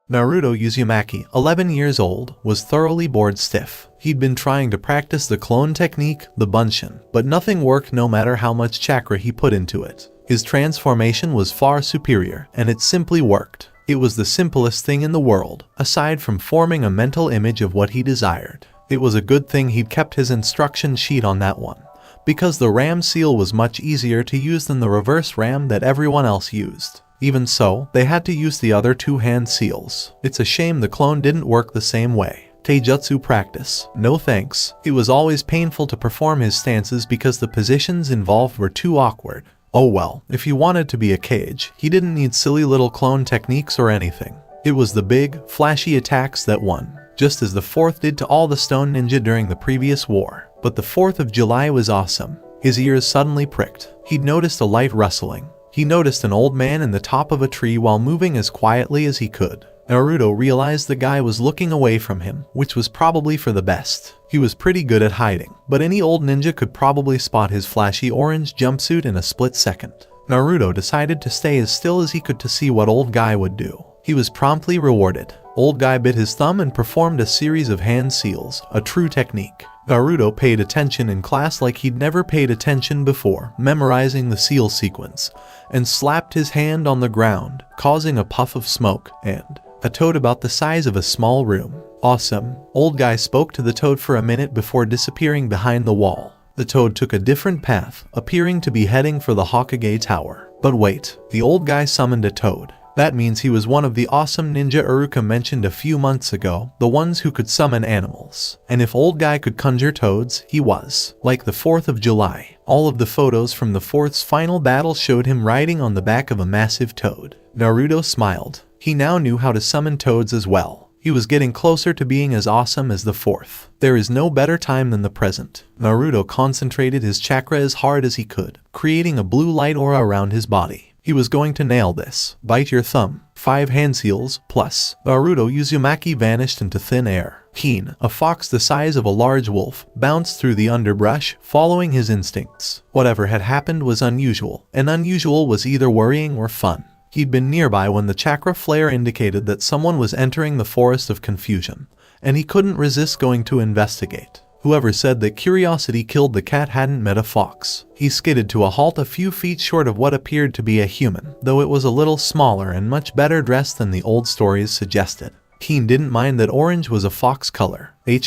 Naruto Uzumaki, 11 years old, was thoroughly bored stiff. He'd been trying to practice the clone technique, the Bunshin, but nothing worked no matter how much chakra he put into it. His transformation was far superior, and it simply worked. It was the simplest thing in the world, aside from forming a mental image of what he desired. It was a good thing he'd kept his instruction sheet on that one, because the ram seal was much easier to use than the reverse ram that everyone else used. Even so, they had to use the other two hand seals. It's a shame the clone didn't work the same way. Taijutsu practice. No thanks. It was always painful to perform his stances because the positions involved were too awkward. Oh well, if he wanted to be a Kage, he didn't need silly little clone techniques or anything. It was the big, flashy attacks that won, just as the 4th did to all the stone ninja during the previous war. But the 4th of July was awesome. His ears suddenly pricked. He'd noticed a light rustling. He noticed an old man in the top of a tree while moving as quietly as he could. Naruto realized the guy was looking away from him, which was probably for the best. He was pretty good at hiding, but any old ninja could probably spot his flashy orange jumpsuit in a split second. Naruto decided to stay as still as he could to see what old guy would do. He was promptly rewarded. Old guy bit his thumb and performed a series of hand seals, a true technique. Naruto paid attention in class like he'd never paid attention before, memorizing the seal sequence, and slapped his hand on the ground, causing a puff of smoke and a toad about the size of a small room. Awesome. Old guy spoke to the toad for a minute before disappearing behind the wall. The toad took a different path, appearing to be heading for the Hokage Tower. But wait, the old guy summoned a toad. That means he was one of the awesome ninja Iruka mentioned a few months ago, the ones who could summon animals. And if old guy could conjure toads, he was. Like the 4th of July, all of the photos from the 4th's final battle showed him riding on the back of a massive toad. Naruto smiled. He now knew how to summon toads as well. He was getting closer to being as awesome as the 4th. There is no better time than the present. Naruto concentrated his chakra as hard as he could, creating a blue light aura around his body. He was going to nail this. Bite your thumb. 5 hand seals, plus. Naruto Uzumaki vanished into thin air. Keen, a fox the size of a large wolf, bounced through the underbrush, following his instincts. Whatever had happened was unusual, and unusual was either worrying or fun. He'd been nearby when the chakra flare indicated that someone was entering the forest of confusion, and he couldn't resist going to investigate. Whoever said that curiosity killed the cat hadn't met a fox. He skidded to a halt a few feet short of what appeared to be a human, though it was a little smaller and much better dressed than the old stories suggested. Keen didn't mind that orange was a fox color. He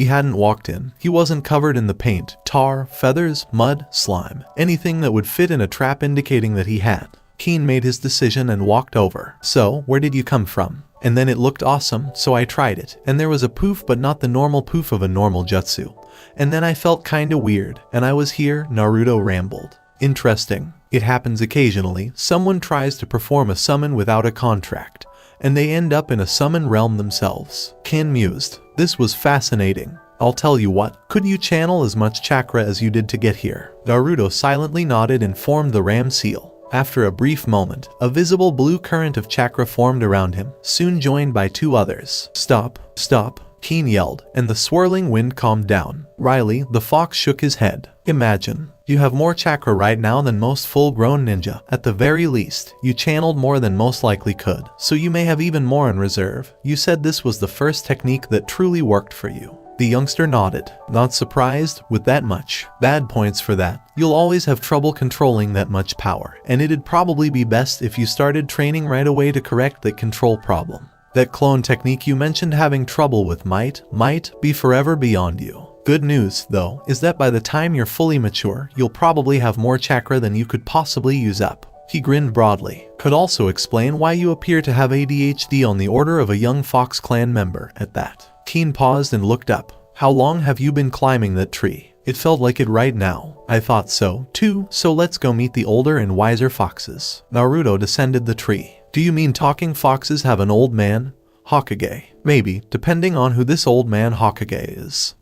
hadn't walked in. He wasn't covered in the paint, tar, feathers, mud, slime, anything that would fit in a trap indicating that he had. Keen made his decision and walked over. So, where did you come from? And then it looked awesome, so I tried it, and there was a poof but not the normal poof of a normal jutsu. And then I felt kinda weird, and I was here, Naruto rambled. Interesting. It happens occasionally, someone tries to perform a summon without a contract, and they end up in a summon realm themselves. Ken mused. This was fascinating. I'll tell you what, could you channel as much chakra as you did to get here? Naruto silently nodded and formed the ram seal. After a brief moment, a visible blue current of chakra formed around him, soon joined by 2 others. Stop, stop, Keen yelled, and the swirling wind calmed down. Riley, the fox, shook his head. Imagine. You have more chakra right now than most full-grown ninja. At the very least, you channeled more than most likely could, so you may have even more in reserve. You said this was the first technique that truly worked for you. The youngster nodded. Not surprised, with that much. Bad points for that. You'll always have trouble controlling that much power, and it'd probably be best if you started training right away to correct that control problem. That clone technique you mentioned having trouble with might be forever beyond you. Good news, though, is that by the time you're fully mature, you'll probably have more chakra than you could possibly use up. He grinned broadly. Could also explain why you appear to have ADHD on the order of a young Fox Clan member, at that. Keen paused and looked up. How long have you been climbing that tree? It felt like it right now. I thought so, too, so let's go meet the older and wiser foxes. Naruto descended the tree. Do you mean talking foxes have an old man? Hokage. Maybe, depending on who this old man Hokage is.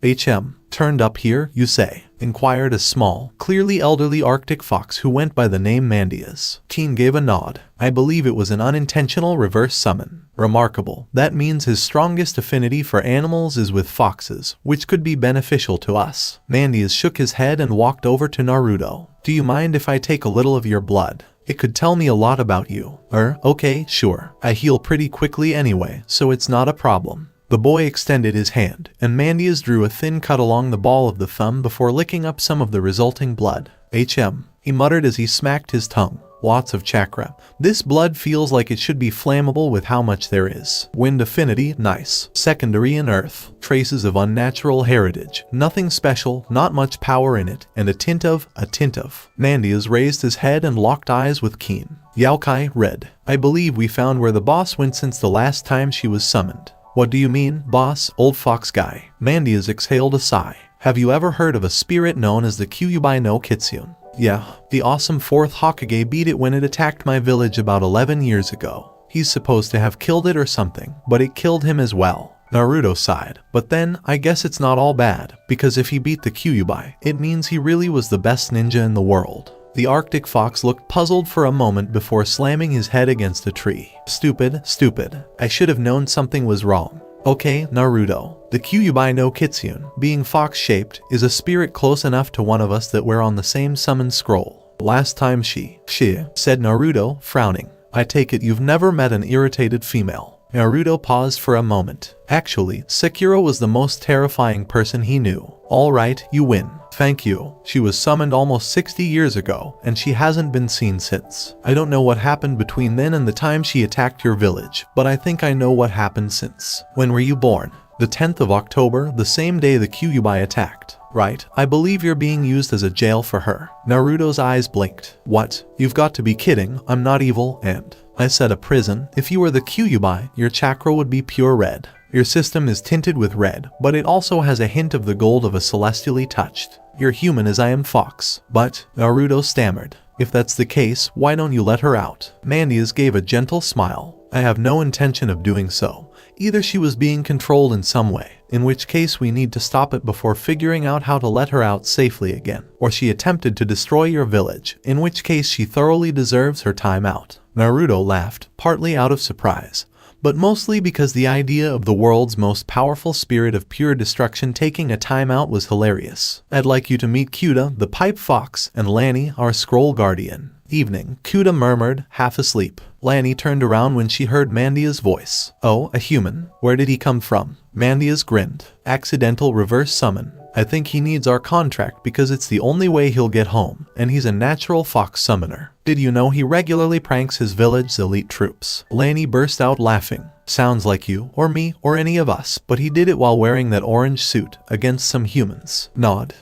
Turned up here, you say? Inquired a small, clearly elderly Arctic fox who went by the name Mandias. Keen gave a nod. I believe it was an unintentional reverse summon. Remarkable. That means his strongest affinity for animals is with foxes, which could be beneficial to us. Mandias shook his head and walked over to Naruto. Do you mind if I take a little of your blood? It could tell me a lot about you. Okay, sure. I heal pretty quickly anyway, so it's not a problem. The boy extended his hand, and Mandius drew a thin cut along the ball of the thumb before licking up some of the resulting blood. He muttered as he smacked his tongue. Lots of chakra. This blood feels like it should be flammable with how much there is. Wind affinity, nice. Secondary in earth. Traces of unnatural heritage. Nothing special, not much power in it, and a tint of. Mandius raised his head and locked eyes with Keen. Yaokai, red. I believe we found where the boss went since the last time she was summoned. What do you mean, boss, old fox guy? Mandius exhaled a sigh. Have you ever heard of a spirit known as the Kyuubi no Kitsune? Yeah, the awesome 4th Hokage beat it when it attacked my village about 11 years ago. He's supposed to have killed it or something, but it killed him as well. Naruto sighed. But then, I guess it's not all bad, because if he beat the Kyuubi, it means he really was the best ninja in the world. The Arctic fox looked puzzled for a moment before slamming his head against a tree. Stupid. I should have known something was wrong. Okay, Naruto. The Kyuubi no Kitsune, being fox-shaped, is a spirit close enough to one of us that we're on the same summon scroll. Last time she, said Naruto, frowning. I take it you've never met an irritated female. Naruto paused for a moment. Actually, Sekiro was the most terrifying person he knew. Alright, you win. Thank you. She was summoned almost 60 years ago, and she hasn't been seen since. I don't know what happened between then and the time she attacked your village, but I think I know what happened since. When were you born? The 10th of October, the same day the Kyuubi attacked. Right, I believe you're being used as a jail for her. Naruto's eyes blinked. What? You've got to be kidding, I'm not evil, and... I said a prison. If you were the Kyuubi, your chakra would be pure red. Your system is tinted with red, but it also has a hint of the gold of a celestially touched. You're human as I am fox. But, Naruto stammered. If that's the case, why don't you let her out? Mandius gave a gentle smile. I have no intention of doing so. Either she was being controlled in some way, in which case we need to stop it before figuring out how to let her out safely again, or she attempted to destroy your village, in which case she thoroughly deserves her time out. Naruto laughed, partly out of surprise, but mostly because the idea of the world's most powerful spirit of pure destruction taking a time out was hilarious. I'd like you to meet Kuda, the pipe fox, and Lanny, our scroll guardian. Evening, Kuda murmured, half asleep. Lanny turned around when she heard Mandia's voice. Oh, a human. Where did he come from? Mandias grinned. Accidental reverse summon. I think he needs our contract because it's the only way he'll get home, and he's a natural fox summoner. Did you know he regularly pranks his village's elite troops? Lanny burst out laughing. Sounds like you, or me, or any of us, but he did it while wearing that orange suit, against some humans. Nod.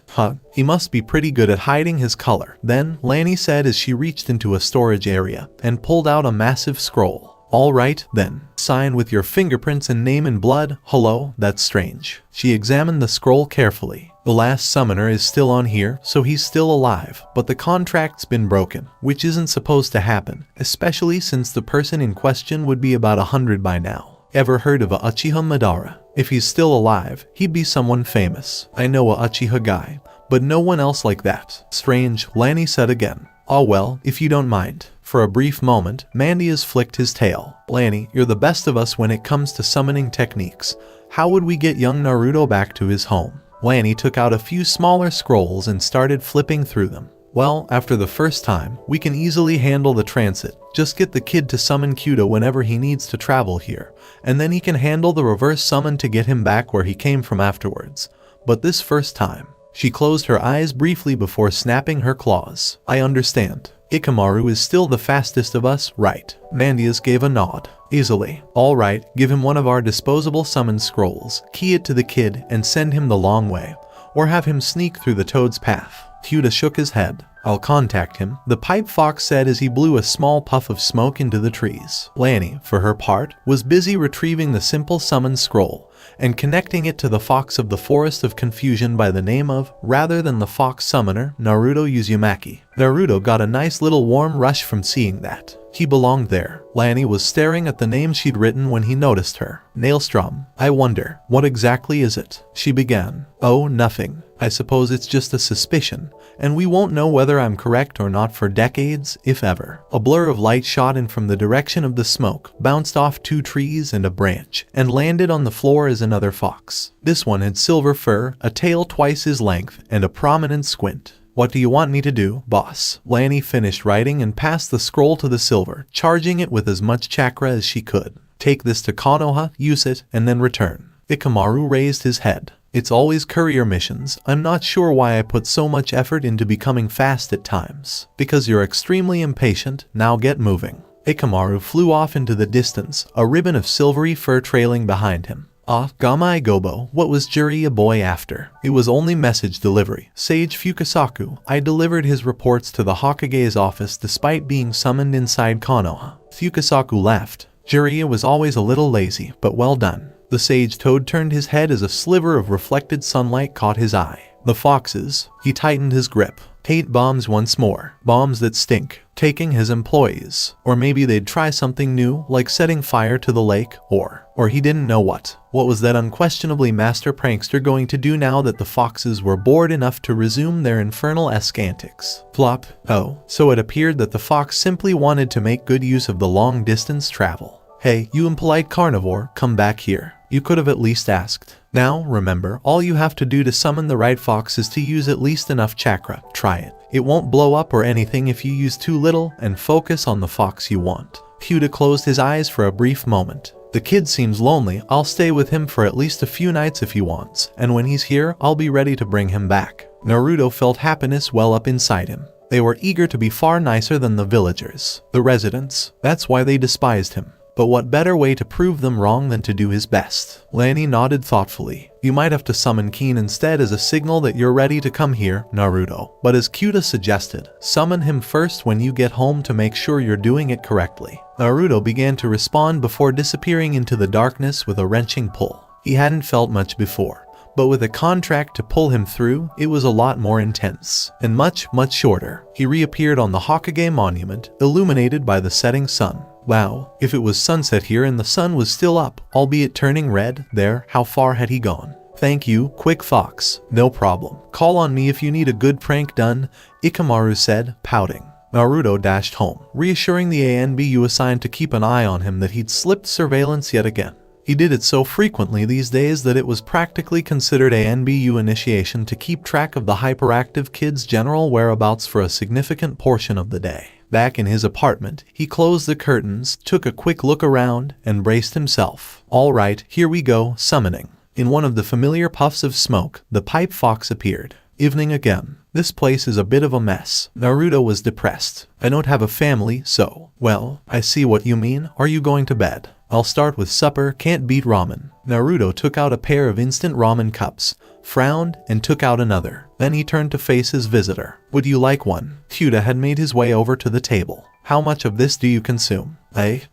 He must be pretty good at hiding his color. Then, Lanny said as she reached into a storage area, and pulled out a massive scroll. Alright, then. Sign with your fingerprints and name in blood. Hello, that's strange. She examined the scroll carefully. The last summoner is still on here, so he's still alive, but the contract's been broken, which isn't supposed to happen, especially since the person in question would be about 100 by now. Ever heard of a Uchiha Madara? If he's still alive, he'd be someone famous. I know a Uchiha guy, but no one else like that. Strange, Lanny said again. Oh well, if you don't mind. For a brief moment, Mandias flicked his tail. Lanny, you're the best of us when it comes to summoning techniques. How would we get young Naruto back to his home? Lanny took out a few smaller scrolls and started flipping through them. Well, after the first time, we can easily handle the transit. Just get the kid to summon Kuda whenever he needs to travel here, and then he can handle the reverse summon to get him back where he came from afterwards. But this first time, she closed her eyes briefly before snapping her claws. I understand. Ikamaru is still the fastest of us, right? Mandias gave a nod. Easily. Alright, give him one of our disposable summon scrolls, key it to the kid, and send him the long way. Or have him sneak through the toad's path. Kuda shook his head. I'll contact him, the pipe fox said as he blew a small puff of smoke into the trees. Lanny, for her part, was busy retrieving the simple summon scroll, and connecting it to the fox of the Forest of Confusion by the name of, rather than the fox summoner, Naruto Uzumaki. Naruto got a nice little warm rush from seeing that. He belonged there. Lanny was staring at the name she'd written when he noticed her. Nailstrom. I wonder, what exactly is it? She began. Oh, nothing. I suppose it's just a suspicion, and we won't know whether I'm correct or not for decades, if ever. A blur of light shot in from the direction of the smoke, bounced off 2 trees and a branch, and landed on the floor as another fox. This one had silver fur, a tail twice his length, and a prominent squint. What do you want me to do, boss? Lanny finished writing and passed the scroll to the silver, charging it with as much chakra as she could. Take this to Konoha, use it, and then return. Ikamaru raised his head. It's always courier missions. I'm not sure why I put so much effort into becoming fast at times. Because you're extremely impatient, now get moving. Ikamaru flew off into the distance, a ribbon of silvery fur trailing behind him. Ah, Gamai Gobo, what was Juri a boy after? It was only message delivery. Sage Fukasaku, I delivered his reports to the Hokage's office despite being summoned inside Konoha. Fukasaku laughed. Jiraiya was always a little lazy, but well done. The sage toad turned his head as a sliver of reflected sunlight caught his eye. The foxes. He tightened his grip. Hate bombs once more. Bombs that stink. Taking his employees. Or maybe they'd try something new, like setting fire to the lake, or he didn't know what. What was that unquestionably master prankster going to do now that the foxes were bored enough to resume their infernal-esque antics? Flop. Oh, so it appeared that the fox simply wanted to make good use of the long-distance travel. Hey, you impolite carnivore, come back here. You could have at least asked. Now, remember, all you have to do to summon the right fox is to use at least enough chakra. Try it. It won't blow up or anything if you use too little, and focus on the fox you want. Hyuta closed his eyes for a brief moment. The kid seems lonely. I'll stay with him for at least a few nights if he wants, and when he's here, I'll be ready to bring him back. Naruto felt happiness well up inside him. They were eager to be far nicer than the villagers, the residents. That's why they despised him. But what better way to prove them wrong than to do his best? Lanny nodded thoughtfully. You might have to summon Keen instead as a signal that you're ready to come here, Naruto. But as Kyuta suggested, summon him first when you get home to make sure you're doing it correctly. Naruto began to respond before disappearing into the darkness with a wrenching pull. He hadn't felt much before, but with a contract to pull him through, it was a lot more intense, and much shorter. He reappeared on the Hokage monument, illuminated by the setting sun. Wow, if it was sunset here and the sun was still up, albeit turning red, there, how far had he gone? Thank you, Quick Fox. No problem. Call on me if you need a good prank done, Ikamaru said, pouting. Naruto dashed home, reassuring the ANBU assigned to keep an eye on him that he'd slipped surveillance yet again. He did it so frequently these days that it was practically considered ANBU initiation to keep track of the hyperactive kid's general whereabouts for a significant portion of the day. Back in his apartment, he closed the curtains, took a quick look around, and braced himself. All right, here we go, summoning. In one of the familiar puffs of smoke, the pipe fox appeared. Evening again. This place is a bit of a mess. Naruto was depressed. I don't have a family, so, well, I see what you mean. Are you going to bed? I'll start with supper, can't beat ramen. Naruto took out a pair of instant ramen cups, frowned, and took out another. Then he turned to face his visitor. Would you like one? Kyuta had made his way over to the table. How much of this do you consume?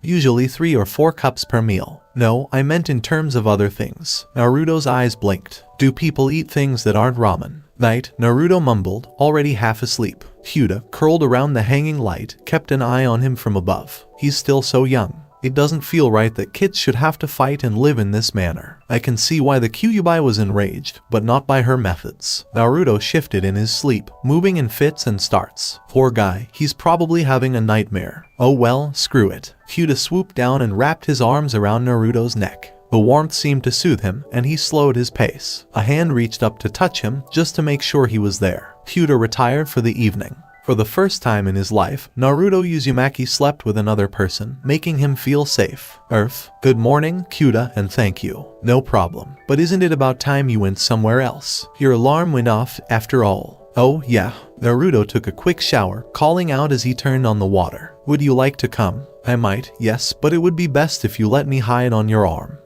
Usually 3 or 4 cups per meal. No, I meant in terms of other things. Naruto's eyes blinked. Do people eat things that aren't ramen? Night, Naruto mumbled, already half asleep. Kyuta, curled around the hanging light, kept an eye on him from above. He's still so young. It doesn't feel right that kids should have to fight and live in this manner. I can see why the Kyuubi was enraged, but not by her methods. Naruto shifted in his sleep, moving in fits and starts. Poor guy, he's probably having a nightmare. Oh well, screw it. Kyuta swooped down and wrapped his arms around Naruto's neck. The warmth seemed to soothe him, and he slowed his pace. A hand reached up to touch him, just to make sure he was there. Kyuta retired for the evening. For the first time in his life, Naruto Uzumaki slept with another person, making him feel safe. Good morning, Kyuta, and thank you. No problem. But isn't it about time you went somewhere else? Your alarm went off, after all. Oh, yeah. Naruto took a quick shower, calling out as he turned on the water. Would you like to come? I might, yes, but it would be best if you let me hide on your arm.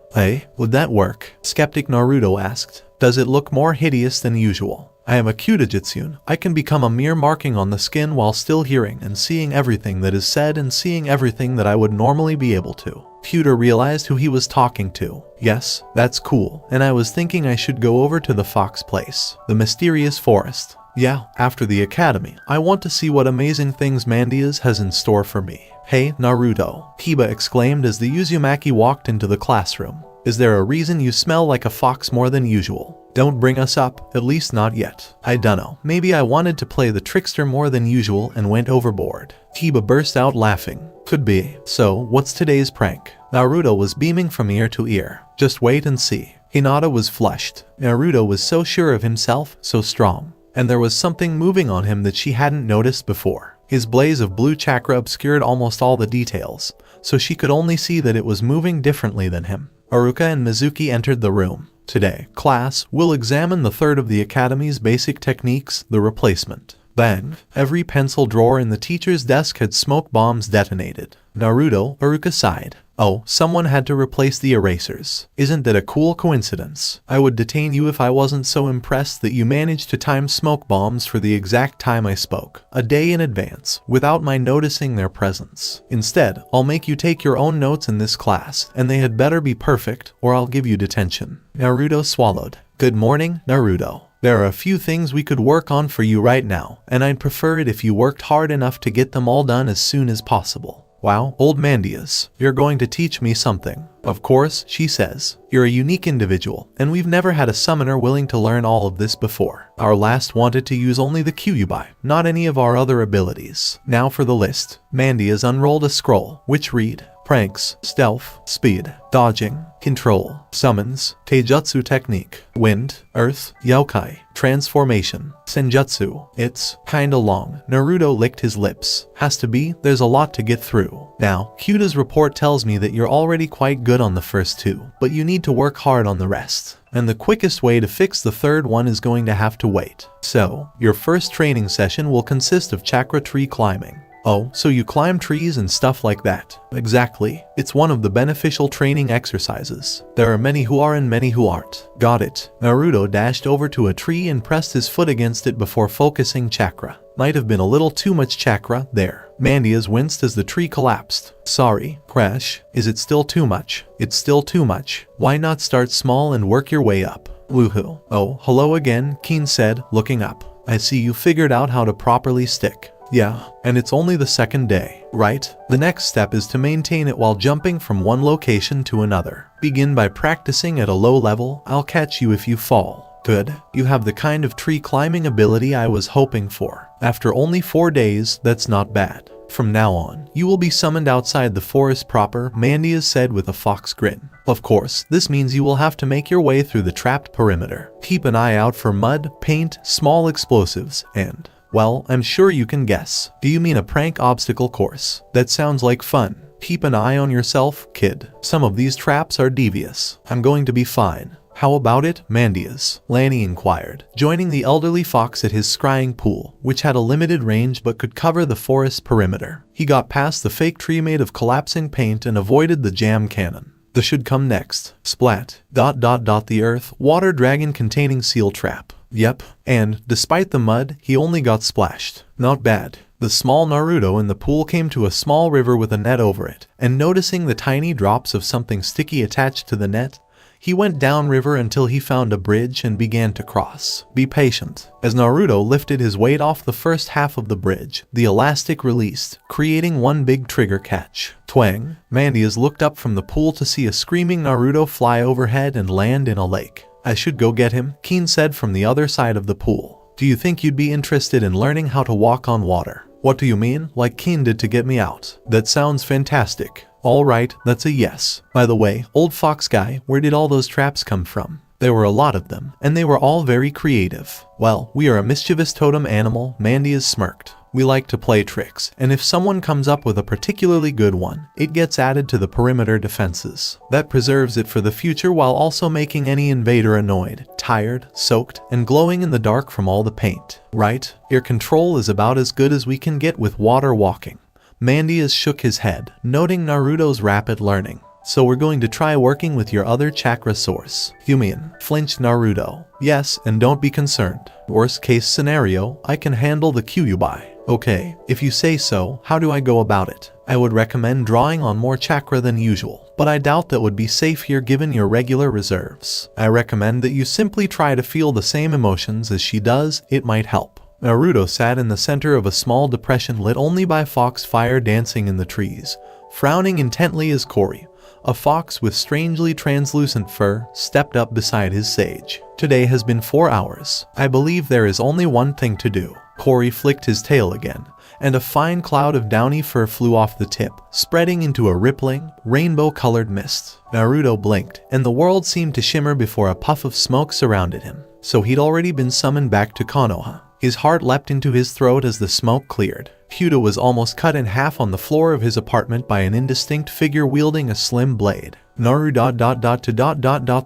Would that work? Skeptic Naruto asked. Does it look more hideous than usual? I am a Kyuta-jitsune. I can become a mere marking on the skin while still hearing and seeing everything that is said and seeing everything that I would normally be able to. Kyuta realized who he was talking to. Yes, that's cool. And I was thinking I should go over to the fox place. The mysterious forest. Yeah, after the academy, I want to see what amazing things Mandias has in store for me. Hey, Naruto, Hiba exclaimed as the Uzumaki walked into the classroom. Is there a reason you smell like a fox more than usual? Don't bring us up, at least not yet. I dunno, maybe I wanted to play the trickster more than usual and went overboard. Hiba burst out laughing. Could be. So, what's today's prank? Naruto was beaming from ear to ear. Just wait and see. Hinata was flushed. Naruto was so sure of himself, so strong. and there was something moving on him that she hadn't noticed before. His blaze of blue chakra obscured almost all the details, so she could only see that it was moving differently than him. Haruka and Mizuki entered the room. Today, class, we'll examine the third of the Academy's basic techniques, the replacement. Bang! Every pencil drawer in the teacher's desk had smoke bombs detonated. Naruto, Haruka sighed. Oh, someone had to replace the erasers. Isn't that a cool coincidence? I would detain you if I wasn't so impressed that you managed to time smoke bombs for the exact time I spoke, a day in advance, without my noticing their presence. Instead, I'll make you take your own notes in this class, and they had better be perfect, or I'll give you detention. Naruto swallowed. Good morning, Naruto. There are a few things we could work on for you right now, and I'd prefer it if you worked hard enough to get them all done as soon as possible. Wow, old Mandius, you're going to teach me something. Of course, she says. You're a unique individual, and we've never had a summoner willing to learn all of this before. Our last wanted to use only the Kyuubi, not any of our other abilities. Now for the list. Mandius unrolled a scroll, which read, Pranks, Stealth, Speed, Dodging, Control, Summons, Taijutsu Technique, Wind, Earth, Yokai, Transformation, Senjutsu. It's kinda long. Naruto licked his lips. Has to be, there's a lot to get through. Now, Kyuda's report tells me that you're already quite good on the first two, but you need to work hard on the rest. And the quickest way to fix the third one is going to have to wait. So, your first training session will consist of chakra tree climbing. Oh, so you climb trees and stuff like that. Exactly. It's one of the beneficial training exercises. There are many who are and many who aren't. Got it. Naruto dashed over to a tree and pressed his foot against it before focusing chakra. Might have been a little too much chakra there. Mandias winced as the tree collapsed. Sorry, Crash. Is it still too much? It's still too much. Why not start small and work your way up? Woohoo. Oh, hello again, Keen said, looking up. I see you figured out how to properly stick. Yeah, and it's only the second day, right? The next step is to maintain it while jumping from one location to another. Begin by practicing at a low level. I'll catch you if you fall. Good. You have the kind of tree climbing ability I was hoping for. After only 4 days, that's not bad. From now on, you will be summoned outside the forest proper, Mandias said with a fox grin. Of course, this means you will have to make your way through the trapped perimeter. Keep an eye out for mud, paint, small explosives, and... well, I'm sure you can guess. Do you mean a prank obstacle course? That sounds like fun. Keep an eye on yourself, kid. Some of these traps are devious. I'm going to be fine. How about it, Mandias? Lanny inquired, joining the elderly fox at his scrying pool, which had a limited range but could cover the forest perimeter. He got past the fake tree made of collapsing paint and avoided the jam cannon. The should come next. Splat. ... The earth, water dragon containing seal trap. Yep, and, despite the mud, he only got splashed. Not bad. The small Naruto in the pool came to a small river with a net over it, and noticing the tiny drops of something sticky attached to the net, he went downriver until he found a bridge and began to cross. Be patient. As Naruto lifted his weight off the first half of the bridge, the elastic released, creating one big trigger catch. Twang! Mandias looked up from the pool to see a screaming Naruto fly overhead and land in a lake. I should go get him, Keen said from the other side of the pool. Do you think you'd be interested in learning how to walk on water? What do you mean? Like Keen did to get me out? That sounds fantastic. Alright, that's a yes. By the way, old fox guy, where did all those traps come from? There were a lot of them, and they were all very creative. Well, we are a mischievous totem animal, Mandias smirked. We like to play tricks, and if someone comes up with a particularly good one, it gets added to the perimeter defenses. That preserves it for the future while also making any invader annoyed, tired, soaked, and glowing in the dark from all the paint. Right? Your control is about as good as we can get with water walking. Mandias shook his head, noting Naruto's rapid learning. So we're going to try working with your other chakra source. You mean? Flinched Naruto. Yes, and don't be concerned. Worst case scenario, I can handle the Kyuubi. Okay, if you say so, how do I go about it? I would recommend drawing on more chakra than usual, but I doubt that would be safe here given your regular reserves. I recommend that you simply try to feel the same emotions as she does, it might help. Naruto sat in the center of a small depression lit only by fox fire dancing in the trees, frowning intently as Cory, a fox with strangely translucent fur, stepped up beside his sage. Today has been 4 hours. I believe there is only one thing to do. Cory flicked his tail again, and a fine cloud of downy fur flew off the tip, spreading into a rippling, rainbow-colored mist. Naruto blinked, and the world seemed to shimmer before a puff of smoke surrounded him. So he'd already been summoned back to Konoha. His heart leapt into his throat as the smoke cleared. Hyuta was almost cut in half on the floor of his apartment by an indistinct figure wielding a slim blade. Naruto ...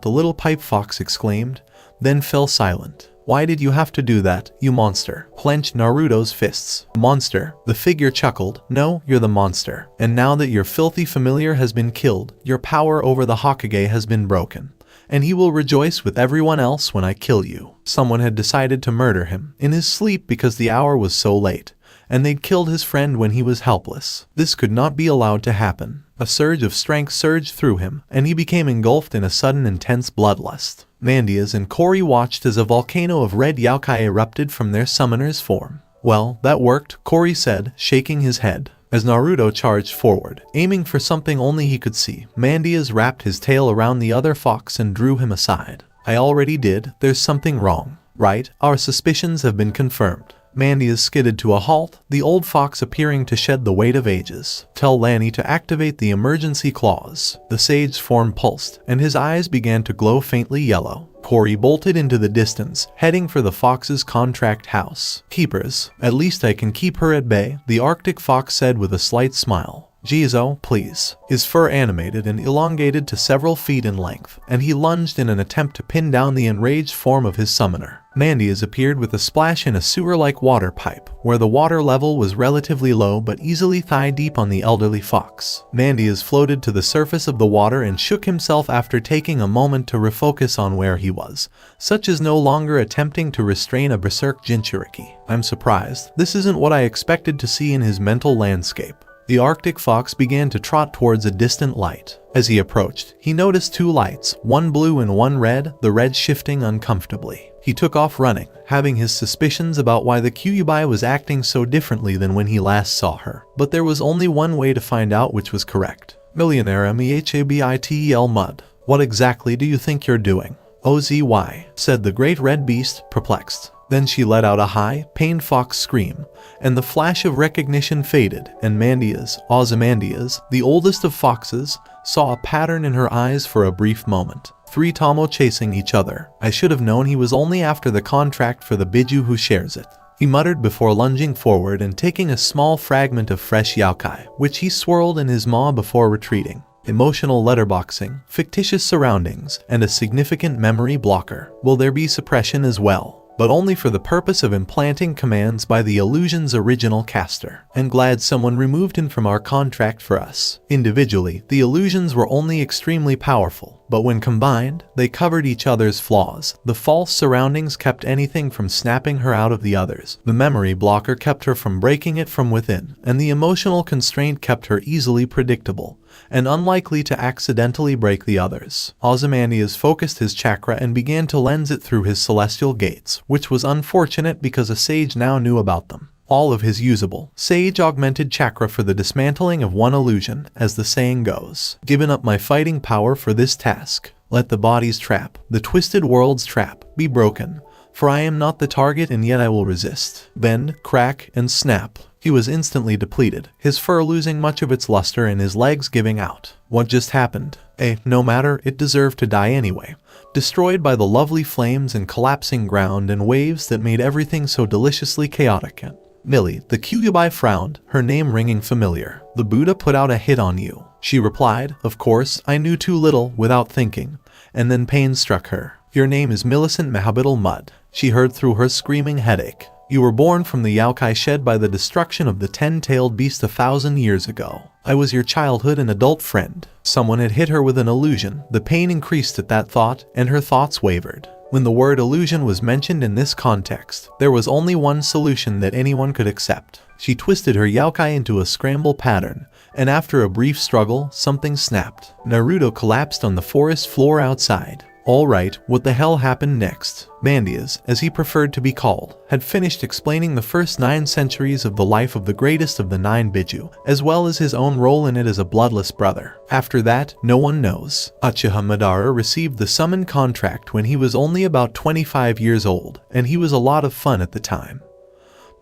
the little pipe fox exclaimed, then fell silent. Why did you have to do that, you monster? Clenched Naruto's fists. Monster, the figure chuckled. No, you're the monster. And now that your filthy familiar has been killed, your power over the Hokage has been broken. And he will rejoice with everyone else when I kill you. Someone had decided to murder him in his sleep because the hour was so late, and they'd killed his friend when he was helpless. This could not be allowed to happen. A surge of strength surged through him, and he became engulfed in a sudden intense bloodlust. Mandias and Kori watched as a volcano of red yokai erupted from their summoner's form. Well, that worked, Kori said, shaking his head. As Naruto charged forward, aiming for something only he could see, Mandias wrapped his tail around the other fox and drew him aside. I already did, there's something wrong. Right, our suspicions have been confirmed. Mandias skidded to a halt, the old fox appearing to shed the weight of ages. Tell Lanny to activate the emergency clause. The sage's form pulsed, and his eyes began to glow faintly yellow. Kori bolted into the distance, heading for the fox's contract house. Keepers, at least I can keep her at bay, the Arctic fox said with a slight smile. Jizo, please. His fur animated and elongated to several feet in length, and he lunged in an attempt to pin down the enraged form of his summoner. Mandias appeared with a splash in a sewer-like water pipe, where the water level was relatively low but easily thigh-deep on the elderly fox. Mandias floated to the surface of the water and shook himself after taking a moment to refocus on where he was, such as no longer attempting to restrain a berserk Jinchuriki. I'm surprised. This isn't what I expected to see in his mental landscape. The Arctic fox began to trot towards a distant light. As he approached, he noticed two lights, one blue and one red, the red shifting uncomfortably. He took off running, having his suspicions about why the Kyuubi was acting so differently than when he last saw her. But there was only one way to find out which was correct. Millionaire Mehabitel Mud. What exactly do you think you're doing? OZY, said the great red beast, perplexed. Then she let out a high, pained fox scream, and the flash of recognition faded, and Mandias, Ozymandias, the oldest of foxes, saw a pattern in her eyes for a brief moment. Three Tomo chasing each other. I should have known he was only after the contract for the Biju who shares it. He muttered before lunging forward and taking a small fragment of fresh yokai, which he swirled in his maw before retreating. Emotional letterboxing, fictitious surroundings, and a significant memory blocker. Will there be suppression as well? But only for the purpose of implanting commands by the illusion's original caster. I'm glad someone removed him from our contract for us. Individually, the illusions were only extremely powerful, but when combined, they covered each other's flaws. The false surroundings kept anything from snapping her out of the others. The memory blocker kept her from breaking it from within, and the emotional constraint kept her easily predictable and unlikely to accidentally break the others. Ozymandias focused his chakra and began to lens it through his celestial gates, which was unfortunate because a sage now knew about them. All of his usable, sage-augmented chakra for the dismantling of one illusion, as the saying goes. Given up my fighting power for this task. Let the body's trap, the twisted world's trap, be broken, for I am not the target and yet I will resist. Bend, crack, and snap. He was instantly depleted, his fur losing much of its luster and his legs giving out. What just happened? No matter, it deserved to die anyway. Destroyed by the lovely flames and collapsing ground and waves that made everything so deliciously chaotic. Millie, the Kyuubi frowned, her name ringing familiar. The Buddha put out a hit on you. She replied, of course, I knew too little, without thinking. And then pain struck her. Your name is Millicent Mehabitel Mud. She heard through her screaming headache. You were born from the yokai shed by the destruction of the 10-tailed beast 1,000 years ago. I was your childhood and adult friend. Someone had hit her with an illusion. The pain increased at that thought, and her thoughts wavered. When the word illusion was mentioned in this context, there was only one solution that anyone could accept. She twisted her yokai into a scramble pattern, and after a brief struggle, something snapped. Naruto collapsed on the forest floor outside. Alright, what the hell happened next? Mandias, as he preferred to be called, had finished explaining the first 9 centuries of the life of the greatest of the 9 Biju, as well as his own role in it as a bloodless brother. After that, no one knows. Uchiha Madara received the summon contract when he was only about 25 years old, and he was a lot of fun at the time.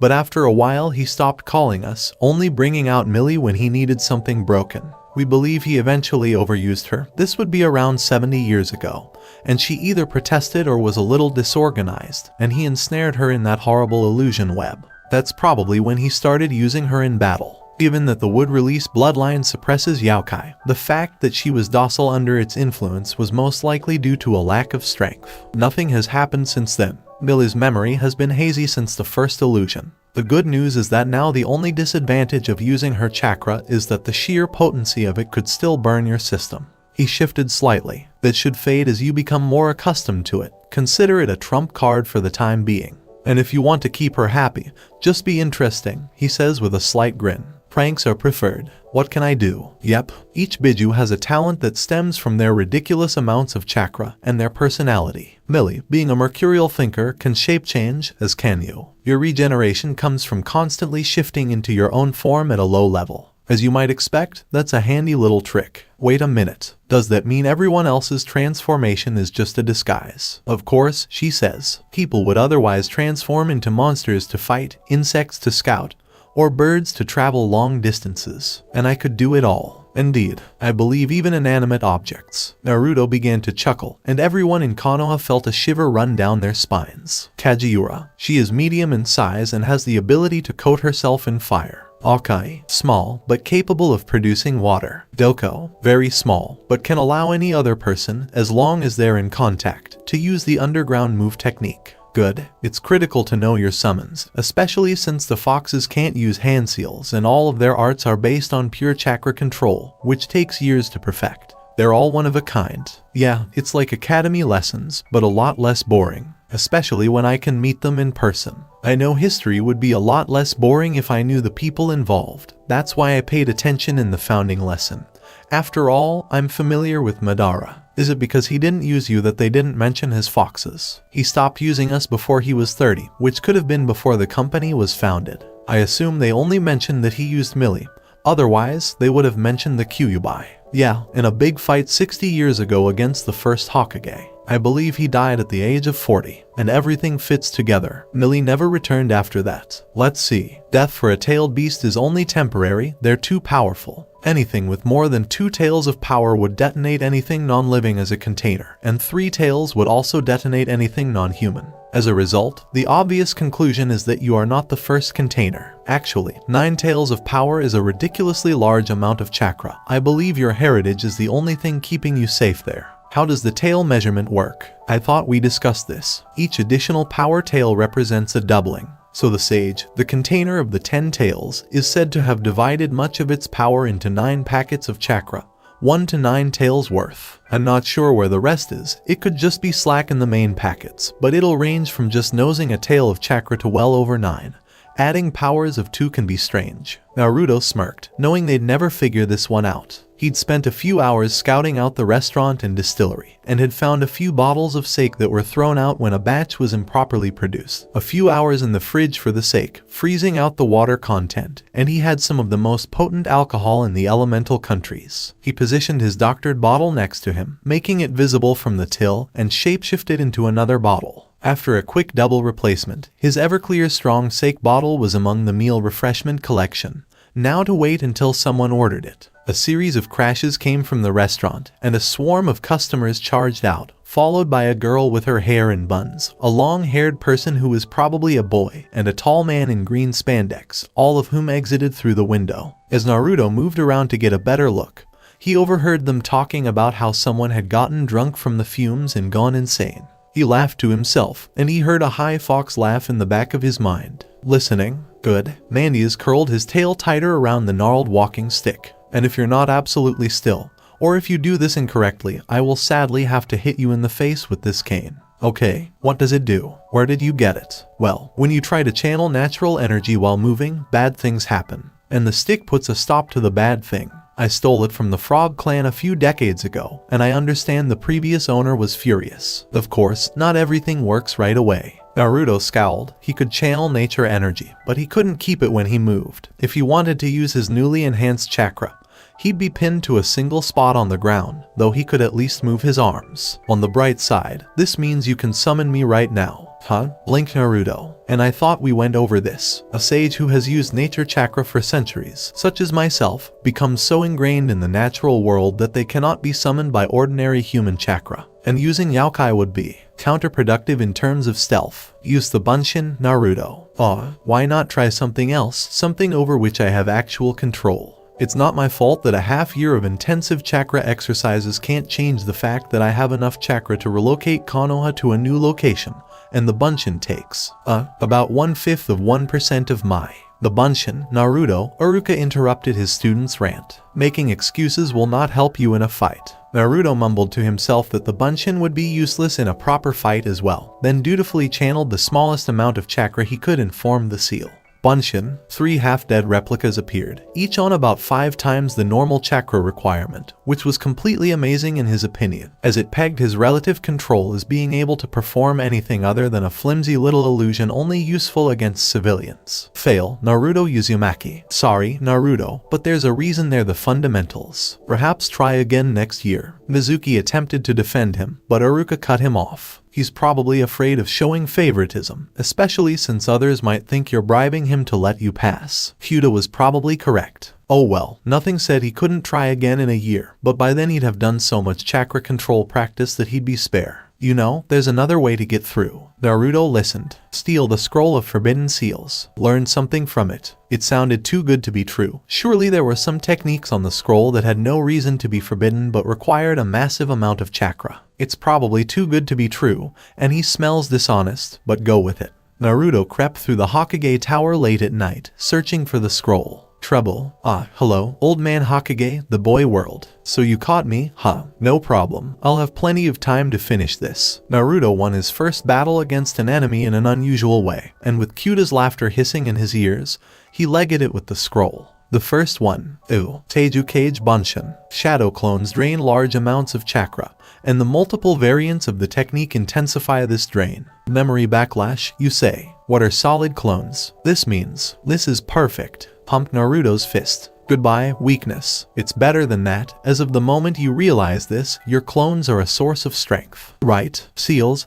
But after a while he stopped calling us, only bringing out Millie when he needed something broken. We believe he eventually overused her. This would be around 70 years ago, and she either protested or was a little disorganized, and he ensnared her in that horrible illusion web. That's probably when he started using her in battle. Given that the wood release bloodline suppresses Yaokai, the fact that she was docile under its influence was most likely due to a lack of strength. Nothing has happened since then. Millie's memory has been hazy since the first illusion. The good news is that now the only disadvantage of using her chakra is that the sheer potency of it could still burn your system. He shifted slightly. That should fade as you become more accustomed to it. Consider it a trump card for the time being. And if you want to keep her happy, just be interesting, he says with a slight grin. Pranks are preferred. What can I do? Yep, each Biju has a talent that stems from their ridiculous amounts of chakra and their personality. Millie, being a mercurial thinker, can shape change, as can you. Your regeneration comes from constantly shifting into your own form at a low level. As you might expect, that's a handy little trick. Wait a minute. Does that mean everyone else's transformation is just a disguise? Of course, she says. People would otherwise transform into monsters to fight, insects to scout, or birds to travel long distances. And I could do it all. Indeed, I believe even inanimate objects. Naruto began to chuckle, and everyone in Konoha felt a shiver run down their spines. Kajiura. She is medium in size and has the ability to coat herself in fire. Akai, small, but capable of producing water. Doko, very small, but can allow any other person, as long as they're in contact, to use the underground move technique. Good. It's critical to know your summons, especially since the foxes can't use hand seals and all of their arts are based on pure chakra control, which takes years to perfect. They're all one of a kind. Yeah, it's like academy lessons, but a lot less boring, especially when I can meet them in person. I know history would be a lot less boring if I knew the people involved. That's why I paid attention in the founding lesson. After all, I'm familiar with Madara. Is it because he didn't use you that they didn't mention his foxes? He stopped using us before he was 30, which could have been before the company was founded. I assume they only mentioned that he used Millie. Otherwise, they would have mentioned the Kyuubi. Yeah, in a big fight 60 years ago against the first Hokage. I believe he died at the age of 40, and everything fits together. Millie never returned after that. Let's see. Death for a tailed beast is only temporary, they're too powerful. Anything with more than 2 tails of power would detonate anything non-living as a container, and 3 tails would also detonate anything non-human. As a result, the obvious conclusion is that you are not the first container. Actually, 9 tails of power is a ridiculously large amount of chakra. I believe your heritage is the only thing keeping you safe there. How does the tail measurement work? I thought we discussed this. Each additional power tail represents a doubling. So the sage, the container of the 10 tails, is said to have divided much of its power into 9 packets of chakra, 1 to 9 tails worth. I'm not sure where the rest is. It could just be slack in the main packets, but it'll range from just nosing a tail of chakra to well over 9. Adding powers of 2 can be strange. Naruto smirked, knowing they'd never figure this one out. He'd spent a few hours scouting out the restaurant and distillery, and had found a few bottles of sake that were thrown out when a batch was improperly produced. A few hours in the fridge for the sake, freezing out the water content, and he had some of the most potent alcohol in the elemental countries. He positioned his doctored bottle next to him, making it visible from the till, and shapeshifted into another bottle. After a quick double replacement, his Everclear strong sake bottle was among the meal refreshment collection. Now to wait until someone ordered it. A series of crashes came from the restaurant, and a swarm of customers charged out, followed by a girl with her hair in buns, a long-haired person who was probably a boy, and a tall man in green spandex, all of whom exited through the window. As Naruto moved around to get a better look, he overheard them talking about how someone had gotten drunk from the fumes and gone insane. He laughed to himself, and he heard a high fox laugh in the back of his mind. Listening? Good. Mandius curled his tail tighter around the gnarled walking stick. And if you're not absolutely still, or if you do this incorrectly, I will sadly have to hit you in the face with this cane. Okay, what does it do? Where did you get it? Well, when you try to channel natural energy while moving, bad things happen. And the stick puts a stop to the bad thing. I stole it from the Frog Clan a few decades ago, and I understand the previous owner was furious. Of course, not everything works right away. Naruto scowled. He could channel nature energy, but he couldn't keep it when he moved. If he wanted to use his newly enhanced chakra, he'd be pinned to a single spot on the ground, though he could at least move his arms. On the bright side, this means you can summon me right now. Huh? Blinked Naruto. And I thought we went over this. A sage who has used nature chakra for centuries, such as myself, becomes so ingrained in the natural world that they cannot be summoned by ordinary human chakra. And using Yaokai would be counterproductive in terms of stealth. Use the Bunshin, Naruto. Why not try something else, something over which I have actual control? It's not my fault that a half year of intensive chakra exercises can't change the fact that I have enough chakra to relocate Konoha to a new location, and the Bunshin takes, about 1/5 of 1% of my. The Bunshin, Naruto, Iruka interrupted his student's rant. Making excuses will not help you in a fight. Naruto mumbled to himself that the Bunshin would be useless in a proper fight as well, then dutifully channeled the smallest amount of chakra he could and formed the seal. Bunshin, 3 half-dead replicas appeared, each on about 5 times the normal chakra requirement, which was completely amazing in his opinion, as it pegged his relative control as being able to perform anything other than a flimsy little illusion only useful against civilians. Fail, Naruto Uzumaki. Sorry, Naruto, but there's a reason they're the fundamentals. Perhaps try again next year. Mizuki attempted to defend him, but Iruka cut him off. He's probably afraid of showing favoritism, especially since others might think you're bribing him to let you pass. Hyuta was probably correct. Oh well, nothing said he couldn't try again in a year, but by then he'd have done so much chakra control practice that he'd be spare. You know, there's another way to get through. Naruto listened. Steal the scroll of forbidden seals. Learn something from it. It sounded too good to be true. Surely there were some techniques on the scroll that had no reason to be forbidden but required a massive amount of chakra. It's probably too good to be true, and he smells dishonest, but go with it. Naruto crept through the Hokage Tower late at night, searching for the scroll. Trouble. Hello, old man Hokage, the boy world. So you caught me, huh? No problem. I'll have plenty of time to finish this. Naruto won his first battle against an enemy in an unusual way, and with Kyuta's laughter hissing in his ears, he legged it with the scroll. The first one, Teiju Kage Bunshin. Shadow clones drain large amounts of chakra, and the multiple variants of the technique intensify this drain. Memory backlash, you say. What are solid clones? This means, this is perfect. Pumped Naruto's fist. Goodbye, weakness. It's better than that, as of the moment you realize this, your clones are a source of strength. Right, seals.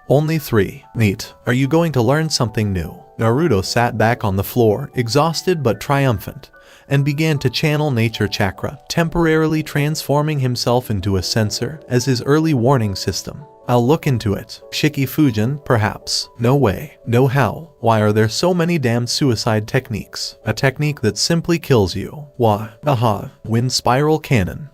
Only 3. Neat. Are you going to learn something new? Naruto sat back on the floor, exhausted but triumphant, and began to channel nature chakra, temporarily transforming himself into a sensor as his early warning system. I'll look into it. Shiki Fujin, perhaps. No way. No how. Why are there so many damned suicide techniques? A technique that simply kills you. Why? Wind spiral cannon.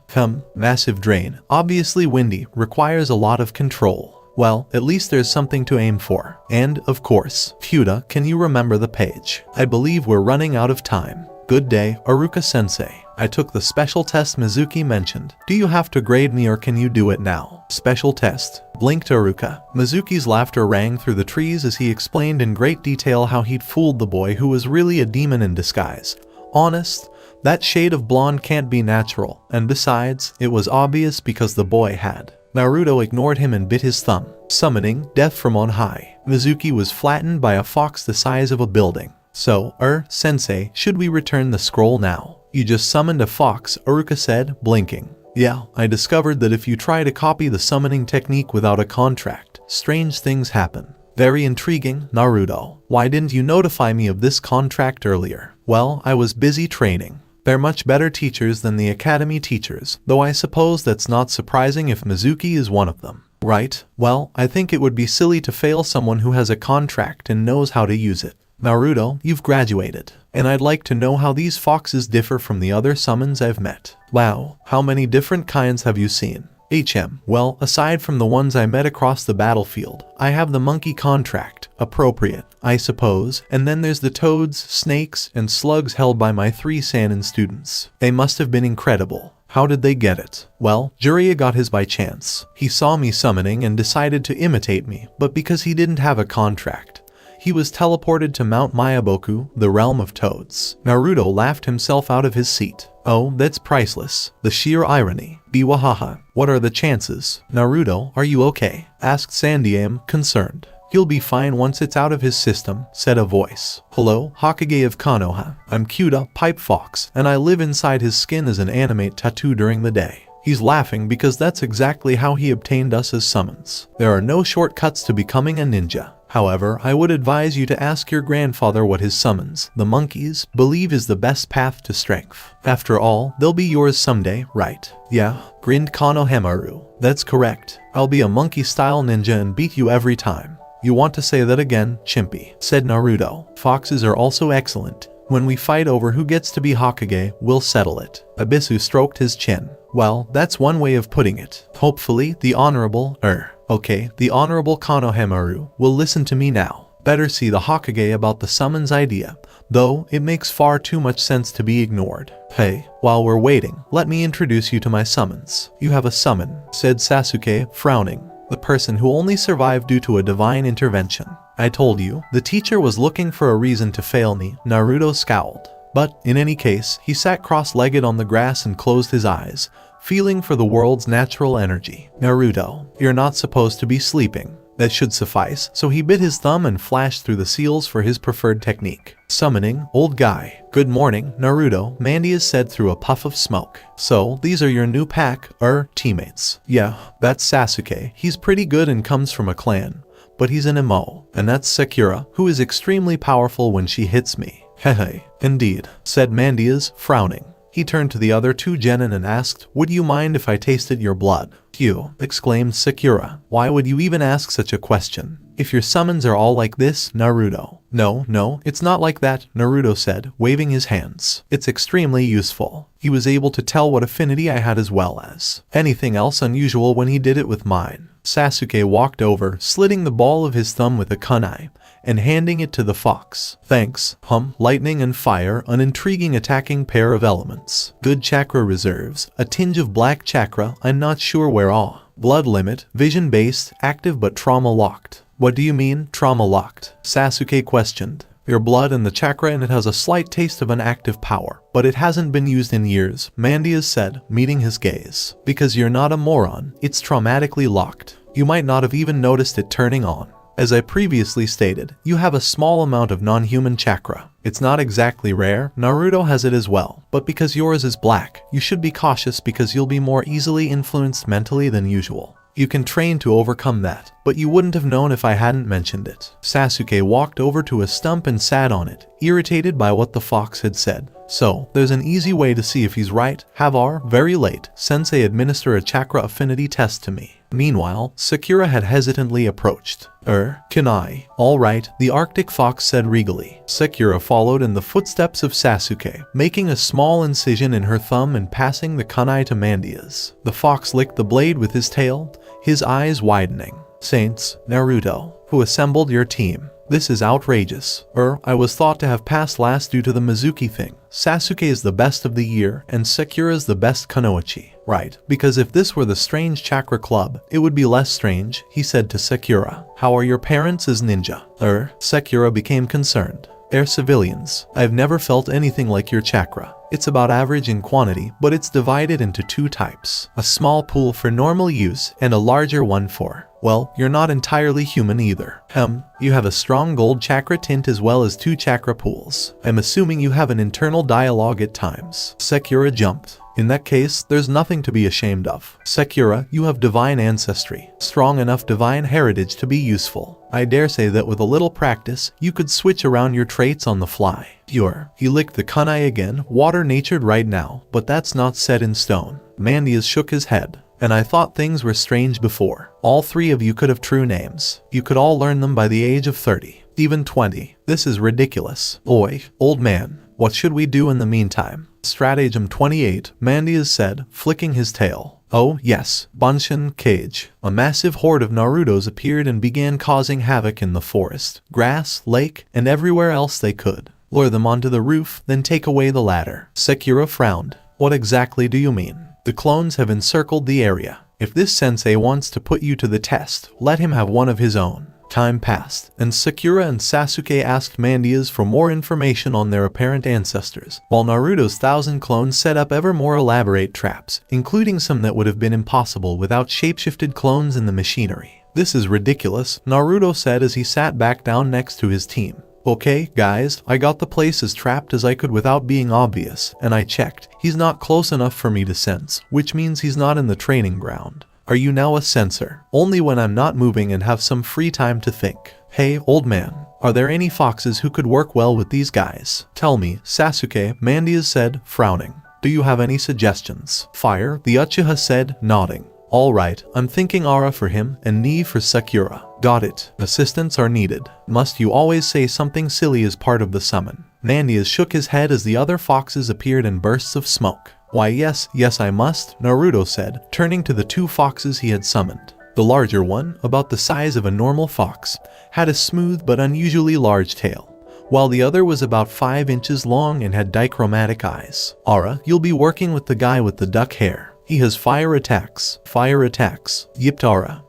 Massive drain. Obviously windy, requires a lot of control. Well, at least there's something to aim for. And, of course, Hyuta, can you remember the page? I believe we're running out of time. Good day, Iruka-sensei. I took the special test Mizuki mentioned. Do you have to grade me or can you do it now? Special test. Blinked Iruka. Mizuki's laughter rang through the trees as he explained in great detail how he'd fooled the boy who was really a demon in disguise. Honest, that shade of blonde can't be natural, and besides, it was obvious because the boy had. Naruto ignored him and bit his thumb. Summoning death from on high. Mizuki was flattened by a fox the size of a building. So, sensei, should we return the scroll now? You just summoned a fox, Iruka said, blinking. Yeah, I discovered that if you try to copy the summoning technique without a contract, strange things happen. Very intriguing, Naruto. Why didn't you notify me of this contract earlier? Well, I was busy training. They're much better teachers than the academy teachers, though I suppose that's not surprising if Mizuki is one of them. Right? Well, I think it would be silly to fail someone who has a contract and knows how to use it. Naruto, you've graduated, and I'd like to know how these foxes differ from the other summons I've met. Wow, how many different kinds have you seen? Well, aside from the ones I met across the battlefield, I have the monkey contract, appropriate, I suppose, and then there's the toads, snakes, and slugs held by my 3 Sannin students. They must have been incredible. How did they get it? Well, Jiraiya got his by chance. He saw me summoning and decided to imitate me, but because he didn't have a contract, he was teleported to Mount Mayaboku, the realm of toads. Naruto laughed himself out of his seat. Oh, that's priceless. The sheer irony. Biwahaha. What are the chances? Naruto, are you okay? Asked Sandiam, concerned. He'll be fine once it's out of his system, said a voice. Hello, Hokage of Konoha. I'm Kyuta, Pipe Fox, and I live inside his skin as an animate tattoo during the day. He's laughing because that's exactly how he obtained us as summons. There are no shortcuts to becoming a ninja. However, I would advise you to ask your grandfather what his summons, the monkeys, believe is the best path to strength. After all, they'll be yours someday, right? Yeah, grinned Konohamaru. That's correct. I'll be a monkey-style ninja and beat you every time. You want to say that again, Chimpy, said Naruto. Foxes are also excellent. When we fight over who gets to be Hokage, we'll settle it. Abisu stroked his chin. Well, that's one way of putting it. Hopefully, the Honorable Konohamaru will listen to me now. Better see the Hokage about the summons idea, though it makes far too much sense to be ignored. Hey, while we're waiting, let me introduce you to my summons. You have a summon, said Sasuke, frowning. The person who only survived due to a divine intervention. I told you, the teacher was looking for a reason to fail me, Naruto scowled. But, in any case, he sat cross-legged on the grass and closed his eyes, feeling for the world's natural energy. Naruto, you're not supposed to be sleeping. That should suffice, so he bit his thumb and flashed through the seals for his preferred technique. Summoning, old guy. Good morning, Naruto, Mandias said through a puff of smoke. So, these are your new teammates. Yeah, that's Sasuke. He's pretty good and comes from a clan. But he's an emo. And that's Sakura, who is extremely powerful when she hits me. Hehe, indeed, said Mandias, frowning. He turned to the other two genin and asked, would you mind if I tasted your blood? You, exclaimed Sakura. Why would you even ask such a question? If your summons are all like this, Naruto. No, it's not like that, Naruto said, waving his hands. It's extremely useful. He was able to tell what affinity I had as well as anything else unusual when he did it with mine. Sasuke walked over, slitting the ball of his thumb with a kunai, and handing it to the fox. Thanks, lightning and fire, an intriguing attacking pair of elements. Good chakra reserves, a tinge of black chakra, I'm not sure where all. Blood limit, vision-based, active but trauma-locked. What do you mean, trauma-locked? Sasuke questioned. Your blood and the chakra in it has a slight taste of an active power, but it hasn't been used in years, Mandias said, meeting his gaze. Because you're not a moron, it's traumatically locked. You might not have even noticed it turning on. As I previously stated, you have a small amount of non-human chakra. It's not exactly rare, Naruto has it as well, but because yours is black, you should be cautious because you'll be more easily influenced mentally than usual. You can train to overcome that, but you wouldn't have known if I hadn't mentioned it. Sasuke walked over to a stump and sat on it, irritated by what the fox had said. So, there's an easy way to see if he's right. Have our, very late, sensei administer a chakra affinity test to me. Meanwhile, Sakura had hesitantly approached. Can I? Alright, the Arctic fox said regally. Sakura followed in the footsteps of Sasuke, making a small incision in her thumb and passing the kunai to Mandias. The fox licked the blade with his tail, his eyes widening. Saints, Naruto, who assembled your team. This is outrageous. I was thought to have passed last due to the Mizuki thing. Sasuke is the best of the year, and Sakura is the best Kunoichi. Right, because if this were the strange chakra club, it would be less strange, he said to Sakura. How are your parents as ninja? Sakura became concerned. They're civilians. I've never felt anything like your chakra. It's about average in quantity, but it's divided into two types. A small pool for normal use, and a larger one for, well, you're not entirely human either. You have a strong gold chakra tint as well as two chakra pools. I'm assuming you have an internal dialogue at times. Sakura jumped. In that case, there's nothing to be ashamed of. Sakura, you have divine ancestry, strong enough divine heritage to be useful. I dare say that with a little practice, you could switch around your traits on the fly. He licked the kunai again, water-natured right now, but that's not set in stone. Mandias shook his head. And I thought things were strange before. All three of you could have true names. You could all learn them by the age of 30, even 20. This is ridiculous. Oi, old man, what should we do in the meantime? Stratagem 28, Mandias said, flicking his tail. Oh, yes, Bunshin Cage. A massive horde of Narutos appeared and began causing havoc in the forest, grass, lake, and everywhere else they could. Lure them onto the roof, then take away the ladder. Sakura frowned. What exactly do you mean? The clones have encircled the area. If this sensei wants to put you to the test, let him have one of his own. Time passed, and Sakura and Sasuke asked Mandias for more information on their apparent ancestors, while Naruto's 1,000 clones set up ever more elaborate traps, including some that would have been impossible without shapeshifted clones in the machinery. This is ridiculous, Naruto said as he sat back down next to his team. Okay, guys, I got the place as trapped as I could without being obvious, and I checked. He's not close enough for me to sense, which means he's not in the training ground. Are you now a censor? Only when I'm not moving and have some free time to think. Hey, old man. Are there any foxes who could work well with these guys? Tell me, Sasuke, Mandia said, frowning. Do you have any suggestions? Fire, the Uchiha said, nodding. Alright, I'm thinking Aura for him and Ni for Sakura. Got it. Assistants are needed. Must you always say something silly as part of the summon? Mandia shook his head as the other foxes appeared in bursts of smoke. Why yes I must, Naruto said, turning to the two foxes he had summoned. The larger one, about the size of a normal fox, had a smooth but unusually large tail, while the other was about 5 inches long and had dichromatic eyes. Aura, you'll be working with the guy with the duck hair. He has fire attacks, yipped Aura.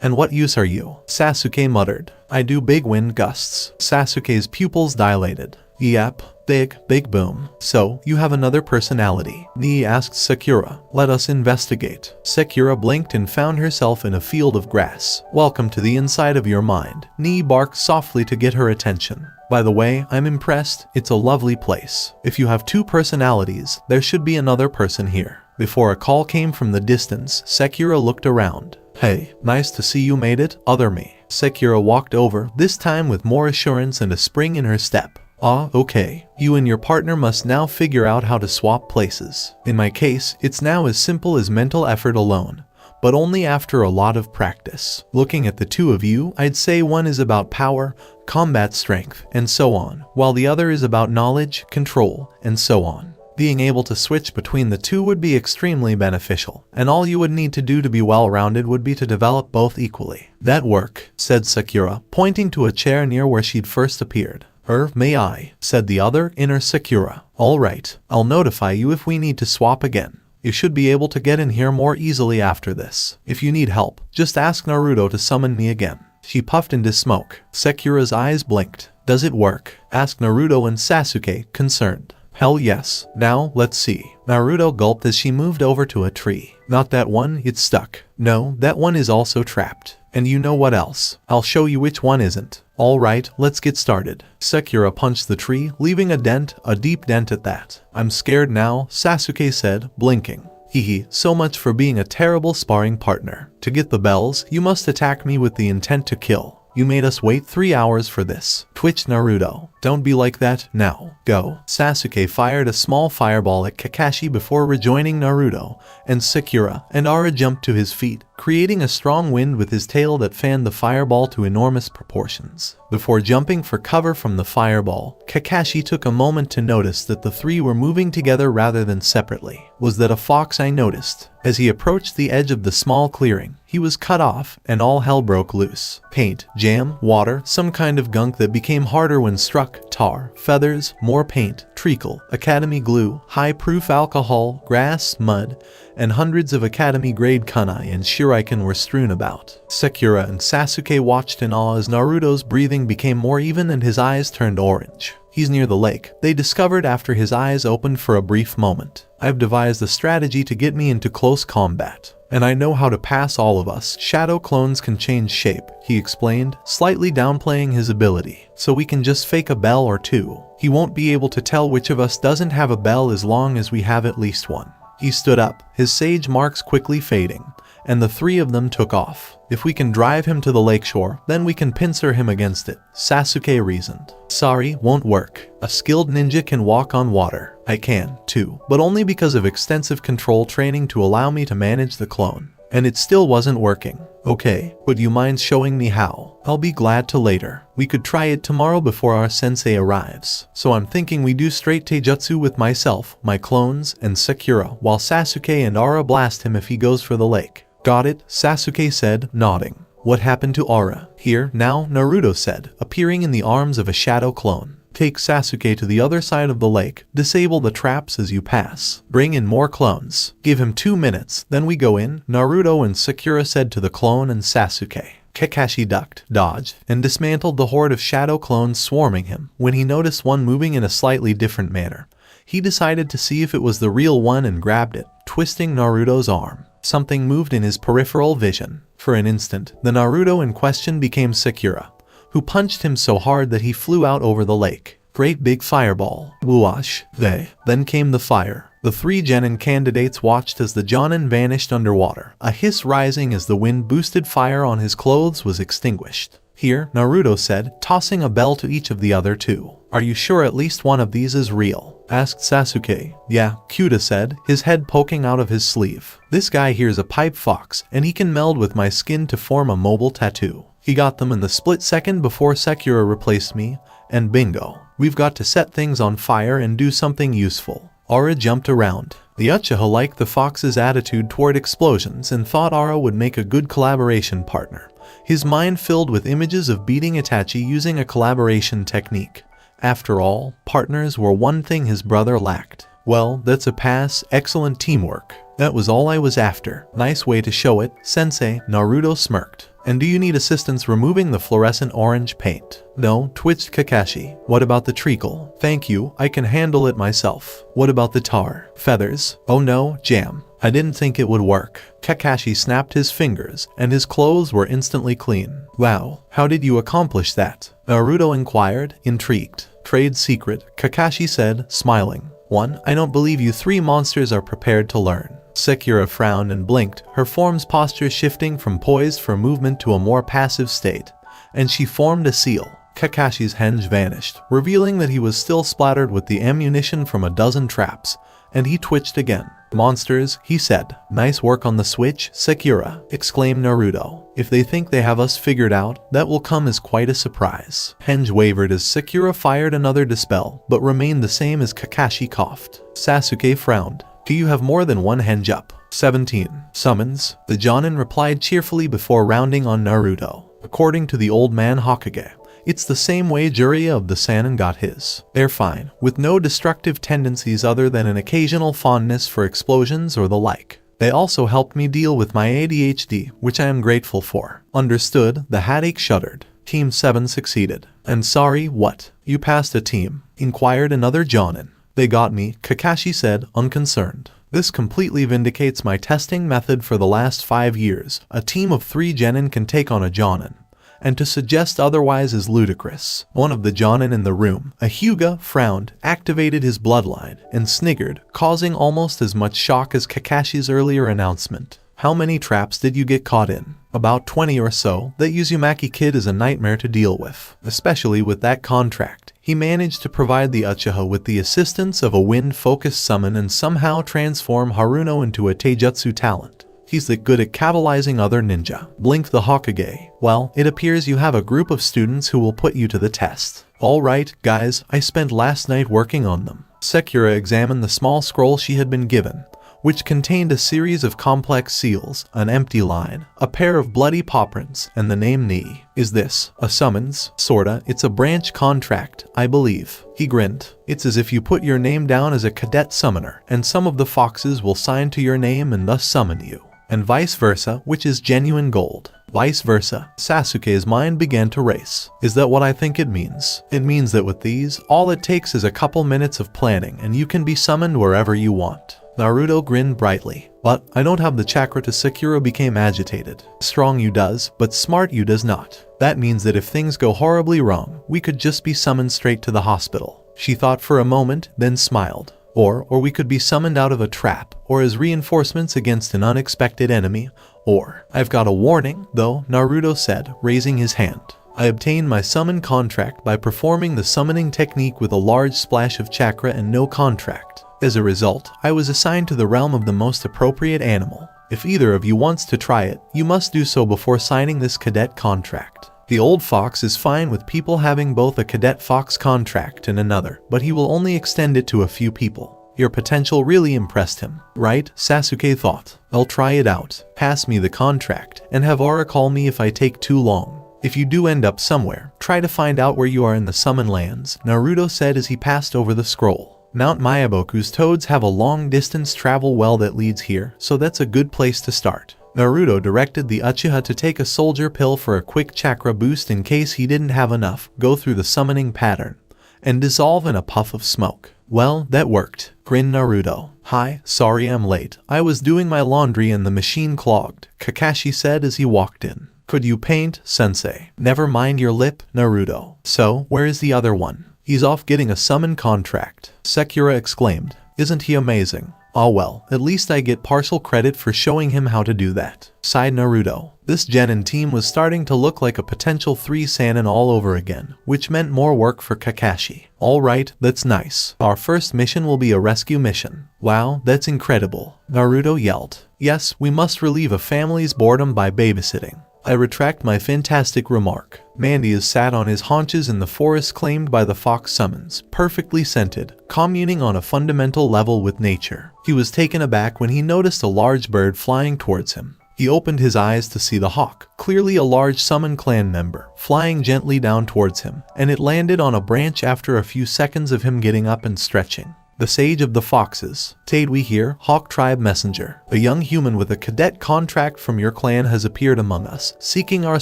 And what use are you? Sasuke muttered. I do big wind gusts. Sasuke's pupils dilated. Yep, big boom. So, you have another personality? Ni asked Sakura. Let us investigate. Sakura blinked and found herself in a field of grass. Welcome to the inside of your mind. Ni barked softly to get her attention. By the way, I'm impressed. It's a lovely place. If you have 2 personalities, there should be another person here. Before a call came from the distance, Sakura looked around. Hey, nice to see you made it, other me. Sakura walked over, this time with more assurance and a spring in her step. Ah, okay. You and your partner must now figure out how to swap places. In my case, it's now as simple as mental effort alone, but only after a lot of practice. Looking at the two of you, I'd say one is about power, combat strength, and so on, while the other is about knowledge, control, and so on. Being able to switch between the two would be extremely beneficial, and all you would need to do to be well-rounded would be to develop both equally. That work, said Sakura, pointing to a chair near where she'd first appeared. May I, said the other, inner Sakura. Alright, I'll notify you if we need to swap again. You should be able to get in here more easily after this. If you need help, just ask Naruto to summon me again. She puffed into smoke. Sakura's eyes blinked. Does it work? Asked Naruto and Sasuke, concerned. Hell yes. Now, let's see. Naruto gulped as she moved over to a tree. Not that one, it's stuck. No, that one is also trapped. And you know what else? I'll show you which one isn't. Alright, let's get started. Sakura punched the tree, leaving a dent, a deep dent at that. I'm scared now, Sasuke said, blinking. Hehe, so much for being a terrible sparring partner. To get the bells, you must attack me with the intent to kill. You made us wait 3 hours for this, twitched Naruto. Don't be like that, now, go. Sasuke fired a small fireball at Kakashi before rejoining Naruto, and Sakura and Aura jumped to his feet, creating a strong wind with his tail that fanned the fireball to enormous proportions. Before jumping for cover from the fireball, Kakashi took a moment to notice that the three were moving together rather than separately. Was that a fox? I noticed. As he approached the edge of the small clearing, he was cut off, and all hell broke loose. Paint, jam, water, some kind of gunk that became harder when struck, tar, feathers, more paint, treacle, academy glue, high-proof alcohol, grass, mud, and hundreds of academy-grade kunai and shuriken were strewn about. Sakura and Sasuke watched in awe as Naruto's breathing became more even and his eyes turned orange. He's near the lake, they discovered after his eyes opened for a brief moment. I've devised a strategy to get me into close combat. And I know how to pass all of us. Shadow clones can change shape, he explained, slightly downplaying his ability. So we can just fake a bell or two. He won't be able to tell which of us doesn't have a bell as long as we have at least one. He stood up, his sage marks quickly fading, and the three of them took off. If we can drive him to the lakeshore, then we can pincer him against it, Sasuke reasoned. Sorry, won't work. A skilled ninja can walk on water. I can, too, but only because of extensive control training to allow me to manage the clone. And it still wasn't working. Okay, would you mind showing me how? I'll be glad to later. We could try it tomorrow before our sensei arrives. So I'm thinking we do straight taijutsu with myself, my clones, and Sakura, while Sasuke and Aura blast him if he goes for the lake. Got it, Sasuke said, nodding. What happened to Aura? Here, now, Naruto said, appearing in the arms of a shadow clone. Take Sasuke to the other side of the lake, disable the traps as you pass. Bring in more clones. Give him 2 minutes, then we go in, Naruto and Sakura said to the clone and Sasuke. Kakashi ducked, dodged, and dismantled the horde of shadow clones swarming him. When he noticed one moving in a slightly different manner, he decided to see if it was the real one and grabbed it, twisting Naruto's arm. Something moved in his peripheral vision. For an instant, the Naruto in question became Sakura, who punched him so hard that he flew out over the lake. Great big fireball. Whoosh. Then came the fire. The three genin candidates watched as the Jonin vanished underwater, a hiss rising as the wind-boosted fire on his clothes was extinguished. Here, Naruto said, tossing a bell to each of the other two. Are you sure at least one of these is real? Asked Sasuke. Yeah, Kyuda said, his head poking out of his sleeve. This guy here's a pipe fox, and he can meld with my skin to form a mobile tattoo. He got them in the split second before Sekira replaced me, and bingo. We've got to set things on fire and do something useful. Aura jumped around. The Uchiha liked the fox's attitude toward explosions and thought Aura would make a good collaboration partner. His mind filled with images of beating Itachi using a collaboration technique. After all, partners were one thing his brother lacked. Well, that's a pass, excellent teamwork. That was all I was after. Nice way to show it, sensei, Naruto smirked. And do you need assistance removing the fluorescent orange paint? No, twitched Kakashi. What about the treacle? Thank you, I can handle it myself. What about the tar? Feathers? Oh no, jam. I didn't think it would work. Kakashi snapped his fingers, and his clothes were instantly clean. Wow, how did you accomplish that? Naruto inquired, intrigued. Trade secret, Kakashi said, smiling. 1. I don't believe you three monsters are prepared to learn. Sekira frowned and blinked, her form's posture shifting from poised for movement to a more passive state, and she formed a seal. Kakashi's henge vanished, revealing that he was still splattered with the ammunition from a dozen traps, and he twitched again. Monsters, he said. Nice work on the switch, Sekira, exclaimed Naruto. If they think they have us figured out, that will come as quite a surprise. Henge wavered as Sekira fired another dispel, but remained the same as Kakashi coughed. Sasuke frowned. Do you have more than one henge up? 17. Summons, the Jonin replied cheerfully before rounding on Naruto. According to the old man Hokage, it's the same way Jiraiya of the Sannin got his. They're fine, with no destructive tendencies other than an occasional fondness for explosions or the like. They also helped me deal with my ADHD, which I am grateful for. Understood, the Haddock shuddered. Team 7 succeeded. And sorry, what? You passed a team? Inquired another Jonin. They got me, Kakashi said, unconcerned. This completely vindicates my testing method for the last 5 years. A team of 3 genin can take on a Jonin. And to suggest otherwise is ludicrous. One of the Jonin in the room, a Hyuga, frowned, activated his bloodline, and sniggered, causing almost as much shock as Kakashi's earlier announcement. How many traps did you get caught in? About 20 or so. That Uzumaki kid is a nightmare to deal with, especially with that contract. He managed to provide the Uchiha with the assistance of a wind-focused summon and somehow transform Haruno into a taijutsu talent. He's that good at catalyzing other ninja. Blinked the Hokage. Well, it appears you have a group of students who will put you to the test. Alright, guys, I spent last night working on them. Sekira examined the small scroll she had been given, which contained a series of complex seals, an empty line, a pair of bloody paw prints, and the name Ni. Is this a summons? Sorta, it's a branch contract, I believe. He grinned. It's as if you put your name down as a cadet summoner, and some of the foxes will sign to your name and thus summon you. And vice versa, which is genuine gold. Vice versa. Sasuke's mind began to race. Is that what I think it means? It means that with these, all it takes is a couple minutes of planning and you can be summoned wherever you want. Naruto grinned brightly. But I don't have the chakra to. Sekiro became agitated. Strong you does, but smart you does not. That means that if things go horribly wrong, we could just be summoned straight to the hospital. She thought for a moment, then smiled. Or we could be summoned out of a trap, or as reinforcements against an unexpected enemy, or... I've got a warning, though, Naruto said, raising his hand. I obtained my summon contract by performing the summoning technique with a large splash of chakra and no contract. As a result, I was assigned to the realm of the most appropriate animal. If either of you wants to try it, you must do so before signing this cadet contract. The old fox is fine with people having both a cadet fox contract and another, but he will only extend it to a few people. Your potential really impressed him, right? Sasuke thought. I'll try it out. Pass me the contract, and have Aura call me if I take too long. If you do end up somewhere, try to find out where you are in the summon lands, Naruto said as he passed over the scroll. Mount Mayaboku's toads have a long-distance travel well that leads here, so that's a good place to start. Naruto directed the Uchiha to take a soldier pill for a quick chakra boost in case he didn't have enough, go through the summoning pattern, and dissolve in a puff of smoke. Well, that worked, grinned Naruto. Hi, sorry I'm late. I was doing my laundry and the machine clogged, Kakashi said as he walked in. Could you paint, sensei? Never mind your lip, Naruto. So, where is the other one? He's off getting a summon contract, Sekira exclaimed. Isn't he amazing? Oh well, at least I get partial credit for showing him how to do that, sighed Naruto. This Genin team was starting to look like a potential 3 Sannin all over again, which meant more work for Kakashi. Alright, that's nice. Our first mission will be a rescue mission. Wow, that's incredible, Naruto yelled. Yes, we must relieve a family's boredom by babysitting. I retract my fantastic remark. Mandius sat on his haunches in the forest claimed by the fox summons, perfectly scented, communing on a fundamental level with nature. He was taken aback when he noticed a large bird flying towards him. He opened his eyes to see the hawk, clearly a large summon clan member, flying gently down towards him, and it landed on a branch after a few seconds of him getting up and stretching. The Sage of the Foxes. Tade we here, Hawk Tribe Messenger. A young human with a cadet contract from your clan has appeared among us, seeking our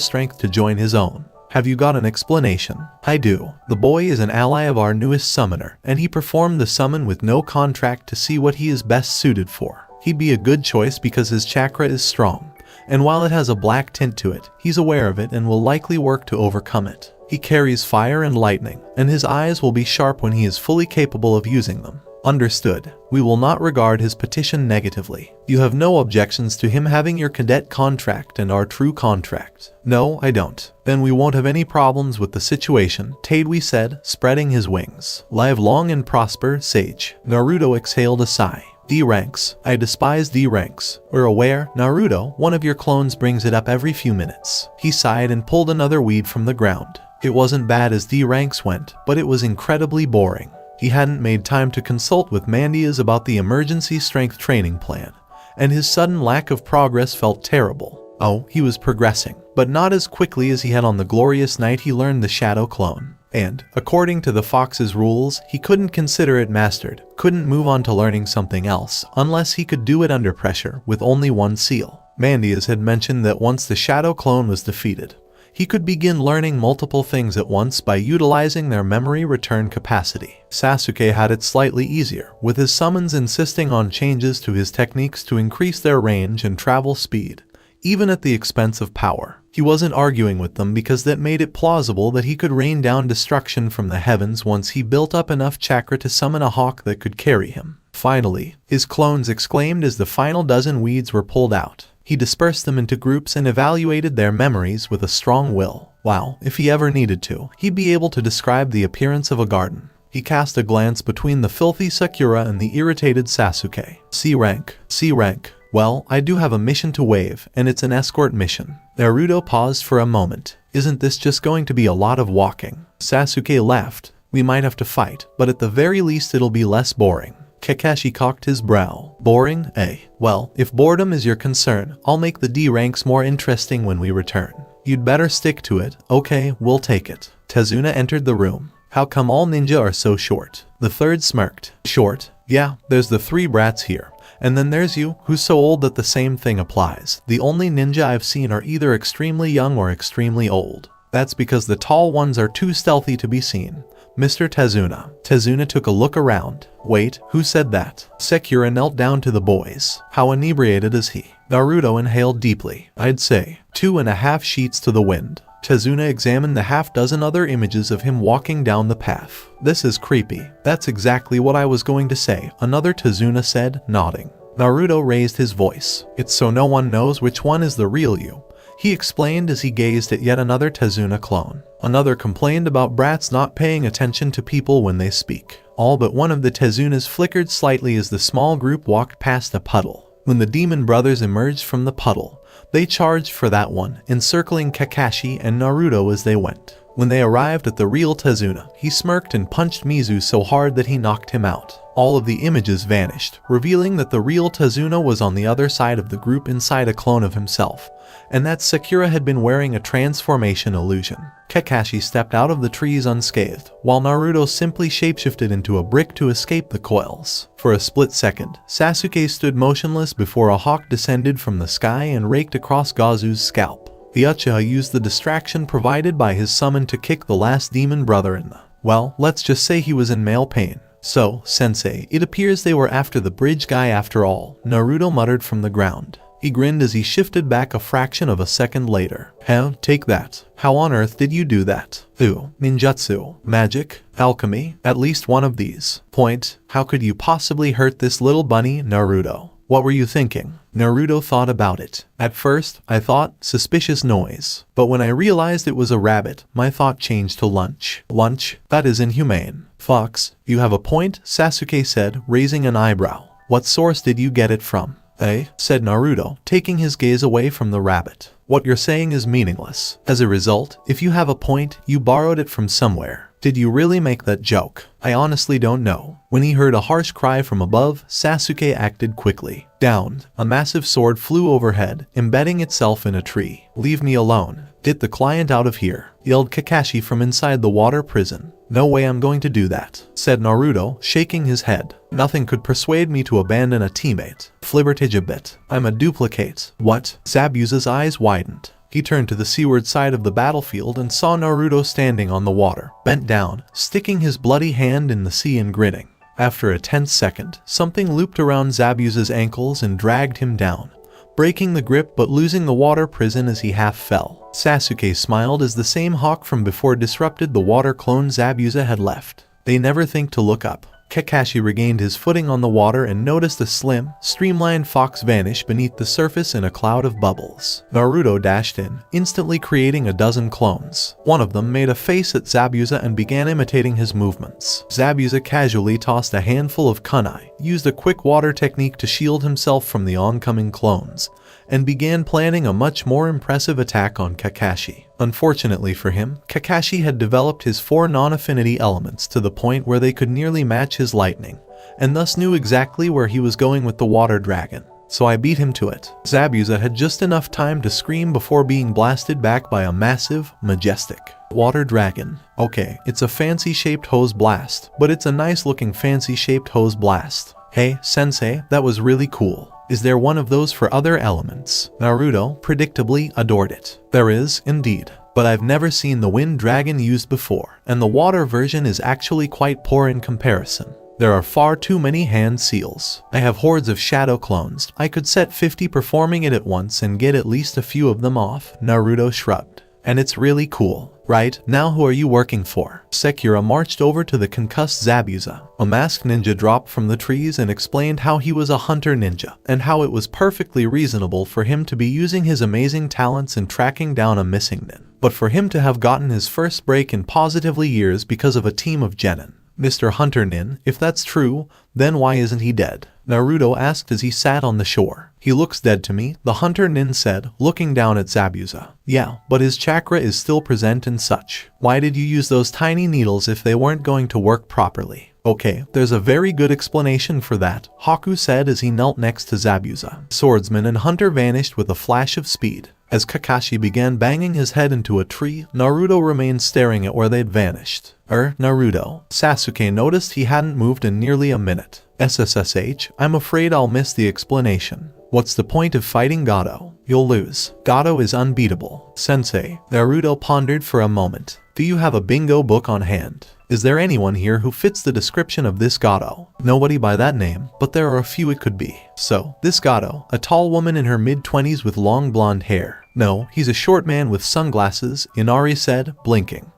strength to join his own. Have you got an explanation? I do. The boy is an ally of our newest summoner, and he performed the summon with no contract to see what he is best suited for. He'd be a good choice because his chakra is strong, and while it has a black tint to it, he's aware of it and will likely work to overcome it. He carries fire and lightning, and his eyes will be sharp when he is fully capable of using them. Understood. We will not regard his petition negatively. You have no objections to him having your cadet contract and our true contract? No, I don't. Then we won't have any problems with the situation, Tadewee said, spreading his wings. Live long and prosper, Sage. Naruto exhaled a sigh. D ranks. I despise D ranks. We're aware, Naruto, one of your clones brings it up every few minutes. He sighed and pulled another weed from the ground. It wasn't bad as D ranks went, but it was incredibly boring. He hadn't made time to consult with Mandias about the emergency strength training plan, and his sudden lack of progress felt terrible. Oh, he was progressing, but not as quickly as he had on the glorious night he learned the Shadow Clone. And, according to the Fox's rules, he couldn't consider it mastered, couldn't move on to learning something else, unless he could do it under pressure, with only one seal. Mandias had mentioned that once the Shadow Clone was defeated, he could begin learning multiple things at once by utilizing their memory return capacity. Sasuke had it slightly easier, with his summons insisting on changes to his techniques to increase their range and travel speed, even at the expense of power. He wasn't arguing with them because that made it plausible that he could rain down destruction from the heavens once he built up enough chakra to summon a hawk that could carry him. Finally, his clones exclaimed as the final dozen weeds were pulled out. He dispersed them into groups and evaluated their memories with a strong will. Wow, if he ever needed to, he'd be able to describe the appearance of a garden. He cast a glance between the filthy Sakura and the irritated Sasuke. C rank. C rank. Well, I do have a mission to wave, and it's an escort mission. Naruto paused for a moment. Isn't this just going to be a lot of walking? Sasuke laughed. We might have to fight, but at the very least it'll be less boring. Kakashi cocked his brow. Boring, eh? Well, if boredom is your concern, I'll make the D ranks more interesting when we return. You'd better stick to it. Okay, we'll take it. Tezuna entered the room. How come all ninja are so short? The third smirked. Short? Yeah, there's the 3 brats here. And then there's you, who's so old that the same thing applies. The only ninja I've seen are either extremely young or extremely old. That's because the tall ones are too stealthy to be seen. Mr. Tezuna. Tezuna took a look around. Wait, who said that? Sakura knelt down to the boys. How inebriated is he? Naruto inhaled deeply. I'd say 2.5 sheets to the wind. Tezuna examined the half-dozen other images of him walking down the path. This is creepy. That's exactly what I was going to say, another Tezuna said, nodding. Naruto raised his voice. It's so no one knows which one is the real you, he explained as he gazed at yet another Tezuna clone. Another complained about brats not paying attention to people when they speak. All but one of the Tezunas flickered slightly as the small group walked past a puddle. When the demon brothers emerged from the puddle, they charged for that one, encircling Kakashi and Naruto as they went. When they arrived at the real Tezuna, he smirked and punched Mizu so hard that he knocked him out. All of the images vanished, revealing that the real Tezuna was on the other side of the group inside a clone of himself, and that Sakura had been wearing a transformation illusion. Kakashi stepped out of the trees unscathed, while Naruto simply shapeshifted into a brick to escape the coils. For a split second, Sasuke stood motionless before a hawk descended from the sky and raked across Gazu's scalp. The Uchiha used the distraction provided by his summon to kick the last demon brother in the... well, let's just say he was in male pain. So, sensei, it appears they were after the bridge guy after all, Naruto muttered from the ground. He grinned as he shifted back a fraction of a second later. Huh? Take that. How on earth did you do that? Ooh, ninjutsu, magic, alchemy, at least one of these. Point, how could you possibly hurt this little bunny, Naruto? What were you thinking? Naruto thought about it. At first, I thought, suspicious noise. But when I realized it was a rabbit, my thought changed to lunch. Lunch? That is inhumane. Fox, you have a point, Sasuke said, raising an eyebrow. What source did you get it from? Eh? Said Naruto, taking his gaze away from the rabbit. What you're saying is meaningless. As a result, if you have a point, you borrowed it from somewhere. Did you really make that joke? I honestly don't know. When he heard a harsh cry from above, Sasuke acted quickly. Downed, a massive sword flew overhead, embedding itself in a tree. Leave me alone. Get the client out of here, yelled Kakashi from inside the water prison. No way I'm going to do that, said Naruto, shaking his head. Nothing could persuade me to abandon a teammate. Flibbertige a bit. I'm a duplicate. What? Zabuza's eyes widened. He turned to the seaward side of the battlefield and saw Naruto standing on the water, bent down, sticking his bloody hand in the sea and grinning. After a tense second, something looped around Zabuza's ankles and dragged him down, breaking the grip but losing the water prison as he half fell. Sasuke smiled as the same hawk from before disrupted the water clone Zabuza had left. They never think to look up. Kakashi regained his footing on the water and noticed a slim, streamlined fox vanish beneath the surface in a cloud of bubbles. Naruto dashed in, instantly creating a dozen clones. One of them made a face at Zabuza and began imitating his movements. Zabuza casually tossed a handful of kunai, used a quick water technique to shield himself from the oncoming clones, and began planning a much more impressive attack on Kakashi. Unfortunately for him, Kakashi had developed his 4 non-affinity elements to the point where they could nearly match his lightning, and thus knew exactly where he was going with the water dragon. So I beat him to it. Zabuza had just enough time to scream before being blasted back by a massive, majestic water dragon. Okay, it's a fancy-shaped hose blast, but it's a nice-looking fancy-shaped hose blast. Hey, sensei, that was really cool. Is there one of those for other elements? Naruto, predictably, adored it. There is, indeed. But I've never seen the wind dragon used before, and the water version is actually quite poor in comparison. There are far too many hand seals. I have hordes of shadow clones. I could set 50 performing it at once and get at least a few of them off, Naruto shrugged. And it's really cool. Right, now who are you working for? Sekira marched over to the concussed Zabuza. A masked ninja dropped from the trees and explained how he was a hunter ninja, and how it was perfectly reasonable for him to be using his amazing talents in tracking down a missing nin. But for him to have gotten his first break in positively years because of a team of genin. Mr. Hunter Nin, if that's true, then why isn't he dead? Naruto asked as he sat on the shore. He looks dead to me, the Hunter Nin said, looking down at Zabuza. Yeah, but his chakra is still present and such. Why did you use those tiny needles if they weren't going to work properly? Okay, there's a very good explanation for that, Haku said as he knelt next to Zabuza. Swordsman and Hunter vanished with a flash of speed. As Kakashi began banging his head into a tree, Naruto remained staring at where they'd vanished. Naruto. Sasuke noticed he hadn't moved in nearly a minute. SSSH, I'm afraid I'll miss the explanation. What's the point of fighting Gato? You'll lose. Gato is unbeatable. Sensei. Naruto pondered for a moment. Do you have a bingo book on hand? Is there anyone here who fits the description of this Gato? Nobody by that name, but there are a few it could be. So, this Gato, a tall woman in her mid-20s with long blonde hair. No, he's a short man with sunglasses, Inari said, blinking.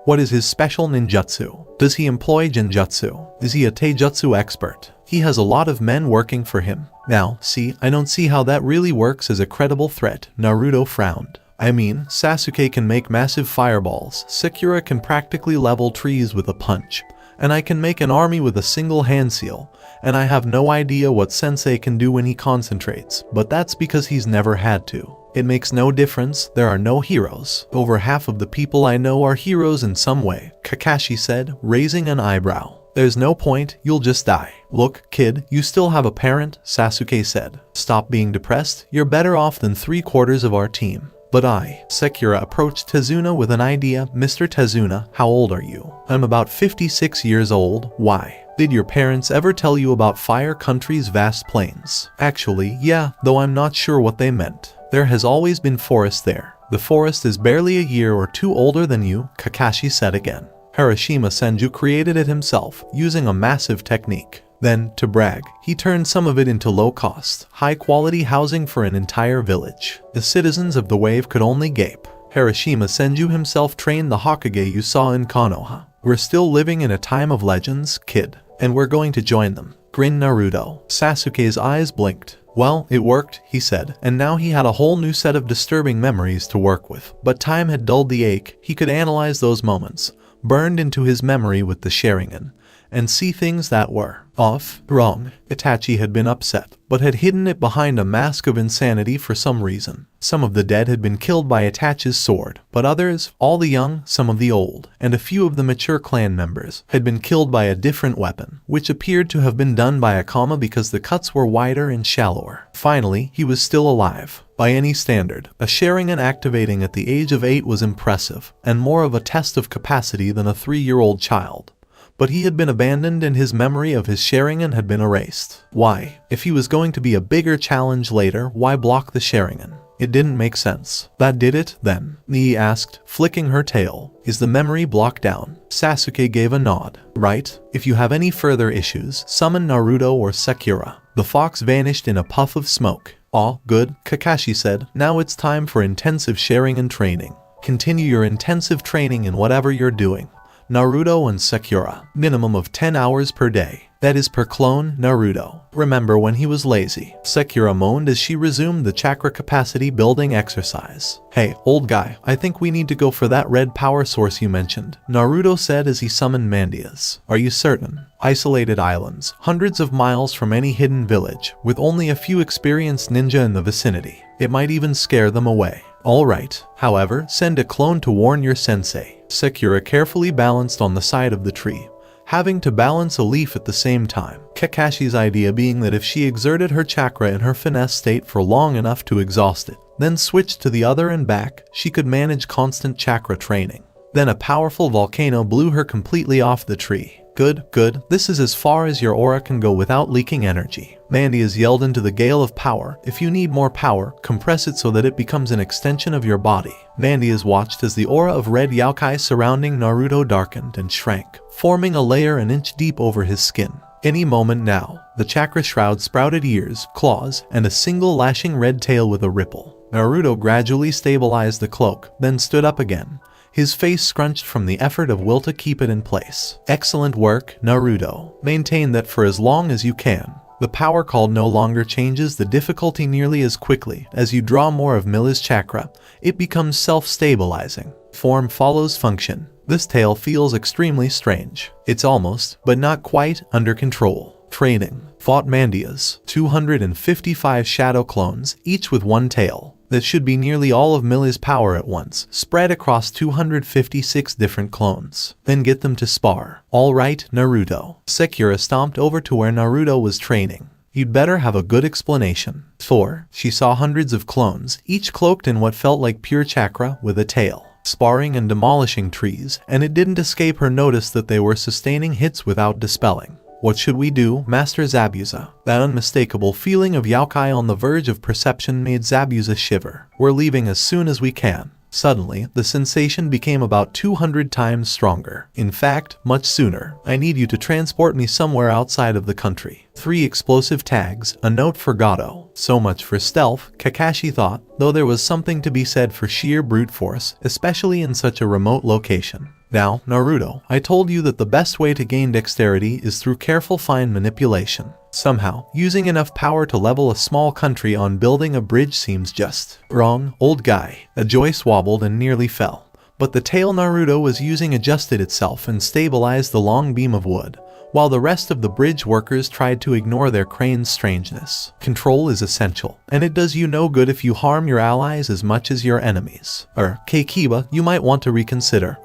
What is his special ninjutsu? Does he employ genjutsu? Is he a taijutsu expert? He has a lot of men working for him. Now, see, I don't see how that really works as a credible threat, Naruto frowned. I mean, Sasuke can make massive fireballs, Sakura can practically level trees with a punch, and I can make an army with a single hand seal, and I have no idea what Sensei can do when he concentrates, but that's because he's never had to. It makes no difference, there are no heroes. Over half of the people I know are heroes in some way, Kakashi said, raising an eyebrow. There's no point, you'll just die. Look, kid, you still have a parent, Sasuke said. Stop being depressed, you're better off than 3/4 of our team. But Sekira approached Tezuna with an idea. Mr. Tezuna, how old are you? I'm about 56 years old. Why? Did your parents ever tell you about Fire Country's vast plains? Actually, yeah, though I'm not sure what they meant. There has always been forest there. The forest is barely a year or two older than you, Kakashi said again. Harashima Senju created it himself, using a massive technique. Then, to brag, he turned some of it into low-cost, high-quality housing for an entire village. The citizens of the wave could only gape. Hiroshima Senju himself trained the Hokage you saw in Konoha. We're still living in a time of legends, kid, and we're going to join them. Grinned Naruto. Sasuke's eyes blinked. Well, it worked, he said, and now he had a whole new set of disturbing memories to work with. But time had dulled the ache. He could analyze those moments, burned into his memory with the Sharingan, and see things that were off, wrong. Itachi had been upset, but had hidden it behind a mask of insanity for some reason. Some of the dead had been killed by Itachi's sword, but others, all the young, some of the old, and a few of the mature clan members, had been killed by a different weapon, which appeared to have been done by Akama because the cuts were wider and shallower. Finally, he was still alive. By any standard, a Sharingan activating at the age of 8 was impressive, and more of a test of capacity than a 3-year-old child. But he had been abandoned and his memory of his Sharingan had been erased. Why? If he was going to be a bigger challenge later, why block the Sharingan? It didn't make sense. That did it, then? Nii asked, flicking her tail. Is the memory blocked down? Sasuke gave a nod. Right? If you have any further issues, summon Naruto or Sakura. The fox vanished in a puff of smoke. Aw, good, Kakashi said. Now it's time for intensive Sharingan training. Continue your intensive training in whatever you're doing. Naruto and Sakura. Minimum of 10 hours per day. That is per clone, Naruto. Remember when he was lazy? Sakura moaned as she resumed the chakra capacity building exercise. Hey, old guy, I think we need to go for that red power source you mentioned, Naruto said as he summoned Mandias. Are you certain? Isolated islands, hundreds of miles from any hidden village, with only a few experienced ninja in the vicinity. It might even scare them away. Alright, however, send a clone to warn your sensei. Sakura carefully balanced on the side of the tree, having to balance a leaf at the same time. Kakashi's idea being that if she exerted her chakra in her finesse state for long enough to exhaust it, then switched to the other and back, she could manage constant chakra training. Then a powerful volcano blew her completely off the tree. Good, good, this is as far as your aura can go without leaking energy. Mandias yelled into the gale of power. If you need more power, compress it so that it becomes an extension of your body. Mandias watched as the aura of red yokai surrounding Naruto darkened and shrank, forming a layer an inch deep over his skin. Any moment now, the chakra shroud sprouted ears, claws, and a single lashing red tail with a ripple. Naruto gradually stabilized the cloak, then stood up again, his face scrunched from the effort of will to keep it in place. Excellent work, Naruto. Maintain that for as long as you can. The power called no longer changes the difficulty nearly as quickly. As you draw more of Mila's chakra, it becomes self-stabilizing. Form follows function. This tale feels extremely strange. It's almost, but not quite, under control. Training. Fought Mandias. 255 shadow clones, each with one tail. That should be nearly all of Mila's power at once, spread across 256 different clones. Then get them to spar. Alright, Naruto. Sakura stomped over to where Naruto was training. You'd better have a good explanation. 4. She saw hundreds of clones, each cloaked in what felt like pure chakra with a tail, sparring and demolishing trees, and it didn't escape her notice that they were sustaining hits without dispelling. What should we do, Master Zabuza? That unmistakable feeling of yokai on the verge of perception made Zabuza shiver. We're leaving as soon as we can. Suddenly, the sensation became about 200 times stronger. In fact, much sooner. I need you to transport me somewhere outside of the country. 3 explosive tags, a note for Gato. So much for stealth, Kakashi thought, though there was something to be said for sheer brute force, especially in such a remote location. Now, Naruto, I told you that the best way to gain dexterity is through careful fine manipulation. Somehow, using enough power to level a small country on building a bridge seems just wrong, old guy. A joist wobbled and nearly fell, but the tail Naruto was using adjusted itself and stabilized the long beam of wood, while the rest of the bridge workers tried to ignore their crane's strangeness. Control is essential, and it does you no good if you harm your allies as much as your enemies. Kiba, you might want to reconsider.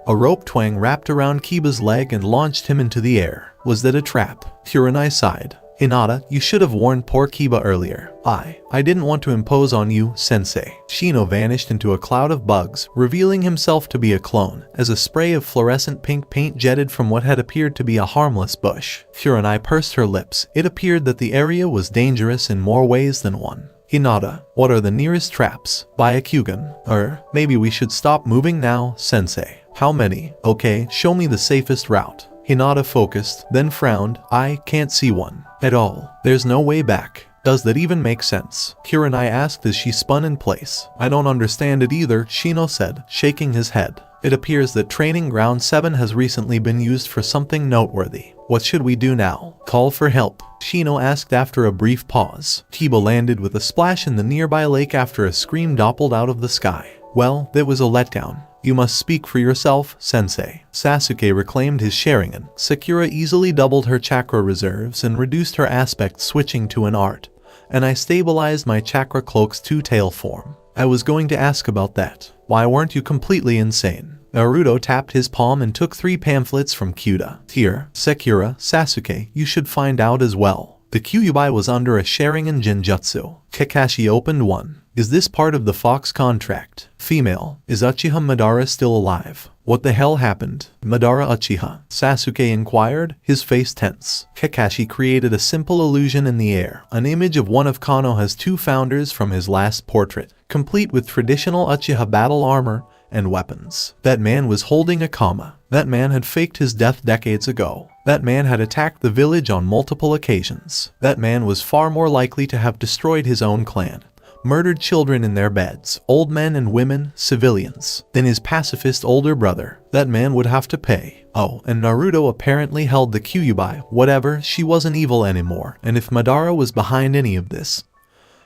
A rope twang wrapped around Kiba's leg and launched him into the air. Was that a trap? Kurenai sighed. Hinata, you should have warned poor Kiba earlier. I didn't want to impose on you, sensei. Shino vanished into a cloud of bugs, revealing himself to be a clone, as a spray of fluorescent pink paint jetted from what had appeared to be a harmless bush. Kurenai pursed her lips. It appeared that the area was dangerous in more ways than one. Hinata, what are the nearest traps? Byakugan. Maybe we should stop moving now, sensei. How many? Okay, show me the safest route. Hinata focused, then frowned. I can't see one at all. There's no way back. Does that even make sense? Kurenai asked as she spun in place. I don't understand it either, Shino said, shaking his head. It appears that Training Ground 7 has recently been used for something noteworthy. What should we do now? Call for help, Shino asked after a brief pause. Kiba landed with a splash in the nearby lake after a scream doppeled out of the sky. Well, that was a letdown. You must speak for yourself, sensei. Sasuke reclaimed his Sharingan. Sakura easily doubled her chakra reserves and reduced her aspect, switching to an art. And I stabilized my chakra cloak's two-tail form. I was going to ask about that. Why weren't you completely insane? Naruto tapped his palm and took 3 pamphlets from Kyuda. Here, Sakura, Sasuke, you should find out as well. The Kyuubi was under a Sharingan Genjutsu. Kakashi opened one. Is this part of the Fox contract? Female. Is Uchiha Madara still alive? What the hell happened? Madara Uchiha? Sasuke inquired, his face tense. Kakashi created a simple illusion in the air. An image of one of Konoha's 2 founders from his last portrait, complete with traditional Uchiha battle armor and weapons. That man was holding a kama. That man had faked his death decades ago. That man had attacked the village on multiple occasions. That man was far more likely to have destroyed his own clan, murdered children in their beds, old men and women, civilians, than his pacifist older brother. That man would have to pay. Oh, and Naruto apparently held the Kyuubi. Whatever, she wasn't evil anymore, and if Madara was behind any of this,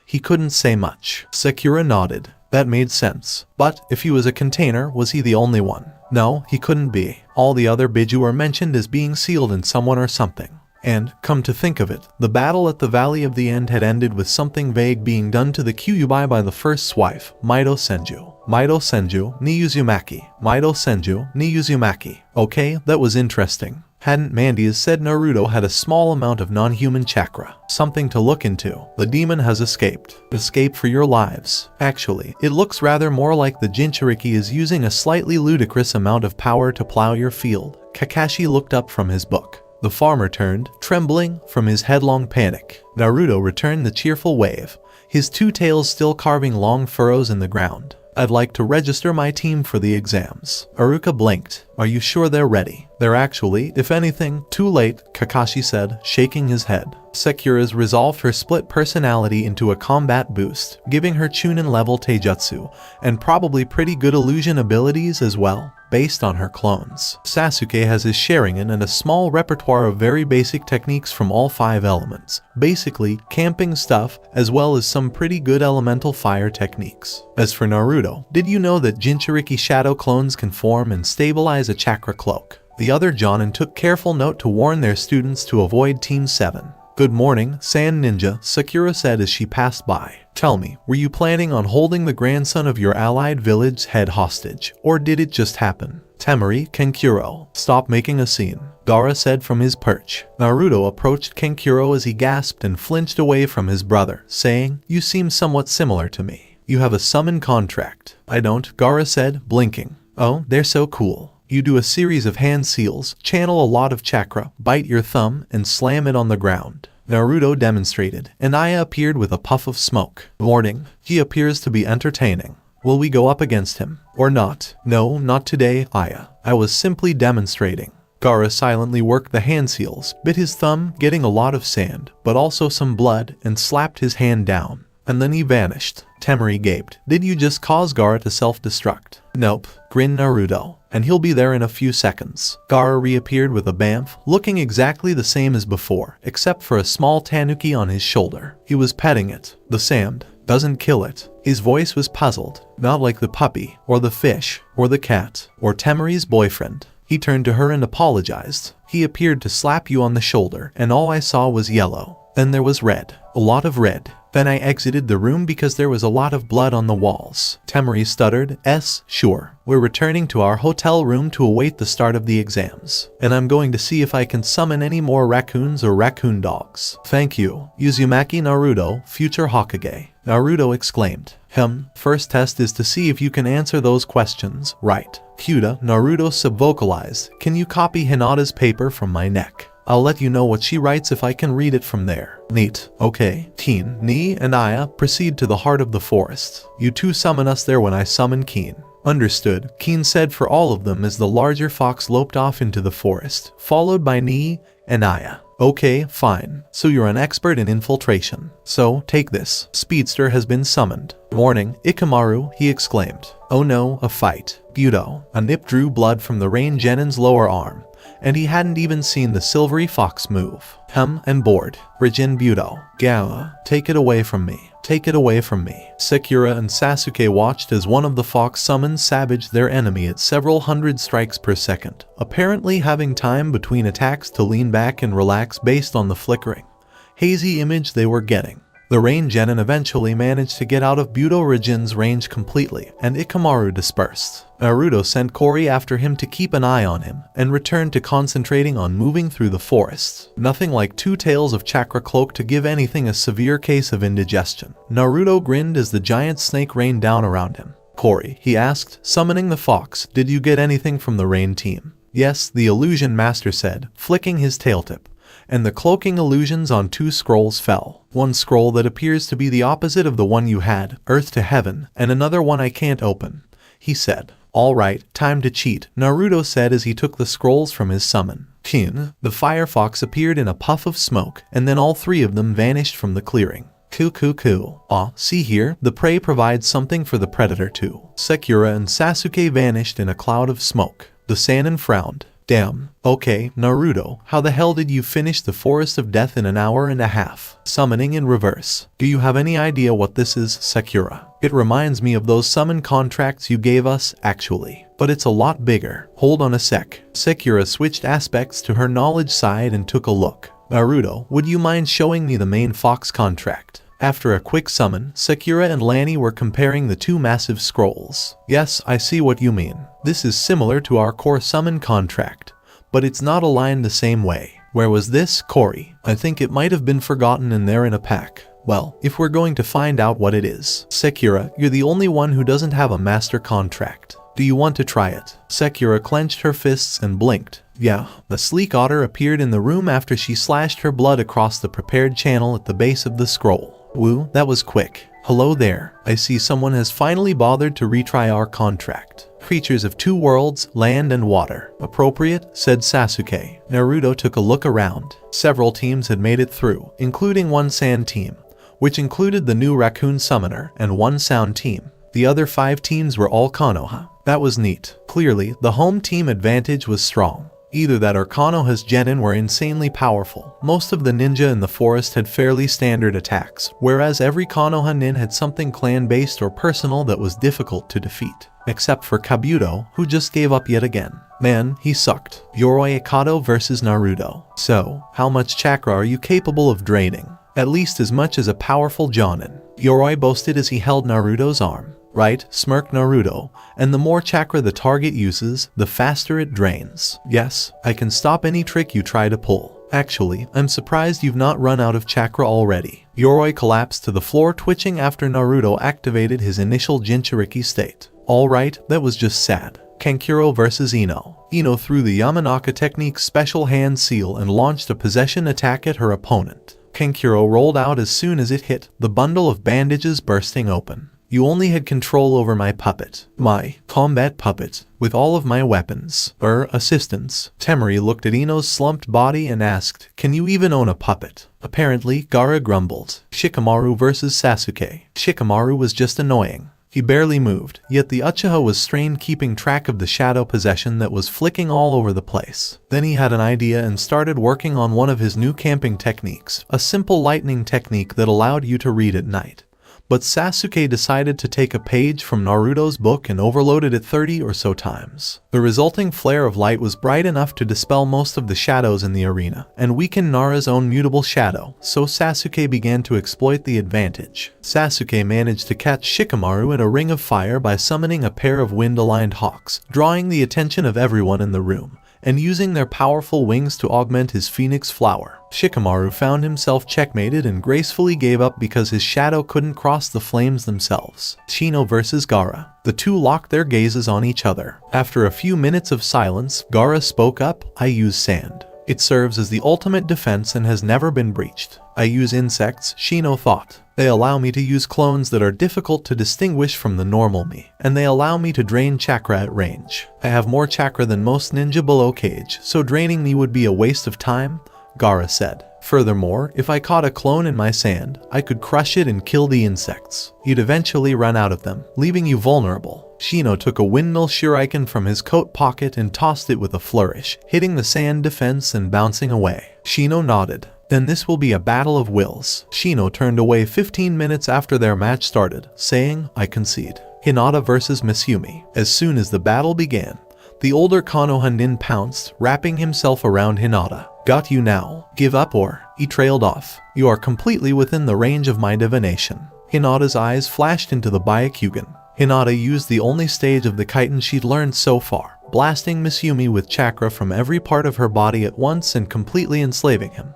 he couldn't say much. Sakura nodded. That made sense. But if he was a container, was he the only one? No, he couldn't be. All the other Biju are mentioned as being sealed in someone or something. And, come to think of it, the battle at the Valley of the End had ended with something vague being done to the Kyuubi by the first wife, Maido Senju. Maido Senju, ni Uzumaki. Maido Senju, ni Uzumaki. Okay, that was interesting. Hadn't Mandy's said Naruto had a small amount of non-human chakra? Something to look into. The demon has escaped. Escape for your lives. Actually, it looks rather more like the Jinchuriki is using a slightly ludicrous amount of power to plow your field. Kakashi looked up from his book. The farmer turned, trembling from his headlong panic. Naruto returned the cheerful wave, his 2 tails still carving long furrows in the ground. I'd like to register my team for the exams. Aruka blinked. Are you sure they're ready? They're actually, if anything, too late, Kakashi said, shaking his head. Sakura's resolved her split personality into a combat boost, giving her Chunin level Taijutsu, and probably pretty good illusion abilities as well, based on her clones. Sasuke has his Sharingan and a small repertoire of very basic techniques from all 5 elements, basically camping stuff, as well as some pretty good elemental fire techniques. As for Naruto, did you know that Jinchuriki shadow clones can form and stabilize a chakra cloak? The other Jonin took careful note to warn their students to avoid Team 7. Good morning, Sand Ninja, Sakura said as she passed by. Tell me, were you planning on holding the grandson of your allied village head hostage, or did it just happen? Temari, Kenkuro, stop making a scene, Gaara said from his perch. Naruto approached Kenkuro as he gasped and flinched away from his brother, saying, You seem somewhat similar to me. You have a summon contract. I don't, Gaara said, blinking. Oh, they're so cool. You do a series of hand seals, channel a lot of chakra, bite your thumb, and slam it on the ground. Naruto demonstrated, and Aya appeared with a puff of smoke. Warning, he appears to be entertaining. Will we go up against him? Or not? No, not today, Aya. I was simply demonstrating. Gaara silently worked the hand seals, bit his thumb, getting a lot of sand, but also some blood, and slapped his hand down. And then he vanished. Temari gaped. Did you just cause Gaara to self-destruct? Nope, grinned Naruto. And he'll be there in a few seconds. Gaara reappeared with a bamf, looking exactly the same as before, except for a small tanuki on his shoulder. He was petting it. The sand doesn't kill it. His voice was puzzled, not like the puppy, or the fish, or the cat, or Temari's boyfriend. He turned to her and apologized. He appeared to slap you on the shoulder, and all I saw was yellow. Then there was red. A lot of red. Then I exited the room because there was a lot of blood on the walls. Temari stuttered, sure. We're returning to our hotel room to await the start of the exams. And I'm going to see if I can summon any more raccoons or raccoon dogs. Thank you. Uzumaki Naruto, future Hokage. Naruto exclaimed. First test is to see if you can answer those questions, right? Kyuda, Naruto subvocalized. Can you copy Hinata's paper from my neck? I'll let you know what she writes if I can read it from there. Neat. Okay. Teen, Ni, and Aya proceed to the heart of the forest. You two summon us there when I summon Keen. Understood, Keen said for all of them as the larger fox loped off into the forest, followed by Nii and Aya. Okay, fine. So you're an expert in infiltration. So, take this. Speedster has been summoned. Warning, Ikamaru, he exclaimed. Oh no, a fight. Budo. A nip drew blood from the Rain Genin's lower arm, and he hadn't even seen the silvery fox move. And bored. Rijin Budo. Gawa, take it away from me. Take it away from me. Sakura and Sasuke watched as one of the fox summons savaged their enemy at several hundred strikes per second, apparently having time between attacks to lean back and relax based on the flickering, hazy image they were getting. The Rain Genin eventually managed to get out of Budo Rijin's range completely, and Ikamaru dispersed. Naruto sent Kori after him to keep an eye on him, and returned to concentrating on moving through the forests. Nothing like 2 tails of chakra cloak to give anything a severe case of indigestion. Naruto grinned as the giant snake rained down around him. Kori, he asked, summoning the fox, did you get anything from the Rain team? Yes, the illusion master said, flicking his tail tip. And the cloaking illusions on 2 scrolls fell. One scroll that appears to be the opposite of the one you had, Earth to Heaven, and another one I can't open, he said. Alright, time to cheat, Naruto said as he took the scrolls from his summon. The firefox appeared in a puff of smoke, and then all 3 of them vanished from the clearing. See here, the prey provides something for the predator too. Sakura and Sasuke vanished in a cloud of smoke. The Sannin frowned. Damn. Okay, Naruto, how the hell did you finish the Forest of Death in an hour and a half? Summoning in reverse. Do you have any idea what this is, Sakura? It reminds me of those summon contracts you gave us, actually. But it's a lot bigger. Hold on a sec. Sakura switched aspects to her knowledge side and took a look. Naruto, would you mind showing me the main fox contract? After a quick summon, Sakura and Lanny were comparing the 2 massive scrolls. Yes, I see what you mean. This is similar to our core summon contract, but it's not aligned the same way. Where was this, Kori? I think it might have been forgotten in there in a pack. Well, if we're going to find out what it is. Sakura, you're the only one who doesn't have a master contract. Do you want to try it? Sakura clenched her fists and blinked. Yeah. The sleek otter appeared in the room after she slashed her blood across the prepared channel at the base of the scroll. Woo, that was quick. Hello there. I see someone has finally bothered to retry our contract. Creatures of 2 worlds, land and water. Appropriate, said Sasuke. Naruto took a look around. Several teams had made it through, including 1 sand team, which included the new raccoon summoner, and 1 sound team. The other 5 teams were all Konoha. That was neat. Clearly, the home team advantage was strong. Either that or Konoha's genin were insanely powerful. Most of the ninja in the forest had fairly standard attacks, whereas every Konoha nin had something clan-based or personal that was difficult to defeat. Except for Kabuto, who just gave up yet again. Man, he sucked. Yoroi Ikado versus Naruto. So, how much chakra are you capable of draining? At least as much as a powerful Jonin. Yoroi boasted as he held Naruto's arm. Right, smirked Naruto, and the more chakra the target uses, the faster it drains. Yes, I can stop any trick you try to pull. Actually, I'm surprised you've not run out of chakra already. Yoroi collapsed to the floor twitching after Naruto activated his initial Jinchuriki state. Alright, that was just sad. Kankuro versus Ino. Ino threw the Yamanaka technique's special hand seal and launched a possession attack at her opponent. Kankuro rolled out as soon as it hit, the bundle of bandages bursting open. You only had control over my puppet. My combat puppet, with all of my weapons. Assistants. Temari looked at Ino's slumped body and asked, can you even own a puppet? Apparently, Gaara grumbled. Shikamaru versus Sasuke. Shikamaru was just annoying. He barely moved, yet the Uchiha was strained keeping track of the shadow possession that was flicking all over the place. Then he had an idea and started working on one of his new camping techniques, a simple lightning technique that allowed you to read at night. But Sasuke decided to take a page from Naruto's book and overloaded it 30 or so times. The resulting flare of light was bright enough to dispel most of the shadows in the arena, and weaken Nara's own mutable shadow, so Sasuke began to exploit the advantage. Sasuke managed to catch Shikamaru in a ring of fire by summoning a pair of wind-aligned hawks, drawing the attention of everyone in the room, and using their powerful wings to augment his phoenix flower. Shikamaru found himself checkmated and gracefully gave up because his shadow couldn't cross the flames themselves. Shino versus Gaara. The two locked their gazes on each other. After a few minutes of silence, Gaara spoke up, I use sand. It serves as the ultimate defense and has never been breached. I use insects, Shino thought. They allow me to use clones that are difficult to distinguish from the normal me, and they allow me to drain chakra at range. I have more chakra than most ninja below cage, so draining me would be a waste of time, Gaara said. Furthermore, if I caught a clone in my sand, I could crush it and kill the insects. You'd eventually run out of them, leaving you vulnerable. Shino took a windmill shuriken from his coat pocket and tossed it with a flourish, hitting the sand defense and bouncing away. Shino nodded. Then this will be a battle of wills. Shino turned away 15 minutes after their match started, saying, I concede. Hinata versus Misumi. As soon as the battle began, the older Konoha nin pounced, wrapping himself around Hinata. Got you now. Give up or... He trailed off. You are completely within the range of my divination. Hinata's eyes flashed into the Byakugan. Hinata used the only stage of the chitin she'd learned so far, blasting Misumi with chakra from every part of her body at once and completely enslaving him.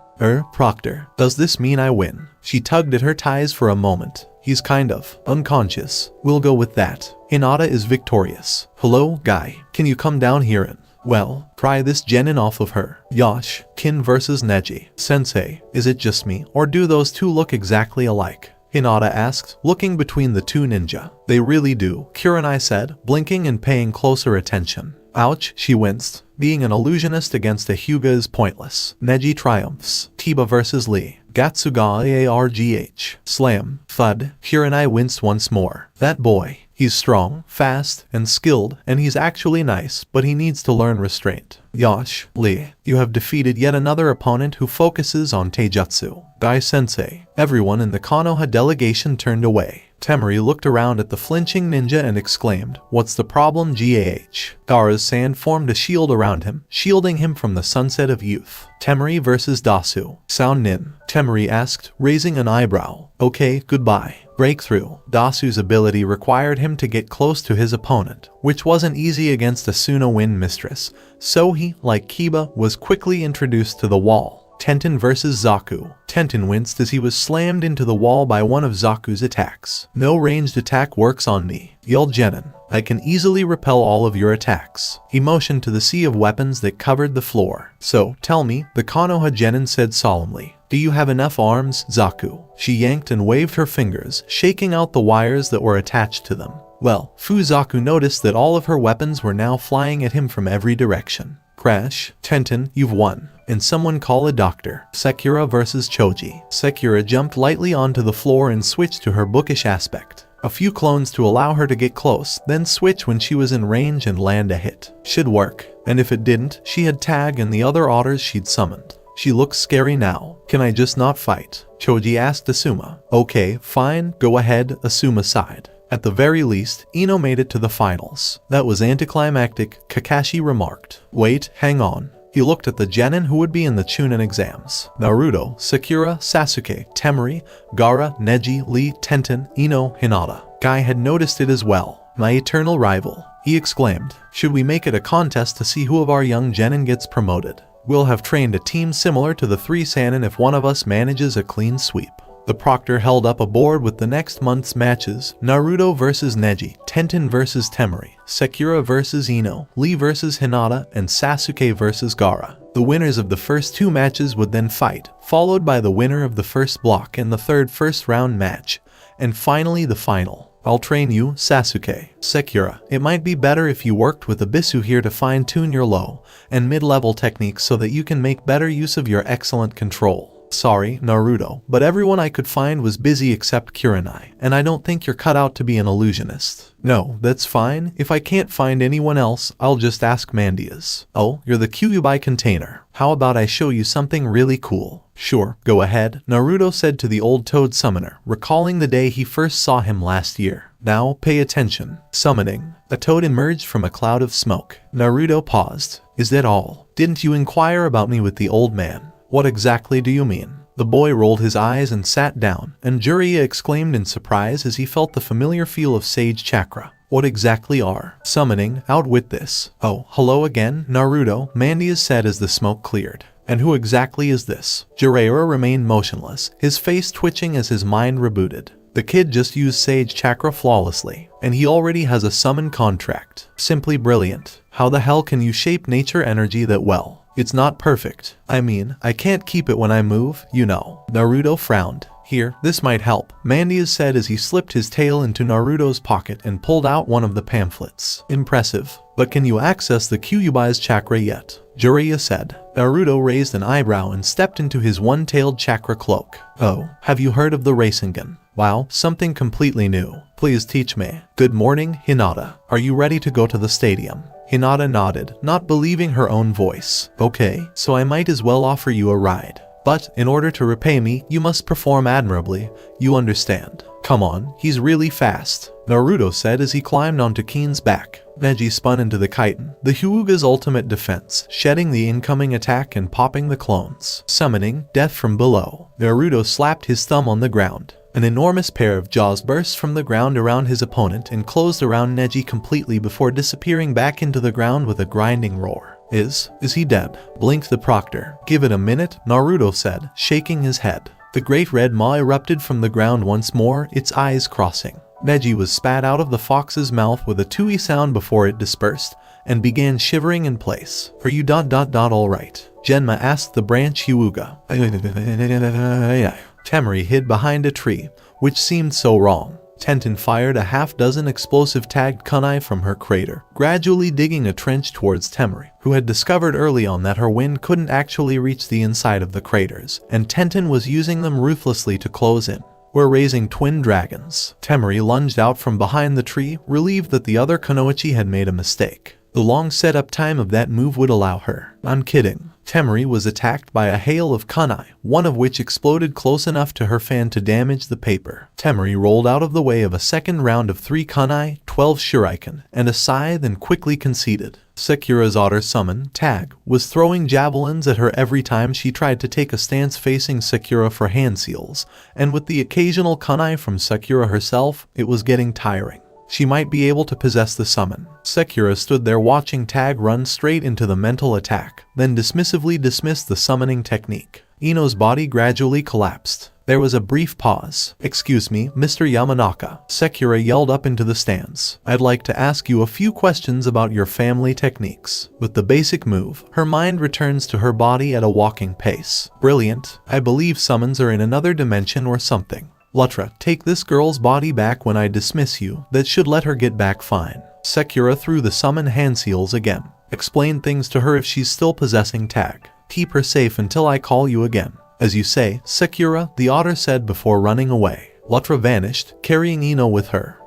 Proctor, does this mean I win? She tugged at her ties for a moment. He's kind of unconscious. We'll go with that. Hinata is victorious. Hello, guy. Can you come down here and... Well, pry this genin off of her. Yosh, Kin versus Neji. Sensei, is it just me, or do those two look exactly alike? Hinata asked, looking between the two ninja. They really do, Kurenai said, blinking and paying closer attention. Ouch, she winced. Being an illusionist against a Hyuga is pointless. Neji triumphs. Tiba versus Lee. Gatsuga ARGH. Slam. Thud. Kurenai winced once more. That boy. He's strong, fast, and skilled, and he's actually nice, but he needs to learn restraint. Yosh, Lee, you have defeated yet another opponent who focuses on Taijutsu. Dai-sensei. Everyone in the Konoha delegation turned away. Temari looked around at the flinching ninja and exclaimed, What's the problem, GAH? Gaara's sand formed a shield around him, shielding him from the sunset of youth. Temari versus Dasu. Sound nin? Temari asked, raising an eyebrow. Okay, goodbye. Breakthrough. Dasu's ability required him to get close to his opponent, which wasn't easy against a Suna Wind Mistress, so he, like Kiba, was quickly introduced to the wall. Tenten versus Zaku. Tenten winced as he was slammed into the wall by one of Zaku's attacks. No ranged attack works on me, yelled Genin. I can easily repel all of your attacks. He motioned to the sea of weapons that covered the floor. So, tell me, the Konoha Genin said solemnly. Do you have enough arms, Zaku? She yanked and waved her fingers, shaking out the wires that were attached to them. Well, Fuzaku noticed that all of her weapons were now flying at him from every direction. Crash. Tenten, you've won. And someone call a doctor. Sekira versus Choji. Sekira jumped lightly onto the floor and switched to her bookish aspect. A few clones to allow her to get close, then switch when she was in range and land a hit. Should work. And if it didn't, she had Tag and the other otters she'd summoned. She looks scary now. Can I just not fight? Choji asked Asuma. Okay, fine, go ahead, Asuma sighed. At the very least, Ino made it to the finals. That was anticlimactic, Kakashi remarked. Wait, hang on. He looked at the genin who would be in the Chunin exams. Naruto, Sakura, Sasuke, Temari, Gaara, Neji, Lee, Tenten, Ino, Hinata. Guy had noticed it as well. My eternal rival, he exclaimed. Should we make it a contest to see who of our young genin gets promoted? We'll have trained a team similar to the 3 Sannin if one of us manages a clean sweep. The proctor held up a board with the next month's matches: Naruto versus Neji, Tenten versus Temari, Sakura versus Ino, Lee versus Hinata, and Sasuke versus Gaara. The winners of the first 2 matches would then fight, followed by the winner of the first block and the third first-round match, and finally the final. I'll train you, Sasuke. Sakura, it might be better if you worked with Abisu here to fine-tune your low and mid-level techniques so that you can make better use of your excellent control. Sorry, Naruto, but everyone I could find was busy except Kurenai, and I don't think you're cut out to be an illusionist. No, that's fine. If I can't find anyone else, I'll just ask Mandias. Oh, you're the Kyuubi container. How about I show you something really cool? Sure, go ahead, Naruto said to the old Toad summoner, recalling the day he first saw him last year. Now, pay attention. Summoning. A toad emerged from a cloud of smoke. Naruto paused. Is that all? Didn't you inquire about me with the old man? What exactly do you mean? The boy rolled his eyes and sat down, and Jiraiya exclaimed in surprise as he felt the familiar feel of sage chakra. What exactly are summoning? Out with this. Oh, hello again, Naruto, Mandias said as the smoke cleared. And who exactly is this? Jiraiya remained motionless, his face twitching as his mind rebooted. The kid just used sage chakra flawlessly, and he already has a summon contract. Simply brilliant. How the hell can you shape nature energy that well? It's not perfect. I mean, I can't keep it when I move, you know. Naruto frowned. Here, this might help, Mandias said as he slipped his tail into Naruto's pocket and pulled out one of the pamphlets. Impressive. But can you access the Kyuubi's chakra yet? Jiraiya said. Naruto raised an eyebrow and stepped into his one-tailed chakra cloak. Oh, have you heard of the Rasengan? Wow, something completely new. Please teach me. Good morning, Hinata. Are you ready to go to the stadium? Hinata nodded, not believing her own voice. Okay, so I might as well offer you a ride. But, in order to repay me, you must perform admirably, you understand. Come on, he's really fast, Naruto said as he climbed onto Keen's back. Neji spun into the chitin, the Hyuga's ultimate defense, shedding the incoming attack and popping the clones, summoning death from below. Naruto slapped his thumb on the ground. An enormous pair of jaws burst from the ground around his opponent and closed around Neji completely before disappearing back into the ground with a grinding roar. Is he dead? Blinked the proctor. Give it a minute, Naruto said, shaking his head. The great red maw erupted from the ground once more, its eyes crossing. Neji was spat out of the fox's mouth with a tui sound before it dispersed, and began shivering in place. Are you alright? Genma asked the branch Hyuga. Temari hid behind a tree, which seemed so wrong. Tenten fired a half-dozen explosive-tagged kunai from her crater, gradually digging a trench towards Temari, who had discovered early on that her wind couldn't actually reach the inside of the craters, and Tenten was using them ruthlessly to close in. We're raising twin dragons. Temari lunged out from behind the tree, relieved that the other Kunoichi had made a mistake. The long setup time of that move would allow her. I'm kidding. Temari was attacked by a hail of kunai, one of which exploded close enough to her fan to damage the paper. Temari rolled out of the way of a second round of 3 kunai, 12 shuriken, and a scythe and quickly conceded. Sakura's otter summon, Tag, was throwing javelins at her every time she tried to take a stance facing Sakura for hand seals, and with the occasional kunai from Sakura herself, it was getting tiring. She might be able to possess the summon. Sakura stood there watching Tag run straight into the mental attack, then dismissively dismissed the summoning technique. Ino's body gradually collapsed. There was a brief pause. Excuse me, Mr. Yamanaka, Sakura yelled up into the stands. I'd like to ask you a few questions about your family techniques. With the basic move, her mind returns to her body at a walking pace. Brilliant. I believe summons are in another dimension or something. Lutra, take this girl's body back when I dismiss you. That should let her get back fine. Sakura threw the summon hand seals again. Explain things to her if she's still possessing Tag. Keep her safe until I call you again. As you say, Sakura, the otter said before running away. Lutra vanished, carrying Ino with her.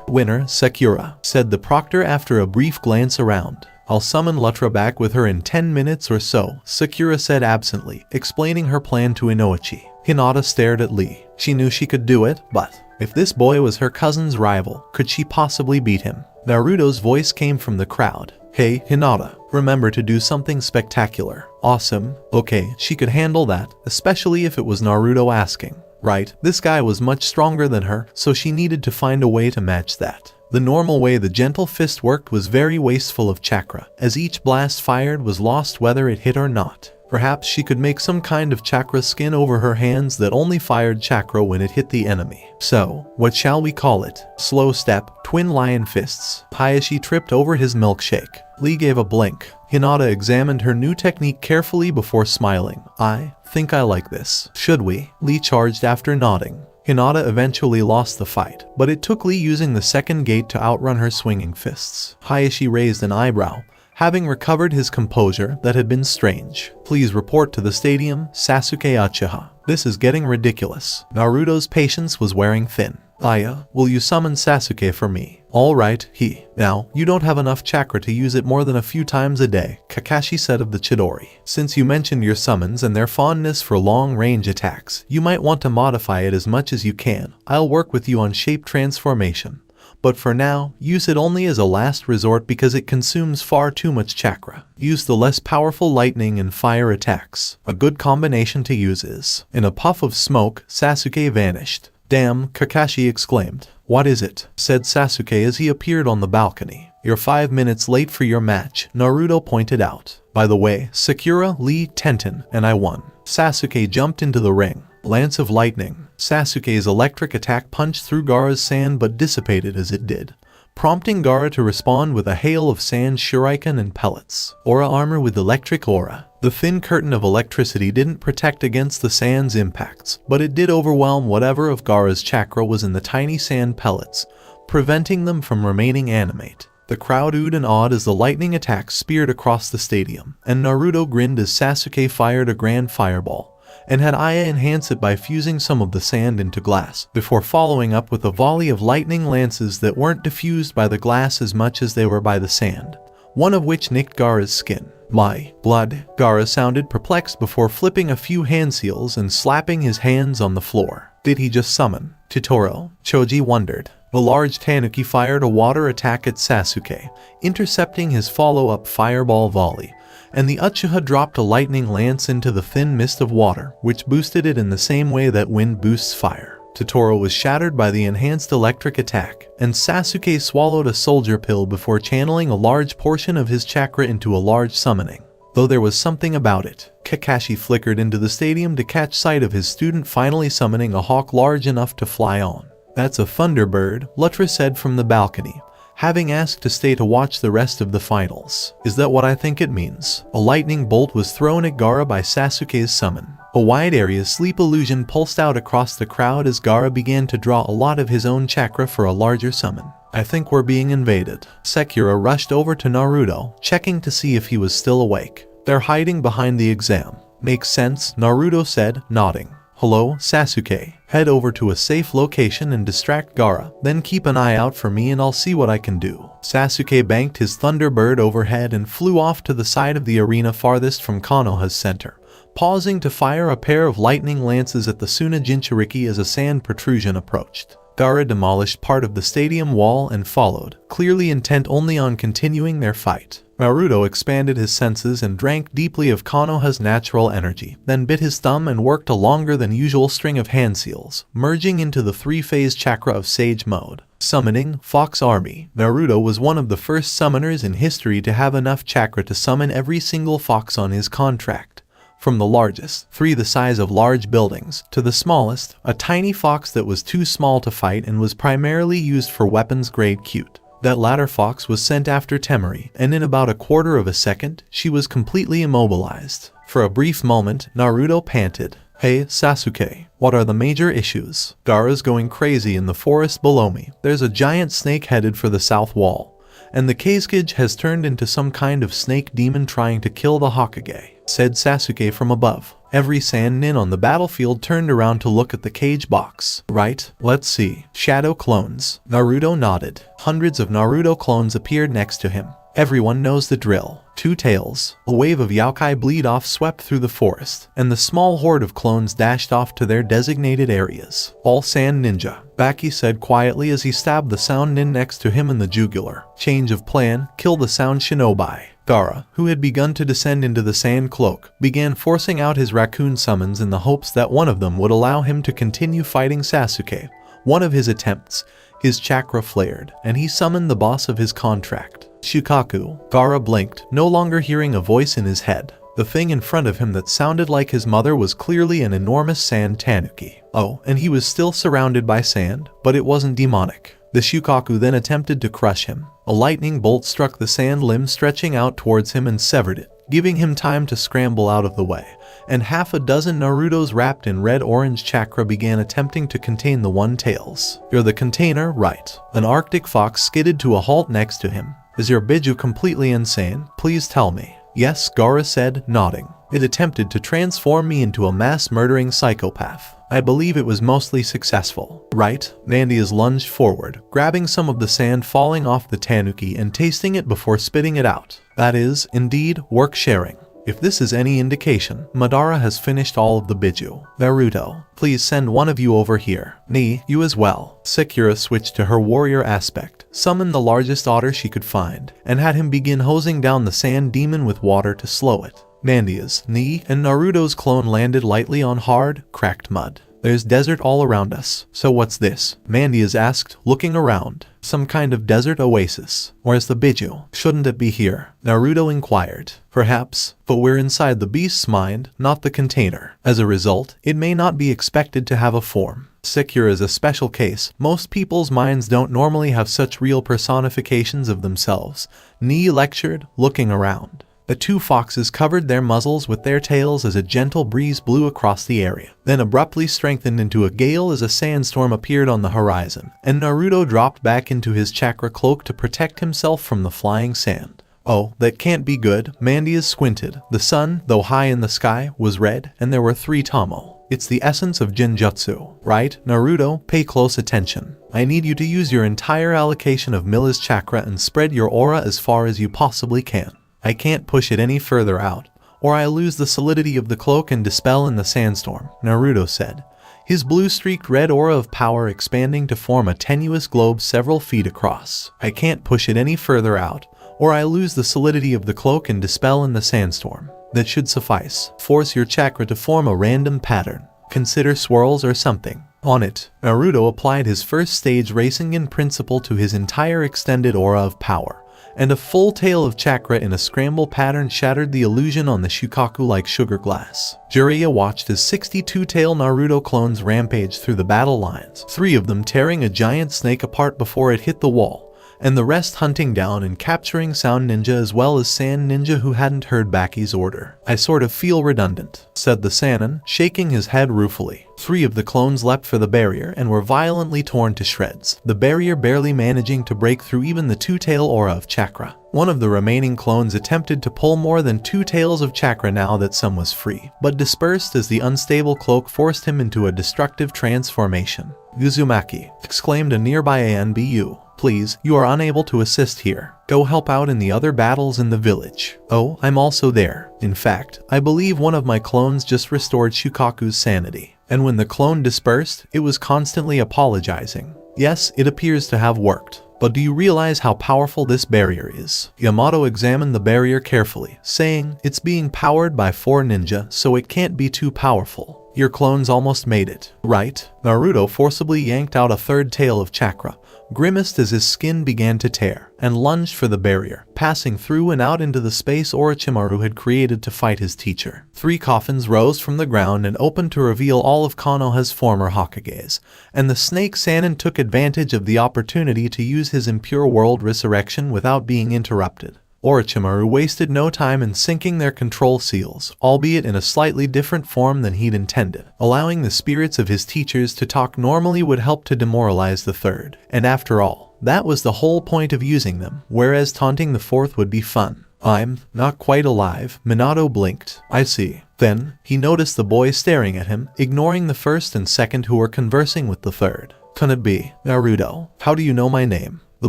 Winner, Sakura, said the proctor after a brief glance around. I'll summon Lutra back with her in 10 minutes or so, Sakura said absently, explaining her plan to Inoichi. Hinata stared at Lee. She knew she could do it, but if this boy was her cousin's rival, could she possibly beat him? Naruto's voice came from the crowd. Hey, Hinata, remember to do something spectacular. Awesome. Okay, she could handle that, especially if it was Naruto asking. Right, this guy was much stronger than her, so she needed to find a way to match that. The normal way the gentle fist worked was very wasteful of chakra, as each blast fired was lost whether it hit or not. Perhaps she could make some kind of chakra skin over her hands that only fired chakra when it hit the enemy. So, what shall we call it? Slow step, twin lion fists. Hayashi tripped over his milkshake. Lee gave a blink. Hinata examined her new technique carefully before smiling. I think I like this. Should we? Lee charged after nodding. Hinata eventually lost the fight, but it took Lee using the second gate to outrun her swinging fists. Hayashi raised an eyebrow, having recovered his composure that had been strange. Please report to the stadium, Sasuke Uchiha. This is getting ridiculous. Naruto's patience was wearing thin. Aya, will you summon Sasuke for me? Alright, Now, you don't have enough chakra to use it more than a few times a day, Kakashi said of the Chidori. Since you mentioned your summons and their fondness for long-range attacks, you might want to modify it as much as you can. I'll work with you on shape transformation. But for now, use it only as a last resort because it consumes far too much chakra. Use the less powerful lightning and fire attacks. A good combination to use is. In a puff of smoke, Sasuke vanished. Damn, Kakashi exclaimed. What is it? Said Sasuke as he appeared on the balcony. You're 5 minutes late for your match, Naruto pointed out. By the way, Sakura, Lee, Tenten, and I won. Sasuke jumped into the ring. Lance of lightning. Sasuke's electric attack punched through Gaara's sand but dissipated as it did, prompting Gaara to respond with a hail of sand shuriken and pellets. Aura armor with electric aura. The thin curtain of electricity didn't protect against the sand's impacts, but it did overwhelm whatever of Gaara's chakra was in the tiny sand pellets, preventing them from remaining animate. The crowd oohed and awed as the lightning attack speared across the stadium, and Naruto grinned as Sasuke fired a grand fireball, and had Aya enhance it by fusing some of the sand into glass, before following up with a volley of lightning lances that weren't diffused by the glass as much as they were by the sand, one of which nicked Gaara's skin. My blood, Gaara sounded perplexed before flipping a few hand seals and slapping his hands on the floor. Did he just summon Totoro? Choji wondered. The large tanuki fired a water attack at Sasuke, intercepting his follow-up fireball volley, and the Uchiha dropped a lightning lance into the thin mist of water, which boosted it in the same way that wind boosts fire. Totoro was shattered by the enhanced electric attack, and Sasuke swallowed a soldier pill before channeling a large portion of his chakra into a large summoning. Though there was something about it, Kakashi flickered into the stadium to catch sight of his student finally summoning a hawk large enough to fly on. That's a thunderbird, Lutra said from the balcony, having asked to stay to watch the rest of the finals. Is that what I think it means? A lightning bolt was thrown at Gaara by Sasuke's summon. A wide area sleep illusion pulsed out across the crowd as Gaara began to draw a lot of his own chakra for a larger summon. I think we're being invaded. Sekira rushed over to Naruto, checking to see if he was still awake. They're hiding behind the exam. Makes sense, Naruto said, nodding. Hello, Sasuke. Head over to a safe location and distract Gaara, then keep an eye out for me and I'll see what I can do. Sasuke banked his Thunderbird overhead and flew off to the side of the arena farthest from Konoha's center, pausing to fire a pair of lightning lances at the Suna Jinchuriki as a sand protrusion approached. Gaara demolished part of the stadium wall and followed, clearly intent only on continuing their fight. Naruto expanded his senses and drank deeply of Konoha's natural energy, then bit his thumb and worked a longer than usual string of hand seals, merging into the three-phase chakra of Sage Mode. Summoning Fox Army. Naruto was one of the first summoners in history to have enough chakra to summon every single fox on his contract. From the largest, 3 the size of large buildings, to the smallest, a tiny fox that was too small to fight and was primarily used for weapons-grade cute. That latter fox was sent after Temari, and in about a quarter of a second, she was completely immobilized. For a brief moment, Naruto panted. Hey, Sasuke, what are the major issues? Gaara's going crazy in the forest below me. There's a giant snake headed for the south wall, and the Kazekage has turned into some kind of snake demon trying to kill the Hokage, said Sasuke from above. Every Sannin on the battlefield turned around to look at the cage box. Right, let's see. Shadow clones. Naruto nodded. Hundreds of Naruto clones appeared next to him. Everyone knows the drill. 2 tails. A wave of Yaokai bleed-off swept through the forest, and the small horde of clones dashed off to their designated areas. All Sand Ninja, Baki said quietly as he stabbed the Sound Nin next to him in the jugular. Change of plan, kill the Sound Shinobi. Gaara, who had begun to descend into the sand cloak, began forcing out his raccoon summons in the hopes that one of them would allow him to continue fighting Sasuke. One of his attempts, his chakra flared, and he summoned the boss of his contract. Shukaku. Gaara blinked, no longer hearing a voice in his head. The thing in front of him that sounded like his mother was clearly an enormous sand tanuki. Oh, and he was still surrounded by sand, but it wasn't demonic. The Shukaku then attempted to crush him. A lightning bolt struck the sand limb stretching out towards him and severed it, giving him time to scramble out of the way, and half a dozen Narutos wrapped in red-orange chakra began attempting to contain the one-tails. You're the container, right? An Arctic fox skidded to a halt next to him. Is your Biju completely insane? Please tell me. Yes, Gaara said, nodding. It attempted to transform me into a mass-murdering psychopath. I believe it was mostly successful. Right? Nandias lunged forward, grabbing some of the sand falling off the tanuki and tasting it before spitting it out. That is, indeed, work sharing. If this is any indication, Madara has finished all of the Biju. Naruto, please send one of you over here. Ni, you as well. Sekira switched to her warrior aspect, summoned the largest otter she could find, and had him begin hosing down the sand demon with water to slow it. Nandia's, Ni, and Naruto's clone landed lightly on hard, cracked mud. There's desert all around us. So what's this? Mandy asked, looking around. Some kind of desert oasis. Where's the Biju? Shouldn't it be here? Naruto inquired. Perhaps, but we're inside the beast's mind, not the container. As a result, it may not be expected to have a form. Secure is a special case. Most people's minds don't normally have such real personifications of themselves. Ni lectured, looking around. The two foxes covered their muzzles with their tails as a gentle breeze blew across the area, then abruptly strengthened into a gale as a sandstorm appeared on the horizon, and Naruto dropped back into his chakra cloak to protect himself from the flying sand. Oh, that can't be good. Mandy squinted. The sun, though high in the sky, was red, and there were 3 Tamo. It's the essence of Jinjutsu, right? Naruto, pay close attention. I need you to use your entire allocation of Milla's chakra and spread your aura as far as you possibly can. I can't push it any further out, or I lose the solidity of the cloak and dispel in the sandstorm, Naruto said, his blue-streaked red aura of power expanding to form a tenuous globe several feet across. I can't push it any further out, or I lose the solidity of the cloak and dispel in the sandstorm. That should suffice. Force your chakra to form a random pattern. Consider swirls or something. On it, Naruto applied his first stage Rasengan principle to his entire extended aura of power, and a full tail of chakra in a scramble pattern shattered the illusion on the Shukaku like sugar glass. Jiraiya watched as 62-tail Naruto clones rampaged through the battle lines, 3 of them tearing a giant snake apart before it hit the wall, and the rest hunting down and capturing Sound Ninja as well as Sand Ninja who hadn't heard Baki's order. I sort of feel redundant, said the Sannin, shaking his head ruefully. 3 of the clones leapt for the barrier and were violently torn to shreds, the barrier barely managing to break through even the 2-tail aura of chakra. One of the remaining clones attempted to pull more than 2 tails of chakra now that some was free, but dispersed as the unstable cloak forced him into a destructive transformation. Uzumaki, exclaimed a nearby ANBU. Please, you are unable to assist here. Go help out in the other battles in the village. Oh, I'm also there. In fact, I believe one of my clones just restored Shukaku's sanity. And when the clone dispersed, it was constantly apologizing. Yes, it appears to have worked. But do you realize how powerful this barrier is? Yamato examined the barrier carefully, saying, it's being powered by 4 ninja, so it can't be too powerful. Your clones almost made it, right? Naruto forcibly yanked out a 3rd tail of chakra, grimaced as his skin began to tear, and lunged for the barrier, passing through and out into the space Orochimaru had created to fight his teacher. 3 coffins rose from the ground and opened to reveal all of Konoha's former Hokages, and the Snake Sannin took advantage of the opportunity to use his impure world resurrection without being interrupted. Orochimaru wasted no time in syncing their control seals, albeit in a slightly different form than he'd intended. Allowing the spirits of his teachers to talk normally would help to demoralize the 3rd, and after all, that was the whole point of using them, whereas taunting the 4th would be fun. I'm not quite alive, Minato blinked. I see. Then, he noticed the boy staring at him, ignoring the 1st and 2nd who were conversing with the 3rd. Can it be? Naruto, how do you know my name? The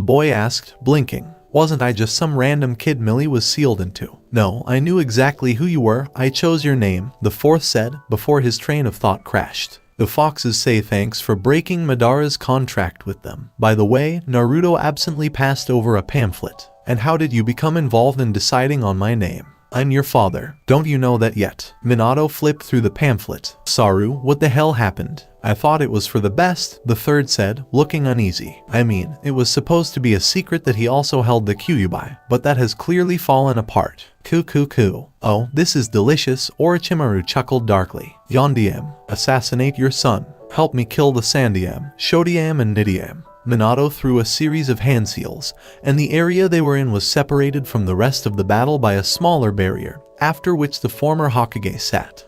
boy asked, blinking. Wasn't I just some random kid Millie was sealed into? No, I knew exactly who you were. I chose your name, the 4th said, before his train of thought crashed. The foxes say thanks for breaking Madara's contract with them. By the way, Naruto absently passed over a pamphlet. And how did you become involved in deciding on my name? I'm your father. Don't you know that yet? Minato flipped through the pamphlet. Saru, what the hell happened? I thought it was for the best, the 3rd said, looking uneasy. I mean, it was supposed to be a secret that he also held the Kyuubi, but that has clearly fallen apart. Coo. Oh, this is delicious, Orochimaru chuckled darkly. Yondiam, assassinate your son. Help me kill the Sandiam, Shodiam and Nidiam. Minato threw a series of hand seals, and the area they were in was separated from the rest of the battle by a smaller barrier, after which the former Hokage sat.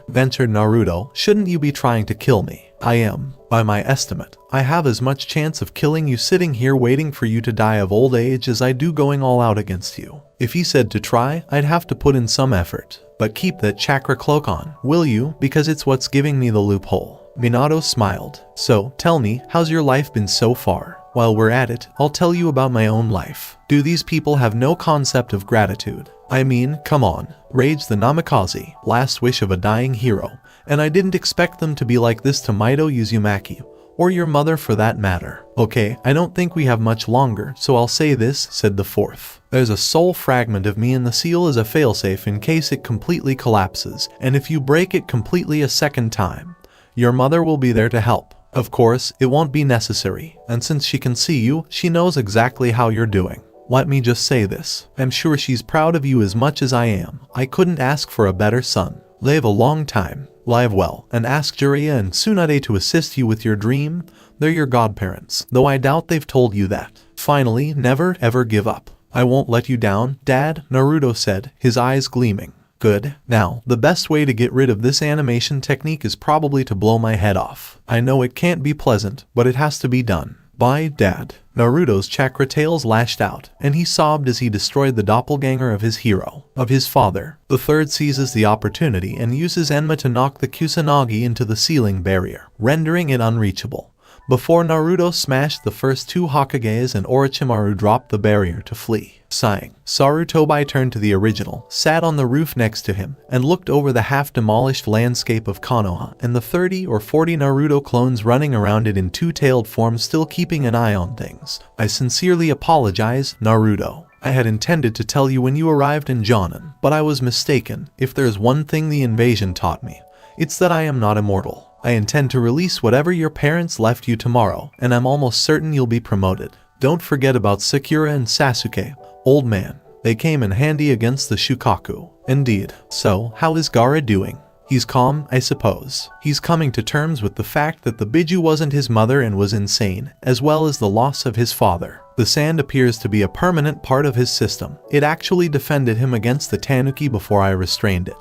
Ventured Naruto, shouldn't you be trying to kill me? I am. By my estimate, I have as much chance of killing you sitting here waiting for you to die of old age as I do going all out against you. If he said to try, I'd have to put in some effort. But keep that chakra cloak on, will you? Because it's what's giving me the loophole. Minato smiled. So, tell me, how's your life been so far? While we're at it, I'll tell you about my own life. Do these people have no concept of gratitude? I mean, come on. Raged the Namikaze, last wish of a dying hero. And I didn't expect them to be like this to Mito Uzumaki, or your mother for that matter. Okay, I don't think we have much longer, so I'll say this, said the 4th. There's a soul fragment of me in the seal as a failsafe in case it completely collapses, and if you break it completely a second time, Your mother will be there to help. Of course, it won't be necessary, and since she can see you, she knows exactly how you're doing. Let me just say this. I'm sure she's proud of you as much as I am. I couldn't ask for a better son. Live a long time, live well, and ask Jiraiya and Tsunade to assist you with your dream. They're your godparents, though I doubt they've told you that. Finally, never ever give up. I won't let you down, Dad, Naruto said, his eyes gleaming. Good. Now, the best way to get rid of this animation technique is probably to blow my head off. I know it can't be pleasant, but it has to be done. Bye, Dad. Naruto's chakra tails lashed out, and he sobbed as he destroyed the doppelganger of his hero, of his father. The third seizes the opportunity and uses Enma to knock the Kusanagi into the ceiling barrier, rendering it unreachable. Before Naruto smashed the first two Hokages and Orochimaru dropped the barrier to flee. Sighing, Sarutobi turned to the original, sat on the roof next to him, and looked over the half-demolished landscape of Konoha and the 30 or 40 Naruto clones running around it in two-tailed form still keeping an eye on things. I sincerely apologize, Naruto. I had intended to tell you when you arrived in Jonin, but I was mistaken. If there's one thing the invasion taught me, it's that I am not immortal. I intend to release whatever your parents left you tomorrow, and I'm almost certain you'll be promoted. Don't forget about Sakura and Sasuke, old man. They came in handy against the Shukaku. Indeed. So, how is Gaara doing? He's calm, I suppose. He's coming to terms with the fact that the Biju wasn't his mother and was insane, as well as the loss of his father. The sand appears to be a permanent part of his system. It actually defended him against the Tanuki before I restrained it.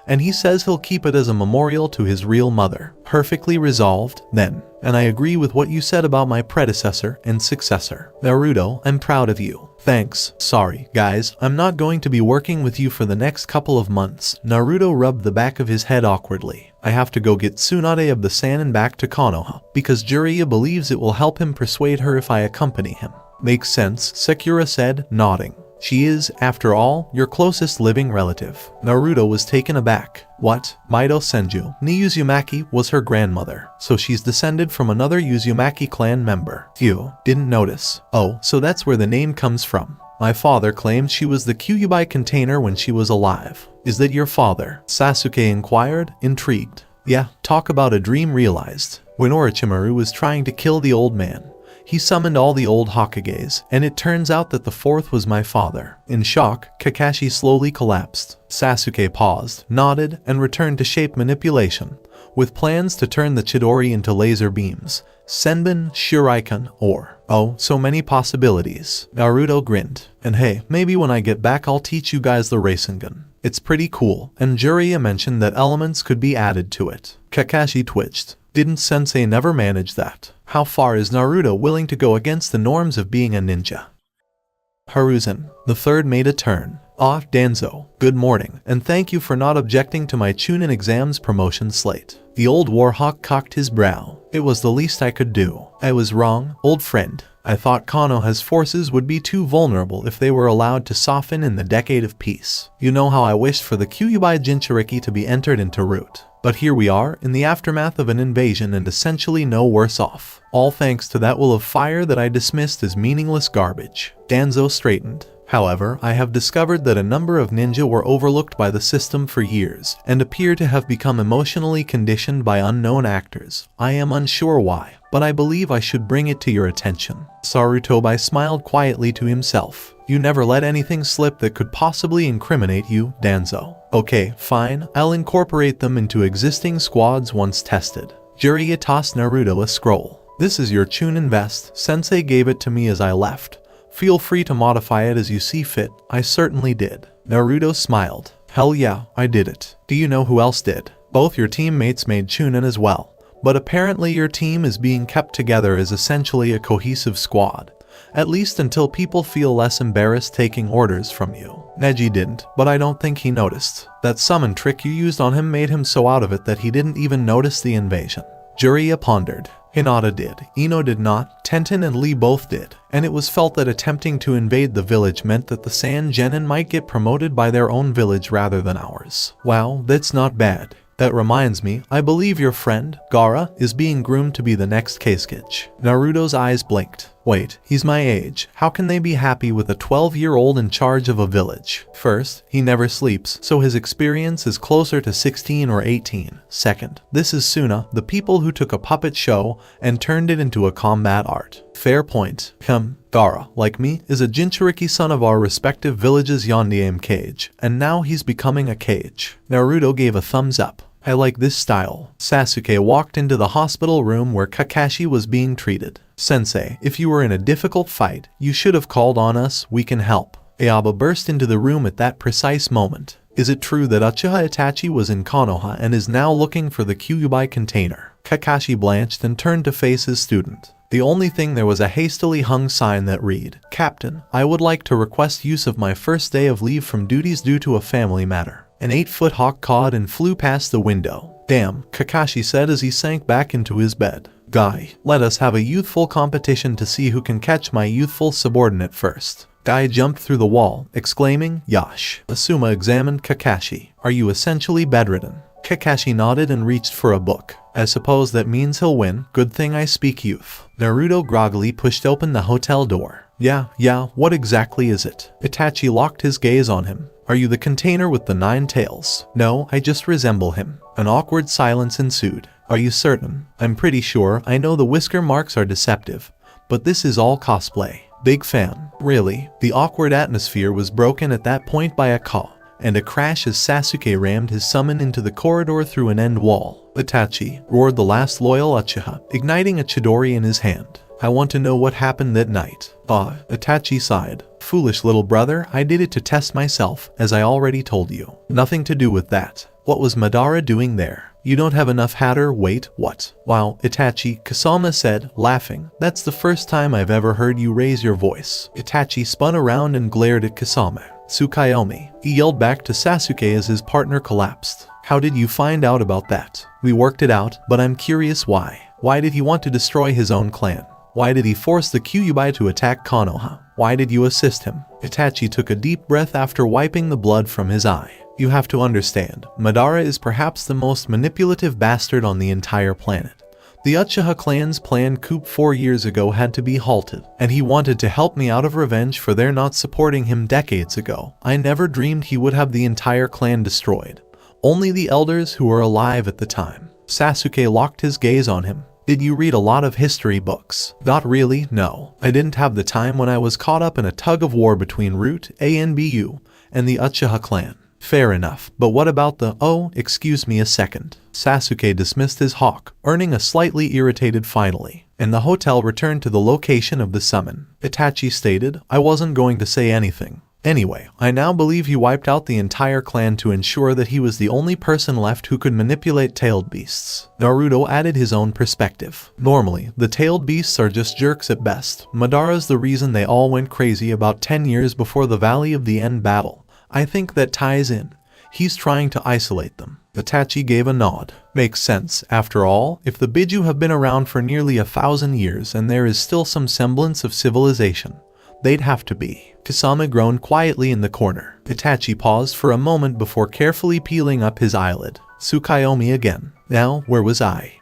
And he says he'll keep it as a memorial to his real mother. Perfectly resolved, then. And I agree with what you said about my predecessor and successor. Naruto, I'm proud of you. Thanks. Sorry, guys, I'm not going to be working with you for the next couple of months. Naruto rubbed the back of his head awkwardly. I have to go get Tsunade of the Sand and back to Konoha, because Jiraiya believes it will help him persuade her if I accompany him. Makes sense, Sakura said, nodding. She is, after all, your closest living relative. Naruto was taken aback. What? Mito Senju, Ni Uzumaki, was her grandmother, so she's descended from another Uzumaki clan member. Phew, didn't notice. Oh, so that's where the name comes from. My father claimed she was the Kyuubi container when she was alive. Is that your father? Sasuke inquired, intrigued. Yeah, talk about a dream realized. When Orochimaru was trying to kill the old man, he summoned all the old Hokages, and it turns out that the fourth was my father. In shock, Kakashi slowly collapsed. Sasuke paused, nodded, and returned to shape manipulation, with plans to turn the Chidori into laser beams, Senbin, Shuriken, or, oh, so many possibilities. Naruto grinned. And hey, maybe when I get back I'll teach you guys the Rasengan. It's pretty cool, and Jiraiya mentioned that elements could be added to it. Kakashi twitched. Didn't Sensei never manage that? How far is Naruto willing to go against the norms of being a ninja? Hiruzen, the third, made a turn. Ah, Danzo, good morning, and thank you for not objecting to my Chunin exams promotion slate. The old warhawk cocked his brow. It was the least I could do. I was wrong, old friend. I thought Konoha's forces would be too vulnerable if they were allowed to soften in the Decade of Peace. You know how I wished for the Kyuubi Jinchuriki to be entered into Root. But here we are, in the aftermath of an invasion and essentially no worse off. All thanks to that will of fire that I dismissed as meaningless garbage. Danzo straightened. However, I have discovered that a number of ninja were overlooked by the system for years, and appear to have become emotionally conditioned by unknown actors. I am unsure why, but I believe I should bring it to your attention. Sarutobi smiled quietly to himself. You never let anything slip that could possibly incriminate you, Danzo. Okay, fine, I'll incorporate them into existing squads once tested. Jiraiya tossed Naruto a scroll. This is your Chunin vest. Sensei gave it to me as I left. Feel free to modify it as you see fit. I certainly did. Naruto smiled. Hell yeah, I did it. Do you know who else did? Both your teammates made Chunin as well. But apparently your team is being kept together as essentially a cohesive squad. At least until people feel less embarrassed taking orders from you. Neji didn't, but I don't think he noticed. That summon trick you used on him made him so out of it that he didn't even notice the invasion. Jiraiya pondered. Hinata did, Ino did not, Tenten and Lee both did, and it was felt that attempting to invade the village meant that the Sand Genin might get promoted by their own village rather than ours. Wow, that's not bad. That reminds me, I believe your friend, Gaara, is being groomed to be the next Kasuke. Naruto's eyes blinked. Wait, he's my age. How can they be happy with a 12-year-old in charge of a village? First, he never sleeps, so his experience is closer to 16 or 18. Second, this is Suna, the people who took a puppet show and turned it into a combat art. Fair point. Gaara, like me, is a Jinchuriki son of our respective villages Yondiame Cage, and now he's becoming a cage. Naruto gave a thumbs up. I like this style. Sasuke walked into the hospital room where Kakashi was being treated. Sensei, if you were in a difficult fight, you should have called on us, we can help. Ayaba burst into the room at that precise moment. Is it true that Uchiha Itachi was in Konoha and is now looking for the Kyuubi container? Kakashi blanched and turned to face his student. The only thing there was a hastily hung sign that read, Captain, I would like to request use of my first day of leave from duties due to a family matter. An 8-foot hawk cawed and flew past the window. Damn, Kakashi said as he sank back into his bed. Guy, let us have a youthful competition to see who can catch my youthful subordinate first. Guy jumped through the wall, exclaiming, Yash. Asuma examined Kakashi. Are you essentially bedridden? Kakashi nodded and reached for a book. I suppose that means he'll win. Good thing I speak youth. Naruto groggily pushed open the hotel door. Yeah, what exactly is it? Itachi locked his gaze on him. Are you the container with the 9 tails? No, I just resemble him. An awkward silence ensued. Are you certain? I'm pretty sure. I know the whisker marks are deceptive, but this is all cosplay. Big fan. Really? The awkward atmosphere was broken at that point by a caw and a crash as Sasuke rammed his summon into the corridor through an end wall. Itachi, roared the last loyal Uchiha, igniting a Chidori in his hand. I want to know what happened that night. Itachi sighed. Foolish little brother, I did it to test myself, as I already told you. Nothing to do with that. What was Madara doing there? You don't have enough hatter, wait, what? Wow, Itachi, Kasama said, laughing. That's the first time I've ever heard you raise your voice. Itachi spun around and glared at Kasama. Tsukuyomi, he yelled back to Sasuke as his partner collapsed. How did you find out about that? We worked it out, but I'm curious why. Why did he want to destroy his own clan? Why did he force the Kyuubi to attack Konoha? Why did you assist him? Itachi took a deep breath after wiping the blood from his eye. You have to understand, Madara is perhaps the most manipulative bastard on the entire planet. The Uchiha clan's planned coup 4 years ago had to be halted, and he wanted to help me out of revenge for their not supporting him decades ago. I never dreamed he would have the entire clan destroyed. Only the elders who were alive at the time. Sasuke locked his gaze on him. Did you read a lot of history books? Not really, no. I didn't have the time when I was caught up in a tug of war between Root, ANBU, and the Uchiha clan. Fair enough, but what about the— oh, excuse me a second. Sasuke dismissed his hawk, earning a slightly irritated finally, and the hotel returned to the location of the summon. Itachi stated, I wasn't going to say anything. Anyway, I now believe he wiped out the entire clan to ensure that he was the only person left who could manipulate tailed beasts. Naruto added his own perspective. Normally, the tailed beasts are just jerks at best. Madara's the reason they all went crazy about 10 years before the Valley of the End battle. I think that ties in. He's trying to isolate them. Itachi gave a nod. Makes sense. After all, if the Biju have been around for nearly 1,000 years and there is still some semblance of civilization, they'd have to be. Kasama groaned quietly in the corner. Itachi paused for a moment before carefully peeling up his eyelid. Tsukuyomi again. Now, where was I?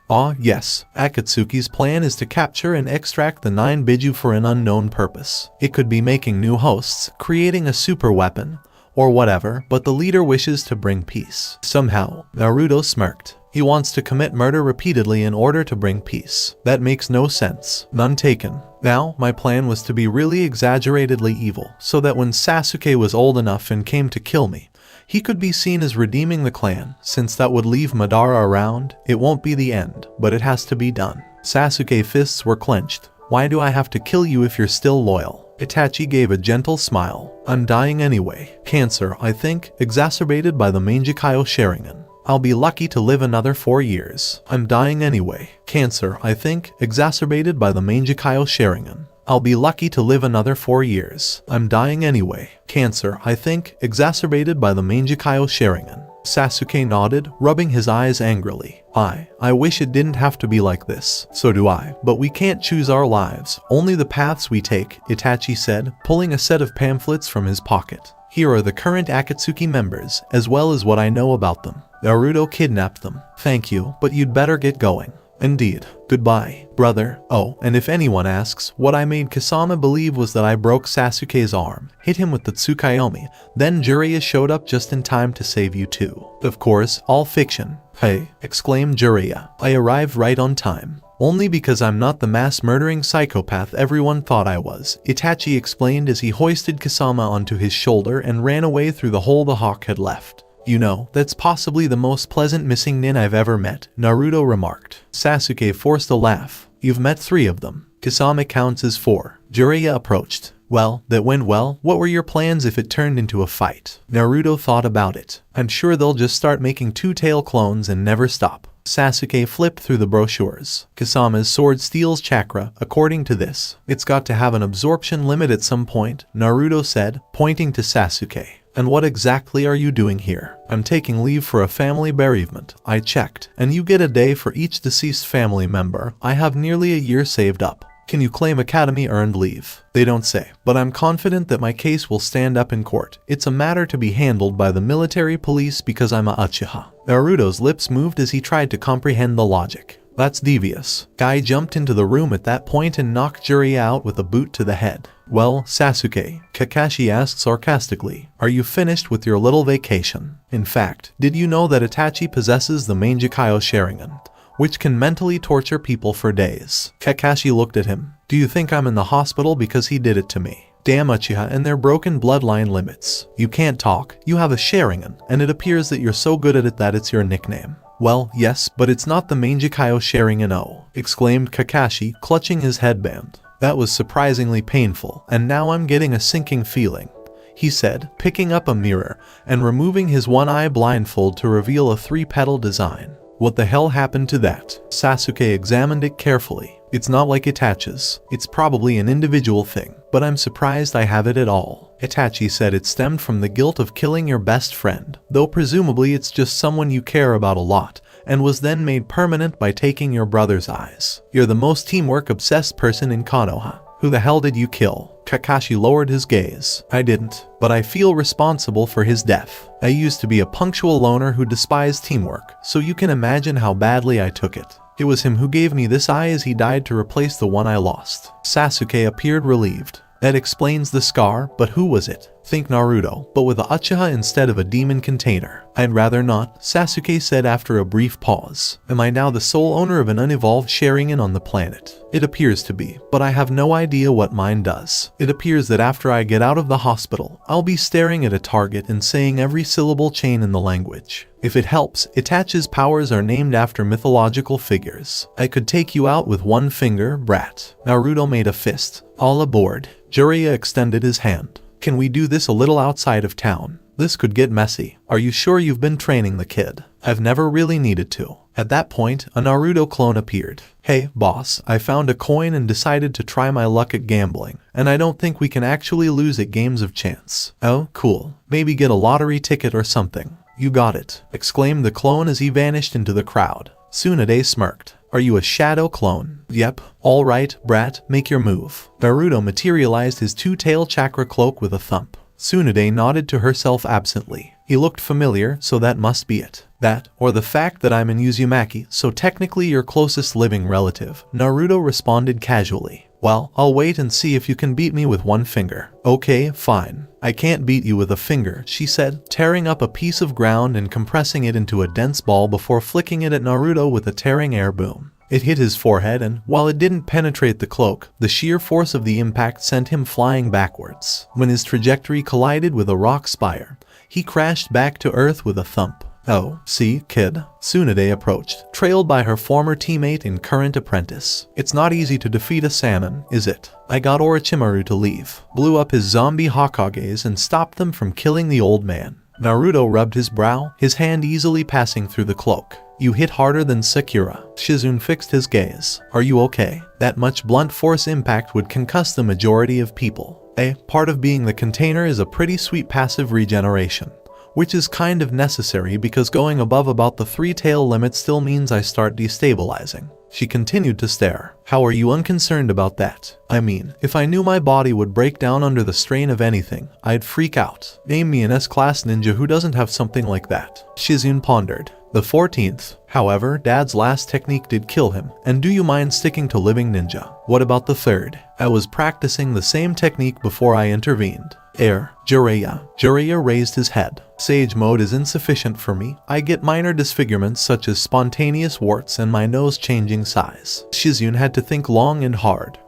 Yes. Akatsuki's plan is to capture and extract the 9 Biju for an unknown purpose. It could be making new hosts, creating a super weapon, or whatever, but the leader wishes to bring peace. Somehow, Naruto smirked. He wants to commit murder repeatedly in order to bring peace. That makes no sense. None taken. Now, my plan was to be really exaggeratedly evil, so that when Sasuke was old enough and came to kill me, he could be seen as redeeming the clan. Since that would leave Madara around, it won't be the end, but it has to be done. Sasuke's fists were clenched. Why do I have to kill you if you're still loyal? Itachi gave a gentle smile. I'm dying anyway. Cancer, I think, exacerbated by the Mangekyou Sharingan. I'll be lucky to live another 4 years. I'm dying anyway. Cancer, I think, exacerbated by the Mangekyou Sharingan. I'll be lucky to live another 4 years. I'm dying anyway. Cancer, I think, exacerbated by the Mangekyou Sharingan. Sasuke nodded, rubbing his eyes angrily. I wish it didn't have to be like this. So do I, but we can't choose our lives, only the paths we take, Itachi said, pulling a set of pamphlets from his pocket. Here are the current Akatsuki members, as well as what I know about them. Naruto kidnapped them. Thank you, but you'd better get going. Indeed. Goodbye, brother. Oh, and if anyone asks, what I made Kasama believe was that I broke Sasuke's arm, hit him with the Tsukuyomi, then Jiraiya showed up just in time to save you too. Of course, all fiction. Hey, exclaimed Jiraiya. I arrived right on time. Only because I'm not the mass-murdering psychopath everyone thought I was, Itachi explained as he hoisted Kasama onto his shoulder and ran away through the hole the hawk had left. You know, that's possibly the most pleasant missing nin I've ever met, Naruto remarked. Sasuke forced a laugh. You've met 3 of them. Kasama counts as 4. Jiraiya approached. Well, that went well. What were your plans if it turned into a fight? Naruto thought about it. I'm sure they'll just start making two-tail clones and never stop. Sasuke flipped through the brochures. Kasama's sword steals chakra. According to this, it's got to have an absorption limit at some point, Naruto said, pointing to Sasuke. And what exactly are you doing here? I'm taking leave for a family bereavement. I checked. And you get a day for each deceased family member. I have nearly a year saved up. Can you claim Academy earned leave? They don't say, but I'm confident that my case will stand up in court. It's a matter to be handled by the military police because I'm a Uchiha. Naruto's lips moved as he tried to comprehend the logic. That's devious. Guy jumped into the room at that point and knocked Jiraiya out with a boot to the head. Well, Sasuke, Kakashi asked sarcastically, are you finished with your little vacation? In fact, did you know that Itachi possesses the Mangekyou Sharingan, which can mentally torture people for days? Kakashi looked at him. Do you think I'm in the hospital because he did it to me? Damn Uchiha and their broken bloodline limits. You can't talk, you have a Sharingan, and it appears that you're so good at it that it's your nickname. Well, yes, but it's not the Mangekyou Sharingan O, exclaimed Kakashi, clutching his headband. That was surprisingly painful, and now I'm getting a sinking feeling, he said, picking up a mirror and removing his one-eye blindfold to reveal a 3-petal design. What the hell happened to that? Sasuke examined it carefully. It's not like Itachi's. It's probably an individual thing, but I'm surprised I have it at all. Itachi said it stemmed from the guilt of killing your best friend, though presumably it's just someone you care about a lot, and was then made permanent by taking your brother's eyes. You're the most teamwork-obsessed person in Konoha. Who the hell did you kill? Kakashi lowered his gaze. I didn't, but I feel responsible for his death. I used to be a punctual loner who despised teamwork, so you can imagine how badly I took it. It was him who gave me this eye as he died to replace the one I lost. Sasuke appeared relieved. That explains the scar, but who was it? Think Naruto, but with a Uchiha instead of a demon container. I'd rather not, Sasuke said after a brief pause. Am I now the sole owner of an unevolved Sharingan on the planet? It appears to be, but I have no idea what mine does. It appears that after I get out of the hospital, I'll be staring at a target and saying every syllable chain in the language. If it helps, Itachi's powers are named after mythological figures. I could take you out with one finger, brat. Naruto made a fist. All aboard. Jiraiya extended his hand. Can we do this a little outside of town? This could get messy. Are you sure you've been training the kid? I've never really needed to. At that point, a Naruto clone appeared. Hey, boss, I found a coin and decided to try my luck at gambling, and I don't think we can actually lose at games of chance. Oh, cool. Maybe get a lottery ticket or something. You got it, exclaimed the clone as he vanished into the crowd. Tsunade smirked. Are you a shadow clone? Yep. All right, brat, make your move. Naruto materialized his 2-tail chakra cloak with a thump. Tsunade nodded to herself absently. He looked familiar, so that must be it. That, or the fact that I'm in Uzumaki, so technically your closest living relative. Naruto responded casually. Well, I'll wait and see if you can beat me with one finger. Okay, fine. I can't beat you with a finger, she said, tearing up a piece of ground and compressing it into a dense ball before flicking it at Naruto with a tearing air boom. It hit his forehead and, while it didn't penetrate the cloak, the sheer force of the impact sent him flying backwards. When his trajectory collided with a rock spire, he crashed back to earth with a thump. Oh, see, kid. Tsunade approached, trailed by her former teammate and current apprentice. It's not easy to defeat a salmon, is it? I got Orochimaru to leave, blew up his zombie Hokages and stopped them from killing the old man. Naruto rubbed his brow, his hand easily passing through the cloak. You hit harder than Sakura. Shizune fixed his gaze. Are you okay? That much blunt force impact would concuss the majority of people. Part of being the container is a pretty sweet passive regeneration. which is kind of necessary because going above about the 3-tail limit still means I start destabilizing. She continued to stare. How are you unconcerned about that? I mean, if I knew my body would break down under the strain of anything, I'd freak out. Name me an S-class ninja who doesn't have something like that. Shizune pondered. The 14th. However, Dad's last technique did kill him, and do you mind sticking to living ninja? What about the 3rd? I was practicing the same technique before I intervened. Jiraiya. Jiraiya raised his head. Sage mode is insufficient for me. I get minor disfigurements such as spontaneous warts and my nose changing size. Shizune had to think long and hard.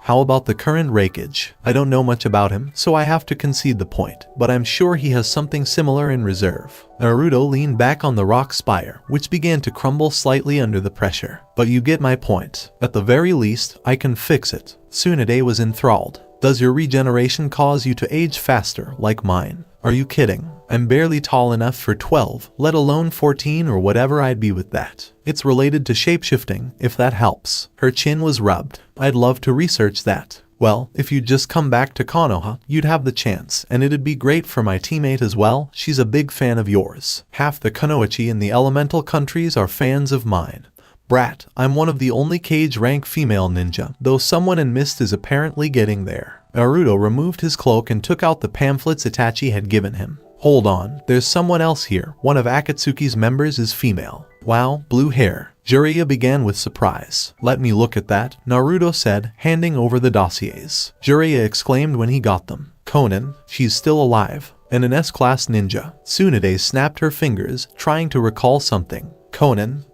How about the current Raikage? I don't know much about him, so I have to concede the point, but I'm sure he has something similar in reserve. Naruto leaned back on the rock spire, which began to crumble slightly under the pressure. But you get my point. At the very least, I can fix it. Tsunade was enthralled. Does your regeneration cause you to age faster, like mine? Are you kidding? I'm barely tall enough for 12, let alone 14 or whatever I'd be with that. It's related to shapeshifting, if that helps. Her chin was rubbed. I'd love to research that. Well, if you'd just come back to Konoha, you'd have the chance, and it'd be great for my teammate as well. She's a big fan of yours. Half the Kunoichi in the elemental countries are fans of mine. Brat, I'm one of the only cage rank female ninja, though someone in Mist is apparently getting there. Naruto removed his cloak and took out the pamphlets Itachi had given him. Hold on, there's someone else here. One of Akatsuki's members is female. Wow, blue hair. Jiraiya began with surprise. Let me look at that, Naruto said, handing over the dossiers. Jiraiya exclaimed when he got them. Conan, she's still alive. And an S-class ninja. Tsunade snapped her fingers, trying to recall something. Conan,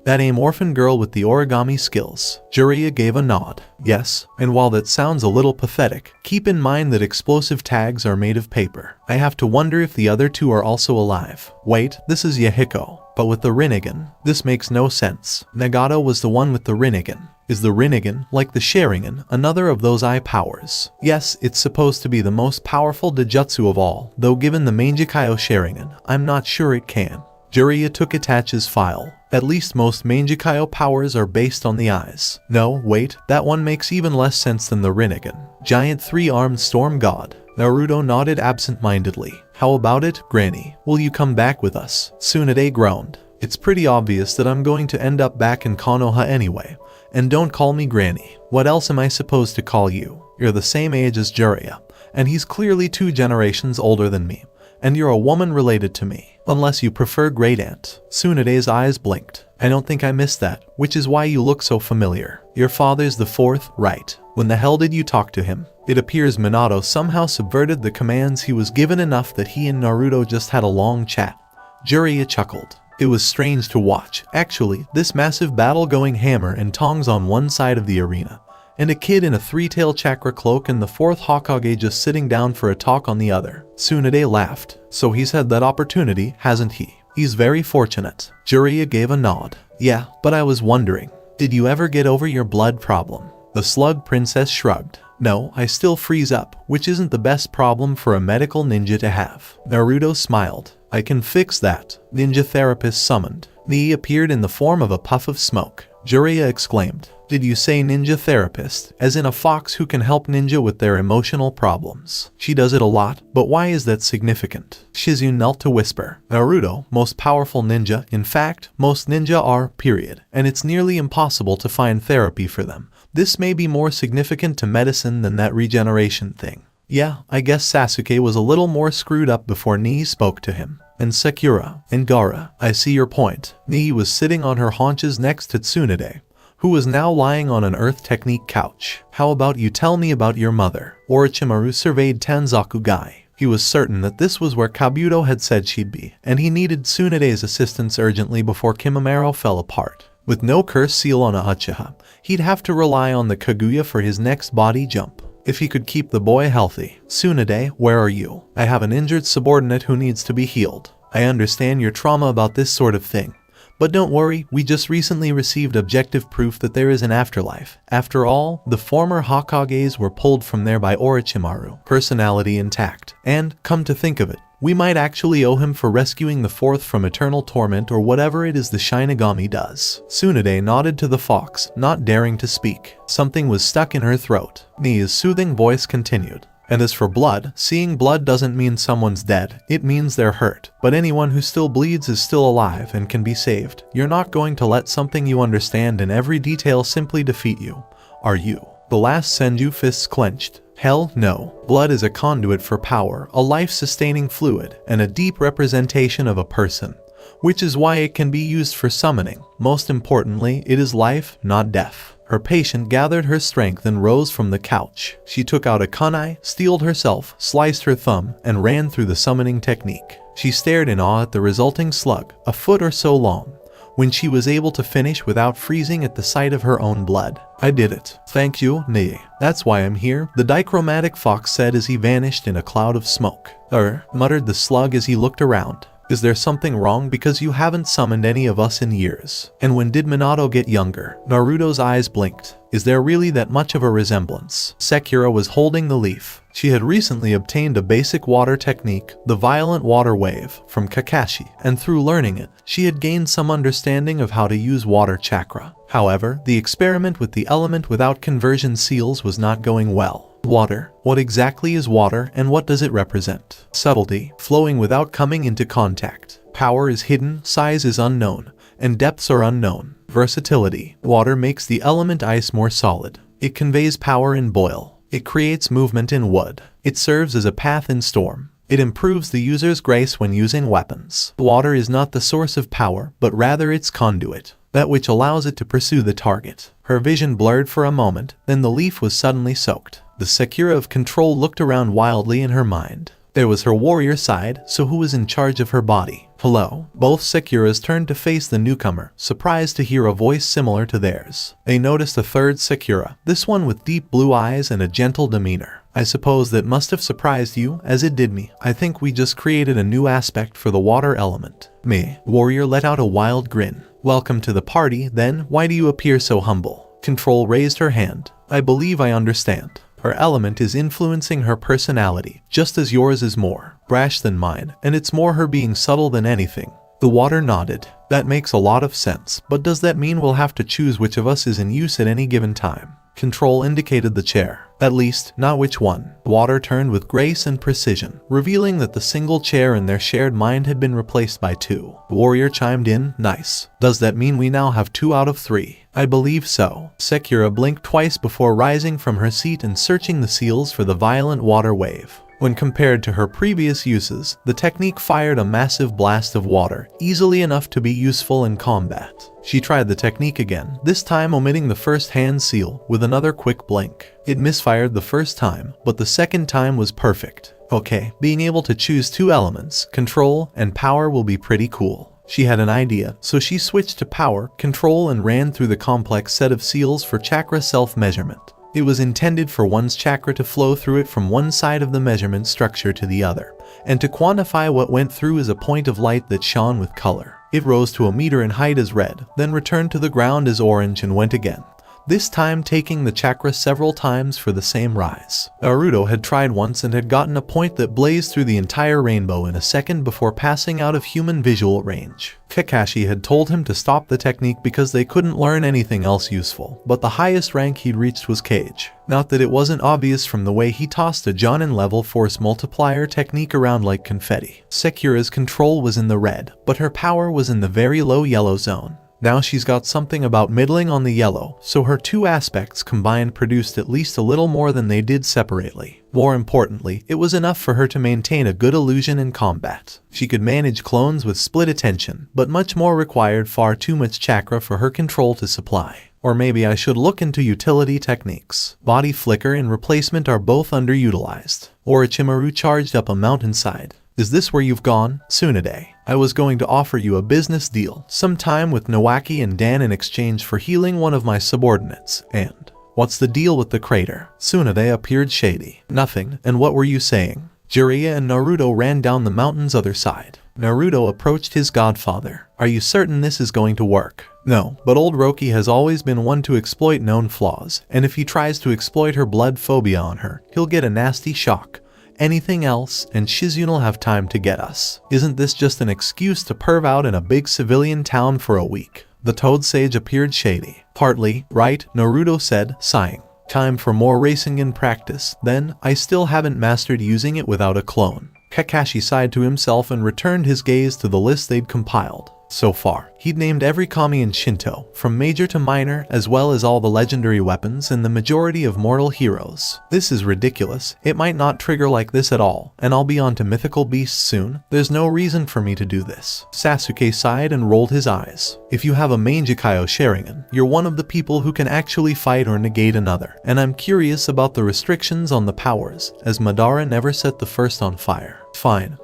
that amorphan girl with the origami skills. Jiraiya gave a nod. Yes, and while that sounds a little pathetic, keep in mind that explosive tags are made of paper. I have to wonder if the other two are also alive. Wait, this is Yahiko. But with the Rinnegan, this makes no sense. Nagato was the one with the Rinnegan. Is the Rinnegan, like the Sharingan, another of those eye powers? Yes, it's supposed to be the most powerful Dijutsu of all, though given the Mangekyo Sharingan, I'm not sure it can. Jiraiya took Itachi's file. At least most Mangekyo powers are based on the eyes. No, wait, that one makes even less sense than the Rinnegan. Giant 3-armed storm god. Naruto nodded absent-mindedly. How about it, Granny? Will you come back with us? Tsunade groaned. It's pretty obvious that I'm going to end up back in Konoha anyway. And don't call me Granny. What else am I supposed to call you? You're the same age as Jiraiya, and he's clearly 2 generations older than me. And you're a woman related to me, unless you prefer Great Aunt. Tsunade's eyes blinked. I don't think I missed that, which is why you look so familiar. Your father's the 4th, right? When the hell did you talk to him? It appears Minato somehow subverted the commands he was given enough that he and Naruto just had a long chat. Jiraiya chuckled. It was strange to watch, actually, this massive battle going hammer and tongs on one side of the arena, and a kid in a 3-tail chakra cloak and the 4th Hokage just sitting down for a talk on the other. Tsunade laughed. So he's had that opportunity, hasn't he? He's very fortunate. Jiraiya gave a nod. Yeah, but I was wondering, did you ever get over your blood problem? The slug princess shrugged. No, I still freeze up, which isn't the best problem for a medical ninja to have. Naruto smiled. I can fix that. Ninja therapist summoned. He appeared in the form of a puff of smoke. Jiraiya exclaimed. Did you say ninja therapist, as in a fox who can help ninja with their emotional problems? She does it a lot, but why is that significant? Shizune knelt to whisper. Naruto, most powerful ninja, in fact, most ninja are, period, and it's nearly impossible to find therapy for them. This may be more significant to medicine than that regeneration thing. Yeah, I guess Sasuke was a little more screwed up before Nii spoke to him. And Sakura, and Gaara, I see your point. Nii was sitting on her haunches next to Tsunade, who was now lying on an earth technique couch. How about you tell me about your mother? Orochimaru surveyed Tanzaku Gai. He was certain that this was where Kabuto had said she'd be, and he needed Tsunade's assistance urgently before Kimimaro fell apart. With no curse seal on Uchiha, he'd have to rely on the Kaguya for his next body jump. If he could keep the boy healthy. Tsunade, where are you? I have an injured subordinate who needs to be healed. I understand your trauma about this sort of thing. But don't worry, we just recently received objective proof that there is an afterlife. After all, the former Hokages were pulled from there by Orochimaru, personality intact. And, come to think of it, we might actually owe him for rescuing the 4th from eternal torment or whatever it is the Shinigami does. Tsunade nodded to the fox, not daring to speak. Something was stuck in her throat. Nii's soothing voice continued. And as for blood, seeing blood doesn't mean someone's dead, it means they're hurt. But anyone who still bleeds is still alive and can be saved. You're not going to let something you understand in every detail simply defeat you, are you? The last Senju fists clenched. Hell no. Blood is a conduit for power, a life-sustaining fluid, and a deep representation of a person, which is why it can be used for summoning. Most importantly, it is life, not death. Her patient gathered her strength and rose from the couch. She took out a kunai, steeled herself, sliced her thumb, and ran through the summoning technique. She stared in awe at the resulting slug, a foot or so long, when she was able to finish without freezing at the sight of her own blood. I did it. Thank you, Nee. That's why I'm here, the dichromatic fox said as he vanished in a cloud of smoke. Muttered the slug as he looked around. Is there something wrong because you haven't summoned any of us in years? And when did Minato get younger? Naruto's eyes blinked. Is there really that much of a resemblance? Sakura was holding the leaf. She had recently obtained a basic water technique, the violent water wave, from Kakashi, and through learning it, she had gained some understanding of how to use water chakra. However, the experiment with the element without conversion seals was not going well. Water. What exactly is water and what does it represent? Subtlety, flowing without coming into contact. Power is hidden, size is unknown, and depths are unknown. Versatility. Water makes the element ice more solid. It conveys power in boil. It creates movement in wood. It serves as a path in storm. It improves the user's grace when using weapons. Water is not the source of power, but rather its conduit, that which allows it to pursue the target. Her vision blurred for a moment, then the leaf was suddenly soaked. The Sakura of control looked around wildly in her mind. There was her warrior side, so who was in charge of her body? Hello? Both Sakuras turned to face the newcomer, surprised to hear a voice similar to theirs. They noticed a third Sakura, this one with deep blue eyes and a gentle demeanor. I suppose that must have surprised you, as it did me. I think we just created a new aspect for the water element. Me. Warrior let out a wild grin. Welcome to the party, then. Why do you appear so humble? Control raised her hand. I believe I understand. Her element is influencing her personality, just as yours is more brash than mine, and it's more her being subtle than anything. The water nodded. That makes a lot of sense, but does that mean we'll have to choose which of us is in use at any given time? Control indicated the chair. At least, not which one. Water turned with grace and precision, revealing that the single chair in their shared mind had been replaced by two. Warrior chimed in, nice. Does that mean we now have 2 out of 3? I believe so. Sakura blinked twice before rising from her seat and searching the seals for the violent water wave. When compared to her previous uses, the technique fired a massive blast of water, easily enough to be useful in combat. She tried the technique again, this time omitting the first hand seal, with another quick blink. It misfired the first time, but the second time was perfect. Okay, being able to choose 2 elements, control and power, will be pretty cool. She had an idea, so she switched to power, control, and ran through the complex set of seals for chakra self-measurement. It was intended for one's chakra to flow through it from one side of the measurement structure to the other, and to quantify what went through as a point of light that shone with color. It rose to a meter in height as red, then returned to the ground as orange and went again, this time taking the chakra several times for the same rise. Naruto had tried once and had gotten a point that blazed through the entire rainbow in a second before passing out of human visual range. Kakashi had told him to stop the technique because they couldn't learn anything else useful, but the highest rank he'd reached was Kage. Not that it wasn't obvious from the way he tossed a Jonin level force multiplier technique around like confetti. Sakura's control was in the red, but her power was in the very low yellow zone. Now she's got something about middling on the yellow, so her 2 aspects combined produced at least a little more than they did separately. More importantly, it was enough for her to maintain a good illusion in combat. She could manage clones with split attention, but much more required far too much chakra for her control to supply. Or maybe I should look into utility techniques. Body flicker and replacement are both underutilized. Orochimaru charged up a mountainside. Is this where you've gone? Tsunade. I was going to offer you a business deal, some time with Nawaki and Dan in exchange for healing one of my subordinates, and... What's the deal with the crater? Tsunade appeared shady. Nothing, and what were you saying? Jiraiya and Naruto ran down the mountain's other side. Naruto approached his godfather. Are you certain this is going to work? No, but old Roki has always been one to exploit known flaws, and if he tries to exploit her blood phobia on her, he'll get a nasty shock. Anything else, and Shizun'll have time to get us. Isn't this just an excuse to perv out in a big civilian town for a week? The Toad Sage appeared shady. Partly, right, Naruto said, sighing. Time for more racing in practice. Then, I still haven't mastered using it without a clone. Kakashi sighed to himself and returned his gaze to the list they'd compiled. So far, he'd named every kami in Shinto, from major to minor, as well as all the legendary weapons and the majority of mortal heroes. This is ridiculous. It might not trigger like this at all, and I'll be on to mythical beasts soon. There's no reason for me to do this. Sasuke sighed and rolled his eyes. If you have a Mangekyo Sharingan, you're one of the people who can actually fight or negate another, and I'm curious about the restrictions on the powers, as Madara never set the first on fire. Fine,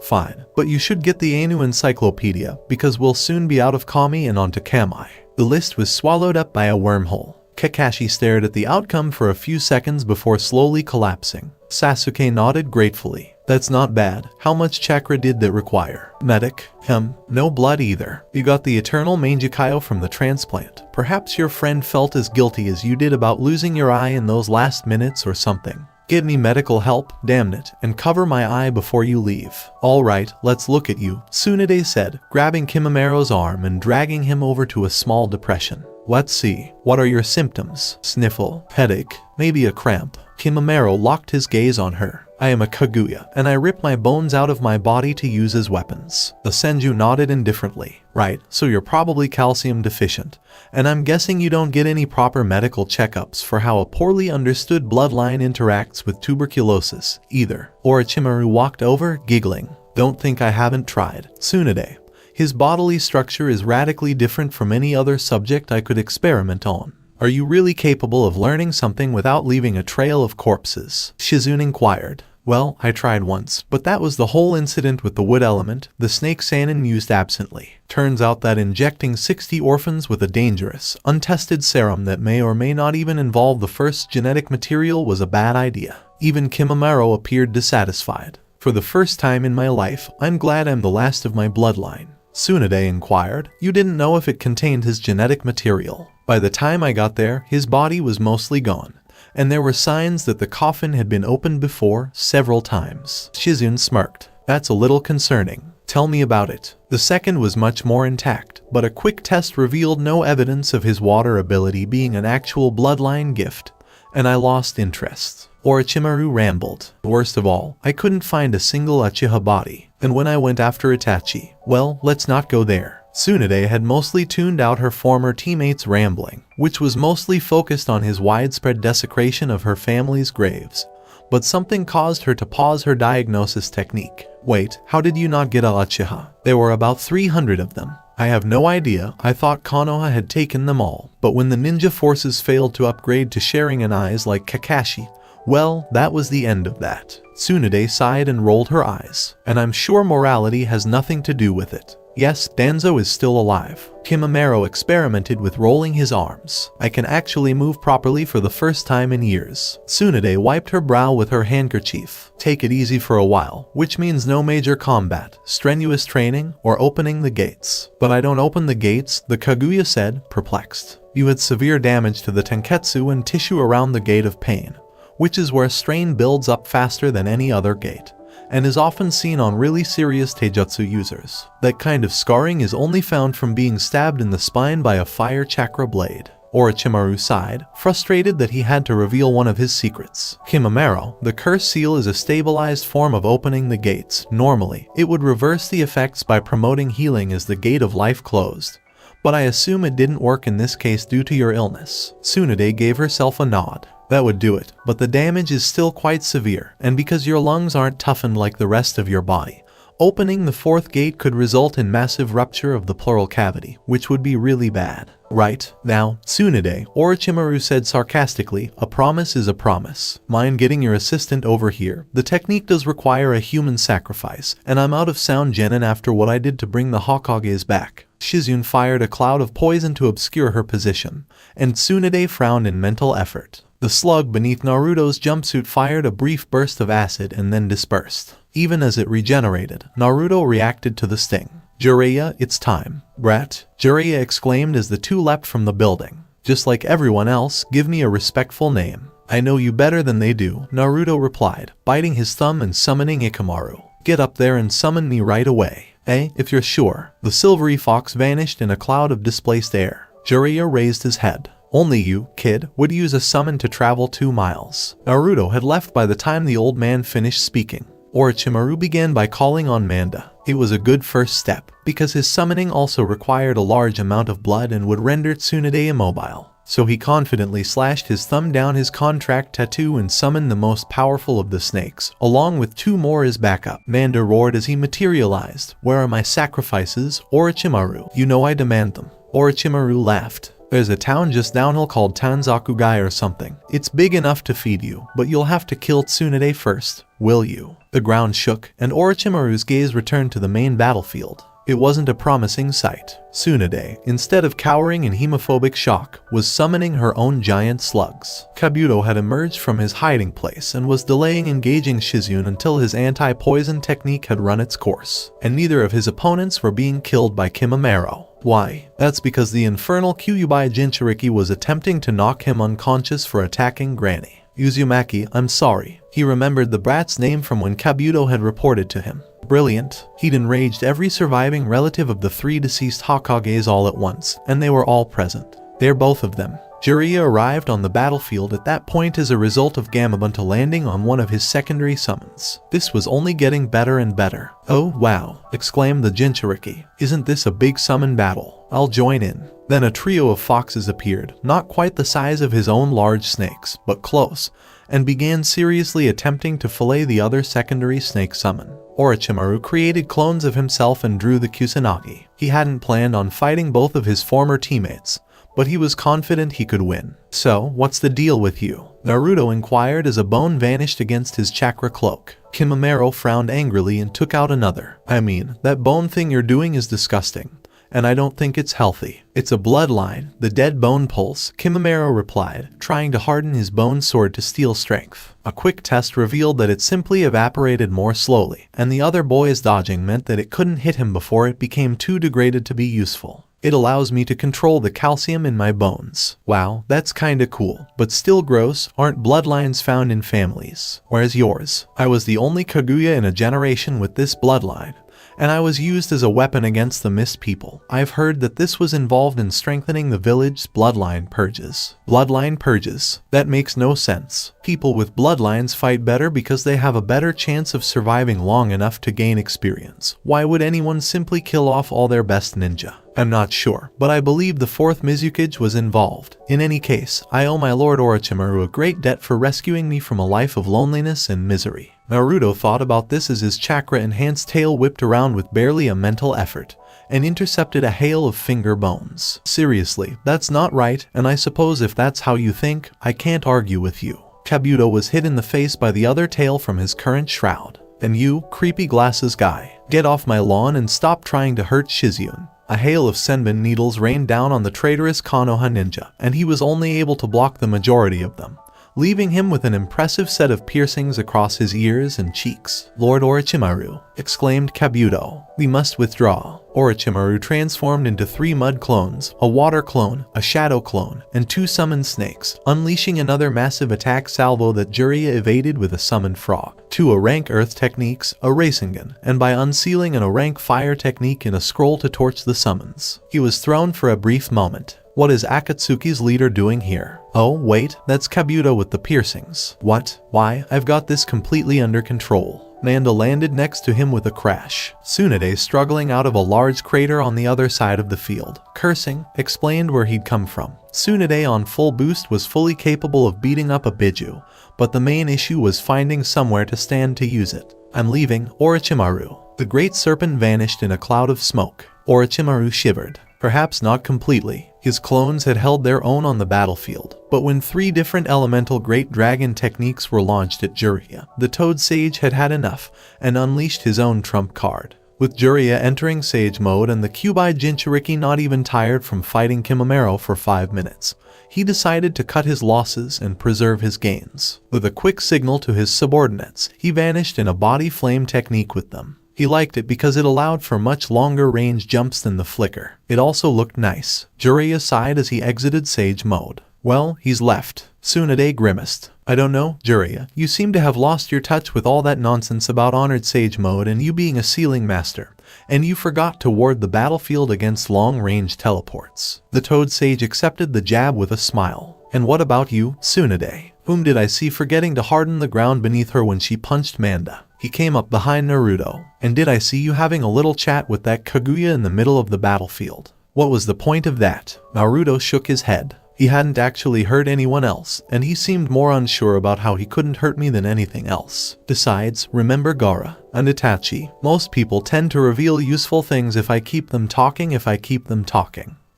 but you should get the Ainu Encyclopedia, because we'll soon be out of Kami and onto Kamai. The list was swallowed up by a wormhole. Kakashi stared at the outcome for a few seconds before slowly collapsing. Sasuke nodded gratefully. That's not bad. How much chakra did that require? Medic? No blood either. You got the eternal Mangekyo from the transplant. Perhaps your friend felt as guilty as you did about losing your eye in those last minutes or something. Get me medical help, damn it, and cover my eye before you leave. Alright, let's look at you, Tsunade said, grabbing Kimamero's arm and dragging him over to a small depression. Let's see, what are your symptoms? Sniffle, headache, maybe a cramp. Kimamero locked his gaze on her. I am a Kaguya, and I rip my bones out of my body to use as weapons. The Senju nodded indifferently. Right, so you're probably calcium deficient. And I'm guessing you don't get any proper medical checkups for how a poorly understood bloodline interacts with tuberculosis, either. Orochimaru walked over, giggling. Don't think I haven't tried. Tsunade. His bodily structure is radically different from any other subject I could experiment on. Are you really capable of learning something without leaving a trail of corpses? Shizune inquired. Well, I tried once, but that was the whole incident with the wood element, the snake Sannin used absently. Turns out that injecting 60 orphans with a dangerous, untested serum that may or may not even involve the first genetic material was a bad idea. Even Kimamero appeared dissatisfied. For the first time in my life, I'm glad I'm the last of my bloodline. Tsunade inquired. You didn't know if it contained his genetic material. By the time I got there, his body was mostly gone, and there were signs that the coffin had been opened before, several times. Shizune smirked. That's a little concerning. Tell me about it. The second was much more intact, but a quick test revealed no evidence of his water ability being an actual bloodline gift, and I lost interest. Orochimaru rambled. Worst of all, I couldn't find a single Uchiha body, and when I went after Itachi, well, let's not go there. Tsunade had mostly tuned out her former teammates' rambling, which was mostly focused on his widespread desecration of her family's graves. But something caused her to pause her diagnosis technique. Wait, how did you not get a Uchiha? There were about 300 of them. I have no idea. I thought Konoha had taken them all. But when the ninja forces failed to upgrade to Sharingan eyes like Kakashi, well, that was the end of that. Tsunade sighed and rolled her eyes. And I'm sure morality has nothing to do with it. Yes, Danzo is still alive. Kimamero experimented with rolling his arms. I can actually move properly for the first time in years. Tsunade wiped her brow with her handkerchief. Take it easy for a while, which means no major combat, strenuous training, or opening the gates. But I don't open the gates, the Kaguya said, perplexed. You had severe damage to the tenketsu and tissue around the gate of pain, which is where strain builds up faster than any other gate, and is often seen on really serious taijutsu users. That kind of scarring is only found from being stabbed in the spine by a fire chakra blade. Orochimaru sighed, frustrated that he had to reveal one of his secrets. Kimamero, the curse seal is a stabilized form of opening the gates. Normally, it would reverse the effects by promoting healing as the gate of life closed. But I assume it didn't work in this case due to your illness. Tsunade gave herself a nod. That would do it, but the damage is still quite severe, and because your lungs aren't toughened like the rest of your body, opening the fourth gate could result in massive rupture of the pleural cavity, which would be really bad. Right, now, Tsunade, Orochimaru said sarcastically, a promise is a promise. Mind getting your assistant over here? The technique does require a human sacrifice, and I'm out of sound genin after what I did to bring the Hokages back. Shizune fired a cloud of poison to obscure her position, and Tsunade frowned in mental effort. The slug beneath Naruto's jumpsuit fired a brief burst of acid and then dispersed. Even as it regenerated, Naruto reacted to the sting. Jiraiya, it's time. Brat, Jiraiya exclaimed as the two leapt from the building. Just like everyone else, give me a respectful name. I know you better than they do, Naruto replied, biting his thumb and summoning Ikamaru. Get up there and summon me right away. If you're sure. The silvery fox vanished in a cloud of displaced air. Jiraiya raised his head. Only you, kid, would use a summon to travel 2 miles. Naruto had left by the time the old man finished speaking. Orochimaru began by calling on Manda. It was a good first step, because his summoning also required a large amount of blood and would render Tsunade immobile. So he confidently slashed his thumb down his contract tattoo and summoned the most powerful of the snakes, along with 2 more as backup. Manda roared as he materialized. "Where are my sacrifices, Orochimaru? You know I demand them." Orochimaru laughed. "There's a town just downhill called Tanzakugai or something. It's big enough to feed you, but you'll have to kill Tsunade first, will you?" The ground shook, and Orochimaru's gaze returned to the main battlefield. It wasn't a promising sight. Tsunade, instead of cowering in hemophobic shock, was summoning her own giant slugs. Kabuto had emerged from his hiding place and was delaying engaging Shizune until his anti-poison technique had run its course, and neither of his opponents were being killed by Kimimaro. Why? That's because the infernal Kyuubi Jinchuriki was attempting to knock him unconscious for attacking Granny. Uzumaki, I'm sorry. He remembered the brat's name from when Kabuto had reported to him. Brilliant. He'd enraged every surviving relative of the 3 deceased Hokages all at once, and they were all present. They're both of them. Jiraiya arrived on the battlefield at that point as a result of Gamabunta landing on one of his secondary summons. This was only getting better and better. "Oh wow," exclaimed the Jinchuriki. "Isn't this a big summon battle? I'll join in." Then a trio of foxes appeared, not quite the size of his own large snakes, but close, and began seriously attempting to fillet the other secondary snake summon. Orochimaru created clones of himself and drew the Kusanagi. He hadn't planned on fighting both of his former teammates, but he was confident he could win. "So, what's the deal with you?" Naruto inquired as a bone vanished against his chakra cloak. Kimimaro frowned angrily and took out another. "I mean, that bone thing you're doing is disgusting, and I don't think it's healthy. It's a bloodline, the dead bone pulse," Kimimaro replied, trying to harden his bone sword to steel strength. A quick test revealed that it simply evaporated more slowly, and the other boy's dodging meant that it couldn't hit him before it became too degraded to be useful. "It allows me to control the calcium in my bones." Wow, that's kinda cool, but still gross. Aren't bloodlines found in families? Where's yours? I was the only Kaguya in a generation with this bloodline, and I was used as a weapon against the Mist people. I've heard that this was involved in strengthening the village's bloodline purges. Bloodline purges? That makes no sense. People with bloodlines fight better because they have a better chance of surviving long enough to gain experience. Why would anyone simply kill off all their best ninja? I'm not sure, but I believe the 4th Mizukage was involved. In any case, I owe my lord Orochimaru a great debt for rescuing me from a life of loneliness and misery. Naruto thought about this as his chakra-enhanced tail whipped around with barely a mental effort, and intercepted a hail of finger bones. Seriously, that's not right, and I suppose if that's how you think, I can't argue with you. Kabuto was hit in the face by the other tail from his current shroud. "And you, creepy glasses guy, get off my lawn and stop trying to hurt Shizune." A hail of senbon needles rained down on the traitorous Konoha ninja, and he was only able to block the majority of them, leaving him with an impressive set of piercings across his ears and cheeks. "Lord Orochimaru," exclaimed Kabuto, "we must withdraw." Orochimaru transformed into 3 mud clones, a water clone, a shadow clone, and 2 summoned snakes, unleashing another massive attack salvo that Jiraiya evaded with a summoned frog. 2 rank earth techniques, a Rasengan, and by unsealing an rank fire technique in a scroll to torch the summons. He was thrown for a brief moment. What is Akatsuki's leader doing here? Oh, wait, that's Kabuto with the piercings. What? Why, I've got this completely under control. Manda landed next to him with a crash. Tsunade, struggling out of a large crater on the other side of the field, cursing, explained where he'd come from. Tsunade on full boost was fully capable of beating up a Biju, but the main issue was finding somewhere to stand to use it. "I'm leaving, Orochimaru." The great serpent vanished in a cloud of smoke. Orochimaru shivered. Perhaps not completely. His clones had held their own on the battlefield, but when 3 different elemental great dragon techniques were launched at Jiraiya, the Toad Sage had had enough and unleashed his own trump card. With Jiraiya entering Sage mode and the Kyuubi Jinchuriki not even tired from fighting Kimimaro for 5 minutes, he decided to cut his losses and preserve his gains. With a quick signal to his subordinates, he vanished in a body flame technique with them. He liked it because it allowed for much longer range jumps than the flicker. It also looked nice. Jiraiya sighed as he exited Sage mode. "Well, he's left." Tsunade grimaced. "I don't know, Jiraiya. You seem to have lost your touch with all that nonsense about honored Sage mode and you being a sealing master. and you forgot to ward the battlefield against long-range teleports. The Toad Sage accepted the jab with a smile. And what about you, Tsunade? Whom did I see forgetting to harden the ground beneath her when she punched Manda? He came up behind Naruto. And did I see you having a little chat with that Kaguya in the middle of the battlefield? What was the point of that? Naruto shook his head. He hadn't actually hurt anyone else, and he seemed more unsure about how he couldn't hurt me than anything else. Besides, remember Gaara and Itachi. Most people tend to reveal useful things if I keep them talking.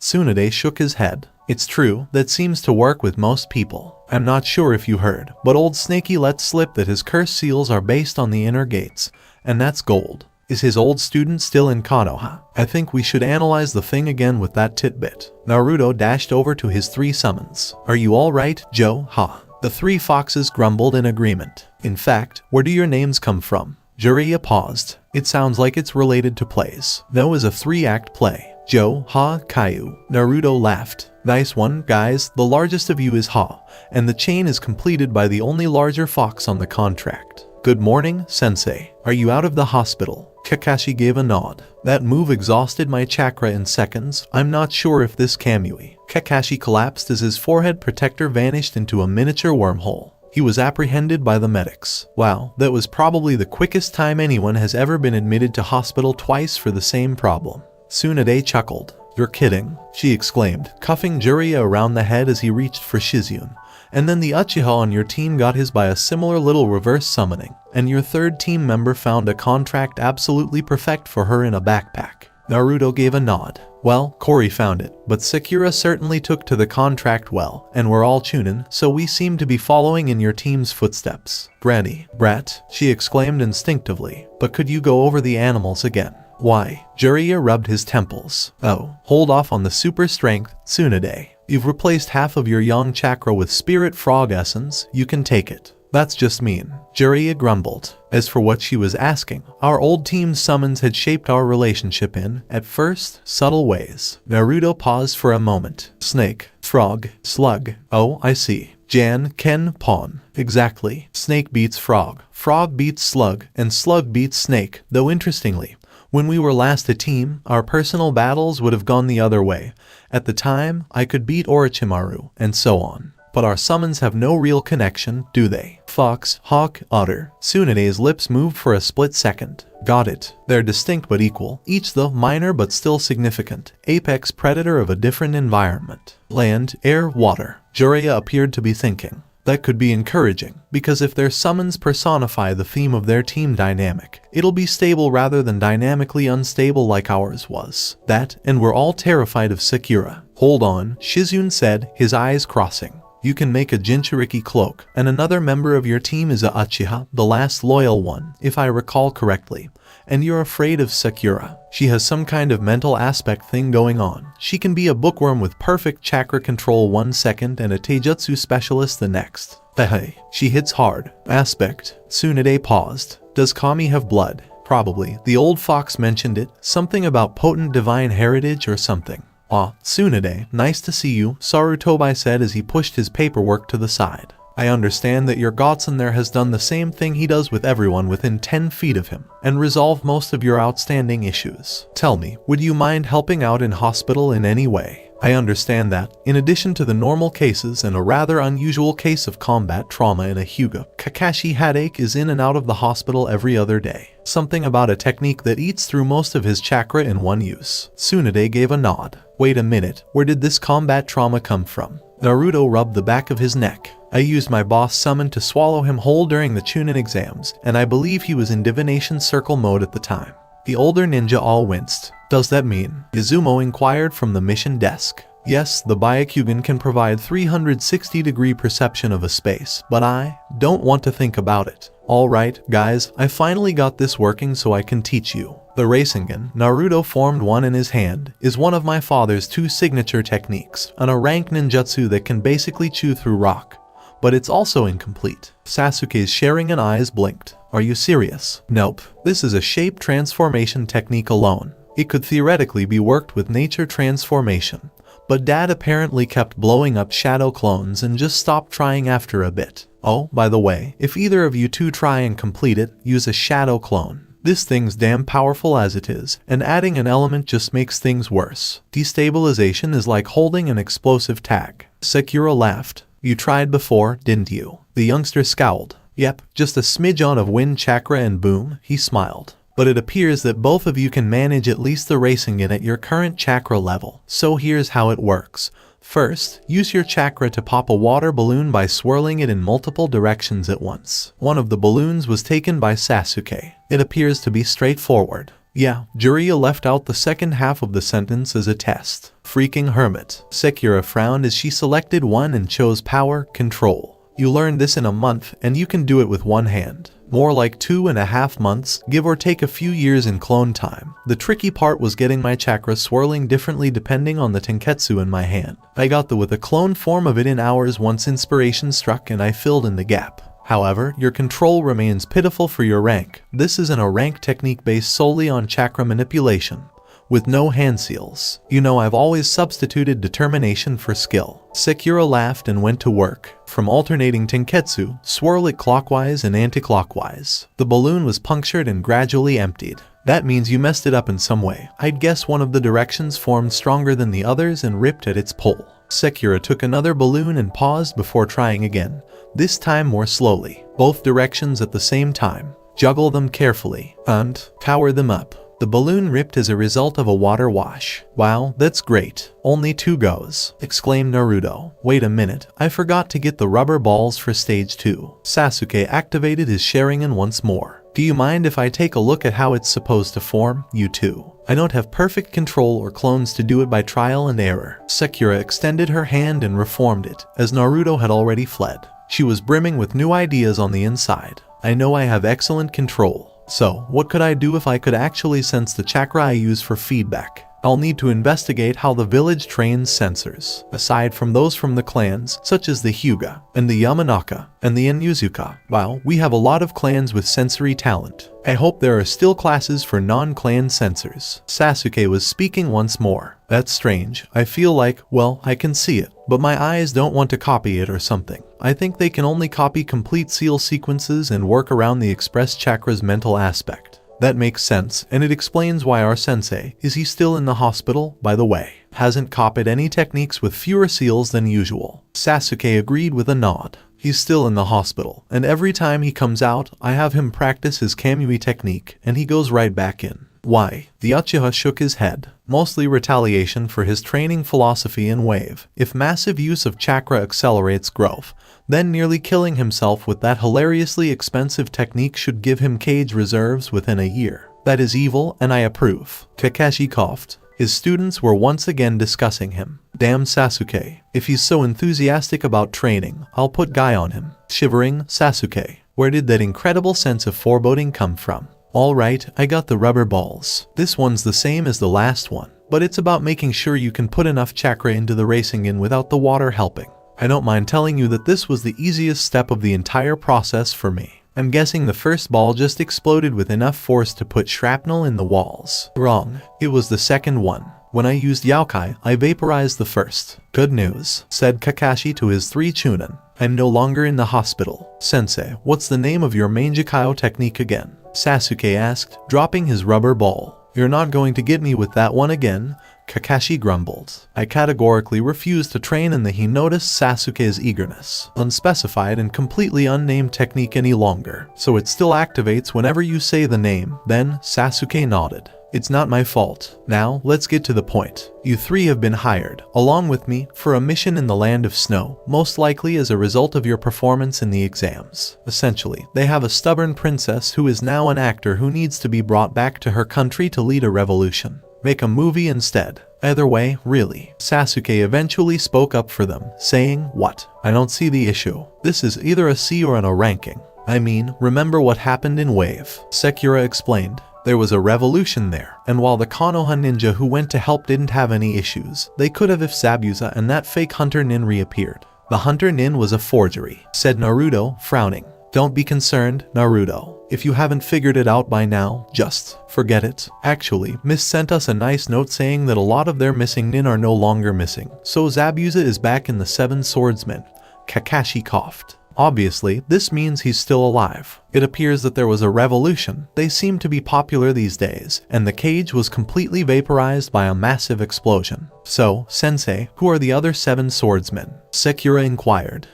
Tsunade shook his head. It's true, that seems to work with most people. I'm not sure if you heard, but old Snaky let slip that his curse seals are based on the inner gates, and that's gold. Is his old student still in Konoha? I think we should analyze the thing again with that tidbit. Naruto dashed over to his 3 summons. Are you alright, Joe? Ha. The 3 foxes grumbled in agreement. In fact, where do your names come from? Jiraiya paused. It sounds like it's related to plays. That was a 3-act play. Joe, Ha, Caillou. Naruto laughed. Nice one, guys. The largest of you is Ha, and the chain is completed by the only larger fox on the contract. Good morning, Sensei. Are you out of the hospital? Kakashi gave a nod. That move exhausted my chakra in seconds. I'm not sure if this Kamui. Kakashi collapsed as his forehead protector vanished into a miniature wormhole. He was apprehended by the medics. Wow, that was probably the quickest time anyone has ever been admitted to hospital twice for the same problem. Tsunade chuckled. You're kidding, she exclaimed, cuffing Jiraiya around the head as he reached for Shizune. And then the Uchiha on your team got his by a similar little reverse summoning, and your 3rd team member found a contract absolutely perfect for her in a backpack. Naruto gave a nod. Well, Cory found it, but Sakura certainly took to the contract well, and we're all Chunin, so we seem to be following in your team's footsteps. Brat, she exclaimed instinctively, but could you go over the animals again? Why? Jiraiya rubbed his temples. Oh, hold off on the super strength, Tsunade. You've replaced half of your yang chakra with spirit frog essence, you can take it. That's just mean, Jiraiya grumbled. As for what she was asking, our old team's summons had shaped our relationship in, at first, subtle ways. Naruto paused for a moment. Snake, frog, slug. Oh, I see. Jan, Ken, Pawn. Exactly. Snake beats frog, frog beats slug, and slug beats snake, though interestingly, when we were last a team, our personal battles would have gone the other way. At the time, I could beat Orochimaru, and so on. But our summons have no real connection, do they? Fox, hawk, otter. Tsunade's lips moved for a split second. Got it. They're distinct but equal, each the minor but still significant apex predator of a different environment. Land, air, water. Jiraiya appeared to be thinking. That could be encouraging, because if their summons personify the theme of their team dynamic, it'll be stable rather than dynamically unstable like ours was. That, and we're all terrified of Sakura. Hold on, Shizune said, his eyes crossing. You can make a Jinchuriki cloak, and another member of your team is a Uchiha, the last loyal one, if I recall correctly. And you're afraid of Sakura. She has some kind of mental aspect thing going on. She can be a bookworm with perfect chakra control 1 second and a taijutsu specialist the next. Hey, she hits hard. Aspect. Tsunade paused. Does Kami have blood? Probably. The old fox mentioned it. Something about potent divine heritage or something. Ah, Tsunade, nice to see you, Sarutobi said as he pushed his paperwork to the side. I understand that your godson there has done the same thing he does with everyone within 10 feet of him, and resolved most of your outstanding issues. Tell me, would you mind helping out in hospital in any way? I understand that, in addition to the normal cases and a rather unusual case of combat trauma in a Hyuga, Kakashi Headache is in and out of the hospital every other day. Something about a technique that eats through most of his chakra in one use. Tsunade gave a nod. Wait a minute, where did this combat trauma come from? Naruto rubbed the back of his neck. I used my boss summon to swallow him whole during the Chunin exams, and I believe he was in divination circle mode at the time. The older ninja all winced. Does that mean? Izumo inquired from the mission desk. Yes, the Byakugan can provide 360-degree perception of a space, but I don't want to think about it. Alright, guys, I finally got this working so I can teach you. The Rasengan, Naruto formed one in his hand, is one of my father's 2 signature techniques, and a rank ninjutsu that can basically chew through rock. But it's also incomplete. Sasuke's sharing and eyes blinked. Are you serious? Nope. This is a shape transformation technique alone. It could theoretically be worked with nature transformation. But Dad apparently kept blowing up shadow clones and just stopped trying after a bit. Oh, by the way, if either of you two try and complete it, use a shadow clone. This thing's damn powerful as it is, and adding an element just makes things worse. Destabilization is like holding an explosive tag. Sakura laughed. You tried before, didn't you? The youngster scowled. Yep, just a smidge of wind chakra and boom, he smiled. But it appears that both of you can manage at least the Rasengan at your current chakra level. So here's how it works. First, use your chakra to pop a water balloon by swirling it in multiple directions at once. One of the balloons was taken by Sasuke. It appears to be straightforward. Yeah, Jiraiya left out the second half of the sentence as a test. Freaking hermit. Sakura frowned as she selected one and chose power, control. You learned this in a month, and you can do it with one hand. More like 2.5 months, give or take a few years in clone time. The tricky part was getting my chakra swirling differently depending on the tenketsu in my hand. I got with a clone form of it in hours once inspiration struck and I filled in the gap. However, your control remains pitiful for your rank. This isn't a rank technique based solely on chakra manipulation. With no hand seals. You know, I've always substituted determination for skill. Sakura laughed and went to work. From alternating tenketsu, swirl it clockwise and anti-clockwise. The balloon was punctured and gradually emptied. That means you messed it up in some way. I'd guess one of the directions formed stronger than the others and ripped at its pole. Sakura took another balloon and paused before trying again. This time more slowly. Both directions at the same time. Juggle them carefully. And power them up. The balloon ripped as a result of a water wash. Wow, that's great. Only 2 goes, exclaimed Naruto. Wait a minute, I forgot to get the rubber balls for stage 2. Sasuke activated his Sharingan once more. Do you mind if I take a look at how it's supposed to form, you two? I don't have perfect control or clones to do it by trial and error. Sakura extended her hand and reformed it, as Naruto had already fled. She was brimming with new ideas on the inside. I know I have excellent control. So, what could I do if I could actually sense the chakra I use for feedback? I'll need to investigate how the village trains sensors, aside from those from the clans, such as the Hyuga, and the Yamanaka, and the Inuzuka. Wow, we have a lot of clans with sensory talent. I hope there are still classes for non-clan sensors. Sasuke was speaking once more. That's strange. I feel like, well, I can see it, but my eyes don't want to copy it or something. I think they can only copy complete seal sequences and work around the express chakra's mental aspect. That makes sense, and it explains why our sensei, is he still in the hospital, by the way, hasn't copied any techniques with fewer seals than usual. Sasuke agreed with a nod. He's still in the hospital, and every time he comes out, I have him practice his Kamui technique, and he goes right back in. Why? The Uchiha shook his head. Mostly retaliation for his training philosophy in Wave. If massive use of chakra accelerates growth, then nearly killing himself with that hilariously expensive technique should give him cage reserves within a year. That is evil, and I approve. Kakashi coughed. His students were once again discussing him. Damn Sasuke. If he's so enthusiastic about training, I'll put Guy on him. Shivering, Sasuke. Where did that incredible sense of foreboding come from? Alright, I got the rubber balls. This one's the same as the last one, but it's about making sure you can put enough chakra into the Rasengan without the water helping. I don't mind telling you that this was the easiest step of the entire process for me. I'm guessing the first ball just exploded with enough force to put shrapnel in the walls. Wrong. It was the second one. When I used Yaokai, I vaporized the first. Good news, said Kakashi to his 3 Chunin. I'm no longer in the hospital. Sensei, what's the name of your Manjikyo technique again? Sasuke asked, dropping his rubber ball. You're not going to get me with that one again, Kakashi grumbled. I categorically refused to train, and he noticed Sasuke's eagerness. Unspecified and completely unnamed technique any longer, so it still activates whenever you say the name. Then, Sasuke nodded. It's not my fault. Now, let's get to the point. You 3 have been hired, along with me, for a mission in the Land of Snow, most likely as a result of your performance in the exams. Essentially, they have a stubborn princess who is now an actor who needs to be brought back to her country to lead a revolution. Make a movie instead. Either way, really. Sasuke eventually spoke up for them, saying, what? I don't see the issue. This is either a C or an O ranking. I mean, remember what happened in Wave. Sakura explained. There was a revolution there, and while the Konoha ninja who went to help didn't have any issues, they could have if Zabuza and that fake Hunter Nin reappeared. The Hunter Nin was a forgery, said Naruto, frowning. Don't be concerned, Naruto. If you haven't figured it out by now, just forget it. Actually, Miss sent us a nice note saying that a lot of their missing nin are no longer missing, so Zabuza is back in the 7 Swordsmen. Kakashi coughed. Obviously, this means he's still alive. It appears that there was a revolution. They seem to be popular these days, and the cage was completely vaporized by a massive explosion. So, Sensei, who are the other 7 swordsmen? Sekira inquired.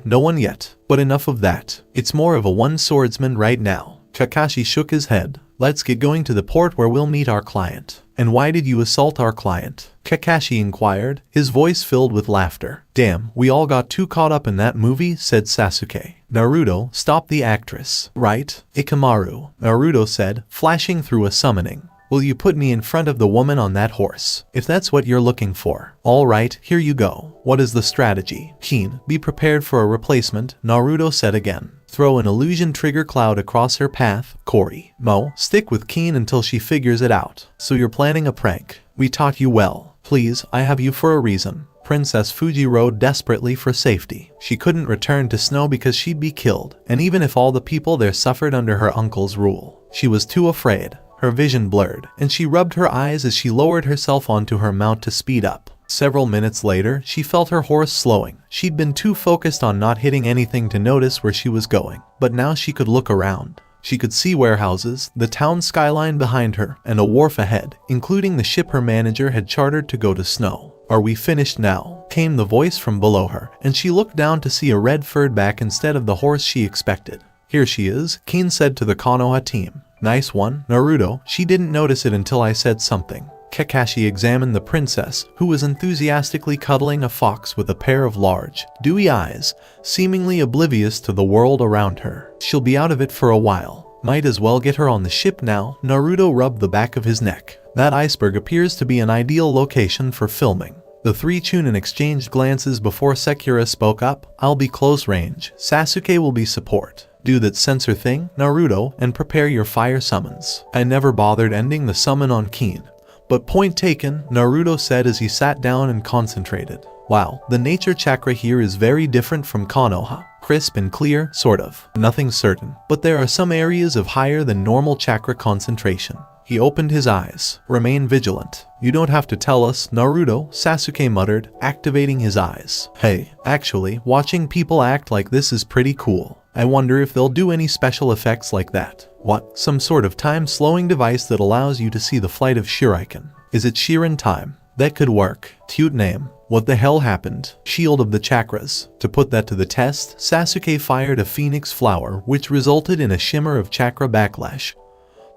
No one yet. But enough of that. It's more of a one swordsman right now. Kakashi shook his head. Let's get going to the port where we'll meet our client. And why did you assault our client? Kakashi inquired, his voice filled with laughter. Damn, we all got too caught up in that movie, said Sasuke. Naruto, stop the actress. Right? Ikamaru, Naruto said, flashing through a summoning. Will you put me in front of the woman on that horse? If that's what you're looking for. Alright, here you go. What is the strategy? Keen, be prepared for a replacement, Naruto said again. Throw an illusion trigger cloud across her path, Cory. Mo, stick with Keen until she figures it out. So you're planning a prank. We taught you well. Please, I have you for a reason. Princess Fuji rode desperately for safety. She couldn't return to Snow because she'd be killed, and even if all the people there suffered under her uncle's rule, she was too afraid. Her vision blurred, and she rubbed her eyes as she lowered herself onto her mount to speed up. Several minutes later, she felt her horse slowing. She'd been too focused on not hitting anything to notice where she was going, but now she could look around. She could see warehouses, the town skyline behind her, and a wharf ahead, including the ship her manager had chartered to go to Snow. Are we finished now? Came the voice from below her, and she looked down to see a red-furred back instead of the horse she expected. Here she is, Keen said to the Konoha team. Nice one, Naruto. She didn't notice it until I said something. Kakashi examined the princess, who was enthusiastically cuddling a fox with a pair of large, dewy eyes, seemingly oblivious to the world around her. She'll be out of it for a while. Might as well get her on the ship now. Naruto rubbed the back of his neck. That iceberg appears to be an ideal location for filming. The 3 Chunin exchanged glances before Sekira spoke up. I'll be close range. Sasuke will be support. Do that sensor thing, Naruto, and prepare your fire summons. I never bothered ending the summon on Keen. But point taken, Naruto said as he sat down and concentrated. Wow, the nature chakra here is very different from Konoha. Crisp and clear, sort of. Nothing certain, but there are some areas of higher than normal chakra concentration. He opened his eyes. Remain vigilant. You don't have to tell us, Naruto, Sasuke muttered, activating his eyes. Hey, actually, watching people act like this is pretty cool. I wonder if they'll do any special effects like that. What? Some sort of time-slowing device that allows you to see the flight of Shuriken. Is it Shirin time? That could work. Cute name. What the hell happened? Shield of the Chakras. To put that to the test, Sasuke fired a phoenix flower, which resulted in a shimmer of chakra backlash.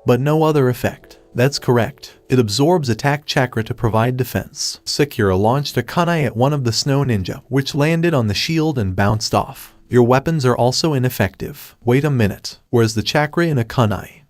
But no other effect. That's correct. It absorbs attack chakra to provide defense. Sekira launched a kunai at one of the snow ninja, which landed on the shield and bounced off. Your weapons are also ineffective. Wait a minute. Where's the chakra in a kunai?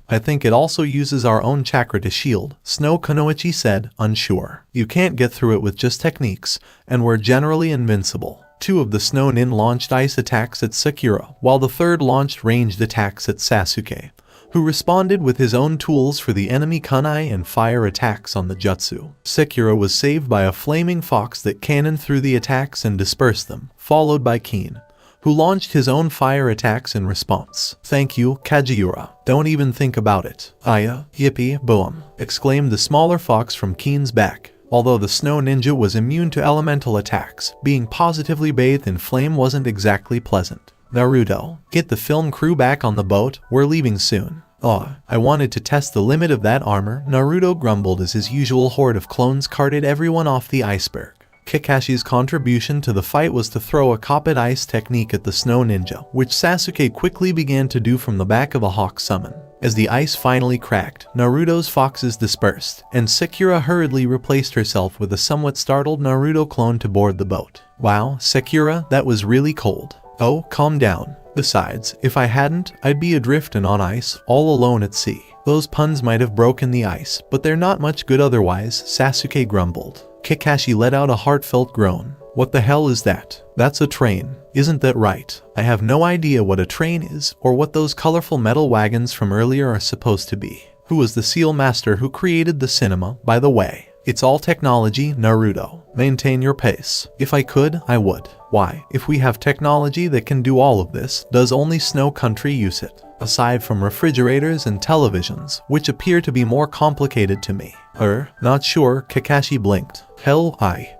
I think it also uses our own chakra to shield, Snow Kunoichi said, unsure. You can't get through it with just techniques, and we're generally invincible. 2 of the Snow Nin launched ice attacks at Sekira, while the 3rd launched ranged attacks at Sasuke, who responded with his own tools for the enemy kunai and fire attacks on the jutsu. Sekira was saved by a flaming fox that cannoned through the attacks and dispersed them, followed by Keen, who launched his own fire attacks in response. Thank you, Kajiura. Don't even think about it. Aya, yippee, boom, exclaimed the smaller fox from Keen's back. Although the snow ninja was immune to elemental attacks, being positively bathed in flame wasn't exactly pleasant. Naruto, get the film crew back on the boat, we're leaving soon. I wanted to test the limit of that armor, Naruto grumbled as his usual horde of clones carted everyone off the iceberg. Kakashi's contribution to the fight was to throw a Coppet Ice technique at the Snow Ninja, which Sasuke quickly began to do from the back of a hawk summon. As the ice finally cracked, Naruto's foxes dispersed, and Sekira hurriedly replaced herself with a somewhat startled Naruto clone to board the boat. Wow, Sekira, that was really cold. Oh, calm down. Besides, if I hadn't, I'd be adrift and on ice, all alone at sea. Those puns might have broken the ice, but they're not much good otherwise, Sasuke grumbled. Kakashi let out a heartfelt groan. What the hell is that? That's a train. Isn't that right? I have no idea what a train is, or what those colorful metal wagons from earlier are supposed to be. Who was the seal master who created the cinema, by the way? It's all technology, Naruto. Maintain your pace. If I could, I would. Why, if we have technology that can do all of this, does only Snow Country use it? Aside from refrigerators and televisions, which appear to be more complicated to me. Not sure, Kakashi blinked. Hell,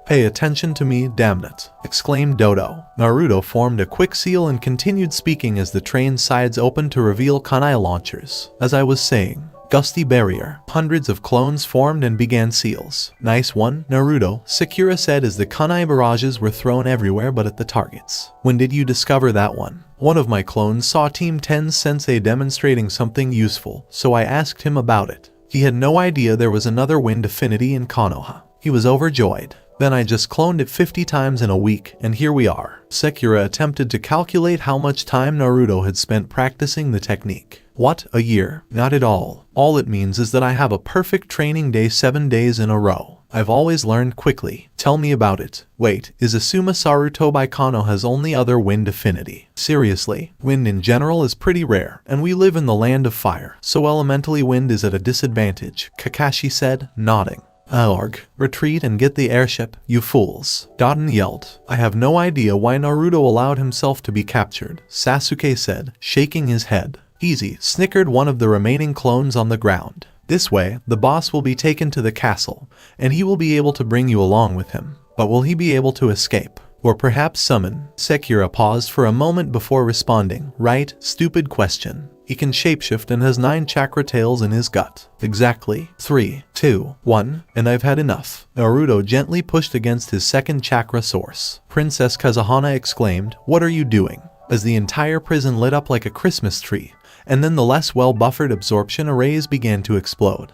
pay attention to me, damn it, exclaimed Dodo. Naruto formed a quick seal and continued speaking as the train's sides opened to reveal kunai launchers. As I was saying, gusty barrier. Hundreds of clones formed and began seals. Nice one, Naruto, Sakura said as the kunai barrages were thrown everywhere but at the targets. When did you discover that one? One of my clones saw Team 10's sensei demonstrating something useful, so I asked him about it. He had no idea there was another wind affinity in Konoha. He was overjoyed. Then I just cloned it 50 times in a week, and here we are. Sakura attempted to calculate how much time Naruto had spent practicing the technique. What, a year? Not at all. All it means is that I have a perfect training day 7 days in a row. I've always learned quickly. Tell me about it. Wait, is Asuma Sarutobi Konoha's only other wind affinity? Seriously, wind in general is pretty rare, and we live in the land of fire, so elementally wind is at a disadvantage, Kakashi said, nodding. Arg, retreat and get the airship, you fools. Daten yelled. I have no idea why Naruto allowed himself to be captured, Sasuke said, shaking his head. Easy, snickered one of the remaining clones on the ground. This way, the boss will be taken to the castle, and he will be able to bring you along with him. But will he be able to escape? Or perhaps summon? Sakura paused for a moment before responding. Right, stupid question. He can shapeshift and has 9 chakra tails in his gut. Exactly. 3, 2, 1, and I've had enough. Naruto gently pushed against his second chakra source. Princess Kazuhana exclaimed, what are you doing? As the entire prison lit up like a Christmas tree, and then the less well-buffered absorption arrays began to explode.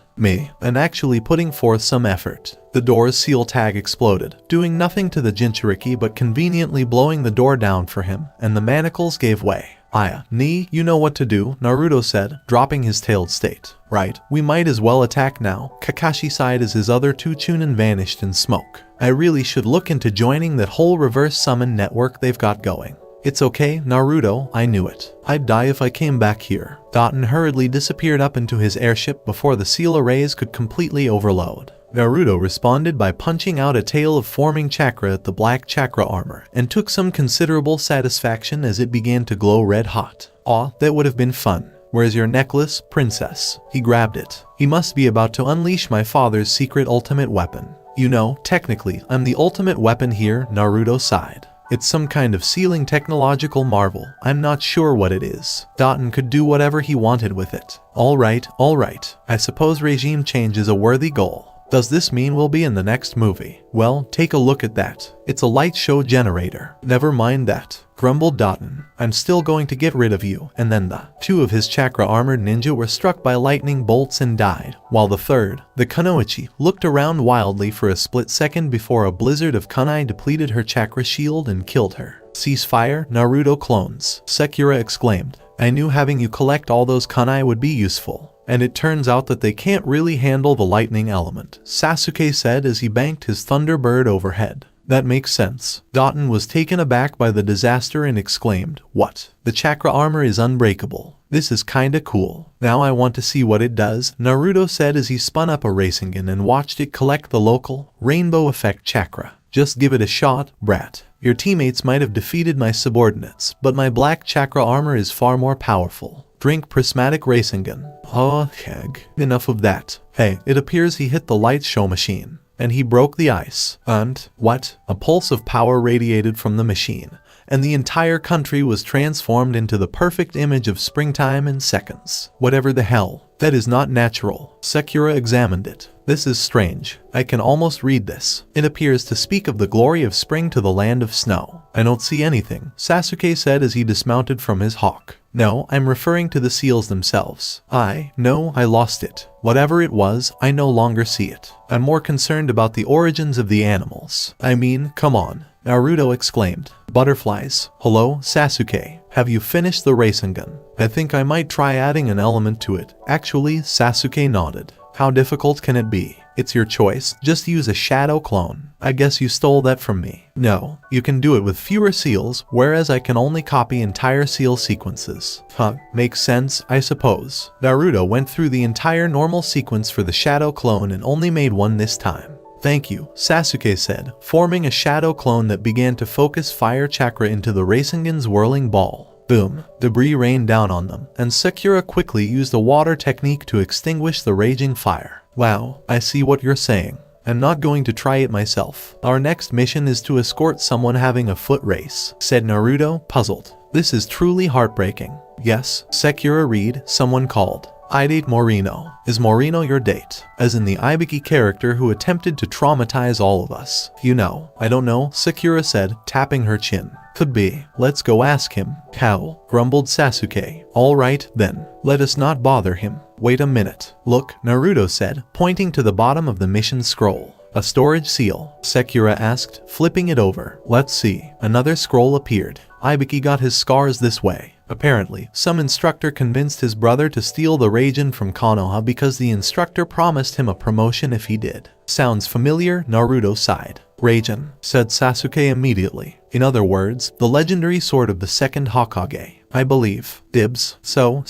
And actually putting forth some effort. The door's seal tag exploded, doing nothing to the Jinchuriki but conveniently blowing the door down for him, and the manacles gave way. You know what to do, Naruto said, dropping his tailed state. Right, we might as well attack now, Kakashi sighed as his other 2 Chunin vanished in smoke. I really should look into joining that whole reverse summon network they've got going. It's okay, Naruto, I knew it. I'd die if I came back here. Daten hurriedly disappeared up into his airship before the seal arrays could completely overload. Naruto responded by punching out a tail of forming chakra at the black chakra armor, and took some considerable satisfaction as it began to glow red hot. Aw, that would have been fun. Where's your necklace, princess? He grabbed it. He must be about to unleash my father's secret ultimate weapon. You know, technically, I'm the ultimate weapon here, Naruto sighed. It's some kind of sealing technological marvel. I'm not sure what it is. Daten could do whatever he wanted with it. Alright. I suppose regime change is a worthy goal. Does this mean we'll be in the next movie? Well, take a look at that. It's a light show generator. Never mind that, grumbled Daten. I'm still going to get rid of you. And then the 2 of his chakra-armored ninja were struck by lightning bolts and died, while the third, the Kunoichi, looked around wildly for a split second before a blizzard of kunai depleted her chakra shield and killed her. Ceasefire, Naruto clones, Sakura exclaimed. I knew having you collect all those kunai would be useful. And it turns out that they can't really handle the lightning element, Sasuke said as he banked his Thunderbird overhead. That makes sense. Daten was taken aback by the disaster and exclaimed, what? The chakra armor is unbreakable. This is kinda cool. Now I want to see what it does, Naruto said as he spun up a Rasengan and watched it collect the local, rainbow effect chakra. Just give it a shot, brat. Your teammates might have defeated my subordinates, but my black chakra armor is far more powerful. Drink prismatic Rasengan. Oh, heck. Enough of that. Hey, it appears he hit the light show machine, and he broke the ice. And, what? A pulse of power radiated from the machine, and the entire country was transformed into the perfect image of springtime in seconds. Whatever the hell. That is not natural. Sakura examined it. This is strange. I can almost read this. It appears to speak of the glory of spring to the land of snow. I don't see anything, Sasuke said as he dismounted from his hawk. No, I'm referring to the seals themselves. No, I lost it. Whatever it was, I no longer see it. I'm more concerned about the origins of the animals. I mean, come on. Naruto exclaimed. Butterflies. Hello, Sasuke. Have you finished the Rasengan? I think I might try adding an element to it. Actually, Sasuke nodded. How difficult can it be? It's your choice. Just use a shadow clone. I guess you stole that from me. No, you can do it with fewer seals, whereas I can only copy entire seal sequences. Makes sense, I suppose. Naruto went through the entire normal sequence for the shadow clone and only made one this time. Thank you, Sasuke said, forming a shadow clone that began to focus fire chakra into the Rasengan's whirling ball. Boom. Debris rained down on them, and Sakura quickly used a water technique to extinguish the raging fire. Wow, I see what you're saying. I'm not going to try it myself. Our next mission is to escort someone having a foot race, said Naruto, puzzled. This is truly heartbreaking. Yes, Sakura read, someone called. I date Morino. Is Morino your date? As in the Ibiki character who attempted to traumatize all of us. You know, I don't know, Sakura said, tapping her chin. Could be. Let's go ask him. Cow, grumbled Sasuke. Alright, then. Let us not bother him. Wait a minute. Look, Naruto said, pointing to the bottom of the mission scroll. A storage seal? Sakura asked, flipping it over. Let's see. Another scroll appeared. Ibiki got his scars this way. Apparently, some instructor convinced his brother to steal the Raijin from Konoha because the instructor promised him a promotion if he did. Sounds familiar, Naruto sighed. Raijin, said Sasuke immediately. In other words, the legendary sword of the second Hokage. I believe. Dibs. So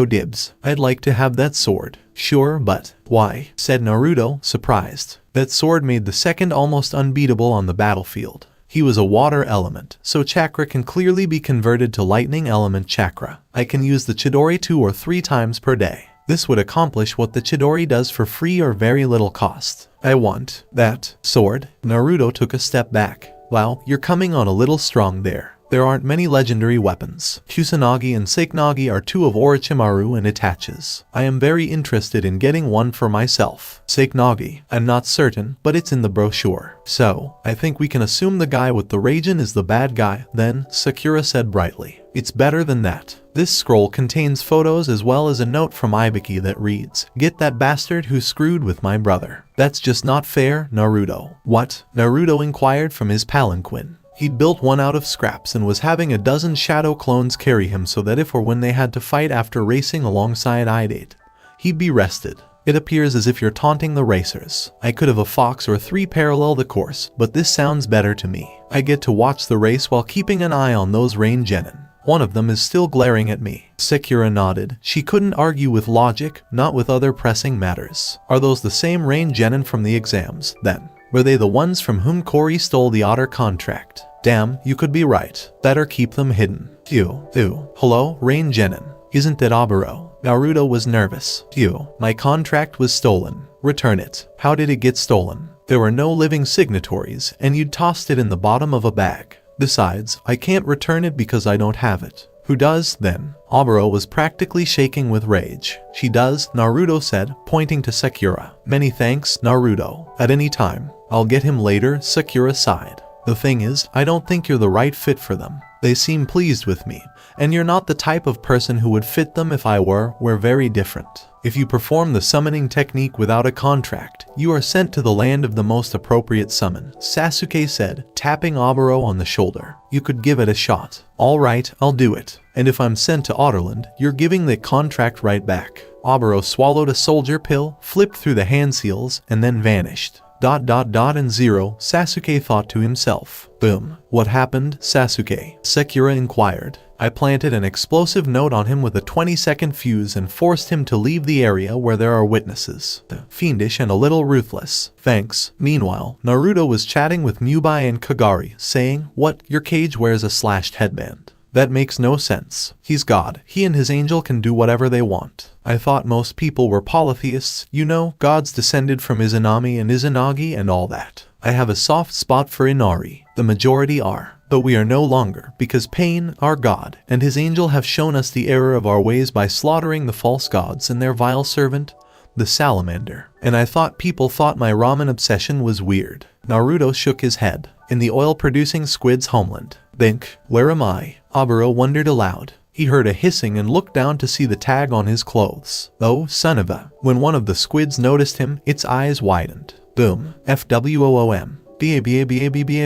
dibs. I'd like to have that sword. Sure, but why? Said Naruto, surprised. That sword made the second almost unbeatable on the battlefield. He was a water element, so chakra can clearly be converted to lightning element chakra. I can use the Chidori 2 or 3 times per day. This would accomplish what the Chidori does for free or very little cost. I want that sword. Naruto took a step back. Wow, you're coming on a little strong there. There aren't many legendary weapons. Kusanagi and Seiknagi are 2 of Orochimaru and Itachi's. I am very interested in getting one for myself. Seiknagi, I'm not certain, but it's in the brochure. So, I think we can assume the guy with the Raijin is the bad guy, then, Sakura said brightly. It's better than that. This scroll contains photos as well as a note from Ibiki that reads, "Get that bastard who screwed with my brother." That's just not fair, Naruto. What? Naruto inquired from his palanquin. He'd built one out of scraps and was having a dozen shadow clones carry him so that if or when they had to fight after racing alongside Idate, he'd be rested. It appears as if you're taunting the racers. I could have a fox or 3 parallel the course, but this sounds better to me. I get to watch the race while keeping an eye on those rain genin. One of them is still glaring at me. Sakura nodded. She couldn't argue with logic, not with other pressing matters. Are those the same rain genin from the exams, then? Were they the ones from whom Kori stole the otter contract? Damn, you could be right. Better keep them hidden. Ew. Hello, Rain Genin. Isn't that Oboro? Naruto was nervous. Ew. My contract was stolen. Return it. How did it get stolen? There were no living signatories, and you'd tossed it in the bottom of a bag. Besides, I can't return it because I don't have it. Who does, then? Oboro was practically shaking with rage. She does, Naruto said, pointing to Sakura. Many thanks, Naruto. At any time. I'll get him later, Sakura sighed. The thing is, I don't think you're the right fit for them. They seem pleased with me, and you're not the type of person who would fit them if I were. We're very different. If you perform the summoning technique without a contract, you are sent to the land of the most appropriate summon, Sasuke said, tapping Oboro on the shoulder. You could give it a shot. Alright, I'll do it. And if I'm sent to Otterland, you're giving the contract right back. Oboro swallowed a soldier pill, flipped through the hand seals, and then vanished. ... and 0, Sasuke thought to himself. Boom. What happened, Sasuke? Sakura inquired. I planted an explosive note on him with a 20-second fuse and forced him to leave the area where there are witnesses. Fiendish and a little ruthless. Thanks. Meanwhile, Naruto was chatting with Mubai and Kagari, saying, What? Your cage wears a slashed headband. That makes no sense. He's God. He and his angel can do whatever they want. I thought most people were polytheists, you know, gods descended from Izanami and Izanagi and all that. I have a soft spot for Inari. The majority are. But we are no longer, because Pain, our god, and his angel have shown us the error of our ways by slaughtering the false gods and their vile servant, the salamander. And I thought people thought my ramen obsession was weird. Naruto shook his head. In the oil-producing squid's homeland. Think, where am I? Oboro wondered aloud. He heard a hissing and looked down to see the tag on his clothes. Oh, son of a. When one of the squids noticed him, its eyes widened. Boom. FWOOM.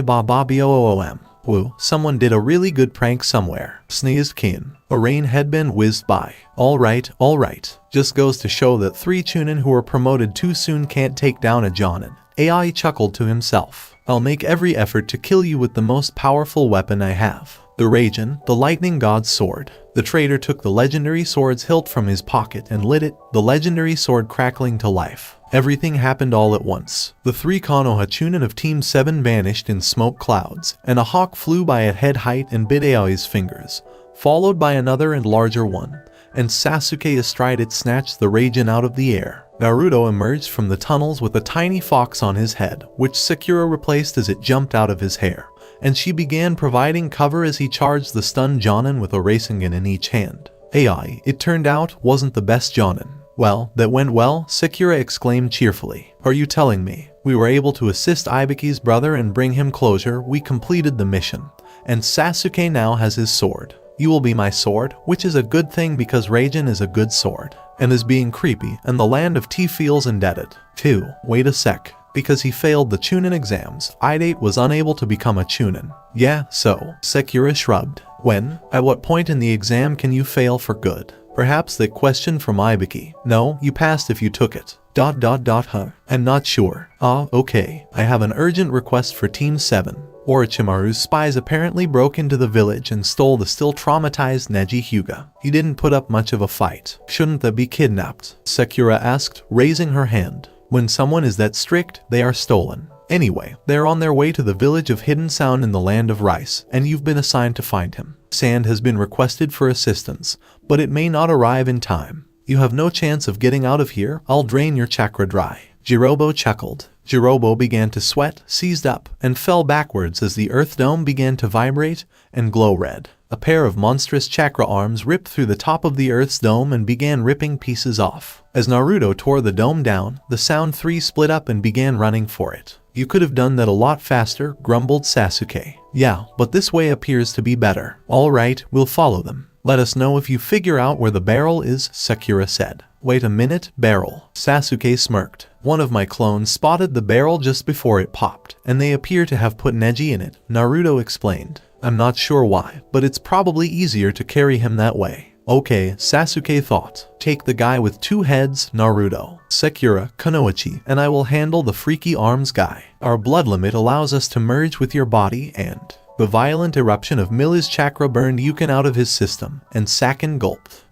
BABABABABOOM. Woo, someone did a really good prank somewhere. Sneezed Keen. A rain headband whizzed by. Alright. Just goes to show that 3 Chunin who were promoted too soon can't take down a Jonin. AI chuckled to himself. I'll make every effort to kill you with the most powerful weapon I have. The Raijin, the lightning god's sword. The traitor took the legendary sword's hilt from his pocket and lit it, the legendary sword crackling to life. Everything happened all at once. The 3 Konoha Chunin of Team 7 vanished in smoke clouds, and a hawk flew by at head height and bit Aoi's fingers, followed by another and larger one, and Sasuke astride it snatched the Raijin out of the air. Naruto emerged from the tunnels with a tiny fox on his head, which Sakura replaced as it jumped out of his hair, and she began providing cover as he charged the stunned Jonin with a Rasengan in each hand. Ai, it turned out, wasn't the best Jonin. Well, that went well, Sakura exclaimed cheerfully. Are you telling me? We were able to assist Ibuki's brother and bring him closure, we completed the mission, and Sasuke now has his sword. You will be my sword, which is a good thing because Raijin is a good sword, and is being creepy, and the land of T feels indebted. 2. Wait a sec. Because he failed the Chunin exams, Idate was unable to become a Chunin. Yeah, so, Sakura shrugged. When? At what point in the exam can you fail for good? Perhaps that question from Ibuki. No, you passed if you took it. ... I'm not sure. Ah, okay. I have an urgent request for Team 7. Orochimaru's spies apparently broke into the village and stole the still traumatized Neji Hyuga. He didn't put up much of a fight. Shouldn't they be kidnapped? Sakura asked, raising her hand. When someone is that strict, they are stolen. Anyway, they're on their way to the village of Hidden Sound in the land of Rice, and you've been assigned to find him. Sand has been requested for assistance, but it may not arrive in time. You have no chance of getting out of here, I'll drain your chakra dry. Jirobo chuckled. Jirobo began to sweat, seized up, and fell backwards as the earth dome began to vibrate and glow red. A pair of monstrous chakra arms ripped through the top of the earth's dome and began ripping pieces off. As Naruto tore the dome down, the Sound 3 split up and began running for it. You could have done that a lot faster, grumbled Sasuke. Yeah, but this way appears to be better. Alright, we'll follow them. Let us know if you figure out where the barrel is, Sakura said. Wait a minute, barrel. Sasuke smirked. One of my clones spotted the barrel just before it popped, and they appear to have put Neji in it, Naruto explained. I'm not sure why, but it's probably easier to carry him that way. Okay, Sasuke thought. Take the guy with 2 heads, Naruto, Sakura, Kunoichi, and I will handle the freaky arms guy. Our blood limit allows us to merge with your body and... The violent eruption of Milla's chakra burned Yukin out of his system, and Sakin gulped.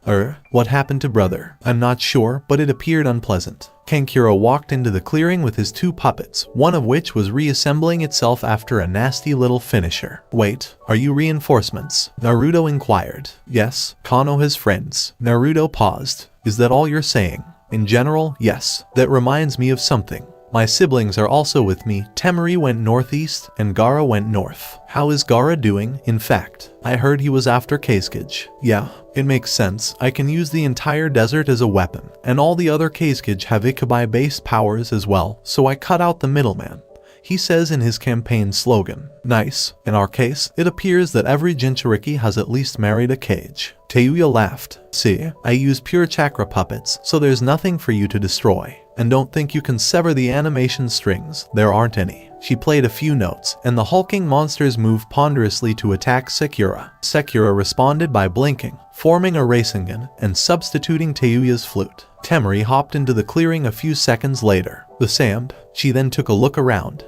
What happened to brother? I'm not sure, but it appeared unpleasant. Kankuro walked into the clearing with his 2 puppets, one of which was reassembling itself after a nasty little finisher. Wait, are you reinforcements? Naruto inquired. Yes, Konoha's friends. Naruto paused. Is that all you're saying? In general, yes. That reminds me of something. My siblings are also with me. Temari went northeast, and Gaara went north. How is Gaara doing, in fact? I heard he was after Kazekage. Yeah, it makes sense. I can use the entire desert as a weapon, and all the other Kazekage have Ikibai-based powers as well, so I cut out the middleman. He says in his campaign slogan. Nice. In our case, it appears that every Jinchuriki has at least married a Kage. Teuya laughed. See, I use pure chakra puppets, so there's nothing for you to destroy. And don't think you can sever the animation strings, there aren't any. She played a few notes, and the hulking monsters moved ponderously to attack Sakura. Sakura responded by blinking, forming a Rasengan, and substituting Teuya's flute. Temari hopped into the clearing a few seconds later. The sand. She then took a look around.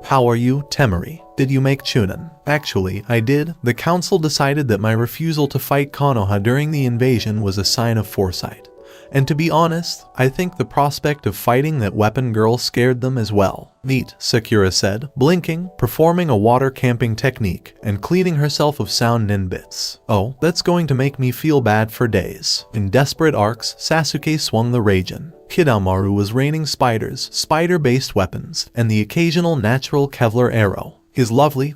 How are you, Temari? Did you make Chunin? Actually, I did. The council decided that my refusal to fight Konoha during the invasion was a sign of foresight. And to be honest, I think the prospect of fighting that weapon girl scared them as well. Neat, Sakura said, blinking, performing a water camping technique, and cleaning herself of sound ninbits. Oh, that's going to make me feel bad for days. In desperate arcs, Sasuke swung the Raijin. Kidamaru was raining spiders, spider-based weapons, and the occasional natural Kevlar arrow. His lovely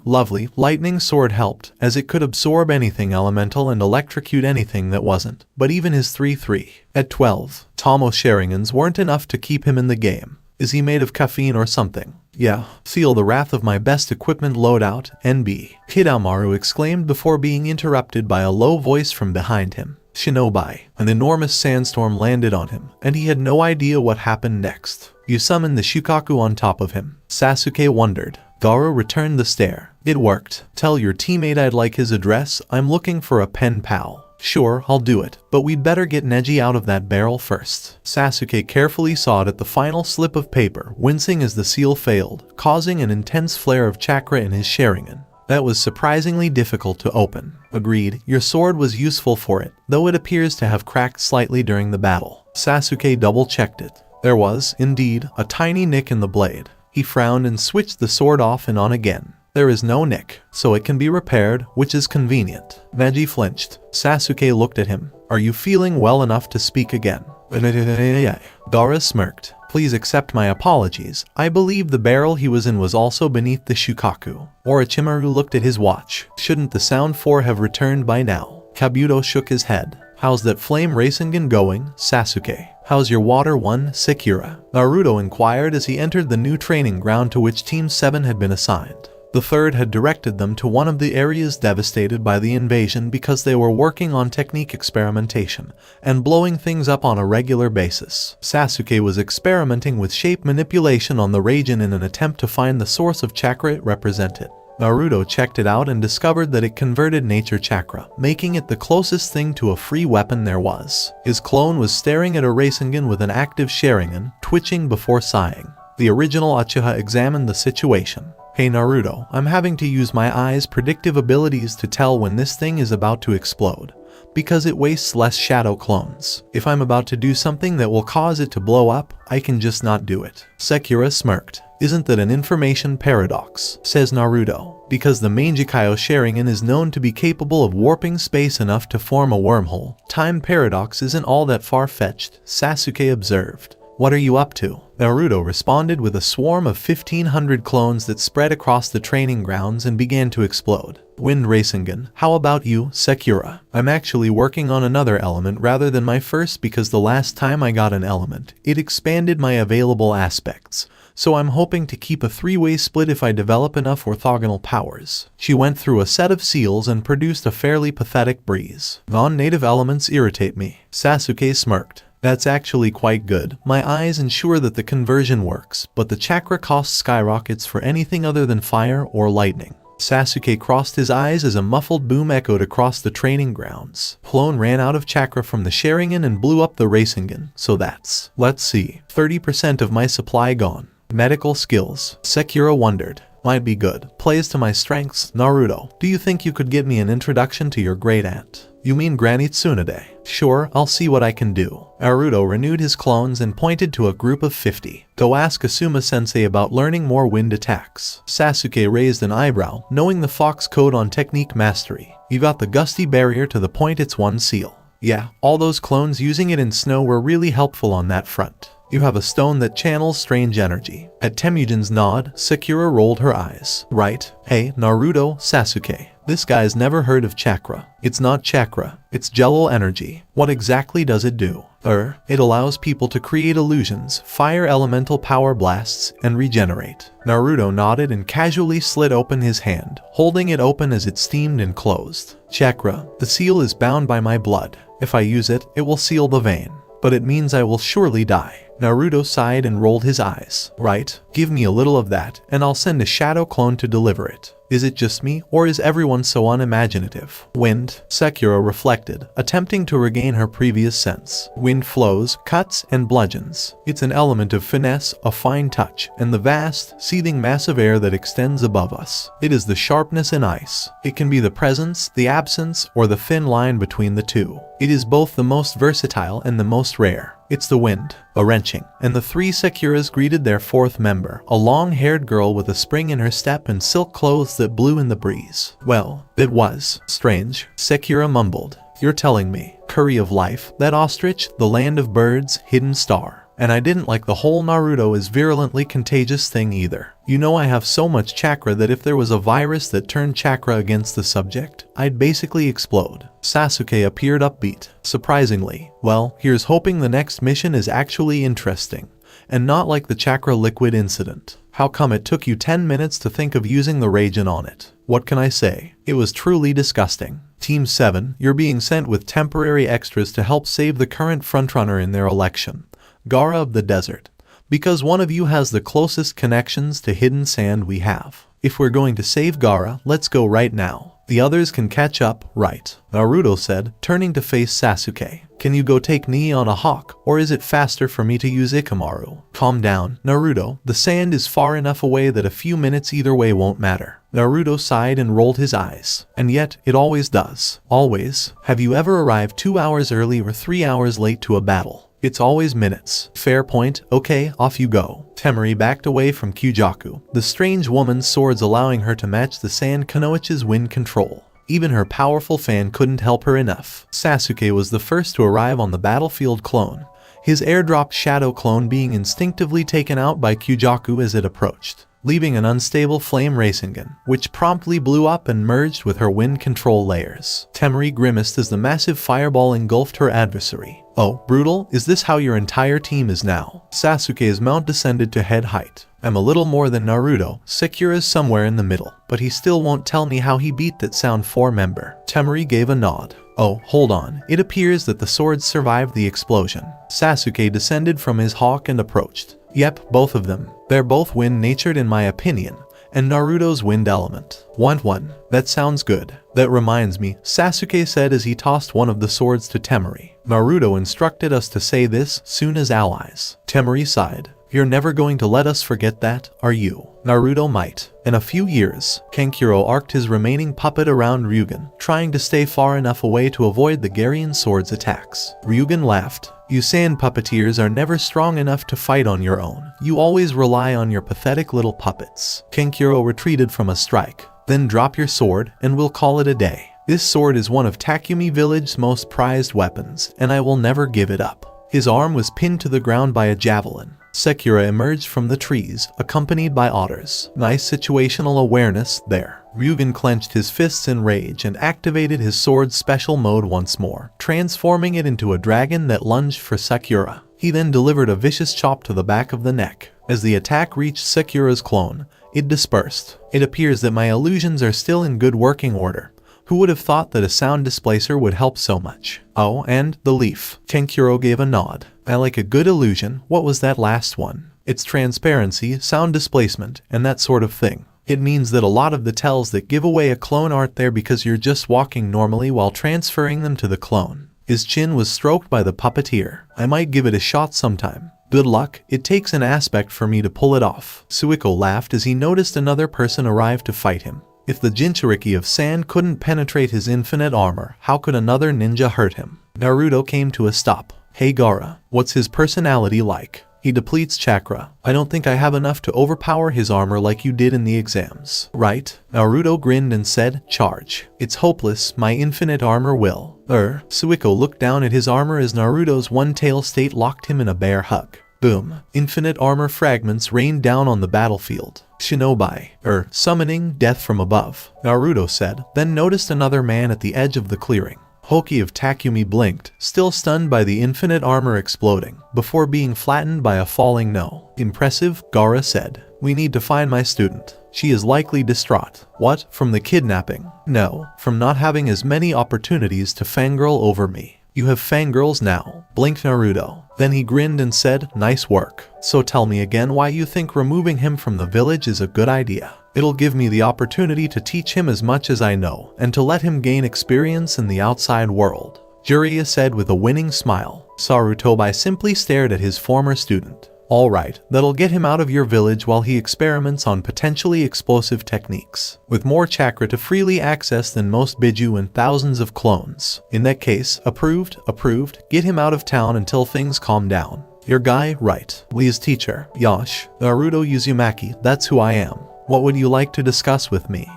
lightning sword helped, as it could absorb anything elemental and electrocute anything that wasn't. But even his 3-3. At 12, Tomo Sharingans weren't enough to keep him in the game. Is he made of caffeine or something? Yeah, feel the wrath of my best equipment loadout, NB. Kidamaru exclaimed before being interrupted by a low voice from behind him. Shinobi. An enormous sandstorm landed on him, and he had no idea what happened next. You summoned the Shukaku on top of him. Sasuke wondered. Gaara returned the stare. It worked. Tell your teammate I'd like his address. I'm looking for a pen pal. Sure, I'll do it, but we'd better get Neji out of that barrel first. Sasuke carefully sawed at the final slip of paper, wincing as the seal failed, causing an intense flare of chakra in his Sharingan. That was surprisingly difficult to open. Agreed, your sword was useful for it, though it appears to have cracked slightly during the battle. Sasuke double-checked it. There was, indeed, a tiny nick in the blade. He frowned and switched the sword off and on again. There is no nick, so it can be repaired, which is convenient. Neji flinched. Sasuke looked at him. Are you feeling well enough to speak again? Gaara smirked. Please accept my apologies. I believe the barrel he was in was also beneath the Shukaku. Orochimaru looked at his watch. Shouldn't the Sound 4 have returned by now? Kabuto shook his head. How's that flame Rasengan going, Sasuke? How's your water 1, Sakura? Naruto inquired as he entered the new training ground to which Team 7 had been assigned. The third had directed them to one of the areas devastated by the invasion because they were working on technique experimentation and blowing things up on a regular basis. Sasuke was experimenting with shape manipulation on the Raijin in an attempt to find the source of chakra it represented. Naruto checked it out and discovered that it converted nature chakra, making it the closest thing to a free weapon there was. His clone was staring at a Rasengan with an active Sharingan, twitching before sighing. The original Uchiha examined the situation. Hey Naruto, I'm having to use my eyes' predictive abilities to tell when this thing is about to explode, because it wastes less shadow clones. If I'm about to do something that will cause it to blow up, I can just not do it. Sakura smirked. Isn't that an information paradox? Says Naruto. Because the Mangekyo Sharingan is known to be capable of warping space enough to form a wormhole, time paradox isn't all that far-fetched, Sasuke observed. What are you up to? Naruto responded with a swarm of 1,500 clones that spread across the training grounds and began to explode. Wind Rasengan, how about you, Sakura? I'm actually working on another element rather than my first because the last time I got an element, it expanded my available aspects. So I'm hoping to keep a three-way split if I develop enough orthogonal powers. She went through a set of seals and produced a fairly pathetic breeze. Non-native elements irritate me. Sasuke smirked. That's actually quite good. My eyes ensure that the conversion works, but the chakra cost skyrockets for anything other than fire or lightning. Sasuke crossed his eyes as a muffled boom echoed across the training grounds. Clone ran out of chakra from the Sharingan and blew up the Rasengan, so that's, let's see, 30% of my supply gone. Medical skills. Sakura wondered. Might be good. Plays to my strengths. Naruto, do you think you could get me an introduction to your great aunt? You mean Granny Tsunade? Sure, I'll see what I can do. Naruto renewed his clones and pointed to a group of 50. Go ask Asuma-sensei about learning more wind attacks. Sasuke raised an eyebrow, knowing the Fox code on technique mastery. You got the gusty barrier to the point it's one seal. Yeah, all those clones using it in snow were really helpful on that front. You have a stone that channels strange energy. At Temujin's nod, Sakura rolled her eyes. Right. Hey, Naruto, Sasuke. This guy's never heard of chakra. It's not chakra, it's Jello energy. What exactly does it do? It allows people to create illusions, fire elemental power blasts, and regenerate. Naruto nodded and casually slid open his hand, holding it open as it steamed and closed. Chakra, the seal is bound by my blood. If I use it, it will seal the vein. But it means I will surely die. Naruto sighed and rolled his eyes. Right, give me a little of that, and I'll send a shadow clone to deliver it. Is it just me, or is everyone so unimaginative? Wind, Sakura reflected, attempting to regain her previous sense. Wind flows, cuts, and bludgeons. It's an element of finesse, a fine touch, and the vast, seething mass of air that extends above us. It is the sharpness in ice. It can be the presence, the absence, or the thin line between the two. It is both the most versatile and the most rare. It's the wind, a wrenching, and the three Sakuras greeted their fourth member, a long-haired girl with a spring in her step and silk clothes that blew in the breeze. Well, it was strange, Sakura mumbled. You're telling me, curry of life, that ostrich, the land of birds, hidden star. And I didn't like the whole Naruto is virulently contagious thing either. You know I have so much chakra that if there was a virus that turned chakra against the subject, I'd basically explode. Sasuke appeared upbeat. Surprisingly, well, here's hoping the next mission is actually interesting, and not like the chakra liquid incident. How come it took you 10 minutes to think of using the Raijin on it? What can I say? It was truly disgusting. Team 7, you're being sent with temporary extras to help save the current frontrunner in their election, Gaara of the Desert, because one of you has the closest connections to hidden sand we have. If we're going to save Gaara, let's go right now. The others can catch up, right? Naruto said, turning to face Sasuke. Can you go take Nii on a hawk, or is it faster for me to use Ikamaru? Calm down, Naruto. The sand is far enough away that a few minutes either way won't matter. Naruto sighed and rolled his eyes. And yet, it always does. Always. Have you ever arrived 2 hours early or 3 hours late to a battle? It's always minutes. Fair point. Okay, off you go. Temari backed away from Kyujaku, the strange woman's swords allowing her to match the Sand Kunoichi's wind control. Even her powerful fan couldn't help her enough. Sasuke was the first to arrive on the battlefield clone, his airdropped shadow clone being instinctively taken out by Kyujaku as it approached, leaving an unstable flame Rasengan, which promptly blew up and merged with her wind control layers. Temari grimaced as the massive fireball engulfed her adversary. Oh, brutal, is this how your entire team is now? Sasuke's mount descended to head height. I'm a little more than Naruto, Sakura's somewhere in the middle, but he still won't tell me how he beat that Sound 4 member. Temari gave a nod. Oh, hold on, it appears that the swords survived the explosion. Sasuke descended from his hawk and approached. Yep, both of them. They're both wind-natured in my opinion, and Naruto's wind element. Want one? That sounds good. That reminds me, Sasuke said as he tossed one of the swords to Temari. Naruto instructed us to say this soon as allies. Temari sighed. You're never going to let us forget that, are you? Naruto might. In a few years, Kankuro arced his remaining puppet around Ryugen, trying to stay far enough away to avoid the Garyan sword's attacks. Ryugen laughed. You sand puppeteers are never strong enough to fight on your own. You always rely on your pathetic little puppets. Kankuro retreated from a strike. Then drop your sword, and we'll call it a day. This sword is one of Takumi Village's most prized weapons, and I will never give it up. His arm was pinned to the ground by a javelin. Sakura emerged from the trees, accompanied by otters. Nice situational awareness there. Ryugen clenched his fists in rage and activated his sword's special mode once more, transforming it into a dragon that lunged for Sakura. He then delivered a vicious chop to the back of the neck. As the attack reached Sakura's clone, it dispersed. It appears that my illusions are still in good working order. Who would have thought that a sound displacer would help so much? Oh, and the leaf. Kankuro gave a nod. I like a good illusion. What was that last one? It's transparency, sound displacement, and that sort of thing. It means that a lot of the tells that give away a clone aren't there because you're just walking normally while transferring them to the clone. His chin was stroked by the puppeteer. I might give it a shot sometime. Good luck, it takes an aspect for me to pull it off. Suiko laughed as he noticed another person arrive to fight him. If the Jinchuriki of sand couldn't penetrate his infinite armor, how could another ninja hurt him? Naruto came to a stop. Hey Gaara, what's his personality like? He depletes chakra. I don't think I have enough to overpower his armor like you did in the exams. Right? Naruto grinned and said, charge. It's hopeless, my infinite armor will. Suiko looked down at his armor as Naruto's one-tail state locked him in a bear hug. Boom. Infinite armor fragments rained down on the battlefield. Shinobi. Summoning death from above, Naruto said, then noticed another man at the edge of the clearing. Hoki of Takumi blinked, still stunned by the infinite armor exploding, before being flattened by a falling no. Impressive, Gaara said. We need to find my student. She is likely distraught. What? From the kidnapping? No, from not having as many opportunities to fangirl over me. You have fangirls now, blinked Naruto. Then he grinned and said, nice work. So tell me again why you think removing him from the village is a good idea. It'll give me the opportunity to teach him as much as I know, and to let him gain experience in the outside world. Jiraiya said with a winning smile. Sarutobi simply stared at his former student. Alright, that'll get him out of your village while he experiments on potentially explosive techniques, with more chakra to freely access than most Biju and thousands of clones. In that case, approved, get him out of town until things calm down. Your guy, right. Lee's teacher, Yash. Naruto Uzumaki, that's who I am. What would you like to discuss with me?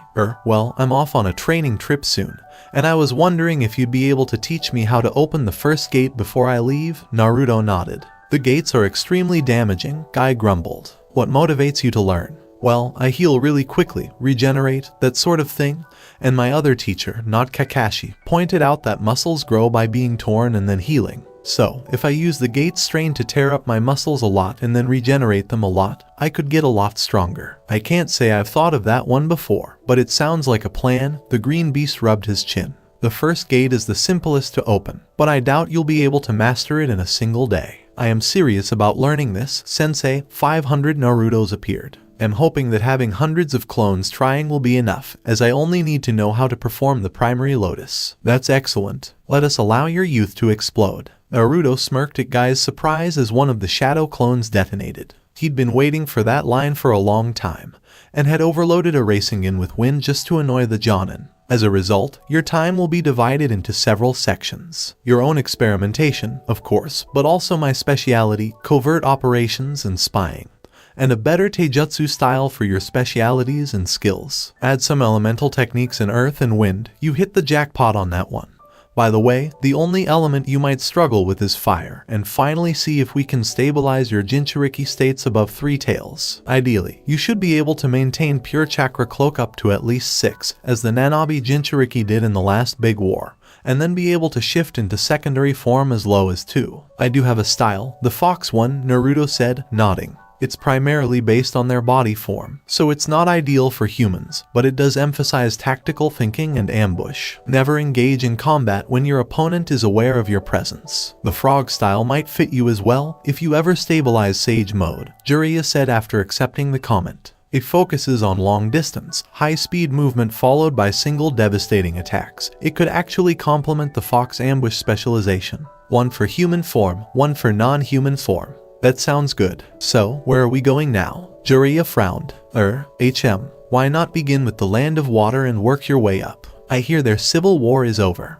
Well, I'm off on a training trip soon, and I was wondering if you'd be able to teach me how to open the first gate before I leave? Naruto nodded. The gates are extremely damaging, Guy grumbled. What motivates you to learn? Well, I heal really quickly, regenerate, that sort of thing. And my other teacher, not Kakashi, pointed out that muscles grow by being torn and then healing. So, if I use the gate strain to tear up my muscles a lot and then regenerate them a lot, I could get a lot stronger. I can't say I've thought of that one before, but it sounds like a plan. The green beast rubbed his chin. The first gate is the simplest to open, but I doubt you'll be able to master it in a single day. I am serious about learning this, sensei. 500 Narutos appeared. I'm hoping that having hundreds of clones trying will be enough, as I only need to know how to perform the primary lotus. That's excellent. Let us allow your youth to explode. Naruto smirked at Guy's surprise as one of the shadow clones detonated. He'd been waiting for that line for a long time, and had overloaded a Rasengan with wind just to annoy the Jonin. As a result, your time will be divided into several sections. Your own experimentation, of course, but also my speciality, covert operations and spying. And a better taijutsu style for your specialities and skills. Add some elemental techniques in earth and wind, you hit the jackpot on that one. By the way, the only element you might struggle with is fire, and finally see if we can stabilize your Jinchuriki states above 3 tails. Ideally, you should be able to maintain pure chakra cloak up to at least 6, as the Nanabi Jinchuriki did in the last big war, and then be able to shift into secondary form as low as 2. I do have a style, the fox one, Naruto said, nodding. It's primarily based on their body form, so it's not ideal for humans, but it does emphasize tactical thinking and ambush. Never engage in combat when your opponent is aware of your presence. The frog style might fit you as well if you ever stabilize Sage mode, Jiraiya said after accepting the comment. It focuses on long distance, high-speed movement followed by single devastating attacks. It could actually complement the fox ambush specialization. One for human form, one for non-human form. That sounds good. So, where are we going now? Jiraiya frowned. Why not begin with the land of water and work your way up? I hear their civil war is over.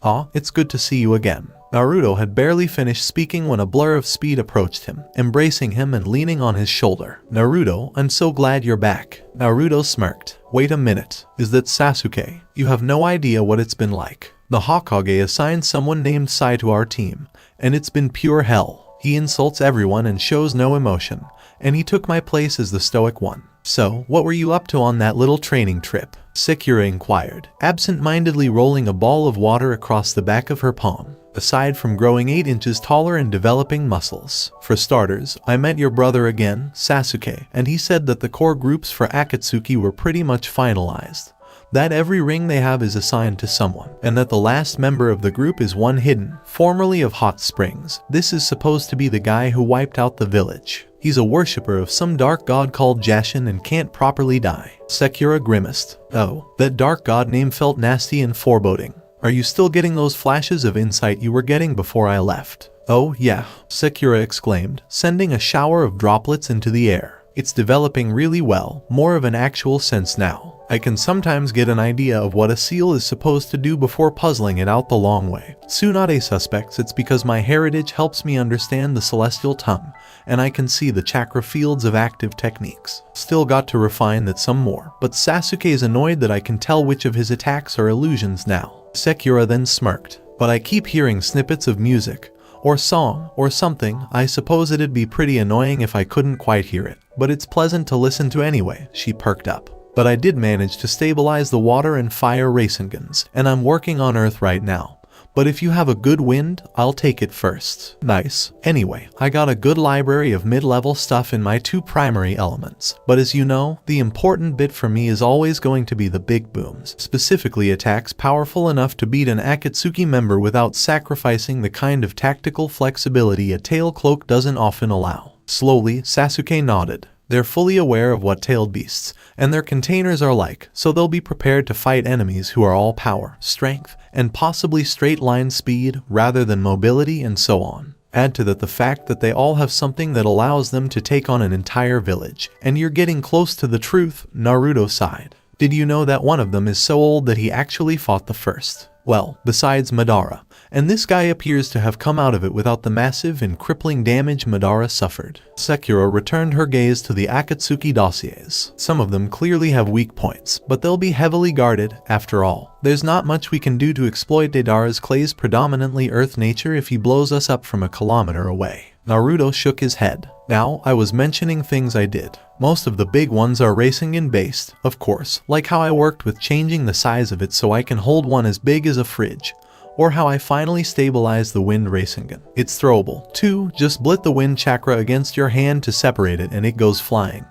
Aw, it's good to see you again. Naruto had barely finished speaking when a blur of speed approached him, embracing him and leaning on his shoulder. Naruto, I'm so glad you're back. Naruto smirked. Wait a minute. Is that Sasuke? You have no idea what it's been like. The Hokage assigned someone named Sai to our team, and it's been pure hell. He insults everyone and shows no emotion, and he took my place as the stoic one. So, what were you up to on that little training trip? Sakura inquired, absent-mindedly rolling a ball of water across the back of her palm. Aside from growing 8 inches taller and developing muscles. For starters, I met your brother again, Sasuke, and he said that the core groups for Akatsuki were pretty much finalized. That every ring they have is assigned to someone, and that the last member of the group is one hidden, formerly of Hot Springs. This is supposed to be the guy who wiped out the village. He's a worshipper of some dark god called Jashin and can't properly die. Sakura grimaced. Oh, that dark god name felt nasty and foreboding. Are you still getting those flashes of insight you were getting before I left? Oh yeah, Sakura exclaimed, sending a shower of droplets into the air. It's developing really well, more of an actual sense now. I can sometimes get an idea of what a seal is supposed to do before puzzling it out the long way. Tsunade suspects it's because my heritage helps me understand the celestial tongue, and I can see the chakra fields of active techniques. Still got to refine that some more, but Sasuke is annoyed that I can tell which of his attacks are illusions now. Sakura then smirked. But I keep hearing snippets of music, or song, or something. I suppose it'd be pretty annoying if I couldn't quite hear it. But it's pleasant to listen to anyway, she perked up. But I did manage to stabilize the water and fire Rasengans, and I'm working on earth right now. But if you have a good wind, I'll take it first. Nice. Anyway, I got a good library of mid-level stuff in my 2 primary elements. But as you know, the important bit for me is always going to be the big booms. Specifically attacks powerful enough to beat an Akatsuki member without sacrificing the kind of tactical flexibility a tail cloak doesn't often allow. Slowly, Sasuke nodded. They're fully aware of what tailed beasts and their containers are like, so they'll be prepared to fight enemies who are all power, strength, and possibly straight-line speed rather than mobility and so on. Add to that the fact that they all have something that allows them to take on an entire village, and you're getting close to the truth, Naruto sighed. Did you know that one of them is so old that he actually fought the first? Well, besides Madara, and this guy appears to have come out of it without the massive and crippling damage Madara suffered. Sakura returned her gaze to the Akatsuki dossiers. Some of them clearly have weak points, but they'll be heavily guarded, after all. There's not much we can do to exploit Deidara's Clay's predominantly earth nature if he blows us up from a kilometer away. Naruto shook his head. Now, I was mentioning things I did. Most of the big ones are Rasengan based, of course, like how I worked with changing the size of it so I can hold one as big as a fridge. Or how I finally stabilized the wind Rasengan. It's throwable. 2. Just blit the wind chakra against your hand to separate it and it goes flying.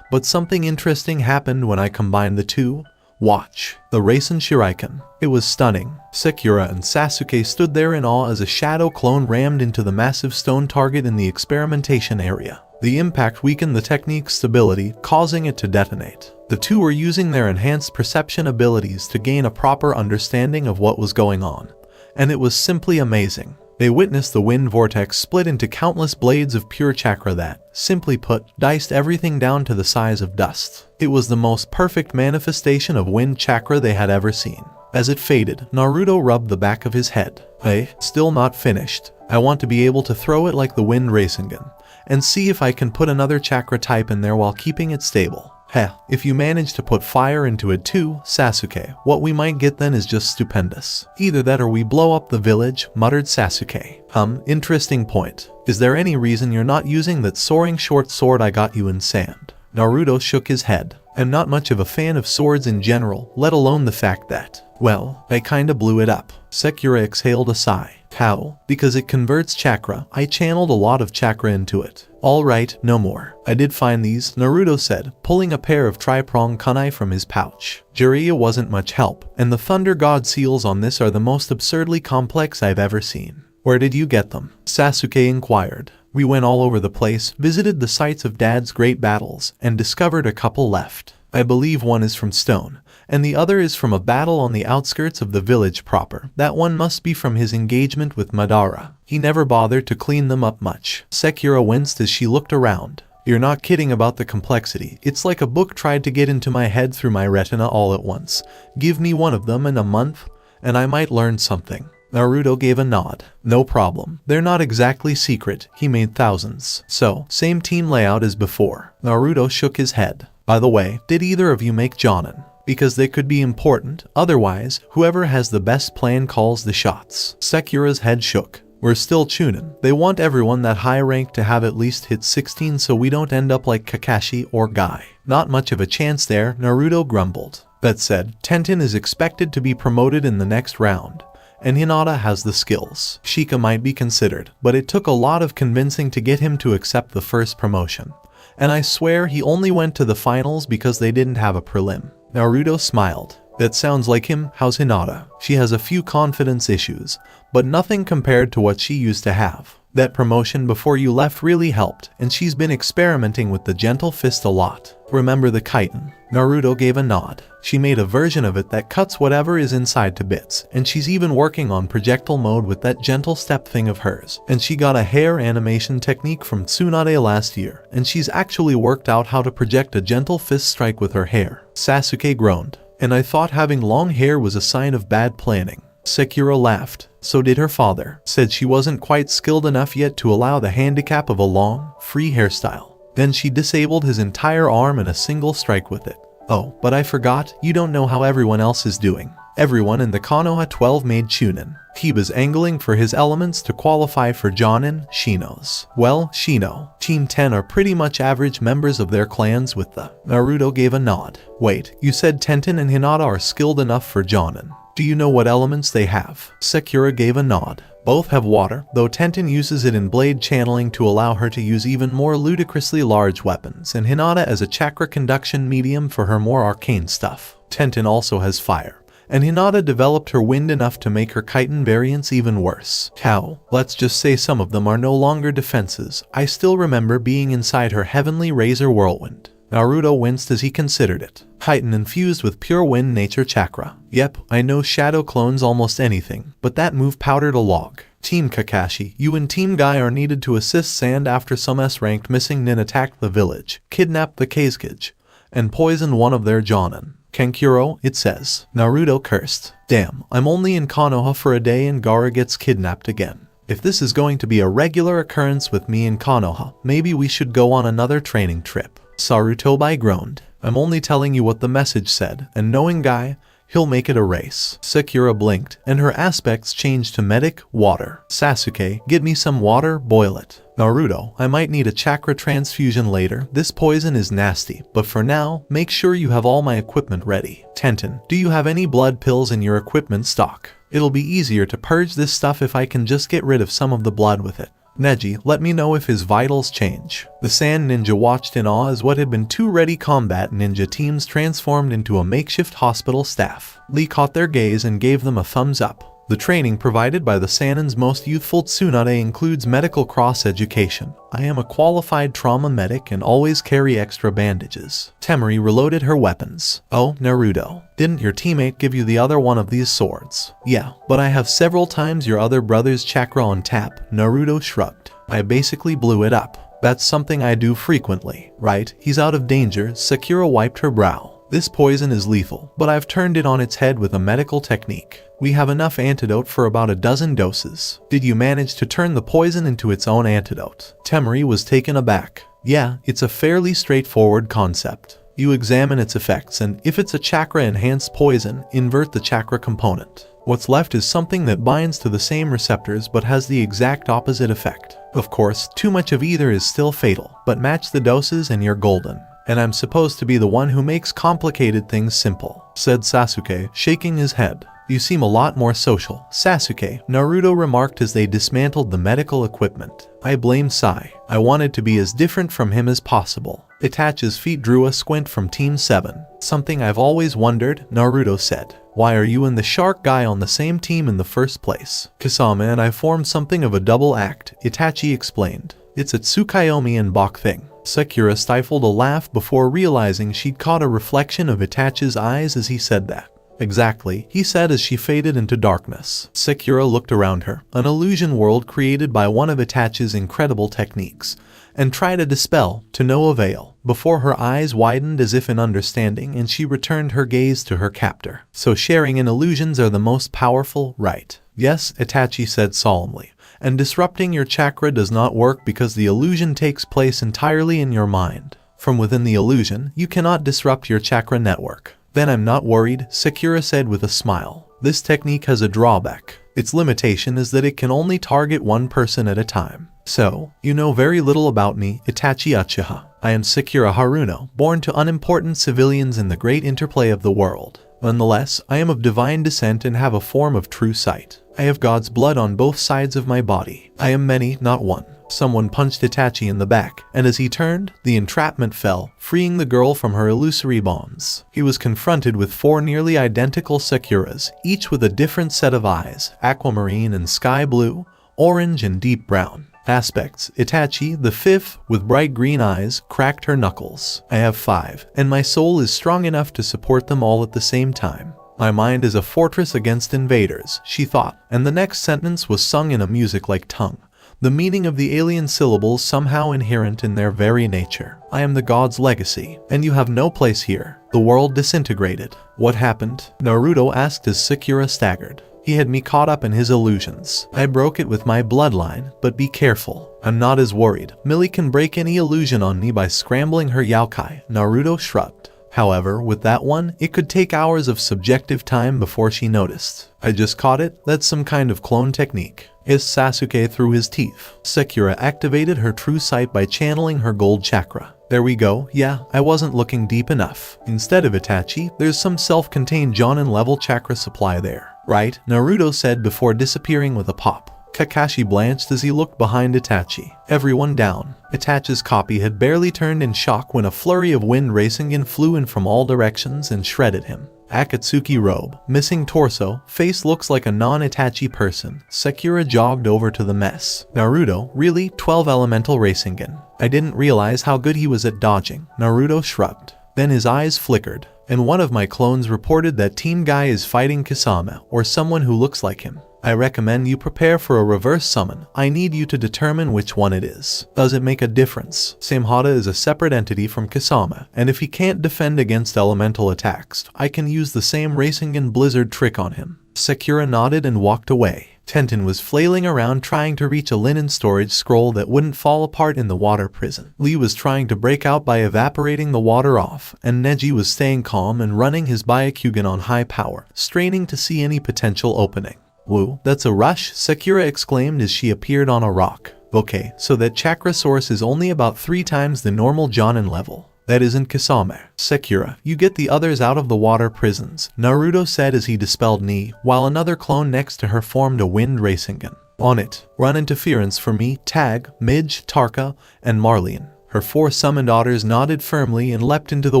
But something interesting happened when I combined the 2. Watch. The Rasen Shuriken. It was stunning. Sakura and Sasuke stood there in awe as a shadow clone rammed into the massive stone target in the experimentation area. The impact weakened the technique's stability, causing it to detonate. The 2 were using their enhanced perception abilities to gain a proper understanding of what was going on. And it was simply amazing. They witnessed the wind vortex split into countless blades of pure chakra that, simply put, diced everything down to the size of dust. It was the most perfect manifestation of wind chakra they had ever seen. As it faded, Naruto rubbed the back of his head. Hey, still not finished. I want to be able to throw it like the wind Rasengan, and see if I can put another chakra type in there while keeping it stable. Heh, if you manage to put fire into it too, Sasuke, what we might get then is just stupendous. Either that or we blow up the village, muttered Sasuke. Interesting point. Is there any reason you're not using that soaring short sword I got you in sand? Naruto shook his head. I'm not much of a fan of swords in general, let alone the fact that, well, I kinda blew it up. Sakura exhaled a sigh. How? Because it converts chakra. I channeled a lot of chakra into it. Alright, no more. I did find these, Naruto said, pulling a pair of tri-prong kunai from his pouch. Jiraiya wasn't much help, and the Thunder God seals on this are the most absurdly complex I've ever seen. Where did you get them? Sasuke inquired. We went all over the place, visited the sites of Dad's great battles, and discovered a couple left. I believe one is from stone, and the other is from a battle on the outskirts of the village proper. That one must be from his engagement with Madara. He never bothered to clean them up much. Sakura winced as she looked around. You're not kidding about the complexity. It's like a book tried to get into my head through my retina all at once. Give me one of them in a month, and I might learn something. Naruto gave a nod. No problem. They're not exactly secret. He made thousands. So, same team layout as before. Naruto shook his head. By the way, did either of you make Jonin? Because they could be important, otherwise, whoever has the best plan calls the shots. Sakura's head shook. We're still tuning. They want everyone that high rank to have at least hit 16 so we don't end up like Kakashi or Guy. Not much of a chance there, Naruto grumbled. That said, Tenten is expected to be promoted in the next round, and Hinata has the skills. Shika might be considered, but it took a lot of convincing to get him to accept the first promotion. And I swear he only went to the finals because they didn't have a prelim. Naruto smiled. That sounds like him. How's Hinata? She has a few confidence issues, but nothing compared to what she used to have. That promotion before you left really helped, and she's been experimenting with the gentle fist a lot. Remember the chitin? Naruto gave a nod. She made a version of it that cuts whatever is inside to bits, and she's even working on projectile mode with that gentle step thing of hers. And she got a hair animation technique from Tsunade last year, and she's actually worked out how to project a gentle fist strike with her hair. Sasuke groaned. And I thought having long hair was a sign of bad planning. Sakura laughed. So did her father. Said she wasn't quite skilled enough yet to allow the handicap of a long, free hairstyle. Then she disabled his entire arm in a single strike with it. Oh, but I forgot, you don't know how everyone else is doing. Everyone in the Konoha 12 made Chunin. He was angling for his elements to qualify for Jonin, Shino's. Well, Shino, Team 10 are pretty much average members of their clans with the... Naruto gave a nod. Wait, you said Tenten and Hinata are skilled enough for Jonin. Do you know what elements they have? Sakura gave a nod. Both have water, though Tenten uses it in blade channeling to allow her to use even more ludicrously large weapons, and Hinata as a chakra conduction medium for her more arcane stuff. Tenten also has fire, and Hinata developed her wind enough to make her chitin variants even worse. How? Let's just say some of them are no longer defenses. I still remember being inside her heavenly razor whirlwind. Naruto winced as he considered it. Chitin infused with pure wind nature chakra. Yep, I know Shadow clones almost anything, but that move powdered a log. Team Kakashi, you and Team Guy are needed to assist Sand after some S-ranked missing nin attacked the village, kidnapped the Kazekage, and poisoned one of their Jonin. Kankuro, it says. Naruto cursed. Damn, I'm only in Konoha for a day and Gaara gets kidnapped again. If this is going to be a regular occurrence with me in Konoha, maybe we should go on another training trip. Sarutobi groaned. I'm only telling you what the message said, and knowing Guy, he'll make it a race. Sakura blinked, and her aspects changed to medic, water. Sasuke, get me some water, boil it. Naruto, I might need a chakra transfusion later. This poison is nasty, but for now, make sure you have all my equipment ready. Tenten, do you have any blood pills in your equipment stock? It'll be easier to purge this stuff if I can just get rid of some of the blood with it. Neji, let me know if his vitals change. The Sand Ninja watched in awe as what had been two ready combat ninja teams transformed into a makeshift hospital staff. Lee caught their gaze and gave them a thumbs up. The training provided by the Sanin's most youthful Tsunade includes medical cross-education. I am a qualified trauma medic and always carry extra bandages. Temari reloaded her weapons. Oh, Naruto, didn't your teammate give you the other one of these swords? Yeah, but I have several times your other brother's chakra on tap. Naruto shrugged. I basically blew it up. That's something I do frequently, right? He's out of danger. Sakura wiped her brow. This poison is lethal, but I've turned it on its head with a medical technique. We have enough antidote for about a dozen doses. Did you manage to turn the poison into its own antidote? Temari was taken aback. Yeah, it's a fairly straightforward concept. You examine its effects, and if it's a chakra-enhanced poison, invert the chakra component. What's left is something that binds to the same receptors but has the exact opposite effect. Of course, too much of either is still fatal, but match the doses and you're golden. And I'm supposed to be the one who makes complicated things simple, said Sasuke, shaking his head. You seem a lot more social, Sasuke, Naruto remarked as they dismantled the medical equipment. I blame Sai. I wanted to be as different from him as possible. Itachi's feet drew a squint from Team 7. Something I've always wondered, Naruto said. Why are you and the shark guy on the same team in the first place? Kasama and I formed something of a double act, Itachi explained. It's a Tsukuyomi and Bak thing. Sakura stifled a laugh before realizing she'd caught a reflection of Itachi's eyes as he said that. Exactly, he said as she faded into darkness. Sakura looked around her, an illusion world created by one of Itachi's incredible techniques, and tried to dispel, to no avail, before her eyes widened as if in understanding and she returned her gaze to her captor. So sharing in illusions are the most powerful, right? Yes, Itachi said solemnly. And disrupting your chakra does not work because the illusion takes place entirely in your mind. From within the illusion, you cannot disrupt your chakra network. Then I'm not worried, Sakura said with a smile. This technique has a drawback. Its limitation is that it can only target one person at a time. So, you know very little about me, Itachi Uchiha. I am Sakura Haruno, born to unimportant civilians in the great interplay of the world. Nonetheless, I am of divine descent and have a form of true sight. I have God's blood on both sides of my body. I am many, not one. Someone punched Itachi in the back, and as he turned, the entrapment fell, freeing the girl from her illusory bonds. He was confronted with 4 nearly identical Sakuras, each with a different set of eyes, aquamarine and sky blue, orange and deep brown. Aspects. Itachi, the 5th, with bright green eyes, cracked her knuckles. I have 5, and my soul is strong enough to support them all at the same time. My mind is a fortress against invaders, she thought, and the next sentence was sung in a music-like tongue. The meaning of the alien syllables somehow inherent in their very nature. I am the god's legacy, and you have no place here. The world disintegrated. What happened? Naruto asked as Sakura staggered. He had me caught up in his illusions. I broke it with my bloodline, but be careful. I'm not as worried. Millie can break any illusion on me by scrambling her Yaokai, Naruto shrugged. However, with that one, it could take hours of subjective time before she noticed. I just caught it. That's some kind of clone technique. Hissed Sasuke through his teeth. Sakura activated her true sight by channeling her gold chakra. There we go. Yeah, I wasn't looking deep enough. Instead of Itachi, there's some self-contained Jonin-level chakra supply there. Right? Naruto said before disappearing with a pop. Kakashi blanched as he looked behind Itachi. Everyone down. Itachi's copy had barely turned in shock when a flurry of wind racing in flew in from all directions and shredded him. Akatsuki robe, missing torso, face looks like a non-Itachi person. Sakura jogged over to the mess. Naruto, really? 12 elemental Rasengan. I didn't realize how good he was at dodging. Naruto shrugged. Then his eyes flickered, and one of my clones reported that Team Guy is fighting Kasama, or someone who looks like him. I recommend you prepare for a reverse summon. I need you to determine which one it is. Does it make a difference? Samehada is a separate entity from Kasama, and if he can't defend against elemental attacks, I can use the same Rasengan Blizzard trick on him. Sakura nodded and walked away. Tenten was flailing around trying to reach a linen storage scroll that wouldn't fall apart in the water prison. Lee was trying to break out by evaporating the water off, and Neji was staying calm and running his Byakugan on high power, straining to see any potential opening. Woo, that's a rush, Sakura exclaimed as she appeared on a rock. Okay, so that chakra source is only about 3 times the normal Jonin level. That isn't Kasame. Sakura, you get the others out of the water prisons, Naruto said as he dispelled Ni, while another clone next to her formed a wind Rasengan. On it, run interference for me, Tag, Midge, Tarka, and Marlene. Her 4 summoned daughters nodded firmly and leapt into the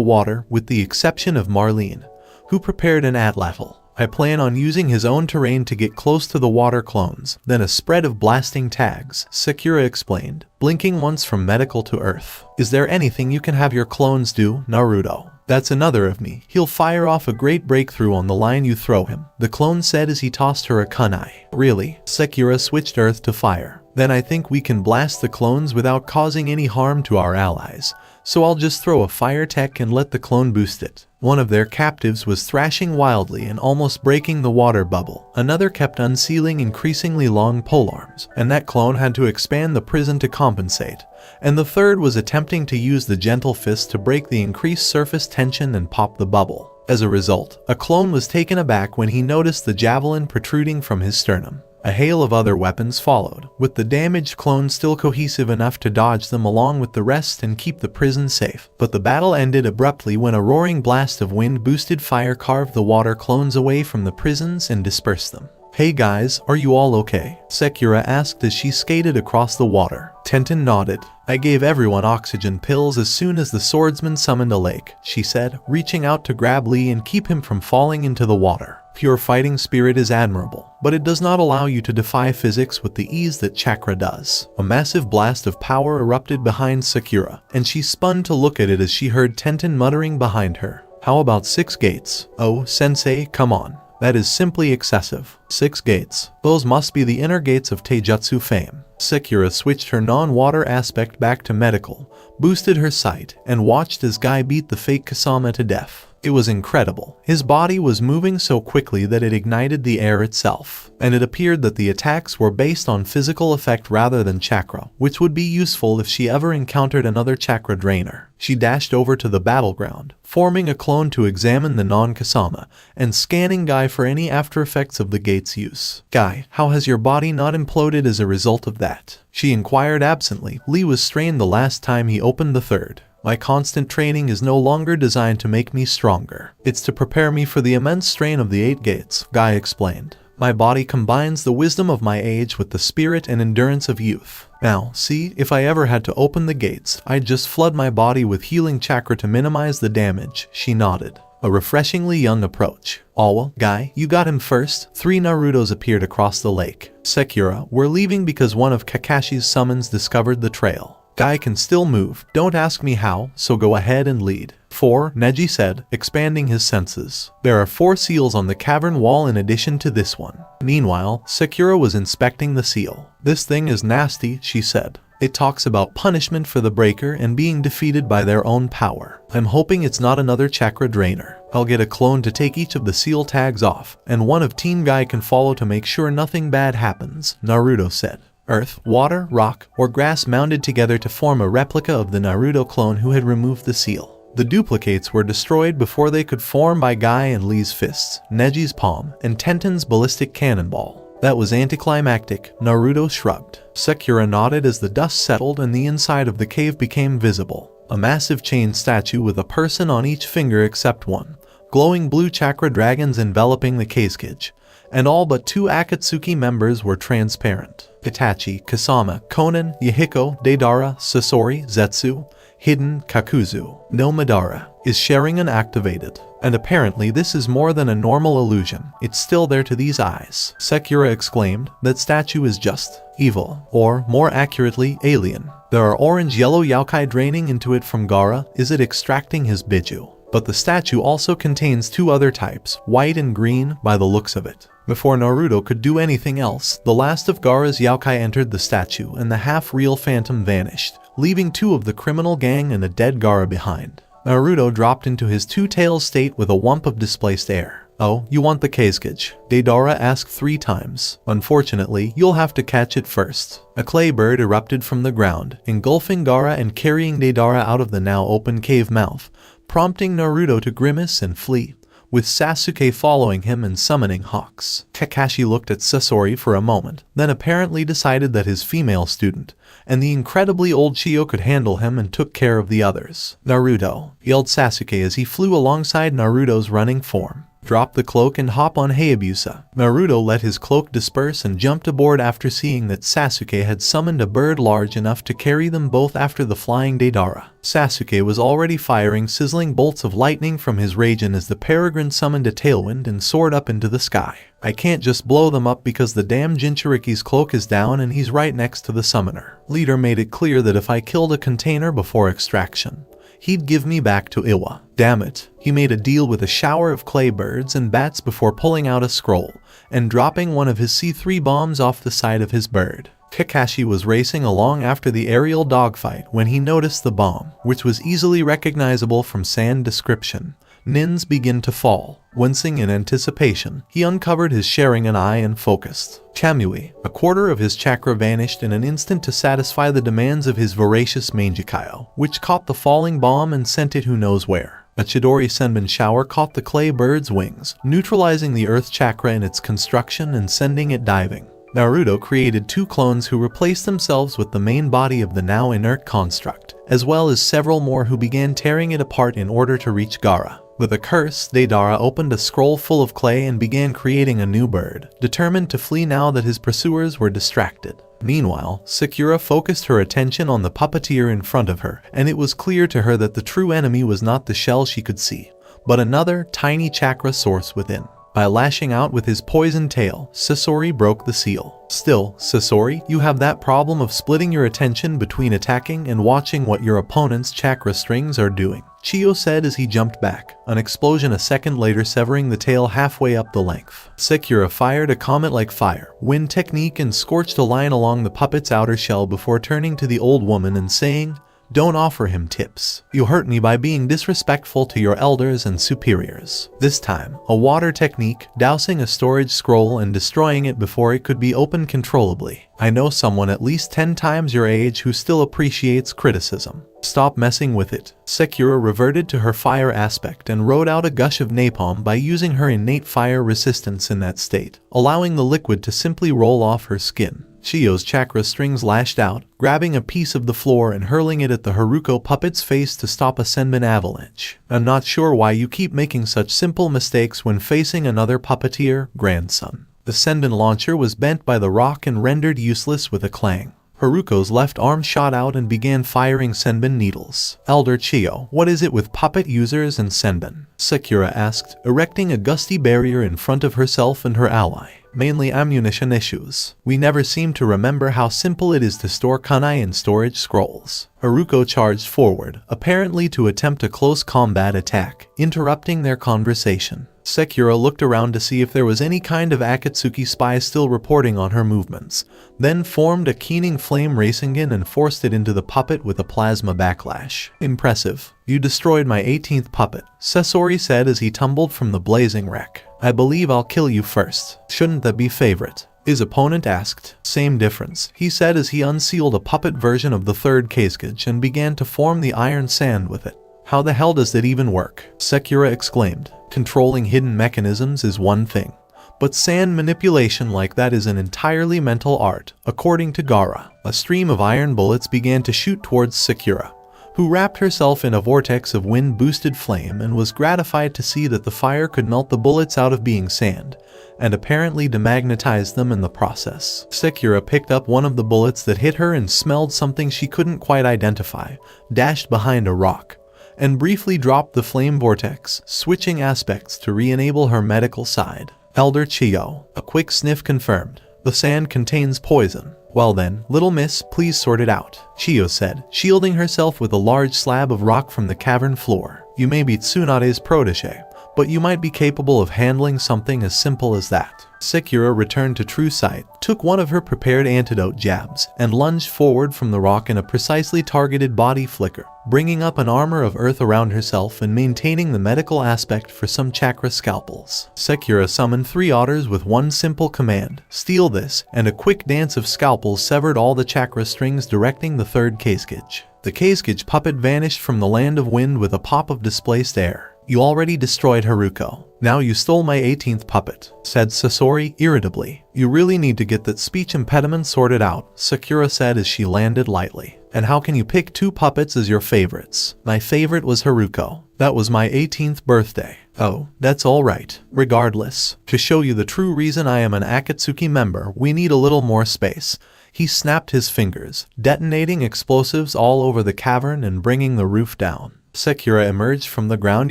water, with the exception of Marlene, who prepared an Atlatl. I plan on using his own terrain to get close to the water clones, then a spread of blasting tags, Sakura explained, blinking once from medical to earth. Is there anything you can have your clones do, Naruto? That's another of me. He'll fire off a great breakthrough on the line you throw him, the clone said as he tossed her a kunai. Really? Sakura switched earth to fire. Then I think we can blast the clones without causing any harm to our allies. So I'll just throw a fire tech and let the clone boost it. One of their captives was thrashing wildly and almost breaking the water bubble. Another kept unsealing increasingly long polearms, and that clone had to expand the prison to compensate. And the third was attempting to use the gentle fist to break the increased surface tension and pop the bubble. As a result, a clone was taken aback when he noticed the javelin protruding from his sternum. A hail of other weapons followed, with the damaged clone still cohesive enough to dodge them along with the rest and keep the prison safe. But the battle ended abruptly when a roaring blast of wind-boosted fire carved the water clones away from the prisons and dispersed them. Hey guys, are you all okay? Sakura asked as she skated across the water. Tenten nodded. I gave everyone oxygen pills as soon as the swordsman summoned a lake, she said, reaching out to grab Lee and keep him from falling into the water. Pure fighting spirit is admirable, but it does not allow you to defy physics with the ease that chakra does. A massive blast of power erupted behind Sakura, and she spun to look at it as she heard Tenten muttering behind her. How about 6 gates? Oh, sensei, come on. That is simply excessive. 6 gates. Those must be the inner gates of Taijutsu fame. Sakura switched her non-water aspect back to medical, boosted her sight, and watched as Guy beat the fake Kasama to death. It was incredible. His body was moving so quickly that it ignited the air itself, and it appeared that the attacks were based on physical effect rather than chakra, which would be useful if she ever encountered another chakra drainer. She dashed over to the battleground, forming a clone to examine the non-Kasama, and scanning Guy for any after effects of the gate's use. Guy, how has your body not imploded as a result of that? She inquired absently. Lee was strained the last time he opened the third. My constant training is no longer designed to make me stronger. It's to prepare me for the immense strain of the 8 gates, Guy explained. My body combines the wisdom of my age with the spirit and endurance of youth. Now, see, if I ever had to open the gates, I'd just flood my body with healing chakra to minimize the damage, she nodded. A refreshingly young approach. Well, Guy, you got him first. 3 Narutos appeared across the lake. Sakura, we're leaving because one of Kakashi's summons discovered the trail. Guy can still move, don't ask me how, so go ahead and lead. 4, Neji said, expanding his senses. There are 4 seals on the cavern wall in addition to this one. Meanwhile, Sakura was inspecting the seal. This thing is nasty, she said. It talks about punishment for the breaker and being defeated by their own power. I'm hoping it's not another chakra drainer. I'll get a clone to take each of the seal tags off, and one of Team Guy can follow to make sure nothing bad happens, Naruto said. Earth, water, rock, or grass mounded together to form a replica of the Naruto clone who had removed the seal. The duplicates were destroyed before they could form by Guy and Lee's fists, Neji's palm, and Tenten's ballistic cannonball. That was anticlimactic, Naruto shrugged. Sakura nodded as the dust settled and the inside of the cave became visible. A massive chain statue with a person on each finger except one. Glowing blue chakra dragons enveloping the cage. And all but 2 Akatsuki members were transparent. Itachi, Kasama, Konan, Yahiko, Deidara, Sasori, Zetsu, Hidden, Kakuzu, no Madara, is Sharingan activated. And apparently this is more than a normal illusion. It's still there to these eyes. Sakura exclaimed, that statue is just evil, or more accurately, alien. There are orange-yellow yokai draining into it from Gaara. Is it extracting his biju? But the statue also contains 2 other types, white and green, by the looks of it. Before Naruto could do anything else, the last of Gaara's yokai entered the statue and the half-real phantom vanished, leaving 2 of the criminal gang and a dead Gaara behind. Naruto dropped into his 2-tailed state with a whump of displaced air. Oh, you want the Kazekage? Deidara asked 3 times. Unfortunately, you'll have to catch it first. A clay bird erupted from the ground, engulfing Gaara and carrying Deidara out of the now open cave mouth, prompting Naruto to grimace and flee, with Sasuke following him and summoning hawks. Kakashi looked at Sasori for a moment, then apparently decided that his female student and the incredibly old Chiyo could handle him and took care of the others. Naruto, yelled Sasuke as he flew alongside Naruto's running form. drop the cloak and hop on Hayabusa. Naruto let his cloak disperse and jumped aboard after seeing that Sasuke had summoned a bird large enough to carry them both after the flying Deidara. Sasuke was already firing sizzling bolts of lightning from his Raijin as the Peregrine summoned a tailwind and soared up into the sky. I can't just blow them up because the damn Jinchuriki's cloak is down and he's right next to the summoner. Leader made it clear that if I killed a container before extraction, he'd give me back to Iwa. Damn it. He made a deal with a shower of clay birds and bats before pulling out a scroll and dropping one of his C3 bombs off the side of his bird. Kakashi was racing along after the aerial dogfight when he noticed the bomb, which was easily recognizable from sand description. Nins begin to fall. Wincing in anticipation, he uncovered his Sharingan eye and focused. Chamui, a quarter of his chakra vanished in an instant to satisfy the demands of his voracious Mangekyo, which caught the falling bomb and sent it who knows where. A Chidori Senbon shower caught the clay bird's wings, neutralizing the earth chakra in its construction and sending it diving. Naruto created 2 clones who replaced themselves with the main body of the now inert construct, as well as several more who began tearing it apart in order to reach Gaara. With a curse, Deidara opened a scroll full of clay and began creating a new bird, determined to flee now that his pursuers were distracted. Meanwhile, Sakura focused her attention on the puppeteer in front of her, and it was clear to her that the true enemy was not the shell she could see, but another, tiny chakra source within. By lashing out with his poison tail, Sasori broke the seal. Still, Sasori, you have that problem of splitting your attention between attacking and watching what your opponent's chakra strings are doing, Chiyo said as he jumped back, an explosion a second later severing the tail halfway up the length. Sakura fired a comet-like fire, wind technique and scorched a line along the puppet's outer shell before turning to the old woman and saying, "Don't offer him tips. You hurt me by being disrespectful to your elders and superiors." This time, a water technique, dousing a storage scroll and destroying it before it could be opened controllably. I know someone at least 10 times your age who still appreciates criticism. Stop messing with it. Sakura reverted to her fire aspect and rode out a gush of napalm by using her innate fire resistance in that state, allowing the liquid to simply roll off her skin. Chiyo's chakra strings lashed out, grabbing a piece of the floor and hurling it at the Haruko puppet's face to stop a Senbon avalanche. I'm not sure why you keep making such simple mistakes when facing another puppeteer, grandson. The Senbon launcher was bent by the rock and rendered useless with a clang. Haruko's left arm shot out and began firing Senbon needles. Elder Chiyo, what is it with puppet users and Senbon? Sakura asked, erecting a gusty barrier in front of herself and her ally. Mainly ammunition issues. We never seem to remember how simple it is to store kunai in storage scrolls. Haruko charged forward, apparently to attempt a close combat attack, interrupting their conversation. Sakura looked around to see if there was any kind of Akatsuki spy still reporting on her movements, then formed a keening flame Rasengan and forced it into the puppet with a plasma backlash. Impressive. You destroyed my 18th puppet, Sasori said as he tumbled from the blazing wreck. I believe I'll kill you first. Shouldn't that be favorite? His opponent asked. Same difference, he said as he unsealed a puppet version of the third Kazekage and began to form the iron sand with it. How the hell does that even work? Sakura exclaimed. Controlling hidden mechanisms is one thing, but sand manipulation like that is an entirely mental art, according to Gaara. A stream of iron bullets began to shoot towards Sakura, who wrapped herself in a vortex of wind-boosted flame and was gratified to see that the fire could melt the bullets out of being sand, and apparently demagnetize them in the process. Sakura picked up one of the bullets that hit her and smelled something she couldn't quite identify, dashed behind a rock, and briefly dropped the flame vortex, switching aspects to re-enable her medical side. Elder Chiyo, a quick sniff confirmed. The sand contains poison. Well then, little miss, please sort it out, Chiyo said, shielding herself with a large slab of rock from the cavern floor. You may be Tsunade's protege, but you might be capable of handling something as simple as that. Sakura returned to true sight, took one of her prepared antidote jabs, and lunged forward from the rock in a precisely targeted body flicker, bringing up an armor of earth around herself and maintaining the medical aspect for some chakra scalpels. Sakura summoned 3 otters with one simple command, steal this, and a quick dance of scalpels severed all the chakra strings directing the third Kazekage. The Kazekage puppet vanished from the land of wind with a pop of displaced air. You already destroyed Haruko. Now you stole my 18th puppet, said Sasori irritably. You really need to get that speech impediment sorted out, Sakura said as she landed lightly. And how can you pick 2 puppets as your favorites? My favorite was Haruko. That was my 18th birthday. Oh, that's alright. Regardless, to show you the true reason I am an Akatsuki member, we need a little more space. He snapped his fingers, detonating explosives all over the cavern and bringing the roof down. Sakura emerged from the ground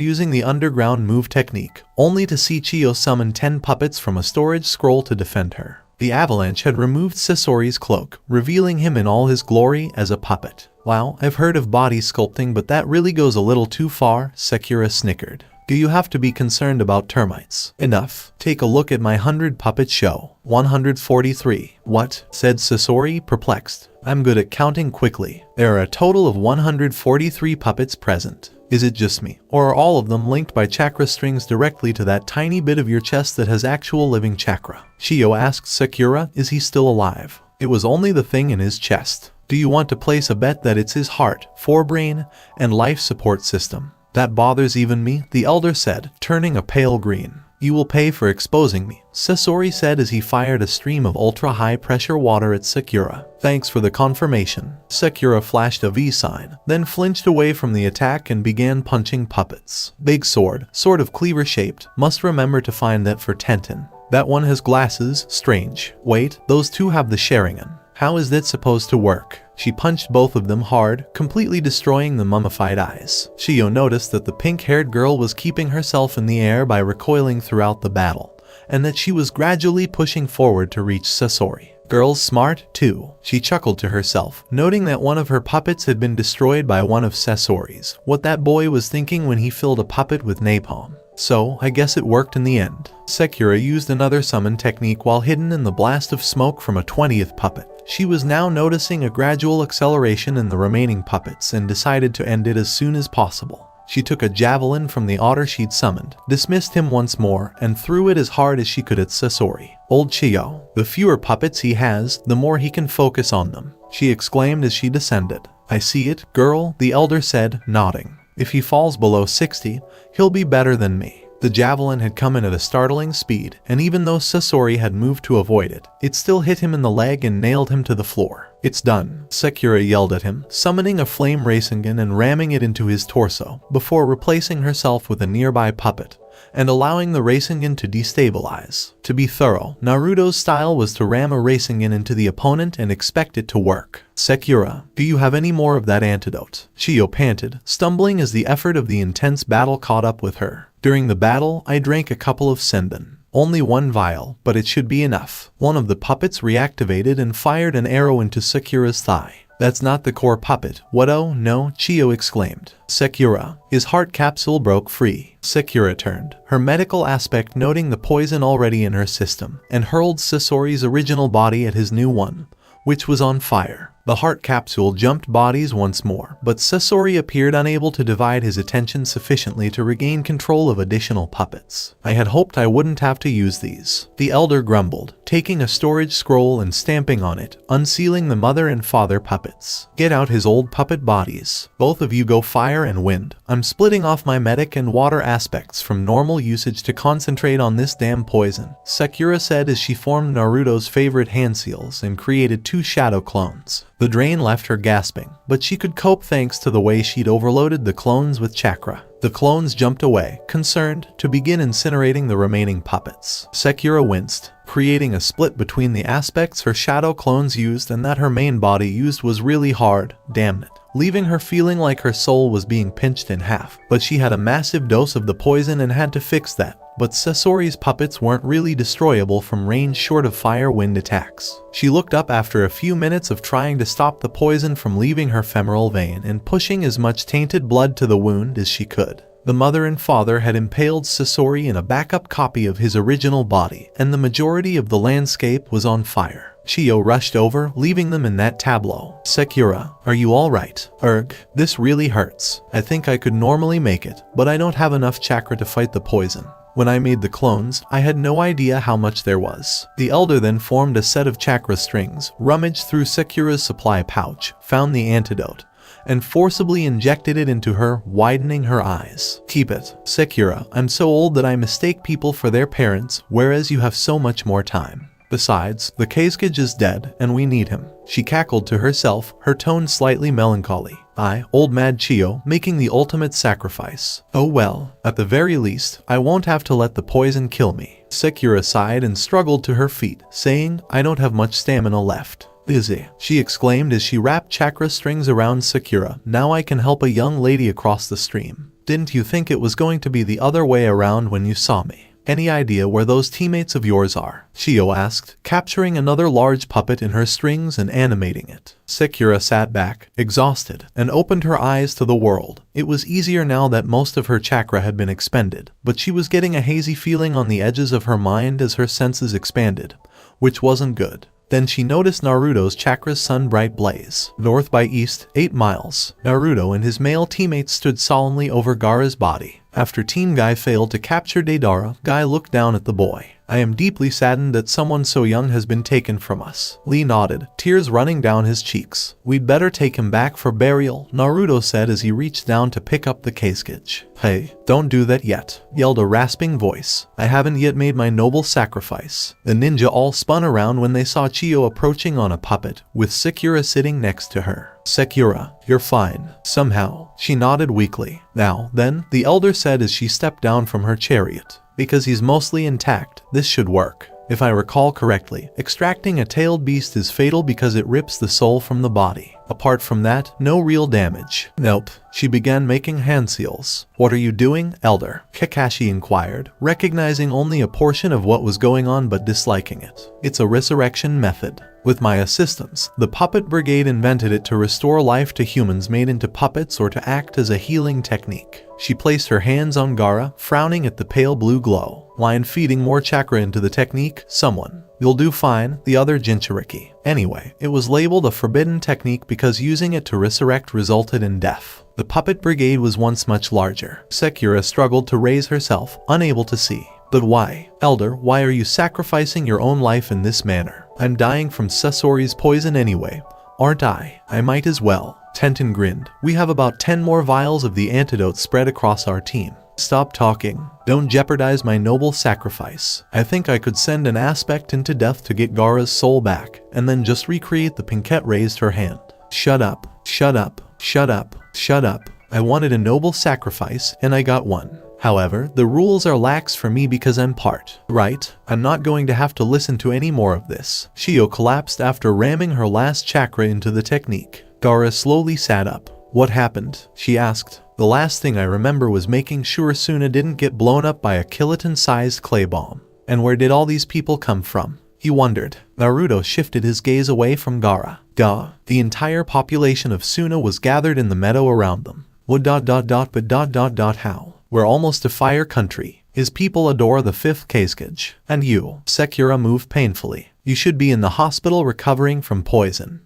using the underground move technique, only to see Chiyo summon 10 puppets from a storage scroll to defend her. The avalanche had removed Sasori's cloak, revealing him in all his glory as a puppet. Wow, I've heard of body sculpting, but that really goes a little too far, Sakura snickered. Do you have to be concerned about termites? Enough. Take a look at my 100 puppet show. 143. What? Said Sasori, perplexed. I'm good at counting quickly. There are a total of 143 puppets present. Is it just me, or are all of them linked by chakra strings directly to that tiny bit of your chest that has actual living chakra? Chiyo asked Sakura, is he still alive? It was only the thing in his chest. Do you want to place a bet that it's his heart, forebrain, and life support system? That bothers even me, the elder said, turning a pale green. You will pay for exposing me, Sasori said as he fired a stream of ultra-high pressure water at Sakura. Thanks for the confirmation. Sakura flashed a V sign, then flinched away from the attack and began punching puppets. Big sword, sort of cleaver shaped, must remember to find that for Tenten. That one has glasses, strange. Wait, those 2 have the Sharingan. How is that supposed to work? She punched both of them hard, completely destroying the mummified eyes. Chiyo noticed that the pink-haired girl was keeping herself in the air by recoiling throughout the battle, and that she was gradually pushing forward to reach Sasori. Girl's smart, too. She chuckled to herself, noting that one of her puppets had been destroyed by one of Sasori's. What that boy was thinking when he filled a puppet with napalm. So, I guess it worked in the end. Sakura used another summon technique while hidden in the blast of smoke from a 20th puppet. She was now noticing a gradual acceleration in the remaining puppets and decided to end it as soon as possible. She took a javelin from the otter she'd summoned, dismissed him once more, and threw it as hard as she could at Sasori. Old Chiyo, the fewer puppets he has, the more he can focus on them, she exclaimed as she descended. I see it, girl, the elder said, nodding. If he falls below 60, he'll be better than me. The javelin had come in at a startling speed, and even though Sasori had moved to avoid it, it still hit him in the leg and nailed him to the floor. It's done, Sakura yelled at him, summoning a flame Rasengan and ramming it into his torso, before replacing herself with a nearby puppet, and allowing the Rasengan to destabilize. To be thorough, Naruto's style was to ram a Rasengan into the opponent and expect it to work. Sakura, do you have any more of that antidote? Chiyo panted, stumbling as the effort of the intense battle caught up with her. During the battle, I drank a couple of senbon. Only 1 vial, but it should be enough. One of the puppets reactivated and fired an arrow into Sakura's thigh. That's not the core puppet. What? Oh no, Chiyo exclaimed. Sakura, his heart capsule broke free. Sakura turned, her medical aspect noting the poison already in her system, and hurled Sasori's original body at his new one, which was on fire. The heart capsule jumped bodies once more, but Sasori appeared unable to divide his attention sufficiently to regain control of additional puppets. I had hoped I wouldn't have to use these, the elder grumbled, taking a storage scroll and stamping on it, unsealing the mother and father puppets. Get out his old puppet bodies. Both of you go fire and wind. I'm splitting off my medic and water aspects from normal usage to concentrate on this damn poison, Sakura said as she formed Naruto's favorite hand seals and created 2 shadow clones. The drain left her gasping, but she could cope thanks to the way she'd overloaded the clones with chakra. The clones jumped away, concerned, to begin incinerating the remaining puppets. Sakura winced, creating a split between the aspects her shadow clones used and that her main body used was really hard, damn it, leaving her feeling like her soul was being pinched in half. But she had a massive dose of the poison and had to fix that. But Sasori's puppets weren't really destroyable from range short of fire-wind attacks. She looked up after a few minutes of trying to stop the poison from leaving her femoral vein and pushing as much tainted blood to the wound as she could. The mother and father had impaled Sasori in a backup copy of his original body, and the majority of the landscape was on fire. Chiyo rushed over, leaving them in that tableau. Sakura, are you alright? Erg, this really hurts. I think I could normally make it, but I don't have enough chakra to fight the poison. When I made the clones, I had no idea how much there was. The elder then formed a set of chakra strings, rummaged through Sakura's supply pouch, found the antidote, and forcibly injected it into her, widening her eyes. Keep it. Sakura, I'm so old that I mistake people for their parents, whereas you have so much more time. Besides, the Kazekage is dead, and we need him. She cackled to herself, her tone slightly melancholy. I, old mad Chiyo, making the ultimate sacrifice. Oh well, at the very least, I won't have to let the poison kill me. Sakura sighed and struggled to her feet, saying, I don't have much stamina left. Busy, she exclaimed as she wrapped chakra strings around Sakura. Now I can help a young lady across the stream. Didn't you think it was going to be the other way around when you saw me? Any idea where those teammates of yours are? Chiyo asked, capturing another large puppet in her strings and animating it. Sakura sat back, exhausted, and opened her eyes to the world. It was easier now that most of her chakra had been expended, but she was getting a hazy feeling on the edges of her mind as her senses expanded, which wasn't good. Then she noticed Naruto's chakra's sun-bright blaze. North by east, 8 miles. Naruto and his male teammates stood solemnly over Gaara's body. After Team Guy failed to capture Deidara, Guy looked down at the boy. I am deeply saddened that someone so young has been taken from us. Lee nodded, tears running down his cheeks. We'd better take him back for burial, Naruto said as he reached down to pick up the Kazekage. Hey, don't do that yet, yelled a rasping voice. I haven't yet made my noble sacrifice. The ninja all spun around when they saw Chiyo approaching on a puppet, with Sakura sitting next to her. Sakura, you're fine. Somehow, she nodded weakly. Now, then, the elder said as she stepped down from her chariot. Because he's mostly intact, this should work. If I recall correctly, extracting a tailed beast is fatal because it rips the soul from the body. Apart from that, no real damage. Nope. She began making hand seals. What are you doing, Elder? Kakashi inquired, recognizing only a portion of what was going on but disliking it. It's a resurrection method. With my assistance, the Puppet Brigade invented it to restore life to humans made into puppets or to act as a healing technique. She placed her hands on Gaara, frowning at the pale blue glow. Line feeding more chakra into the technique, someone. You'll do fine, the other Jinchuriki. Anyway, it was labeled a forbidden technique because using it to resurrect resulted in death. The Puppet Brigade was once much larger. Sakura struggled to raise herself, unable to see. But why? Elder, why are you sacrificing your own life in this manner? I'm dying from Sasori's poison anyway. Aren't I? I might as well. Tenten grinned. We have about 10 more vials of the antidote spread across our team. Stop talking. Don't jeopardize my noble sacrifice. I think I could send an aspect into death to get Gaara's soul back, and then just recreate the Pinkette raised her hand. Shut up. Shut up. Shut up. Shut up. I wanted a noble sacrifice, and I got one. However, the rules are lax for me because I'm part. Right? I'm not going to have to listen to any more of this. Chiyo collapsed after ramming her last chakra into the technique. Gaara slowly sat up. What happened? She asked. The last thing I remember was making sure Suna didn't get blown up by a kiloton-sized clay bomb. And where did all these people come from? He wondered. Naruto shifted his gaze away from Gaara. Duh. The entire population of Suna was gathered in the meadow around them. But how? We're almost a fire country. His people adore the 5th Kazekage. And you, Sakura moved painfully. You should be in the hospital recovering from poison.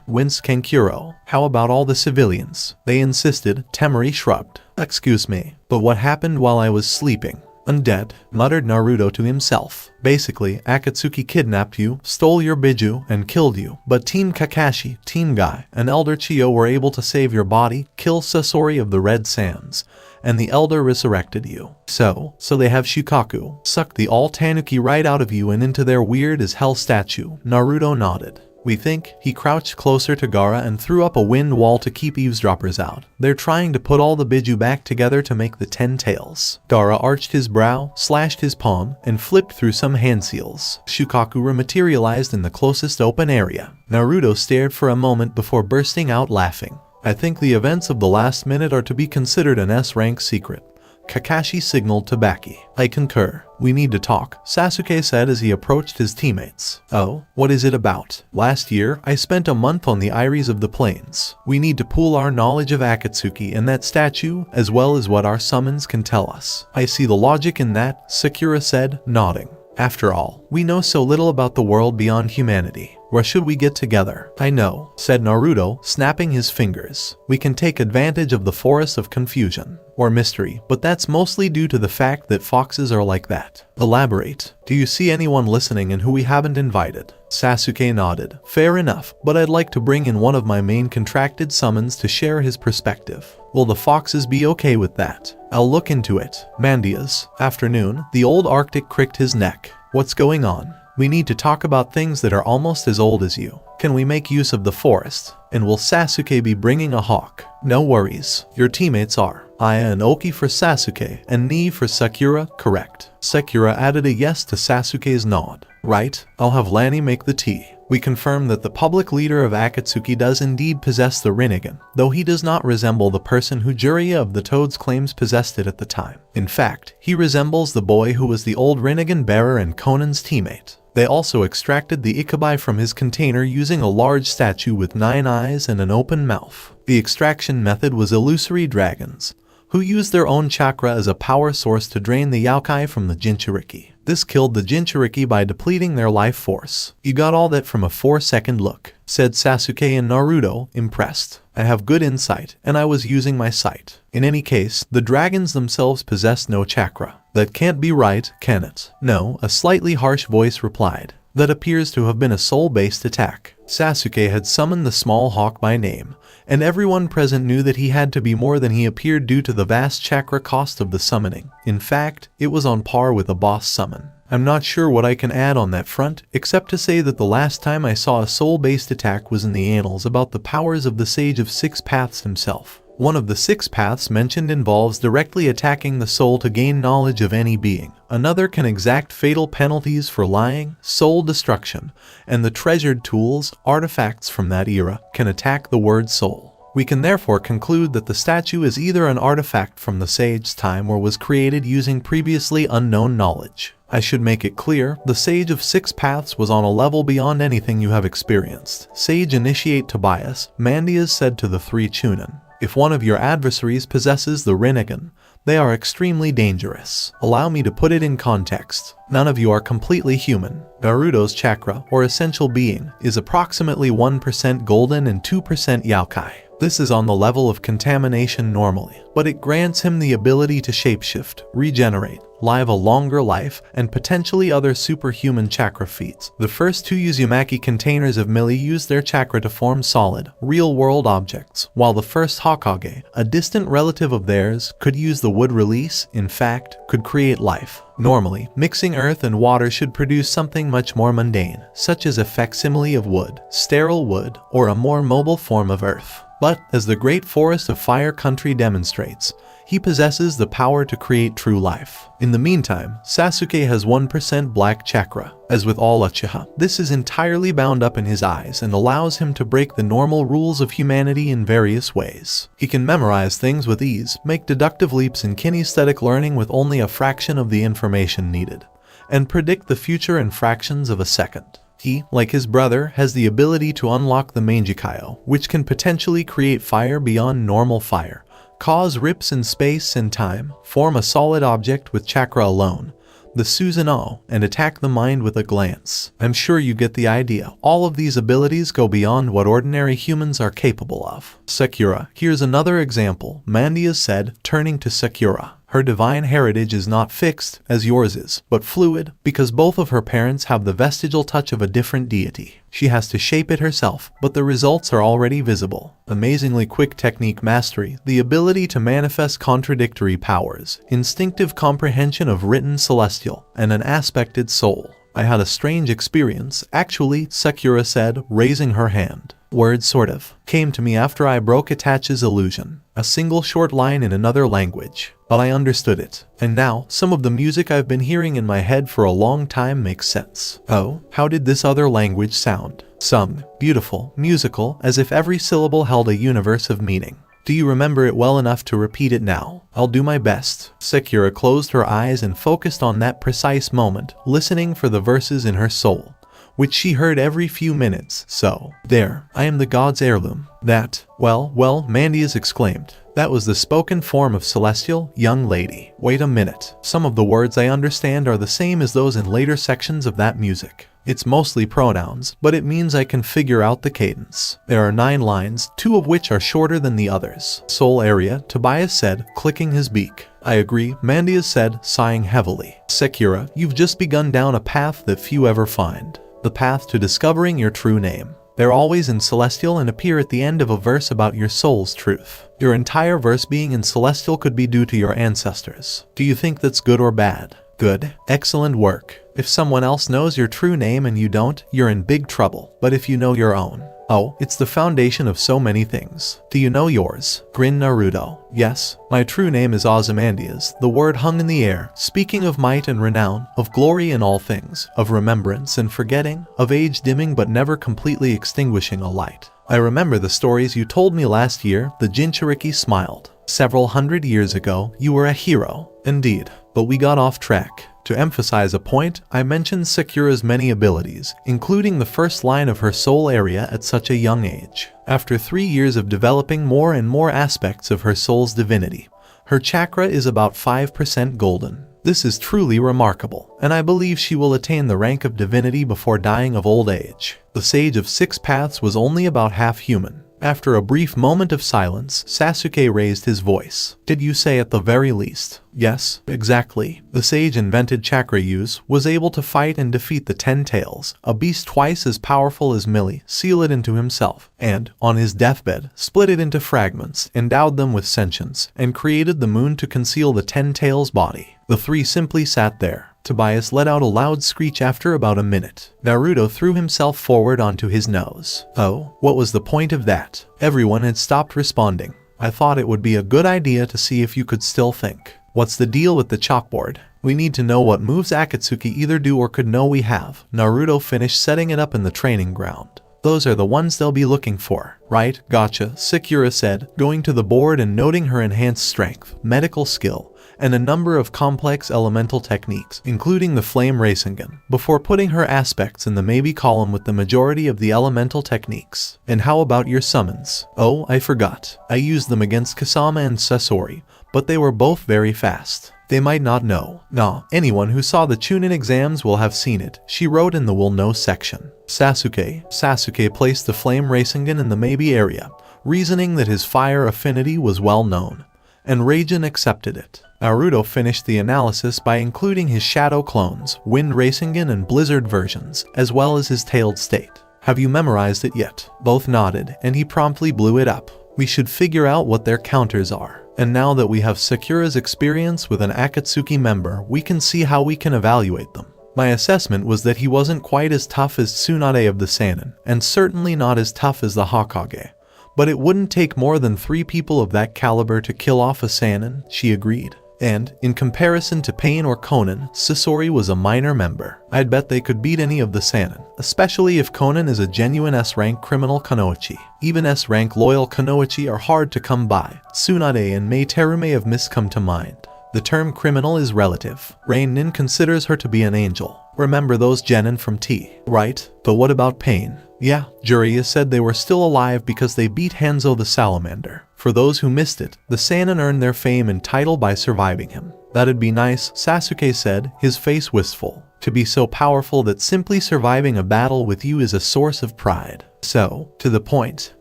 Winced Kankuro. How about all the civilians? They insisted. Temari shrugged. Excuse me, but what happened while I was sleeping? Undead, muttered Naruto to himself. Basically, Akatsuki kidnapped you, stole your Biju, and killed you. But Team Kakashi, Team Guy, and Elder Chiyo were able to save your body, kill Sasori of the Red Sands, and the Elder resurrected you. So they have Shukaku, sucked the all-tanuki right out of you and into their weird-as-hell statue. Naruto nodded. We think. He crouched closer to Gaara and threw up a wind wall to keep eavesdroppers out. They're trying to put all the Biju back together to make the 10 tails. Gaara arched his brow, slashed his palm, and flipped through some hand seals. Shukakura materialized in the closest open area. Naruto stared for a moment before bursting out laughing. I think the events of the last minute are to be considered an S-rank secret. Kakashi signaled to Baki. I concur. We need to talk, Sasuke said as he approached his teammates. Oh, what is it about? Last year, I spent a month on the Iris of the Plains. We need to pool our knowledge of Akatsuki and that statue, as well as what our summons can tell us. I see the logic in that, Sakura said, nodding. After all, we know so little about the world beyond humanity. Where should we get together? I know, said Naruto, snapping his fingers. We can take advantage of the forest of confusion, or mystery, but that's mostly due to the fact that foxes are like that. Elaborate. Do you see anyone listening and who we haven't invited? Sasuke nodded. Fair enough, but I'd like to bring in one of my main contracted summons to share his perspective. Will the foxes be okay with that? I'll look into it. Mandia's afternoon, the old Arctic cricked his neck. What's going on? We need to talk about things that are almost as old as you. Can we make use of the forest? And will Sasuke be bringing a hawk? No worries. Your teammates are Aya and Oki for Sasuke, and Ni for Sakura, correct. Sakura added a yes to Sasuke's nod. Right, I'll have Lanny make the tea. We confirm that the public leader of Akatsuki does indeed possess the Rinnegan, though he does not resemble the person who Jiraiya of the Toads claims possessed it at the time. In fact, he resembles the boy who was the old Rinnegan bearer and Conan's teammate. They also extracted the Ikabai from his container using a large statue with 9 eyes and an open mouth. The extraction method was illusory dragons, who used their own chakra as a power source to drain the Yaokai from the Jinchuriki. This killed the Jinchuriki by depleting their life force. You got all that from a 4-second look, said Sasuke and Naruto, impressed. I have good insight, and I was using my sight. In any case, the dragons themselves possess no chakra. That can't be right, can it? No, a slightly harsh voice replied. That appears to have been a soul-based attack. Sasuke had summoned the small hawk by name, and everyone present knew that he had to be more than he appeared due to the vast chakra cost of the summoning. In fact, it was on par with a boss summon. I'm not sure what I can add on that front, except to say that the last time I saw a soul-based attack was in the annals about the powers of the Sage of Six Paths himself. One of the 6 paths mentioned involves directly attacking the soul to gain knowledge of any being. Another can exact fatal penalties for lying, soul destruction, and the treasured tools, artifacts from that era, can attack the word soul. We can therefore conclude that the statue is either an artifact from the sage's time or was created using previously unknown knowledge. I should make it clear, the Sage of Six Paths was on a level beyond anything you have experienced. Sage Initiate Tobias, Mandias said to the 3 Chunin. If one of your adversaries possesses the Rinnegan, they are extremely dangerous. Allow me to put it in context. None of you are completely human. Naruto's chakra, or essential being, is approximately 1% golden and 2% Yaokai. This is on the level of contamination normally, but it grants him the ability to shapeshift, regenerate, live a longer life, and potentially other superhuman chakra feats. The first 2 Uzumaki containers of Millie used their chakra to form solid, real-world objects, while the first Hokage, a distant relative of theirs, could use the wood release, in fact, could create life. Normally, mixing earth and water should produce something much more mundane, such as a facsimile of wood, sterile wood, or a more mobile form of earth. But, as the Great Forest of Fire Country demonstrates, he possesses the power to create true life. In the meantime, Sasuke has 1% black chakra. As with all Uchiha, this is entirely bound up in his eyes and allows him to break the normal rules of humanity in various ways. He can memorize things with ease, make deductive leaps in kinesthetic learning with only a fraction of the information needed, and predict the future in fractions of a second. He, like his brother, has the ability to unlock the Mangekyo, which can potentially create fire beyond normal fire, cause rips in space and time, form a solid object with chakra alone, the Susanoo, and attack the mind with a glance. I'm sure you get the idea. All of these abilities go beyond what ordinary humans are capable of. Sakura, here's another example, Mandias said, turning to Sakura. Her divine heritage is not fixed, as yours is, but fluid, because both of her parents have the vestigial touch of a different deity. She has to shape it herself, but the results are already visible. Amazingly quick technique mastery, the ability to manifest contradictory powers, instinctive comprehension of written celestial, and an aspected soul. I had a strange experience, actually, Sakura said, raising her hand. Word sort of came to me after I broke Itachi's illusion. A single short line in another language. But I understood it. And now, some of the music I've been hearing in my head for a long time makes sense. Oh, how did this other language sound? Sung, beautiful, musical, as if every syllable held a universe of meaning. Do you remember it well enough to repeat it now? I'll do my best. Sakura closed her eyes and focused on that precise moment, listening for the verses in her soul, which she heard every few minutes. So, there, I am the god's heirloom. That, well, Mandius exclaimed. That was the spoken form of celestial, young lady. Wait a minute. Some of the words I understand are the same as those in later sections of that music. It's mostly pronouns, but it means I can figure out the cadence. There are 9 lines, 2 of which are shorter than the others. Soul area, Tobias said, clicking his beak. I agree, Mandius said, sighing heavily. Sakura, you've just begun down a path that few ever find. The path to discovering your true name. They're always in Celestial and appear at the end of a verse about your soul's truth. Your entire verse being in Celestial could be due to your ancestors. Do you think that's good or bad? Good. Excellent work. If someone else knows your true name and you don't, you're in big trouble. But if you know your own, oh, it's the foundation of so many things. Do you know yours? Grinned Naruto. Yes, my true name is Ozymandias. The word hung in the air, speaking of might and renown, of glory in all things, of remembrance and forgetting, of age dimming but never completely extinguishing a light. I remember the stories you told me last year, the Jinchuriki smiled. Several hundred years ago, you were a hero. Indeed, but we got off track. To emphasize a point, I mentioned Sakura's many abilities, including the first line of her soul area at such a young age. After 3 years of developing more and more aspects of her soul's divinity, her chakra is about 5% golden. This is truly remarkable, and I believe she will attain the rank of divinity before dying of old age. The Sage of 6 Paths was only about half human. After a brief moment of silence, Sasuke raised his voice. Did you say at the very least? Yes, exactly. The sage invented chakra use, was able to fight and defeat the 10 Tails, a beast twice as powerful as Millie, seal it into himself, and, on his deathbed, split it into fragments, endowed them with sentience, and created the moon to conceal the 10 Tails' body. The 3 simply sat there. Tobias let out a loud screech after about a minute. Naruto threw himself forward onto his nose. Oh, what was the point of that? Everyone had stopped responding. I thought it would be a good idea to see if you could still think. What's the deal with the chalkboard? We need to know what moves Akatsuki either do or could know we have. Naruto finished setting it up in the training ground. Those are the ones they'll be looking for. Right, gotcha, Sakura said, going to the board and noting her enhanced strength, medical skill, and a number of complex elemental techniques, including the flame Rasengan, before putting her aspects in the maybe column with the majority of the elemental techniques. And how about your summons? Oh, I forgot. I used them against Kasama and Sasori, but they were both very fast. They might not know. Nah, anyone who saw the Chunin exams will have seen it, she wrote in the will know section. Sasuke placed the flame Rasengan in the maybe area, reasoning that his fire affinity was well known, and Raijin accepted it. Naruto finished the analysis by including his shadow clones, Wind Rasengan and Blizzard versions, as well as his tailed state. Have you memorized it yet? Both nodded, and he promptly blew it up. We should figure out what their counters are. And now that we have Sakura's experience with an Akatsuki member, we can see how we can evaluate them. My assessment was that he wasn't quite as tough as Tsunade of the Sannin, and certainly not as tough as the Hokage. But it wouldn't take more than 3 people of that caliber to kill off a Sannin, she agreed. And, in comparison to Pain or Conan, Sasori was a minor member. I'd bet they could beat any of the Sannin, especially if Conan is a genuine S-rank criminal kunoichi. Even S-rank loyal kunoichi are hard to come by. Tsunade and Meiteru may have miscome to mind. The term criminal is relative. Rain-nin considers her to be an angel. Remember those genin from T, right? But what about Pain? Yeah, Jiraiya said they were still alive because they beat Hanzo the Salamander. For those who missed it, the Sannin earned their fame and title by surviving him. That'd be nice, Sasuke said, his face wistful. To be so powerful that simply surviving a battle with you is a source of pride. So, to the point,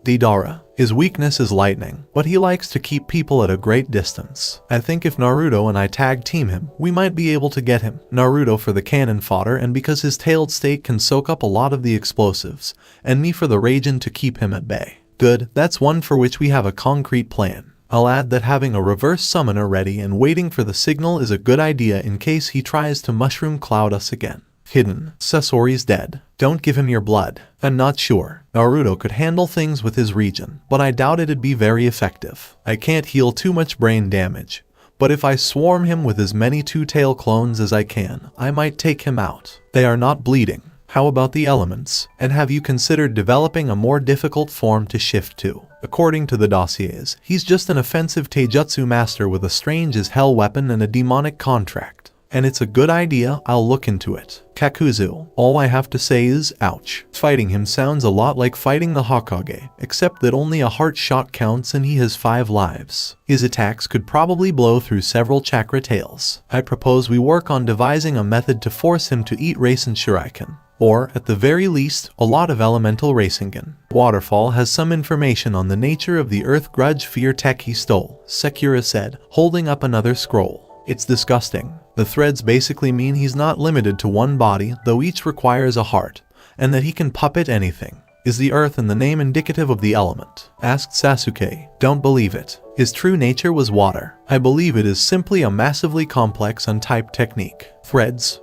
Deidara. His weakness is lightning, but he likes to keep people at a great distance. I think if Naruto and I tag team him, we might be able to get him. Naruto for the cannon fodder and because his tailed state can soak up a lot of the explosives, and me for the Raijin to keep him at bay. Good, that's one for which we have a concrete plan. I'll add that having a reverse summoner ready and waiting for the signal is a good idea in case he tries to mushroom cloud us again. Hidden. Sasori's dead. Don't give him your blood. I'm not sure. Naruto could handle things with his region, but I doubt it'd be very effective. I can't heal too much brain damage, but if I swarm him with as many two-tail clones as I can, I might take him out. They are not bleeding. How about the elements? And have you considered developing a more difficult form to shift to? According to the dossiers, he's just an offensive taijutsu master with a strange as hell weapon and a demonic contract. and it's a good idea. I'll look into it. Kakuzu, all I have to say is, ouch. Fighting him sounds a lot like fighting the Hokage, except that only a heart shot counts and he has 5 lives. His attacks could probably blow through several chakra tails. I propose we work on devising a method to force him to eat Rasen Shuriken. Or, at the very least, a lot of elemental Rasengan. Waterfall has some information on the nature of the Earth Grudge Fear tech he stole, Sekura said, holding up another scroll. It's disgusting. The threads basically mean he's not limited to one body, though each requires a heart, and that he can puppet anything. Is the earth in the name indicative of the element? Asked Sasuke. Don't believe it. His true nature was water. I believe it is simply a massively complex untyped technique. Threads,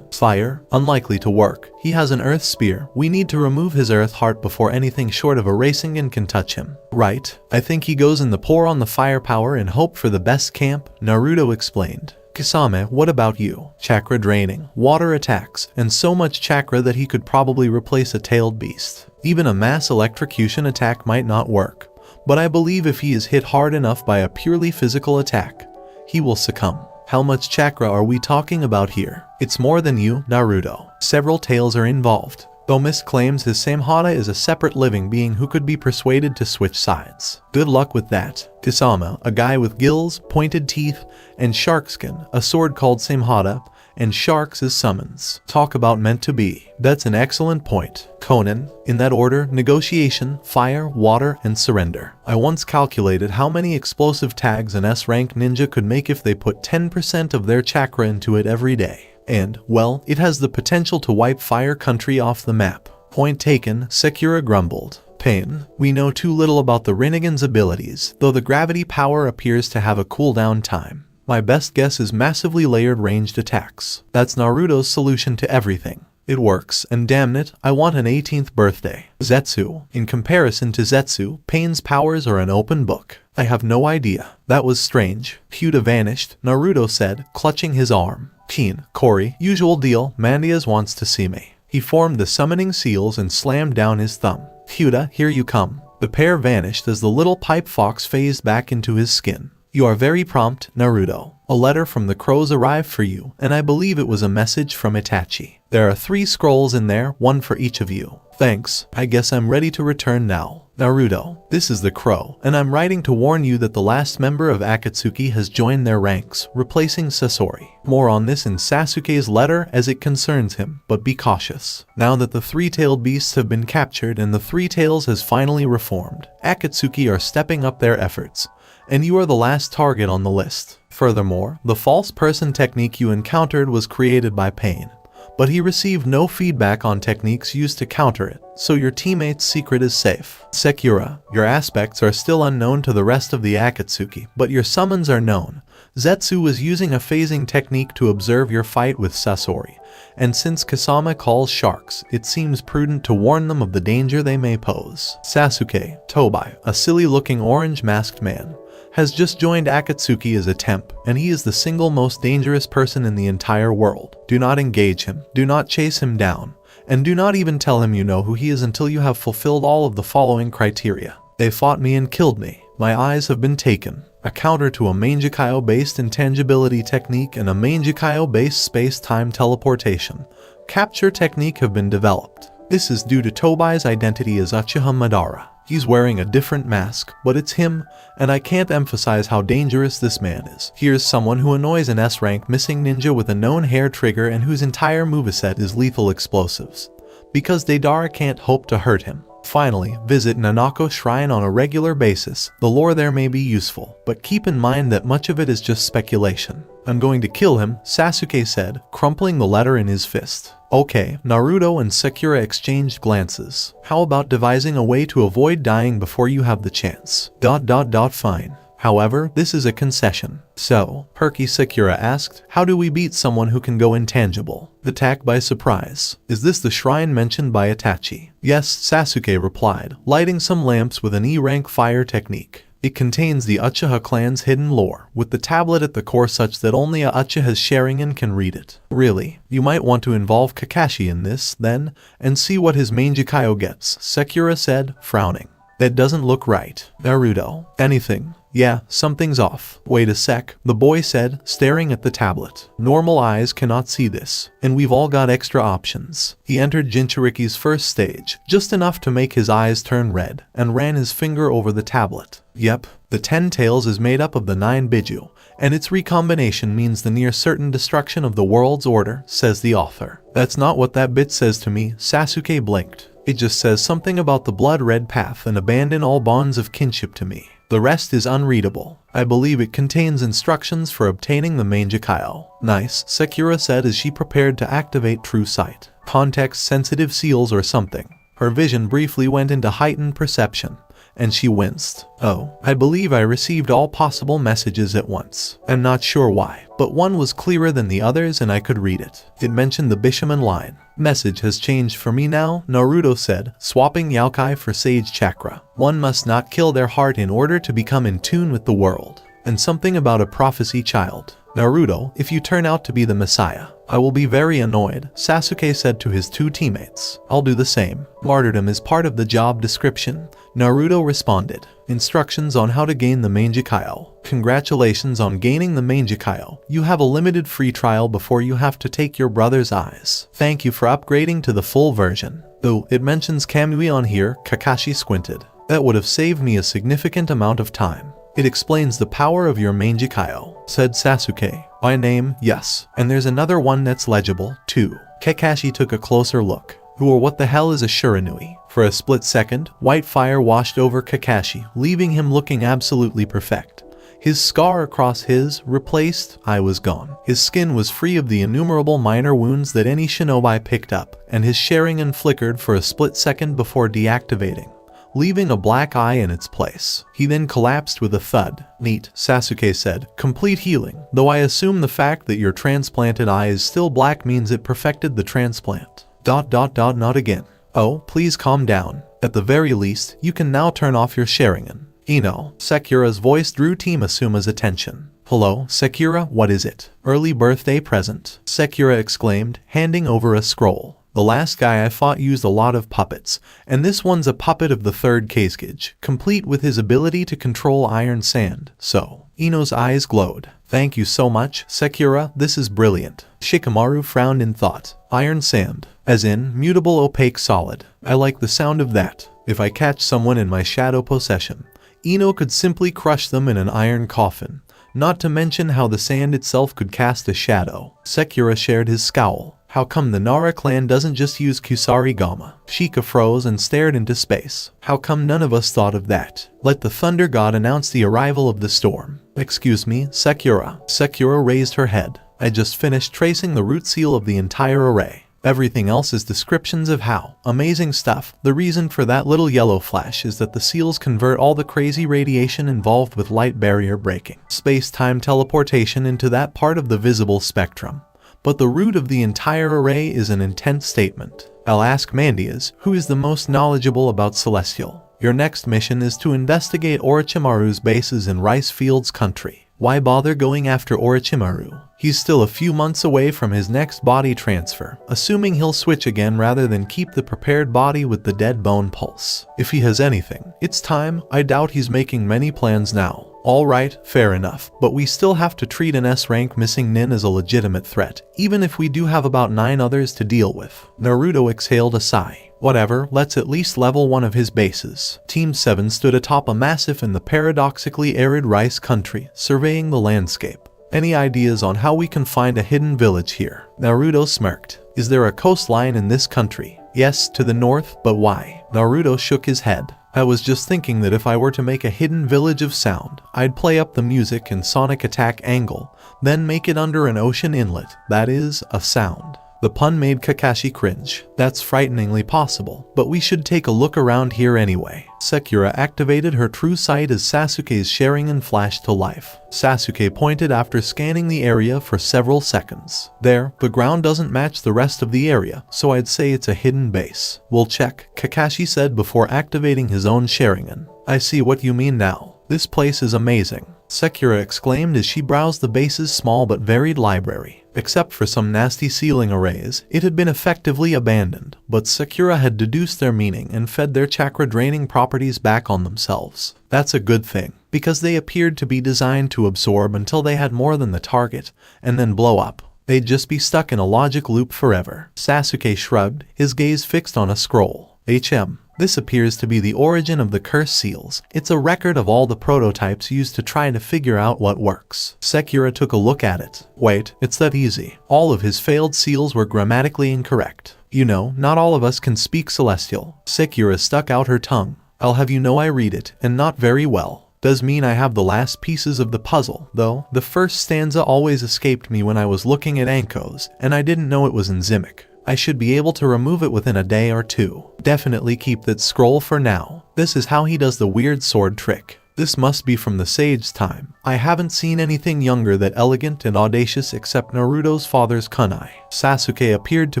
fire, unlikely to work. He has an earth spear. We need to remove his earth heart before anything short of a Rasengan can touch him. Right. I think he goes in the pour on the firepower and hope for the best camp, Naruto explained. Kisame, what about you? Chakra draining, water attacks, and so much chakra that he could probably replace a tailed beast. Even a mass electrocution attack might not work, but I believe if he is hit hard enough by a purely physical attack, he will succumb. How much chakra are we talking about here? It's more than you, Naruto. Several tails are involved. Though Mist claims his Samehada is a separate living being who could be persuaded to switch sides. Good luck with that. Kisame, a guy with gills, pointed teeth, and shark skin, a sword called Samehada, and sharks is summons. Talk about meant to be. That's an excellent point. Conan, in that order, negotiation, fire, water, and surrender. I once calculated how many explosive tags an S-rank ninja could make if they put 10% of their chakra into it every day. And, well, it has the potential to wipe Fire Country off the map. Point taken, Sekura grumbled. Pain. We know too little about the Rinnegan's abilities, though the gravity power appears to have a cooldown time. My best guess is massively layered ranged attacks. That's Naruto's solution to everything. It works, and damn it, I want an 18th birthday. Zetsu. In comparison to Zetsu, Pain's powers are an open book. I have no idea. That was strange. Hyuga vanished, Naruto said, clutching his arm. Keen, Cory, usual deal, Mandias wants to see me. He formed the summoning seals and slammed down his thumb. Hyuga, here you come. The pair vanished as the little pipe fox phased back into his skin. You are very prompt, Naruto. A letter from the crows arrived for you, and I believe it was a message from Itachi. There are 3 scrolls in there, one for each of you. Thanks, I guess I'm ready to return now. Naruto, this is the crow, and I'm writing to warn you that the last member of Akatsuki has joined their ranks, replacing Sasori. More on this in Sasuke's letter as it concerns him, but be cautious. Now that the 3-tailed beasts have been captured and the 3 tails has finally reformed, Akatsuki are stepping up their efforts, and you are the last target on the list. Furthermore, the false person technique you encountered was created by Pain, but he received no feedback on techniques used to counter it, so your teammate's secret is safe. Sekura, your aspects are still unknown to the rest of the Akatsuki, but your summons are known. Zetsu was using a phasing technique to observe your fight with Sasori, and since Kisame calls sharks, it seems prudent to warn them of the danger they may pose. Sasuke, Tobai, a silly-looking orange-masked man, has just joined Akatsuki as a temp, and he is the single most dangerous person in the entire world. Do not engage him, do not chase him down, and do not even tell him you know who he is until you have fulfilled all of the following criteria. They fought me and killed me. My eyes have been taken. A counter to a Mangekyo-based intangibility technique and a Mangekyo-based space-time teleportation capture technique have been developed. This is due to Tobai's identity as Uchiha Madara. He's wearing a different mask, but it's him, and I can't emphasize how dangerous this man is. Here's someone who annoys an S-rank missing ninja with a known hair trigger and whose entire moveset is lethal explosives, because Deidara can't hope to hurt him. Finally, visit Nanako Shrine on a regular basis. The lore there may be useful, but keep in mind that much of it is just speculation. I'm going to kill him, Sasuke said, crumpling the letter in his fist. Okay, Naruto and Sekura exchanged glances. How about devising a way to avoid dying before you have the chance? Fine. However, this is a concession. So, perky Sekura asked, how do we beat someone who can go intangible? Attack by surprise. Is this the shrine mentioned by Itachi? Yes, Sasuke replied, lighting some lamps with an E-rank fire technique. It contains the Uchiha clan's hidden lore, with the tablet at the core such that only a Uchiha's Sharingan can read it. Really, you might want to involve Kakashi in this, then, and see what his Mangekyo gets, Sekura said, frowning. That doesn't look right. Naruto. Anything. Yeah, something's off. Wait a sec, the boy said, staring at the tablet. Normal eyes cannot see this, and we've all got extra options. He entered Jinchuriki's first stage, just enough to make his eyes turn red, and ran his finger over the tablet. Yep, the 10 tails is made up of the 9 Biju, and its recombination means the near certain destruction of the world's order, says the author. That's not what that bit says to me, Sasuke blinked. It just says something about the blood-red path and abandon all bonds of kinship to me. The rest is unreadable. I believe it contains instructions for obtaining the Mangekyo. Nice, Sakura said as she prepared to activate True Sight. Context-sensitive seals or something. Her vision briefly went into heightened perception, and she winced. Oh, I believe I received all possible messages at once. I'm not sure why, but one was clearer than the others and I could read it. It mentioned the Bishaman line. Message has changed for me now, Naruto said, swapping Yaokai for Sage Chakra. One must not kill their heart in order to become in tune with the world. And something about a prophecy child. Naruto, if you turn out to be the Messiah, I will be very annoyed, Sasuke said to his 2 teammates. I'll do the same. Martyrdom is part of the job description, Naruto responded. Instructions on how to gain the Mangekyo. Congratulations on gaining the Mangekyo. You have a limited free trial before you have to take your brother's eyes. Thank you for upgrading to the full version. Though it mentions Kamui on here, Kakashi squinted. That would have saved me a significant amount of time. It explains the power of your Mangekyo, said Sasuke. My name, yes. And there's another one that's legible, too. Kakashi took a closer look. Who or what the hell is a Shiranui? For a split second, white fire washed over Kakashi, leaving him looking absolutely perfect. His scar across his replaced eye was gone. His skin was free of the innumerable minor wounds that any shinobi picked up, and his Sharingan flickered for a split second before deactivating, leaving a black eye in its place. He then collapsed with a thud. Neat, Sasuke said. Complete healing, though I assume the fact that your transplanted eye is still black means it perfected the transplant. ... Not again. Oh, please calm down. At the very least, you can now turn off your Sharingan. Ino, Sakura's voice drew Team Asuma's attention. Hello, Sakura, what is it? Early birthday present, Sakura exclaimed, handing over a scroll. The last guy I fought used a lot of puppets, and this one's a puppet of the 3rd Kazekage, complete with his ability to control iron sand. So, Ino's eyes glowed. Thank you so much, Sakura, this is brilliant. Shikamaru frowned in thought. Iron sand, as in mutable opaque solid. I like the sound of that. If I catch someone in my shadow possession, Ino could simply crush them in an iron coffin. Not to mention how the sand itself could cast a shadow. Sakura shared his scowl. How come the Nara clan doesn't just use Kusarigama? Sheikah froze and stared into space. How come none of us thought of that? Let the thunder god announce the arrival of the storm. Excuse me, Sakura. Sakura raised her head. I just finished tracing the root seal of the entire array. Everything else is descriptions of how. Amazing stuff. The reason for that little yellow flash is that the seals convert all the crazy radiation involved with light barrier breaking, space-time teleportation into that part of the visible spectrum. But the root of the entire array is an intent statement. I'll ask Mandias, who is the most knowledgeable about Celestial. Your next mission is to investigate Orochimaru's bases in Rice Fields country. Why bother going after Orochimaru? He's still a few months away from his next body transfer, assuming he'll switch again rather than keep the prepared body with the dead bone pulse. If he has anything, it's time. I doubt he's making many plans now. Alright, fair enough, but we still have to treat an S-rank missing nin as a legitimate threat, even if we do have about 9 others to deal with. Naruto exhaled a sigh. Whatever, let's at least level one of his bases. Team 7 stood atop a massif in the paradoxically arid rice country, surveying the landscape. Any ideas on how we can find a hidden village here? Naruto smirked. Is there a coastline in this country? Yes, to the north, but why? Naruto shook his head. I was just thinking that if I were to make a hidden village of sound, I'd play up the music in Sonic Attack angle, then make it under an ocean inlet, that is, a sound. The pun made Kakashi cringe. That's frighteningly possible, but we should take a look around here anyway. Sakura activated her true sight as Sasuke's Sharingan flashed to life. Sasuke pointed after scanning the area for several seconds. There, the ground doesn't match the rest of the area, so I'd say it's a hidden base. We'll check, Kakashi said before activating his own Sharingan. I see what you mean now. This place is amazing, Sakura exclaimed as she browsed the base's small but varied library. Except for some nasty ceiling arrays, it had been effectively abandoned, but Sakura had deduced their meaning and fed their chakra-draining properties back on themselves. That's a good thing. because they appeared to be designed to absorb until they had more than the target, and then blow up. They'd just be stuck in a logic loop forever. Sasuke shrugged, his gaze fixed on a scroll. This appears to be the origin of the curse seals. It's a record of all the prototypes used to try to figure out what works. Sekira took a look at it. Wait, it's that easy. All of his failed seals were grammatically incorrect. You know, not all of us can speak Celestial. Sekira stuck out her tongue. I'll have you know I read it, and not very well. Does mean I have the last pieces of the puzzle, though. The first stanza always escaped me when I was looking at Anko's, and I didn't know it was in Zymic. I should be able to remove it within a day or two. Definitely keep that scroll for now. This is how he does the weird sword trick. This must be from the Sage's time. I haven't seen anything younger that elegant and audacious except Naruto's father's kunai. Sasuke appeared to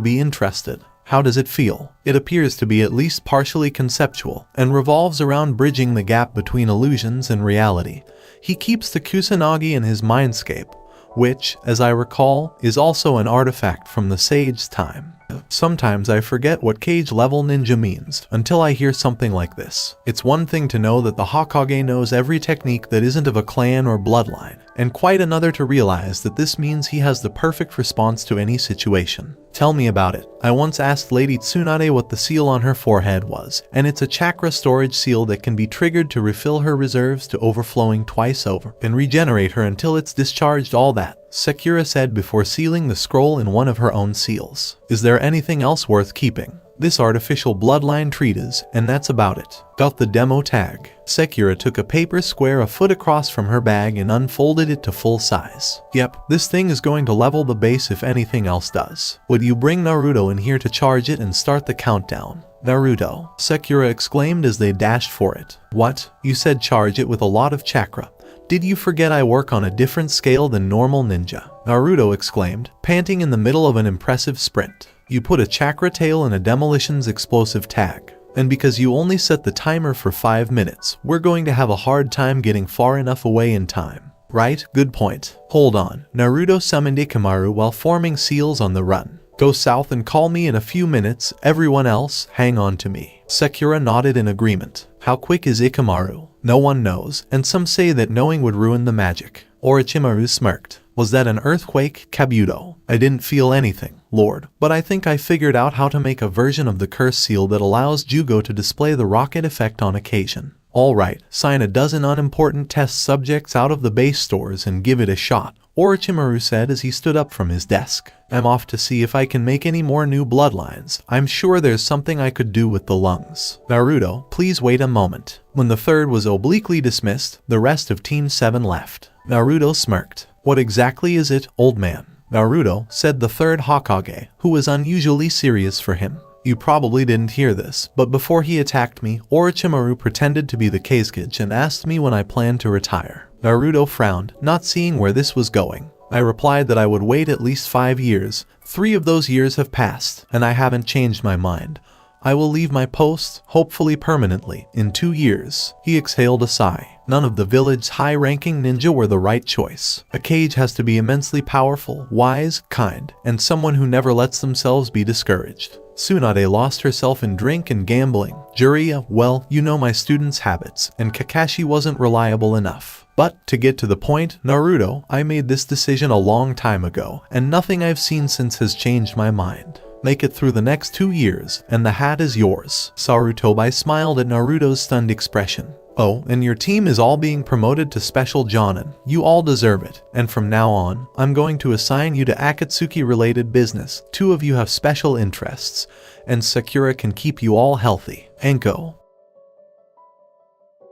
be interested. How does it feel? It appears to be at least partially conceptual, and revolves around bridging the gap between illusions and reality. He keeps the Kusanagi in his mindscape, which, as I recall, is also an artifact from the Sage's time. Sometimes I forget what cage-level ninja means until I hear something like this. It's one thing to know that the Hokage knows every technique that isn't of a clan or bloodline, and quite another to realize that this means he has the perfect response to any situation. Tell me about it. I once asked Lady Tsunade what the seal on her forehead was, and it's a chakra storage seal that can be triggered to refill her reserves to overflowing twice over, and regenerate her until it's discharged. All that, Sekira said before sealing the scroll in one of her own seals. Is there anything else worth keeping? This artificial bloodline treatise, and that's about it. Got the demo tag. Sekira took a paper square a foot across from her bag and unfolded it to full size. Yep, this thing is going to level the base if anything else does. Would you bring Naruto in here to charge it and start the countdown? Naruto, Sekira exclaimed as they dashed for it. What? You said charge it with a lot of chakra. Did you forget I work on a different scale than normal ninja? Naruto exclaimed, panting in the middle of an impressive sprint. You put a chakra tail in a demolition's explosive tag. And because you only set the timer for 5 minutes, we're going to have a hard time getting far enough away in time. Right? Good point. Hold on. Naruto summoned Ikamaru while forming seals on the run. Go south and call me in a few minutes. Everyone else, hang on to me. Sekira nodded in agreement. How quick is Ikamaru? No one knows, and some say that knowing would ruin the magic. Orochimaru smirked. Was that an earthquake, Kabuto? I didn't feel anything, Lord, but I think I figured out how to make a version of the curse seal that allows Jugo to display the rocket effect on occasion. Alright, sign a dozen unimportant test subjects out of the base stores and give it a shot, Orochimaru said as he stood up from his desk. I'm off to see if I can make any more new bloodlines. I'm sure there's something I could do with the lungs. Naruto, please wait a moment. When the third was obliquely dismissed, the rest of Team 7 left. Naruto smirked. What exactly is it, old man? Naruto, said the third Hokage, who was unusually serious for him. You probably didn't hear this, but before he attacked me, Orochimaru pretended to be the Kazekage and asked me when I planned to retire. Naruto frowned, not seeing where this was going. I replied that I would wait at least 5 years. 3 of those years have passed, and I haven't changed my mind. I will leave my post, hopefully permanently, in 2 years. He exhaled a sigh. None of the village's high-ranking ninja were the right choice. A Kage has to be immensely powerful, wise, kind, and someone who never lets themselves be discouraged. Tsunade lost herself in drink and gambling. Jiraiya, well, you know my students' habits, and Kakashi wasn't reliable enough. But, to get to the point, Naruto, I made this decision a long time ago, and nothing I've seen since has changed my mind. Make it through the next 2 years, and the hat is yours. Sarutobi smiled at Naruto's stunned expression. Oh, and your team is all being promoted to Special Jonin. You all deserve it. And from now on, I'm going to assign you to Akatsuki-related business. 2 of you have special interests, and Sakura can keep you all healthy. Anko.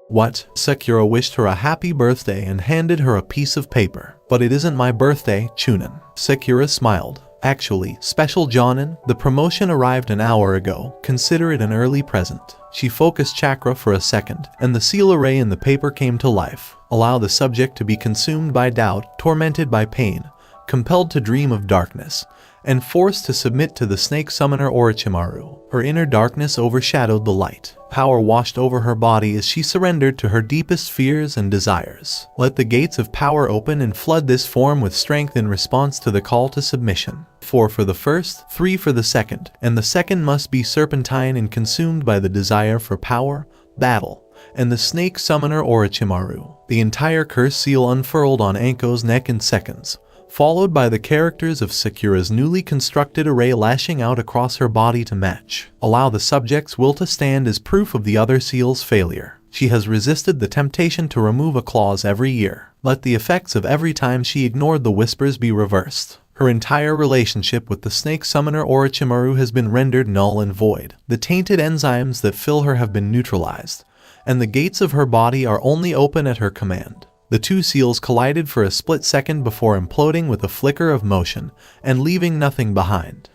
What? Sakura wished her a happy birthday and handed her a piece of paper. But it isn't my birthday, Chunin. Sakura smiled. Actually, Special Jonin, the promotion arrived an hour ago. Consider it an early present. She focused chakra for a second, and the seal array in the paper came to life. Allow the subject to be consumed by doubt, tormented by pain, compelled to dream of darkness, and forced to submit to the snake summoner Orochimaru. Her inner darkness overshadowed the light. Power washed over her body as she surrendered to her deepest fears and desires. Let the gates of power open and flood this form with strength in response to the call to submission. 4 for the first, 3 for the second, and the second must be serpentine and consumed by the desire for power, battle, and the snake summoner Orochimaru. The entire curse seal unfurled on Anko's neck in seconds, followed by the characters of Sakura's newly constructed array lashing out across her body to match. Allow the subject's will to stand as proof of the other seal's failure. She has resisted the temptation to remove a clause every year. Let the effects of every time she ignored the whispers be reversed. Her entire relationship with the snake summoner Orochimaru has been rendered null and void. The tainted enzymes that fill her have been neutralized, and the gates of her body are only open at her command. The two seals collided for a split second before imploding with a flicker of motion and leaving nothing behind.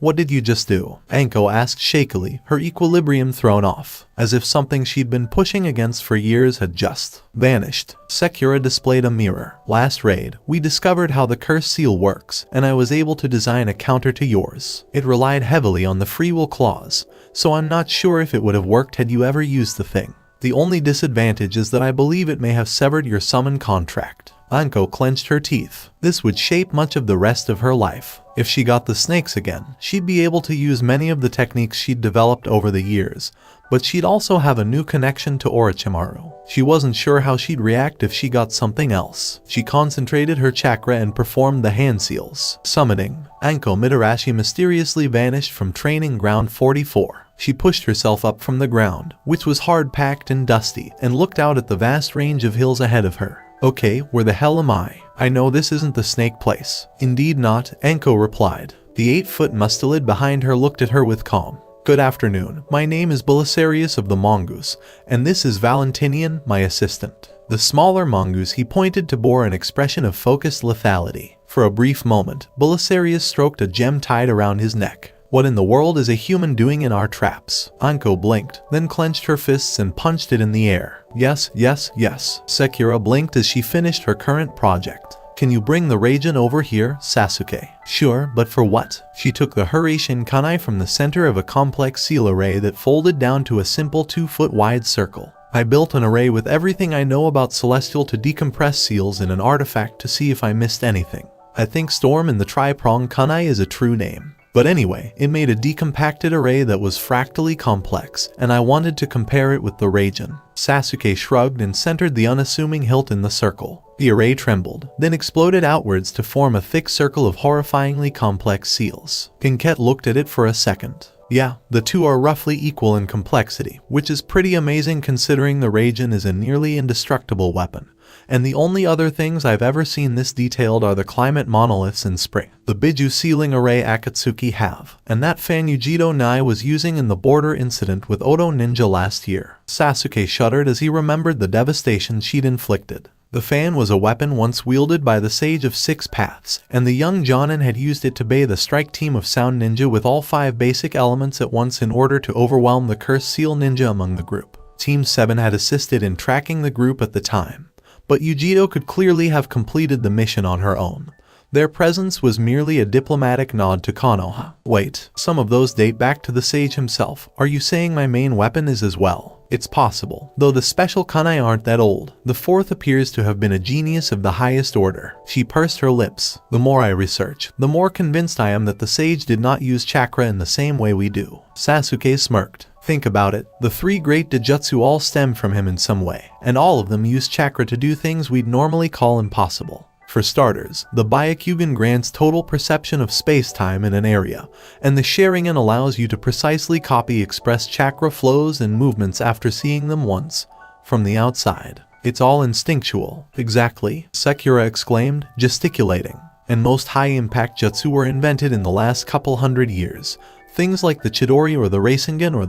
What did you just do? Anko asked shakily, her equilibrium thrown off, as if something she'd been pushing against for years had just vanished. Sakura displayed a mirror. Last raid, we discovered how the curse seal works, and I was able to design a counter to yours. It relied heavily on the free will clause, so I'm not sure if it would have worked had you ever used the thing. The only disadvantage is that I believe it may have severed your summon contract. Anko clenched her teeth. This would shape much of the rest of her life. If she got the snakes again, she'd be able to use many of the techniques she'd developed over the years, but she'd also have a new connection to Orochimaru. She wasn't sure how she'd react if she got something else. She concentrated her chakra and performed the hand seals. Summoning, Anko Mitarashi mysteriously vanished from training ground 44. She pushed herself up from the ground, which was hard-packed and dusty, and looked out at the vast range of hills ahead of her. Okay, where the hell am I? I know this isn't the snake place. Indeed not, Anko replied. The 8-foot mustelid behind her looked at her with calm. Good afternoon, my name is Belisarius of the Mongoose, and this is Valentinian, my assistant. The smaller mongoose he pointed to bore an expression of focused lethality. For a brief moment, Belisarius stroked a gem tied around his neck. What in the world is a human doing in our traps? Anko blinked, then clenched her fists and punched it in the air. Yes. Sakura blinked as she finished her current project. Can you bring the Raijin over here, Sasuke? Sure, but for what? She took the Hurricane kunai from the center of a complex seal array that folded down to a simple 2-foot wide circle. I built an array with everything I know about Celestial to decompress seals in an artifact to see if I missed anything. I think Storm in the Tri-Prong kunai is a true name. But anyway, it made a decompacted array that was fractally complex, and I wanted to compare it with the Raijin. Sasuke shrugged and centered the unassuming hilt in the circle. The array trembled, then exploded outwards to form a thick circle of horrifyingly complex seals. Kinket looked at it for a second. Yeah, the two are roughly equal in complexity, which is pretty amazing considering the Raijin is a nearly indestructible weapon. And the only other things I've ever seen this detailed are the climate monoliths in spring, the Biju sealing array Akatsuki have, and that fan Yujito Nai was using in the border incident with Oto Ninja last year. Sasuke shuddered as he remembered the devastation she'd inflicted. The fan was a weapon once wielded by the Sage of Six Paths, and the young Jonin had used it to bathe a strike team of sound ninja with all 5 basic elements at once in order to overwhelm the cursed seal ninja among the group. Team 7 had assisted in tracking the group at the time, but Yujito could clearly have completed the mission on her own. Their presence was merely a diplomatic nod to Konoha. Wait, some of those date back to the sage himself. Are you saying my main weapon is as well? It's possible, though the special kunai aren't that old. The 4th appears to have been a genius of the highest order. She pursed her lips. The more I research, the more convinced I am that the sage did not use chakra in the same way we do. Sasuke smirked. Think about it, the 3 great Dijutsu all stem from him in some way, and all of them use chakra to do things we'd normally call impossible. For starters, the Byakugan grants total perception of space-time in an area, and the Sharingan allows you to precisely copy express chakra flows and movements after seeing them once, from the outside. It's all instinctual. Exactly, Sakura exclaimed, gesticulating. And most high-impact jutsu were invented in the last couple hundred years. Things like the Chidori or the Rasengan or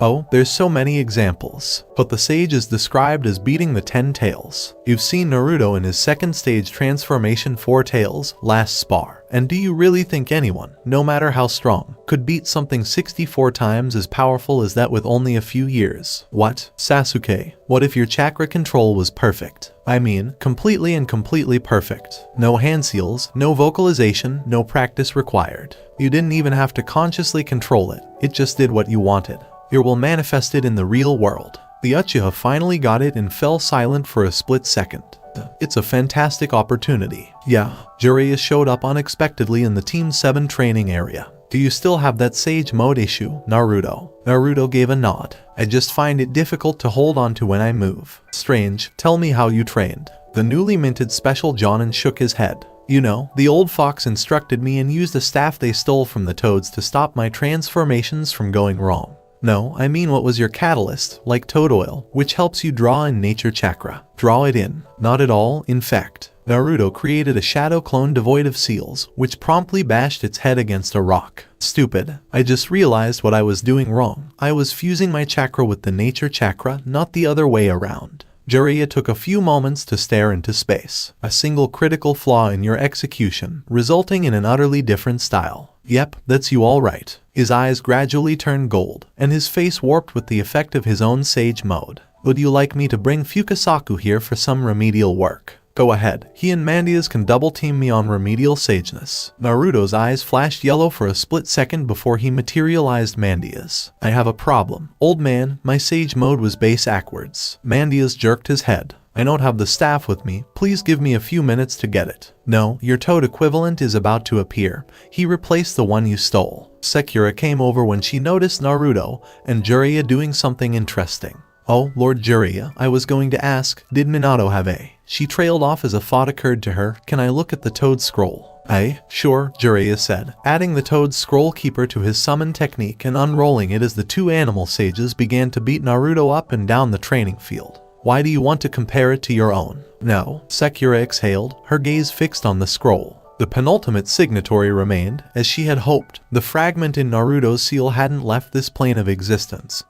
oh, there's so many examples. But the sage is described as beating the 10 tails. You've seen Naruto in his 2nd stage transformation 4 tails, last spar. And do you really think anyone, no matter how strong, could beat something 64 times as powerful as that with only a few years? What? Sasuke, what if your chakra control was perfect? I mean, completely perfect. No hand seals, no vocalization, no practice required. You didn't even have to consciously control it. It just did what you wanted. It will manifest it in the real world. The Uchiha finally got it and fell silent for a split second. It's a fantastic opportunity. Yeah, Jiraiya showed up unexpectedly in the Team 7 training area. Do you still have that sage mode issue, Naruto? Naruto gave a nod. I just find it difficult to hold on to when I move. Strange, tell me how you trained. The newly minted Special Jonin shook his head. You know, the old fox instructed me and used a staff they stole from the toads to stop my transformations from going wrong. No, I mean what was your catalyst, like toad oil, which helps you draw in nature chakra. Draw it in. Not at all, in fact. Naruto created a shadow clone devoid of seals, which promptly bashed its head against a rock. Stupid. I just realized what I was doing wrong. I was fusing my chakra with the nature chakra, not the other way around. Jiraiya took a few moments to stare into space. A single critical flaw in your execution, resulting in an utterly different style. Yep, that's you all right. His eyes gradually turned gold, and his face warped with the effect of his own sage mode. Would you like me to bring Fukasaku here for some remedial work? Go ahead. He and Mandias can double-team me on remedial sageness. Naruto's eyes flashed yellow for a split second before he materialized Mandias. I have a problem. Old man, my sage mode was base backwards. Mandias jerked his head. I don't have the staff with me. Please give me a few minutes to get it. No, your toad equivalent is about to appear. He replaced the one you stole. Sakura came over when she noticed Naruto and Jiraiya doing something interesting. Oh, Lord Jiraiya, I was going to ask, did Minato have a? She trailed off as a thought occurred to her. Can I look at the toad scroll? Aye, sure, Jiraiya said, adding the toad scroll keeper to his summon technique and unrolling it as the two animal sages began to beat Naruto up and down the training field. Why do you want to compare it to your own? No, Sakura exhaled, her gaze fixed on the scroll. The penultimate signatory remained, as she had hoped. The fragment in Naruto's seal hadn't left this plane of existence.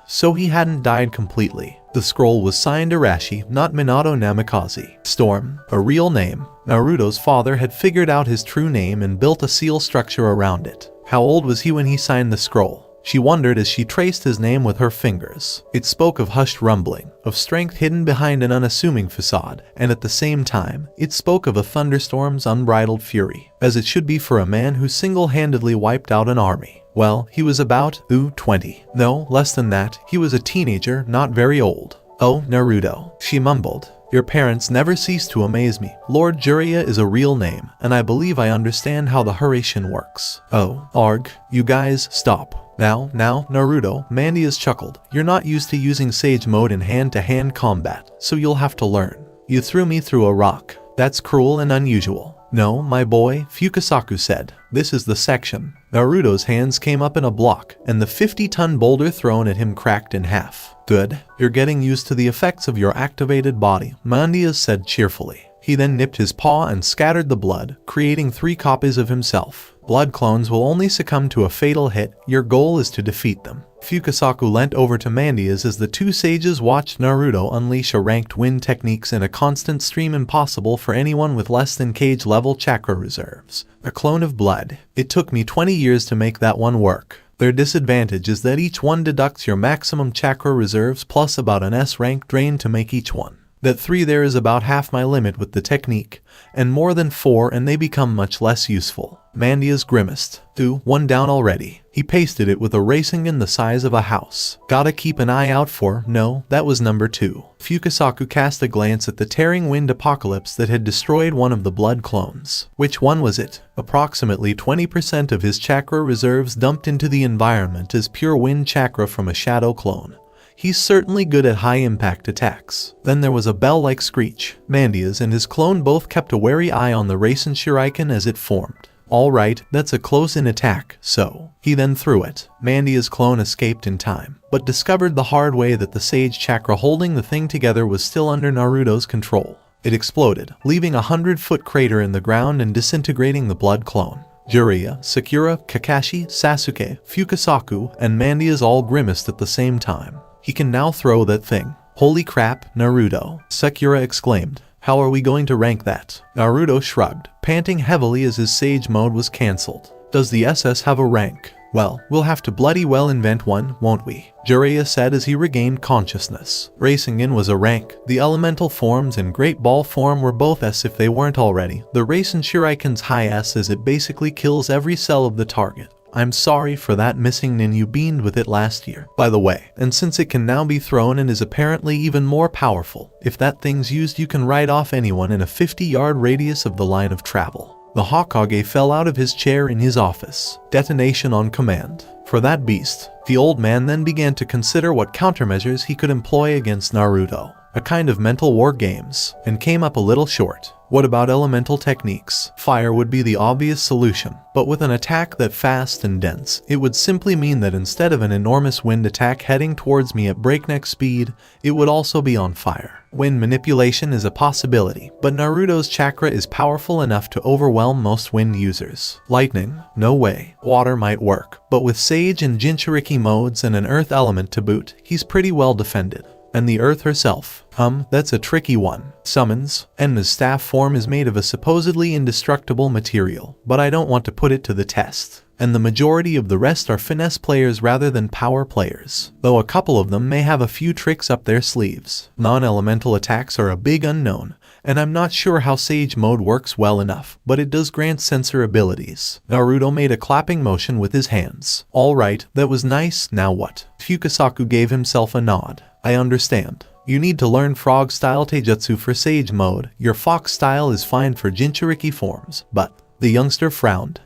So he hadn't died completely. The scroll was signed Arashi, not Minato Namikaze. Storm, a real name. Naruto's father had figured out his true name and built a seal structure around it. How old was he when he signed the scroll? She wondered as she traced his name with her fingers. It spoke of hushed rumbling, of strength hidden behind an unassuming facade, and at the same time, it spoke of a thunderstorm's unbridled fury, as it should be for a man who single-handedly wiped out an army. Well, he was about, 20. No, less than that, he was a teenager, not very old. Oh, Naruto, she mumbled. Your parents never cease to amaze me. Lord Jiraiya is a real name, and I believe I understand how the Hurricane works. Oh, arg, you guys, stop. Now, Naruto, Mandias chuckled. You're not used to using Sage mode in hand-to-hand combat, so you'll have to learn. You threw me through a rock. That's cruel and unusual. No, my boy, Fukasaku said. This is the section. Naruto's hands came up in a block, and the 50-ton boulder thrown at him cracked in half. Good. You're getting used to the effects of your activated body, Mandias said cheerfully. He then nipped his paw and scattered the blood, creating 3 copies of himself. Blood clones will only succumb to a fatal hit. Your goal is to defeat them. Fukasaku leant over to Mandias as the two sages watched Naruto unleash a ranked wind techniques in a constant stream impossible for anyone with less than cage-level chakra reserves. A clone of blood. It took me 20 years to make that one work. Their disadvantage is that each one deducts your maximum chakra reserves plus about an S-rank drain to make each one. That 3 there is about half my limit with the technique, and more than 4 and they become much less useful. Mandias grimaced. 1 down already. He pasted it with a Rasengan the size of a house. Gotta keep an eye out for, no, that was number 2. Fukasaku cast a glance at the tearing wind apocalypse that had destroyed one of the blood clones. Which one was it? Approximately 20% of his chakra reserves dumped into the environment as pure wind chakra from a shadow clone. He's certainly good at high-impact attacks. Then there was a bell-like screech. Mandias and his clone both kept a wary eye on the Rasen Shuriken as it formed. Alright, that's a close-in attack, so. He then threw it. Mandias' clone escaped in time, but discovered the hard way that the Sage Chakra holding the thing together was still under Naruto's control. It exploded, leaving a 100-foot crater in the ground and disintegrating the blood clone. Jiraiya, Sakura, Kakashi, Sasuke, Fukasaku, and Mandias all grimaced at the same time. He can now throw that thing. Holy crap, Naruto, Sakura exclaimed. How are we going to rank that? Naruto shrugged, panting heavily as his Sage mode was cancelled. Does the SS have a rank? Well, we'll have to bloody well invent one, won't we? Jiraiya said as he regained consciousness. Rasengan was a rank. The elemental forms and Great Ball form were both S if they weren't already. The Rasen Shuriken's high S as it basically kills every cell of the target. I'm sorry for that missing nin you beamed with it last year, by the way. And since it can now be thrown and is apparently even more powerful, if that thing's used you can ride off anyone in a 50-yard radius of the line of travel. The Hokage fell out of his chair in his office. Detonation on command. For that beast. The old man then began to consider what countermeasures he could employ against Naruto. A kind of mental war games, and came up a little short. What about elemental techniques? Fire would be the obvious solution, but with an attack that fast and dense, it would simply mean that instead of an enormous wind attack heading towards me at breakneck speed, it would also be on fire. Wind manipulation is a possibility, but Naruto's chakra is powerful enough to overwhelm most wind users. Lightning? No way. Water might work, but with Sage and Jinchuriki modes and an earth element to boot, he's pretty well defended. And the earth herself? That's a tricky one. Summons. Enma's staff form is made of a supposedly indestructible material, but I don't want to put it to the test. And the majority of the rest are finesse players rather than power players, though a couple of them may have a few tricks up their sleeves. Non-elemental attacks are a big unknown, and I'm not sure how Sage mode works well enough, but it does grant sensor abilities. Naruto made a clapping motion with his hands. Alright, that was nice, now what? Fukasaku gave himself a nod. I understand. You need to learn frog style taijutsu for Sage mode. Your fox style is fine for Jinchuriki forms, but the youngster frowned.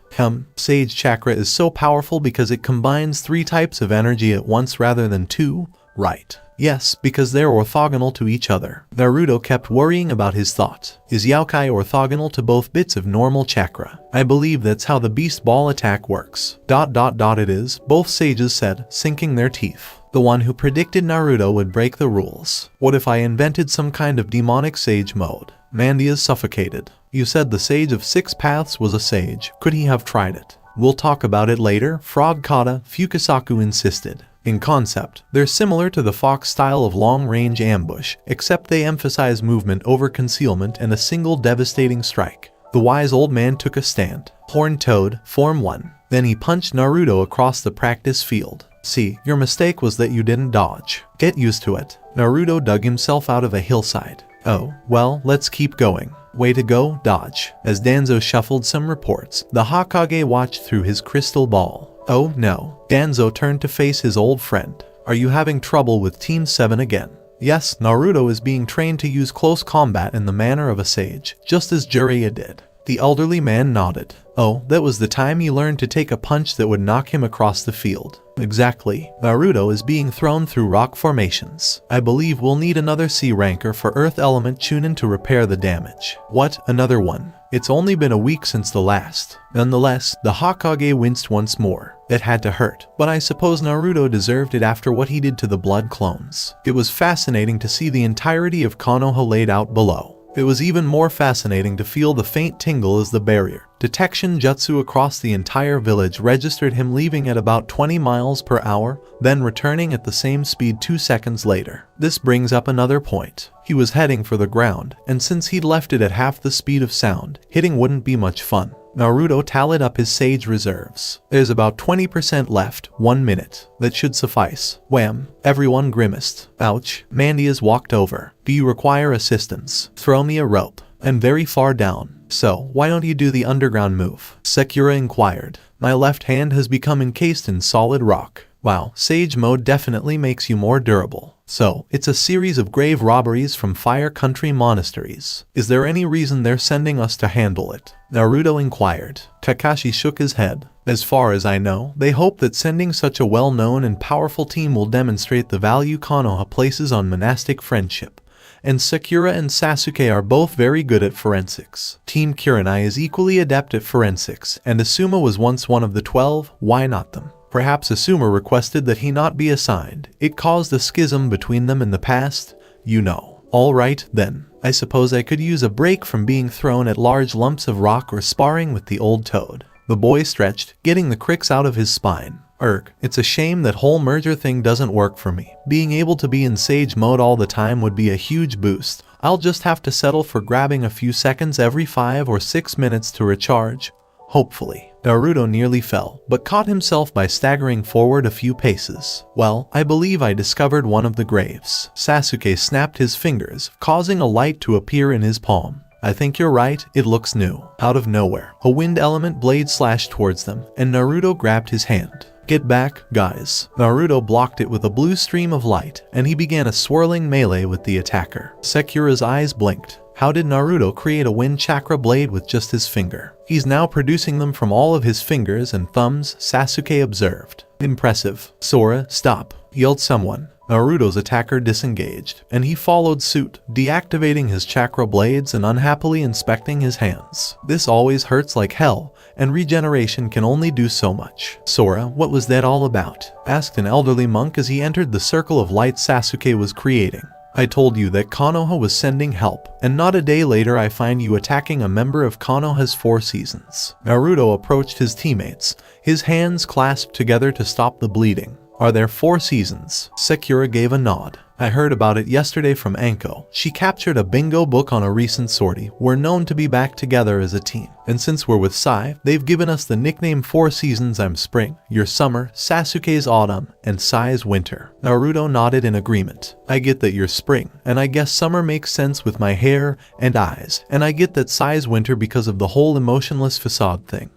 Sage chakra is so powerful because it combines 3 types of energy at once rather than 2, right? Yes, because they're orthogonal to each other. Naruto kept worrying about his thought. Is Yaokai orthogonal to both bits of normal chakra? I believe that's how the beast ball attack works. It is, both sages said, sinking their teeth. The one who predicted Naruto would break the rules. What if I invented some kind of demonic sage mode? Mandia's suffocated. You said the sage of 6 paths was a sage. Could he have tried it? We'll talk about it later. Frog kata, Fukasaku insisted. In concept, they're similar to the fox style of long-range ambush, except they emphasize movement over concealment and a single devastating strike. The wise old man took a stand. Horned Toad, Form 1. Then he punched Naruto across the practice field. See, your mistake was that you didn't dodge. Get used to it. Naruto dug himself out of a hillside. Oh, well, let's keep going. Way to go, dodge. As Danzo shuffled some reports, the Hokage watched through his crystal ball. Oh no. Danzo turned to face his old friend. Are you having trouble with Team 7 again? Yes, Naruto is being trained to use close combat in the manner of a sage, just as Jiraiya did. The elderly man nodded. Oh, that was the time he learned to take a punch that would knock him across the field. Exactly. Naruto is being thrown through rock formations. I believe we'll need another C ranker for Earth Element Chunin to repair the damage. What? Another one? It's only been a week since the last. Nonetheless, the Hokage winced once more. It had to hurt, but I suppose Naruto deserved it after what he did to the blood clones. It was fascinating to see the entirety of Konoha laid out below. It was even more fascinating to feel the faint tingle as the barrier detection jutsu across the entire village registered him leaving at about 20 miles per hour, then returning at the same speed 2 seconds later. This brings up another point. He was heading for the ground, and since he'd left it at half the speed of sound, hitting wouldn't be much fun. Naruto tallied up his sage reserves. There's about 20% left, 1 minute. That should suffice. Wham! Everyone grimaced. Ouch. Mandias walked over. Do you require assistance? Throw me a rope. I'm very far down. So, why don't you do the underground move? Sakura inquired. My left hand has become encased in solid rock. Wow, Sage mode definitely makes you more durable. So, it's a series of grave robberies from Fire Country monasteries. Is there any reason they're sending us to handle it? Naruto inquired. Kakashi shook his head. As far as I know, they hope that sending such a well-known and powerful team will demonstrate the value Konoha places on monastic friendship. And Sakura and Sasuke are both very good at forensics. Team Kurenai is equally adept at forensics, and Asuma was once one of the 12, why not them? Perhaps Asuma requested that he not be assigned. It caused a schism between them in the past, you know. Alright, then. I suppose I could use a break from being thrown at large lumps of rock or sparring with the old toad. The boy stretched, getting the cricks out of his spine. It's a shame that whole merger thing doesn't work for me. Being able to be in Sage mode all the time would be a huge boost. I'll just have to settle for grabbing a few seconds every 5 or 6 minutes to recharge. Hopefully. Naruto nearly fell, but caught himself by staggering forward a few paces. Well, I believe I discovered one of the graves. Sasuke snapped his fingers, causing a light to appear in his palm. I think you're right, it looks new. Out of nowhere, a wind element blade slashed towards them, and Naruto grabbed his hand. Get back, guys. Naruto blocked it with a blue stream of light, and he began a swirling melee with the attacker. Sakura's eyes blinked. How did Naruto create a wind chakra blade with just his finger? He's now producing them from all of his fingers and thumbs, Sasuke observed. Impressive. Sora, stop, yelled someone. Naruto's attacker disengaged, and he followed suit, deactivating his chakra blades and unhappily inspecting his hands. This always hurts like hell, and regeneration can only do so much. Sora, what was that all about? Asked an elderly monk as he entered the circle of light Sasuke was creating. I told you that Konoha was sending help, and not a day later I find you attacking a member of Konoha's 4 seasons. Naruto approached his teammates, his hands clasped together to stop the bleeding. Are there 4 seasons? Sakura gave a nod. I heard about it yesterday from Anko. She captured a bingo book on a recent sortie. We're known to be back together as a team. And since we're with Sai, they've given us the nickname 4 seasons. I'm spring, you're summer, Sasuke's autumn, and Sai's winter. Naruto nodded in agreement. I get that you're spring, and I guess summer makes sense with my hair and eyes, and I get that Sai's winter because of the whole emotionless facade thing.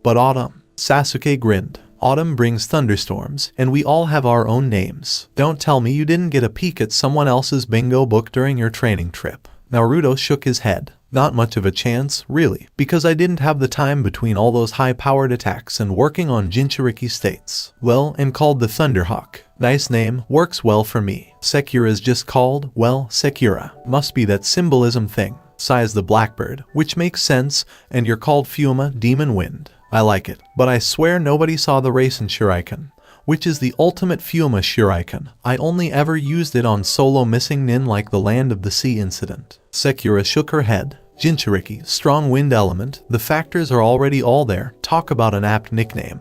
But autumn, Sasuke grinned. Autumn brings thunderstorms, and we all have our own names. Don't tell me you didn't get a peek at someone else's bingo book during your training trip. Naruto shook his head. Not much of a chance, really, because I didn't have the time between all those high-powered attacks and working on Jinchuriki states. Well, and called the Thunderhawk. Nice name, works well for me. Sakura's just called, well, Sakura. Must be that symbolism thing. Sai's the blackbird, which makes sense, and you're called Fuma, demon wind. I like it, but I swear nobody saw the Rasen Shuriken, which is the ultimate Fuma Shuriken. I only ever used it on solo missing nin like the Land of the Sea incident. Sakura shook her head. Jinchuriki, strong wind element, the factors are already all there, talk about an apt nickname.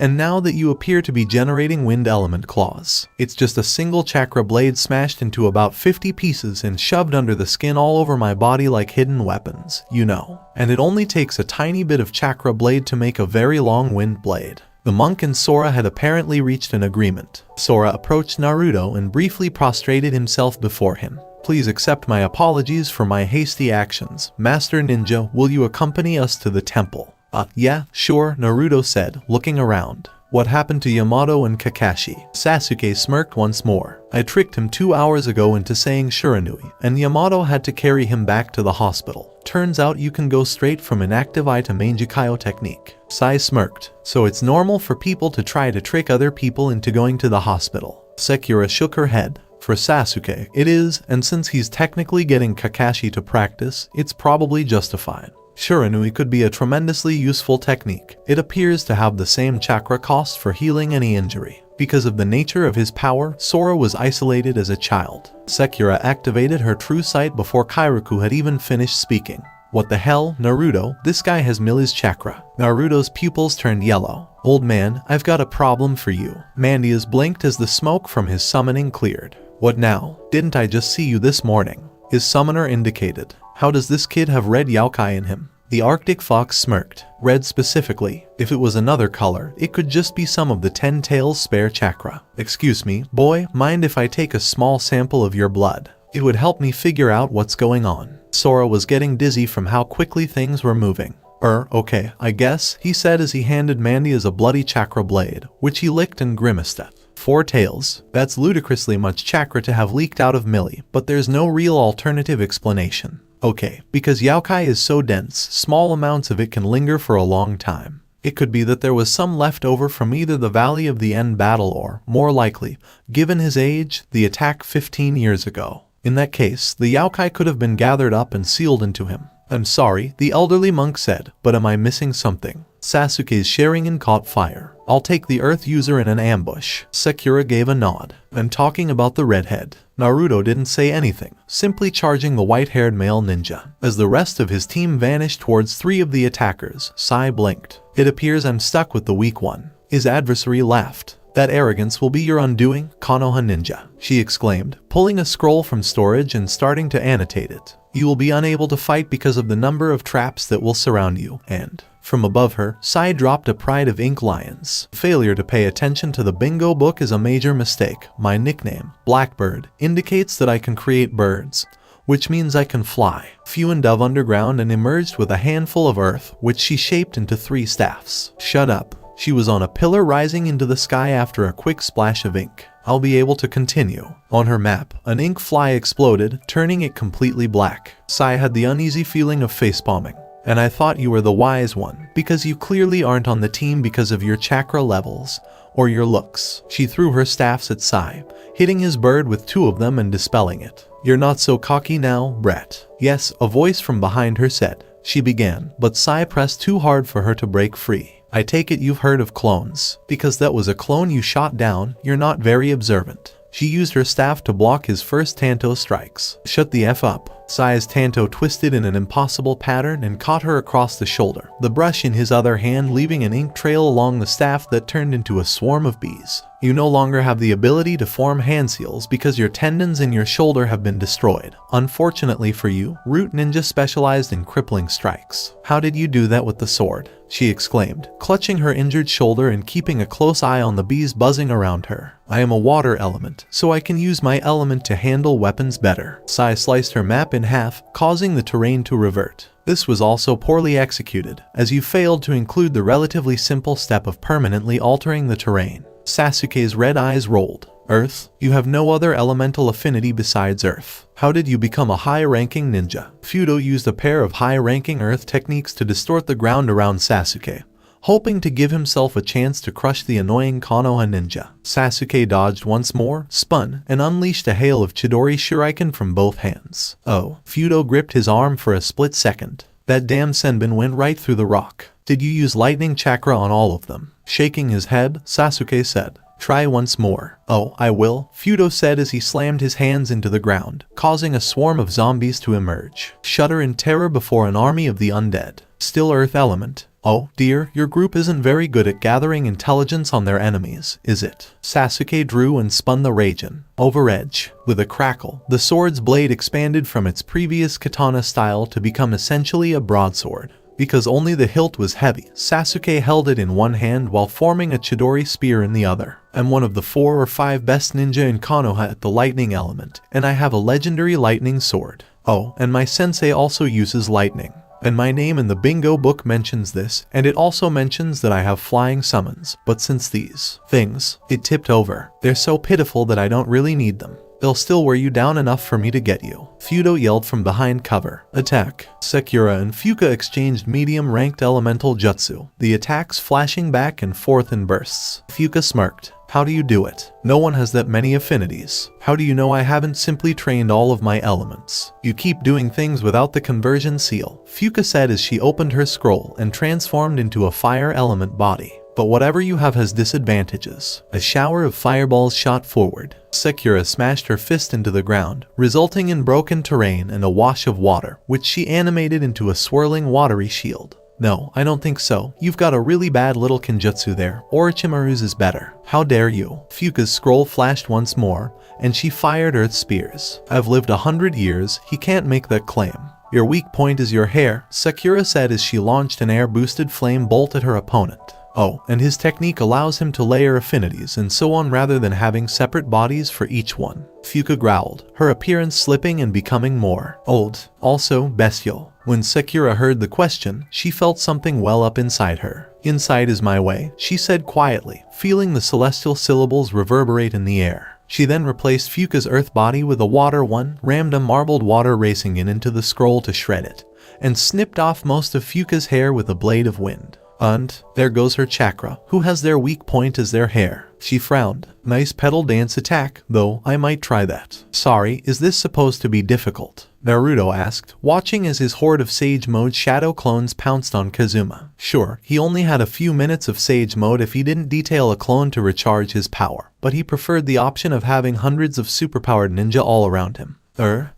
And now that you appear to be generating wind element claws, it's just a single chakra blade smashed into about 50 pieces and shoved under the skin all over my body like hidden weapons, you know. And it only takes a tiny bit of chakra blade to make a very long wind blade. The monk and Sora had apparently reached an agreement. Sora approached Naruto and briefly prostrated himself before him. Please accept my apologies for my hasty actions. Master Ninja, will you accompany us to the temple? Yeah, sure, Naruto said, looking around. What happened to Yamato and Kakashi? Sasuke smirked once more. I tricked him 2 hours ago into saying Shiranui, and Yamato had to carry him back to the hospital. Turns out you can go straight from inactive eye to Mangekyo technique. Sai smirked. So it's normal for people to try to trick other people into going to the hospital. Sakura shook her head. For Sasuke, it is, and since he's technically getting Kakashi to practice, it's probably justified. Shiranui could be a tremendously useful technique. It appears to have the same chakra cost for healing any injury. Because of the nature of his power, Sora was isolated as a child. Sakura activated her true sight before Kairoku had even finished speaking. What the hell, Naruto? This guy has Millie's chakra. Naruto's pupils turned yellow. Old man, I've got a problem for you. Mandias blinked as the smoke from his summoning cleared. What now? Didn't I just see you this morning? His summoner indicated. How does this kid have red yokai in him? The Arctic fox smirked. Red specifically. If it was another color, it could just be some of the 10 tails spare chakra. Excuse me, boy, mind if I take a small sample of your blood? It would help me figure out what's going on. Sora was getting dizzy from how quickly things were moving. Okay, I guess, he said as he handed Mandias a bloody chakra blade, which he licked and grimaced at. 4 tails. That's ludicrously much chakra to have leaked out of Millie, but there's no real alternative explanation. Okay, because yokai is so dense, small amounts of it can linger for a long time. It could be that there was some left over from either the Valley of the End battle or, more likely, given his age, the attack 15 years ago. In that case, the yokai could have been gathered up and sealed into him. I'm sorry, the elderly monk said, but am I missing something? Sasuke's Sharingan caught fire. I'll take the Earth user in an ambush. Sakura gave a nod. And talking about the redhead, Naruto didn't say anything, simply charging the white-haired male ninja. As the rest of his team vanished towards 3 of the attackers, Sai blinked. It appears I'm stuck with the weak one. His adversary laughed. That arrogance will be your undoing, Konoha ninja, she exclaimed, pulling a scroll from storage and starting to annotate it. You will be unable to fight because of the number of traps that will surround you, and... From above her, Sai dropped a pride of ink lions. Failure to pay attention to the bingo book is a major mistake. My nickname, Blackbird, indicates that I can create birds, which means I can fly. Fuin dove underground and emerged with a handful of earth, which she shaped into 3 staffs. Shut up, She was on a pillar rising into the sky after a quick splash of ink. I'll be able to continue. On her map, an ink fly exploded, turning it completely black. Sai had the uneasy feeling of facepalming. And I thought you were the wise one, because you clearly aren't on the team because of your chakra levels, or your looks. She threw her staffs at Sai, hitting his bird with 2 of them and dispelling it. You're not so cocky now, Brett. Yes, a voice from behind her said. She began, but Sai pressed too hard for her to break free. I take it you've heard of clones. Because that was a clone you shot down, you're not very observant. She used her staff to block his first Tanto strikes. Shut the F up. Sai's Tanto twisted in an impossible pattern and caught her across the shoulder, the brush in his other hand leaving an ink trail along the staff that turned into a swarm of bees. You no longer have the ability to form hand seals because your tendons in your shoulder have been destroyed. Unfortunately for you, Root Ninja specialized in crippling strikes. How did you do that with the sword? She exclaimed, clutching her injured shoulder and keeping a close eye on the bees buzzing around her. I am a water element, so I can use my element to handle weapons better. Sai sliced her map in half, causing the terrain to revert. This was also poorly executed, as you failed to include the relatively simple step of permanently altering the terrain. Sasuke's red eyes rolled. Earth? You have no other elemental affinity besides Earth. How did you become a high-ranking ninja? Fudo used a pair of high-ranking Earth techniques to distort the ground around Sasuke, hoping to give himself a chance to crush the annoying Konoha ninja. Sasuke dodged once more, spun, and unleashed a hail of Chidori Shuriken from both hands. Oh, Fudo gripped his arm for a split second. That damn Senbin went right through the rock. Did you use lightning chakra on all of them? Shaking his head, Sasuke said. Try once more. Oh, I will, Fudo said as he slammed his hands into the ground, causing a swarm of zombies to emerge. Shudder in terror before an army of the undead. Still Earth element. Oh, dear, your group isn't very good at gathering intelligence on their enemies, is it? Sasuke drew and spun the Raijin. Over edge. With a crackle, the sword's blade expanded from its previous katana style to become essentially a broadsword. Because only the hilt was heavy, Sasuke held it in one hand while forming a Chidori spear in the other. I'm one of the 4 or 5 best ninja in Konoha at the lightning element, and I have a legendary lightning sword. Oh, and my sensei also uses lightning. And my name in the bingo book mentions this, and it also mentions that I have flying summons, but since these things, it tipped over, they're so pitiful that I don't really need them. They'll still wear you down enough for me to get you. Fudo yelled from behind cover. Attack. Sakura and Fuka exchanged medium-ranked elemental jutsu, the attacks flashing back and forth in bursts. Fuka smirked. How do you do it? No one has that many affinities. How do you know I haven't simply trained all of my elements? You keep doing things without the conversion seal, Fuka said as she opened her scroll and transformed into a fire element body. But whatever you have has disadvantages. A shower of fireballs shot forward. Sakura smashed her fist into the ground, resulting in broken terrain and a wash of water, which she animated into a swirling watery shield. No, I don't think so. You've got a really bad little kinjutsu there. Orochimaru's is better. How dare you? Fuka's scroll flashed once more, and she fired earth spears. I've lived 100 years, he can't make that claim. Your weak point is your hair, Sakura said as she launched an air-boosted flame bolt at her opponent. Oh, and his technique allows him to layer affinities and so on rather than having separate bodies for each one. Fuka growled, her appearance slipping and becoming more old, also bestial. When Sakura heard the question, she felt something well up inside her. Inside is my way, she said quietly, feeling the celestial syllables reverberate in the air. She then replaced Fuka's earth body with a water one, rammed a marbled water racing into the scroll to shred it, and snipped off most of Fuka's hair with a blade of wind. And there goes her chakra, who has their weak point as their hair. She frowned. Nice pedal dance attack, though I might try that. Sorry, is this supposed to be difficult? Naruto asked, watching as his horde of Sage Mode shadow clones pounced on Kazuma. Sure, he only had a few minutes of Sage Mode if he didn't detail a clone to recharge his power, but he preferred the option of having hundreds of superpowered ninja all around him.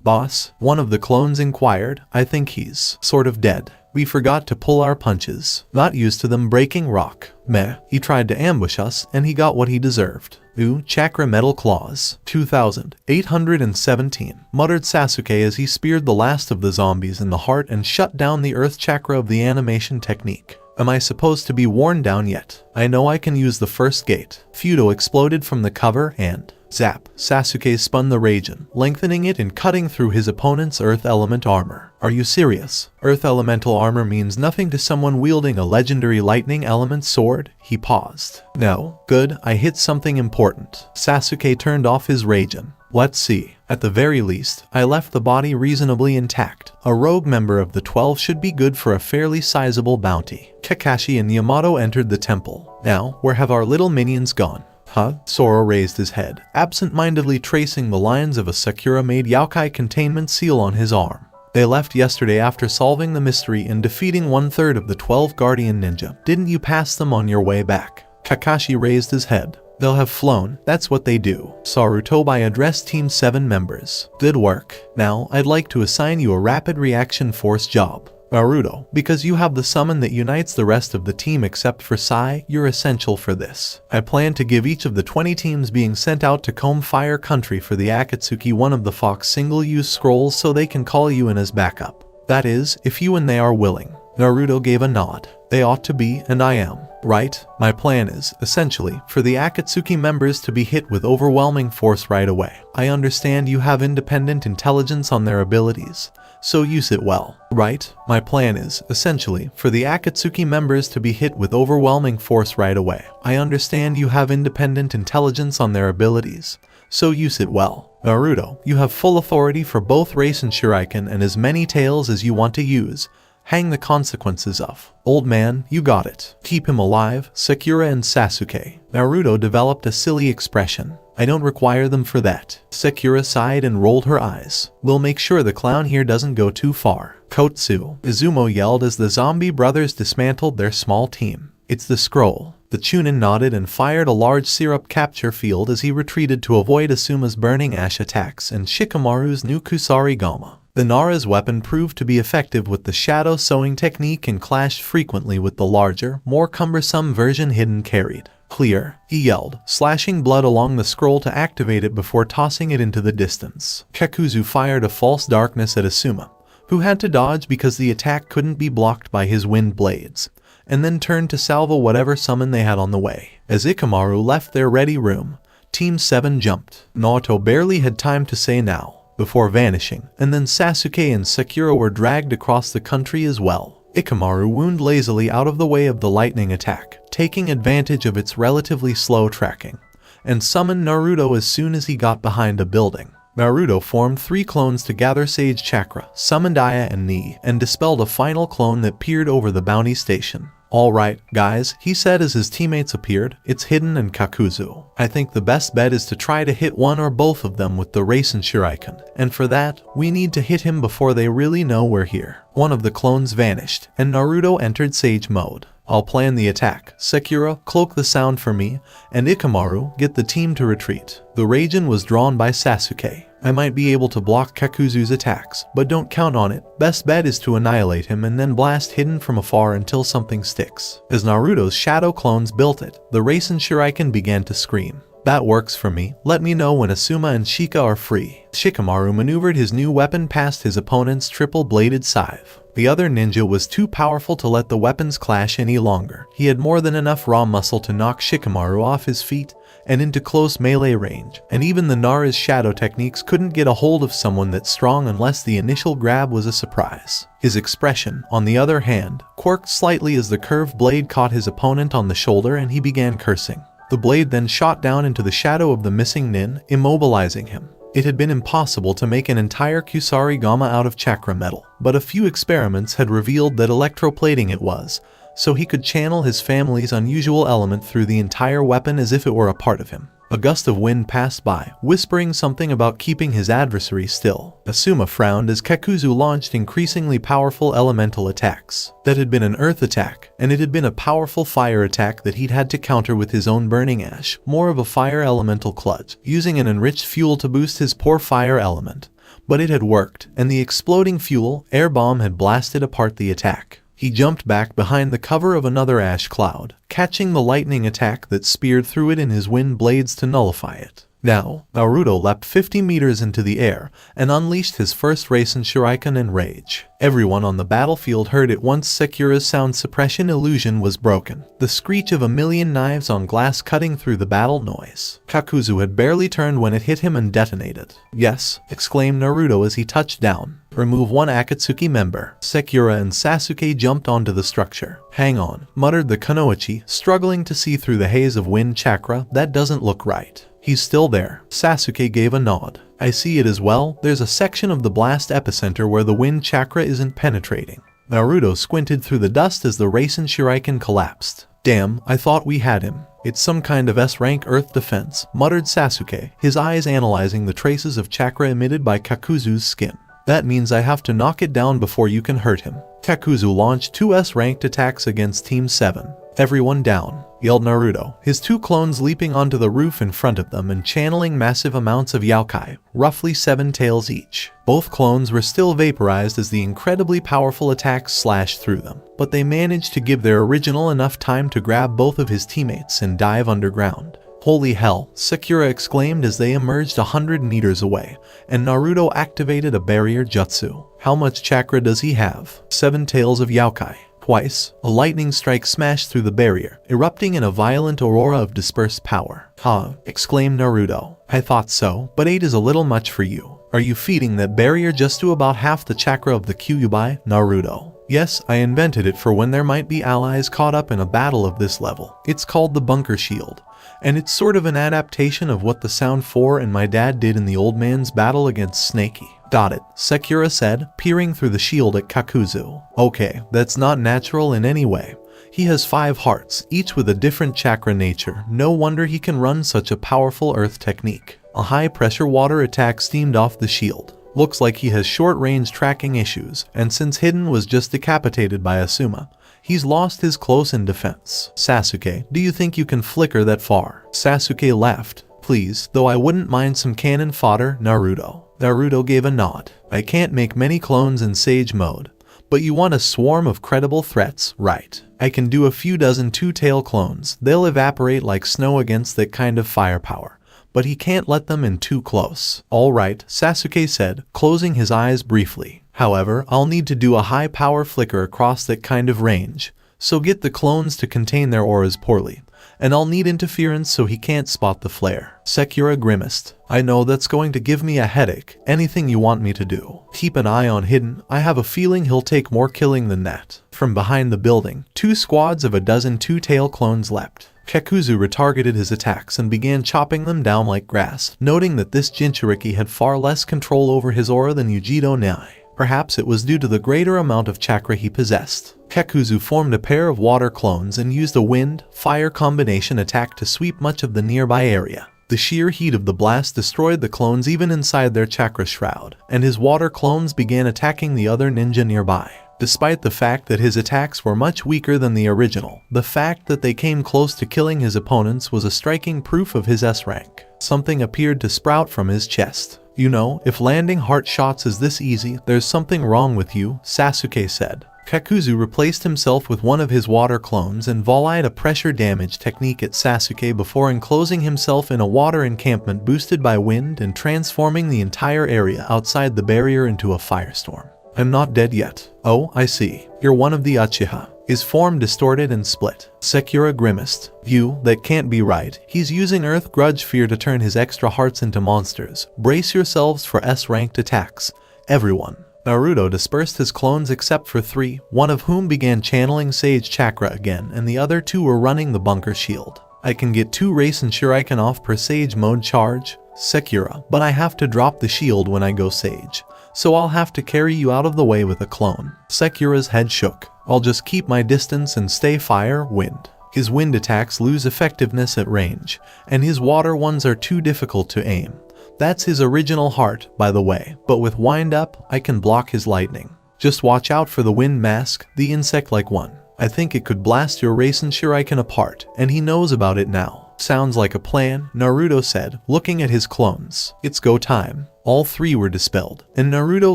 Boss? One of the clones inquired. I think he's sort of dead. We forgot to pull our punches. Not used to them breaking rock. Meh, he tried to ambush us, and he got what he deserved. Ooh, chakra metal claws. 2817, muttered Sasuke as he speared the last of the zombies in the heart and shut down the earth chakra of the animation technique. Am I supposed to be worn down yet? I know I can use the first gate. Fudo exploded from the cover and zap. Sasuke spun the Raijin, lengthening it and cutting through his opponent's earth element armor. Are you serious? Earth elemental armor means nothing to someone wielding a legendary lightning element sword? He paused. No. Good, I hit something important. Sasuke turned off his Raijin. Let's see. At the very least, I left the body reasonably intact. A rogue member of the 12 should be good for a fairly sizable bounty. Kakashi and Yamato entered the temple. Now, where have our little minions gone? Huh? Sora raised his head, absent-mindedly tracing the lines of a Sakura-made Yaokai containment seal on his arm. They left yesterday after solving the mystery and defeating 1/3 of the 12 Guardian Ninja. Didn't you pass them on your way back? Kakashi raised his head. They'll have flown, that's what they do. Sarutobi addressed Team 7 members. Good work. Now, I'd like to assign you a rapid reaction force job. Naruto, because you have the summon that unites the rest of the team except for Sai, you're essential for this. I plan to give each of the 20 teams being sent out to comb Fire Country for the Akatsuki one of the Fox single-use scrolls so they can call you in as backup. That is, if you and they are willing. Naruto gave a nod. They ought to be, and I am. Right? My plan is, essentially, for the Akatsuki members to be hit with overwhelming force right away. I understand you have independent intelligence on their abilities, so use it well. Right? My plan is, essentially, for the Akatsuki members to be hit with overwhelming force right away. I understand you have independent intelligence on their abilities, so use it well. Naruto, you have full authority for both Race and Shuriken and as many tails as you want to use. Hang the consequences of. Old man, you got it. Keep him alive, Sakura and Sasuke. Naruto developed a silly expression. I don't require them for that. Sakura sighed and rolled her eyes. We'll make sure the clown here doesn't go too far. Kotsu, Izumo yelled as the zombie brothers dismantled their small team. It's the scroll. The Chunin nodded and fired a large syrup capture field as he retreated to avoid Asuma's burning ash attacks and Shikamaru's new Kusarigama. The Nara's weapon proved to be effective with the shadow sewing technique and clashed frequently with the larger, more cumbersome version Hidden carried. Clear, he yelled, slashing blood along the scroll to activate it before tossing it into the distance. Kakuzu fired a false darkness at Asuma, who had to dodge because the attack couldn't be blocked by his wind blades, and then turned to salvo whatever summon they had on the way. As Ikamaru left their ready room, Team 7 jumped. Naruto barely had time to say now, before vanishing, and then Sasuke and Sakura were dragged across the country as well. Ikamaru wound lazily out of the way of the lightning attack, taking advantage of its relatively slow tracking, and summoned Naruto as soon as he got behind a building. Naruto formed 3 clones to gather Sage Chakra, summoned Aya and Ni, and dispelled a final clone that peered over the bounty station. Alright, guys, he said as his teammates appeared, it's Hidden and Kakuzu. I think the best bet is to try to hit one or both of them with the Race and Shuriken, and for that, we need to hit him before they really know we're here. One of the clones vanished, and Naruto entered Sage mode. I'll plan the attack. Sakura, cloak the sound for me, and Ikamaru, get the team to retreat. The Raijin was drawn by Sasuke. I might be able to block Kakuzu's attacks, but don't count on it. Best bet is to annihilate him and then blast Hidden from afar until something sticks. As Naruto's shadow clones built it, the Race and Shuriken began to scream. That works for me. Let me know when Asuma and Shika are free. Shikamaru maneuvered his new weapon past his opponent's triple-bladed scythe. The other ninja was too powerful to let the weapons clash any longer. He had more than enough raw muscle to knock Shikamaru off his feet and into close melee range, and even the Nara's shadow techniques couldn't get a hold of someone that strong unless the initial grab was a surprise. His expression, on the other hand, quirked slightly as the curved blade caught his opponent on the shoulder and he began cursing. The blade then shot down into the shadow of the missing nin, immobilizing him. It had been impossible to make an entire Kusarigama out of chakra metal, but a few experiments had revealed that electroplating it was, so he could channel his family's unusual element through the entire weapon as if it were a part of him. A gust of wind passed by, whispering something about keeping his adversary still. Asuma frowned as Kakuzu launched increasingly powerful elemental attacks. That had been an earth attack, and it had been a powerful fire attack that he'd had to counter with his own burning ash, more of a fire elemental clutch, using an enriched fuel to boost his poor fire element. But it had worked, and the exploding fuel, air bomb had blasted apart the attack. He jumped back behind the cover of another ash cloud, catching the lightning attack that speared through it in his wind blades to nullify it. Now, Naruto leapt 50 meters into the air and unleashed his first Race and Shuriken in rage. Everyone on the battlefield heard it once Sakura's sound suppression illusion was broken. The screech of a million knives on glass cutting through the battle noise. Kakuzu had barely turned when it hit him and detonated. Yes, exclaimed Naruto as he touched down. remove one Akatsuki member. Sakura and Sasuke jumped onto the structure. Hang on, muttered the Kunoichi, struggling to see through the haze of wind chakra. That doesn't look right. He's still there. Sasuke gave a nod. I see it as well. There's a section of the blast epicenter where the wind chakra isn't penetrating. Naruto squinted through the dust as the Rasen Shuriken collapsed. Damn, I thought we had him. It's some kind of S-rank earth defense, muttered Sasuke, his eyes analyzing the traces of chakra emitted by Kakuzu's skin. That means I have to knock it down before you can hurt him. Kakuzu launched 2 S-ranked attacks against Team 7. Everyone down, yelled Naruto, his 2 clones leaping onto the roof in front of them and channeling massive amounts of Yokai, roughly 7 tails each. Both clones were still vaporized as the incredibly powerful attacks slashed through them, but they managed to give their original enough time to grab both of his teammates and dive underground. Holy hell, Sakura exclaimed as they emerged 100 meters away, and Naruto activated a barrier jutsu. How much chakra does he have? 7 tails of Yokai. Twice, a lightning strike smashed through the barrier, erupting in a violent aurora of dispersed power. Huh, exclaimed Naruto. I thought so, but 8 is a little much for you. Are you feeding that barrier just to about half the chakra of the Kyuubi, Naruto? Yes, I invented it for when there might be allies caught up in a battle of this level. It's called the bunker shield, and it's sort of an adaptation of what the Sound 4 and my dad did in the old man's battle against Snakey. Got it, Sakura said, peering through the shield at Kakuzu. Okay, that's not natural in any way. He has 5 hearts, each with a different chakra nature. No wonder he can run such a powerful earth technique. A high-pressure water attack steamed off the shield. Looks like he has short-range tracking issues, and since Hidden was just decapitated by Asuma, he's lost his close in defense. Sasuke, do you think you can flicker that far? Sasuke laughed. Please, though I wouldn't mind some cannon fodder, Naruto. Naruto gave a nod. I can't make many clones in Sage mode, but you want a swarm of credible threats, right? I can do a few dozen 2-tail clones. They'll evaporate like snow against that kind of firepower, but he can't let them in too close. All right, Sasuke said, closing his eyes briefly. However, I'll need to do a high-power flicker across that kind of range, so get the clones to contain their auras poorly, and I'll need interference so he can't spot the flare. Sakura grimaced. I know that's going to give me a headache. Anything you want me to do. Keep an eye on Hidden. I have a feeling he'll take more killing than that. From behind the building, 2 squads of a dozen 2-tail clones leapt. Kakuzu retargeted his attacks and began chopping them down like grass, noting that this Jinchuriki had far less control over his aura than Yujido Nai. Perhaps it was due to the greater amount of chakra he possessed. Kakuzu formed a pair of water clones and used a wind-fire combination attack to sweep much of the nearby area. The sheer heat of the blast destroyed the clones even inside their chakra shroud, and his water clones began attacking the other ninja nearby. Despite the fact that his attacks were much weaker than the original, the fact that they came close to killing his opponents was a striking proof of his S-rank. Something appeared to sprout from his chest. You know, if landing heart shots is this easy, there's something wrong with you, Sasuke said. Kakuzu replaced himself with one of his water clones and volleyed a pressure damage technique at Sasuke before enclosing himself in a water encampment boosted by wind and transforming the entire area outside the barrier into a firestorm. I'm not dead yet. Oh, I see. You're one of the Uchiha. His form distorted and split. Sakura grimaced. That can't be right. He's using Earth Grudge Fear to turn his extra hearts into monsters. Brace yourselves for S-ranked attacks. Everyone. Naruto dispersed his clones except for 3, one of whom began channeling Sage Chakra again, and the other 2 were running the bunker shield. I can get 2 Rasen Shuriken off per Sage mode charge, Sakura, but I have to drop the shield when I go Sage, so I'll have to carry you out of the way with a clone. Sakura's head shook. I'll just keep my distance and stay fire, wind. His wind attacks lose effectiveness at range, and his water ones are too difficult to aim. That's his original heart, by the way, but with wind up, I can block his lightning. Just watch out for the wind mask, the insect-like one. I think it could blast your Rasen Shuriken apart, and he knows about it now. Sounds like a plan, Naruto said, looking at his clones. It's go time. All 3 were dispelled, and Naruto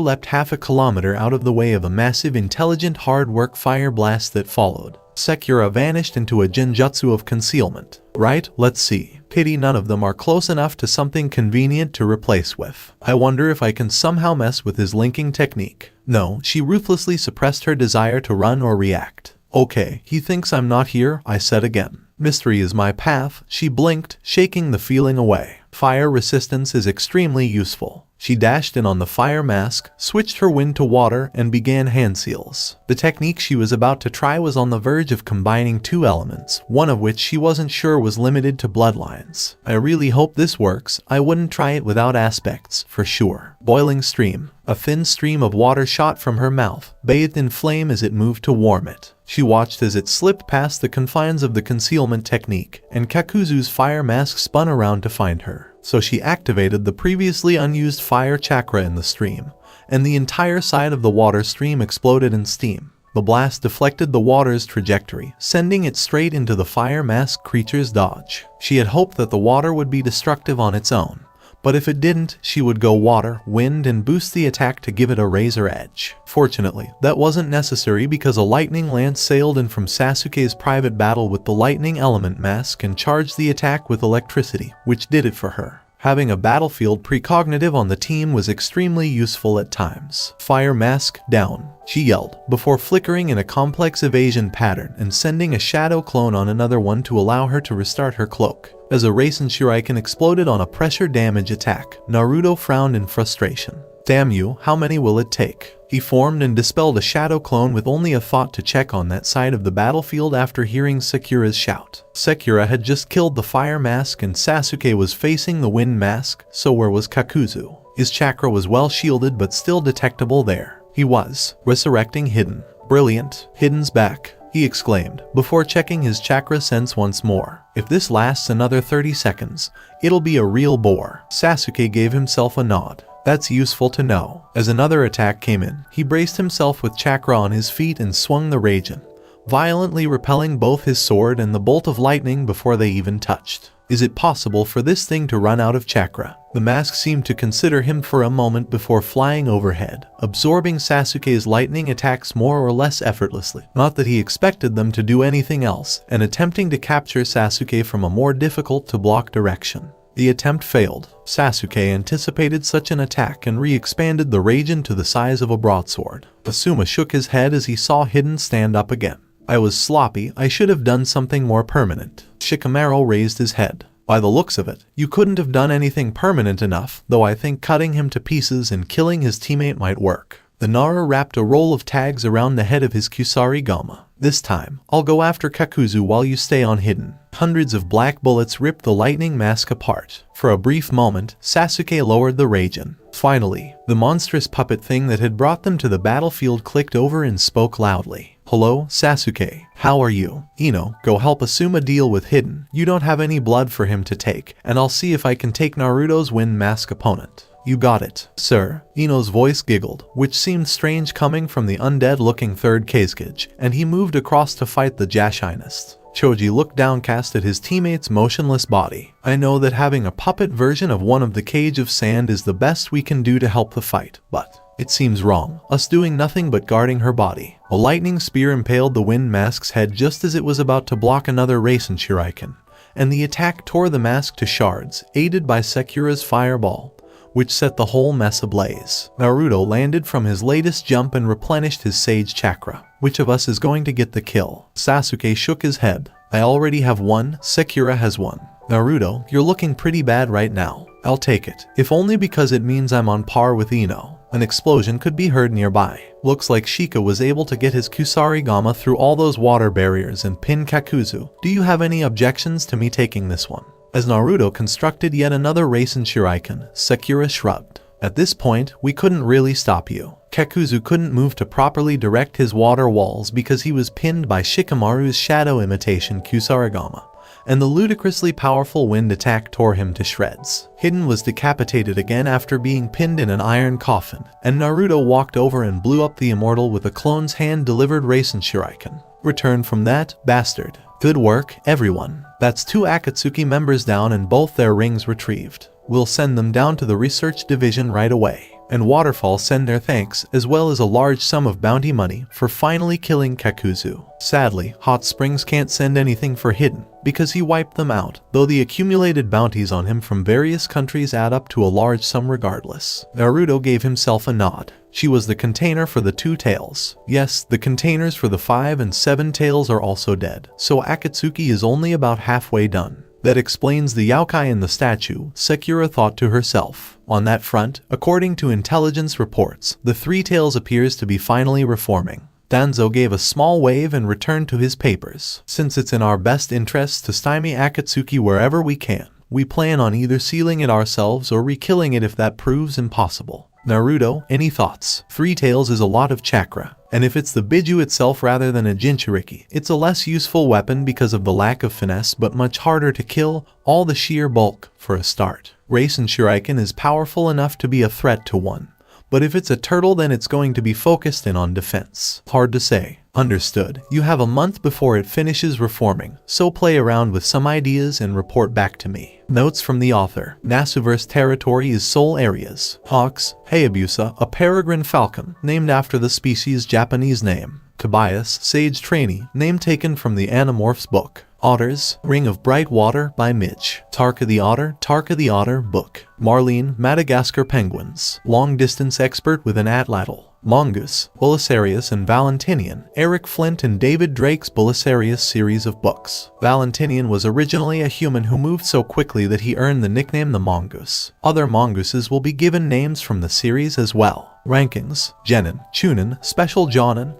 leapt half a kilometer out of the way of a massive intelligent hard work fire blast that followed. Sakura vanished into a genjutsu of concealment. Right, let's see. Pity none of them are close enough to something convenient to replace with. I wonder if I can somehow mess with his linking technique. No, she ruthlessly suppressed her desire to run or react. Okay, he thinks I'm not here, I said again. Mystery is my path, she blinked, shaking the feeling away. Fire resistance is extremely useful. She dashed in on the fire mask, switched her wind to water, and began hand seals. The technique she was about to try was on the verge of combining two elements, one of which she wasn't sure was limited to bloodlines. I really hope this works. I wouldn't try it without aspects, for sure. Boiling stream. A thin stream of water shot from her mouth, bathed in flame as it moved to warm it. She watched as it slipped past the confines of the concealment technique, and Kakuzu's fire mask spun around to find her. So she activated the previously unused fire chakra in the stream, and the entire side of the water stream exploded in steam. The blast deflected the water's trajectory, sending it straight into the fire mask creature's dodge. She had hoped that the water would be destructive on its own, but if it didn't, she would go water, wind, and boost the attack to give it a razor edge. Fortunately, that wasn't necessary because a lightning lance sailed in from Sasuke's private battle with the lightning element mask and charged the attack with electricity, which did it for her. Having a battlefield precognitive on the team was extremely useful at times. Fire mask down, she yelled, before flickering in a complex evasion pattern and sending a shadow clone on another one to allow her to restart her cloak. As a Rasen Shuriken exploded on a pressure damage attack, Naruto frowned in frustration. Damn you, how many will it take? He formed and dispelled a shadow clone with only a thought to check on that side of the battlefield after hearing Sakura's shout. Sakura had just killed the fire mask and Sasuke was facing the wind mask, so where was Kakuzu? His chakra was well shielded but still detectable there. He was resurrecting Hidden. Brilliant, Hidden's back, he exclaimed, before checking his chakra sense once more. If this lasts another 30 seconds, it'll be a real bore. Sasuke gave himself a nod. That's useful to know. As another attack came in, he braced himself with chakra on his feet and swung the Raijin, violently repelling both his sword and the bolt of lightning before they even touched. Is it possible for this thing to run out of chakra? The mask seemed to consider him for a moment before flying overhead, absorbing Sasuke's lightning attacks more or less effortlessly. Not that he expected them to do anything else, and attempting to capture Sasuke from a more difficult to block direction. The attempt failed. Sasuke anticipated such an attack and re-expanded the Raijin to the size of a broadsword. Asuma shook his head as he saw Hidden stand up again. I was sloppy, I should have done something more permanent. Shikamaru raised his head. By the looks of it, you couldn't have done anything permanent enough, though I think cutting him to pieces and killing his teammate might work. The Nara wrapped a roll of tags around the head of his Kusarigama. This time, I'll go after Kakuzu while you stay on Hidden. Hundreds of black bullets ripped the lightning mask apart. For a brief moment, Sasuke lowered the Raijin. Finally, the monstrous puppet thing that had brought them to the battlefield clicked over and spoke loudly. Hello, Sasuke. How are you? Ino, go help Asuma deal with Hidden. You don't have any blood for him to take, and I'll see if I can take Naruto's wind mask opponent. You got it, sir. Ino's voice giggled, which seemed strange coming from the undead-looking third Kazekage, and he moved across to fight the Jashinist. Choji looked downcast at his teammate's motionless body. I know that having a puppet version of one of the Cage of Sand is the best we can do to help the fight, but it seems wrong, us doing nothing but guarding her body. A lightning spear impaled the wind mask's head just as it was about to block another Rasen Shuriken, and the attack tore the mask to shards, aided by Sakura's fireball, which set the whole mess ablaze. Naruto landed from his latest jump and replenished his Sage Chakra. Which of us is going to get the kill? Sasuke shook his head. I already have one, Sakura has one. Naruto, you're looking pretty bad right now. I'll take it, if only because it means I'm on par with Ino. An explosion could be heard nearby. Looks like Shika was able to get his Kusarigama through all those water barriers and pin Kakuzu. Do you have any objections to me taking this one? As Naruto constructed yet another Rasen Shuriken, Sakura shrugged. At this point, we couldn't really stop you. Kakuzu couldn't move to properly direct his water walls because he was pinned by Shikamaru's shadow imitation Kusarigama, and the ludicrously powerful wind attack tore him to shreds. Hidden was decapitated again after being pinned in an iron coffin, and Naruto walked over and blew up the immortal with a clone's hand-delivered Rasen Shuriken. Return from that, bastard. Good work, everyone. That's 2 Akatsuki members down and both their rings retrieved. We'll send them down to the research division right away. And Waterfall send their thanks as well as a large sum of bounty money for finally killing Kakuzu. Sadly, Hot Springs can't send anything for Hidden because he wiped them out, though the accumulated bounties on him from various countries add up to a large sum regardless. Naruto gave himself a nod. She was the container for the 2 tails. Yes, the containers for the 5 and 7 tails are also dead, so Akatsuki is only about halfway done. That explains the yokai in the statue, Sakura thought to herself. On that front, according to intelligence reports, the Three Tails appears to be finally reforming. Danzo gave a small wave and returned to his papers. Since it's in our best interests to stymie Akatsuki wherever we can, we plan on either sealing it ourselves or re-killing it if that proves impossible. Naruto, any thoughts? Three Tails is a lot of chakra, and if it's the Biju itself rather than a Jinchuriki, it's a less useful weapon because of the lack of finesse but much harder to kill, all the sheer bulk, for a start. Rasen Shuriken is powerful enough to be a threat to one, but if it's a turtle then it's going to be focused in on defense. Hard to say. Understood. You have a month before it finishes reforming, so play around with some ideas and report back to me. Notes from the author. Nasuverse territory is Seoul areas. Hawks, Hayabusa, a peregrine falcon, named after the species' Japanese name. Tobias, sage trainee, name taken from the Animorphs book. Otters, Ring of Bright Water by Midge. Tarka the Otter book. Marlene, Madagascar penguins. Long distance expert with an atlatl. Mongoose, Belisarius and Valentinian, Eric Flint and David Drake's Belisarius series of books. Valentinian was originally a human who moved so quickly that he earned the nickname the Mongoose. Other mongooses will be given names from the series as well. Rankings: Genin, Chunin, Special Jonin,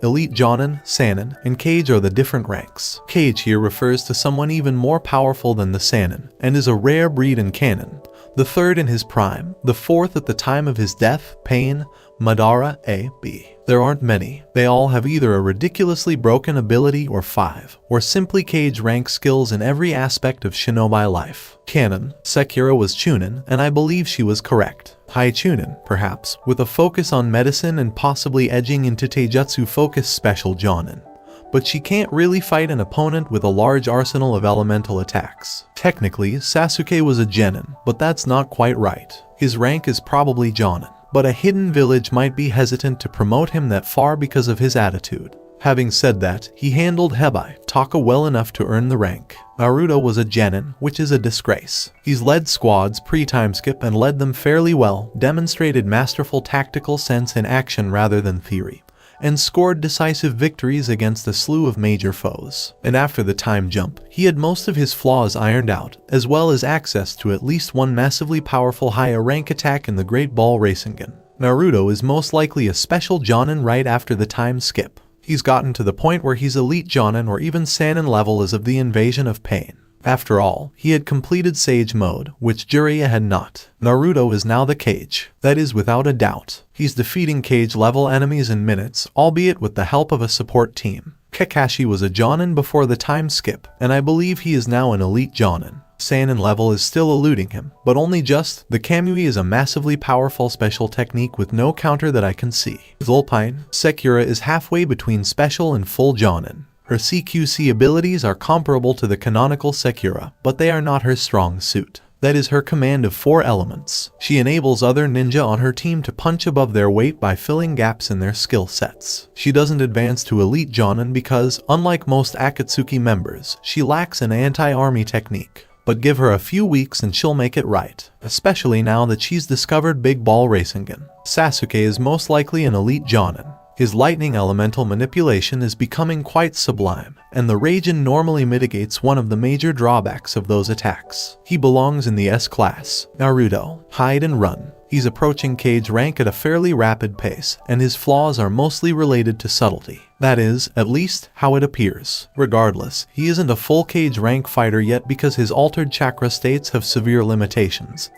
Elite Jonin, Sanin, and Kage are the different ranks. Kage here refers to someone even more powerful than the Sanin, and is a rare breed in canon. The third in his prime, the fourth at the time of his death, Pain, Madara, A.B. There aren't many. They all have either a ridiculously broken ability or 5, or simply Kage rank skills in every aspect of shinobi life. Canon, Sakura was Chunin, and I believe she was correct. High Chunin, perhaps, with a focus on medicine and possibly edging into Taijutsu focus Special Jonin. But she can't really fight an opponent with a large arsenal of elemental attacks. Technically, Sasuke was a Genin, but that's not quite right. His rank is probably Jonin, but a hidden village might be hesitant to promote him that far because of his attitude. Having said that, he handled Hebai Taka well enough to earn the rank. Naruto was a Genin, which is a disgrace. He's led squads pre-time skip and led them fairly well, demonstrated masterful tactical sense in action rather than theory, and scored decisive victories against a slew of major foes. And after the time jump, he had most of his flaws ironed out, as well as access to at least one massively powerful higher rank attack in the Great Ball Rasengan. Naruto is most likely a Special Jonin right after the time skip. He's gotten to the point where he's Elite Jonin or even Sanin level as of the invasion of Pain. After all, he had completed Sage Mode, which Jiraiya had not. Naruto is now the Kage. That is without a doubt. He's defeating Kage level enemies in minutes, albeit with the help of a support team. Kakashi was a Jonin before the time skip, and I believe he is now an Elite Jonin. Sanin level is still eluding him, but only just. The Kamui is a massively powerful special technique with no counter that I can see. Zulpine, Sakura is halfway between special and full Jonin. Her CQC abilities are comparable to the canonical Sakura, but they are not her strong suit. That is her command of 4 elements. She enables other ninja on her team to punch above their weight by filling gaps in their skill sets. She doesn't advance to Elite Jonin because, unlike most Akatsuki members, she lacks an anti-army technique. But give her a few weeks and she'll make it right, especially now that she's discovered Big Ball Rasengan. Sasuke is most likely an Elite Jonin. His lightning elemental manipulation is becoming quite sublime, and the Raijin normally mitigates one of the major drawbacks of those attacks. He belongs in the S-class. Naruto, hide and run. He's approaching Kage rank at a fairly rapid pace, and his flaws are mostly related to subtlety. That is, at least, how it appears. Regardless, he isn't a full Kage rank fighter yet because his altered chakra states have severe limitations.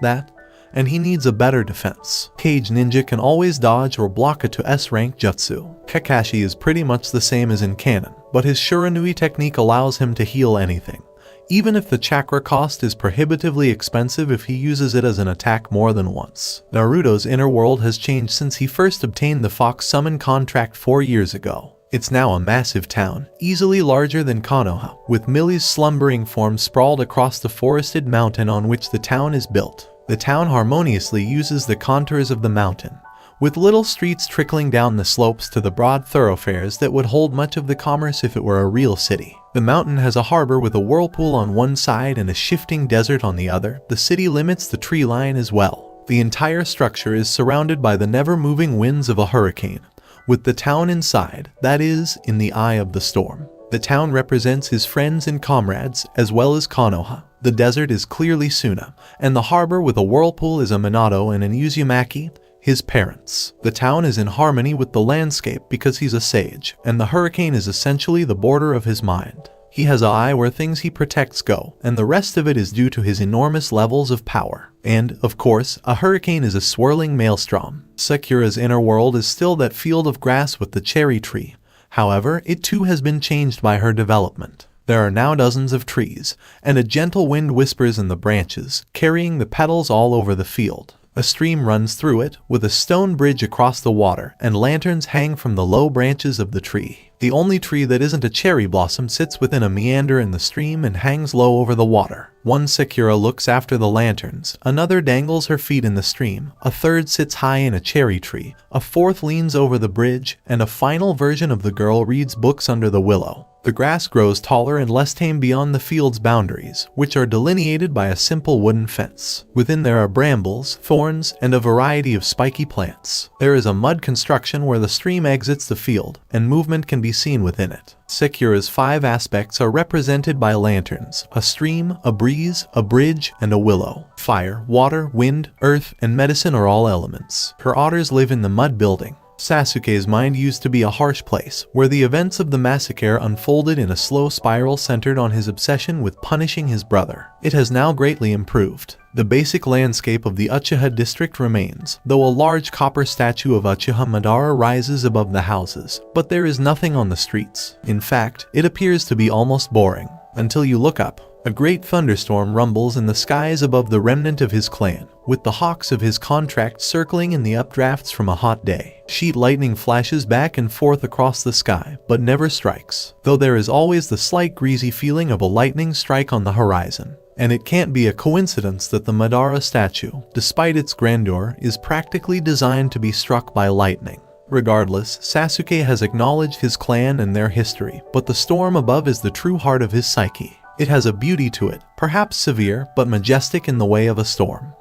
And he needs a better defense. Kage ninja can always dodge or block a to S rank jutsu. Kakashi is pretty much the same as in canon, but his Shiranui technique allows him to heal anything, even if the chakra cost is prohibitively expensive if he uses it as an attack more than once. Naruto's inner world has changed since he first obtained the Fox Summon contract 4 years ago. It's now a massive town, easily larger than Konoha, with Millie's slumbering form sprawled across the forested mountain on which the town is built. The town harmoniously uses the contours of the mountain, with little streets trickling down the slopes to the broad thoroughfares that would hold much of the commerce if it were a real city. The mountain has a harbor with a whirlpool on one side and a shifting desert on the other. The city limits the tree line as well. The entire structure is surrounded by the never-moving winds of a hurricane, with the town inside, that is, in the eye of the storm. The town represents his friends and comrades, as well as Konoha. The desert is clearly Suna, and the harbor with a whirlpool is a Minato and an Uzumaki, his parents. The town is in harmony with the landscape because he's a sage, and the hurricane is essentially the border of his mind. He has an eye where things he protects go, and the rest of it is due to his enormous levels of power. And, of course, a hurricane is a swirling maelstrom. Sakura's inner world is still that field of grass with the cherry tree. However, it too has been changed by her development. There are now dozens of trees, and a gentle wind whispers in the branches, carrying the petals all over the field. A stream runs through it, with a stone bridge across the water, and lanterns hang from the low branches of the tree. The only tree that isn't a cherry blossom sits within a meander in the stream and hangs low over the water. One Sakura looks after the lanterns, another dangles her feet in the stream, a third sits high in a cherry tree, a fourth leans over the bridge, and a final version of the girl reads books under the willow. The grass grows taller and less tame beyond the field's boundaries, which are delineated by a simple wooden fence. Within there are brambles, thorns, and a variety of spiky plants. There is a mud construction where the stream exits the field, and movement can be seen within it. Sakura's 5 aspects are represented by lanterns: a stream, a breeze, a bridge, and a willow. Fire, water, wind, earth, and medicine are all elements. Her otters live in the mud building. Sasuke's mind used to be a harsh place, where the events of the massacre unfolded in a slow spiral centered on his obsession with punishing his brother. It has now greatly improved. The basic landscape of the Uchiha district remains, though a large copper statue of Uchiha Madara rises above the houses, but there is nothing on the streets. In fact, it appears to be almost boring, until you look up. A great thunderstorm rumbles in the skies above the remnant of his clan, with the hawks of his contract circling in the updrafts from a hot day. Sheet lightning flashes back and forth across the sky, but never strikes, though there is always the slight greasy feeling of a lightning strike on the horizon. And it can't be a coincidence that the Madara statue, despite its grandeur, is practically designed to be struck by lightning. Regardless, Sasuke has acknowledged his clan and their history, but the storm above is the true heart of his psyche. It has a beauty to it, perhaps severe, but majestic in the way of a storm.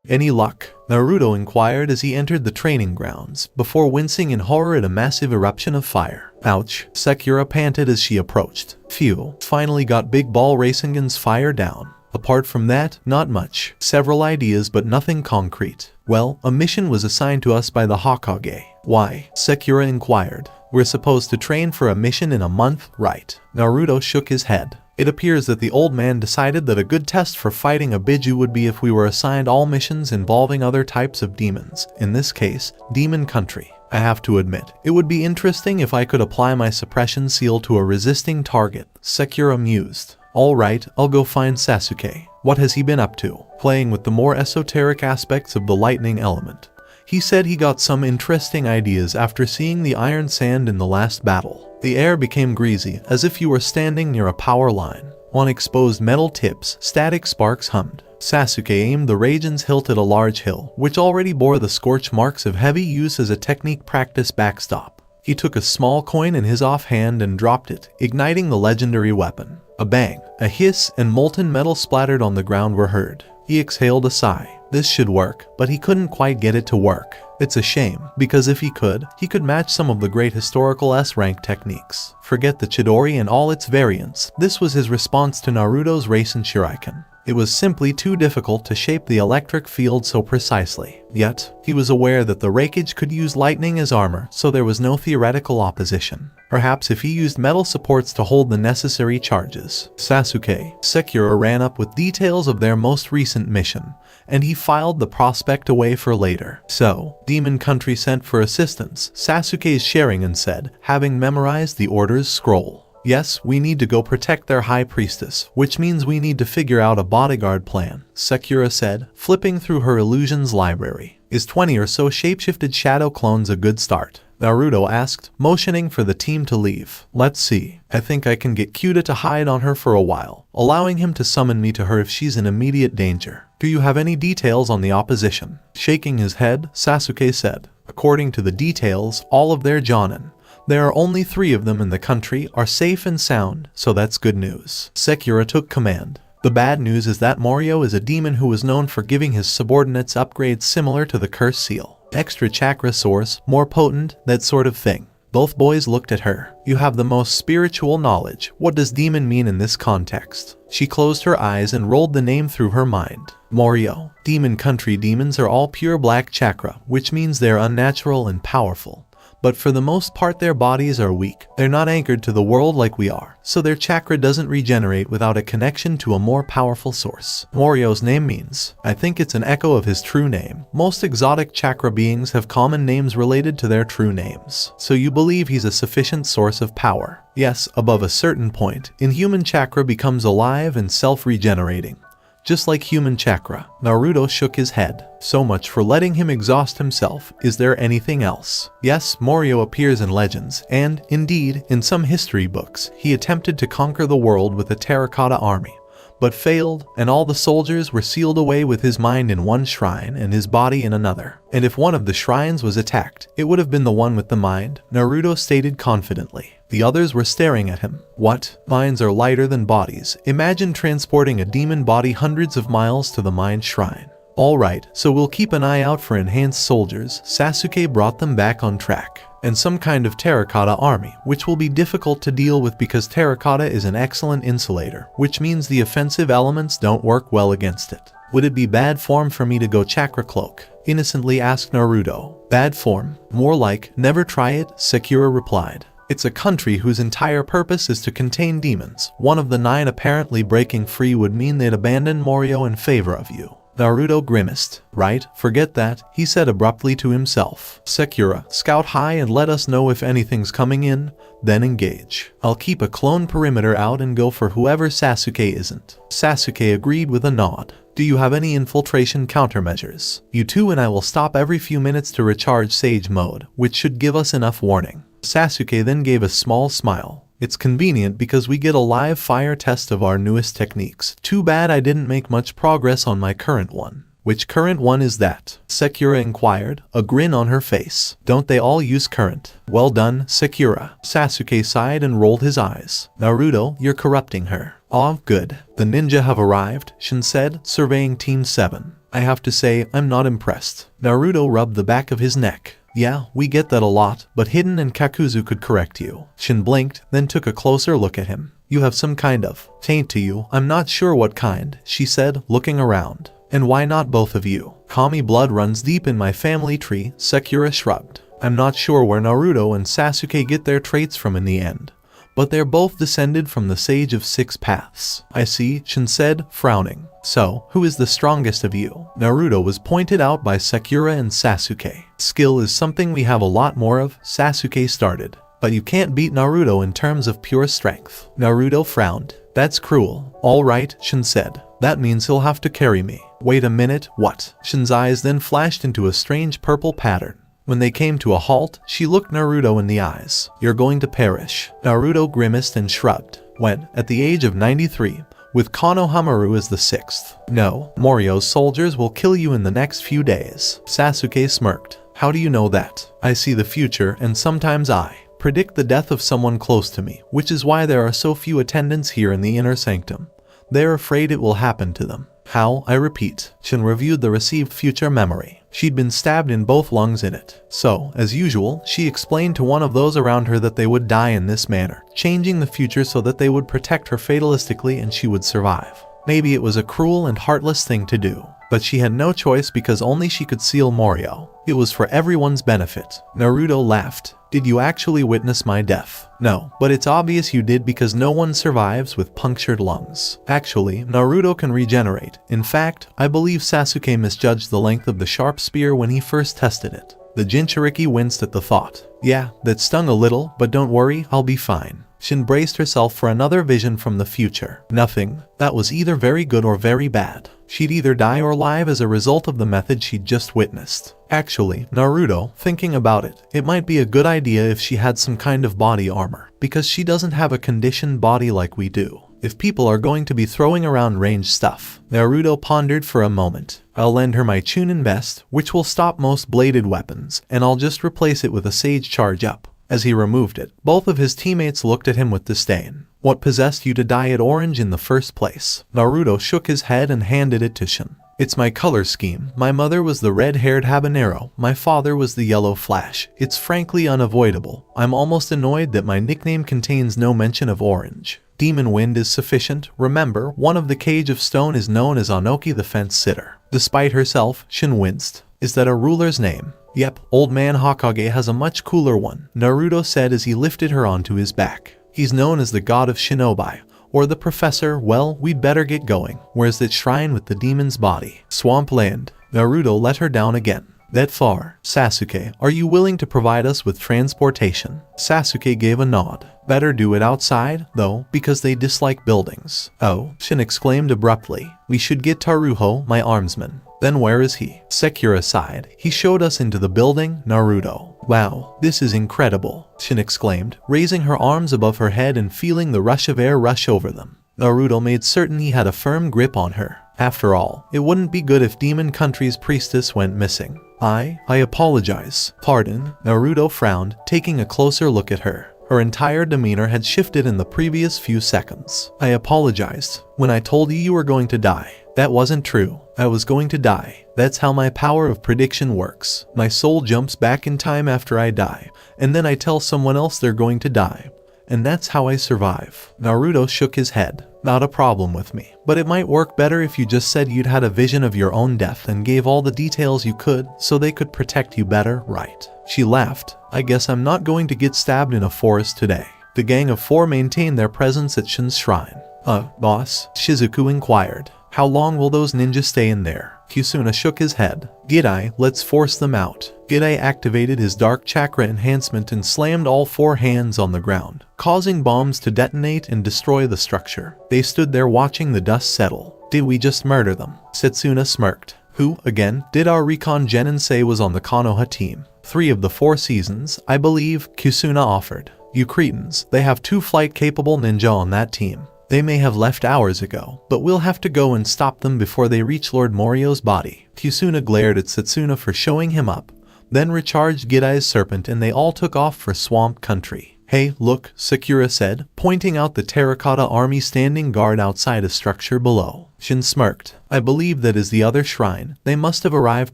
Any luck? Naruto inquired as he entered the training grounds, before wincing in horror at a massive eruption of fire. Ouch, Sakura panted as she approached. Phew, finally got Big Ball Rasengan's fire down. Apart from that, not much. Several ideas but nothing concrete. Well, a mission was assigned to us by the Hokage. Why? Sakura inquired. We're supposed to train for a mission in a month, right? Naruto shook his head. It appears that the old man decided that a good test for fighting a Biju would be if we were assigned all missions involving other types of demons, in this case, Demon Country. I have to admit, it would be interesting if I could apply my suppression seal to a resisting target, Sakura mused. Alright, I'll go find Sasuke. What has he been up to? Playing with the more esoteric aspects of the lightning element. He said he got some interesting ideas after seeing the iron sand in the last battle. The air became greasy, as if you were standing near a power line. On exposed metal tips, static sparks hummed. Sasuke aimed the Raijin's hilt at a large hill, which already bore the scorch marks of heavy use as a technique practice backstop. He took a small coin in his offhand and dropped it, igniting the legendary weapon. A bang, a hiss, and molten metal splattered on the ground were heard. He exhaled a sigh. This should work, but he couldn't quite get it to work. It's a shame, because if he could match some of the great historical S-rank techniques. Forget the Chidori and all its variants. This was his response to Naruto's Rasen Shuriken. It was simply too difficult to shape the electric field so precisely. Yet, he was aware that the Raikage could use lightning as armor, so there was no theoretical opposition. Perhaps if he used metal supports to hold the necessary charges. Sakura ran up with details of their most recent mission, and he filed the prospect away for later. So, Demon Country sent for assistance, Sasuke's Sharingan said, having memorized the order's scroll. Yes, we need to go protect their high priestess, which means we need to figure out a bodyguard plan, Sakura said, flipping through her illusions library. Is 20 or so shapeshifted shadow clones a good start? Naruto asked, motioning for the team to leave. Let's see. I think I can get Kyuda to hide on her for a while, allowing him to summon me to her if she's in immediate danger. Do you have any details on the opposition? Shaking his head, Sasuke said. According to the details, all of their Jonin. There are only 3 of them in the country, are safe and sound, so that's good news. Sakura took command. The bad news is that Morio is a demon who was known for giving his subordinates upgrades similar to the curse seal. Extra chakra source, more potent, that sort of thing. Both boys looked at her. You have the most spiritual knowledge. What does demon mean in this context? She closed her eyes and rolled the name through her mind. Morio. Demon country demons are all pure black chakra, which means they're unnatural and powerful. But for the most part their bodies are weak. They're not anchored to the world like we are, so their chakra doesn't regenerate without a connection to a more powerful source. Morio's name means, I think it's an echo of his true name. Most exotic chakra beings have common names related to their true names. So you believe he's a sufficient source of power. Yes, above a certain point, inhuman chakra becomes alive and self-regenerating. Just like human chakra. Naruto shook his head. So much for letting him exhaust himself. Is there anything else? Yes, Morio appears in legends, and, indeed, in some history books, he attempted to conquer the world with a terracotta army, but failed, and all the soldiers were sealed away with his mind in one shrine and his body in another. And if one of the shrines was attacked, it would have been the one with the mind, Naruto stated confidently. The others were staring at him. What? Minds are lighter than bodies. Imagine transporting a demon body hundreds of miles to the mind shrine. Alright, so we'll keep an eye out for enhanced soldiers. Sasuke brought them back on track. And some kind of terracotta army, which will be difficult to deal with because terracotta is an excellent insulator, which means the offensive elements don't work well against it. Would it be bad form for me to go chakra cloak? Innocently asked Naruto. Bad form? More like, never try it, Sakura replied. It's a country whose entire purpose is to contain demons. One of the 9 apparently breaking free would mean they'd abandon Morio in favor of you. Naruto grimaced. Right, forget that, he said abruptly to himself. Sakura, scout high and let us know if anything's coming in, then engage. I'll keep a clone perimeter out and go for whoever Sasuke isn't. Sasuke agreed with a nod. Do you have any infiltration countermeasures? You two and I will stop every few minutes to recharge Sage Mode, which should give us enough warning. Sasuke then gave a small smile. It's convenient because we get a live fire test of our newest techniques. Too bad I didn't make much progress on my current one. Which current one is that? Sakura inquired, a grin on her face. Don't they all use current? Well done, Sakura. Sasuke sighed and rolled his eyes. Naruto, you're corrupting her. Aw, good. The ninja have arrived, Shin said, surveying Team 7. I have to say, I'm not impressed. Naruto rubbed the back of his neck. Yeah, we get that a lot, but Hidden and Kakuzu could correct you. Shin blinked, then took a closer look at him. You have some kind of taint to you. I'm not sure what kind, she said, looking around. And why not both of you? Kami blood runs deep in my family tree, Sakura shrugged. I'm not sure where Naruto and Sasuke get their traits from in the end, but they're both descended from the Sage of 6 Paths. I see, Shin said, frowning. So, who is the strongest of you? Naruto was pointed out by Sakura and Sasuke. Skill is something we have a lot more of, Sasuke started. But you can't beat Naruto in terms of pure strength. Naruto frowned. That's cruel. Alright, Shin said. That means he'll have to carry me. Wait a minute, what? Shin's eyes then flashed into a strange purple pattern. When they came to a halt, she looked Naruto in the eyes. You're going to perish. Naruto grimaced and shrugged. When, at the age of 93, with Konohamaru as the 6th. No, Morio's soldiers will kill you in the next few days. Sasuke smirked. How do you know that? I see the future and sometimes I predict the death of someone close to me, which is why there are so few attendants here in the inner sanctum. They're afraid it will happen to them. How, I repeat. Shin reviewed the received future memory. She'd been stabbed in both lungs in it. So, as usual, she explained to one of those around her that they would die in this manner, changing the future so that they would protect her fatalistically and she would survive. Maybe it was a cruel and heartless thing to do, but she had no choice because only she could seal Morio. It was for everyone's benefit. Naruto laughed. Did you actually witness my death? No, but it's obvious you did because no one survives with punctured lungs. Actually, Naruto can regenerate. In fact, I believe Sasuke misjudged the length of the sharp spear when he first tested it. The Jinchuriki winced at the thought. Yeah, that stung a little, but don't worry, I'll be fine. Shin braced herself for another vision from the future. Nothing. That was either very good or very bad. She'd either die or live as a result of the method she'd just witnessed. Actually, Naruto, thinking about it, it might be a good idea if she had some kind of body armor, because she doesn't have a conditioned body like we do. If people are going to be throwing around ranged stuff. Naruto pondered for a moment. I'll lend her my Chunin vest, which will stop most bladed weapons, and I'll just replace it with a Sage Charge Up. As he removed it, both of his teammates looked at him with disdain. What possessed you to dye it orange in the first place? Naruto shook his head and handed it to Shin. It's my color scheme. My mother was the red-haired habanero. My father was the yellow flash. It's frankly unavoidable. I'm almost annoyed that my nickname contains no mention of orange. Demon Wind is sufficient. Remember, one of the Cage of Stone is known as Anoki the Fence Sitter. Despite herself, Shin winced. Is that a ruler's name? Yep, old man Hokage has a much cooler one, Naruto said as he lifted her onto his back. He's known as the god of shinobi, or the professor. Well, we'd better get going. Where's that shrine with the demon's body? Swampland. Naruto let her down again. That far? Sasuke, are you willing to provide us with transportation? Sasuke gave a nod. Better do it outside, though, because they dislike buildings. Oh, Shin exclaimed abruptly. We should get Taruho, my armsman. Then where is he? Sakura sighed. He showed us into the building, Naruto. Wow, this is incredible, Shin exclaimed, raising her arms above her head and feeling the rush of air rush over them. Naruto made certain he had a firm grip on her. After all, it wouldn't be good if Demon Country's priestess went missing. I apologize. Pardon? Naruto frowned, taking a closer look at her. Her entire demeanor had shifted in the previous few seconds. I apologized. When I told you were going to die. That wasn't true. I was going to die. That's how my power of prediction works. My soul jumps back in time after I die, and then I tell someone else they're going to die. And that's how I survive. Naruto shook his head. Not a problem with me. But it might work better if you just said you'd had a vision of your own death and gave all the details you could so they could protect you better, right? She laughed. I guess I'm not going to get stabbed in a forest today. The gang of four maintained their presence at Shin's shrine. Boss? Shizuku inquired. How long will those ninjas stay in there? Kusuna shook his head. Gidai, let's force them out. Gidai activated his dark chakra enhancement and slammed all four hands on the ground, causing bombs to detonate and destroy the structure. They stood there watching the dust settle. Did we just murder them? Setsuna smirked. Who, again, did our recon genin say was on the Konoha team? 3 of the 4 seasons, I believe, Kusuna offered. You cretins, they have 2 flight-capable ninja on that team. They may have left hours ago, but we'll have to go and stop them before they reach Lord Morio's body. Kusuna glared at Setsuna for showing him up, then recharged Gidai's serpent and they all took off for Swamp Country. Hey, look, Sakura said, pointing out the terracotta army standing guard outside a structure below. Shin smirked. I believe that is the other shrine. They must have arrived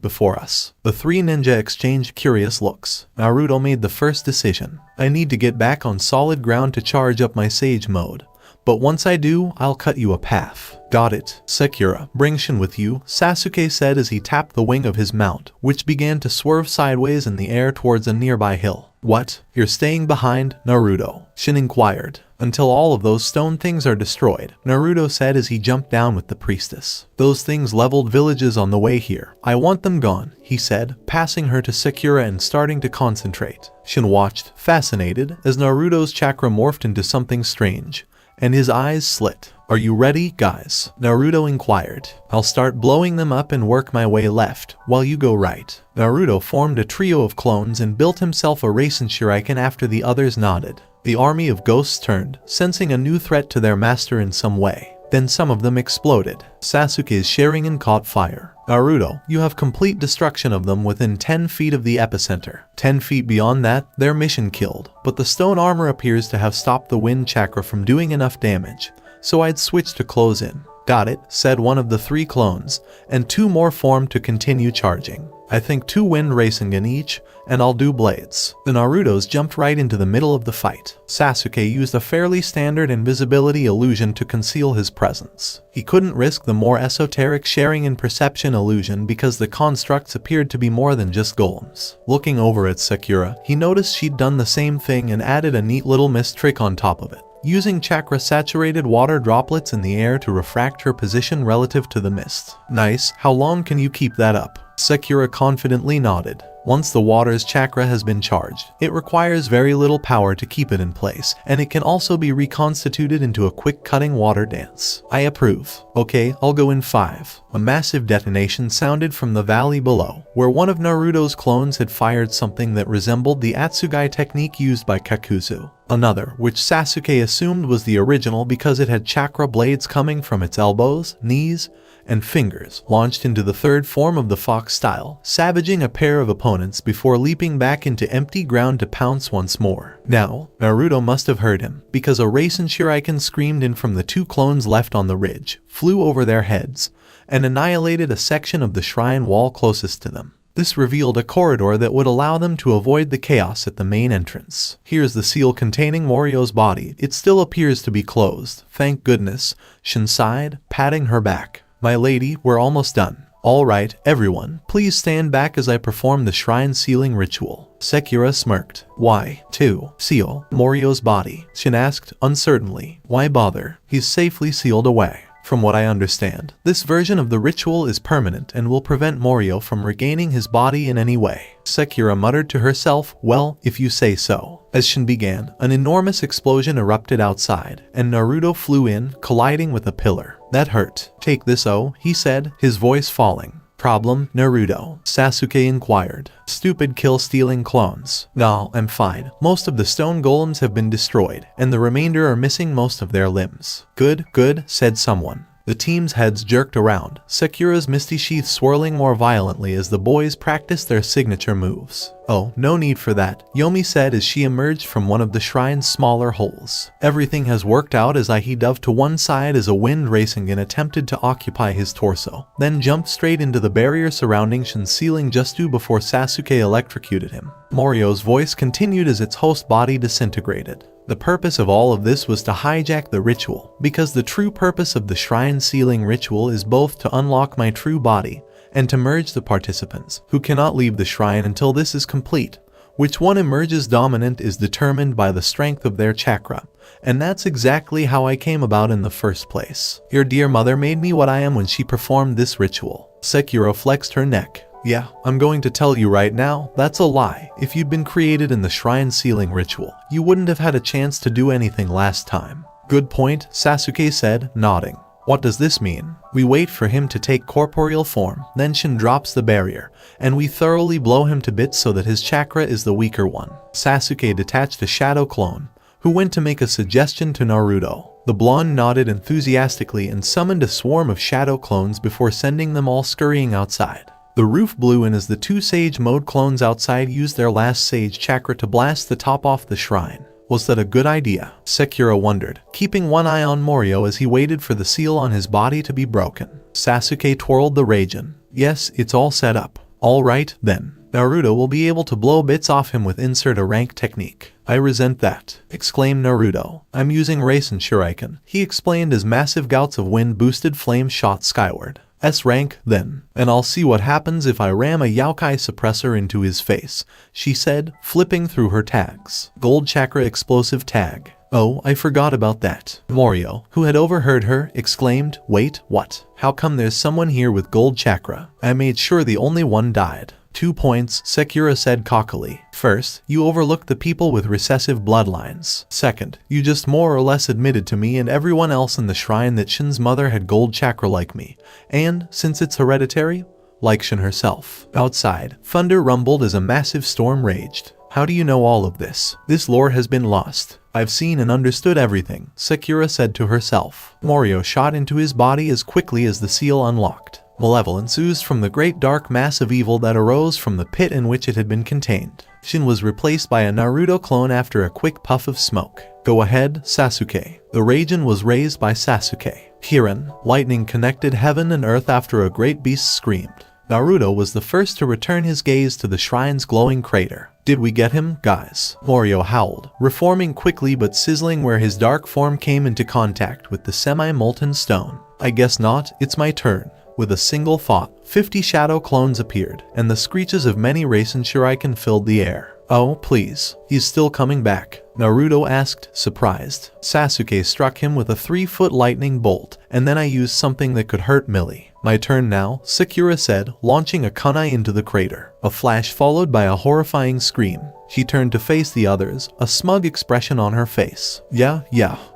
before us. The 3 ninja exchanged curious looks. Naruto made the first decision. I need to get back on solid ground to charge up my sage mode. But once I do, I'll cut you a path. Got it. Sakura, bring Shin with you, Sasuke said as he tapped the wing of his mount, which began to swerve sideways in the air towards a nearby hill. What? You're staying behind, Naruto? Shin inquired. Until all of those stone things are destroyed, Naruto said as he jumped down with the priestess. Those things leveled villages on the way here. I want them gone, he said, passing her to Sakura and starting to concentrate. Shin watched, fascinated, as Naruto's chakra morphed into something strange, and his eyes slit. Are you ready, guys? Naruto inquired. I'll start blowing them up and work my way left, while you go right. Naruto formed a trio of clones and built himself a Rasen Shuriken after the others nodded. The army of ghosts turned, sensing a new threat to their master in some way. Then some of them exploded. Sasuke's Sharingan caught fire. Naruto, you have complete destruction of them within 10 feet of the epicenter. 10 feet beyond that, their mission killed. But the stone armor appears to have stopped the wind chakra from doing enough damage, so I'd switch to close in. Got it, said one of the 3 clones, and 2 more formed to continue charging. I think 2 wind Rasengan each, and I'll do blades. The Narutos jumped right into the middle of the fight. Sasuke used a fairly standard invisibility illusion to conceal his presence. He couldn't risk the more esoteric Sharingan perception illusion because the constructs appeared to be more than just golems. Looking over at Sakura, he noticed she'd done the same thing and added a neat little mist trick on top of it, using chakra-saturated water droplets in the air to refract her position relative to the mist. Nice, how long can you keep that up? Sakura confidently nodded. Once the water's chakra has been charged, it requires very little power to keep it in place, and it can also be reconstituted into a quick cutting water dance. I approve. Okay, I'll go in 5. A massive detonation sounded from the valley below, where one of Naruto's clones had fired something that resembled the Atsugai technique used by Kakuzu. Another, which Sasuke assumed was the original because it had chakra blades coming from its elbows, knees, and fingers launched into the third form of the fox style, savaging a pair of opponents before leaping back into empty ground to pounce once more. Now, Naruto must have heard him, because a Rasen Shuriken screamed in from the two clones left on the ridge, flew over their heads, and annihilated a section of the shrine wall closest to them. This revealed a corridor that would allow them to avoid the chaos at the main entrance. Here's the seal containing Morio's body. It still appears to be closed. Thank goodness, Shin sighed, patting her back. My lady, we're almost done. All right, everyone, please stand back as I perform the shrine sealing ritual. Sekira smirked. Why, to seal Morio's body? Shin asked uncertainly. Why bother? He's safely sealed away. From what I understand, this version of the ritual is permanent and will prevent Morio from regaining his body in any way. Sekira muttered to herself, well, if you say so. As Shin began, an enormous explosion erupted outside, and Naruto flew in, colliding with a pillar. That hurt. Take this, he said, his voice falling. Problem, Naruto? Sasuke inquired. Stupid kill-stealing clones. No, I'm fine. Most of the stone golems have been destroyed, and the remainder are missing most of their limbs. Good, good, said someone. The team's heads jerked around, Sekira's misty sheath swirling more violently as the boys practiced their signature moves. Oh, no need for that, Yomi said as she emerged from one of the shrine's smaller holes. Everything has worked out as he dove to one side as a wind racing in attempted to occupy his torso, then jumped straight into the barrier surrounding Shin's ceiling just before Sasuke electrocuted him. Morio's voice continued as its host body disintegrated. The purpose of all of this was to hijack the ritual, because the true purpose of the shrine sealing ritual is both to unlock my true body and to merge the participants, who cannot leave the shrine until this is complete. Which one emerges dominant is determined by the strength of their chakra, and that's exactly how I came about in the first place. Your dear mother made me what I am when she performed this ritual. Sekiro flexed her neck. Yeah, I'm going to tell you right now, that's a lie. If you'd been created in the shrine sealing ritual, you wouldn't have had a chance to do anything last time. Good point, Sasuke said, nodding. What does this mean? We wait for him to take corporeal form, then Shin drops the barrier, and we thoroughly blow him to bits so that his chakra is the weaker one. Sasuke detached a shadow clone, who went to make a suggestion to Naruto. The blonde nodded enthusiastically and summoned a swarm of shadow clones before sending them all scurrying outside. The roof blew in as the two Sage Mode clones outside used their last Sage Chakra to blast the top off the shrine. Was that a good idea? Sekiro wondered, keeping one eye on Morio as he waited for the seal on his body to be broken. Sasuke twirled the Raijin. Yes, it's all set up. All right, then. Naruto will be able to blow bits off him with insert a rank technique. I resent that, exclaimed Naruto. I'm using Rasen Shuriken, he explained as massive gouts of wind-boosted flame shot skyward. S rank, then, and I'll see what happens if I ram a Yaokai suppressor into his face, she said, flipping through her tags. Gold Chakra Explosive Tag. Oh, I forgot about that. Morio, who had overheard her, exclaimed, wait, what? How come there's someone here with Gold Chakra? I made sure the only one died. 2 points, Sekira said cockily. First, you overlooked the people with recessive bloodlines. Second, you just more or less admitted to me and everyone else in the shrine that Shin's mother had gold chakra like me. And, since it's hereditary, like Shin herself. Outside, thunder rumbled as a massive storm raged. How do you know all of this? This lore has been lost. I've seen and understood everything, Sekira said to herself. Morio shot into his body as quickly as the seal unlocked. Malevolence oozed from the great dark mass of evil that arose from the pit in which it had been contained. Shin was replaced by a Naruto clone after a quick puff of smoke. Go ahead, Sasuke. The Raijin was raised by Sasuke. Kirin, lightning connected heaven and earth after a great beast screamed. Naruto was the first to return his gaze to the shrine's glowing crater. Did we get him, guys? Morio howled, reforming quickly but sizzling where his dark form came into contact with the semi-molten stone. I guess not, it's my turn. With a single thought, 50 shadow clones appeared, and the screeches of many Rasen Shuriken filled the air. Oh, please, he's still coming back, Naruto asked, surprised. Sasuke struck him with a 3-foot lightning bolt, and then I used something that could hurt Millie. My turn now, Sekira said, launching a kunai into the crater. A flash followed by a horrifying scream. She turned to face the others, a smug expression on her face. Yeah,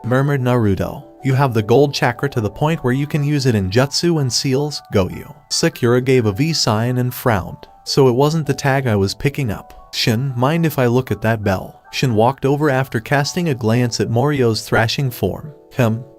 murmured Naruto. You have the gold chakra to the point where you can use it in jutsu and seals, go you. Sekira gave a V sign and frowned. So it wasn't the tag I was picking up. Shin, mind if I look at that bell? Shin walked over after casting a glance at Morio's thrashing form.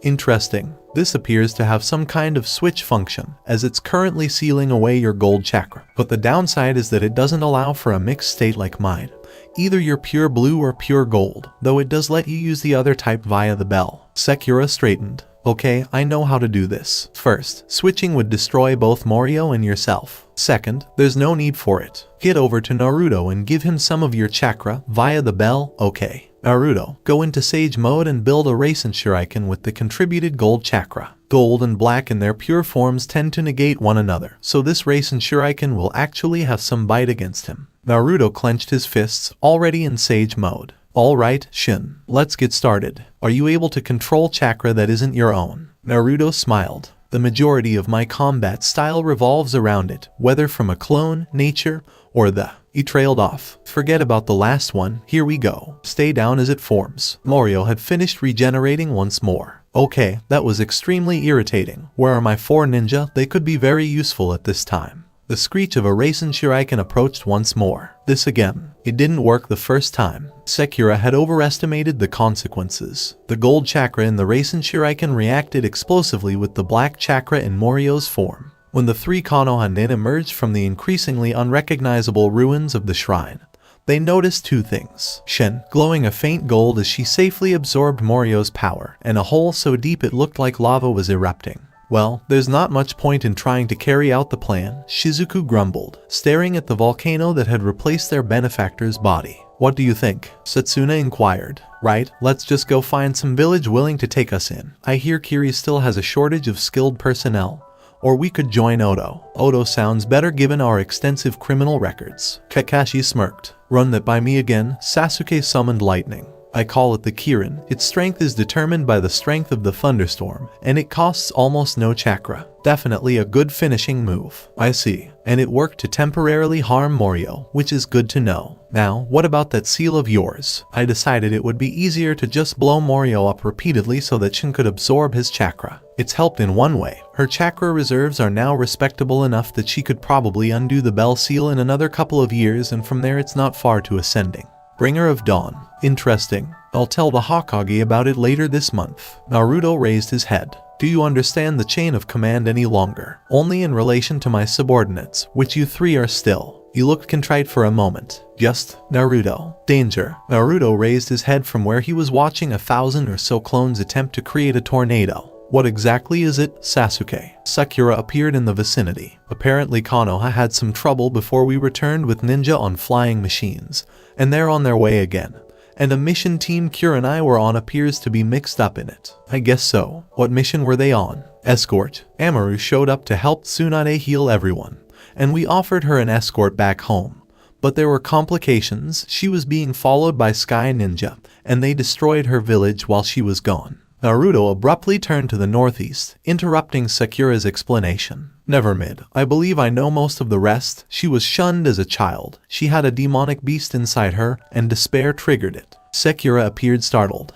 Interesting. This appears to have some kind of switch function, as it's currently sealing away your gold chakra. But the downside is that it doesn't allow for a mixed state like mine. Either you're pure blue or pure gold, though it does let you use the other type via the bell. Sakura straightened. Okay, I know how to do this. First, switching would destroy both Morio and yourself. Second, there's no need for it. Get over to Naruto and give him some of your chakra via the bell. Okay. Naruto, go into Sage mode and build a Rasen Shuriken with the contributed gold chakra. Gold and black in their pure forms tend to negate one another, so this Rasen Shuriken will actually have some bite against him. Naruto clenched his fists, already in Sage mode. Alright, Shin, let's get started. Are you able to control chakra that isn't your own? Naruto smiled. The majority of my combat style revolves around it, whether from a clone, nature, or the... He trailed off. Forget about the last one, here we go. Stay down as it forms. Morio had finished regenerating once more. Okay, that was extremely irritating. Where are my 4 ninja? They could be very useful at this time. The screech of a Rasen Shuriken approached once more. This again. It didn't work the first time. Sakura had overestimated the consequences. The gold chakra in the Rasen Shuriken reacted explosively with the black chakra in Morio's form. When the 3 Konoha nin emerged from the increasingly unrecognizable ruins of the shrine, they noticed 2 things. Shin, glowing a faint gold as she safely absorbed Morio's power, and a hole so deep it looked like lava was erupting. Well, there's not much point in trying to carry out the plan, Shizuku grumbled, staring at the volcano that had replaced their benefactor's body. What do you think? Setsuna inquired. Right, let's just go find some village willing to take us in. I hear Kiri still has a shortage of skilled personnel. Or we could join Odo. Odo sounds better given our extensive criminal records. Kakashi smirked. Run that by me again. Sasuke summoned lightning. I call it the Kirin. Its strength is determined by the strength of the thunderstorm, and it costs almost no chakra. Definitely a good finishing move. I see. And it worked to temporarily harm Morio, which is good to know. Now, what about that seal of yours? I decided it would be easier to just blow Morio up repeatedly so that Shin could absorb his chakra. It's helped in one way. Her chakra reserves are now respectable enough that she could probably undo the bell seal in another couple of years, and from there it's not far to ascending. Bringer of Dawn. Interesting. I'll tell the Hokage about it later this month. Naruto raised his head. Do you understand the chain of command any longer? Only in relation to my subordinates, which you 3 are still. He looked contrite for a moment. Just, Naruto. Danger. Naruto raised his head from where he was watching 1,000 or so clones attempt to create a tornado. What exactly is it, Sasuke? Sakura appeared in the vicinity. Apparently Konoha had some trouble before we returned with ninja on flying machines, and they're on their way again. And a mission team Kira and I were on appears to be mixed up in it. I guess so. What mission were they on? Escort. Amaru showed up to help Tsunade heal everyone, and we offered her an escort back home. But there were complications. She was being followed by Sky Ninja, and they destroyed her village while she was gone. Naruto abruptly turned to the northeast, interrupting Sakura's explanation. Never mind. I believe I know most of the rest. She was shunned as a child. She had a demonic beast inside her, and despair triggered it. Sakura appeared startled.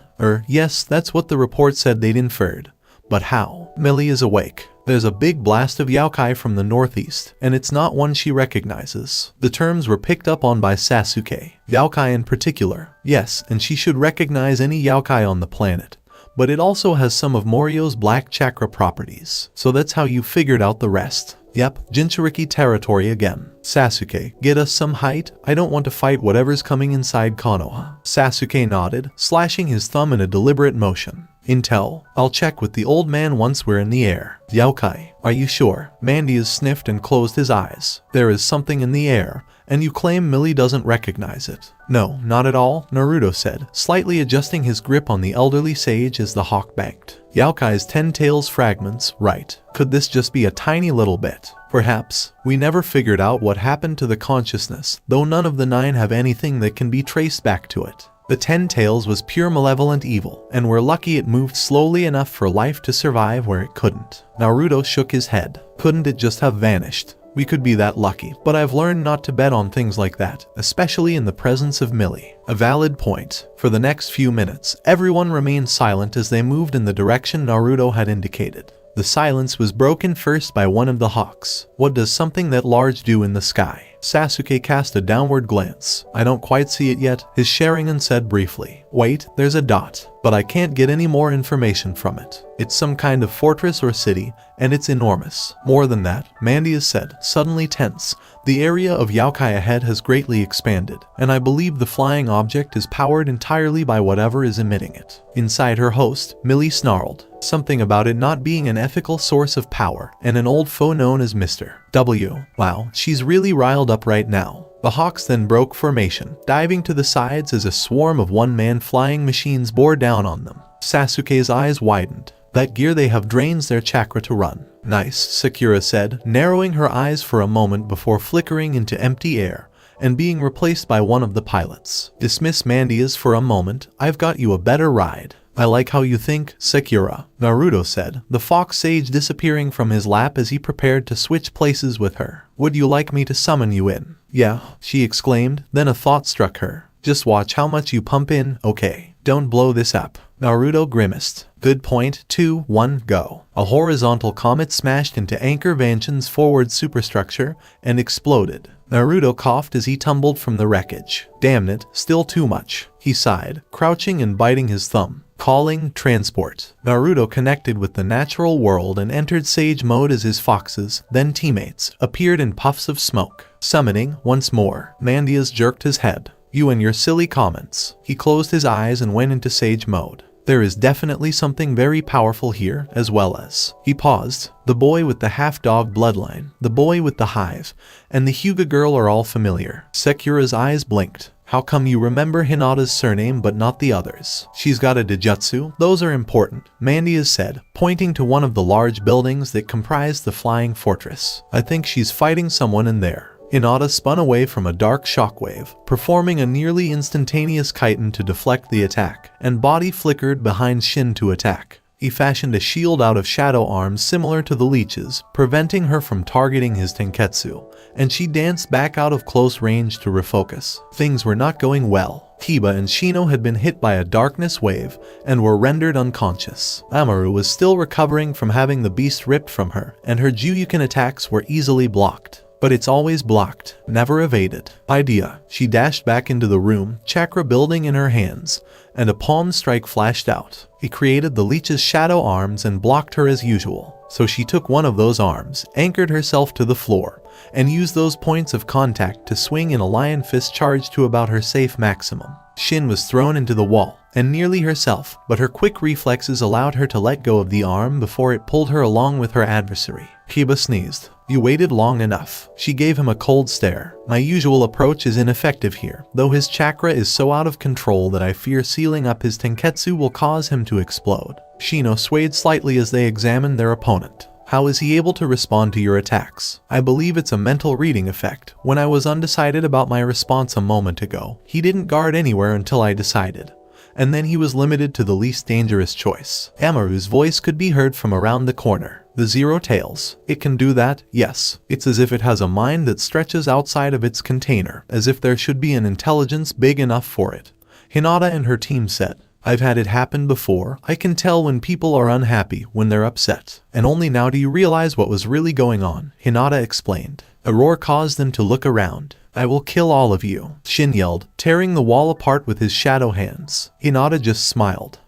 Yes, that's what the report said they'd inferred. But how? Millie is awake. There's a big blast of yokai from the northeast, and it's not one she recognizes. The terms were picked up on by Sasuke. Yokai in particular. Yes, and she should recognize any yokai on the planet. But it also has some of Morio's black chakra properties. So that's how you figured out the rest. Yep, Jinchuriki territory again. Sasuke, get us some height. I don't want to fight whatever's coming inside Konoha. Sasuke nodded, slashing his thumb in a deliberate motion. Intel, I'll check with the old man once we're in the air. Yokai, are you sure? Mandius sniffed and closed his eyes. There is something in the air, and you claim Millie doesn't recognize it. No, not at all, Naruto said, slightly adjusting his grip on the elderly sage as the hawk banked. Yaokai's 10 tails fragments, right. Could this just be a tiny little bit? Perhaps. We never figured out what happened to the consciousness, though none of the 9 have anything that can be traced back to it. The 10 tails was pure malevolent evil, and we're lucky it moved slowly enough for life to survive where it couldn't. Naruto shook his head. Couldn't it just have vanished? We could be that lucky, but I've learned not to bet on things like that, especially in the presence of Millie. A valid point. For the next few minutes, everyone remained silent as they moved in the direction Naruto had indicated. The silence was broken first by one of the hawks. What does something that large do in the sky? Sasuke cast a downward glance. I don't quite see it yet, his Sharingan said briefly. Wait, there's a dot. But I can't get any more information from it. It's some kind of fortress or city, and it's enormous. More than that, Mandius said, suddenly tense. The area of Yaokai ahead has greatly expanded, and I believe the flying object is powered entirely by whatever is emitting it. Inside her host, Millie snarled. Something about it not being an ethical source of power, and an old foe known as Mr. W. Wow, she's really riled up right now. The Hawks then broke formation, diving to the sides as a swarm of one-man flying machines bore down on them. Sasuke's eyes widened. That gear they have drains their chakra to run. Nice, Sakura said, narrowing her eyes for a moment before flickering into empty air and being replaced by one of the pilots. Dismiss Mandias for a moment, I've got you a better ride. I like how you think, Sakura, Naruto said, the fox sage disappearing from his lap as he prepared to switch places with her. Would you like me to summon you in? Yeah, she exclaimed, then a thought struck her. Just watch how much you pump in, okay? Don't blow this up. Naruto grimaced. Good point, 2, 1, go. A horizontal comet smashed into Anchor Mansion's forward superstructure and exploded. Naruto coughed as he tumbled from the wreckage. Damn it, still too much, he sighed, crouching and biting his thumb. Calling transport. Naruto connected with the natural world and entered sage mode as his foxes, then teammates, appeared in puffs of smoke. Summoning once more. Mandias jerked his head. You and your silly comments. He closed his eyes and went into sage mode. There is definitely something very powerful here, as well as. He paused. The boy with the half-dog bloodline, the boy with the hive, and the Hyuga girl are all familiar. Sakura's eyes blinked. How come you remember Hinata's surname but not the others? She's got a Dijutsu? Those are important, Mandias said, pointing to one of the large buildings that comprised the flying fortress. I think she's fighting someone in there. Hinata spun away from a dark shockwave, performing a nearly instantaneous chitin to deflect the attack, and body flickered behind Shin to attack. He fashioned a shield out of shadow arms similar to the leech's, preventing her from targeting his tenketsu, and she danced back out of close range to refocus. Things were not going well. Kiba and Shino had been hit by a darkness wave and were rendered unconscious. Amaru was still recovering from having the beast ripped from her, and her Juuken attacks were easily blocked. But it's always blocked, never evaded. Idea. She dashed back into the room, chakra building in her hands, and a palm strike flashed out. He created the leech's shadow arms and blocked her as usual. So she took one of those arms, anchored herself to the floor, and used those points of contact to swing in a lion fist charge to about her safe maximum. Shin was thrown into the wall, and nearly herself, but her quick reflexes allowed her to let go of the arm before it pulled her along with her adversary. Kiba sneezed. You waited long enough. She gave him a cold stare. My usual approach is ineffective here, though his chakra is so out of control that I fear sealing up his tenketsu will cause him to explode. Shino swayed slightly as they examined their opponent. How is he able to respond to your attacks? I believe it's a mental reading effect. When I was undecided about my response a moment ago, he didn't guard anywhere until I decided. And then he was limited to the least dangerous choice. Amaru's voice could be heard from around the corner. The Zero Tails. It can do that, yes. It's as if it has a mind that stretches outside of its container, as if there should be an intelligence big enough for it. Hinata and her team said. I've had it happen before. I can tell when people are unhappy, when they're upset. And only now do you realize what was really going on, Hinata explained. A roar caused them to look around. I will kill all of you, Shin yelled, tearing the wall apart with his shadow hands. Hinata just smiled.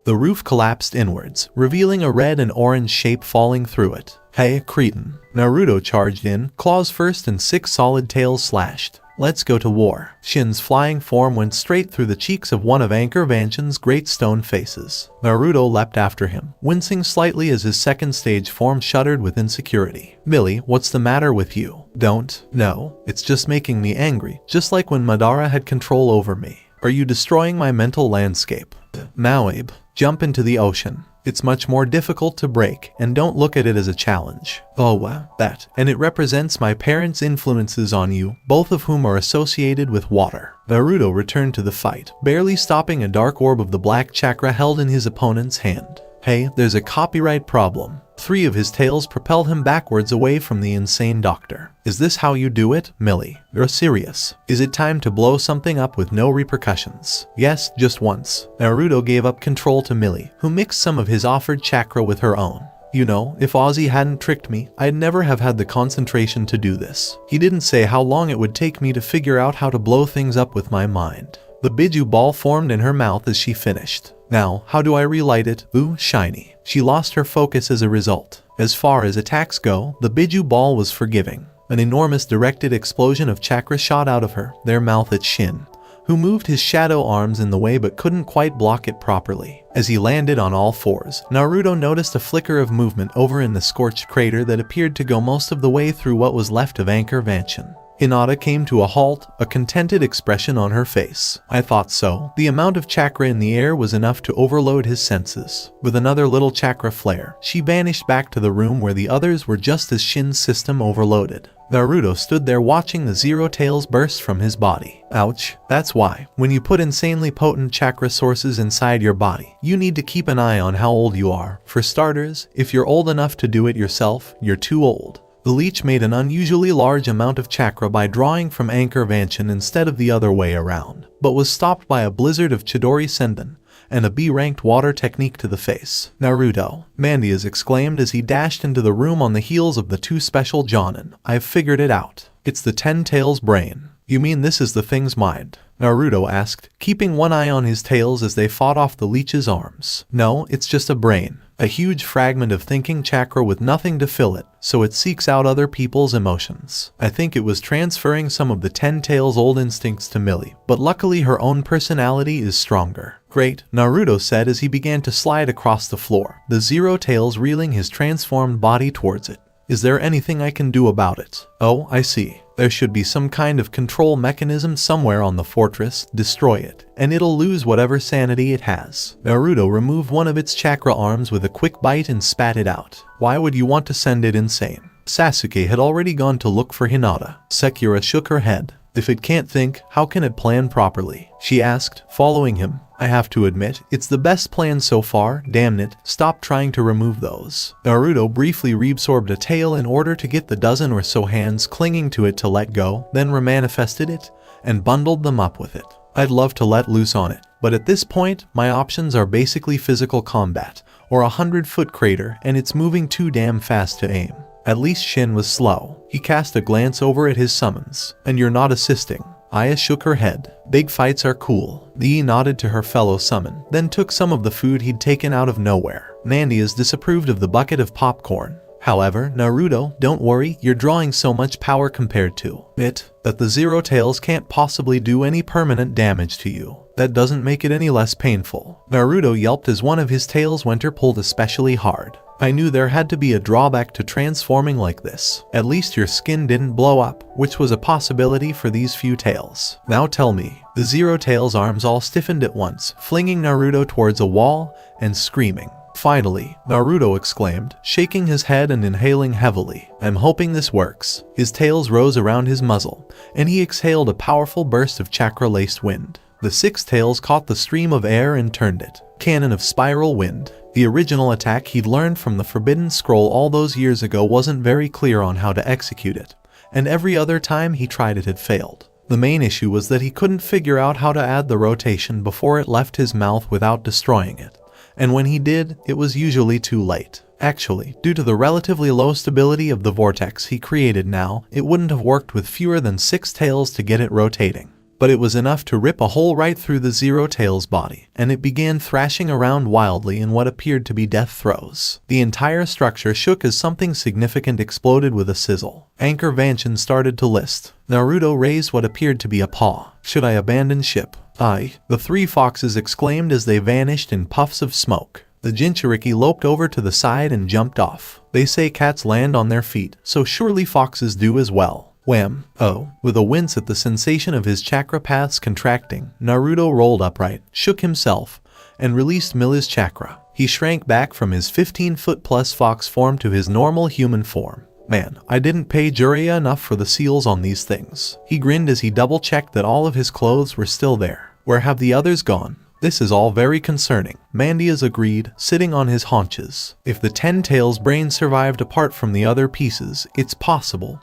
The roof collapsed inwards, revealing a red and orange shape falling through it. Hey, cretin. Naruto charged in, claws first and 6 solid tails slashed. Let's go to war. Shin's flying form went straight through the cheeks of one of Anchor Mansion's great stone faces. Naruto leapt after him, wincing slightly as his second stage form shuddered with insecurity. Millie, what's the matter with you? Don't. No, it's just making me angry, just like when Madara had control over me. Are you destroying my mental landscape? Weeb, jump into the ocean. It's much more difficult to break, and don't look at it as a challenge. Oh, that. And it represents my parents' influences on you, both of whom are associated with water. Naruto returned to the fight, barely stopping a dark orb of the black chakra held in his opponent's hand. Hey, there's a copyright problem. 3 of his tails propelled him backwards away from the insane doctor. Is this how you do it, Millie? You're serious. Is it time to blow something up with no repercussions? Yes, just once. Naruto gave up control to Millie, who mixed some of his offered chakra with her own. You know, if Ozzy hadn't tricked me, I'd never have had the concentration to do this. He didn't say how long it would take me to figure out how to blow things up with my mind. The biju ball formed in her mouth as she finished. Now, how do I relight it? Ooh, shiny. She lost her focus as a result. As far as attacks go, the biju ball was forgiving. An enormous directed explosion of chakra shot out of her, their mouth at Shin, who moved his shadow arms in the way but couldn't quite block it properly. As he landed on all fours, Naruto noticed a flicker of movement over in the scorched crater that appeared to go most of the way through what was left of Anchor Mansion. Hinata came to a halt, a contented expression on her face. I thought so. The amount of chakra in the air was enough to overload his senses. With another little chakra flare, she vanished back to the room where the others were just as Shin's system overloaded. Naruto stood there watching the Zero Tails burst from his body. Ouch. That's why, when you put insanely potent chakra sources inside your body, you need to keep an eye on how old you are. For starters, if you're old enough to do it yourself, you're too old. The leech made an unusually large amount of chakra by drawing from Anchor Mansion instead of the other way around, but was stopped by a blizzard of Chidori Sendan and a B-ranked water technique to the face. Naruto, Mandias exclaimed as he dashed into the room on the heels of the two special Jonin. I've figured it out. It's the Ten Tails brain. You mean this is the thing's mind? Naruto asked, keeping one eye on his tails as they fought off the leech's arms. No, it's just a brain. A huge fragment of thinking chakra with nothing to fill it, so it seeks out other people's emotions. I think it was transferring some of the Ten Tails' old instincts to Millie, but luckily her own personality is stronger. Great, Naruto said as he began to slide across the floor, the Zero Tails reeling his transformed body towards it. Is there anything I can do about it? Oh, I see. There should be some kind of control mechanism somewhere on the fortress. Destroy it, and it'll lose whatever sanity it has. Naruto removed one of its chakra arms with a quick bite and spat it out. Why would you want to send it insane? Sasuke had already gone to look for Hinata. Sakura shook her head. If it can't think, how can it plan properly? She asked, following him. I have to admit, it's the best plan so far. Damn it, stop trying to remove those. Naruto briefly reabsorbed a tail in order to get the dozen or so hands clinging to it to let go, then remanifested it, and bundled them up with it. I'd love to let loose on it, but at this point, my options are basically physical combat, or a 100-foot crater, and it's moving too damn fast to aim. At least Shin was slow. He cast a glance over at his summons. And you're not assisting. Aya shook her head. Big fights are cool. Lee nodded to her fellow summon, then took some of the food he'd taken out of nowhere. Mandias disapproved of the bucket of popcorn. However, Naruto, don't worry, you're drawing so much power compared to it that the Zero Tails can't possibly do any permanent damage to you. That doesn't make it any less painful. Naruto yelped as one of his tails pulled especially hard. I knew there had to be a drawback to transforming like this. At least your skin didn't blow up, which was a possibility for these few tails. Now tell me. The Zero Tails' arms all stiffened at once, flinging Naruto towards a wall and screaming. Finally, Naruto exclaimed, shaking his head and inhaling heavily. I'm hoping this works. His tails rose around his muzzle, and he exhaled a powerful burst of chakra-laced wind. The six tails caught the stream of air and turned it. Cannon of spiral wind. The original attack he'd learned from the Forbidden Scroll all those years ago wasn't very clear on how to execute it, and every other time he tried it had failed. The main issue was that he couldn't figure out how to add the rotation before it left his mouth without destroying it, and when he did, it was usually too late. Actually, due to the relatively low stability of the vortex he created now, it wouldn't have worked with fewer than 6 tails to get it rotating. But it was enough to rip a hole right through the Zero Tails' body, and it began thrashing around wildly in what appeared to be death throes. The entire structure shook as something significant exploded with a sizzle. Anchor Mansion started to list. Naruto raised what appeared to be a paw. Should I abandon ship? Aye, the 3 foxes exclaimed as they vanished in puffs of smoke. The Jinchuriki loped over to the side and jumped off. They say cats land on their feet, so surely foxes do as well. Wham! Oh, with a wince at the sensation of his chakra paths contracting, Naruto rolled upright, shook himself, and released Millie's chakra. He shrank back from his 15-foot-plus fox form to his normal human form. Man, I didn't pay Jiraiya enough for the seals on these things. He grinned as he double-checked that all of his clothes were still there. Where have the others gone? This is all very concerning. Mandias agreed, sitting on his haunches. If the Ten Tails' brain survived apart from the other pieces, it's possible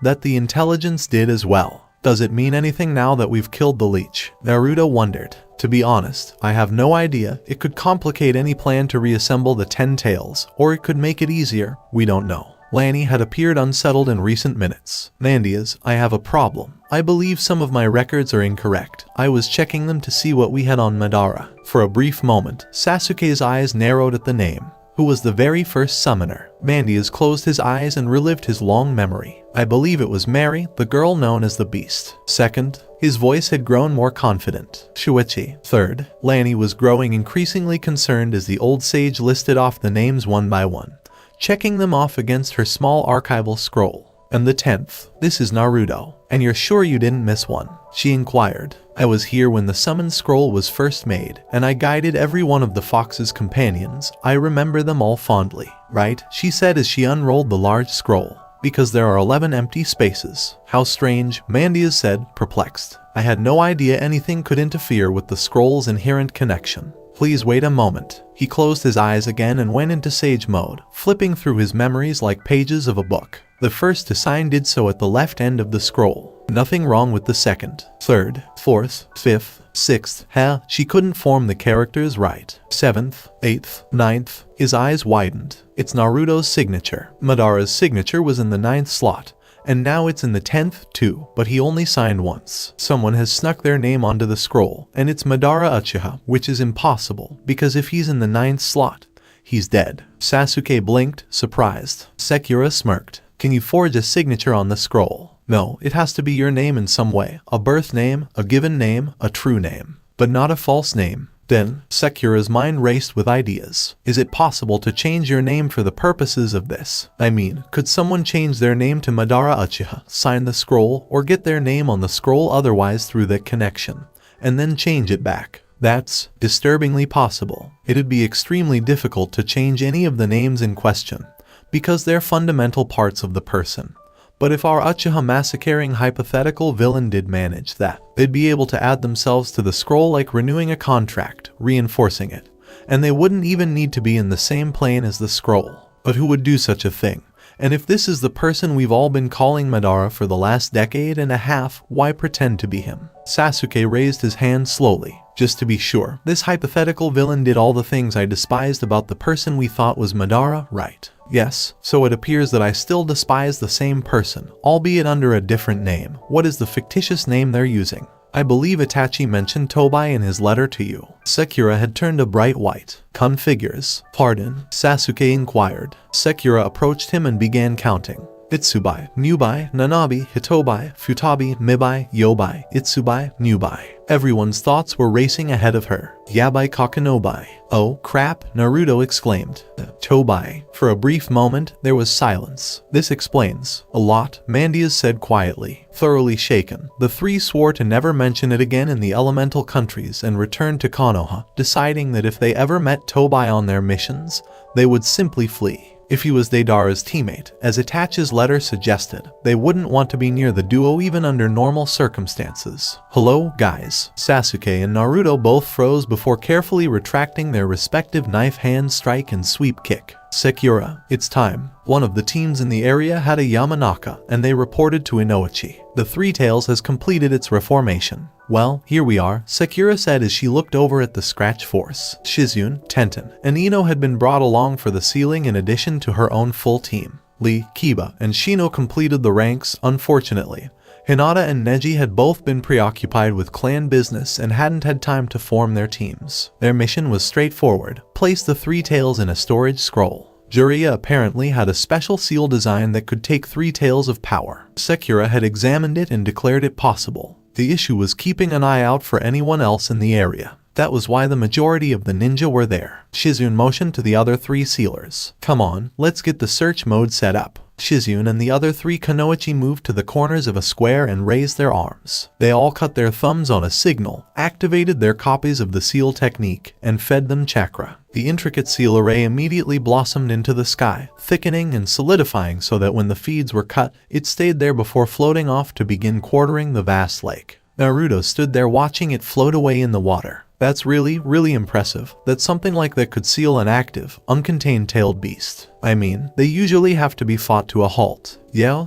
that the intelligence did as well. Does it mean anything now that we've killed the leech? Naruto wondered. To be honest, I have no idea. It could complicate any plan to reassemble the 10 tails, or it could make it easier. We don't know. Lanny had appeared unsettled in recent minutes. Nandias, I have a problem. I believe some of my records are incorrect. I was checking them to see what we had on Madara. For a brief moment, Sasuke's eyes narrowed at the name. Who was the very first summoner? Mandias closed his eyes and relived his long memory. I believe it was Mary, the girl known as the Beast. Second, his voice had grown more confident. Shuichi. Third, Lanny was growing increasingly concerned as the old sage listed off the names one by one, checking them off against her small archival scroll. And the 10th, this is Naruto. And you're sure you didn't miss one? She inquired. I was here when the summon scroll was first made, and I guided every one of the fox's companions. I remember them all fondly. Right? She said as she unrolled the large scroll. Because there are 11 empty spaces. How strange, Mandias said, perplexed. I had no idea anything could interfere with the scroll's inherent connection. Please wait a moment. He closed his eyes again and went into sage mode, flipping through his memories like pages of a book. The first to sign did so at the left end of the scroll. Nothing wrong with the second, third, fourth, fifth, sixth. She couldn't form the characters right. Seventh, eighth, ninth. His eyes widened. It's Naruto's signature. Madara's signature was in the 9th slot. And now it's in the 10th too, but he only signed once. Someone has snuck their name onto the scroll, and it's Madara Uchiha, which is impossible, because if he's in the 9th slot, he's dead. Sasuke blinked, surprised. Sekira smirked. Can you forge a signature on the scroll? No, it has to be your name in some way. A birth name, a given name, a true name. But not a false name. Then, Sekira's mind raced with ideas. Is it possible to change your name for the purposes of this? I mean, could someone change their name to Madara Uchiha, sign the scroll, or get their name on the scroll otherwise through that connection, and then change it back? That's disturbingly possible. It'd be extremely difficult to change any of the names in question, because they're fundamental parts of the person. But if our Uchiha massacring hypothetical villain did manage that, they'd be able to add themselves to the scroll like renewing a contract, reinforcing it. And they wouldn't even need to be in the same plane as the scroll. But who would do such a thing? And if this is the person we've all been calling Madara for the last decade and a half, why pretend to be him? Sasuke raised his hand slowly. Just to be sure, this hypothetical villain did all the things I despised about the person we thought was Madara, right? Yes, so it appears that I still despise the same person, albeit under a different name. What is the fictitious name they're using? I believe Itachi mentioned Tobai in his letter to you. Sekira had turned a bright white. Configures. Pardon? Sasuke inquired. Sekira approached him and began counting. Itsubai, Nubai, Nanabi, Hitobai, Futabi, Mibai, Yobai, Itsubai, Nubai. Everyone's thoughts were racing ahead of her. Yabai Kakanobai. Oh, crap, Naruto exclaimed. Tobai. For a brief moment, there was silence. This explains a lot, Mandias said quietly. Thoroughly shaken, the three swore to never mention it again in the elemental countries and returned to Konoha, deciding that if they ever met Tobai on their missions, they would simply flee. If he was Deidara's teammate, as Itachi's letter suggested, they wouldn't want to be near the duo even under normal circumstances. Hello, guys. Sasuke and Naruto both froze before carefully retracting their respective knife hand strike and sweep kick. Sekira, it's time. One of the teams in the area had a Yamanaka, and they reported to Inoichi. The Three Tails has completed its reformation. Well, here we are, Sekira said as she looked over at the scratch force. Shizune, Tenten, and Ino had been brought along for the sealing in addition to her own full team. Lee, Kiba, and Shino completed the ranks, unfortunately. Hinata and Neji had both been preoccupied with clan business and hadn't had time to form their teams. Their mission was straightforward: place the Three Tails in a storage scroll. Jiraiya apparently had a special seal design that could take 3 tails of power. Sekira had examined it and declared it possible. The issue was keeping an eye out for anyone else in the area. That was why the majority of the ninja were there. Shizune motioned to the other 3 sealers. Come on, let's get the search mode set up. Shizune and the other 3 Kunoichi moved to the corners of a square and raised their arms. They all cut their thumbs on a signal, activated their copies of the seal technique, and fed them chakra. The intricate seal array immediately blossomed into the sky, thickening and solidifying so that when the feeds were cut, it stayed there before floating off to begin quartering the vast lake. Naruto stood there watching it float away in the water. That's really impressive, that something like that could seal an active, uncontained tailed beast. I mean, they usually have to be fought to a halt. Yeah,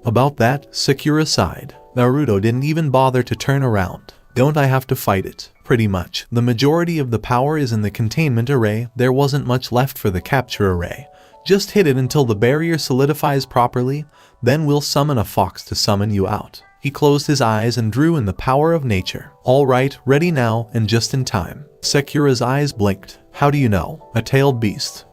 about that, Sekira sighed. Naruto didn't even bother to turn around. Don't I have to fight it? Pretty much. The majority of the power is in the containment array. There wasn't much left for the capture array. Just hit it until the barrier solidifies properly, then we'll summon a fox to summon you out. He closed his eyes and drew in the power of nature. All right, ready now, and just in time. Sakura's eyes blinked. How do you know? A tailed beast.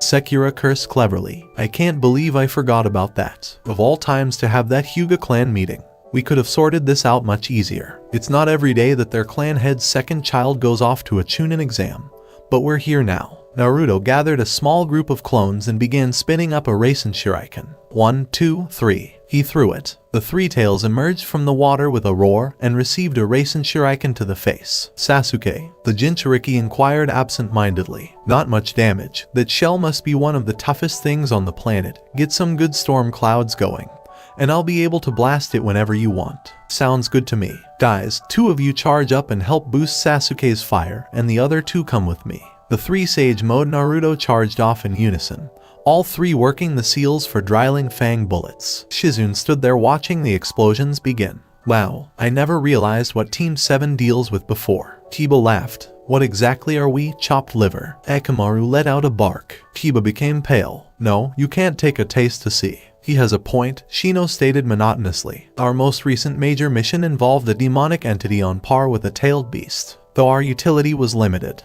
Sakura cursed cleverly. I can't believe I forgot about that. Of all times to have that Hyuga clan meeting. We could have sorted this out much easier. It's not every day that their clan head's second child goes off to a Chunin exam. But we're here now. Naruto gathered a small group of clones and began spinning up a Rasen Shuriken. 1, 2, 3. He threw it. The three tails emerged from the water with a roar and received a Rasen Shuriken to the face. Sasuke, the Jinchuriki inquired absent-mindedly. Not much damage. That shell must be one of the toughest things on the planet. Get some good storm clouds going, and I'll be able to blast it whenever you want. Sounds good to me. Guys, 2 of you charge up and help boost Sasuke's fire, and the other 2 come with me. The 3 Sage Mode Naruto charged off in unison, all 3 working the seals for dryling fang bullets. Shizune stood there watching the explosions begin. Wow, I never realized what Team 7 deals with before. Kiba laughed. What exactly are we? Chopped liver. Akamaru let out a bark. Kiba became pale. No, you can't take a taste to see. He has a point, Shino stated monotonously. Our most recent major mission involved a demonic entity on par with a tailed beast, though our utility was limited.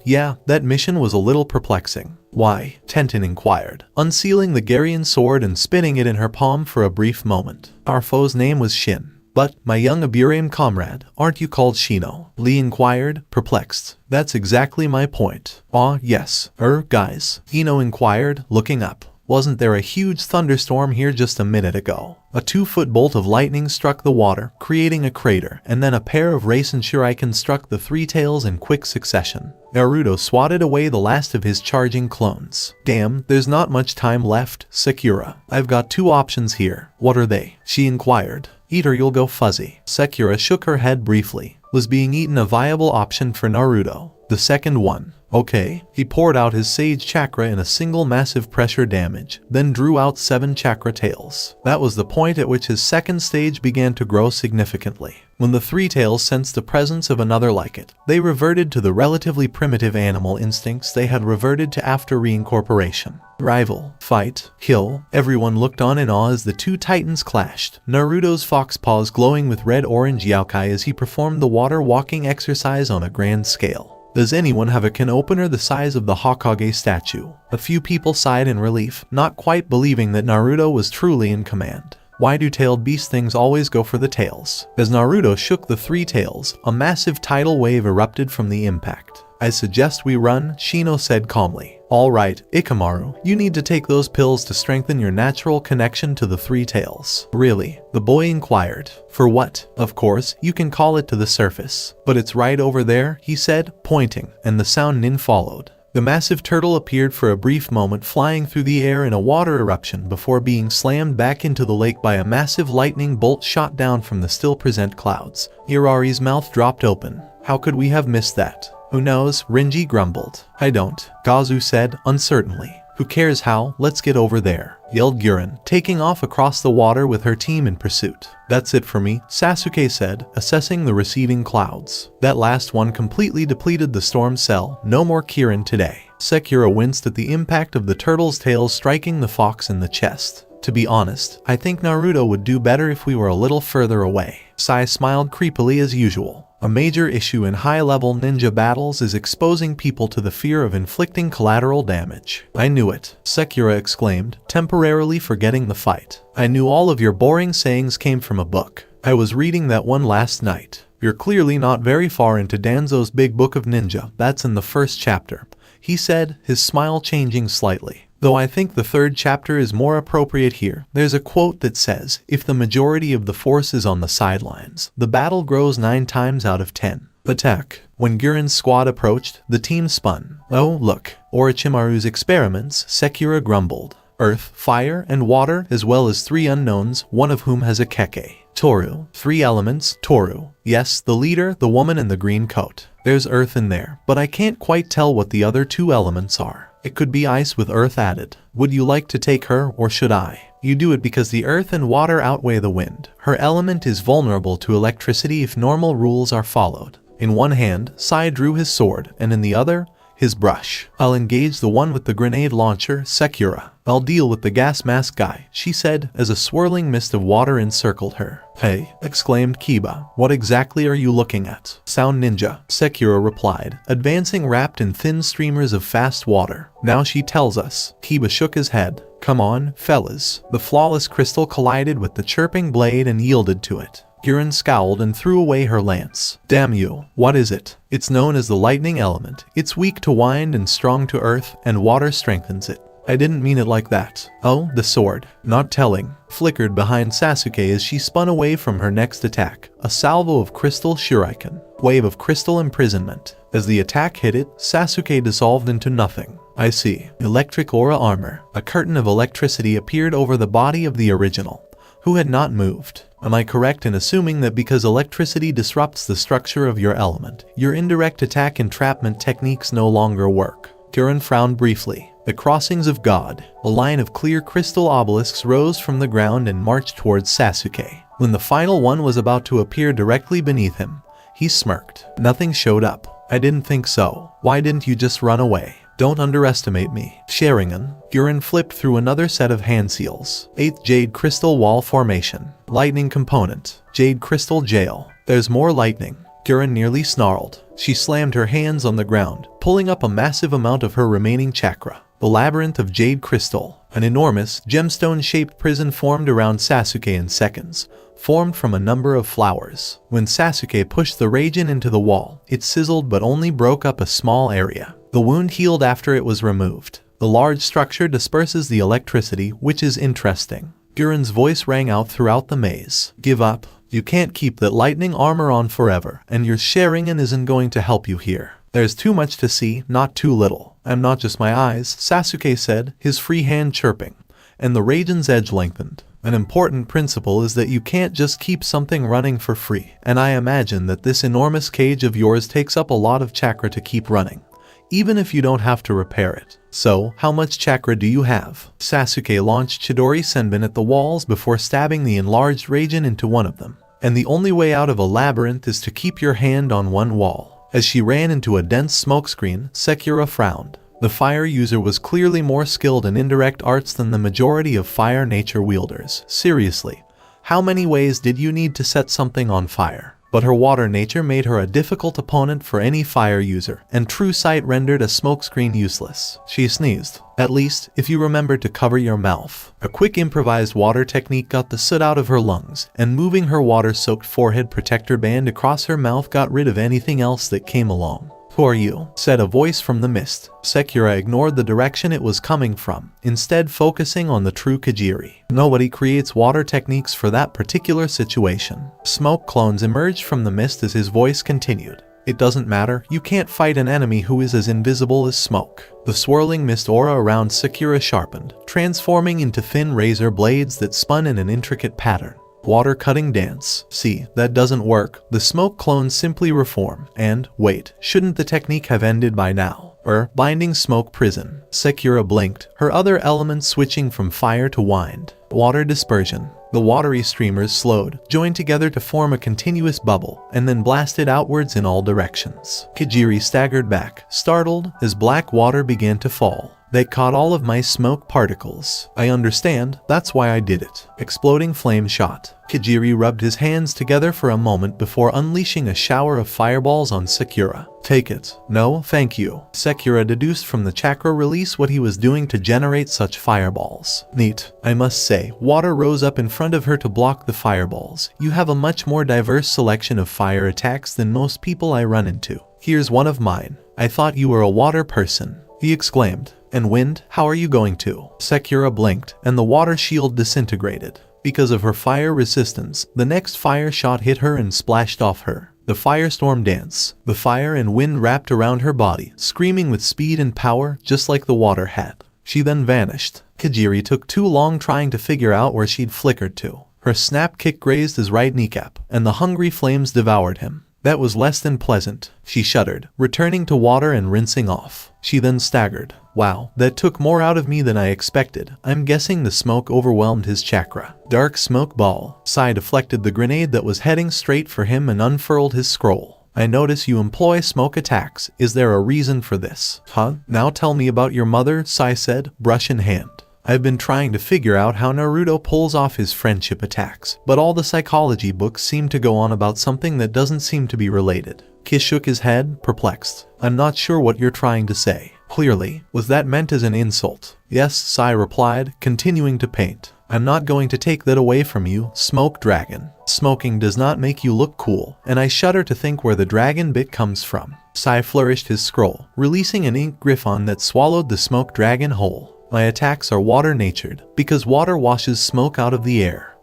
Yeah, that mission was a little perplexing. Why? Tenten inquired, unsealing the Garian sword and spinning it in her palm for a brief moment. Our foe's name was Shin. But, my young Aburame comrade, aren't you called Shino? Lee inquired, perplexed. That's exactly my point. Ah, yes. Guys? Ino inquired, looking up. Wasn't there a huge thunderstorm here just a minute ago? A 2-foot bolt of lightning struck the water, creating a crater, and then a pair of Rasen Shuriken struck the 3 tails in quick succession. Naruto swatted away the last of his charging clones. Damn, there's not much time left, Sakura. I've got 2 options here. What are they? She inquired. Eat or you'll go fuzzy. Sakura shook her head briefly. Was being eaten a viable option for Naruto? The second one. Okay. He poured out his Sage Chakra in a single massive pressure damage, then drew out 7 chakra tails. That was the point at which his second stage began to grow significantly. When the 3 tails sensed the presence of another like it, they reverted to the relatively primitive animal instincts they had reverted to after reincorporation. Rival, fight, kill. Everyone looked on in awe as the 2 titans clashed. Naruto's fox paws glowing with red-orange yokai as he performed the water-walking exercise on a grand scale. Does anyone have a can opener the size of the Hokage statue? A few people sighed in relief, not quite believing that Naruto was truly in command. Why do tailed beast things always go for the tails? As Naruto shook the 3 tails, a massive tidal wave erupted from the impact. I suggest we run, Shino said calmly. Alright, Ikamaru, you need to take those pills to strengthen your natural connection to the 3 tails. Really? The boy inquired. For what? Of course, you can call it to the surface. But it's right over there, he said, pointing, and the sound Nin followed. The massive turtle appeared for a brief moment flying through the air in a water eruption before being slammed back into the lake by a massive lightning bolt shot down from the still present clouds. Hirari's mouth dropped open. How could we have missed that? Who knows? Renji grumbled. I don't, Gazu said, uncertainly. Who cares how? Let's get over there, yelled Guren, taking off across the water with her team in pursuit. That's it for me, Sasuke said, assessing the receding clouds. That last one completely depleted the storm cell. No more Kirin today. Sakura winced at the impact of the turtle's tail striking the fox in the chest. To be honest, I think Naruto would do better if we were a little further away. Sai smiled creepily as usual. A major issue in high-level ninja battles is exposing people to the fear of inflicting collateral damage. I knew it, Sakura exclaimed, temporarily forgetting the fight. I knew all of your boring sayings came from a book. I was reading that one last night. You're clearly not very far into Danzo's big book of ninja. That's in the first chapter, he said, his smile changing slightly. Though I think the 3rd chapter is more appropriate here. There's a quote that says, if the majority of the force is on the sidelines, the battle grows 9 times out of 10. Attack. When Guren's squad approached, the team spun. Oh, look. Orochimaru's experiments, Sakura grumbled. Earth, fire, and water, as well as 3 unknowns, one of whom has a keke. Toru. 3 elements, Toru. Yes, the leader, the woman, and the green coat. There's earth in there, but I can't quite tell what the other 2 elements are. It could be ice with earth added. Would you like to take her, or should I? You do it because the earth and water outweigh the wind. Her element is vulnerable to electricity if normal rules are followed. In one hand, Sai drew his sword, and in the other, his brush. I'll engage the one with the grenade launcher, Sakura. I'll deal with the gas mask guy, she said, as a swirling mist of water encircled her. Hey, exclaimed Kiba. What exactly are you looking at? Sound ninja, Sakura replied, advancing wrapped in thin streamers of fast water. Now she tells us. Kiba shook his head. Come on, fellas. The flawless crystal collided with the chirping blade and yielded to it. Gurren scowled and threw away her lance. Damn you, what is it? It's known as the lightning element. It's weak to wind and strong to earth, and water strengthens it. I didn't mean it like that. Oh, the sword. Not telling. Flickered behind Sasuke as she spun away from her next attack. A salvo of crystal shuriken. Wave of crystal imprisonment. As the attack hit it, Sasuke dissolved into nothing. I see. Electric aura armor. A curtain of electricity appeared over the body of the original, who had not moved. Am I correct in assuming that because electricity disrupts the structure of your element, your indirect attack entrapment techniques no longer work? Gurren frowned briefly. The crossings of God. A line of clear crystal obelisks rose from the ground and marched towards Sasuke. When the final one was about to appear directly beneath him, he smirked. Nothing showed up. I didn't think so. Why didn't you just run away? Don't underestimate me. Sharingan. Gurren flipped through another set of hand seals. 8th Jade Crystal Wall Formation. Lightning Component. Jade Crystal Jail. There's more lightning. Gurren nearly snarled. She slammed her hands on the ground, pulling up a massive amount of her remaining chakra. The labyrinth of jade crystal. An enormous, gemstone-shaped prison formed around Sasuke in seconds, formed from a number of flowers. When Sasuke pushed the Raijin into the wall, it sizzled but only broke up a small area. The wound healed after it was removed. The large structure disperses the electricity, which is interesting. Gurren's voice rang out throughout the maze. Give up. You can't keep that lightning armor on forever, and your Sharingan isn't going to help you here. There's too much to see, not too little. I'm not just my eyes, Sasuke said, his free hand chirping, and the Raijin's edge lengthened. An important principle is that you can't just keep something running for free, and I imagine that this enormous cage of yours takes up a lot of chakra to keep running, even if you don't have to repair it. So, how much chakra do you have? Sasuke launched Chidori Senbin at the walls before stabbing the enlarged Raijin into one of them. And the only way out of a labyrinth is to keep your hand on one wall. As she ran into a dense smokescreen, Sakura frowned. The fire user was clearly more skilled in indirect arts than the majority of fire nature wielders. Seriously, how many ways did you need to set something on fire? But her water nature made her a difficult opponent for any fire user, and true sight rendered a smokescreen useless. She sneezed. At least, if you remember to cover your mouth. A quick improvised water technique got the soot out of her lungs, and moving her water-soaked forehead protector band across her mouth got rid of anything else that came along. Who are you? Said a voice from the mist. Sakura ignored the direction it was coming from, instead focusing on the true Kajiri. Nobody creates water techniques for that particular situation. Smoke clones emerged from the mist as his voice continued. It doesn't matter, you can't fight an enemy who is as invisible as smoke. The swirling mist aura around Sakura sharpened, transforming into thin razor blades that spun in an intricate pattern. Water cutting dance. See, that doesn't work. The smoke clones simply reform. And, wait, shouldn't the technique have ended by now? Binding smoke prison. Sakura blinked, her other elements switching from fire to wind. Water dispersion. The watery streamers slowed, joined together to form a continuous bubble, and then blasted outwards in all directions. Kajiri staggered back, startled, as black water began to fall. They caught all of my smoke particles. I understand, that's why I did it. Exploding flame shot. Kajiri rubbed his hands together for a moment before unleashing a shower of fireballs on Sakura. Take it. No, thank you. Sakura deduced from the chakra release what he was doing to generate such fireballs. Neat. I must say, water rose up in front of her to block the fireballs. You have a much more diverse selection of fire attacks than most people I run into. Here's one of mine. I thought you were a water person, he exclaimed. And wind, how are you going to? Sakura blinked, and the water shield disintegrated. Because of her fire resistance, the next fire shot hit her and splashed off her. The firestorm dance. The fire and wind wrapped around her body, screaming with speed and power, just like the water had. She then vanished. Kajiri took too long trying to figure out where she'd flickered to. Her snap kick grazed his right kneecap, and the hungry flames devoured him. That was less than pleasant. She shuddered, returning to water and rinsing off. She then staggered. Wow, that took more out of me than I expected. I'm guessing the smoke overwhelmed his chakra. Dark smoke ball. Sai deflected the grenade that was heading straight for him and unfurled his scroll. I notice you employ smoke attacks. Is there a reason for this? Huh? Now tell me about your mother, Sai said, brush in hand. I've been trying to figure out how Naruto pulls off his friendship attacks, but all the psychology books seem to go on about something that doesn't seem to be related. Kiss shook his head, perplexed. I'm not sure what you're trying to say. Clearly, was that meant as an insult? Yes, Sai replied, continuing to paint. I'm not going to take that away from you, Smoke Dragon. Smoking does not make you look cool, and I shudder to think where the dragon bit comes from. Sai flourished his scroll, releasing an ink griffon that swallowed the Smoke Dragon whole. My attacks are water-natured, because water washes smoke out of the air.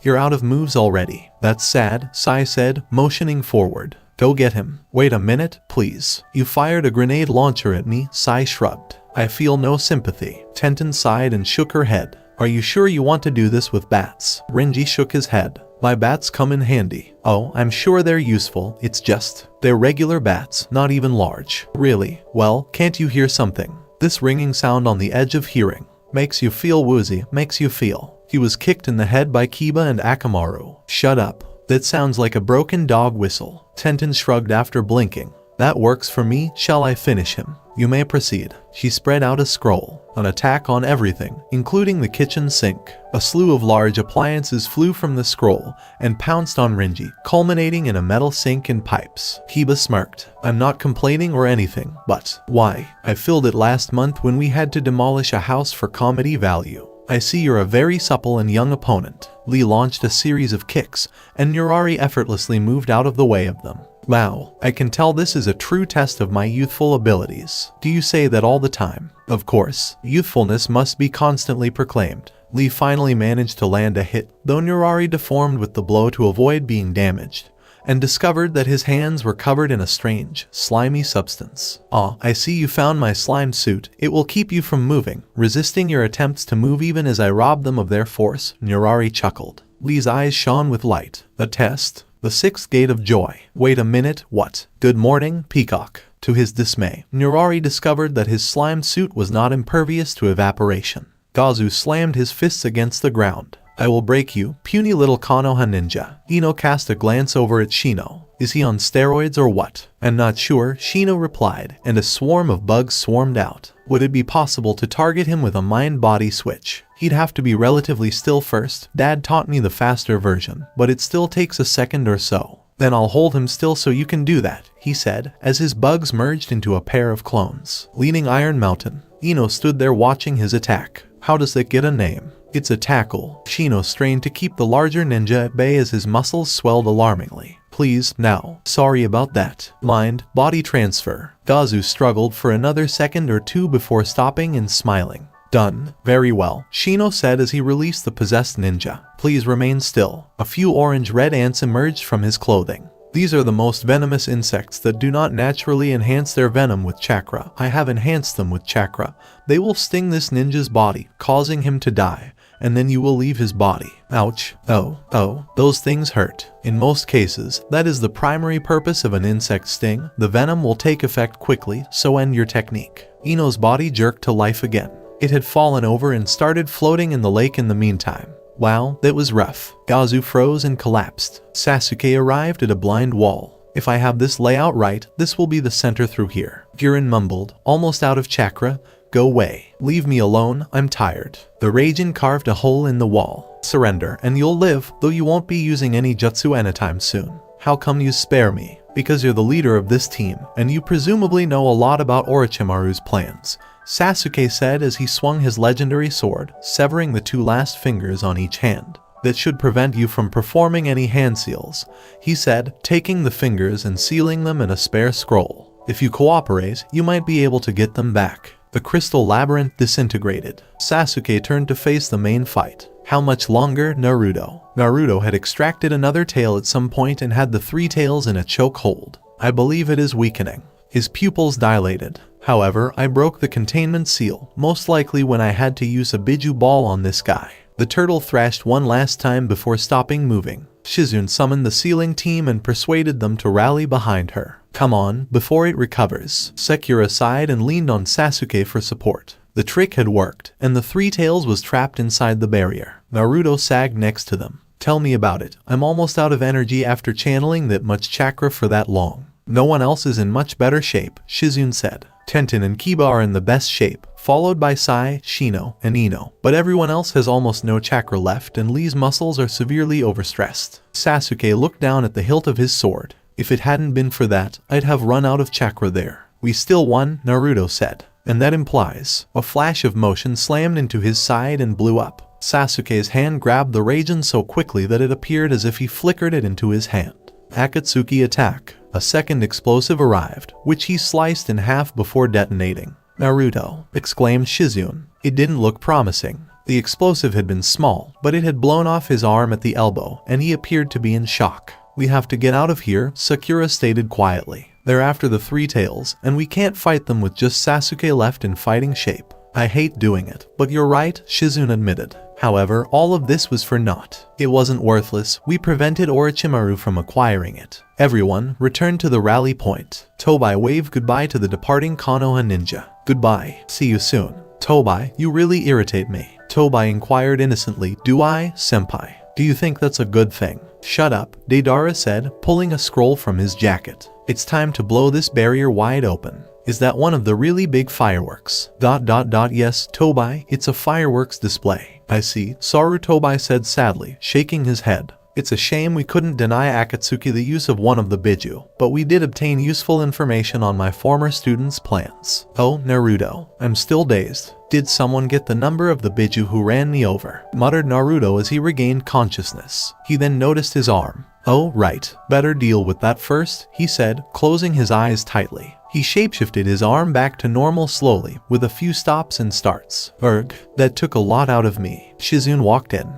You're out of moves already. That's sad, Sai said, motioning forward. Go get him. Wait a minute, please. You fired a grenade launcher at me, Sai shrugged. I feel no sympathy. Tenten sighed and shook her head. Are you sure you want to do this with bats? Renji shook his head. My bats come in handy. Oh, I'm sure they're useful, it's just, they're regular bats, not even large. Really? Well, can't you hear something? This ringing sound on the edge of hearing. Makes you feel woozy, makes you feel. He was kicked in the head by Kiba and Akamaru. Shut up. That sounds like a broken dog whistle. Tenten shrugged after blinking. That works for me, shall I finish him? You may proceed. She spread out a scroll. An attack on everything, including the kitchen sink. A slew of large appliances flew from the scroll and pounced on Renji, culminating in a metal sink and pipes. Kiba smirked. I'm not complaining or anything, but why? I filled it last month when we had to demolish a house for comedy value. I see you're a very supple and young opponent. Lee launched a series of kicks, and Nurari effortlessly moved out of the way of them. Wow, I can tell this is a true test of my youthful abilities. Do you say that all the time? Of course, youthfulness must be constantly proclaimed. Lee finally managed to land a hit, though Nurari deformed with the blow to avoid being damaged, and discovered that his hands were covered in a strange, slimy substance. Ah, I see you found my slime suit. It will keep you from moving, resisting your attempts to move even as I rob them of their force, Nurari chuckled. Lee's eyes shone with light. A test? The sixth gate of joy. Wait a minute, what? Good morning, Peacock. To his dismay, Nurari discovered that his slime suit was not impervious to evaporation. Gazu slammed his fists against the ground. I will break you, puny little Konoha ninja. Ino cast a glance over at Shino. Is he on steroids or what? I'm not sure, Shino replied, and a swarm of bugs swarmed out. Would it be possible to target him with a mind-body switch? He'd have to be relatively still first. Dad taught me the faster version, but it still takes a second or so. Then I'll hold him still so you can do that, he said, as his bugs merged into a pair of clones. Leaning Iron Mountain, Ino stood there watching his attack. How does it get a name? It's a tackle. Shino strained to keep the larger ninja at bay as his muscles swelled alarmingly. Please, now. Sorry about that. Mind, body transfer. Gazu struggled for another second or two before stopping and smiling. Done. Very well, Shino said as he released the possessed ninja. Please remain still. A few orange-red ants emerged from his clothing. These are the most venomous insects that do not naturally enhance their venom with chakra. I have enhanced them with chakra. They will sting this ninja's body, causing him to die, and then you will leave his body. Ouch. Oh, those things hurt. In most cases, that is the primary purpose of an insect sting. The venom will take effect quickly, so end your technique. Ino's body jerked to life again. It had fallen over and started floating in the lake in the meantime. Wow, that was rough. Gazu froze and collapsed. Sasuke arrived at a blind wall. If I have this layout right, this will be the center through here. Jiren mumbled, almost out of chakra. Go away. Leave me alone, I'm tired. The Raijin carved a hole in the wall. Surrender, and you'll live, though you won't be using any jutsu anytime soon. How come you spare me? Because you're the leader of this team, and you presumably know a lot about Orochimaru's plans, Sasuke said as he swung his legendary sword, severing the two last fingers on each hand. That should prevent you from performing any hand seals, he said, taking the fingers and sealing them in a spare scroll. If you cooperate, you might be able to get them back. The crystal labyrinth disintegrated. Sasuke turned to face the main fight. How much longer, Naruto? Naruto had extracted another tail at some point and had the three tails in a chokehold. I believe it is weakening. His pupils dilated. However, I broke the containment seal, most likely when I had to use a Biju ball on this guy. The turtle thrashed one last time before stopping moving. Shizune summoned the sealing team and persuaded them to rally behind her. Come on, before it recovers. Sakura sighed and leaned on Sasuke for support. The trick had worked, and the Three Tails was trapped inside the barrier. Naruto sagged next to them. Tell me about it. I'm almost out of energy after channeling that much chakra for that long. No one else is in much better shape, Shizune said. Tenten and Kiba are in the best shape, followed by Sai, Shino, and Ino. But everyone else has almost no chakra left and Lee's muscles are severely overstressed. Sasuke looked down at the hilt of his sword. If it hadn't been for that, I'd have run out of chakra there. We still won, Naruto said. And that implies. A flash of motion slammed into his side and blew up. Sasuke's hand grabbed the Raijin so quickly that it appeared as if he flickered it into his hand. Akatsuki attack. A second explosive arrived, which he sliced in half before detonating. Naruto, exclaimed Shizune. It didn't look promising. The explosive had been small, but it had blown off his arm at the elbow, and he appeared to be in shock. We have to get out of here, Sakura stated quietly. They're after the Three Tails, and we can't fight them with just Sasuke left in fighting shape. I hate doing it, but you're right, Shizune admitted. However, all of this was for naught. It wasn't worthless. We prevented Orochimaru from acquiring it. Everyone returned to the rally point. Tobai waved goodbye to the departing Konoha ninja. Goodbye. See you soon. Tobai, you really irritate me. Tobai inquired innocently. Do I, senpai? Do you think that's a good thing? Shut up, Deidara said, pulling a scroll from his jacket. It's time to blow this barrier wide open. Is that one of the really big fireworks? Yes, Tobai, it's a fireworks display. I see, Saru, Tobai said sadly, shaking his head. It's a shame we couldn't deny Akatsuki the use of one of the Biju, but we did obtain useful information on my former students' plans. Oh, Naruto, I'm still dazed. Did someone get the number of the Biju who ran me over? Muttered Naruto as he regained consciousness. He then noticed his arm. Oh, right. Better deal with that first, he said, closing his eyes tightly. He shapeshifted his arm back to normal slowly, with a few stops and starts. Erg, that took a lot out of me. Shizune walked in.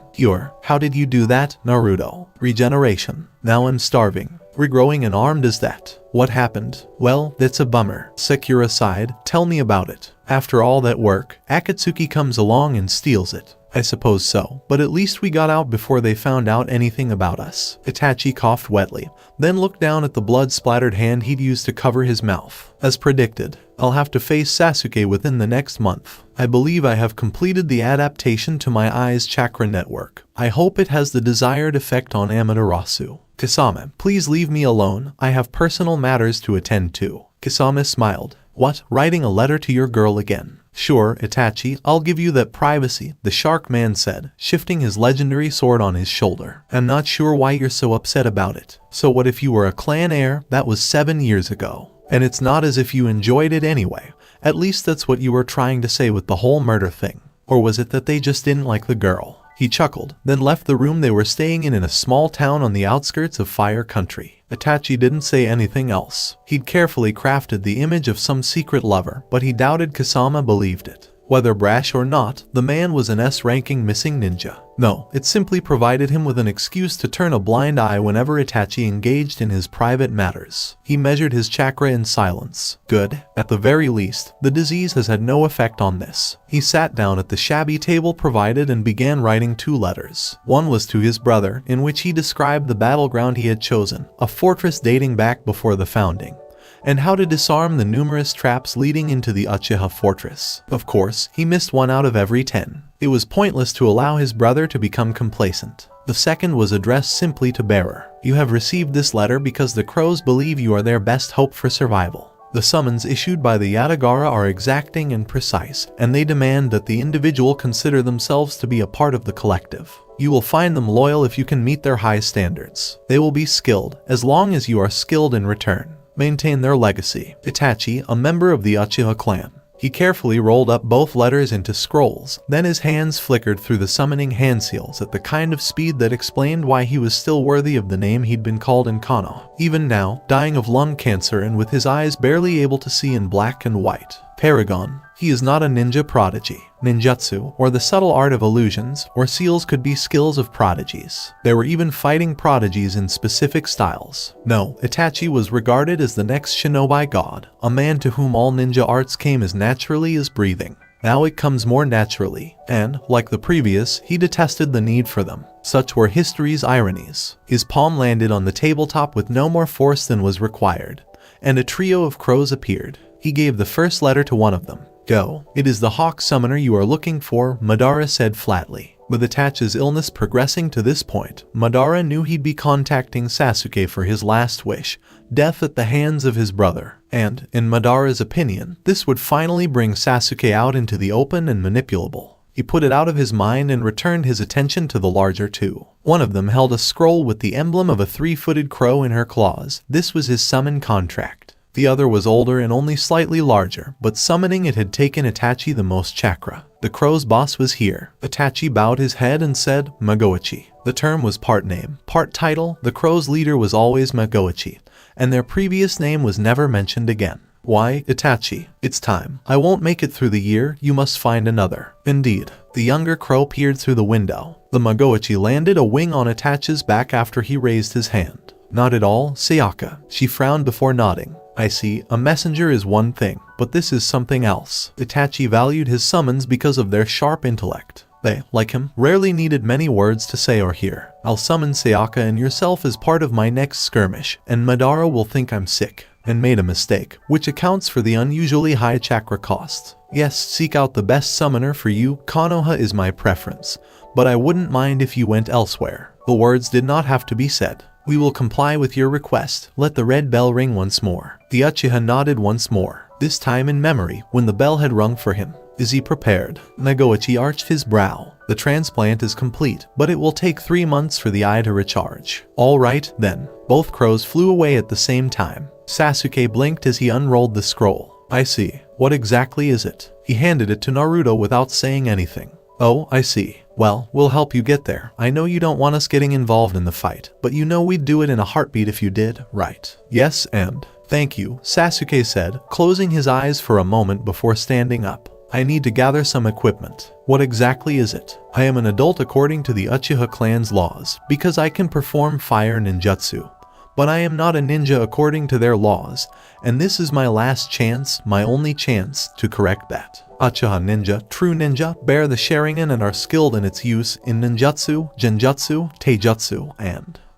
How did you do that, Naruto? Regeneration. Now I'm starving. Regrowing an arm does that. What happened? Well, that's a bummer. Sakura sighed. Tell me about it. After all that work, Akatsuki comes along and steals it. I suppose so, but at least we got out before they found out anything about us. Itachi coughed wetly, then looked down at the blood-splattered hand he'd used to cover his mouth. As predicted, I'll have to face Sasuke within the next month. I believe I have completed the adaptation to my eye's chakra network. I hope it has the desired effect on Amaterasu. Kasame, please leave me alone. I have personal matters to attend to. Kasame smiled. What, writing a letter to your girl again? Sure, Itachi, I'll give you that privacy, the shark man said, shifting his legendary sword on his shoulder. I'm not sure why you're so upset about it. So what if you were a clan heir? That was 7 years ago. And it's not as if you enjoyed it anyway. At least that's what you were trying to say with the whole murder thing. Or was it that they just didn't like the girl? He chuckled, then left the room they were staying in a small town on the outskirts of Fire Country. Itachi didn't say anything else. He'd carefully crafted the image of some secret lover, but he doubted Kasama believed it. Whether brash or not, the man was an S-ranking missing ninja. No, it simply provided him with an excuse to turn a blind eye whenever Itachi engaged in his private matters. He measured his chakra in silence. Good. At the very least, the disease has had no effect on this. He sat down at the shabby table provided and began writing 2 letters. One was to his brother, in which he described the battleground he had chosen, a fortress dating back before the founding, and how to disarm the numerous traps leading into the Uchiha fortress. Of course, he missed 1 out of every 10. It was pointless to allow his brother to become complacent. The second was addressed simply to bearer. You have received this letter because the crows believe you are their best hope for survival. The summons issued by the Yatagara are exacting and precise, and they demand that the individual consider themselves to be a part of the collective. You will find them loyal if you can meet their high standards. They will be skilled, as long as you are skilled in return. Maintain their legacy. Itachi, a member of the Uchiha clan. He carefully rolled up both letters into scrolls, then his hands flickered through the summoning hand seals at the kind of speed that explained why he was still worthy of the name he'd been called in Kano. Even now, dying of lung cancer and with his eyes barely able to see in black and white. Paragon. He is not a ninja prodigy. Ninjutsu, or the subtle art of illusions, or seals could be skills of prodigies. There were even fighting prodigies in specific styles. No, Itachi was regarded as the next shinobi god, a man to whom all ninja arts came as naturally as breathing. Now it comes more naturally, and, like the previous, he detested the need for them. Such were history's ironies. His palm landed on the tabletop with no more force than was required, and a trio of crows appeared. He gave the first letter to one of them. Go. It is the hawk summoner you are looking for, Madara said flatly. With Itachi's illness progressing to this point, Madara knew he'd be contacting Sasuke for his last wish, death at the hands of his brother. And, in Madara's opinion, this would finally bring Sasuke out into the open and manipulable. He put it out of his mind and returned his attention to the larger two. One of them held a scroll with the emblem of a three-footed crow in her claws. This was his summon contract. The other was older and only slightly larger, but summoning it had taken Itachi the most chakra. The crow's boss was here. Itachi bowed his head and said, Magoichi. The term was part name, part title. The crow's leader was always Magoichi, and their previous name was never mentioned again. Why, Itachi, it's time. I won't make it through the year, you must find another. Indeed. The younger crow peered through the window. The Magoichi landed a wing on Itachi's back after he raised his hand. Not at all, Sayaka. She frowned before nodding. I see, a messenger is one thing, but this is something else. Itachi valued his summons because of their sharp intellect. They, like him, rarely needed many words to say or hear. I'll summon Sayaka and yourself as part of my next skirmish, and Madara will think I'm sick and made a mistake, which accounts for the unusually high chakra costs. Yes, seek out the best summoner for you. Konoha is my preference, but I wouldn't mind if you went elsewhere. The words did not have to be said. We will comply with your request. Let the red bell ring once more. The Uchiha nodded once more, this time in memory, when the bell had rung for him. Is he prepared? Magoichi arched his brow. The transplant is complete, but it will take 3 months for the eye to recharge. All right, then. Both crows flew away at the same time. Sasuke blinked as he unrolled the scroll. I see. What exactly is it? He handed it to Naruto without saying anything. Oh, I see. Well, we'll help you get there. I know you don't want us getting involved in the fight, but you know we'd do it in a heartbeat if you did, right? Yes, and thank you, Sasuke said, closing his eyes for a moment before standing up. I need to gather some equipment. What exactly is it? I am an adult according to the Uchiha clan's laws, because I can perform fire ninjutsu. But I am not a ninja according to their laws, and this is my last chance, my only chance, to correct that. Uchiha ninja, true ninja, bear the Sharingan and are skilled in its use in ninjutsu, genjutsu, taijutsu,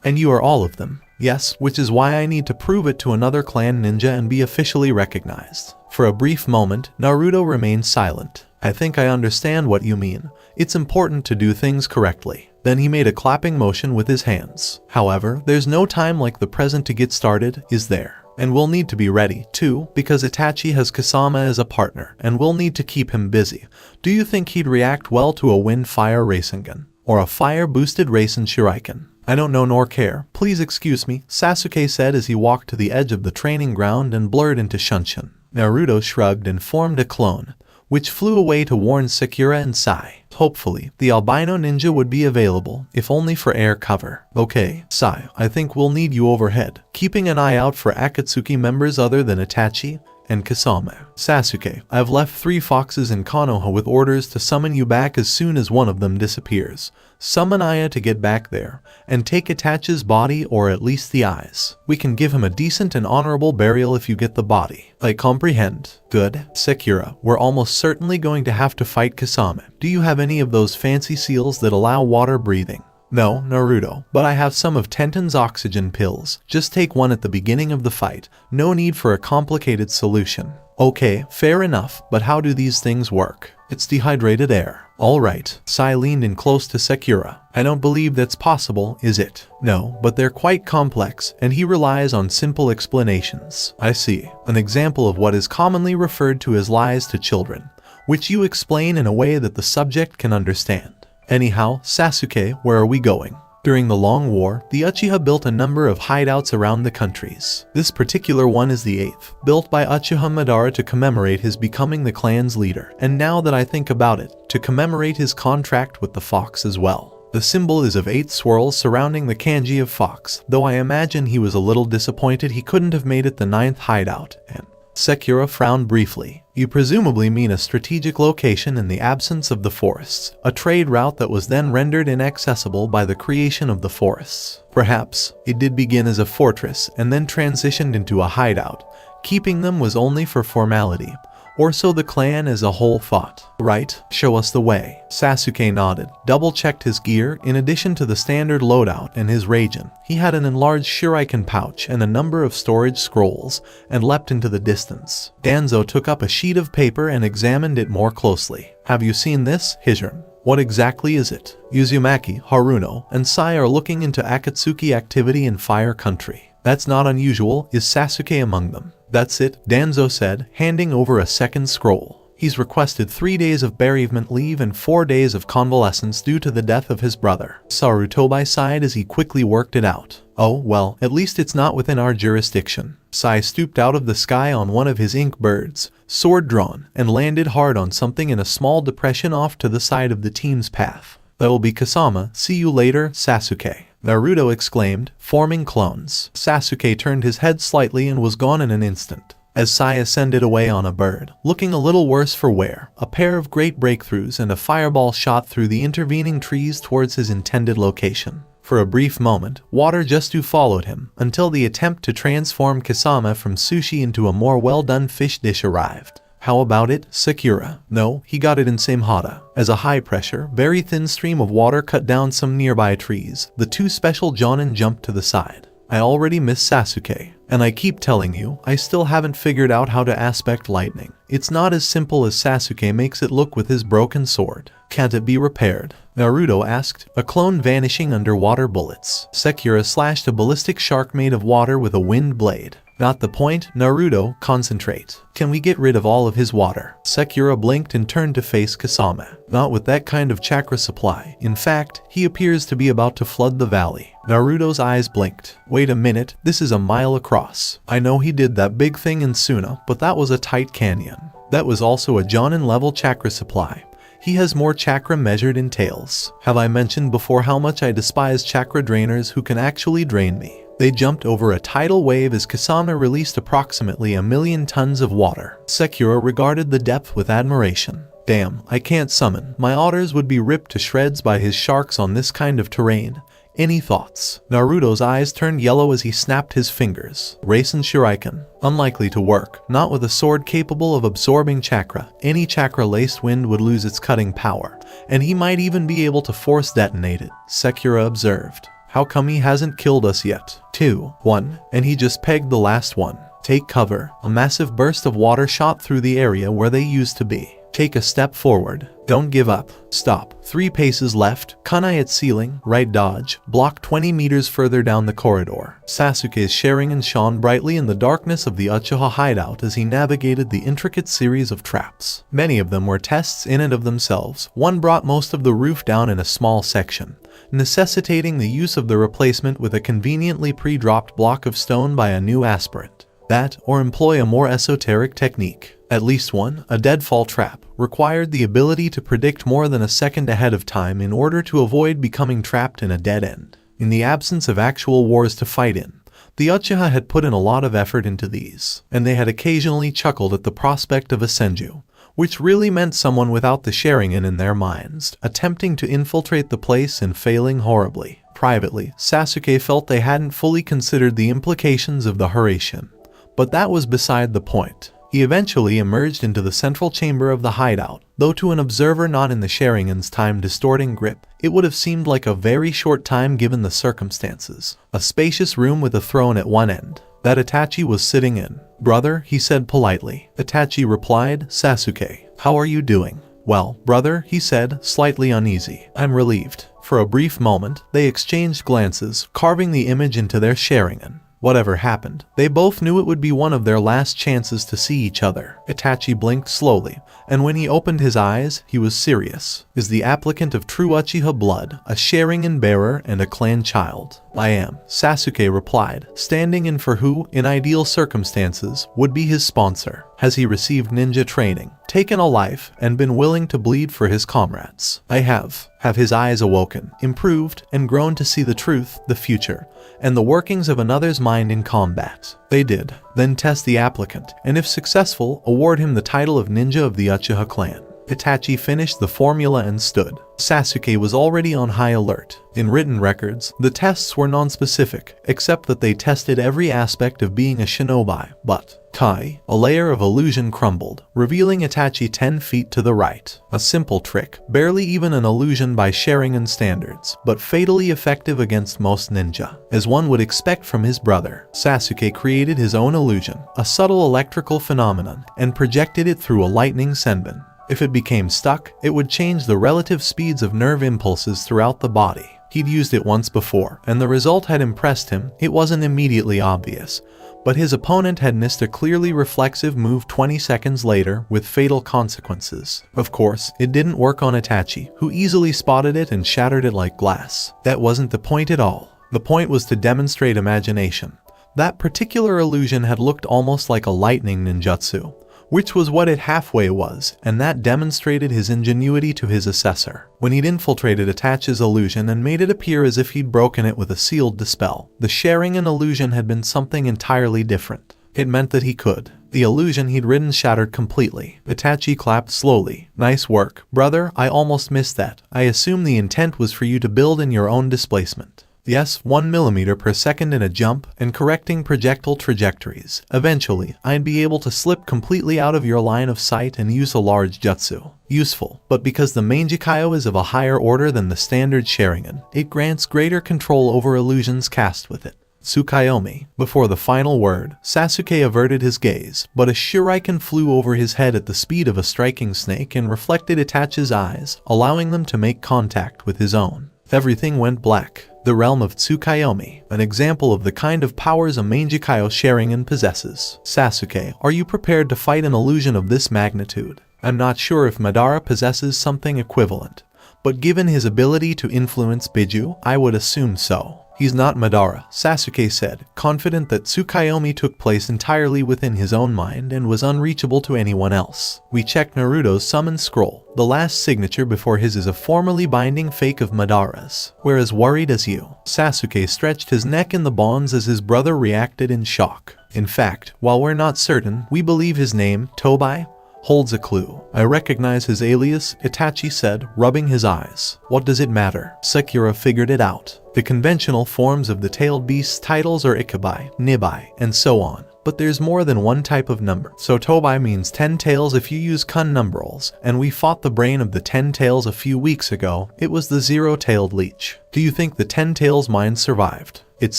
and you are all of them. Yes, which is why I need to prove it to another clan ninja and be officially recognized. For a brief moment, Naruto remained silent. I think I understand what you mean. It's important to do things correctly. Then he made a clapping motion with his hands. However, there's no time like the present to get started, is there? And we'll need to be ready, too, because Itachi has Kasama as a partner, and we'll need to keep him busy. Do you think he'd react well to a wind-fire Rasengan? Or a fire-boosted Rasen Shuriken? I don't know nor care. Please excuse me, Sasuke said as he walked to the edge of the training ground and blurred into Shunshin. Naruto shrugged and formed a clone, which flew away to warn Sakura and Sai. Hopefully, the albino ninja would be available, if only for air cover. Okay, Sai, I think we'll need you overhead, keeping an eye out for Akatsuki members other than Itachi and Kasama. Sasuke, I've left 3 foxes in Konoha with orders to summon you back as soon as one of them disappears. Summon Aya to get back there, and take Itachi's body or at least the eyes. We can give him a decent and honorable burial if you get the body. I comprehend. Good. Sakura, we're almost certainly going to have to fight Kasama. Do you have any of those fancy seals that allow water breathing? No, Naruto, but I have some of Tenten's oxygen pills. Just take one at the beginning of the fight. No need for a complicated solution. Okay, fair enough, but how do these things work? It's dehydrated air. Alright, Sai leaned in close to Sakura. I don't believe that's possible, is it? No, but they're quite complex, and he relies on simple explanations. I see. An example of what is commonly referred to as lies to children, which you explain in a way that the subject can understand. Anyhow, Sasuke, where are we going? During the Long War, the Uchiha built a number of hideouts around the countries. This particular one is the 8th, built by Uchiha Madara to commemorate his becoming the clan's leader, and now that I think about it, to commemorate his contract with the fox as well. The symbol is of 8 swirls surrounding the kanji of fox, though I imagine he was a little disappointed he couldn't have made it the 9th hideout, and Sakura frowned briefly. You presumably mean a strategic location in the absence of the forests, a trade route that was then rendered inaccessible by the creation of the forests. Perhaps, it did begin as a fortress and then transitioned into a hideout. Keeping them was only for formality. Or so the clan as a whole thought. Right, show us the way. Sasuke nodded, double-checked his gear. In addition to the standard loadout and his Raijin, he had an enlarged shuriken pouch and a number of storage scrolls, and leapt into the distance. Danzo took up a sheet of paper and examined it more closely. Have you seen this, Hijirn? What exactly is it? Uzumaki, Haruno, and Sai are looking into Akatsuki activity in Fire Country. That's not unusual. Is Sasuke among them? That's it, Danzo said, handing over a second scroll. He's requested 3 days of bereavement leave and 4 days of convalescence due to the death of his brother. Sarutobi sighed as he quickly worked it out. Oh, well, at least it's not within our jurisdiction. Sai stooped out of the sky on one of his ink birds, sword drawn, and landed hard on something in a small depression off to the side of the team's path. That'll be Kasama. See you later, Sasuke. Naruto exclaimed, forming clones. Sasuke turned his head slightly and was gone in an instant. As Sai ascended away on a bird, looking a little worse for wear, a pair of great breakthroughs and a fireball shot through the intervening trees towards his intended location. For a brief moment, Water Justu followed him, until the attempt to transform Kasama from sushi into a more well-done fish dish arrived. How about it, Sakura? No, he got it in Samehada. As a high-pressure, very thin stream of water cut down some nearby trees, the two special Jonin jumped to the side. I already miss Sasuke, and I keep telling you, I still haven't figured out how to aspect lightning. It's not as simple as Sasuke makes it look with his broken sword. Can't it be repaired? Naruto asked, a clone vanishing under water bullets. Sakura slashed a ballistic shark made of water with a wind blade. Not the point, Naruto, concentrate. Can we get rid of all of his water? Sakura blinked and turned to face Kasama. Not with that kind of chakra supply. In fact, he appears to be about to flood the valley. Naruto's eyes blinked. Wait a minute, this is a mile across. I know he did that big thing in Suna, but that was a tight canyon. That was also a Jonin level chakra supply. He has more chakra measured in tails. Have I mentioned before how much I despise chakra drainers who can actually drain me? They jumped over a tidal wave as Kasama released approximately 1,000,000 tons of water. Sakura regarded the depth with admiration. Damn, I can't summon. My otters would be ripped to shreds by his sharks on this kind of terrain. Any thoughts? Naruto's eyes turned yellow as he snapped his fingers. Raisen Shuriken. Unlikely to work. Not with a sword capable of absorbing chakra. Any chakra-laced wind would lose its cutting power, and he might even be able to force detonate it, Sakura observed. How come he hasn't killed us yet? 2, 1, and he just pegged the last one. Take cover. A massive burst of water shot through the area where they used to be. Take a step forward. Don't give up. Stop. 3 paces left. Kunai at ceiling. Right dodge. Block 20 meters further down the corridor. Sasuke's Sharingan shone brightly in the darkness of the Uchiha hideout as he navigated the intricate series of traps. Many of them were tests in and of themselves. One brought most of the roof down in a small section, necessitating the use of the replacement with a conveniently pre-dropped block of stone by a new aspirant. That, or employ a more esoteric technique. At least one, a deadfall trap, required the ability to predict more than a second ahead of time in order to avoid becoming trapped in a dead end. In the absence of actual wars to fight in, the Uchiha had put in a lot of effort into these, and they had occasionally chuckled at the prospect of a Senju, which really meant someone without the Sharingan in their minds, attempting to infiltrate the place and failing horribly. Privately, Sasuke felt they hadn't fully considered the implications of the Hiraishin, but that was beside the point. He eventually emerged into the central chamber of the hideout, though to an observer not in the Sharingan's time-distorting grip, it would have seemed like a very short time given the circumstances. A spacious room with a throne at one end, that Itachi was sitting in. Brother, he said politely. Itachi replied, Sasuke, how are you doing? Well, brother, he said, slightly uneasy. I'm relieved. For a brief moment, they exchanged glances, carving the image into their Sharingan. Whatever happened, they both knew it would be one of their last chances to see each other. Itachi blinked slowly, and when he opened his eyes, he was serious. Is the applicant of true Uchiha blood, a Sharingan bearer and a clan child? I am, Sasuke replied, standing in for who, in ideal circumstances, would be his sponsor. Has he received ninja training, taken a life, and been willing to bleed for his comrades? I have. Have his eyes awoken, improved, and grown to see the truth, the future, and the workings of another's mind in combat? They did. Then test the applicant, and if successful, award him the title of Ninja of the Uchiha clan. Itachi finished the formula and stood. Sasuke was already on high alert. In written records, the tests were non-specific, except that they tested every aspect of being a shinobi, but a layer of illusion crumbled, revealing Itachi 10 feet to the right. A simple trick, barely even an illusion by Sharingan standards, but fatally effective against most ninja. As one would expect from his brother, Sasuke created his own illusion, a subtle electrical phenomenon, and projected it through a lightning senbon. If it became stuck, it would change the relative speeds of nerve impulses throughout the body. He'd used it once before, and the result had impressed him. It wasn't immediately obvious, but his opponent had missed a clearly reflexive move 20 seconds later with fatal consequences. Of course, it didn't work on Itachi, who easily spotted it and shattered it like glass. That wasn't the point at all. The point was to demonstrate imagination. That particular illusion had looked almost like a lightning ninjutsu, which was what it halfway was, and that demonstrated his ingenuity to his assessor. When he'd infiltrated Itachi's illusion and made it appear as if he'd broken it with a sealed dispel, the Sharingan illusion had been something entirely different. It meant that he could. The illusion he'd ridden shattered completely. Itachi clapped slowly. "Nice work, brother, I almost missed that. I assume the intent was for you to build in your own displacement." Yes, 1 millimeter per second in a jump, and correcting projectile trajectories. Eventually, I'd be able to slip completely out of your line of sight and use a large jutsu. Useful, but because the Mangekyou is of a higher order than the standard Sharingan, it grants greater control over illusions cast with it. Tsukuyomi. Before the final word, Sasuke averted his gaze, but a shuriken flew over his head at the speed of a striking snake and reflected Itachi's eyes, allowing them to make contact with his own. Everything went black. The realm of Tsukuyomi, an example of the kind of powers a Mangekyou Sharingan possesses. Sasuke, are you prepared to fight an illusion of this magnitude? I'm not sure if Madara possesses something equivalent, but given his ability to influence Biju, I would assume so. He's not Madara, Sasuke said, confident that Tsukuyomi took place entirely within his own mind and was unreachable to anyone else. We checked Naruto's summon scroll. The last signature before his is a formally binding fake of Madara's. We're as worried as you. Sasuke stretched his neck in the bonds as his brother reacted in shock. In fact, while we're not certain, we believe his name, Tobai, holds a clue. I recognize his alias, Itachi said, rubbing his eyes. What does it matter? Sakura figured it out. The conventional forms of the tailed beast's titles are Ikabai, Nibai, and so on. But there's more than one type of number. So Tobai means 10 tails if you use Kun numerals, and we fought the brain of the 10 tails a few weeks ago. It was the zero-tailed leech. Do you think the 10 tails mind survived? It's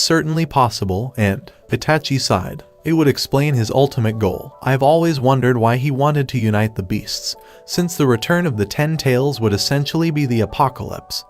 certainly possible, and Itachi sighed. It would explain his ultimate goal. I've always wondered why he wanted to unite the beasts, since the return of the 10 tails would essentially be the apocalypse.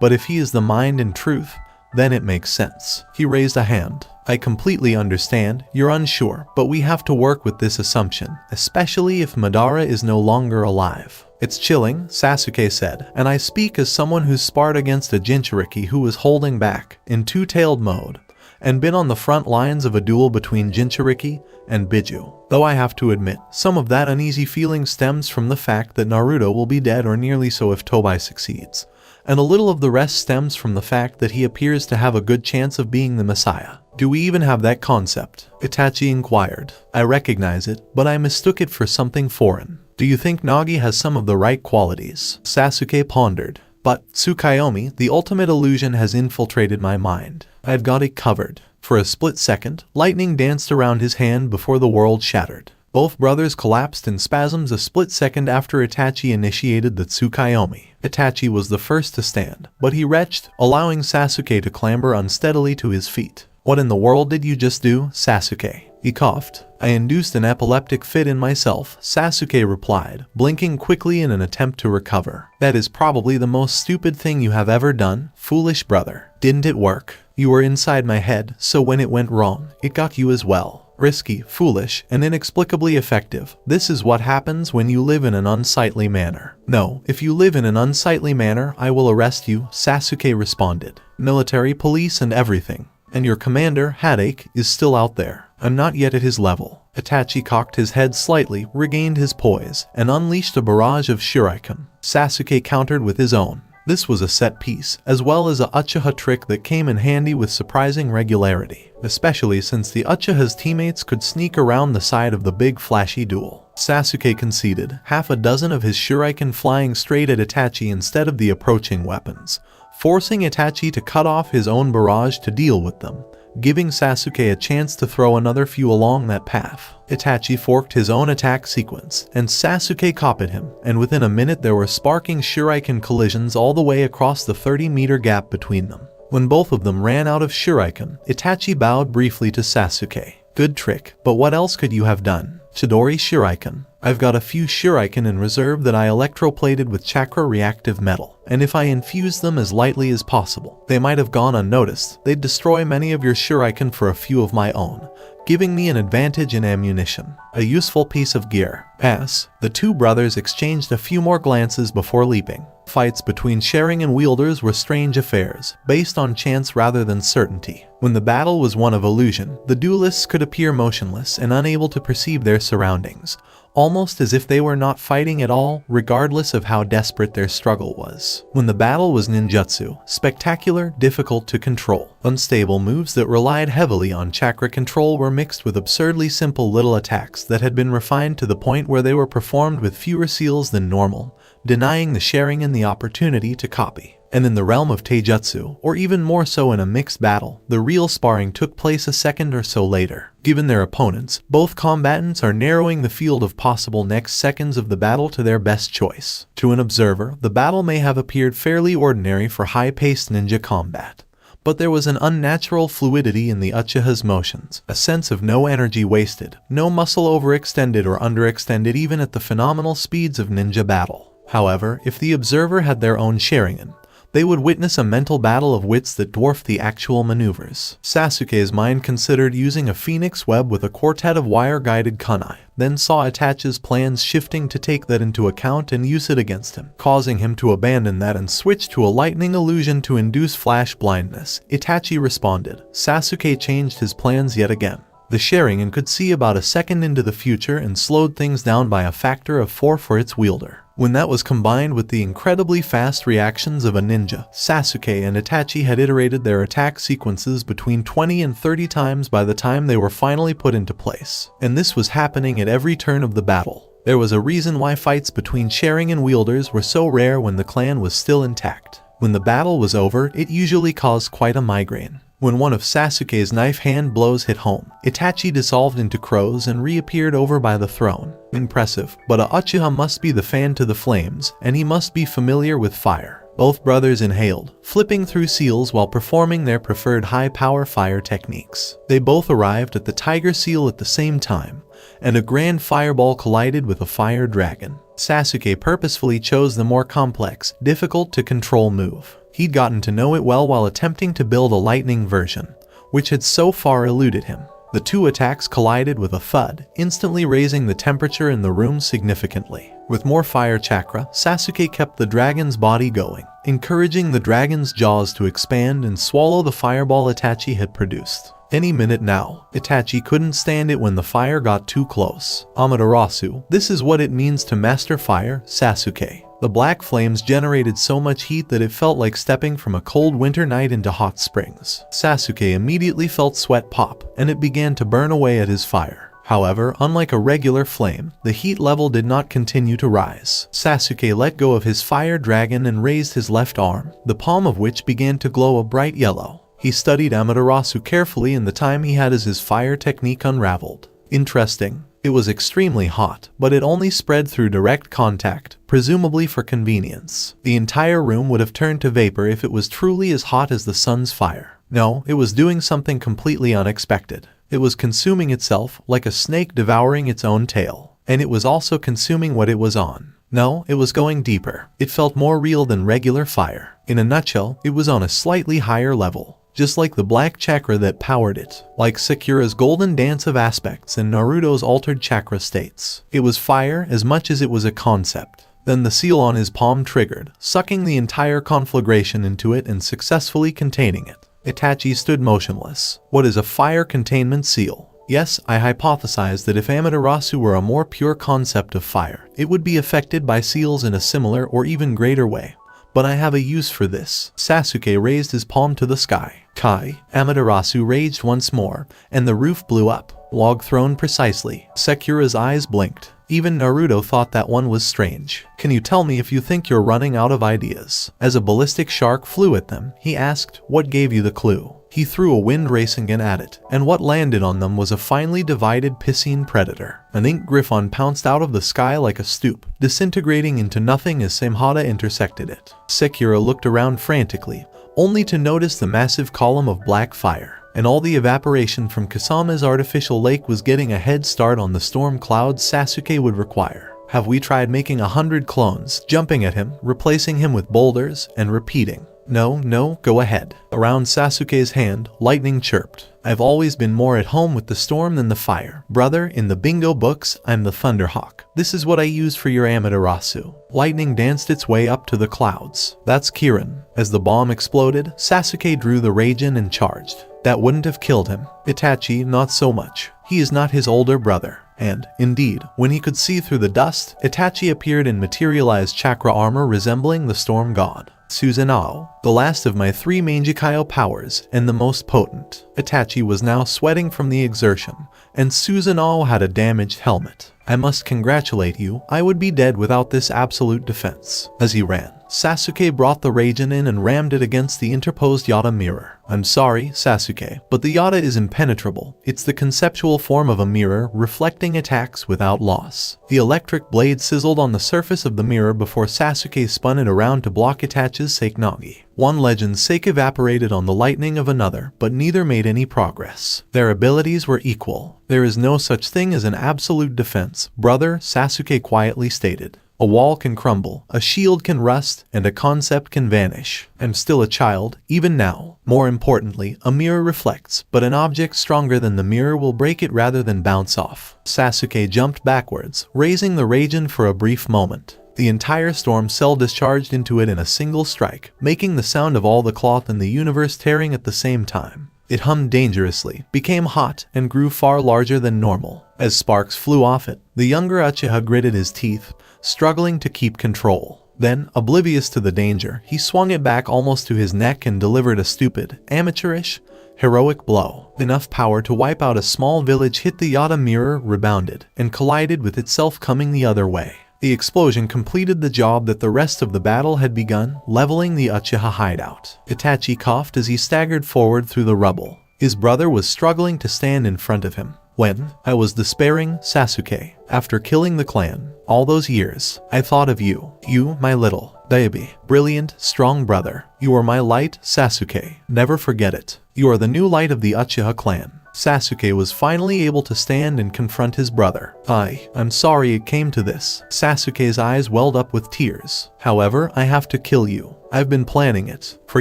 But if he is the mind in truth, then it makes sense. He raised a hand. I completely understand, you're unsure, but we have to work with this assumption, especially if Madara is no longer alive. It's chilling, Sasuke said, and I speak as someone who's sparred against a Jinchuriki who was holding back, in two-tailed mode, and been on the front lines of a duel between Jinchuriki and Biju. Though I have to admit, some of that uneasy feeling stems from the fact that Naruto will be dead or nearly so if Tobai succeeds. And a little of the rest stems from the fact that he appears to have a good chance of being the Messiah. Do we even have that concept? Itachi inquired. I recognize it, but I mistook it for something foreign. Do you think Nagi has some of the right qualities? Sasuke pondered. But Tsukuyomi, the ultimate illusion, has infiltrated my mind. I've got it covered. For a split second, lightning danced around his hand before the world shattered. Both brothers collapsed in spasms a split second after Itachi initiated the Tsukuyomi. Itachi was the first to stand, but he retched, allowing Sasuke to clamber unsteadily to his feet. What in the world did you just do, Sasuke? He coughed. I induced an epileptic fit in myself, Sasuke replied, blinking quickly in an attempt to recover. That is probably the most stupid thing you have ever done, foolish brother. Didn't it work? You were inside my head, so when it went wrong, it got you as well. Risky, foolish, and inexplicably effective. This is what happens when you live in an unsightly manner. No, if you live in an unsightly manner, I will arrest you, Sasuke responded. Military, police, and everything. And your commander, Hadake, is still out there. I'm not yet at his level. Itachi cocked his head slightly, regained his poise, and unleashed a barrage of shuriken. Sasuke countered with his own. This was a set piece, as well as a Uchiha trick that came in handy with surprising regularity, especially since the Uchiha's teammates could sneak around the side of the big flashy duel. Sasuke conceded, half a dozen of his shuriken flying straight at Itachi instead of the approaching weapons, forcing Itachi to cut off his own barrage to deal with them, giving Sasuke a chance to throw another few along that path. Itachi forked his own attack sequence, and Sasuke copied him, and within a minute there were sparking shuriken collisions all the way across the 30-meter gap between them. When both of them ran out of shuriken, Itachi bowed briefly to Sasuke. Good trick, but what else could you have done? Chidori shuriken. I've got a few shuriken in reserve that I electroplated with chakra reactive metal, and if I infuse them as lightly as possible, they might have gone unnoticed. They'd destroy many of your shuriken for a few of my own, giving me an advantage in ammunition. A useful piece of gear. Pass. The two brothers exchanged a few more glances before leaping. Fights between Sharingan wielders were strange affairs, based on chance rather than certainty. When the battle was one of illusion, the duelists could appear motionless and unable to perceive their surroundings, almost as if they were not fighting at all, regardless of how desperate their struggle was. When the battle was ninjutsu, spectacular, difficult to control. Unstable moves that relied heavily on chakra control were mixed with absurdly simple little attacks that had been refined to the point where they were performed with fewer seals than normal, denying the Sharingan the opportunity to copy. And in the realm of taijutsu, or even more so in a mixed battle, the real sparring took place a second or so later. Given their opponents, both combatants are narrowing the field of possible next seconds of the battle to their best choice. To an observer, the battle may have appeared fairly ordinary for high-paced ninja combat. But there was an unnatural fluidity in the Uchiha's motions, a sense of no energy wasted, no muscle overextended or underextended even at the phenomenal speeds of ninja battle. However, if the observer had their own Sharingan, they would witness a mental battle of wits that dwarfed the actual maneuvers. Sasuke's mind considered using a phoenix web with a quartet of wire-guided kunai, then saw Itachi's plans shifting to take that into account and use it against him, causing him to abandon that and switch to a lightning illusion to induce flash blindness. Itachi responded. Sasuke changed his plans yet again. The Sharingan could see about a second into the future and slowed things down by a factor of 4 for its wielder. When that was combined with the incredibly fast reactions of a ninja, Sasuke and Itachi had iterated their attack sequences between 20 and 30 times by the time they were finally put into place. And this was happening at every turn of the battle. There was a reason why fights between Sharingan wielders were so rare when the clan was still intact. When the battle was over, it usually caused quite a migraine. When one of Sasuke's knife hand blows hit home, Itachi dissolved into crows and reappeared over by the throne. Impressive, but a Uchiha must be the fan to the flames, and he must be familiar with fire. Both brothers inhaled, flipping through seals while performing their preferred high-power fire techniques. They both arrived at the tiger seal at the same time, and a grand fireball collided with a fire dragon. Sasuke purposefully chose the more complex, difficult-to-control move. He'd gotten to know it well while attempting to build a lightning version, which had so far eluded him. The two attacks collided with a thud, instantly raising the temperature in the room significantly. With more fire chakra, Sasuke kept the dragon's body going, encouraging the dragon's jaws to expand and swallow the fireball Itachi had produced. Any minute now, Itachi couldn't stand it when the fire got too close. Amaterasu, this is what it means to master fire, Sasuke. The black flames generated so much heat that it felt like stepping from a cold winter night into hot springs. Sasuke immediately felt sweat pop, and it began to burn away at his fire. However, unlike a regular flame, the heat level did not continue to rise. Sasuke let go of his fire dragon and raised his left arm, the palm of which began to glow a bright yellow. He studied Amaterasu carefully in the time he had as his fire technique unraveled. Interesting. It was extremely hot, but it only spread through direct contact, presumably for convenience. The entire room would have turned to vapor if it was truly as hot as the sun's fire. No, it was doing something completely unexpected. It was consuming itself, like a snake devouring its own tail. And it was also consuming what it was on. No, it was going deeper. It felt more real than regular fire. In a nutshell, it was on a slightly higher level. Just like the black chakra that powered it, like Sakura's golden dance of aspects and Naruto's altered chakra states. It was fire as much as it was a concept. Then the seal on his palm triggered, sucking the entire conflagration into it and successfully containing it. Itachi stood motionless. What is a fire containment seal? Yes, I hypothesized that if Amaterasu were a more pure concept of fire, it would be affected by seals in a similar or even greater way. but I have a use for this. Sasuke raised his palm to the sky. Kai, Amaterasu raged once more, and the roof blew up. Log thrown precisely. Sakura's eyes blinked. Even Naruto thought that one was strange. Can you tell me if you think you're running out of ideas? As a ballistic shark flew at them, he asked, what gave you the clue? He threw a wind racing gun at it, and what landed on them was a finely divided piscine predator. An ink griffon pounced out of the sky like a stoop, disintegrating into nothing as Samehada intersected it. Sakura looked around frantically, only to notice the massive column of black fire. And all the evaporation from Kasama's artificial lake was getting a head start on the storm clouds Sasuke would require. Have we tried making 100 clones, jumping at him, replacing him with boulders, and repeating? No, go ahead. Around Sasuke's hand, lightning chirped. I've always been more at home with the storm than the fire. Brother, in the bingo books, I'm the Thunderhawk. This is what I use for your Amaterasu. Lightning danced its way up to the clouds. That's Kirin. As the bomb exploded, Sasuke drew the Raijin and charged. That wouldn't have killed him. Itachi, not so much. He is not his older brother. And, indeed, when he could see through the dust, Itachi appeared in materialized chakra armor resembling the storm god. Susanoo, the last of my 3 Mangekyo powers, and the most potent. Itachi was now sweating from the exertion, and Susanoo had a damaged helmet. I must congratulate you, I would be dead without this absolute defense. As he ran, Sasuke brought the Raijin in and rammed it against the interposed Yata mirror. I'm sorry, Sasuke, but the Yata is impenetrable. It's the conceptual form of a mirror reflecting attacks without loss. The electric blade sizzled on the surface of the mirror before Sasuke spun it around to block Itachi's Seiknagi. One legend's sake evaporated on the lightning of another, but neither made any progress. Their abilities were equal. There is no such thing as an absolute defense, brother, Sasuke quietly stated. A wall can crumble, a shield can rust, and a concept can vanish. I'm still a child, even now. More importantly, a mirror reflects, but an object stronger than the mirror will break it rather than bounce off. Sasuke jumped backwards, raising the Raijin for a brief moment. The entire storm cell discharged into it in a single strike, making the sound of all the cloth in the universe tearing at the same time. It hummed dangerously, became hot, and grew far larger than normal. As sparks flew off it, the younger Uchiha gritted his teeth, struggling to keep control. Then, oblivious to the danger, he swung it back almost to his neck and delivered a stupid, amateurish, heroic blow. Enough power to wipe out a small village hit the Yata mirror, rebounded, and collided with itself coming the other way. The explosion completed the job that the rest of the battle had begun, leveling the Uchiha hideout. Itachi coughed as he staggered forward through the rubble. His brother was struggling to stand in front of him. When I was despairing, Sasuke, after killing the clan, all those years, I thought of you. You, my little, Daebi, brilliant, strong brother. You are my light, Sasuke. Never forget it. You are the new light of the Uchiha clan. Sasuke was finally able to stand and confront his brother. I'm sorry it came to this. Sasuke's eyes welled up with tears. However, I have to kill you. I've been planning it. For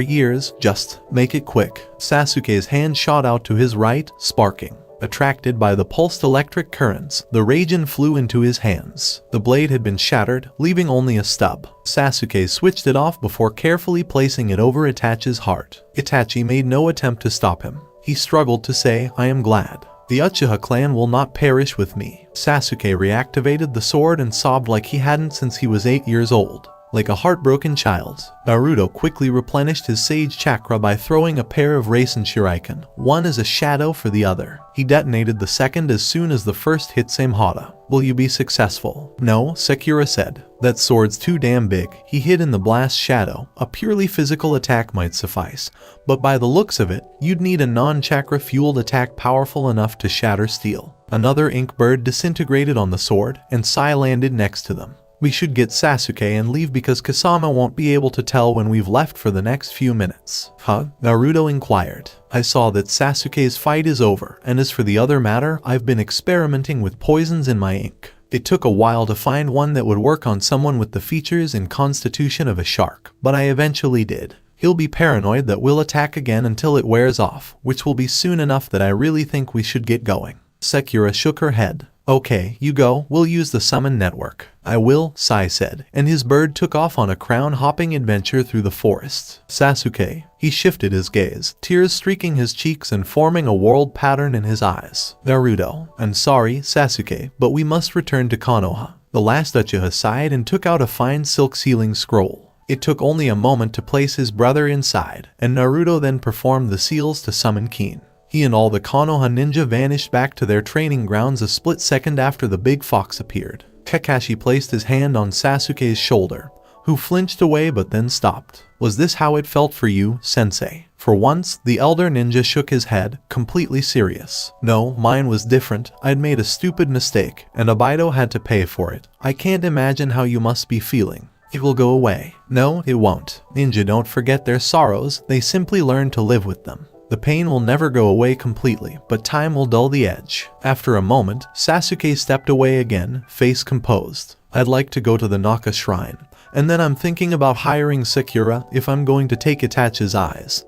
years, just make it quick. Sasuke's hand shot out to his right, sparking. Attracted by the pulsed electric currents, the Raijin flew into his hands. The blade had been shattered, leaving only a stub. Sasuke switched it off before carefully placing it over Itachi's heart. Itachi made no attempt to stop him. He struggled to say, I am glad. The Uchiha clan will not perish with me. Sasuke reactivated the sword and sobbed like he hadn't since he was 8 years old. Like a heartbroken child, Naruto quickly replenished his Sage Chakra by throwing a pair of Rasen Shuriken, one as a shadow for the other. He detonated the second as soon as the first hit Samehada. Will you be successful? No, Sakura said. That sword's too damn big. He hid in the blast shadow. A purely physical attack might suffice, but by the looks of it, you'd need a non-chakra fueled attack powerful enough to shatter steel. Another ink bird disintegrated on the sword, and Sai landed next to them. We should get Sasuke and leave because Kasama won't be able to tell when we've left for the next few minutes. Huh? Naruto inquired. I saw that Sasuke's fight is over, and as for the other matter, I've been experimenting with poisons in my ink. It took a while to find one that would work on someone with the features and constitution of a shark, but I eventually did. He'll be paranoid that we'll attack again until it wears off, which will be soon enough that I really think we should get going. Sakura shook her head. Okay, you go, we'll use the summon network. I will, Sai said, and his bird took off on a crown-hopping adventure through the forests. Sasuke, he shifted his gaze, tears streaking his cheeks and forming a whorled pattern in his eyes. Naruto, I'm sorry, Sasuke, but we must return to Konoha. The last Uchiha sighed and took out a fine silk sealing scroll. It took only a moment to place his brother inside, and Naruto then performed the seals to summon Kin. He and all the Konoha ninja vanished back to their training grounds a split second after the big fox appeared. Kakashi placed his hand on Sasuke's shoulder, who flinched away but then stopped. Was this how it felt for you, sensei? For once, the elder ninja shook his head, completely serious. No, mine was different. I'd made a stupid mistake, and Obito had to pay for it. I can't imagine how you must be feeling. It will go away. No, it won't. Ninja don't forget their sorrows, they simply learn to live with them. The pain will never go away completely, but time will dull the edge. After a moment, Sasuke stepped away again, face composed. I'd like to go to the Naka shrine, and then I'm thinking about hiring Sakura if I'm going to take Itachi's eyes.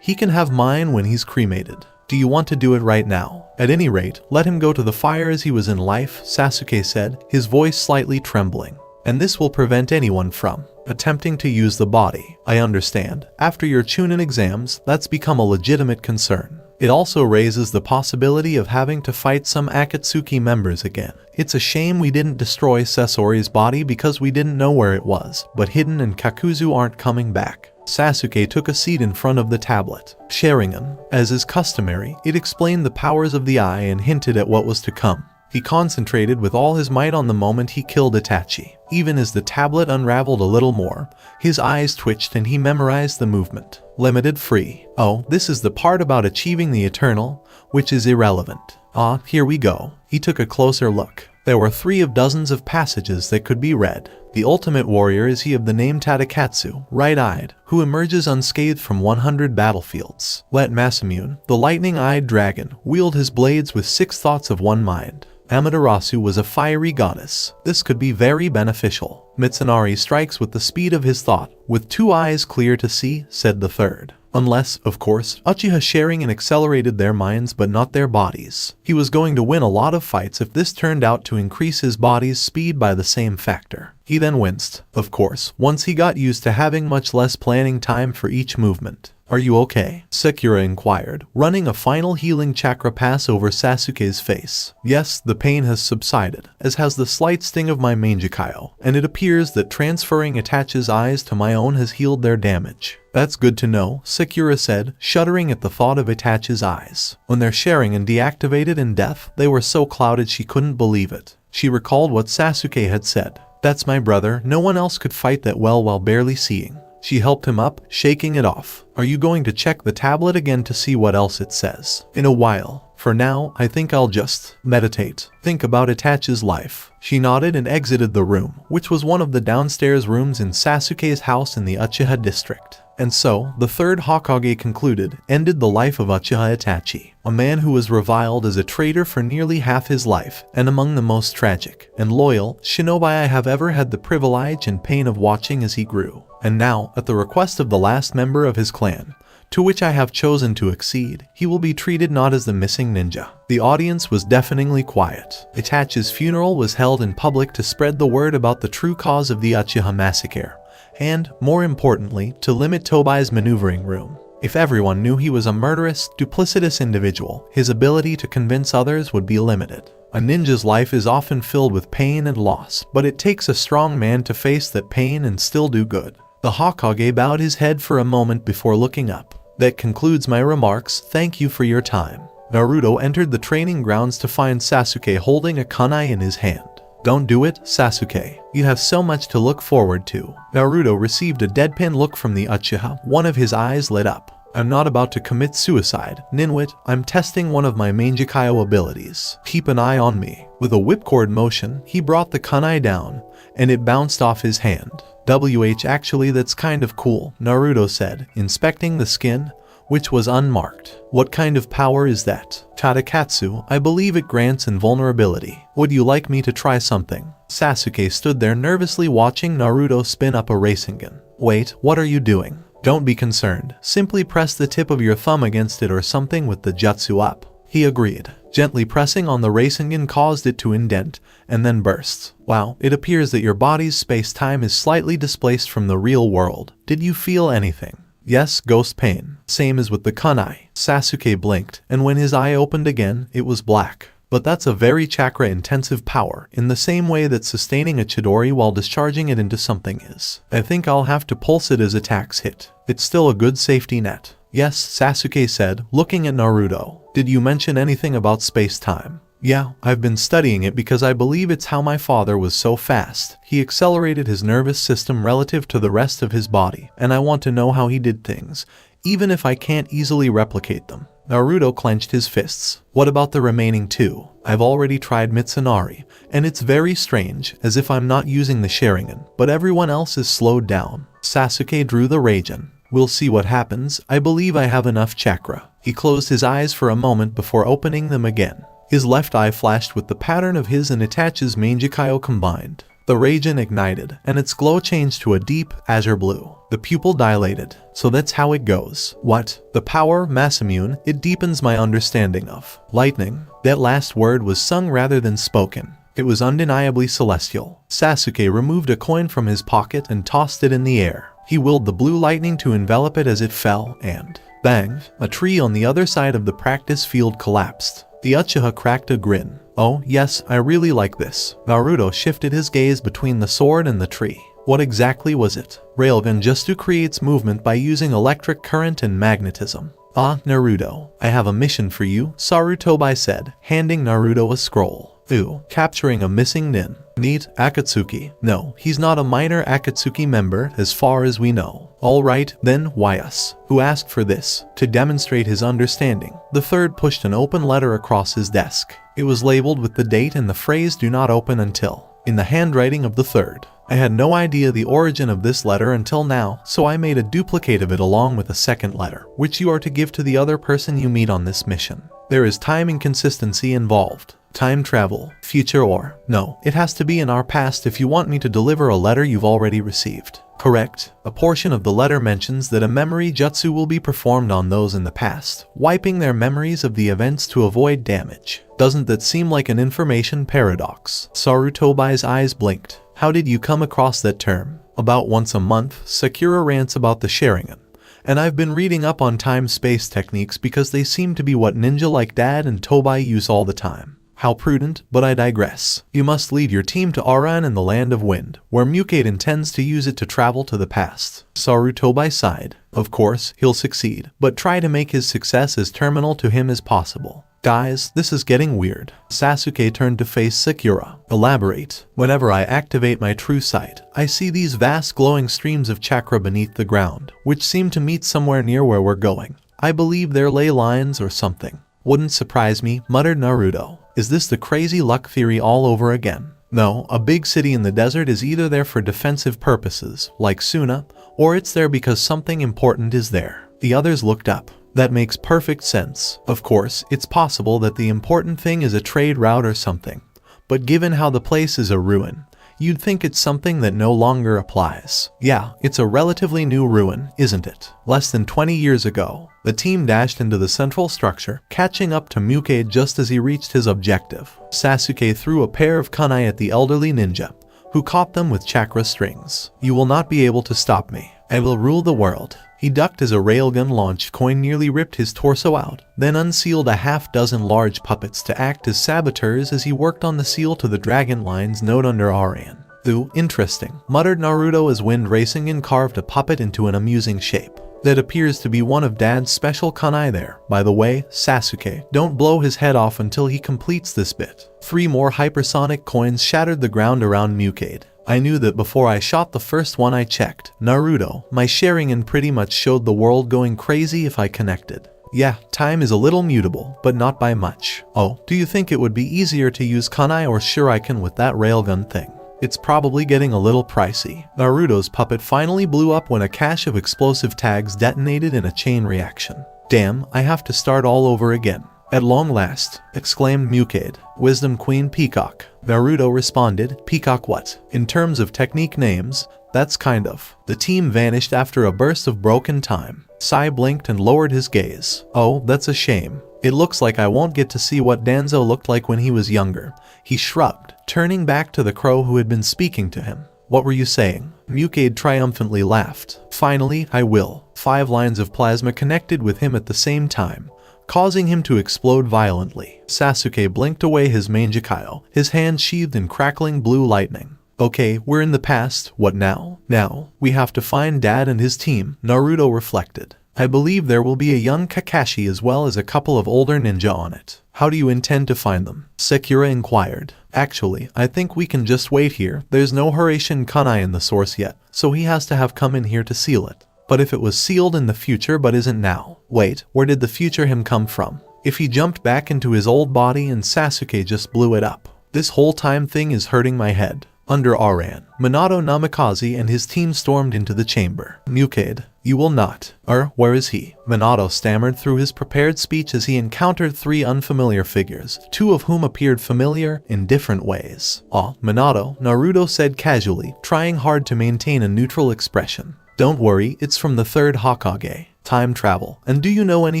He can have mine when he's cremated. Do you want to do it right now? At any rate, let him go to the fire as he was in life, Sasuke said, his voice slightly trembling. And this will prevent anyone from attempting to use the body. I understand. After your Chunin exams, that's become a legitimate concern. It also raises the possibility of having to fight some Akatsuki members again. It's a shame we didn't destroy Sasori's body because we didn't know where it was, but Hiden and Kakuzu aren't coming back. Sasuke took a seat in front of the tablet. Sharingan, as is customary, it explained the powers of the eye and hinted at what was to come. He concentrated with all his might on the moment he killed Itachi. Even as the tablet unraveled a little more, his eyes twitched and he memorized the movement. Limited free. Oh, this is the part about achieving the eternal, which is irrelevant. Ah, here we go. He took a closer look. There were 3 of dozens of passages that could be read. The ultimate warrior is he of the name Tadakatsu, right-eyed, who emerges unscathed from 100 battlefields. Let Masamune, the lightning-eyed dragon, wield his blades with 6 thoughts of one mind. Amaterasu was a fiery goddess. This could be very beneficial. Mitsunari strikes with the speed of his thought, with 2 eyes clear to see, said the third. Unless, of course, Uchiha Sharingan accelerated their minds but not their bodies. He was going to win a lot of fights if this turned out to increase his body's speed by the same factor. He then winced, of course, once he got used to having much less planning time for each movement. Are you okay? Sakura inquired, running a final healing chakra pass over Sasuke's face. Yes, the pain has subsided, as has the slight sting of my Mangekyo, and it appears that transferring Itachi's eyes to my own has healed their damage. That's good to know, Sakura said, shuddering at the thought of Itachi's eyes. When their Sharingan deactivated in death, they were so clouded she couldn't believe it. She recalled what Sasuke had said. That's my brother, no one else could fight that well while barely seeing. She helped him up, shaking it off. Are you going to check the tablet again to see what else it says? In a while. For now, I think I'll just meditate. Think about Itachi's life. She nodded and exited the room, which was one of the downstairs rooms in Sasuke's house in the Uchiha district. And so, the third Hokage concluded, ended the life of Uchiha Itachi, a man who was reviled as a traitor for nearly half his life, and among the most tragic and loyal shinobi I have ever had the privilege and pain of watching as he grew. And now, at the request of the last member of his clan, to which I have chosen to accede, he will be treated not as the missing ninja. The audience was deafeningly quiet. Itachi's funeral was held in public to spread the word about the true cause of the Uchiha massacre, and, more importantly, to limit Tobai's maneuvering room. If everyone knew he was a murderous, duplicitous individual, his ability to convince others would be limited. A ninja's life is often filled with pain and loss, but it takes a strong man to face that pain and still do good. The Hokage bowed his head for a moment before looking up. That concludes my remarks, thank you for your time. Naruto entered the training grounds to find Sasuke holding a kunai in his hand. Don't do it, Sasuke. You have so much to look forward to. Naruto received a deadpan look from the Uchiha, one of his eyes lit up. I'm not about to commit suicide, Ninwit, I'm testing one of my Mangekyo abilities. Keep an eye on me. With a whipcord motion, he brought the kunai down, and it bounced off his hand. Actually that's kind of cool, Naruto said, inspecting the skin, which was unmarked. What kind of power is that? Tadakatsu, I believe it grants invulnerability. Would you like me to try something? Sasuke stood there nervously watching Naruto spin up a Rasengan. Wait, what are you doing? Don't be concerned, simply press the tip of your thumb against it or something with the jutsu up. He agreed. Gently pressing on the Rasengan caused it to indent, and then burst. Wow, it appears that your body's space-time is slightly displaced from the real world. Did you feel anything? Yes, ghost pain. Same as with the kunai. Sasuke blinked, and when his eye opened again, it was black. But that's a very chakra-intensive power, in the same way that sustaining a Chidori while discharging it into something is. I think I'll have to pulse it as attacks hit. It's still a good safety net. Yes, Sasuke said, looking at Naruto. Did you mention anything about space-time? Yeah, I've been studying it because I believe it's how my father was so fast. He accelerated his nervous system relative to the rest of his body, and I want to know how he did things, even if I can't easily replicate them. Naruto clenched his fists. What about the remaining two? I've already tried Mitsunari, and it's very strange, as if I'm not using the Sharingan, but everyone else is slowed down. Sasuke drew the Raijin. We'll see what happens. I believe I have enough chakra. He closed his eyes for a moment before opening them again. His left eye flashed with the pattern of his and Itachi's Mangekyo combined. The Raijin ignited, and its glow changed to a deep, azure blue. The pupil dilated. So that's how it goes. What? The power, Masamune, it deepens my understanding of. Lightning. That last word was sung rather than spoken. It was undeniably celestial. Sasuke removed a coin from his pocket and tossed it in the air. He willed the blue lightning to envelop it as it fell, and bang! A tree on the other side of the practice field collapsed. The Uchiha cracked a grin. Oh, yes, I really like this. Naruto shifted his gaze between the sword and the tree. What exactly was it? Railgun Jutsu creates movement by using electric current and magnetism. Ah, Naruto, I have a mission for you, Sarutobi said, handing Naruto a scroll. Ooh, capturing a missing nin. Neat, Akatsuki. No, he's not a minor Akatsuki member as far as we know. Alright, then why us? Who asked for this? To demonstrate his understanding, the third pushed an open letter across his desk. It was labeled with the date and the phrase "do not open until," in the handwriting of the third. I had no idea the origin of this letter until now, so I made a duplicate of it along with a second letter, which you are to give to the other person you meet on this mission. There is time inconsistency involved. Time travel, future or, no, it has to be in our past if you want me to deliver a letter you've already received. Correct. A portion of the letter mentions that a memory jutsu will be performed on those in the past, wiping their memories of the events to avoid damage. Doesn't that seem like an information paradox? Sarutobi's eyes blinked. How did you come across that term? About once a month, Sakura rants about the Sharingan. And I've been reading up on time-space techniques because they seem to be what ninja like Dad and Tobai use all the time. How prudent, but I digress. You must lead your team to Aran in the Land of Wind, where Mukade intends to use it to travel to the past. Sarutobi sighed. Of course, he'll succeed, but try to make his success as terminal to him as possible. Guys, this is getting weird. Sasuke turned to face Sakura. Elaborate. Whenever I activate my true sight, I see these vast glowing streams of chakra beneath the ground, which seem to meet somewhere near where we're going. I believe they're ley lines or something. Wouldn't surprise me, muttered Naruto. Is this the crazy luck theory all over again? No, a big city in the desert is either there for defensive purposes, like Suna, or it's there because something important is there. The others looked up. That makes perfect sense. Of course, it's possible that the important thing is a trade route or something. But given how the place is a ruin, you'd think it's something that no longer applies. Yeah, it's a relatively new ruin, isn't it? Less than 20 years ago, the team dashed into the central structure, catching up to Mukade just as he reached his objective. Sasuke threw a pair of kunai at the elderly ninja, who caught them with chakra strings. You will not be able to stop me. I will rule the world. He ducked as a railgun-launched coin nearly ripped his torso out, then unsealed a half-dozen large puppets to act as saboteurs as he worked on the seal to the dragon line's node under Aran. Ooh, interesting, muttered Naruto as wind racing and carved a puppet into an amusing shape. That appears to be one of Dad's special kunai there. By the way, Sasuke, don't blow his head off until he completes this bit. 3 more hypersonic coins shattered the ground around Mukade. I knew that before I shot the first one I checked. Naruto, my Sharingan pretty much showed the world going crazy if I connected. Yeah, time is a little mutable, but not by much. Oh, do you think it would be easier to use kunai or shuriken with that railgun thing? It's probably getting a little pricey. Naruto's puppet finally blew up when a cache of explosive tags detonated in a chain reaction. Damn, I have to start all over again. At long last, exclaimed Mukade. Wisdom Queen Peacock. Naruto responded, Peacock what? In terms of technique names, that's kind of. The team vanished after a burst of broken time. Sai blinked and lowered his gaze. Oh, that's a shame. It looks like I won't get to see what Danzo looked like when he was younger. He shrugged, turning back to the crow who had been speaking to him. What were you saying? Mukade triumphantly laughed. Finally, I will. 5 lines of plasma connected with him at the same time, causing him to explode violently. Sasuke blinked away his Mangekyo, his hand sheathed in crackling blue lightning. Okay, we're in the past, what now? Now, we have to find Dad and his team, Naruto reflected. I believe there will be a young Kakashi as well as a couple of older ninja on it. How do you intend to find them? Sakura inquired. Actually, I think we can just wait here. There's no Hiraishin kunai in the source yet, so he has to have come in here to seal it. But if it was sealed in the future but isn't now, wait, where did the future him come from? If he jumped back into his old body and Sasuke just blew it up? This whole time thing is hurting my head. Under Aran, Minato Namikaze and his team stormed into the chamber. Mukade, you will not. Where is he? Minato stammered through his prepared speech as he encountered three unfamiliar figures, two of whom appeared familiar in different ways. Minato, Naruto said casually, trying hard to maintain a neutral expression. Don't worry, it's from the third Hokage. Time travel. And do you know any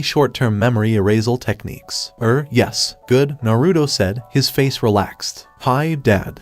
short-term memory erasal techniques? Yes. Good, Naruto said, his face relaxed. Hi, Dad.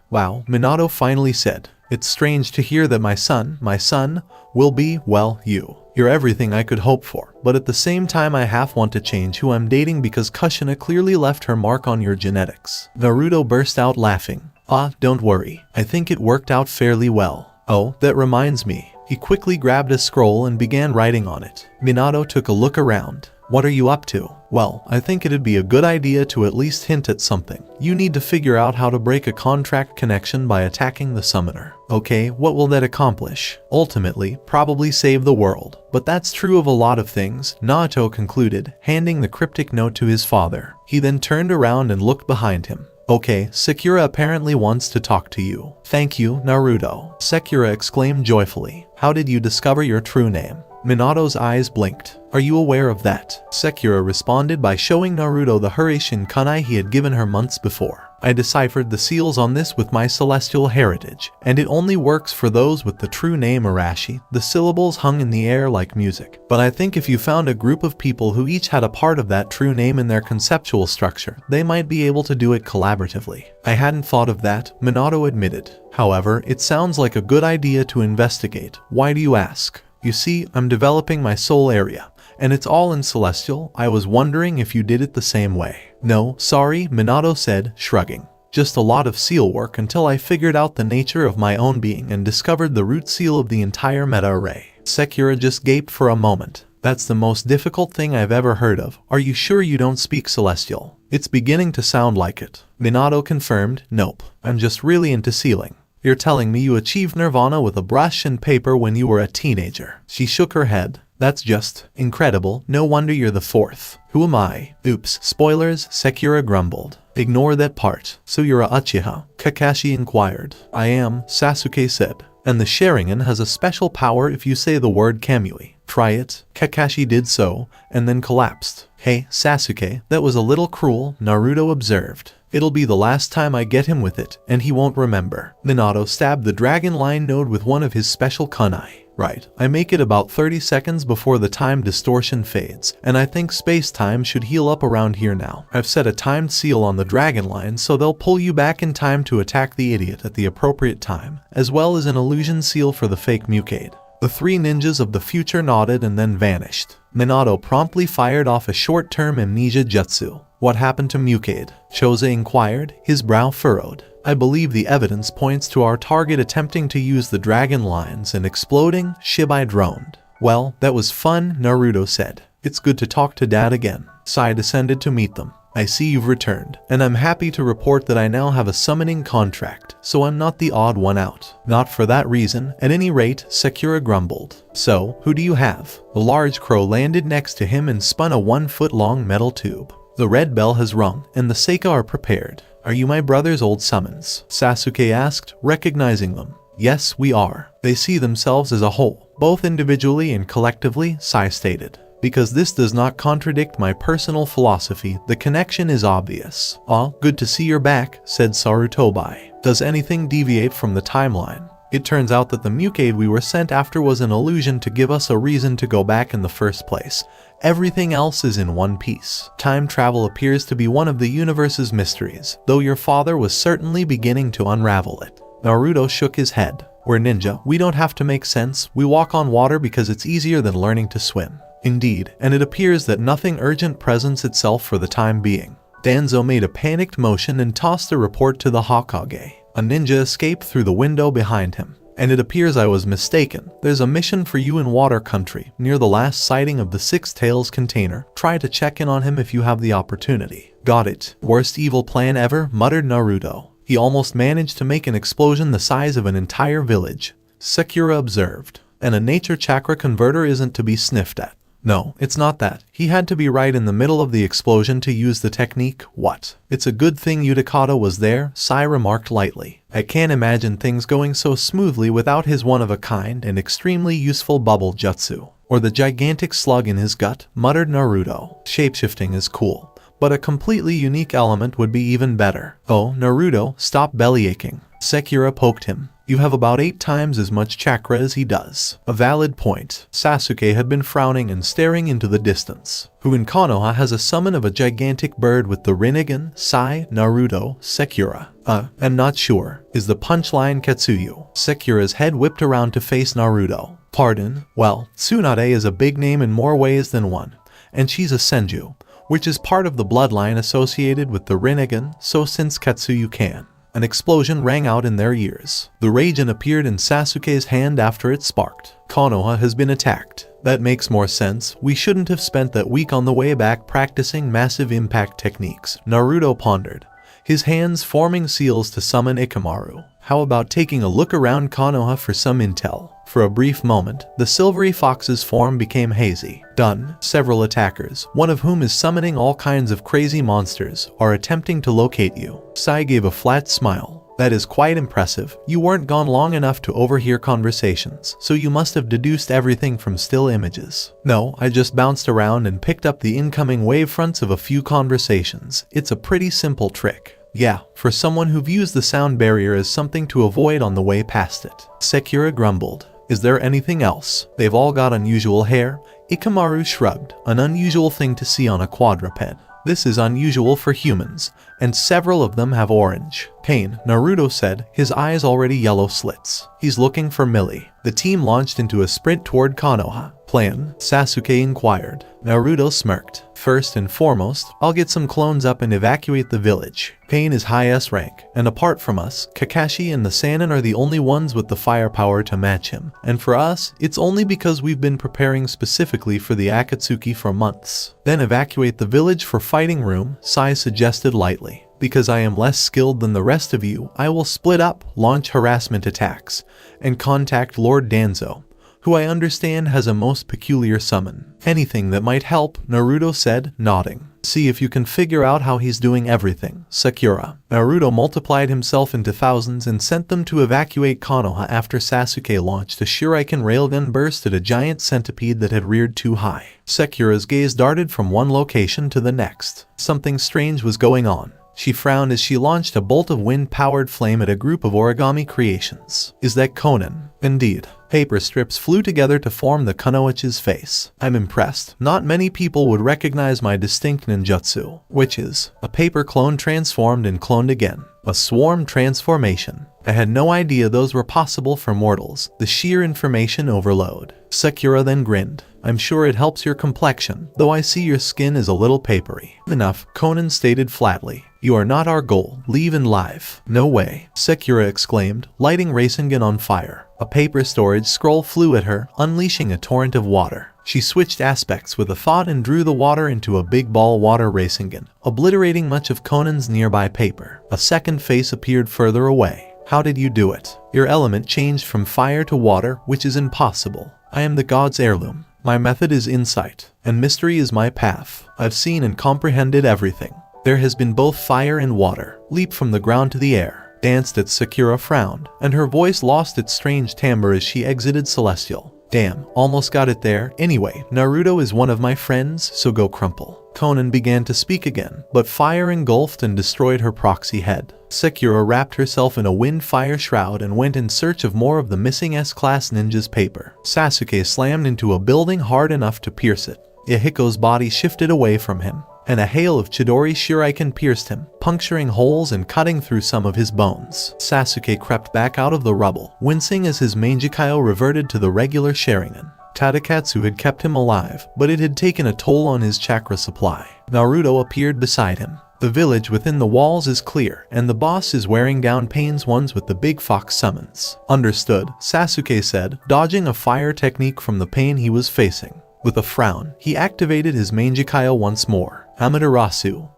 Wow, Minato finally said. It's strange to hear that my son, will be, well, you. You're everything I could hope for, but at the same time I half want to change who I'm dating because Kushina clearly left her mark on your genetics. Naruto burst out laughing. Don't worry. I think it worked out fairly well. Oh, that reminds me. He quickly grabbed a scroll and began writing on it. Minato took a look around. What are you up to? Well, I think it'd be a good idea to at least hint at something. You need to figure out how to break a contract connection by attacking the summoner. Okay, what will that accomplish? Ultimately, probably save the world. But that's true of a lot of things, Naruto concluded, handing the cryptic note to his father. He then turned around and looked behind him. Okay, Sakura apparently wants to talk to you. Thank you, Naruto. Sakura exclaimed joyfully. How did you discover your true name? Minato's eyes blinked. Are you aware of that? Sakura responded by showing Naruto the Hiraishin kunai he had given her months before. I deciphered the seals on this with my celestial heritage, and it only works for those with the true name Arashi. The syllables hung in the air like music. But I think if you found a group of people who each had a part of that true name in their conceptual structure, they might be able to do it collaboratively. I hadn't thought of that, Minato admitted. However, it sounds like a good idea to investigate. Why do you ask? You see, I'm developing my soul area, and it's all in Celestial. I was wondering if you did it the same way. No, sorry, Minato said, shrugging. Just a lot of seal work until I figured out the nature of my own being and discovered the root seal of the entire meta array. Sakura just gaped for a moment. That's the most difficult thing I've ever heard of. Are you sure you don't speak Celestial? It's beginning to sound like it. Minato confirmed, nope, I'm just really into sealing. You're telling me you achieved nirvana with a brush and paper when you were a teenager. She shook her head. That's just incredible. No wonder you're the fourth. Who am I? Oops, spoilers, Sakura grumbled. Ignore that part. So you're a Uchiha? Kakashi inquired. I am, Sasuke said. And the Sharingan has a special power if you say the word Kamui. Try it. Kakashi did so, and then collapsed. Hey, Sasuke, that was a little cruel, Naruto observed. It'll be the last time I get him with it, and he won't remember. Minato stabbed the dragon line node with one of his special kunai. Right, I make it about 30 seconds before the time distortion fades, and I think space-time should heal up around here now. I've set a timed seal on the dragon line so they'll pull you back in time to attack the idiot at the appropriate time, as well as an illusion seal for the fake Mukade. The three ninjas of the future nodded and then vanished. Minato promptly fired off a short-term amnesia jutsu. What happened to Mukade? Chose inquired, his brow furrowed. I believe the evidence points to our target attempting to use the dragon lines and exploding, Shibai droned. Well, that was fun, Naruto said. It's good to talk to Dad again. Sai descended to meet them. I see you've returned, and I'm happy to report that I now have a summoning contract, so I'm not the odd one out. Not for that reason, at any rate, Sakura grumbled. So, who do you have? The large crow landed next to him and spun a 1-foot-long metal tube. The red bell has rung, and the Seika are prepared. Are you my brother's old summons? Sasuke asked, recognizing them. Yes, we are. They see themselves as a whole, both individually and collectively, Sai stated. Because this does not contradict my personal philosophy, the connection is obvious. Good to see you're back, said Sarutobi. Does anything deviate from the timeline? It turns out that the Mukade we were sent after was an illusion to give us a reason to go back in the first place. Everything else is in one piece. Time travel appears to be one of the universe's mysteries, though your father was certainly beginning to unravel it. Naruto shook his head. We're ninja, we don't have to make sense, we walk on water because it's easier than learning to swim. Indeed, and it appears that nothing urgent presents itself for the time being. Danzo made a panicked motion and tossed a report to the Hokage. A ninja escaped through the window behind him. And it appears I was mistaken. There's a mission for you in Water Country, near the last sighting of the Six Tails container. Try to check in on him if you have the opportunity. Got it. Worst evil plan ever, muttered Naruto. He almost managed to make an explosion the size of an entire village. Sakura observed. And a nature chakra converter isn't to be sniffed at. No, it's not that. He had to be right in the middle of the explosion to use the technique. What? It's a good thing Utakata was there, Sai remarked lightly. I can't imagine things going so smoothly without his one-of-a-kind and extremely useful bubble jutsu. Or the gigantic slug in his gut, muttered Naruto. Shapeshifting is cool, but a completely unique element would be even better. Oh, Naruto, stop bellyaching. Sakura poked him. You have about 8 times as much chakra as he does. A valid point. Sasuke had been frowning and staring into the distance. Who in Konoha has a summon of a gigantic bird with the Rinnegan, Sai, Naruto, Sakura? I'm not sure. Is the punchline Katsuyu? Sakura's head whipped around to face Naruto. Pardon? Well, Tsunade is a big name in more ways than one. And she's a Senju, which is part of the bloodline associated with the Rinnegan, so since Katsuyu can. An explosion rang out in their ears. The Raijin appeared in Sasuke's hand after it sparked. Konoha has been attacked. That makes more sense. We shouldn't have spent that week on the way back practicing massive impact techniques, Naruto pondered, his hands forming seals to summon Ikamaru. How about taking a look around Konoha for some intel? For a brief moment, the silvery fox's form became hazy. Done. Several attackers, one of whom is summoning all kinds of crazy monsters, are attempting to locate you. Sai gave a flat smile. That is quite impressive. You weren't gone long enough to overhear conversations, so you must have deduced everything from still images. No, I just bounced around and picked up the incoming wavefronts of a few conversations. It's a pretty simple trick. Yeah, for someone who views the sound barrier as something to avoid on the way past it. Sakura grumbled. Is there anything else? They've all got unusual hair. Ikamaru shrugged. An unusual thing to see on a quadruped. This is unusual for humans, and several of them have orange. Pain, Naruto said, his eyes already yellow slits. He's looking for Millie. The team launched into a sprint toward Konoha. Plan? Sasuke inquired. Naruto smirked. First and foremost, I'll get some clones up and evacuate the village. Pain is high S rank, and apart from us, Kakashi and the Sannin are the only ones with the firepower to match him. And for us, it's only because we've been preparing specifically for the Akatsuki for months. Then evacuate the village for fighting room, Sai suggested lightly. Because I am less skilled than the rest of you, I will split up, launch harassment attacks, and contact Lord Danzo, who I understand has a most peculiar summon. Anything that might help, Naruto said, nodding. See if you can figure out how he's doing everything, Sakura. Naruto multiplied himself into thousands and sent them to evacuate Konoha after Sasuke launched a shuriken railgun burst at a giant centipede that had reared too high. Sakura's gaze darted from one location to the next. Something strange was going on. She frowned as she launched a bolt of wind-powered flame at a group of origami creations. Is that Conan? Indeed. Paper strips flew together to form the Kunoichi's face. I'm impressed. Not many people would recognize my distinct ninjutsu, which is a paper clone transformed and cloned again. A swarm transformation. I had no idea those were possible for mortals. The sheer information overload. Sakura then grinned. I'm sure it helps your complexion, though I see your skin is a little papery. Enough, Conan stated flatly. You are not our goal. Leave in live. No way, Sakura exclaimed, lighting Rasengan on fire. A paper storage scroll flew at her, unleashing a torrent of water. She switched aspects with a thought and drew the water into a big ball water Rasengan, obliterating much of Conan's nearby paper. A second face appeared further away. How did you do it? Your element changed from fire to water, which is impossible. I am the god's heirloom. My method is insight, and mystery is my path. I've seen and comprehended everything. There has been both fire and water, leap from the ground to the air. Danced at Sakura frowned, and her voice lost its strange timbre as she exited Celestial. Damn, almost got it there. Anyway, Naruto is one of my friends, so go crumple. Conan began to speak again, but fire engulfed and destroyed her proxy head. Sakura wrapped herself in a wind-fire shroud and went in search of more of the missing S-class ninja's paper. Sasuke slammed into a building hard enough to pierce it. Yahiko's body shifted away from him, and a hail of Chidori shuriken pierced him, puncturing holes and cutting through some of his bones. Sasuke crept back out of the rubble, wincing as his Mangekyo reverted to the regular Sharingan. Tadakatsu had kept him alive, but it had taken a toll on his chakra supply. Naruto appeared beside him. The village within the walls is clear, and the boss is wearing down Pain's ones with the big fox summons. Understood, Sasuke said, dodging a fire technique from the pain he was facing. With a frown, he activated his Mangekyou once more. Amaterasu.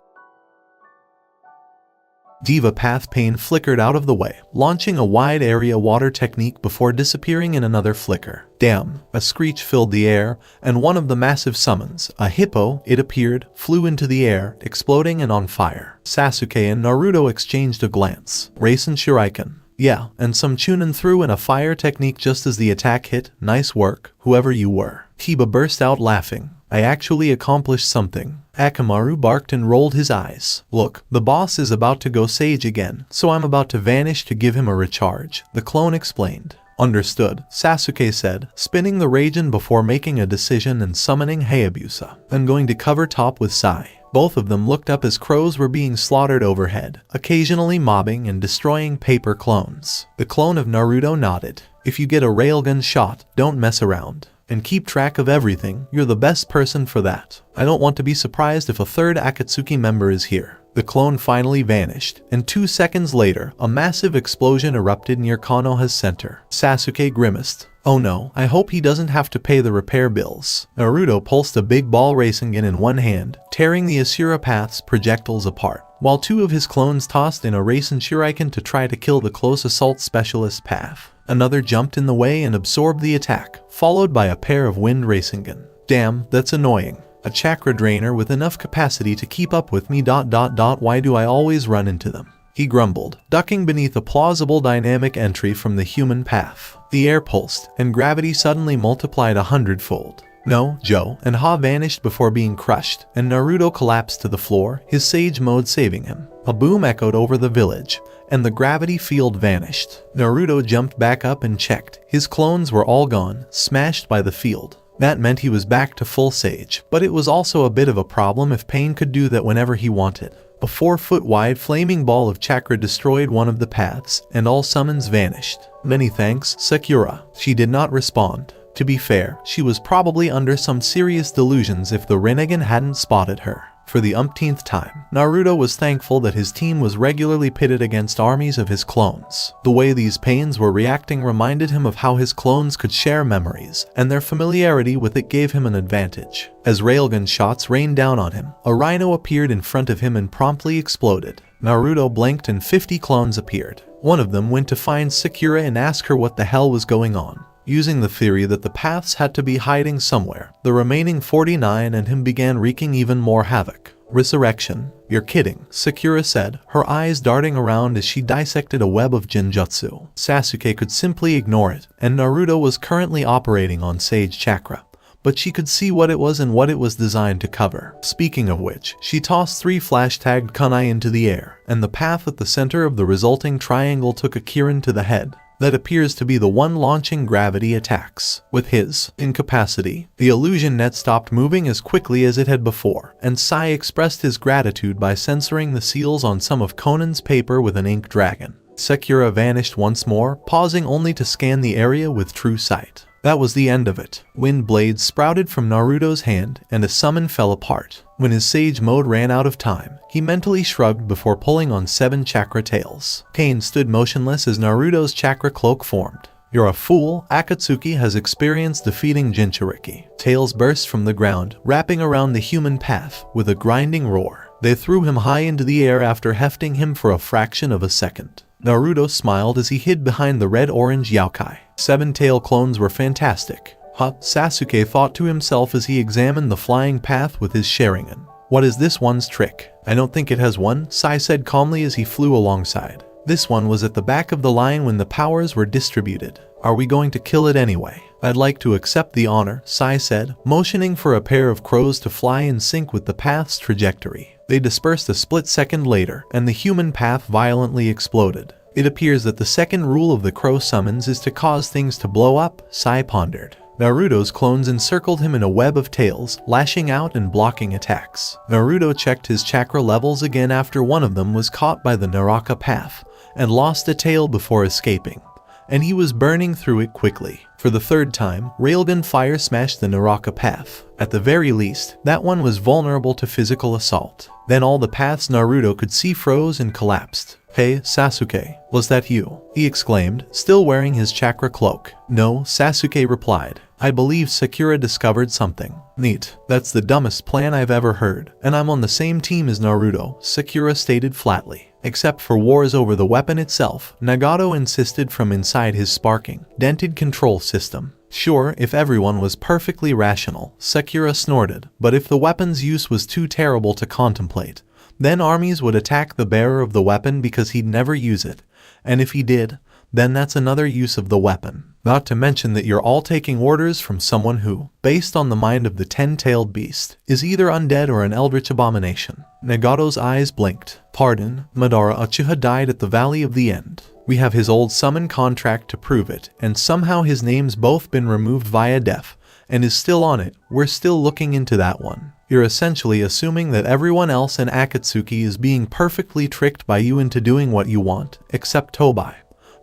Diva Path Pain flickered out of the way, launching a wide area water technique before disappearing in another flicker. Damn! A screech filled the air, and one of the massive summons, a hippo, it appeared, flew into the air, exploding and on fire. Sasuke and Naruto exchanged a glance. Rasen Shuriken. Yeah, and some Chunin threw in a fire technique just as the attack hit. Nice work, whoever you were. Kiba burst out laughing. I actually accomplished something. Akamaru barked and rolled his eyes. Look, the boss is about to go Sage again, so I'm about to vanish to give him a recharge, the clone explained. Understood, Sasuke said, spinning the Raijin before making a decision and summoning Hayabusa. I'm going to cover top with Sai. Both of them looked up as crows were being slaughtered overhead, occasionally mobbing and destroying paper clones. The clone of Naruto nodded. If you get a railgun shot, don't mess around. And keep track of everything, you're the best person for that. I don't want to be surprised if a third Akatsuki member is here. The clone finally vanished, and 2 seconds later, a massive explosion erupted near Konoha's center. Sasuke grimaced. Oh no, I hope he doesn't have to pay the repair bills. Naruto pulsed a big ball Rasengan in one hand, tearing the Asura Path's projectiles apart, while 2 of his clones tossed in a Rasen Shuriken to try to kill the close assault specialist Path. Another jumped in the way and absorbed the attack, followed by a pair of wind Rasengan. Damn, that's annoying. A chakra drainer with enough capacity to keep up with me. Why do I always run into them? He grumbled, ducking beneath a plausible dynamic entry from the human path. The air pulsed, and gravity suddenly multiplied 100-fold. No, Joe and Ha vanished before being crushed, and Naruto collapsed to the floor, his sage mode saving him. A boom echoed over the village, and the gravity field vanished. Naruto jumped back up and checked. His clones were all gone, smashed by the field. That meant he was back to full sage, but it was also a bit of a problem if Pain could do that whenever he wanted. A 4-foot-wide flaming ball of chakra destroyed one of the paths, and all summons vanished. Many thanks, Sakura. She did not respond. To be fair, she was probably under some serious delusions if the Rinnegan hadn't spotted her. For the umpteenth time, Naruto was thankful that his team was regularly pitted against armies of his clones. The way these Pains were reacting reminded him of how his clones could share memories, and their familiarity with it gave him an advantage. As railgun shots rained down on him, a rhino appeared in front of him and promptly exploded. Naruto blinked and 50 clones appeared. One of them went to find Sakura and ask her what the hell was going on. Using the theory that the paths had to be hiding somewhere, the remaining 49 and him began wreaking even more havoc. Resurrection? You're kidding, Sakura said, her eyes darting around as she dissected a web of Jinjutsu. Sasuke could simply ignore it, and Naruto was currently operating on Sage Chakra, but she could see what it was and what it was designed to cover. Speaking of which, she tossed 3 flash-tagged kunai into the air, and the path at the center of the resulting triangle took a Kirin to the head. That appears to be the one launching gravity attacks. With his incapacity, the illusion net stopped moving as quickly as it had before, and Sai expressed his gratitude by censoring the seals on some of Conan's paper with an ink dragon. Sakura vanished once more, pausing only to scan the area with true sight. That was the end of it. Wind blades sprouted from Naruto's hand, and a summon fell apart. When his sage mode ran out of time, he mentally shrugged before pulling on 7 chakra tails. Pain stood motionless as Naruto's chakra cloak formed. You're a fool, Akatsuki has experienced defeating Jinchuriki. Tails burst from the ground, wrapping around the human path, with a grinding roar. They threw him high into the air after hefting him for a fraction of a second. Naruto smiled as he hid behind the red-orange Yaokai. 7 tail clones were fantastic. Huh, Sasuke thought to himself as he examined the flying path with his Sharingan. What is this one's trick? I don't think it has one, Sai said calmly as he flew alongside. This one was at the back of the line when the powers were distributed. Are we going to kill it anyway? I'd like to accept the honor, Sai said, motioning for a pair of crows to fly in sync with the path's trajectory. They dispersed a split second later, and the human path violently exploded. It appears that the second rule of the crow summons is to cause things to blow up, Sai pondered. Naruto's clones encircled him in a web of tails, lashing out and blocking attacks. Naruto checked his chakra levels again after one of them was caught by the Naraka path, and lost a tail before escaping. and he was burning through it quickly. For the third time, railgun fire smashed the Naraka path. At the very least, that one was vulnerable to physical assault. Then all the paths Naruto could see froze and collapsed. "Hey, Sasuke, was that you?" he exclaimed, still wearing his chakra cloak. "No," Sasuke replied. "I believe Sakura discovered something." "Neat. That's the dumbest plan I've ever heard. And I'm on the same team as Naruto," Sakura stated flatly. Except for wars over the weapon itself, Nagato insisted from inside his sparking, dented control system. "Sure, if everyone was perfectly rational," Sakura snorted, "but if the weapon's use was too terrible to contemplate, then armies would attack the bearer of the weapon because he'd never use it. And if he did, then that's another use of the weapon. Not to mention that you're all taking orders from someone who, based on the mind of the 10-tailed beast, is either undead or an eldritch abomination." Nagato's eyes blinked. "Pardon, Madara Uchiha died at the Valley of the End. We have his old summon contract to prove it, and somehow his name's both been removed via death, and is still on it. We're still looking into that one. You're essentially assuming that everyone else in Akatsuki is being perfectly tricked by you into doing what you want, except Tobai,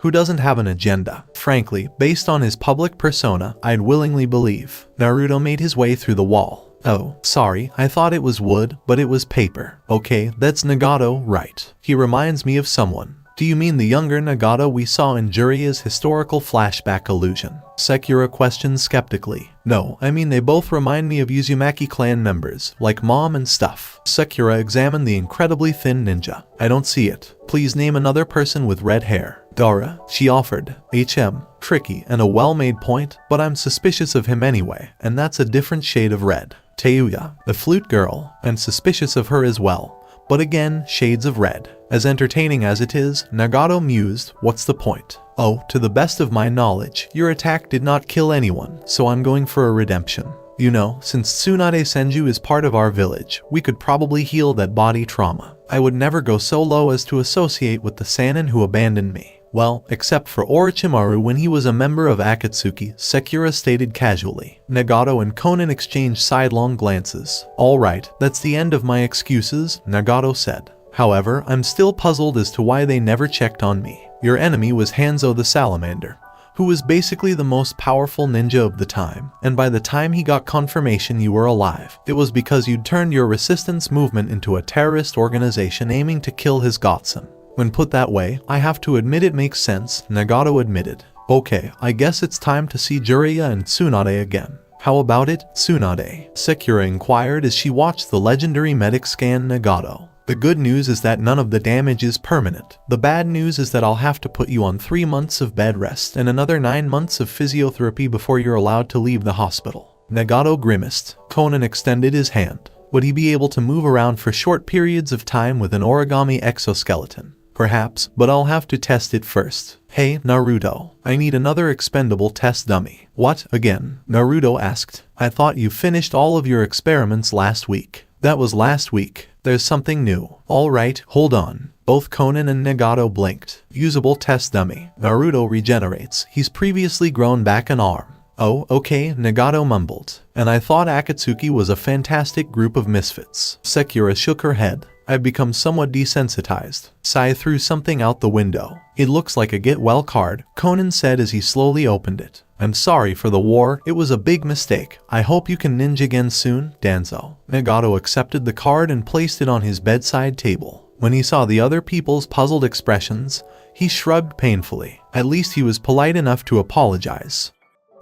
who doesn't have an agenda. Frankly, based on his public persona, I'd willingly believe." Naruto made his way through the wall. "Oh, sorry, I thought it was wood, but it was paper. Okay, that's Nagato, right? He reminds me of someone." "Do you mean the younger Nagato we saw in Jiraiya's historical flashback illusion?" Sakura questioned skeptically. "No, I mean they both remind me of Uzumaki clan members, like mom and stuff." Sakura examined the incredibly thin ninja. "I don't see it. Please name another person with red hair." "Dara," she offered. Tricky and a well-made point, but I'm suspicious of him anyway, and that's a different shade of red. "Teuya, the flute girl, I'm suspicious of her as well. But again, shades of red." As entertaining as it is, Nagato mused, "What's the point?" "Oh, to the best of my knowledge, your attack did not kill anyone, so I'm going for a redemption. You know, since Tsunade Senju is part of our village, we could probably heal that body trauma. I would never go so low as to associate with the Sannin who abandoned me. Well, except for Orochimaru when he was a member of Akatsuki," Sakura stated casually. Nagato and Konan exchanged sidelong glances. "All right, that's the end of my excuses," Nagato said. "However, I'm still puzzled as to why they never checked on me. Your enemy was Hanzo the Salamander, who was basically the most powerful ninja of the time, and by the time he got confirmation you were alive, it was because you'd turned your resistance movement into a terrorist organization aiming to kill his godson. When put that way, I have to admit it makes sense," Nagato admitted. "Okay, I guess it's time to see Jiraiya and Tsunade again." "How about it, Tsunade?" Sakura inquired as she watched the legendary medic scan Nagato. "The good news is that none of the damage is permanent. The bad news is that I'll have to put you on 3 months of bed rest and another 9 months of physiotherapy before you're allowed to leave the hospital." Nagato grimaced. Konan extended his hand. Would he be able to move around for short periods of time with an origami exoskeleton? Perhaps, but I'll have to test it first. "Hey, Naruto, I need another expendable test dummy." "What, again?" Naruto asked. "I thought you finished all of your experiments last week." "That was last week. There's something new." "All right, hold on." Both Konan and Nagato blinked. "Usable test dummy. Naruto regenerates. He's previously grown back an arm." "Oh, okay," Nagato mumbled. "And I thought Akatsuki was a fantastic group of misfits." Sakura shook her head. "I've become somewhat desensitized." Sai threw something out the window. "It looks like a get well card," Konan said as he slowly opened it. "I'm sorry for the war, it was a big mistake. I hope you can ninja again soon, Danzo." Nagato accepted the card and placed it on his bedside table. When he saw the other people's puzzled expressions, he shrugged painfully. At least he was polite enough to apologize.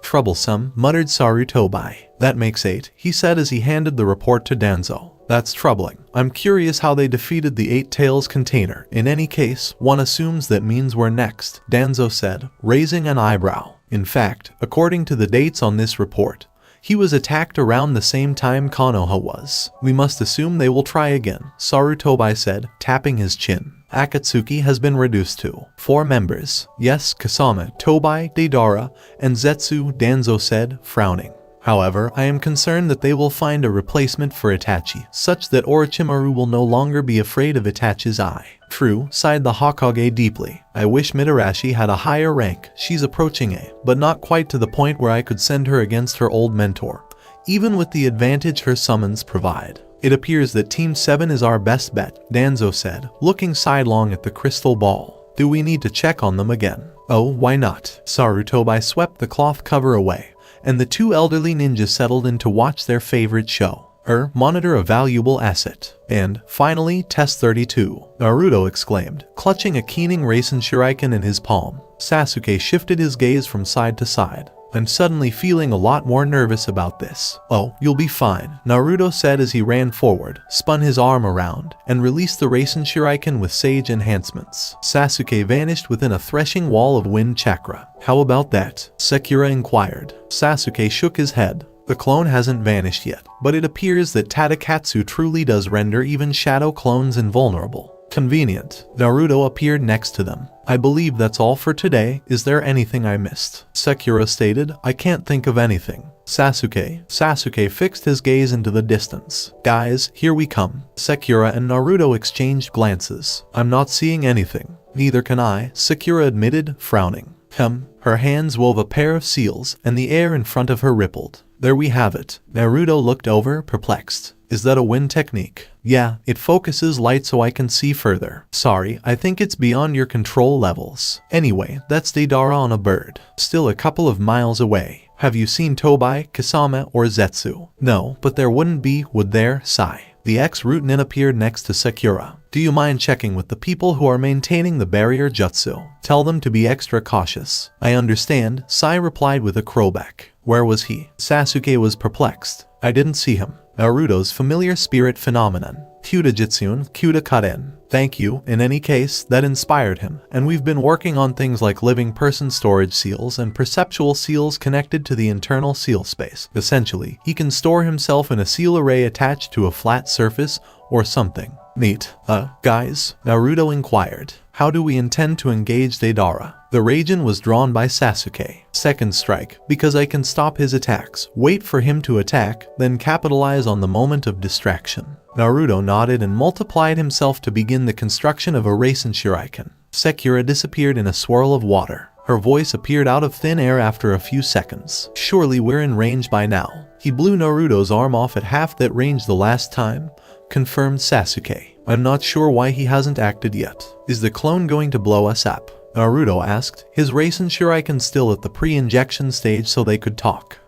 "Troublesome," muttered Sarutobi. "That makes 8, he said as he handed the report to Danzo. "That's troubling. I'm curious how they defeated the 8 Tails container. In any case, one assumes that means we're next," Danzo said, raising an eyebrow. "In fact, according to the dates on this report, he was attacked around the same time Konoha was. We must assume they will try again," Sarutobi said, tapping his chin. "Akatsuki has been reduced to 4 members. Yes, Kasama, Tobai, Deidara, and Zetsu," Danzo said, frowning. "However, I am concerned that they will find a replacement for Itachi, such that Orochimaru will no longer be afraid of Itachi's eye." "True," sighed the Hokage deeply. "I wish Mitarashi had a higher rank. She's approaching A, but not quite to the point where I could send her against her old mentor, even with the advantage her summons provide." "It appears that Team 7 is our best bet," Danzo said, looking sidelong at the crystal ball. Do we need to check on them again? Oh, why not? Sarutobi swept the cloth cover away, and the two elderly ninjas settled in to watch their favorite show. Monitor a valuable asset. And, finally, Test 32, Naruto exclaimed, clutching a keening Rasen Shuriken in his palm. Sasuke shifted his gaze from side to side. I'm suddenly feeling a lot more nervous about this. Oh, you'll be fine, Naruto said as he ran forward, spun his arm around, and released the Rasen Shuriken with sage enhancements. Sasuke vanished within a threshing wall of wind chakra. How about that? Sakura inquired. Sasuke shook his head. The clone hasn't vanished yet, but it appears that Tadakatsu truly does render even shadow clones invulnerable. Convenient. Naruto appeared next to them. I believe that's all for today. Is there anything I missed? Sakura stated. I can't think of anything. Sasuke fixed his gaze into the distance. Guys, here we come. Sakura and Naruto exchanged glances. I'm not seeing anything. Neither can I, Sakura admitted, frowning. Her hands wove a pair of seals, and the air in front of her rippled. There we have it. Naruto looked over, perplexed. Is that a wind technique? Yeah, it focuses light so I can see further. Sorry, I think it's beyond your control levels. Anyway, that's Deidara on a bird. Still a couple of miles away. Have you seen Tobai, Kasama, or Zetsu? No, but there wouldn't be, would there? Sigh. The ex-root nin appeared next to Sakura. Do you mind checking with the people who are maintaining the barrier jutsu? Tell them to be extra cautious. I understand, Sai replied with a crowback. Where was he? Sasuke was perplexed. I didn't see him. Naruto's familiar spirit phenomenon. Kyuda Kyuda Karen. Thank you. In any case, that inspired him, and we've been working on things like living person storage seals and perceptual seals connected to the internal seal space. Essentially, he can store himself in a seal array attached to a flat surface or something. Neat. Guys? Naruto inquired. How do we intend to engage Deidara? The Raijin was drawn by Sasuke. Second strike, because I can stop his attacks. Wait for him to attack, then capitalize on the moment of distraction. Naruto nodded and multiplied himself to begin the construction of a Rasen Shuriken. Sakura disappeared in a swirl of water. Her voice appeared out of thin air after a few seconds. Surely we're in range by now. He blew Naruto's arm off at half that range the last time, confirmed Sasuke. I'm not sure why he hasn't acted yet. Is the clone going to blow us up? Naruto asked, his Rasen Shuriken still at the pre-injection stage so they could talk.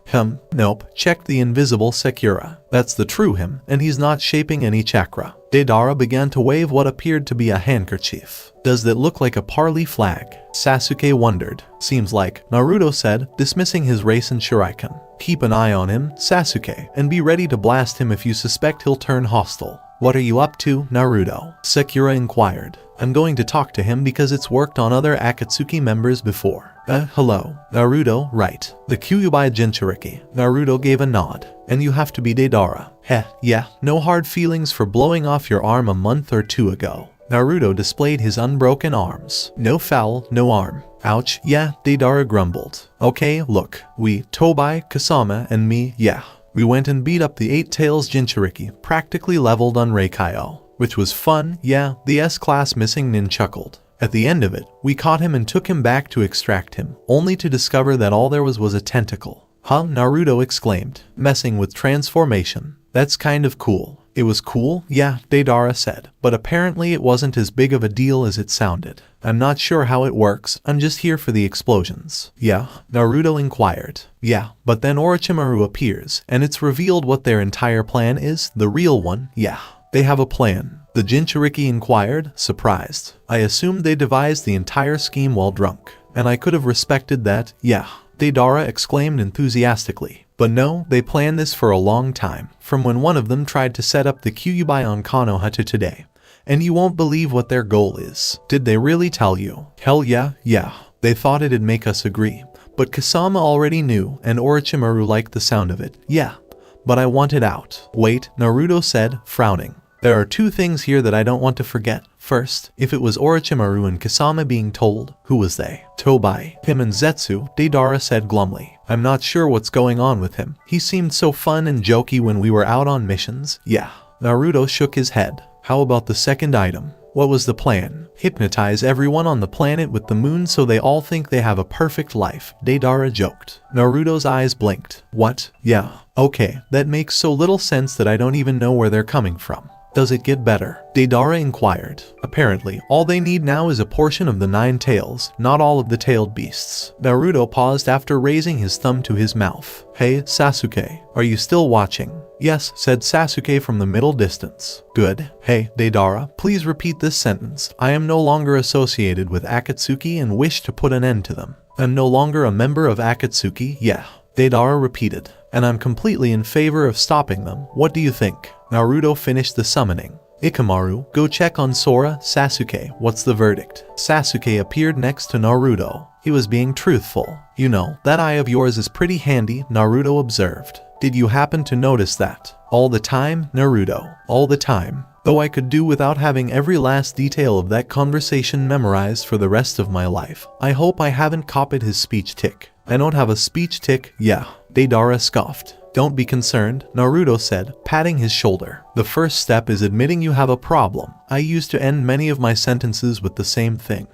Nope, checked the invisible Sakura. That's the true him, and he's not shaping any chakra. Deidara began to wave what appeared to be a handkerchief. Does that look like a parley flag? Sasuke wondered. Seems like, Naruto said, dismissing his Rasen Shuriken. Keep an eye on him, Sasuke, and be ready to blast him if you suspect he'll turn hostile. What are you up to, Naruto? Sakura inquired. I'm going to talk to him because it's worked on other Akatsuki members before. Hello. Naruto, right. The Kyuubi Jinchuriki. Naruto gave a nod. And you have to be Deidara. Yeah, no hard feelings for blowing off your arm a month or two ago. Naruto displayed his unbroken arms. No foul, no arm. Ouch, yeah, Deidara grumbled. Okay, look, we, Tobai, Kasama, and me, yeah. We went and beat up the 8 Tails Jinchuriki, practically leveled on Reikaiō. Which was fun, yeah, the S-class missing nin chuckled. At the end of it, we caught him and took him back to extract him, only to discover that all there was a tentacle. Naruto exclaimed, messing with transformation. That's kind of cool. It was cool, yeah, Deidara said, but apparently it wasn't as big of a deal as it sounded. I'm not sure how it works, I'm just here for the explosions. Yeah, Naruto inquired. Yeah, but then Orochimaru appears, and it's revealed what their entire plan is, the real one, yeah. They have a plan. The Jinchuriki inquired, surprised. I assumed they devised the entire scheme while drunk, and I could have respected that, yeah. Deidara exclaimed enthusiastically. But no, they planned this for a long time, from when one of them tried to set up the Kyuubi on Konoha to today. And you won't believe what their goal is. Did they really tell you? Hell yeah. They thought it'd make us agree. But Kasama already knew, and Orochimaru liked the sound of it. Yeah, but I want it out. Wait, Naruto said, frowning. There are 2 things here that I don't want to forget. First, if it was Orochimaru and Kasama being told, who was they? Tobai, him and Zetsu, Deidara said glumly. I'm not sure what's going on with him. He seemed so fun and jokey when we were out on missions. Yeah. Naruto shook his head. How about the second item? What was the plan? Hypnotize everyone on the planet with the moon so they all think they have a perfect life, Deidara joked. Naruto's eyes blinked. What? Yeah. Okay, that makes so little sense that I don't even know where they're coming from. Does it get better? Deidara inquired. Apparently, all they need now is a portion of the 9 tails, not all of the tailed beasts. Naruto paused after raising his thumb to his mouth. Hey, Sasuke, are you still watching? Yes, said Sasuke from the middle distance. Good. Hey, Deidara, please repeat this sentence. I am no longer associated with Akatsuki and wish to put an end to them. I'm no longer a member of Akatsuki, yeah. Deidara repeated. And I'm completely in favor of stopping them. What do you think? Naruto finished the summoning. Ikamaru, go check on Sora. Sasuke, what's the verdict? Sasuke appeared next to Naruto. He was being truthful. You know, that eye of yours is pretty handy, Naruto observed. Did you happen to notice that? All the time, Naruto. All the time. Though I could do without having every last detail of that conversation memorized for the rest of my life. I hope I haven't copied his speech tick. I don't have a speech tick, yeah. Deidara scoffed. Don't be concerned, Naruto said, patting his shoulder. The first step is admitting you have a problem. I used to end many of my sentences with the same thing,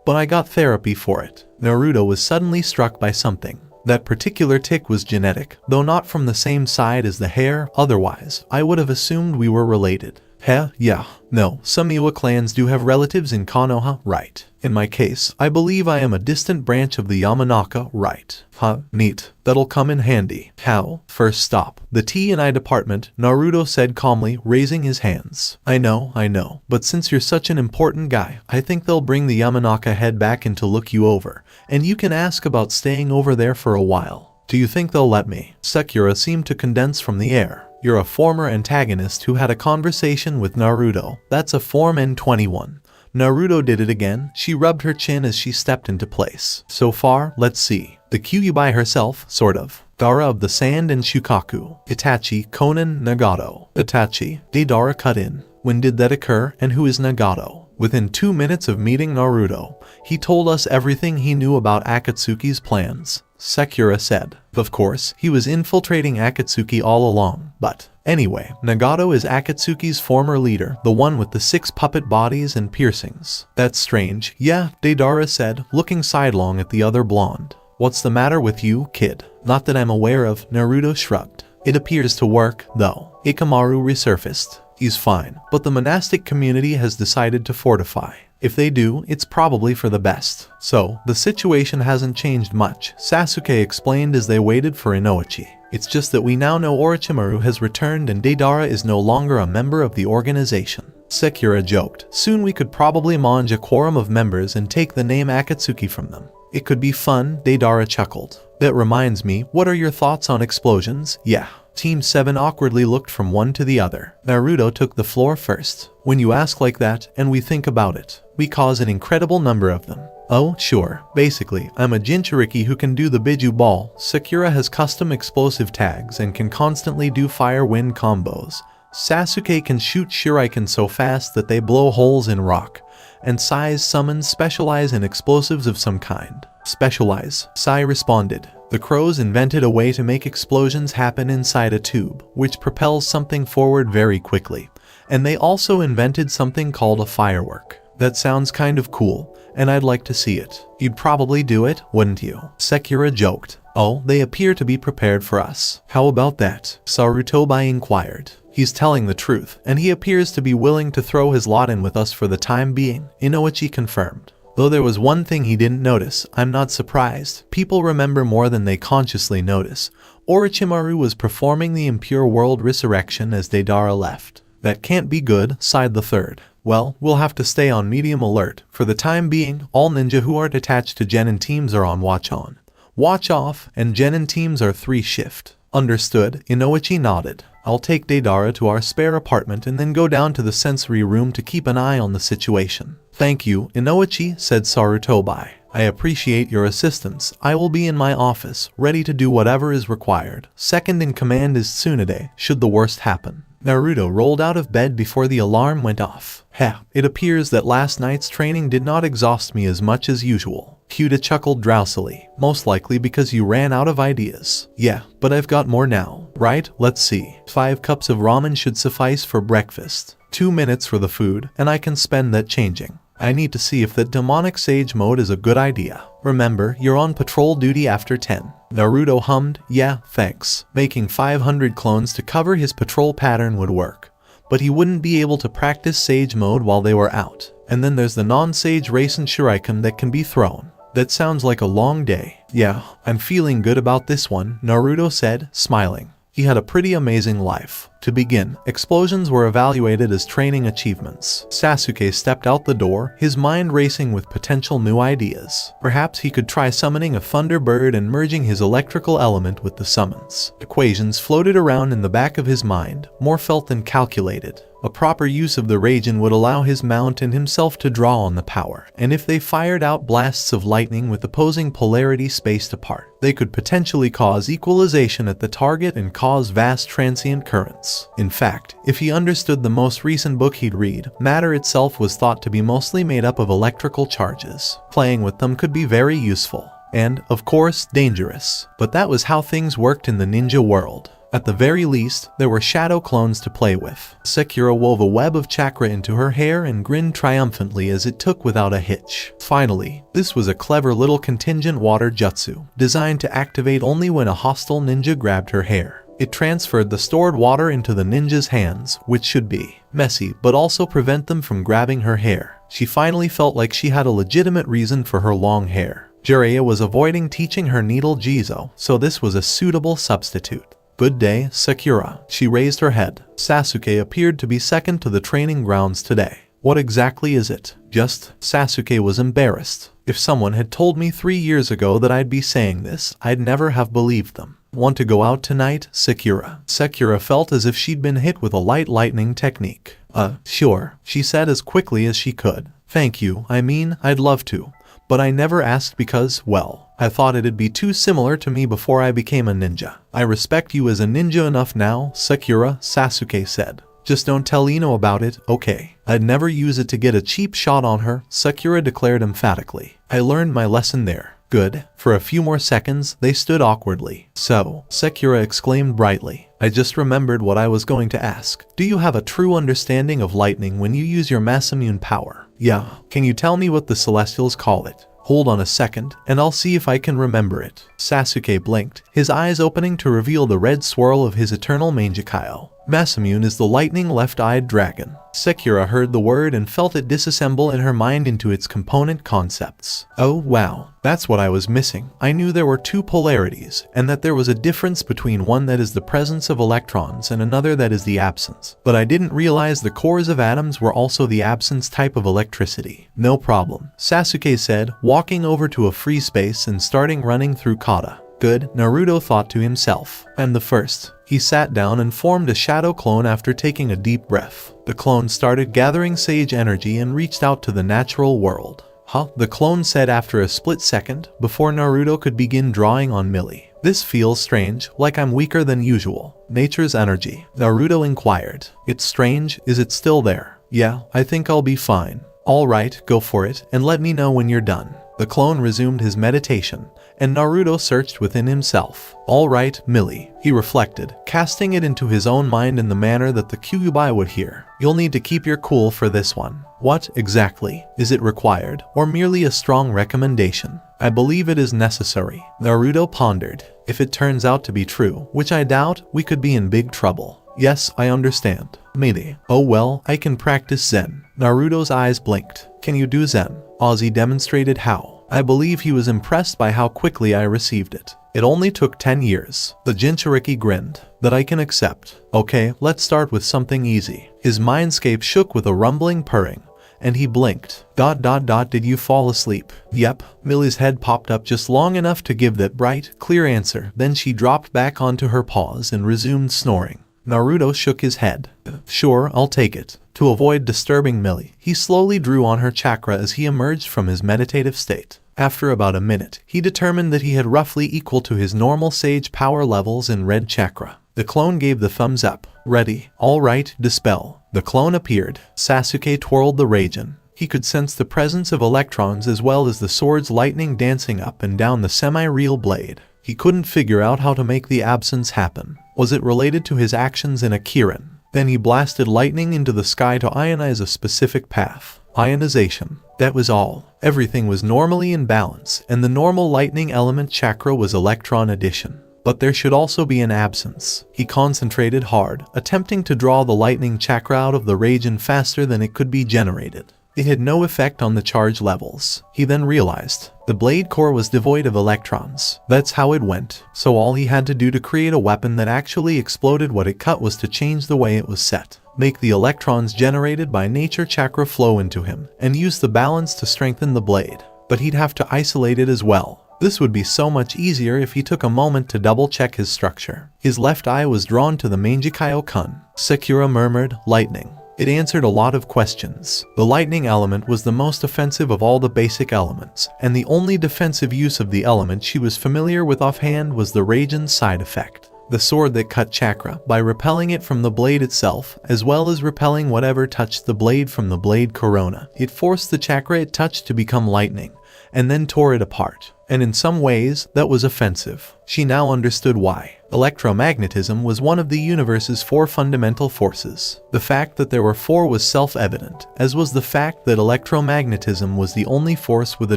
but I got therapy for it. Naruto was suddenly struck by something. That particular tick was genetic, though not from the same side as the hair. Otherwise, I would have assumed we were related. Heh, yeah. No, some Iwa clans do have relatives in Konoha, right? In my case, I believe I am a distant branch of the Yamanaka, right? Huh, neat. That'll come in handy. How? First stop. The T&I department, Naruto said calmly, raising his hands. I know. But since you're such an important guy, I think they'll bring the Yamanaka head back in to look you over, and you can ask about staying over there for a while. Do you think they'll let me? Sakura seemed to condense from the air. You're a former antagonist who had a conversation with Naruto. That's a Form N21. Naruto did it again. She rubbed her chin as she stepped into place. So far, let's see. The Kyuubi herself, sort of. Dara of the Sand and Shukaku. Itachi, Konan, Nagato. Itachi. Deidara cut in. When did that occur, and who is Nagato? Within 2 minutes of meeting Naruto, he told us everything he knew about Akatsuki's plans. Sakura said. Of course, he was infiltrating Akatsuki all along, but anyway, Nagato is Akatsuki's former leader, the one with the 6 puppet bodies and piercings. That's strange. Yeah, Deidara said, looking sidelong at the other blonde. What's the matter with you, kid? Not that I'm aware of, Naruto shrugged. It appears to work, though. Ikamaru resurfaced. He's fine, but the monastic community has decided to fortify. If they do, it's probably for the best. So, the situation hasn't changed much, Sasuke explained as they waited for Inoichi. It's just that we now know Orochimaru has returned and Deidara is no longer a member of the organization. Sakura joked. Soon we could probably mange a quorum of members and take the name Akatsuki from them. It could be fun, Deidara chuckled. That reminds me, what are your thoughts on explosions? Yeah. Team 7 awkwardly looked from one to the other. Naruto took the floor first. When you ask like that, and we think about it, we cause an incredible number of them. Oh, sure. Basically, I'm a Jinchuriki who can do the Biju ball. Sakura has custom explosive tags and can constantly do fire-wind combos. Sasuke can shoot shuriken so fast that they blow holes in rock. And Sai's summons specialize in explosives of some kind. Specialize, Sai responded. The crows invented a way to make explosions happen inside a tube, which propels something forward very quickly. And they also invented something called a firework. That sounds kind of cool, and I'd like to see it. You'd probably do it, wouldn't you? Sakura joked. Oh, they appear to be prepared for us. How about that? Sarutobi inquired. He's telling the truth, and he appears to be willing to throw his lot in with us for the time being, Inoichi confirmed. Though there was one thing he didn't notice, I'm not surprised. People remember more than they consciously notice. Orochimaru was performing the impure world resurrection as Deidara left. That can't be good, sighed the third. Well, we'll have to stay on medium alert. For the time being, all ninja who aren't attached to genin teams are on watch on. Watch off, and genin teams are 3-shift. Understood, Inoichi nodded. I'll take Deidara to our spare apartment and then go down to the sensory room to keep an eye on the situation. Thank you, Inoichi, said Sarutobi. I appreciate your assistance. I will be in my office, ready to do whatever is required. Second in command is Tsunade, should the worst happen. Naruto rolled out of bed before the alarm went off. Heh, it appears that last night's training did not exhaust me as much as usual. Kyuda chuckled drowsily. Most likely because you ran out of ideas. Yeah, but I've got more now. Right, let's see. 5 cups of ramen should suffice for breakfast. 2 minutes for the food, and I can spend that changing. I need to see if that demonic sage mode is a good idea. Remember, you're on patrol duty after 10. Naruto hummed, yeah, thanks. Making 500 clones to cover his patrol pattern would work. but he wouldn't be able to practice Sage mode while they were out. And then there's the non-Sage Rasen Shuriken that can be thrown. That sounds like a long day. Yeah, I'm feeling good about this one, Naruto said, smiling. He had a pretty amazing life. To begin, explosions were evaluated as training achievements. Sasuke stepped out the door, his mind racing with potential new ideas. Perhaps he could try summoning a Thunderbird and merging his electrical element with the summons. Equations floated around in the back of his mind, more felt than calculated. A proper use of the Raijin would allow his mount and himself to draw on the power, and if they fired out blasts of lightning with opposing polarity spaced apart, they could potentially cause equalization at the target and cause vast transient currents. In fact, if he understood the most recent book he'd read, matter itself was thought to be mostly made up of electrical charges. Playing with them could be very useful, and, of course, dangerous. But that was how things worked in the ninja world. At the very least, there were shadow clones to play with. Sakura wove a web of chakra into her hair and grinned triumphantly as it took without a hitch. Finally, this was a clever little contingent water jutsu, designed to activate only when a hostile ninja grabbed her hair. It transferred the stored water into the ninja's hands, which should be messy, but also prevent them from grabbing her hair. She finally felt like she had a legitimate reason for her long hair. Jiraiya was avoiding teaching her needle Jizo, so this was a suitable substitute. Good day, Sakura. She raised her head. Sasuke appeared to be second to the training grounds today. What exactly is it? Just, Sasuke was embarrassed. If someone had told me 3 years ago that I'd be saying this, I'd never have believed them. Want to go out tonight, Sakura? Sakura felt as if she'd been hit with a light lightning technique. Sure, she said as quickly as she could. Thank you, I mean, I'd love to. But I never asked because, well, I thought it'd be too similar to me before I became a ninja. I respect you as a ninja enough now, Sakura, Sasuke said. Just don't tell Ino about it, okay? I'd never use it to get a cheap shot on her, Sakura declared emphatically. I learned my lesson there. Good. For a few more seconds, they stood awkwardly. So, Sakura exclaimed brightly. I just remembered what I was going to ask. Do you have a true understanding of lightning when you use your Masamune power? Yeah. Can you tell me what the Celestials call it? Hold on a second, and I'll see if I can remember it. Sasuke blinked, his eyes opening to reveal the red swirl of his eternal Mangekyo. Masamune is the lightning left-eyed dragon. Sakura heard the word and felt it disassemble in her mind into its component concepts. Oh wow, that's what I was missing. I knew there were two polarities, and that there was a difference between one that is the presence of electrons and another that is the absence. But I didn't realize the cores of atoms were also the absence type of electricity. No problem, Sasuke said, walking over to a free space and starting running through kata. Good, Naruto thought to himself. I'm the first. He sat down and formed a shadow clone after taking a deep breath. The clone started gathering sage energy and reached out to the natural world. Huh? The clone said after a split second, before Naruto could begin drawing on Millie. This feels strange, like I'm weaker than usual. Nature's energy. Naruto inquired. It's strange, is it still there? Yeah, I think I'll be fine. Alright, go for it, and let me know when you're done. The clone resumed his meditation, and Naruto searched within himself. Alright, Millie, he reflected, casting it into his own mind in the manner that the Kyuubi would hear. You'll need to keep your cool for this one. What, exactly, is it required, or merely a strong recommendation? I believe it is necessary, Naruto pondered. If it turns out to be true, which I doubt, we could be in big trouble. Yes, I understand. Maybe. Oh well, I can practice Zen. Naruto's eyes blinked. Can you do Zen? Ozzy demonstrated how. I believe he was impressed by how quickly I received it. It only took 10 years. The Jinchuriki grinned. That I can accept. Okay, let's start with something easy. His mindscape shook with a rumbling purring, and he blinked. ... Did you fall asleep? Yep. Millie's head popped up just long enough to give that bright, clear answer. Then she dropped back onto her paws and resumed snoring. Naruto shook his head. Sure, I'll take it. To avoid disturbing Millie, he slowly drew on her chakra as he emerged from his meditative state. After about a minute, he determined that he had roughly equal to his normal sage power levels in red chakra. The clone gave the thumbs up. Ready. Alright, dispel. The clone appeared. Sasuke twirled the Raijin. He could sense the presence of electrons as well as the sword's lightning dancing up and down the semi-real blade. He couldn't figure out how to make the absence happen. Was it related to his actions in a Kirin? Then he blasted lightning into the sky to ionize a specific path. Ionization. That was all. Everything was normally in balance, and the normal lightning element chakra was electron addition. but there should also be an absence. He concentrated hard, attempting to draw the lightning chakra out of the region faster than it could be generated. It had no effect on the charge levels. He then realized the blade core was devoid of electrons. That's how it went. So all he had to do to create a weapon that actually exploded what it cut was to change the way it was set. Make the electrons generated by nature chakra flow into him, and use the balance to strengthen the blade. But he'd have to isolate it as well. This would be so much easier if he took a moment to double-check his structure. His left eye was drawn to the Mangekyo-kun. Sakura murmured, "Lightning." It answered a lot of questions. The lightning element was the most offensive of all the basic elements, and the only defensive use of the element she was familiar with offhand was the Raijin's side effect. The sword that cut chakra by repelling it from the blade itself, as well as repelling whatever touched the blade from the blade corona. It forced the chakra it touched to become lightning, and then tore it apart. And in some ways, that was offensive. She now understood why. Electromagnetism was one of the universe's 4 fundamental forces. The fact that there were 4 was self-evident, as was the fact that electromagnetism was the only force with a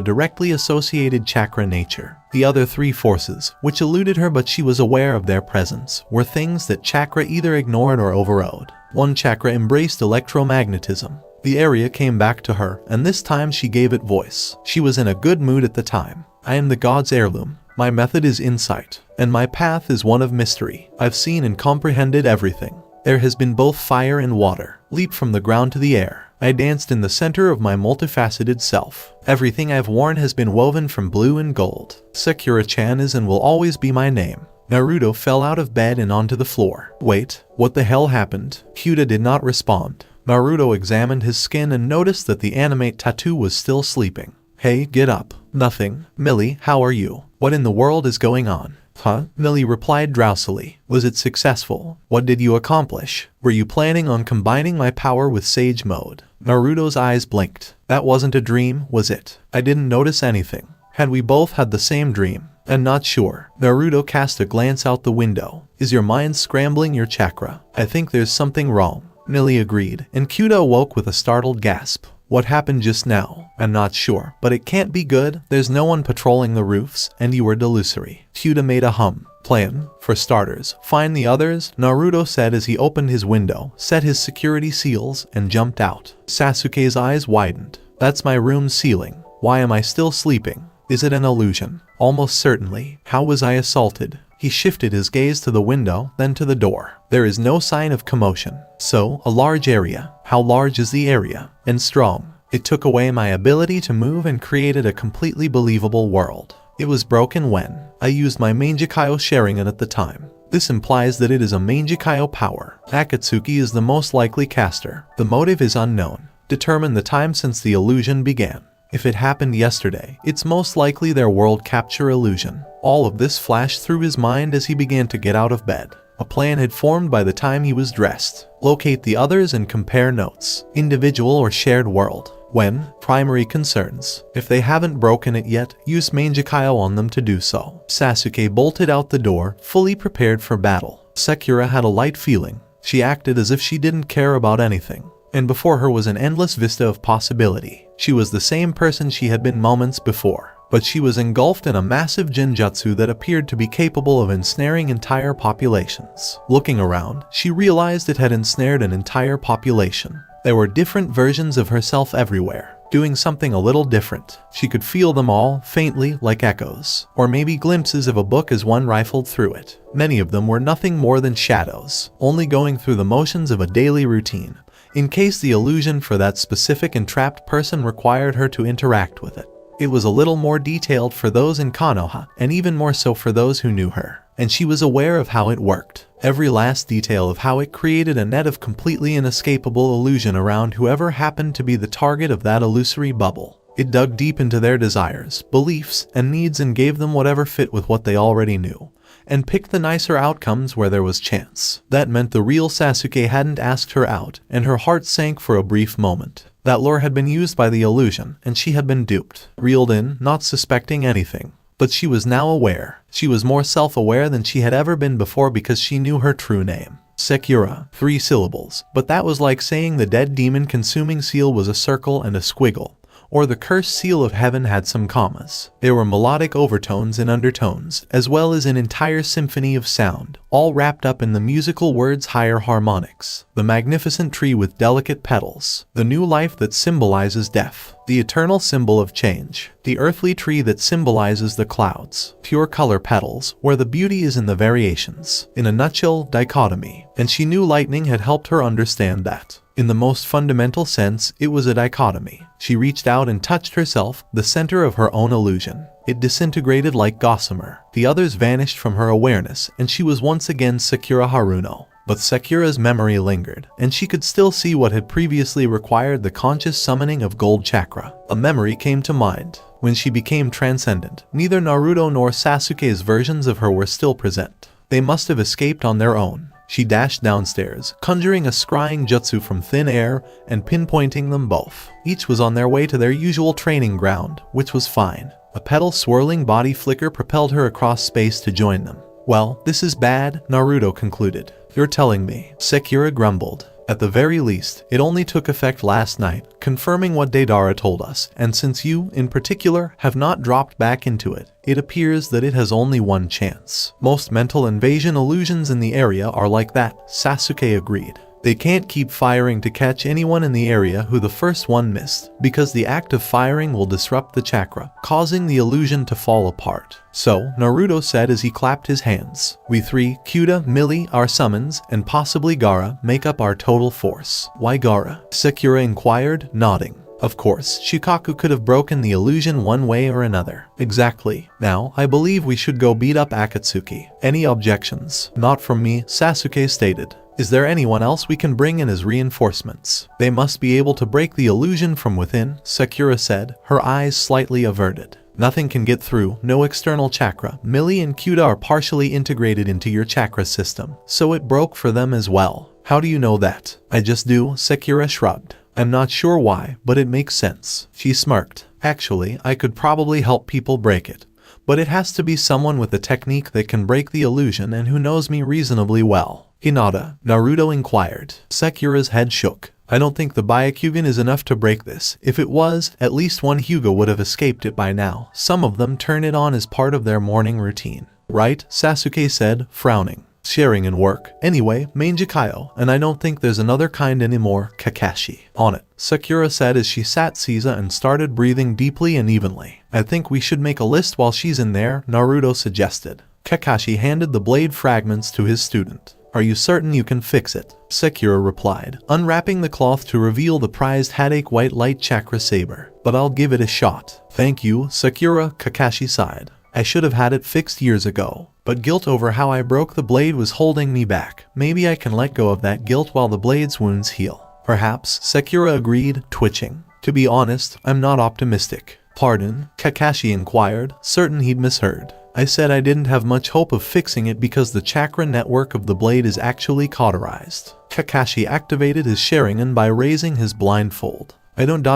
directly associated chakra nature. The other 3 forces, which eluded her but she was aware of their presence, were things that chakra either ignored or overrode. One chakra embraced electromagnetism. The area came back to her, and this time she gave it voice. She was in a good mood at the time. I am the god's heirloom. My method is insight, and my path is one of mystery. I've seen and comprehended everything. There has been both fire and water, leap from the ground to the air. I danced in the center of my multifaceted self. Everything I've worn has been woven from blue and gold. Sakura-chan is and will always be my name. Naruto fell out of bed and onto the floor. Wait, what the hell happened? Kyuda did not respond. Naruto examined his skin and noticed that the animate tattoo was still sleeping. Hey, get up. Nothing. Millie, how are you? What in the world is going on? Huh? Millie replied drowsily. Was it successful? What did you accomplish? Were you planning on combining my power with Sage Mode? Naruto's eyes blinked. That wasn't a dream, was it? I didn't notice anything. Had we both had the same dream? I'm not sure. Naruto cast a glance out the window. Is your mind scrambling your chakra? I think there's something wrong. Millie agreed, and Kyuda awoke with a startled gasp. What happened just now? I'm not sure, but it can't be good. There's no one patrolling the roofs, and you were delusory. Kyuda made a hum. Plan, for starters. Find the others, Naruto said as he opened his window, set his security seals, and jumped out. Sasuke's eyes widened. That's my room's ceiling. Why am I still sleeping? Is it an illusion? Almost certainly. How was I assaulted? He shifted his gaze to the window, then to the door. There is no sign of commotion. So, a large area. How large is the area? And strong. It took away my ability to move and created a completely believable world. It was broken when I used my Mangekyo Sharingan at the time. This implies that it is a Mangekyo power. Akatsuki is the most likely caster. The motive is unknown. Determine the time since the illusion began. If it happened yesterday, it's most likely their world capture illusion. All of this flashed through his mind as he began to get out of bed. A plan had formed by the time he was dressed. Locate the others and compare notes. Individual or shared world. When? Primary concerns. If they haven't broken it yet, use Mangekyo on them to do so. Sasuke bolted out the door, fully prepared for battle. Sakura had a light feeling. She acted as if she didn't care about anything. And before her was an endless vista of possibility. She was the same person she had been moments before. But she was engulfed in a massive genjutsu that appeared to be capable of ensnaring entire populations. Looking around, she realized it had ensnared an entire population. There were different versions of herself everywhere, doing something a little different. She could feel them all, faintly, like echoes, or maybe glimpses of a book as one rifled through it. Many of them were nothing more than shadows, only going through the motions of a daily routine, in case the illusion for that specific entrapped person required her to interact with it. It was a little more detailed for those in Konoha, and even more so for those who knew her, and she was aware of how it worked. Every last detail of how it created a net of completely inescapable illusion around whoever happened to be the target of that illusory bubble. It dug deep into their desires, beliefs, and needs and gave them whatever fit with what they already knew, and picked the nicer outcomes where there was chance. That meant the real Sasuke hadn't asked her out, and her heart sank for a brief moment. That lure had been used by the illusion, and she had been duped, reeled in, not suspecting anything. But she was now aware. She was more self-aware than she had ever been before because she knew her true name. Sakura, 3 syllables, but that was like saying the dead demon-consuming seal was a circle and a squiggle, or the cursed seal of heaven had some commas. There were melodic overtones and undertones, as well as an entire symphony of sound, all wrapped up in the musical words higher harmonics. The magnificent tree with delicate petals, the new life that symbolizes death, the eternal symbol of change, the earthly tree that symbolizes the clouds, pure color petals, where the beauty is in the variations. In a nutshell, dichotomy. And she knew lightning had helped her understand that. In the most fundamental sense, it was a dichotomy. She reached out and touched herself, the center of her own illusion. It disintegrated like gossamer. The others vanished from her awareness, and she was once again Sakura Haruno. But Sakura's memory lingered, and she could still see what had previously required the conscious summoning of gold chakra. A memory came to mind. When she became transcendent, neither Naruto nor Sasuke's versions of her were still present. They must have escaped on their own. She dashed downstairs, conjuring a scrying jutsu from thin air and pinpointing them both. Each was on their way to their usual training ground, which was fine. A petal-swirling body flicker propelled her across space to join them. "Well, this is bad," Naruto concluded. "You're telling me," Sakura grumbled. "At the very least, it only took effect last night, confirming what Deidara told us, and since you, in particular, have not dropped back into it, it appears that it has only one chance. Most mental invasion illusions in the area are like that," Sasuke agreed. "They can't keep firing to catch anyone in the area who the first one missed, because the act of firing will disrupt the chakra, causing the illusion to fall apart. So," Naruto said as he clapped his hands, "we three, Kyuda, Millie, our summons, and possibly Gaara, make up our total force." "Why Gaara?" Sakura inquired, nodding. "Of course, Shikaku could have broken the illusion one way or another." "Exactly. Now, I believe we should go beat up Akatsuki. Any objections?" "Not from me," Sasuke stated. "Is there anyone else we can bring in as reinforcements?" "They must be able to break the illusion from within," Sakura said, her eyes slightly averted. "Nothing can get through, no external chakra. Millie and Kyuda are partially integrated into your chakra system, so it broke for them as well." "How do you know that?" "I just do," Sakura shrugged. "I'm not sure why, but it makes sense." She smirked. "Actually, I could probably help people break it. But it has to be someone with a technique that can break the illusion and who knows me reasonably well." "Hinata?" Naruto inquired. Sakura's head shook. "I don't think the Byakugan is enough to break this. If it was, at least one Hyuga would have escaped it by now. Some of them turn it on as part of their morning routine." "Right," Sasuke said, frowning. "Sharing and work. Anyway, Manjikayo, and I don't think there's another kind anymore, Kakashi." "On it," Sakura said as she sat Caesar and started breathing deeply and evenly. "I think we should make a list while she's in there," Naruto suggested. Kakashi handed the blade fragments to his student. "Are you certain you can fix it?" Sakura replied, unwrapping the cloth to reveal the prized Headache White Light Chakra saber. "But I'll give it a shot." "Thank you, Sakura," Kakashi sighed. "I should have had it fixed years ago. But guilt over how I broke the blade was holding me back. Maybe I can let go of that guilt while the blade's wounds heal." "Perhaps," Sakura agreed, twitching. "To be honest, I'm not optimistic." "Pardon?" Kakashi inquired, certain he'd misheard. "I said I didn't have much hope of fixing it because the chakra network of the blade is actually cauterized." Kakashi activated his Sharingan by raising his blindfold. "I don't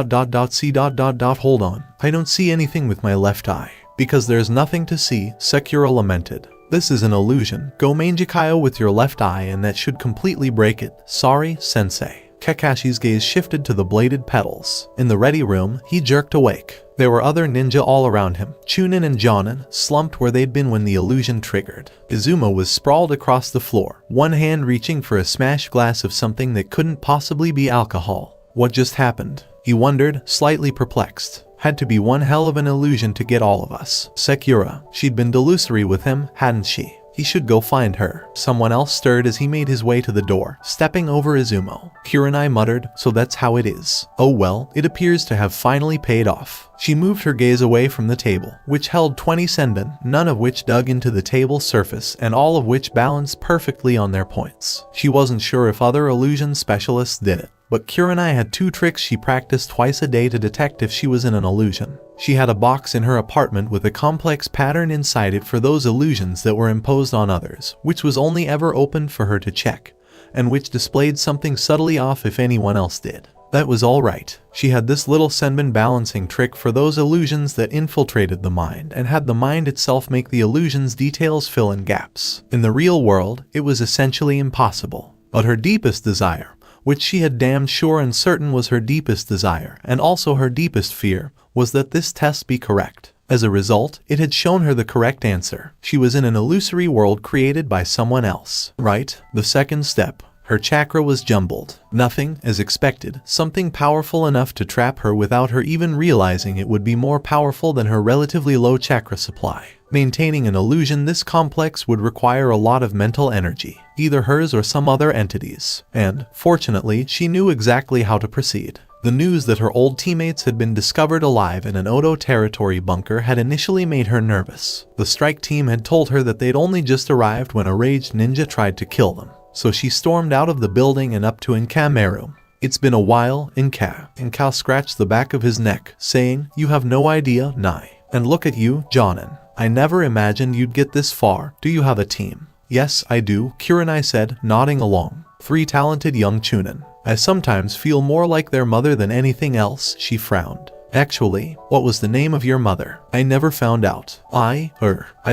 see hold on. I don't see anything with my left eye." "Because there's nothing to see," Sakura lamented. "This is an illusion. Go Manjikayo with your left eye and that should completely break it." "Sorry, sensei." Kakashi's gaze shifted to the bladed petals. In the ready room, he jerked awake. There were other ninja all around him. Chunin and Jonin, slumped where they'd been when the illusion triggered. Izuma was sprawled across the floor, one hand reaching for a smashed glass of something that couldn't possibly be alcohol. What just happened? He wondered, slightly perplexed. Had to be one hell of an illusion to get all of us. Sakura. She'd been delusory with him, hadn't she? He should go find her. Someone else stirred as he made his way to the door, stepping over Izumo. Kurenai muttered, "So that's how it is. Oh well, it appears to have finally paid off." She moved her gaze away from the table, which held 20 senbon, none of which dug into the table's surface and all of which balanced perfectly on their points. She wasn't sure if other illusion specialists did it, but Kurenai had 2 tricks she practiced twice a day to detect if she was in an illusion. She had a box in her apartment with a complex pattern inside it for those illusions that were imposed on others, which was only ever opened for her to check, and which displayed something subtly off if anyone else did. That was all right. She had this little senbon balancing trick for those illusions that infiltrated the mind and had the mind itself make the illusion's details fill in gaps. In the real world, it was essentially impossible. But her deepest desire which she had damned sure and certain was her deepest desire and also her deepest fear, was that this test be correct. As a result, it had shown her the correct answer. She was in an illusory world created by someone else. Right? The second step. Her chakra was jumbled. Nothing, as expected, something powerful enough to trap her without her even realizing it would be more powerful than her relatively low chakra supply. Maintaining an illusion this complex would require a lot of mental energy, either hers or some other entity's. And, fortunately, she knew exactly how to proceed. The news that her old teammates had been discovered alive in an Odo territory bunker had initially made her nervous. The strike team had told her that they'd only just arrived when a raged ninja tried to kill them. So she stormed out of the building and up to Inka's room. It's been a while, Inka. Inka scratched the back of his neck, saying, "You have no idea, Nai. And look at you, Jonin. I never imagined you'd get this far. Do you have a team?" "Yes, I do," Kurenai said, nodding along. "3 talented young chunin. I sometimes feel more like their mother than anything else," she frowned. "Actually, what was the name of your mother?" "I never found out." I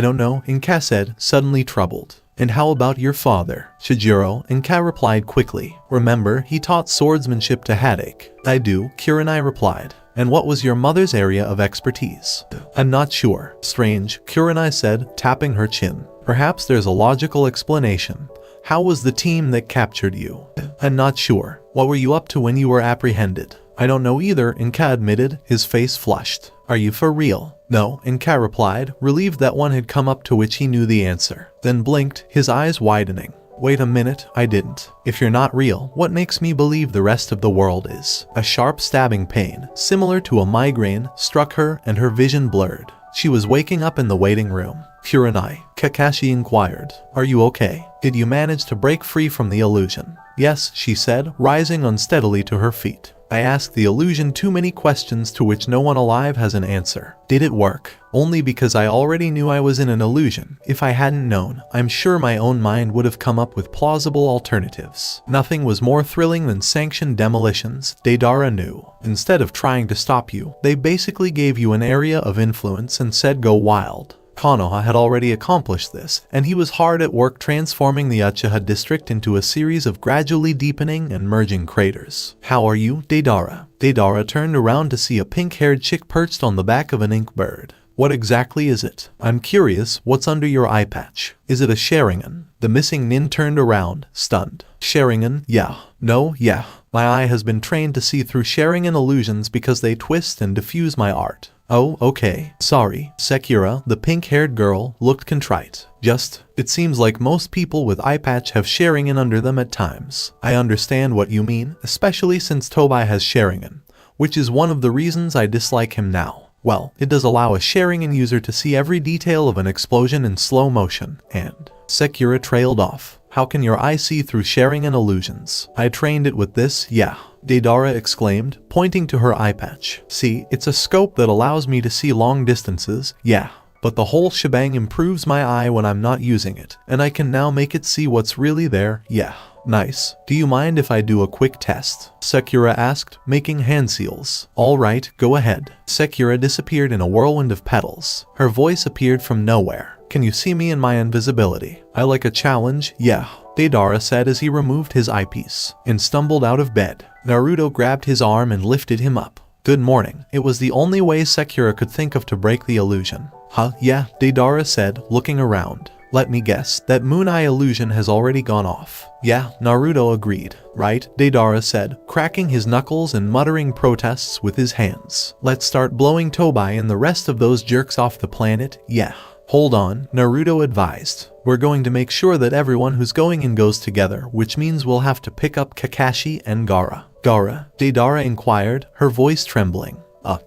don't know," Inka said, suddenly troubled. "And how about your father?" "Shijiro," Inka replied quickly. "Remember, he taught swordsmanship to Hadake." "I do," Kurenai replied. "And what was your mother's area of expertise?" "I'm not sure." "Strange," Kurenai said, tapping her chin. "Perhaps there's a logical explanation. How was the team that captured you?" "I'm not sure." "What were you up to when you were apprehended?" "I don't know either," Inka admitted, his face flushed. "Are you for real?" "No," Inka replied, relieved that one had come up to which he knew the answer. Then blinked, his eyes widening. "Wait a minute, I didn't. If you're not real, what makes me believe the rest of the world is?" A sharp stabbing pain, similar to a migraine, struck her and her vision blurred. She was waking up in the waiting room. "Kurenai," Kakashi inquired. "Are you okay? Did you manage to break free from the illusion?" "Yes," she said, rising unsteadily to her feet. "I asked the illusion too many questions to which no one alive has an answer." "Did it work?" "Only because I already knew I was in an illusion. If I hadn't known, I'm sure my own mind would have come up with plausible alternatives." Nothing was more thrilling than sanctioned demolitions, Deidara knew. Instead of trying to stop you, they basically gave you an area of influence and said go wild. Konoha had already accomplished this, and he was hard at work transforming the Uchiha district into a series of gradually deepening and merging craters. "How are you, Deidara?" Deidara turned around to see a pink-haired chick perched on the back of an ink bird. "What exactly is it?" "I'm curious, what's under your eye patch? Is it a Sharingan?" The missing nin turned around, stunned. "Sharingan? Yeah. No, yeah. My eye has been trained to see through Sharingan illusions because they twist and diffuse my art." "Oh, okay. Sorry." Sekira, the pink-haired girl, looked contrite. It seems like most people with eye patch have Sharingan under them at times." "I understand what you mean, especially since Tobai has Sharingan, which is one of the reasons I dislike him now. Well, it does allow a Sharingan user to see every detail of an explosion in slow motion, and..." Sekira trailed off. "How can your eye see through Sharingan illusions?" "I trained it with this, yeah," Deidara exclaimed, pointing to her eye patch. "See, it's a scope that allows me to see long distances, yeah. But the whole shebang improves my eye when I'm not using it, and I can now make it see what's really there, yeah." "Nice. Do you mind if I do a quick test?" Sekira asked, making hand seals. "All right, go ahead." Sekira disappeared in a whirlwind of petals. Her voice appeared from nowhere. "Can you see me in my invisibility?" "I like a challenge, yeah," Deidara said as he removed his eyepiece and stumbled out of bed. Naruto grabbed his arm and lifted him up. "Good morning." It was the only way Sekira could think of to break the illusion. "Huh, yeah," Deidara said, looking around. "Let me guess, that moon eye illusion has already gone off." "Yeah," Naruto agreed. "Right," Deidara said, cracking his knuckles and muttering protests with his hands. "Let's start blowing Tobai and the rest of those jerks off the planet, yeah." "Hold on," Naruto advised. "We're going to make sure that everyone who's going in goes together, which means we'll have to pick up Kakashi and Gaara." "Gaara?" Deidara inquired, her voice trembling.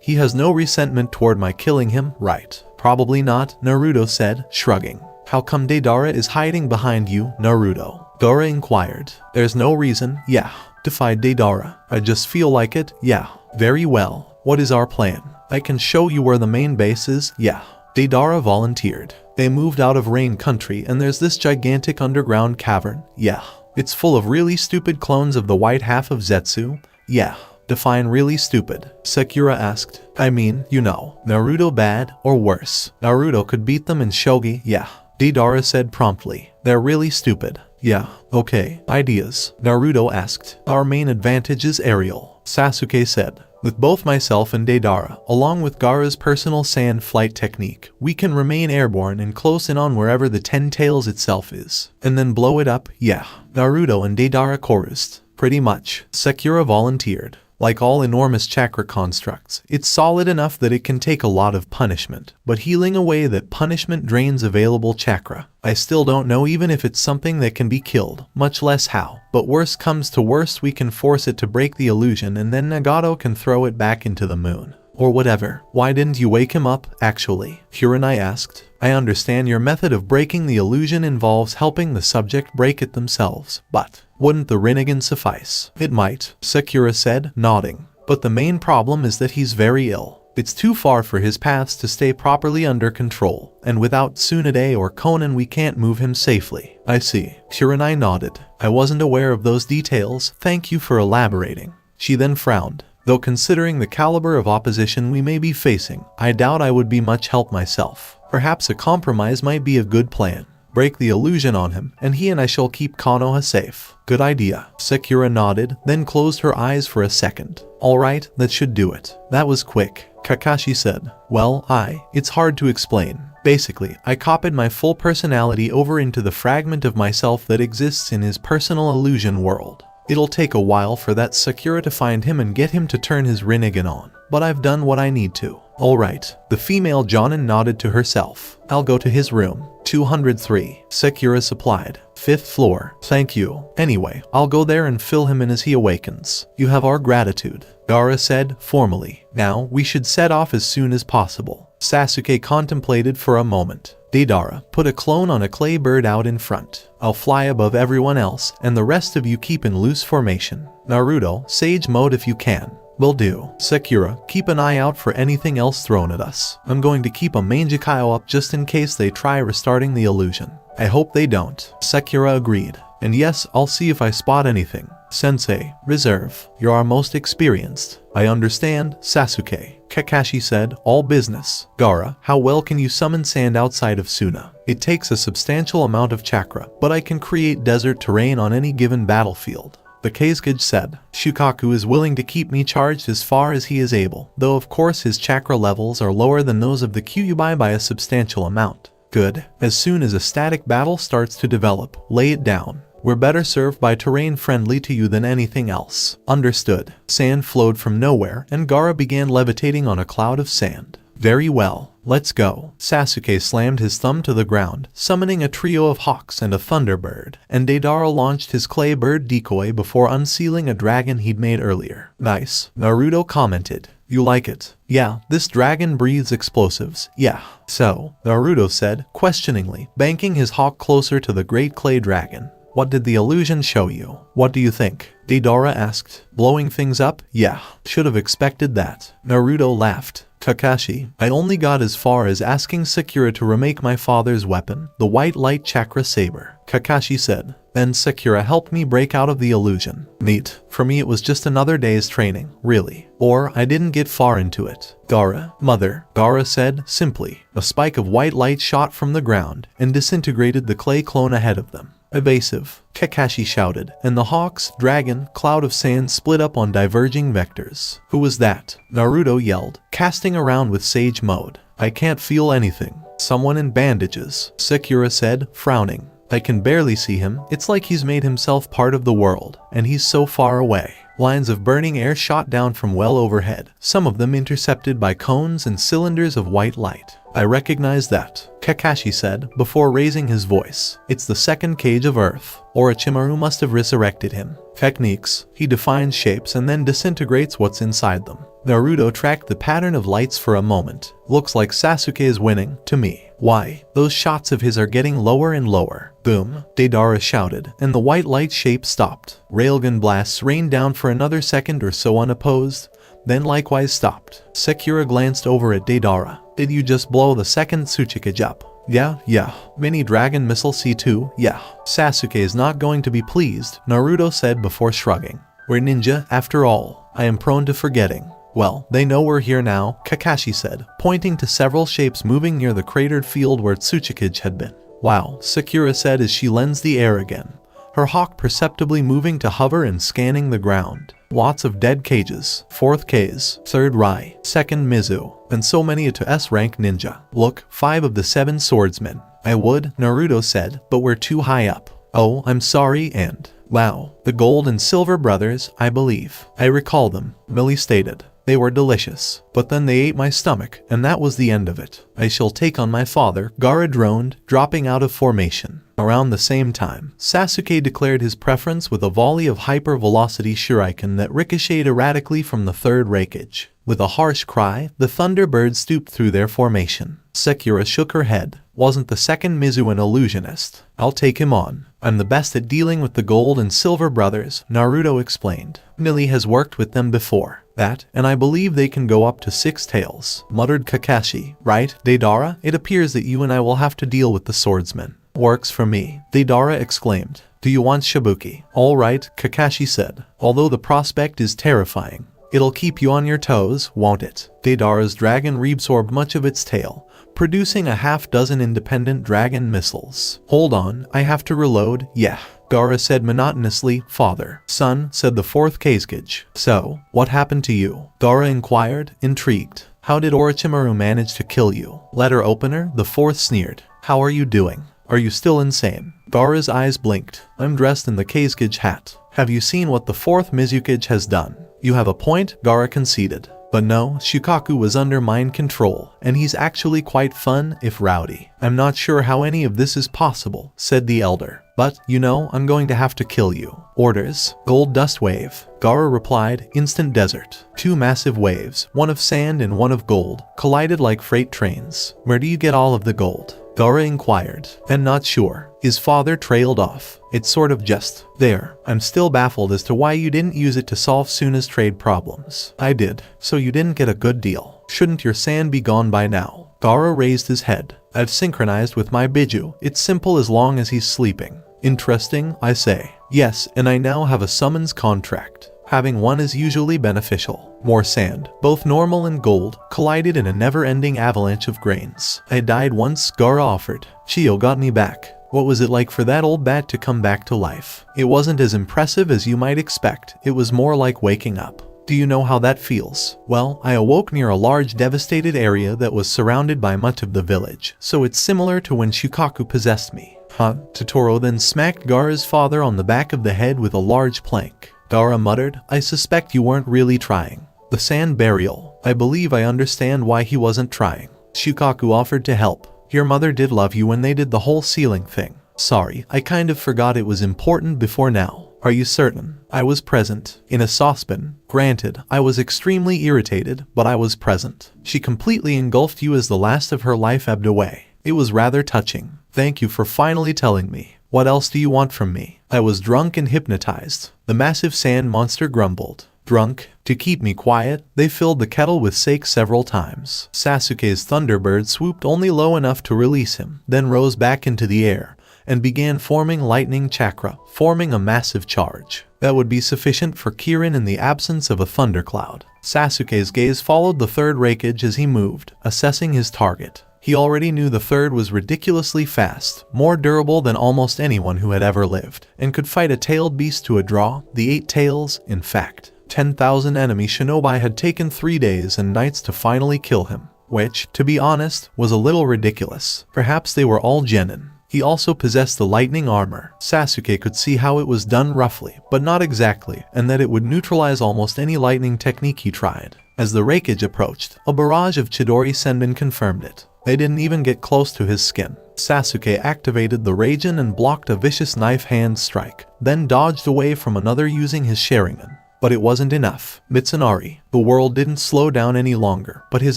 He has no resentment toward my killing him, right?" "Probably not," Naruto said, shrugging. "How come Deidara is hiding behind you, Naruto?" Gaara inquired. "There's no reason, yeah," defied Deidara. "I just feel like it, yeah." "Very well. What is our plan?" "I can show you where the main base is, yeah." Deidara volunteered. "They moved out of Rain Country and there's this gigantic underground cavern, yeah. It's full of really stupid clones of the white half of Zetsu, yeah." "Define really stupid," Sekira asked. "I mean, you know, Naruto bad or worse. Naruto could beat them in shogi, yeah," Deidara said promptly. "They're really stupid." Yeah, okay. Ideas? Naruto asked. Our main advantage is aerial, Sasuke said. With both myself and Deidara, along with Gaara's personal sand flight technique, we can remain airborne and close in on wherever the Ten Tails itself is, and then blow it up. Yeah, Naruto and Deidara chorused. Pretty much, Sakura volunteered. Like all enormous chakra constructs, it's solid enough that it can take a lot of punishment, but healing away that punishment drains available chakra. I still don't know even if it's something that can be killed, much less how. But worst comes to worst, we can force it to break the illusion and then Nagato can throw it back into the moon. Or whatever. Why didn't you wake him up, actually? Kurenai asked. I understand your method of breaking the illusion involves helping the subject break it themselves, but wouldn't the Rinnegan suffice? It might, Sakura said, nodding. But the main problem is that he's very ill. It's too far for his paths to stay properly under control, and without Tsunade or Konan we can't move him safely. I see. Kurenai nodded. I wasn't aware of those details, thank you for elaborating. She then frowned. Though considering the caliber of opposition we may be facing, I doubt I would be much help myself. Perhaps a compromise might be a good plan. Break the illusion on him, and he and I shall keep Konoha safe. Good idea. Sakura nodded, then closed her eyes for a second. Alright, that should do it. That was quick, Kakashi said. Well, it's hard to explain. Basically, I copied my full personality over into the fragment of myself that exists in his personal illusion world. It'll take a while for that Sakura to find him and get him to turn his Rinnegan on, but I've done what I need to. Alright, the female Jonin nodded to herself. I'll go to his room. 203. Sakura supplied. 5th floor. Thank you. Anyway, I'll go there and fill him in as he awakens. You have our gratitude, Gaara said, formally. Now, we should set off as soon as possible. Sasuke contemplated for a moment. Deidara, put a clone on a clay bird out in front. I'll fly above everyone else, and the rest of you keep in loose formation. Naruto, Sage Mode if you can. Will do. Sakura, keep an eye out for anything else thrown at us. I'm going to keep a Mangekyo up just in case they try restarting the illusion. I hope they don't. Sakura agreed. And yes, I'll see if I spot anything. Sensei, reserve. You're our most experienced. I understand, Sasuke. Kakashi said, all business. Gaara, how well can you summon sand outside of Suna? It takes a substantial amount of chakra, but I can create desert terrain on any given battlefield. The Kazekage said, Shukaku is willing to keep me charged as far as he is able, though of course his chakra levels are lower than those of the Kyuubi by a substantial amount. Good. As soon as a static battle starts to develop, lay it down. We're better served by terrain friendly to you than anything else. Understood. Sand flowed from nowhere, and Gaara began levitating on a cloud of sand. Very well. Let's go. Sasuke slammed his thumb to the ground, summoning a trio of hawks and a thunderbird, and Deidara launched his clay bird decoy before unsealing a dragon he'd made earlier. Nice. Naruto commented. You like it? Yeah, this dragon breathes explosives. Yeah. So, Naruto said, questioningly, banking his hawk closer to the great clay dragon. What did the illusion show you? What do you think? Deidara asked. Blowing things up? Yeah. Should have expected that. Naruto laughed. Kakashi, I only got as far as asking Sakura to remake my father's weapon, the white light chakra saber. Kakashi said. Then Sakura helped me break out of the illusion. Neat. For me it was just another day's training, really. Or I didn't get far into it. Gaara, mother, Gaara said, simply. A spike of white light shot from the ground and disintegrated the clay clone ahead of them. Evasive, Kakashi shouted, and the hawk's dragon cloud of sand split up on diverging vectors. Who was that? Naruto yelled, casting around with Sage Mode. I can't feel anything. Someone in bandages, Sakura said, frowning. I can barely see him. It's like he's made himself part of the world, and he's so far away. Lines of burning air shot down from well overhead, some of them intercepted by cones and cylinders of white light. I recognize that, Kakashi said, before raising his voice. It's the second cage of Earth. Orochimaru must have resurrected him. Techniques. He defines shapes and then disintegrates what's inside them. Naruto tracked the pattern of lights for a moment. Looks like Sasuke is winning, to me. Why? Those shots of his are getting lower and lower. Boom, Deidara shouted, and the white light shape stopped. Railgun blasts rained down for another second or so unopposed, then likewise stopped. Sakura glanced over at Deidara. Did you just blow the second Tsuchikage up? Yeah. Mini Dragon Missile C2, yeah. Sasuke is not going to be pleased, Naruto said before shrugging. We're ninja, after all. I am prone to forgetting. Well, they know we're here now, Kakashi said, pointing to several shapes moving near the cratered field where Tsuchikage had been. Wow, Sakura said as she lensed the air again. her hawk perceptibly moving to hover and scanning the ground. Lots of dead cages. 4th K's, 3rd Rai, 2nd Mizu, and so many to S-rank ninja. Look, 5 of the 7 swordsmen. I would, Naruto said, but we're too high up. Oh, I'm sorry and... Wow, the gold and silver brothers, I believe. I recall them, Millie stated. They were delicious, but then they ate my stomach, and that was the end of it. I shall take on my father, Gaara droned, dropping out of formation. Around the same time, Sasuke declared his preference with a volley of hyper-velocity shuriken that ricocheted erratically from the 3rd Raikage. With a harsh cry, the Thunderbirds stooped through their formation. Sakura shook her head. Wasn't the 2nd Mizu an illusionist? I'll take him on. I'm the best at dealing with the gold and silver brothers, Naruto explained. Millie has worked with them before. That, and I believe they can go up to 6 tails, muttered Kakashi. Right, Deidara? It appears that you and I will have to deal with the swordsmen. Works for me, Deidara exclaimed. Do you want Shibuki? All right, Kakashi said. Although the prospect is terrifying. It'll keep you on your toes, won't it? Deidara's dragon reabsorbed much of its tail, producing a half-dozen independent dragon missiles. Hold on, I have to reload. Yeah, Gaara said monotonously. Father. Son, said the 4th Kazekage. So, what happened to you? Gaara inquired, intrigued. How did Orochimaru manage to kill you? Letter opener, the 4th sneered. How are you doing? Are you still insane? Gaara's eyes blinked. I'm dressed in the Kazekage hat. Have you seen what the 4th Mizukage has done? You have a point, Gaara conceded. But no, Shukaku was under mind control, and he's actually quite fun, if rowdy. I'm not sure how any of this is possible, said the elder. But, you know, I'm going to have to kill you. Orders. Gold dust wave. Gaara replied, instant desert. 2 massive waves, one of sand and one of gold, collided like freight trains. Where do you get all of the gold? Gaara inquired. And not sure. His father trailed off. It's sort of just there. I'm still baffled as to why you didn't use it to solve Suna's trade problems. I did. So you didn't get a good deal. Shouldn't your sand be gone by now? Gaara raised his head. I've synchronized with my Biju. It's simple as long as he's sleeping. Interesting, I say. Yes, and I now have a summons contract. Having one is usually beneficial. More sand, both normal and gold, collided in a never-ending avalanche of grains. I died once, Gaara offered. Chio got me back. What was it like for that old bat to come back to life? It wasn't as impressive as you might expect. It was more like waking up. Do you know how that feels? Well, I awoke near a large devastated area that was surrounded by much of the village, so it's similar to when Shukaku possessed me. Huh? Totoro then smacked Gaara's father on the back of the head with a large plank. Gaara muttered, I suspect you weren't really trying. The sand burial. I believe I understand why he wasn't trying. Shukaku offered to help. Your mother did love you when they did the whole ceiling thing. Sorry, I kind of forgot it was important before now. Are you certain? I was present. In a saucepan. Granted, I was extremely irritated, but I was present. She completely engulfed you as the last of her life ebbed away. It was rather touching. Thank you for finally telling me. What else do you want from me? I was drunk and hypnotized. The massive sand monster grumbled. Drunk? To keep me quiet, they filled the kettle with sake several times. Sasuke's Thunderbird swooped only low enough to release him, then rose back into the air, and began forming lightning chakra, forming a massive charge. That would be sufficient for Kirin in the absence of a thundercloud. Sasuke's gaze followed the 3rd Raikage as he moved, assessing his target. He already knew the 3rd was ridiculously fast, more durable than almost anyone who had ever lived, and could fight a tailed beast to a draw, the 8 tails, in fact. 10,000 enemy shinobi had taken 3 days and nights to finally kill him, which, to be honest, was a little ridiculous. Perhaps they were all genin. He also possessed the lightning armor. Sasuke could see how it was done roughly, but not exactly, and that it would neutralize almost any lightning technique he tried. As the Raikage approached, a barrage of Chidori Senbon confirmed it. They didn't even get close to his skin. Sasuke activated the Raijin and blocked a vicious knife hand strike, then dodged away from another using his Sharingan. But it wasn't enough. Mitsunari. The world didn't slow down any longer, but his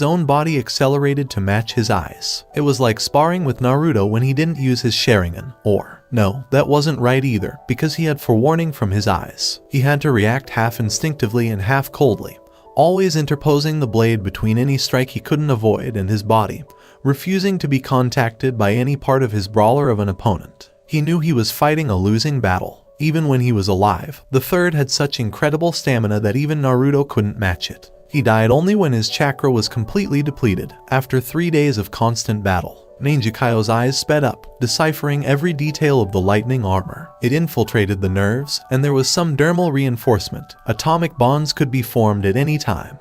own body accelerated to match his eyes. It was like sparring with Naruto when he didn't use his Sharingan, or, no, that wasn't right either, because he had forewarning from his eyes. He had to react half instinctively and half coldly, always interposing the blade between any strike he couldn't avoid and his body, refusing to be contacted by any part of his brawler of an opponent. He knew he was fighting a losing battle. Even when he was alive, the 3rd had such incredible stamina that even Naruto couldn't match it. He died only when his chakra was completely depleted, after 3 days of constant battle. Ninjakayo's eyes sped up, deciphering every detail of the lightning armor. It infiltrated the nerves, and there was some dermal reinforcement. Atomic bonds could be formed at any time.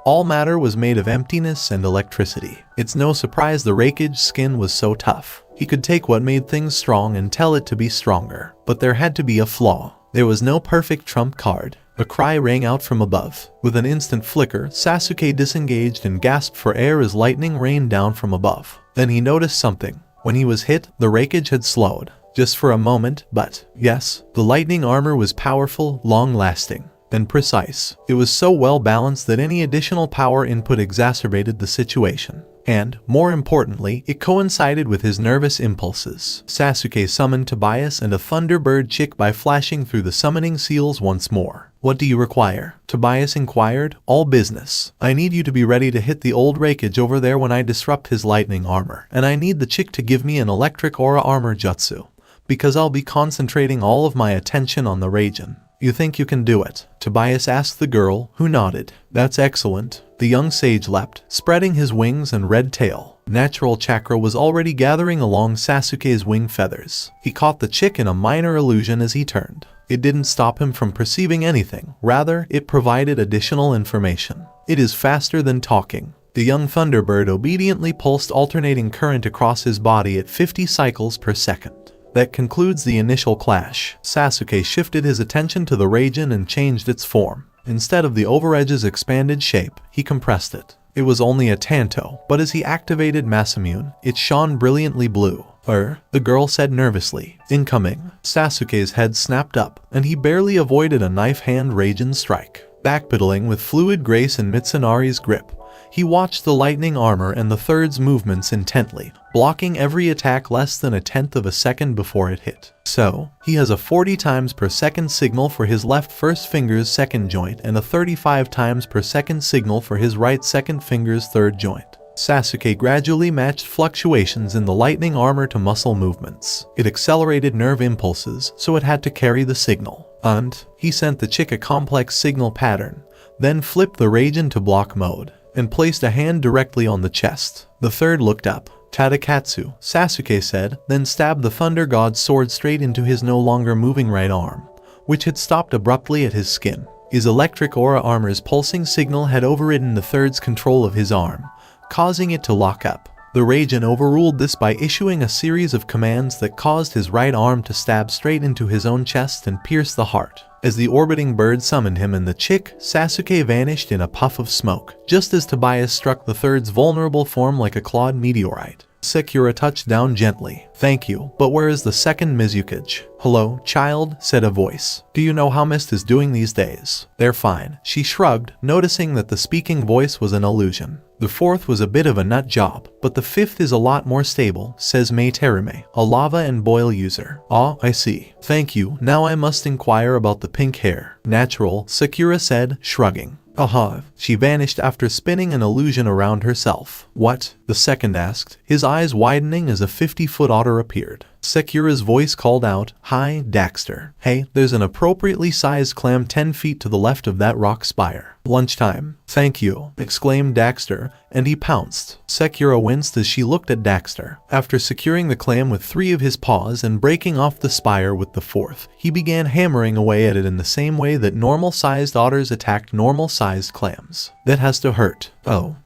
All matter was made of emptiness and electricity. It's no surprise the Raikage's skin was so tough. He could take what made things strong and tell it to be stronger. But there had to be a flaw. There was no perfect trump card. A cry rang out from above. With an instant flicker, Sasuke disengaged and gasped for air as lightning rained down from above. Then he noticed something. When he was hit, the Raikage had slowed. Just for a moment, but yes, the lightning armor was powerful, long-lasting, and precise. It was so well balanced that any additional power input exacerbated the situation. And, more importantly, it coincided with his nervous impulses. Sasuke summoned Tobias and a Thunderbird chick by flashing through the summoning seals once more. "What do you require?" Tobias inquired. "All business. I need you to be ready to hit the old Raikage over there when I disrupt his lightning armor. And I need the chick to give me an electric aura armor jutsu, because I'll be concentrating all of my attention on the Raijin." "You think you can do it?" Tobias asked the girl, who nodded. "That's excellent." The young sage leapt, spreading his wings and red tail. Natural chakra was already gathering along Sasuke's wing feathers. He caught the chick in a minor illusion as he turned. It didn't stop him from perceiving anything. Rather, it provided additional information. "It is faster than talking." The young Thunderbird obediently pulsed alternating current across his body at 50 cycles per second. That concludes the initial clash. Sasuke shifted his attention to the Raijin and changed its form. Instead of the overedge's expanded shape, he compressed it. It was only a Tanto, but as he activated Masamune, it shone brilliantly blue. The girl said nervously. "Incoming." Sasuke's head snapped up, and he barely avoided a knife-hand Raijin strike. Backpedaling with fluid grace in Mitsunari's grip, he watched the lightning armor and the third's movements intently, blocking every attack less than a tenth of a second before it hit. So, he has a 40 times per second signal for his left first finger's second joint and a 35 times per second signal for his right second finger's third joint. Sasuke gradually matched fluctuations in the lightning armor to muscle movements. It accelerated nerve impulses, so it had to carry the signal. And he sent the chick a complex signal pattern, then flipped the Raijin to block mode, and placed a hand directly on the chest. The third looked up. "Tadakatsu," Sasuke said, then stabbed the Thunder God's sword straight into his no longer moving right arm, which had stopped abruptly at his skin. His electric aura armor's pulsing signal had overridden the third's control of his arm, causing it to lock up. The Raijin overruled this by issuing a series of commands that caused his right arm to stab straight into his own chest and pierce the heart. As the orbiting bird summoned him and the chick, Sasuke vanished in a puff of smoke, just as Tobias struck the third's vulnerable form like a clawed meteorite. Sakura touched down gently. "Thank you, but where is the second Mizukage?" "Hello, child," said a voice. "Do you know how Mist is doing these days?" "They're fine." She shrugged, noticing that the speaking voice was an illusion. "The fourth was a bit of a nut job, but the fifth is a lot more stable," says Mei Terume, a lava and boil user. "Ah, I see. Thank you. Now I must inquire about the pink hair." "Natural," Sakura said, shrugging. "Aha." She vanished after spinning an illusion around herself. "What?" the second asked, his eyes widening as a 50-foot otter appeared. Sakura's voice called out, "Hi, Daxter. Hey, there's an appropriately sized clam 10 feet to the left of that rock spire. Lunchtime." "Thank you," exclaimed Daxter, and he pounced. Sakura winced as she looked at Daxter. After securing the clam with 3 of his paws and breaking off the spire with the 4th, he began hammering away at it in the same way that normal-sized otters attacked normal-sized clams. "That has to hurt." Oh,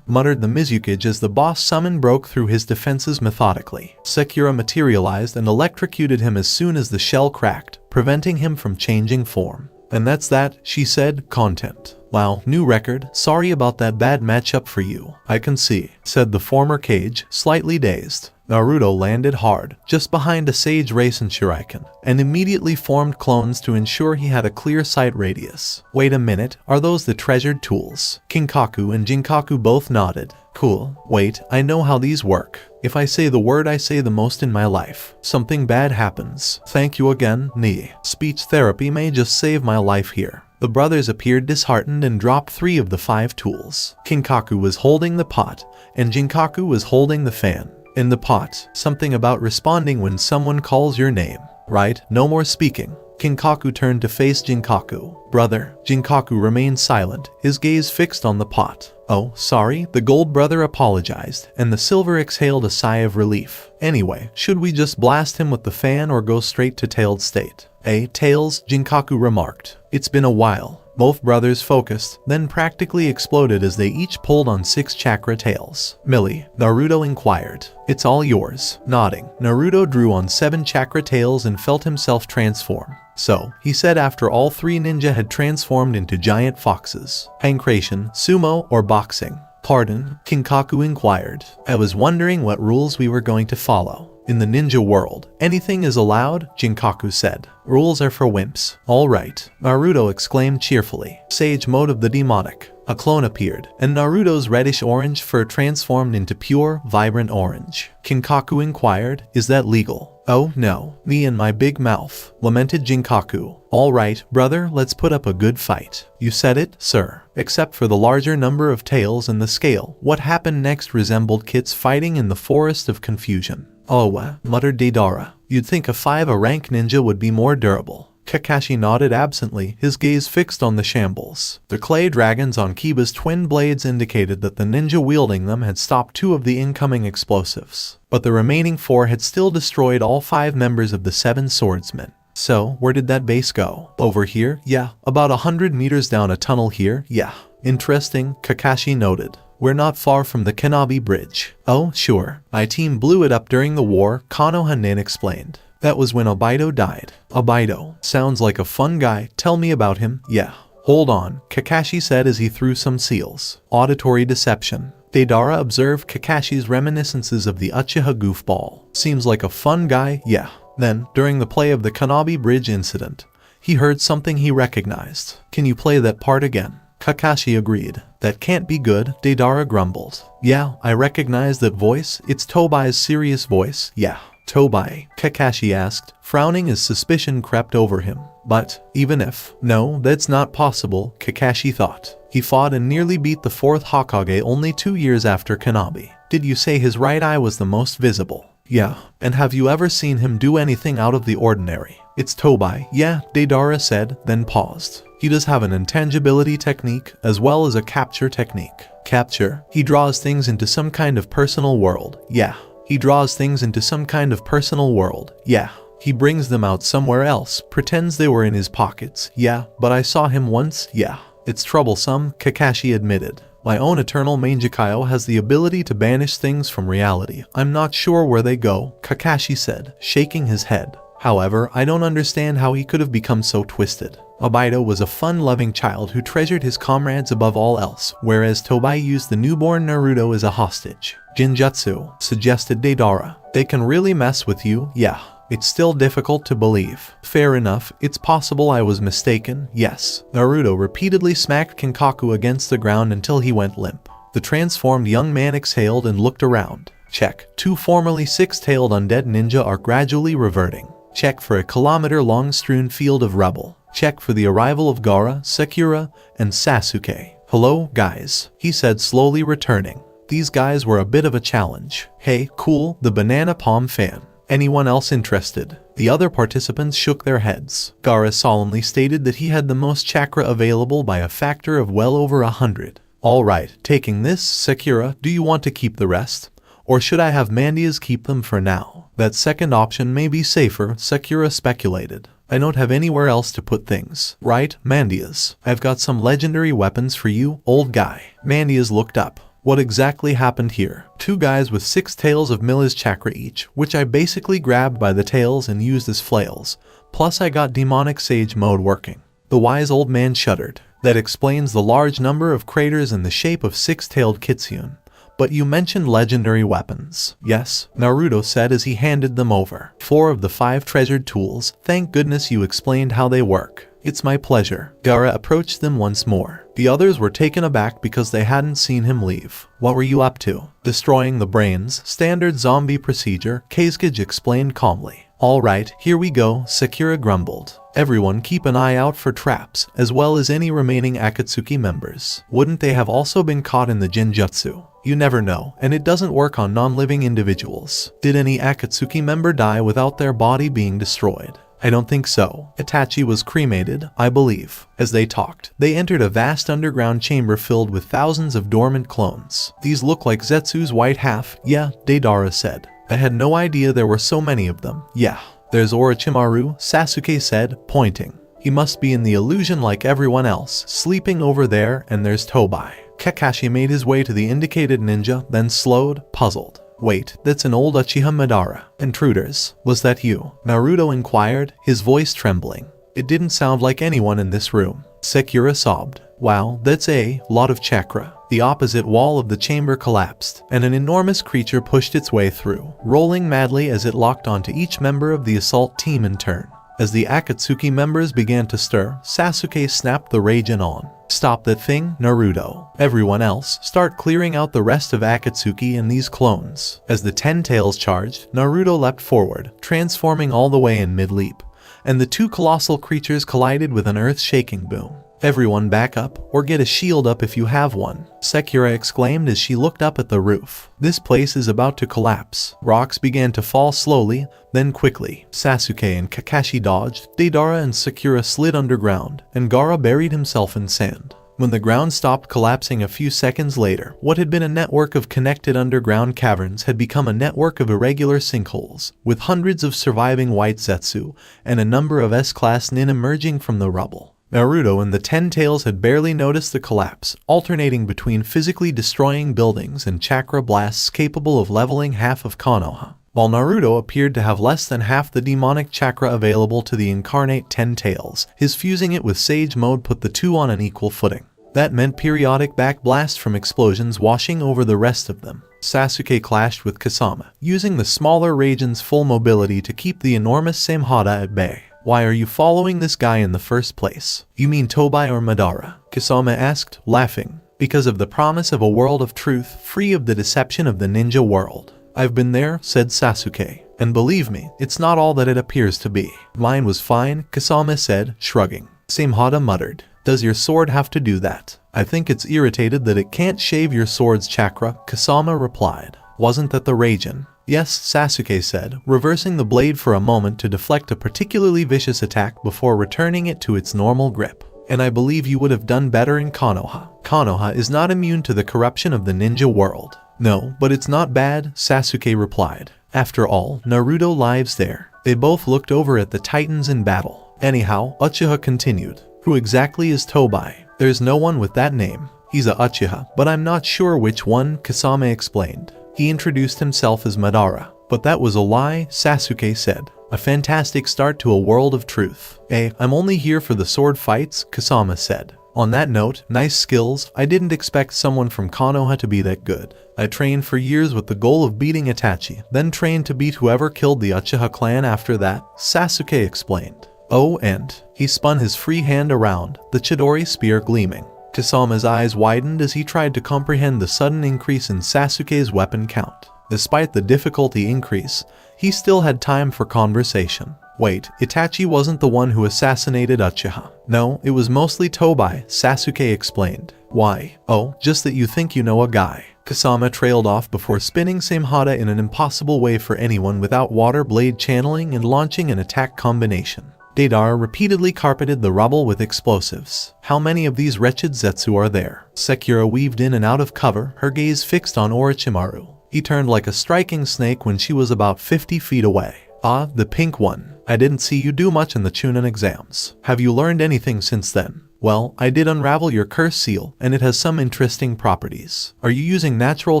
muttered the Mizukage as the boss summon broke through his defenses methodically. Sakura materialized and electrocuted him as soon as the shell cracked, preventing him from changing form. "And that's that," she said, content. "Wow, new record. Sorry about that bad matchup for you." "I can see," said the former Cage, slightly dazed. Naruto landed hard, just behind a Sage Rasen Shuriken, and immediately formed clones to ensure he had a clear sight radius. "Wait a minute, are those the treasured tools?" Kinkaku and Jinkaku both nodded. "Cool. Wait, I know how these work. If I say the word I say the most in my life, something bad happens. Thank you again, Ni. Speech therapy may just save my life here." The brothers appeared disheartened and dropped 3 of the 5 tools. Kinkaku was holding the pot, and Jinkaku was holding the fan. In the pot, something about responding when someone calls your name. Right, no more speaking. Kinkaku turned to face Jinkaku. Brother. Jinkaku remained silent, his gaze fixed on the pot. Oh, sorry, the gold brother apologized, and the silver exhaled a sigh of relief. Anyway, should we just blast him with the fan or go straight to Tailed State? Tails, Jinkaku remarked. It's been a while. Both brothers focused, then practically exploded as they each pulled on 6 chakra tails. Millie, Naruto inquired. It's all yours. Nodding, Naruto drew on 7 chakra tails and felt himself transform. So, he said after all 3 ninja had transformed into giant foxes. Pankration, sumo, or boxing? Pardon, Kinkaku inquired. I was wondering what rules we were going to follow. In the ninja world, anything is allowed, Jinkaku said. Rules are for wimps. All right, Naruto exclaimed cheerfully. Sage mode of the demonic. A clone appeared, and Naruto's reddish-orange fur transformed into pure, vibrant orange. Kinkaku inquired, is that legal? Oh no, me and my big mouth, lamented Jinkaku. All right, brother, let's put up a good fight. You said it, sir. Except for the larger number of tails and the scale, what happened next resembled kids fighting in the forest of confusion. Oh, muttered Deidara. You'd think a 5-rank ninja would be more durable. Kakashi nodded absently, his gaze fixed on the shambles. The clay dragons on Kiba's twin blades indicated that the ninja wielding them had stopped 2 of the incoming explosives. But the remaining 4 had still destroyed all 5 members of the 7 swordsmen. So, where did that base go? Over here? Yeah. About 100 meters down a tunnel here? Yeah. Interesting, Kakashi noted. We're not far from the Kanabi Bridge. Oh, sure. My team blew it up during the war, Konoha explained. That was when Obaido died. Obaido. Sounds like a fun guy. Tell me about him. Yeah. Hold on, Kakashi said as he threw some seals. Auditory deception. Deidara observed Kakashi's reminiscences of the Uchiha goofball. Seems like a fun guy. Yeah. Then, during the play of the Kanabi Bridge incident, he heard something he recognized. Can you play that part again? Kakashi agreed. That can't be good, Deidara grumbled. Yeah, I recognize that voice. It's Tobai's serious voice. Yeah. Tobai, Kakashi asked, frowning as suspicion crept over him. But, even if, no, that's not possible, Kakashi thought. He fought and nearly beat the 4th Hokage only 2 years after Kanabi. Did you say his right eye was the most visible? Yeah. And have you ever seen him do anything out of the ordinary? It's Tobai. Yeah, Deidara said, then paused. He does have an intangibility technique as well as a capture technique. Capture? He draws things into some kind of personal world. Yeah. He draws things into some kind of personal world. Yeah. He brings them out somewhere else, pretends they were in his pockets. Yeah, but I saw him once. Yeah. It's troublesome, Kakashi admitted. My own eternal Mangekyo has the ability to banish things from reality. I'm not sure where they go, Kakashi said, shaking his head. However, I don't understand how he could have become so twisted. Obaido was a fun-loving child who treasured his comrades above all else, whereas Tobai used the newborn Naruto as a hostage. Jinjutsu, suggested Deidara. They can really mess with you, yeah. It's still difficult to believe. Fair enough, it's possible I was mistaken, yes. Naruto repeatedly smacked Kinkaku against the ground until he went limp. The transformed young man exhaled and looked around. Check. 2 formerly 6-tailed undead ninja are gradually reverting. Check for a kilometer-long strewn field of rubble. Check for the arrival of Gaara, Sakura, and Sasuke. Hello, guys, he said slowly returning. These guys were a bit of a challenge. Hey, cool, the banana palm fan. Anyone else interested? The other participants shook their heads. Gaara solemnly stated that he had the most chakra available by a factor of well over 100. Alright, taking this, Sakura, do you want to keep the rest? Or should I have Mandias keep them for now? That second option may be safer, Sakura speculated. I don't have anywhere else to put things. Right, Mandias? I've got some legendary weapons for you, old guy. Mandias looked up. What exactly happened here? 2 guys with 6 tails of Milla's chakra each, which I basically grabbed by the tails and used as flails. Plus I got demonic sage mode working. The wise old man shuddered. That explains the large number of craters in the shape of 6-tailed kitsune. But you mentioned legendary weapons. Yes, Naruto said as he handed them over. 4 of the 5 treasured tools. Thank goodness you explained how they work. It's my pleasure. Gaara approached them once more. The others were taken aback because they hadn't seen him leave. What were you up to? Destroying the brains. Standard zombie procedure, Kazekage explained calmly. Alright, here we go, Sakura grumbled. Everyone keep an eye out for traps, as well as any remaining Akatsuki members. Wouldn't they have also been caught in the Jinjutsu? You never know, and it doesn't work on non-living individuals. Did any Akatsuki member die without their body being destroyed? I don't think so. Itachi was cremated, I believe. As they talked, they entered a vast underground chamber filled with thousands of dormant clones. These look like Zetsu's white half, yeah, Deidara said. I had no idea there were so many of them. Yeah. There's Orochimaru, Sasuke said, pointing. He must be in the illusion like everyone else, sleeping over there, and there's Tobai. Kakashi made his way to the indicated ninja, then slowed, puzzled. Wait, that's an old Uchiha Madara. Intruders, was that you? Naruto inquired, his voice trembling. It didn't sound like anyone in this room. Sakura sobbed. Wow, that's a lot of chakra. The opposite wall of the chamber collapsed, and an enormous creature pushed its way through, rolling madly as it locked onto each member of the assault team in turn. As the Akatsuki members began to stir, Sasuke snapped the Raijin on. Stop that thing, Naruto. Everyone else, start clearing out the rest of Akatsuki and these clones. As the Ten Tails charged, Naruto leapt forward, transforming all the way in mid-leap, and the two colossal creatures collided with an earth-shaking boom. Everyone back up, or get a shield up if you have one, Sakura exclaimed as she looked up at the roof. This place is about to collapse. Rocks began to fall slowly, then quickly. Sasuke and Kakashi dodged, Deidara and Sakura slid underground, and Gaara buried himself in sand. When the ground stopped collapsing a few seconds later, what had been a network of connected underground caverns had become a network of irregular sinkholes, with hundreds of surviving white Zetsu and a number of S-class nin emerging from the rubble. Naruto and the Ten Tails had barely noticed the collapse, alternating between physically destroying buildings and chakra blasts capable of leveling half of Konoha. While Naruto appeared to have less than half the demonic chakra available to the incarnate Ten Tails, his fusing it with Sage Mode put the two on an equal footing. That meant periodic backblasts from explosions washing over the rest of them. Sasuke clashed with Kasama, using the smaller Raijin's full mobility to keep the enormous Samehada at bay. Why are you following this guy in the first place? You mean Tobai or Madara? Kasama asked, laughing. Because of the promise of a world of truth, free of the deception of the ninja world. I've been there, said Sasuke. And believe me, it's not all that it appears to be. Mine was fine, Kasama said, shrugging. Samehada muttered. Does your sword have to do that? I think it's irritated that it can't shave your sword's chakra, Kasama replied. Wasn't that the Raijin? Yes, Sasuke said, reversing the blade for a moment to deflect a particularly vicious attack before returning it to its normal grip. And I believe you would have done better in Konoha. Konoha is not immune to the corruption of the ninja world. No, but it's not bad, Sasuke replied. After all, Naruto lives there. They both looked over at the titans in battle. Anyhow, Uchiha continued. Who exactly is Tobai? There's no one with that name. He's a Uchiha, but I'm not sure which one, Kasama explained. He introduced himself as Madara, but that was a lie, Sasuke said. A fantastic start to a world of truth. I'm only here for the sword fights, Kasama said. On that note, nice skills. I didn't expect someone from Konoha to be that good. I trained for years with the goal of beating Itachi, then trained to beat whoever killed the Uchiha clan after that, Sasuke explained. Oh, and he spun his free hand around, the Chidori spear gleaming. Kasama's eyes widened as he tried to comprehend the sudden increase in Sasuke's weapon count. Despite the difficulty increase, he still had time for conversation. Wait, Itachi wasn't the one who assassinated Uchiha. No, it was mostly Tobai, Sasuke explained. Why? Oh, just that you think you know a guy. Kasama trailed off before spinning Samehada in an impossible way for anyone without water blade channeling and launching an attack combination. Deidara repeatedly carpeted the rubble with explosives. How many of these wretched Zetsu are there? Sakura weaved in and out of cover, her gaze fixed on Orochimaru. He turned like a striking snake when she was about 50 feet away. Ah, the pink one. I didn't see you do much in the Chunin exams. Have you learned anything since then? Well, I did unravel your curse seal, and it has some interesting properties. Are you using natural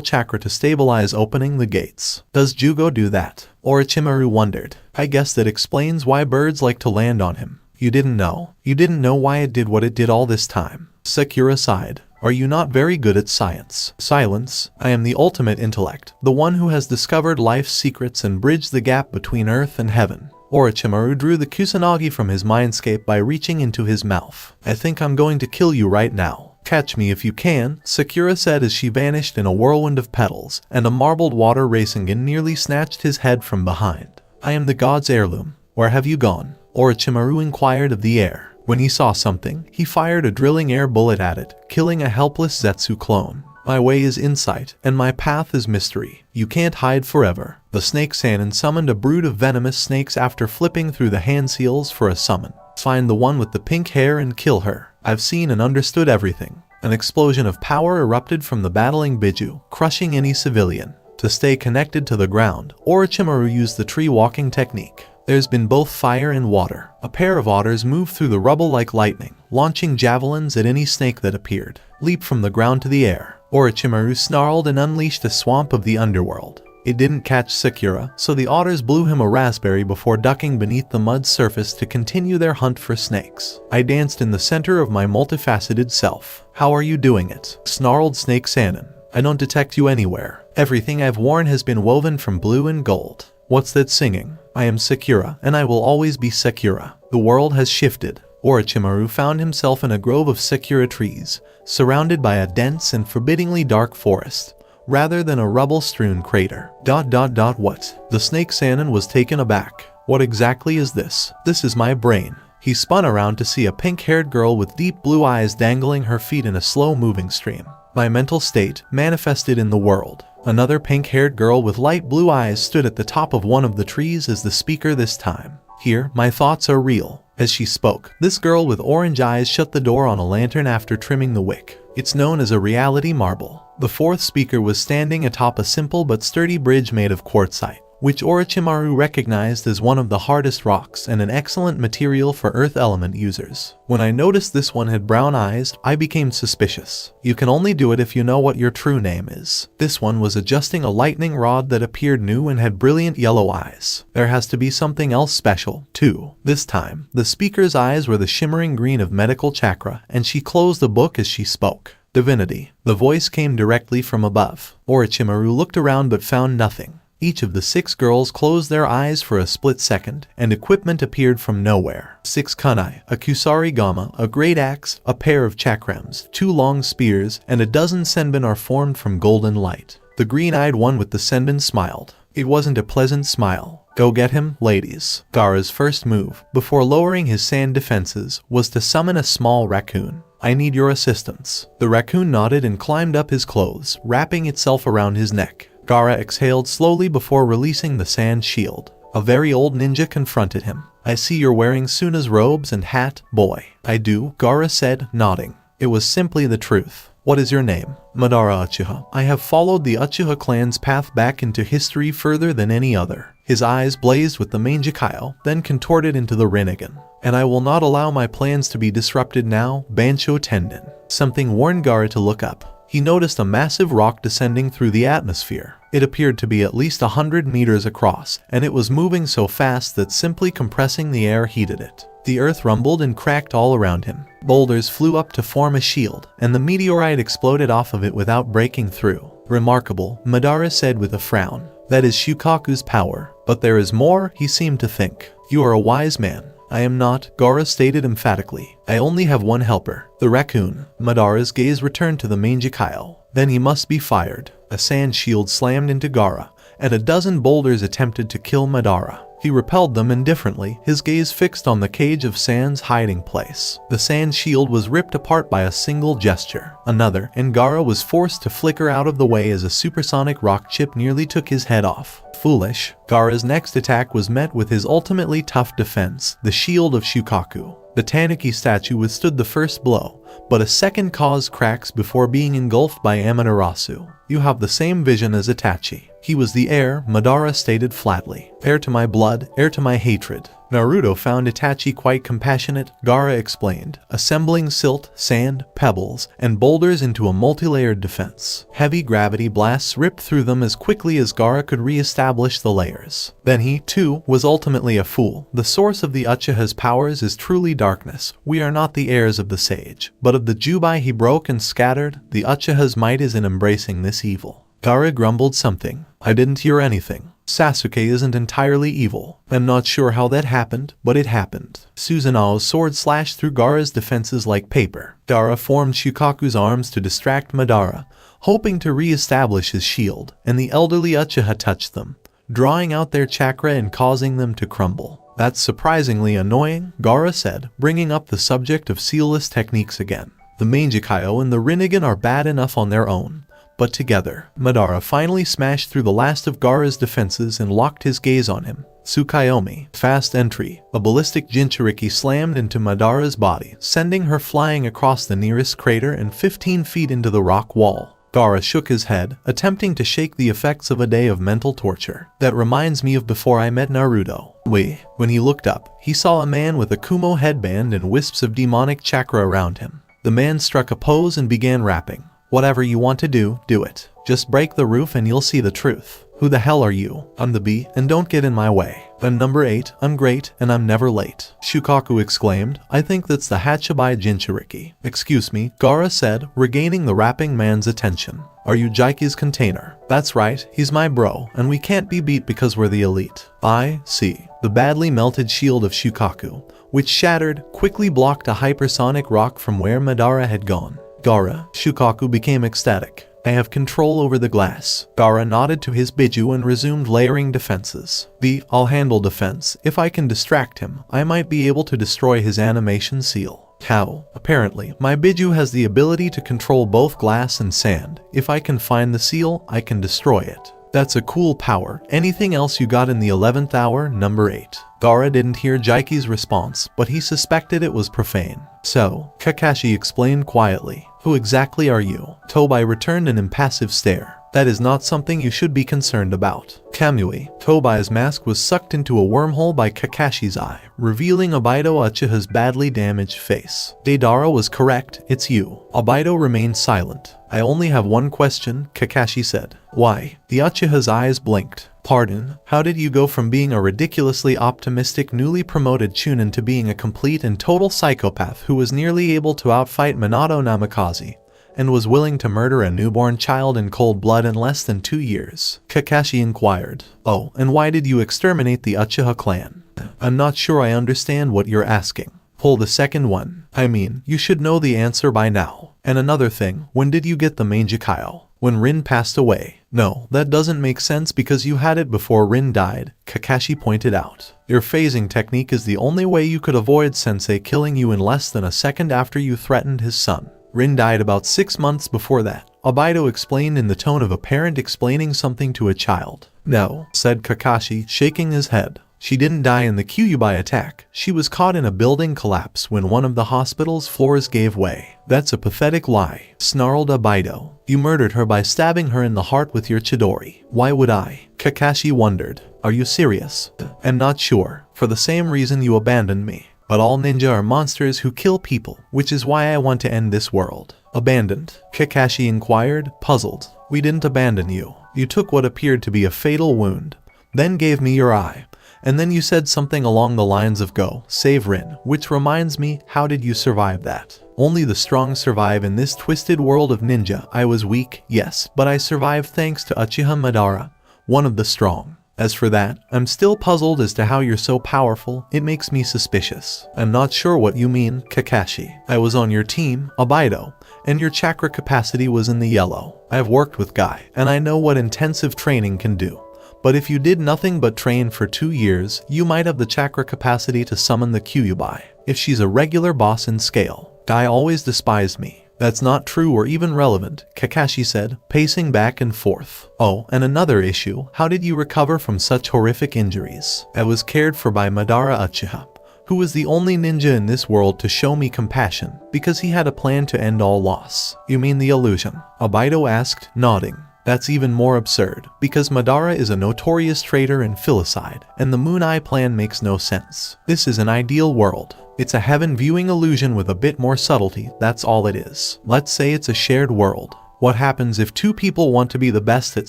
chakra to stabilize opening the gates? Does Jugo do that? Orochimaru wondered. I guess that explains why birds like to land on him. You didn't know? You didn't know why it did what it did all this time? Sakura sighed. Are you not very good at science? Silence. I am the ultimate intellect, the one who has discovered life's secrets and bridged the gap between earth and heaven. Orochimaru drew the Kusanagi from his mindscape by reaching into his mouth. I think I'm going to kill you right now. Catch me if you can, Sakura said as she vanished in a whirlwind of petals, and a marbled water racing in nearly snatched his head from behind. I am the god's heirloom. Where have you gone? Orochimaru inquired of the air. When he saw something, he fired a drilling air bullet at it, killing a helpless Zetsu clone. My way is insight, and my path is mystery. You can't hide forever. The snake Sanin summoned a brood of venomous snakes after flipping through the hand seals for a summon. Find the one with the pink hair and kill her. I've seen and understood everything. An explosion of power erupted from the battling Biju, crushing any civilian. To stay connected to the ground, Orochimaru used the tree walking technique. There's been both fire and water. A pair of otters moved through the rubble like lightning, launching javelins at any snake that appeared. Leap from the ground to the air. Orochimaru snarled and unleashed a swamp of the underworld. It didn't catch Sakura, so the otters blew him a raspberry before ducking beneath the mud surface to continue their hunt for snakes. I danced in the center of my multifaceted self. How are you doing it? Snarled Snake Sanin. I don't detect you anywhere. Everything I've worn has been woven from blue and gold. What's that singing? I am Sakura, and I will always be Sakura. The world has shifted. Orochimaru found himself in a grove of Sakura trees, surrounded by a dense and forbiddingly dark forest, rather than a rubble-strewn crater. What? The Snake Sanin was taken aback. What exactly is this? This is my brain. He spun around to see a pink-haired girl with deep blue eyes dangling her feet in a slow-moving stream. My mental state manifested in the world. Another pink-haired girl with light blue eyes stood at the top of one of the trees as the speaker this time. Here, my thoughts are real. As she spoke, this girl with orange eyes shut the door on a lantern after trimming the wick. It's known as a reality marble. The fourth speaker was standing atop a simple but sturdy bridge made of quartzite, which Orochimaru recognized as one of the hardest rocks and an excellent material for earth element users. When I noticed this one had brown eyes, I became suspicious. You can only do it if you know what your true name is. This one was adjusting a lightning rod that appeared new and had brilliant yellow eyes. There has to be something else special, too. This time, the speaker's eyes were the shimmering green of medical chakra, and she closed the book as she spoke. Divinity. The voice came directly from above. Orochimaru looked around but found nothing. Each of the 6 girls closed their eyes for a split second, and equipment appeared from nowhere. 6 kunai, a kusarigama, a great axe, a pair of chakrams, 2 long spears, and a dozen senbon are formed from golden light. The green-eyed one with the senbon smiled. It wasn't a pleasant smile. Go get him, ladies. Gaara's first move, before lowering his sand defenses, was to summon a small raccoon. I need your assistance. The raccoon nodded and climbed up his clothes, wrapping itself around his neck. Gaara exhaled slowly before releasing the sand shield. A very old ninja confronted him. I see you're wearing Suna's robes and hat, boy. I do, Gaara said, nodding. It was simply the truth. What is your name? Madara Uchiha. I have followed the Uchiha clan's path back into history further than any other. His eyes blazed with the Mangekyo, then contorted into the Rinnegan. And I will not allow my plans to be disrupted now, Bansho Tendon. Something warned Gaara to look up. He noticed a massive rock descending through the atmosphere. It appeared to be at least 100 meters across, and it was moving so fast that simply compressing the air heated it. The earth rumbled and cracked all around him. Boulders flew up to form a shield, and the meteorite exploded off of it without breaking through. Remarkable, Madara said with a frown. That is Shukaku's power. But there is more, he seemed to think. You are a wise man. I am not, Gaara stated emphatically. I only have one helper, the raccoon. Madara's gaze returned to the Mangekyo. Then he must be fired. A sand shield slammed into Gaara, and a dozen boulders attempted to kill Madara. He repelled them indifferently, his gaze fixed on the cage of sand's hiding place. The sand shield was ripped apart by a single gesture. Another, and Gaara was forced to flicker out of the way as a supersonic rock chip nearly took his head off. Foolish. Gaara's next attack was met with his ultimately tough defense, the shield of Shukaku. The Tanuki statue withstood the first blow, but a second caused cracks before being engulfed by Amaterasu. You have the same vision as Itachi. He was the heir, Madara stated flatly. Heir to my blood, heir to my hatred. Naruto found Itachi quite compassionate, Gaara explained, assembling silt, sand, pebbles, and boulders into a multi-layered defense. Heavy gravity blasts ripped through them as quickly as Gaara could re-establish the layers. Then he, too, was ultimately a fool. The source of the Uchiha's powers is truly darkness. We are not the heirs of the sage, but of the Jubai he broke and scattered. The Uchiha's might is in embracing this evil. Gaara grumbled something. I didn't hear anything. Sasuke isn't entirely evil. I'm not sure how that happened, but it happened. Susanoo's sword slashed through Gaara's defenses like paper. Gaara formed Shukaku's arms to distract Madara, hoping to re-establish his shield, and the elderly Uchiha touched them, drawing out their chakra and causing them to crumble. That's surprisingly annoying, Gaara said, bringing up the subject of sealless techniques again. The Mangekyo and the Rinnegan are bad enough on their own, but together. Madara finally smashed through the last of Gaara's defenses and locked his gaze on him. Tsukuyomi, fast entry. A ballistic Jinchuriki slammed into Madara's body, sending her flying across the nearest crater and 15 feet into the rock wall. Gaara shook his head, attempting to shake the effects of a day of mental torture. That reminds me of before I met Naruto. When he looked up, he saw a man with a Kumo headband and wisps of demonic chakra around him. The man struck a pose and began rapping. Whatever you want to do, do it. Just break the roof and you'll see the truth. Who the hell are you? I'm the B, and don't get in my way. And number 8, I'm great, and I'm never late. Shukaku exclaimed, I think that's the Hachibai Jinchuriki. Excuse me, Gaara said, regaining the rapping man's attention. Are you Jaiki's container? That's right, he's my bro, and we can't be beat because we're the elite. I see. The badly melted shield of Shukaku, which shattered, quickly blocked a hypersonic rock from where Madara had gone. Gaara, Shukaku became ecstatic. I have control over the glass. Gaara nodded to his Biju and resumed layering defenses. I'll handle defense. If I can distract him, I might be able to destroy his animation seal. How? Apparently, my Biju has the ability to control both glass and sand. If I can find the seal, I can destroy it. That's a cool power. Anything else you got in the 11th hour, number 8? Gaara didn't hear Jaiki's response, but he suspected it was profane. So, Kakashi explained quietly. Who exactly are you? Tobai returned an impassive stare. That is not something you should be concerned about. Kamui, Tobai's mask was sucked into a wormhole by Kakashi's eye, revealing Obaido Uchiha's badly damaged face. Deidara was correct, it's you. Obaido remained silent. I only have one question, Kakashi said. Why? The Uchiha's eyes blinked. Pardon, how did you go from being a ridiculously optimistic newly promoted Chunin to being a complete and total psychopath who was nearly able to outfight Minato Namikaze, and was willing to murder a newborn child in cold blood in less than 2 years? Kakashi inquired. Oh, and why did you exterminate the Uchiha clan? I'm not sure I understand what you're asking. Pull the second one. I mean, you should know the answer by now. And another thing, when did you get the Mangekyo? When Rin passed away. No, that doesn't make sense because you had it before Rin died, Kakashi pointed out. Your phasing technique is the only way you could avoid Sensei killing you in less than a second after you threatened his son. Rin died about 6 months before that, Obaido explained in the tone of a parent explaining something to a child. No, said Kakashi, shaking his head. She didn't die in the Kyuubi attack. She was caught in a building collapse when one of the hospital's floors gave way. That's a pathetic lie, snarled Obaido. You murdered her by stabbing her in the heart with your Chidori. Why would I? Kakashi wondered. Are you serious? And not sure. For the same reason you abandoned me. But all ninja are monsters who kill people, which is why I want to end this world. Abandoned? Kakashi inquired, puzzled. We didn't abandon you. You took what appeared to be a fatal wound, then gave me your eye. And then you said something along the lines of go, save Rin, which reminds me, how did you survive that? Only the strong survive in this twisted world of ninja. I was weak, yes, but I survived thanks to Uchiha Madara, one of the strong. As for that, I'm still puzzled as to how you're so powerful. It makes me suspicious. I'm not sure what you mean, Kakashi. I was on your team, Obaido, and your chakra capacity was in the yellow. I've worked with Guy, and I know what intensive training can do. But if you did nothing but train for 2 years, you might have the chakra capacity to summon the Kyuubi. If she's a regular boss in scale. Guy always despised me. That's not true or even relevant, Kakashi said, pacing back and forth. Oh, and another issue, how did you recover from such horrific injuries? I was cared for by Madara Uchiha, who was the only ninja in this world to show me compassion, because he had a plan to end all loss. You mean the illusion? Obaido asked, nodding. That's even more absurd, because Madara is a notorious traitor and filicide, and the Moon Eye plan makes no sense. This is an ideal world. It's a heaven-viewing illusion with a bit more subtlety, that's all it is. Let's say it's a shared world. What happens if 2 people want to be the best at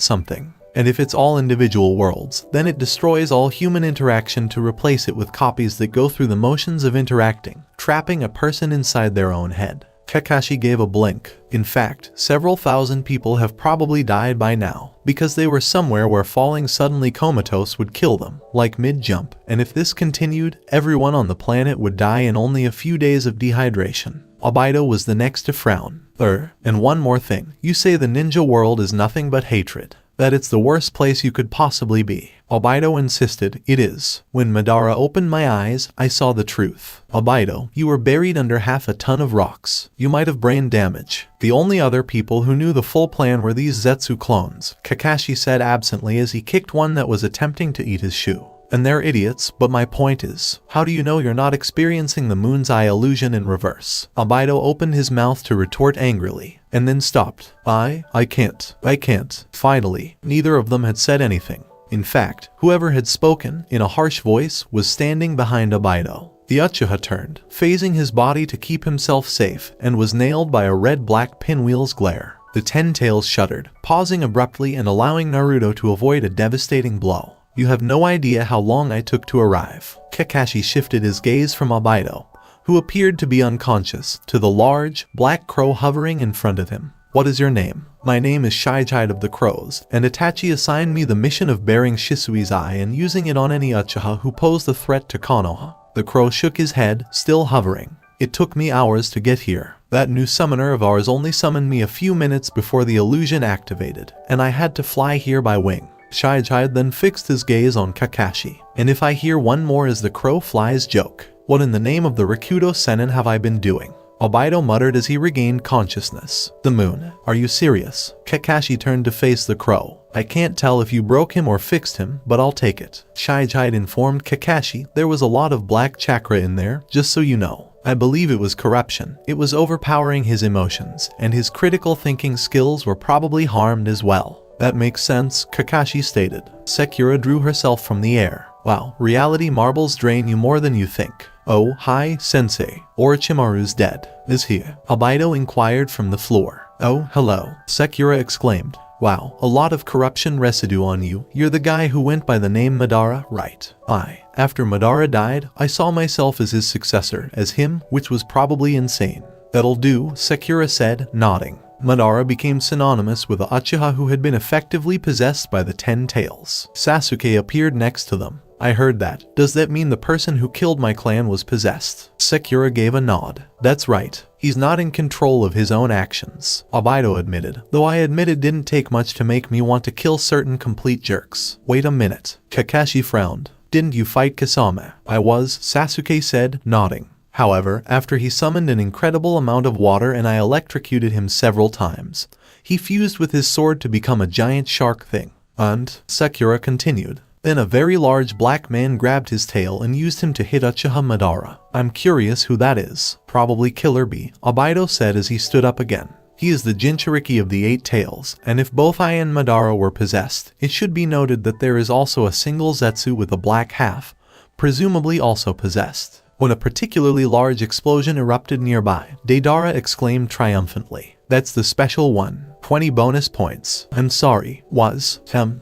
something? And if it's all individual worlds, then it destroys all human interaction to replace it with copies that go through the motions of interacting, trapping a person inside their own head. Kakashi gave a blink. In fact, several thousand people have probably died by now, because they were somewhere where falling suddenly comatose would kill them, like mid-jump, and if this continued, everyone on the planet would die in only a few days of dehydration. Obaido was the next to frown. And one more thing, you say the ninja world is nothing but hatred. That it's the worst place you could possibly be. Obaido insisted, it is. When Madara opened my eyes, I saw the truth. Obaido, you were buried under half a ton of rocks. You might have brain damage. The only other people who knew the full plan were these Zetsu clones, Kakashi said absently as he kicked one that was attempting to eat his shoe. And they're idiots, but my point is, how do you know you're not experiencing the moon's eye illusion in reverse? Obaido opened his mouth to retort angrily, and then stopped. I can't. Finally, neither of them had said anything. In fact, whoever had spoken, in a harsh voice, was standing behind Obaido. The Uchiha turned, phasing his body to keep himself safe, and was nailed by a red-black pinwheel's glare. The 10 tails shuddered, pausing abruptly and allowing Naruto to avoid a devastating blow. You have no idea how long I took to arrive. Kakashi shifted his gaze from Obaido, who appeared to be unconscious, to the large, black crow hovering in front of him. What is your name? My name is Shijide of the Crows, and Itachi assigned me the mission of bearing Shisui's eye and using it on any Uchiha who posed a threat to Konoha. The crow shook his head, still hovering. It took me hours to get here. That new summoner of ours only summoned me a few minutes before the illusion activated, and I had to fly here by wing. Shijide then fixed his gaze on Kakashi. And if I hear one more as the crow flies joke, what in the name of the Rikudo Sennin have I been doing? Obaido muttered as he regained consciousness. The moon. Are you serious? Kakashi turned to face the crow. I can't tell if you broke him or fixed him, but I'll take it. Shijide informed Kakashi there was a lot of black chakra in there, just so you know. I believe it was corruption. It was overpowering his emotions, and his critical thinking skills were probably harmed as well. That makes sense, Kakashi stated. Sakura drew herself from the air. Wow, reality marbles drain you more than you think. Oh, hi, sensei. Orochimaru's dead. Is he? Obaido inquired from the floor. Oh, hello, Sakura exclaimed. Wow, a lot of corruption residue on you. You're the guy who went by the name Madara, right? After Madara died, I saw myself as his successor, as him, which was probably insane. That'll do, Sakura said, nodding. Madara became synonymous with the Uchiha who had been effectively possessed by the 10 tails. Sasuke appeared next to them. I heard that. Does that mean the person who killed my clan was possessed? Sakura gave a nod. That's right. He's not in control of his own actions, Obaido admitted, though I admit it didn't take much to make me want to kill certain complete jerks. Wait a minute. Kakashi frowned. Didn't you fight Kasame? I was, Sasuke said, nodding. However, after he summoned an incredible amount of water and I electrocuted him several times, he fused with his sword to become a giant shark thing. And, Sakura continued, then a very large black man grabbed his tail and used him to hit Uchiha Madara. I'm curious who that is. Probably Killer Bee, Obaido said as he stood up again. He is the Jinchuriki of the 8 tails, and if both I and Madara were possessed, it should be noted that there is also a single Zetsu with a black half, presumably also possessed. When a particularly large explosion erupted nearby, Deidara exclaimed triumphantly. That's the special one. 20 bonus points. I'm sorry.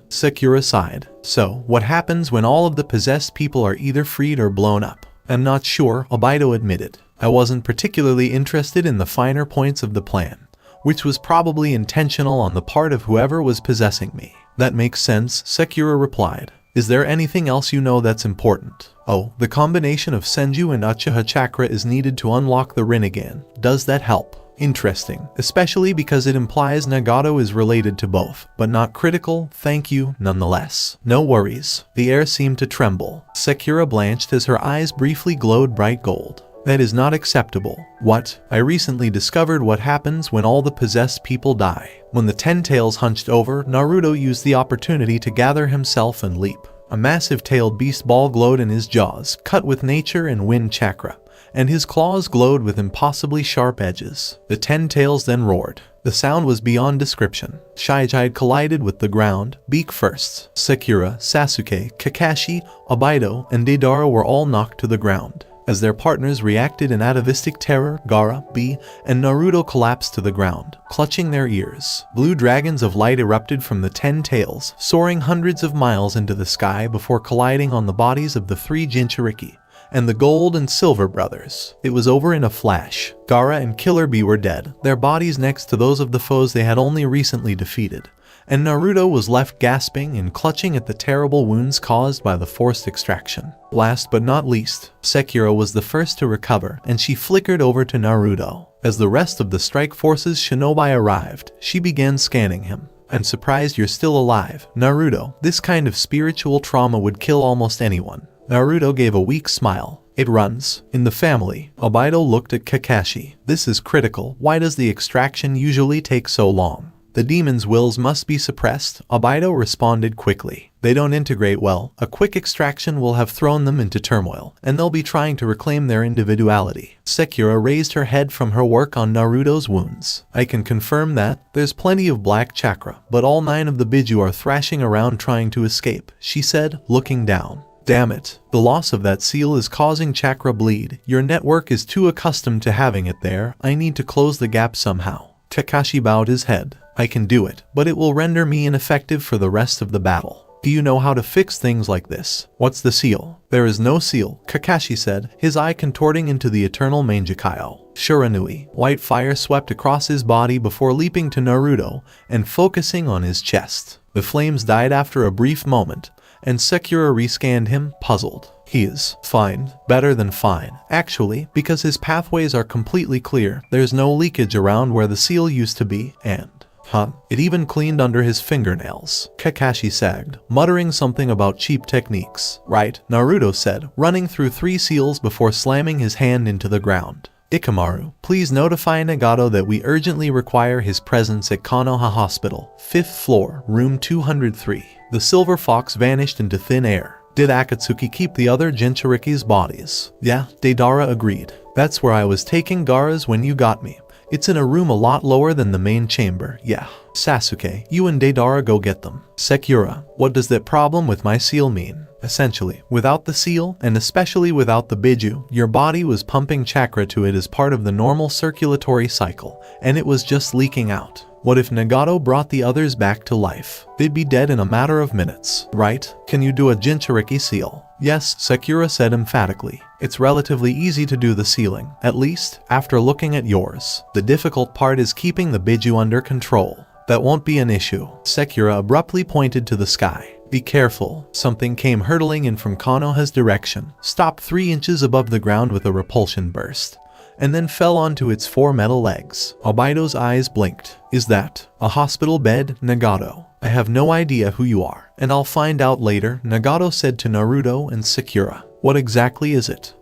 Sakura sighed. So, what happens when all of the possessed people are either freed or blown up? I'm not sure, Obaido admitted. I wasn't particularly interested in the finer points of the plan, which was probably intentional on the part of whoever was possessing me. That makes sense, Sakura replied. Is there anything else you know that's important? Oh, the combination of Senju and Uchiha chakra is needed to unlock the Rinnegan. Does that help? Interesting, especially because it implies Nagato is related to both, but not critical, thank you, nonetheless. No worries. The air seemed to tremble. Sakura blanched as her eyes briefly glowed bright gold. That is not acceptable. What? I recently discovered what happens when all the possessed people die. When the 10 tails hunched over, Naruto used the opportunity to gather himself and leap. A massive-tailed beast ball glowed in his jaws, cut with nature and wind chakra, and his claws glowed with impossibly sharp edges. The 10 tails then roared. The sound was beyond description. Shijide collided with the ground, beak first. Sakura, Sasuke, Kakashi, Obaido, and Deidara were all knocked to the ground. As their partners reacted in atavistic terror, Gaara, Bee, and Naruto collapsed to the ground, clutching their ears. Blue dragons of light erupted from the 10 tails, soaring hundreds of miles into the sky before colliding on the bodies of the 3 Jinchuriki and the Gold and Silver brothers. It was over in a flash. Gaara and Killer Bee were dead, their bodies next to those of the foes they had only recently defeated, and Naruto was left gasping and clutching at the terrible wounds caused by the forced extraction. Last but not least, Sakura was the first to recover, and she flickered over to Naruto. As the rest of the strike force's shinobi arrived, she began scanning him. I'm surprised you're still alive, Naruto. This kind of spiritual trauma would kill almost anyone. Naruto gave a weak smile. It runs in the family. Obito looked at Kakashi. This is critical. Why does the extraction usually take so long? The demon's wills must be suppressed, Obito responded quickly. They don't integrate well. A quick extraction will have thrown them into turmoil, and they'll be trying to reclaim their individuality. Sakura raised her head from her work on Naruto's wounds. I can confirm that. There's plenty of black chakra, but all 9 of the Biju are thrashing around trying to escape, she said, looking down. Damn it. The loss of that seal is causing chakra bleed. Your network is too accustomed to having it there. I need to close the gap somehow. Kakashi bowed his head. I can do it, but it will render me ineffective for the rest of the battle. Do you know how to fix things like this? What's the seal? There is no seal, Kakashi said, his eye contorting into the eternal Mangekyo. Shiranui. White fire swept across his body before leaping to Naruto and focusing on his chest. The flames died after a brief moment, and Sakura rescanned him, puzzled. He is fine, better than fine, actually, because his pathways are completely clear. There's no leakage around where the seal used to be, and it even cleaned under his fingernails. Kakashi sagged, muttering something about cheap techniques. Right, Naruto said, running through 3 seals before slamming his hand into the ground. Ikamaru, please notify Nagato that we urgently require his presence at Konoha Hospital, 5th floor, room 203. The silver fox vanished into thin air. Did Akatsuki keep the other Jinchuriki's bodies? Yeah, Deidara agreed. That's where I was taking Gaara's when you got me. It's in a room a lot lower than the main chamber, yeah. Sasuke, you and Deidara go get them. Sakura, what does that problem with my seal mean? Essentially, without the seal, and especially without the Biju, your body was pumping chakra to it as part of the normal circulatory cycle, and it was just leaking out. What if Nagato brought the others back to life? They'd be dead in a matter of minutes, right? Can you do a Jinchuriki seal? Yes, Sakura said emphatically. It's relatively easy to do the sealing, at least, after looking at yours. The difficult part is keeping the Biju under control. That won't be an issue. Sakura abruptly pointed to the sky. Be careful. Something came hurtling in from Konoha's direction, stopped 3 inches above the ground with a repulsion burst, and then fell onto its 4 metal legs. Obito's eyes blinked. Is that a hospital bed, Nagato? I have no idea who you are, and I'll find out later, Nagato said to Naruto and Sakura. What exactly is it?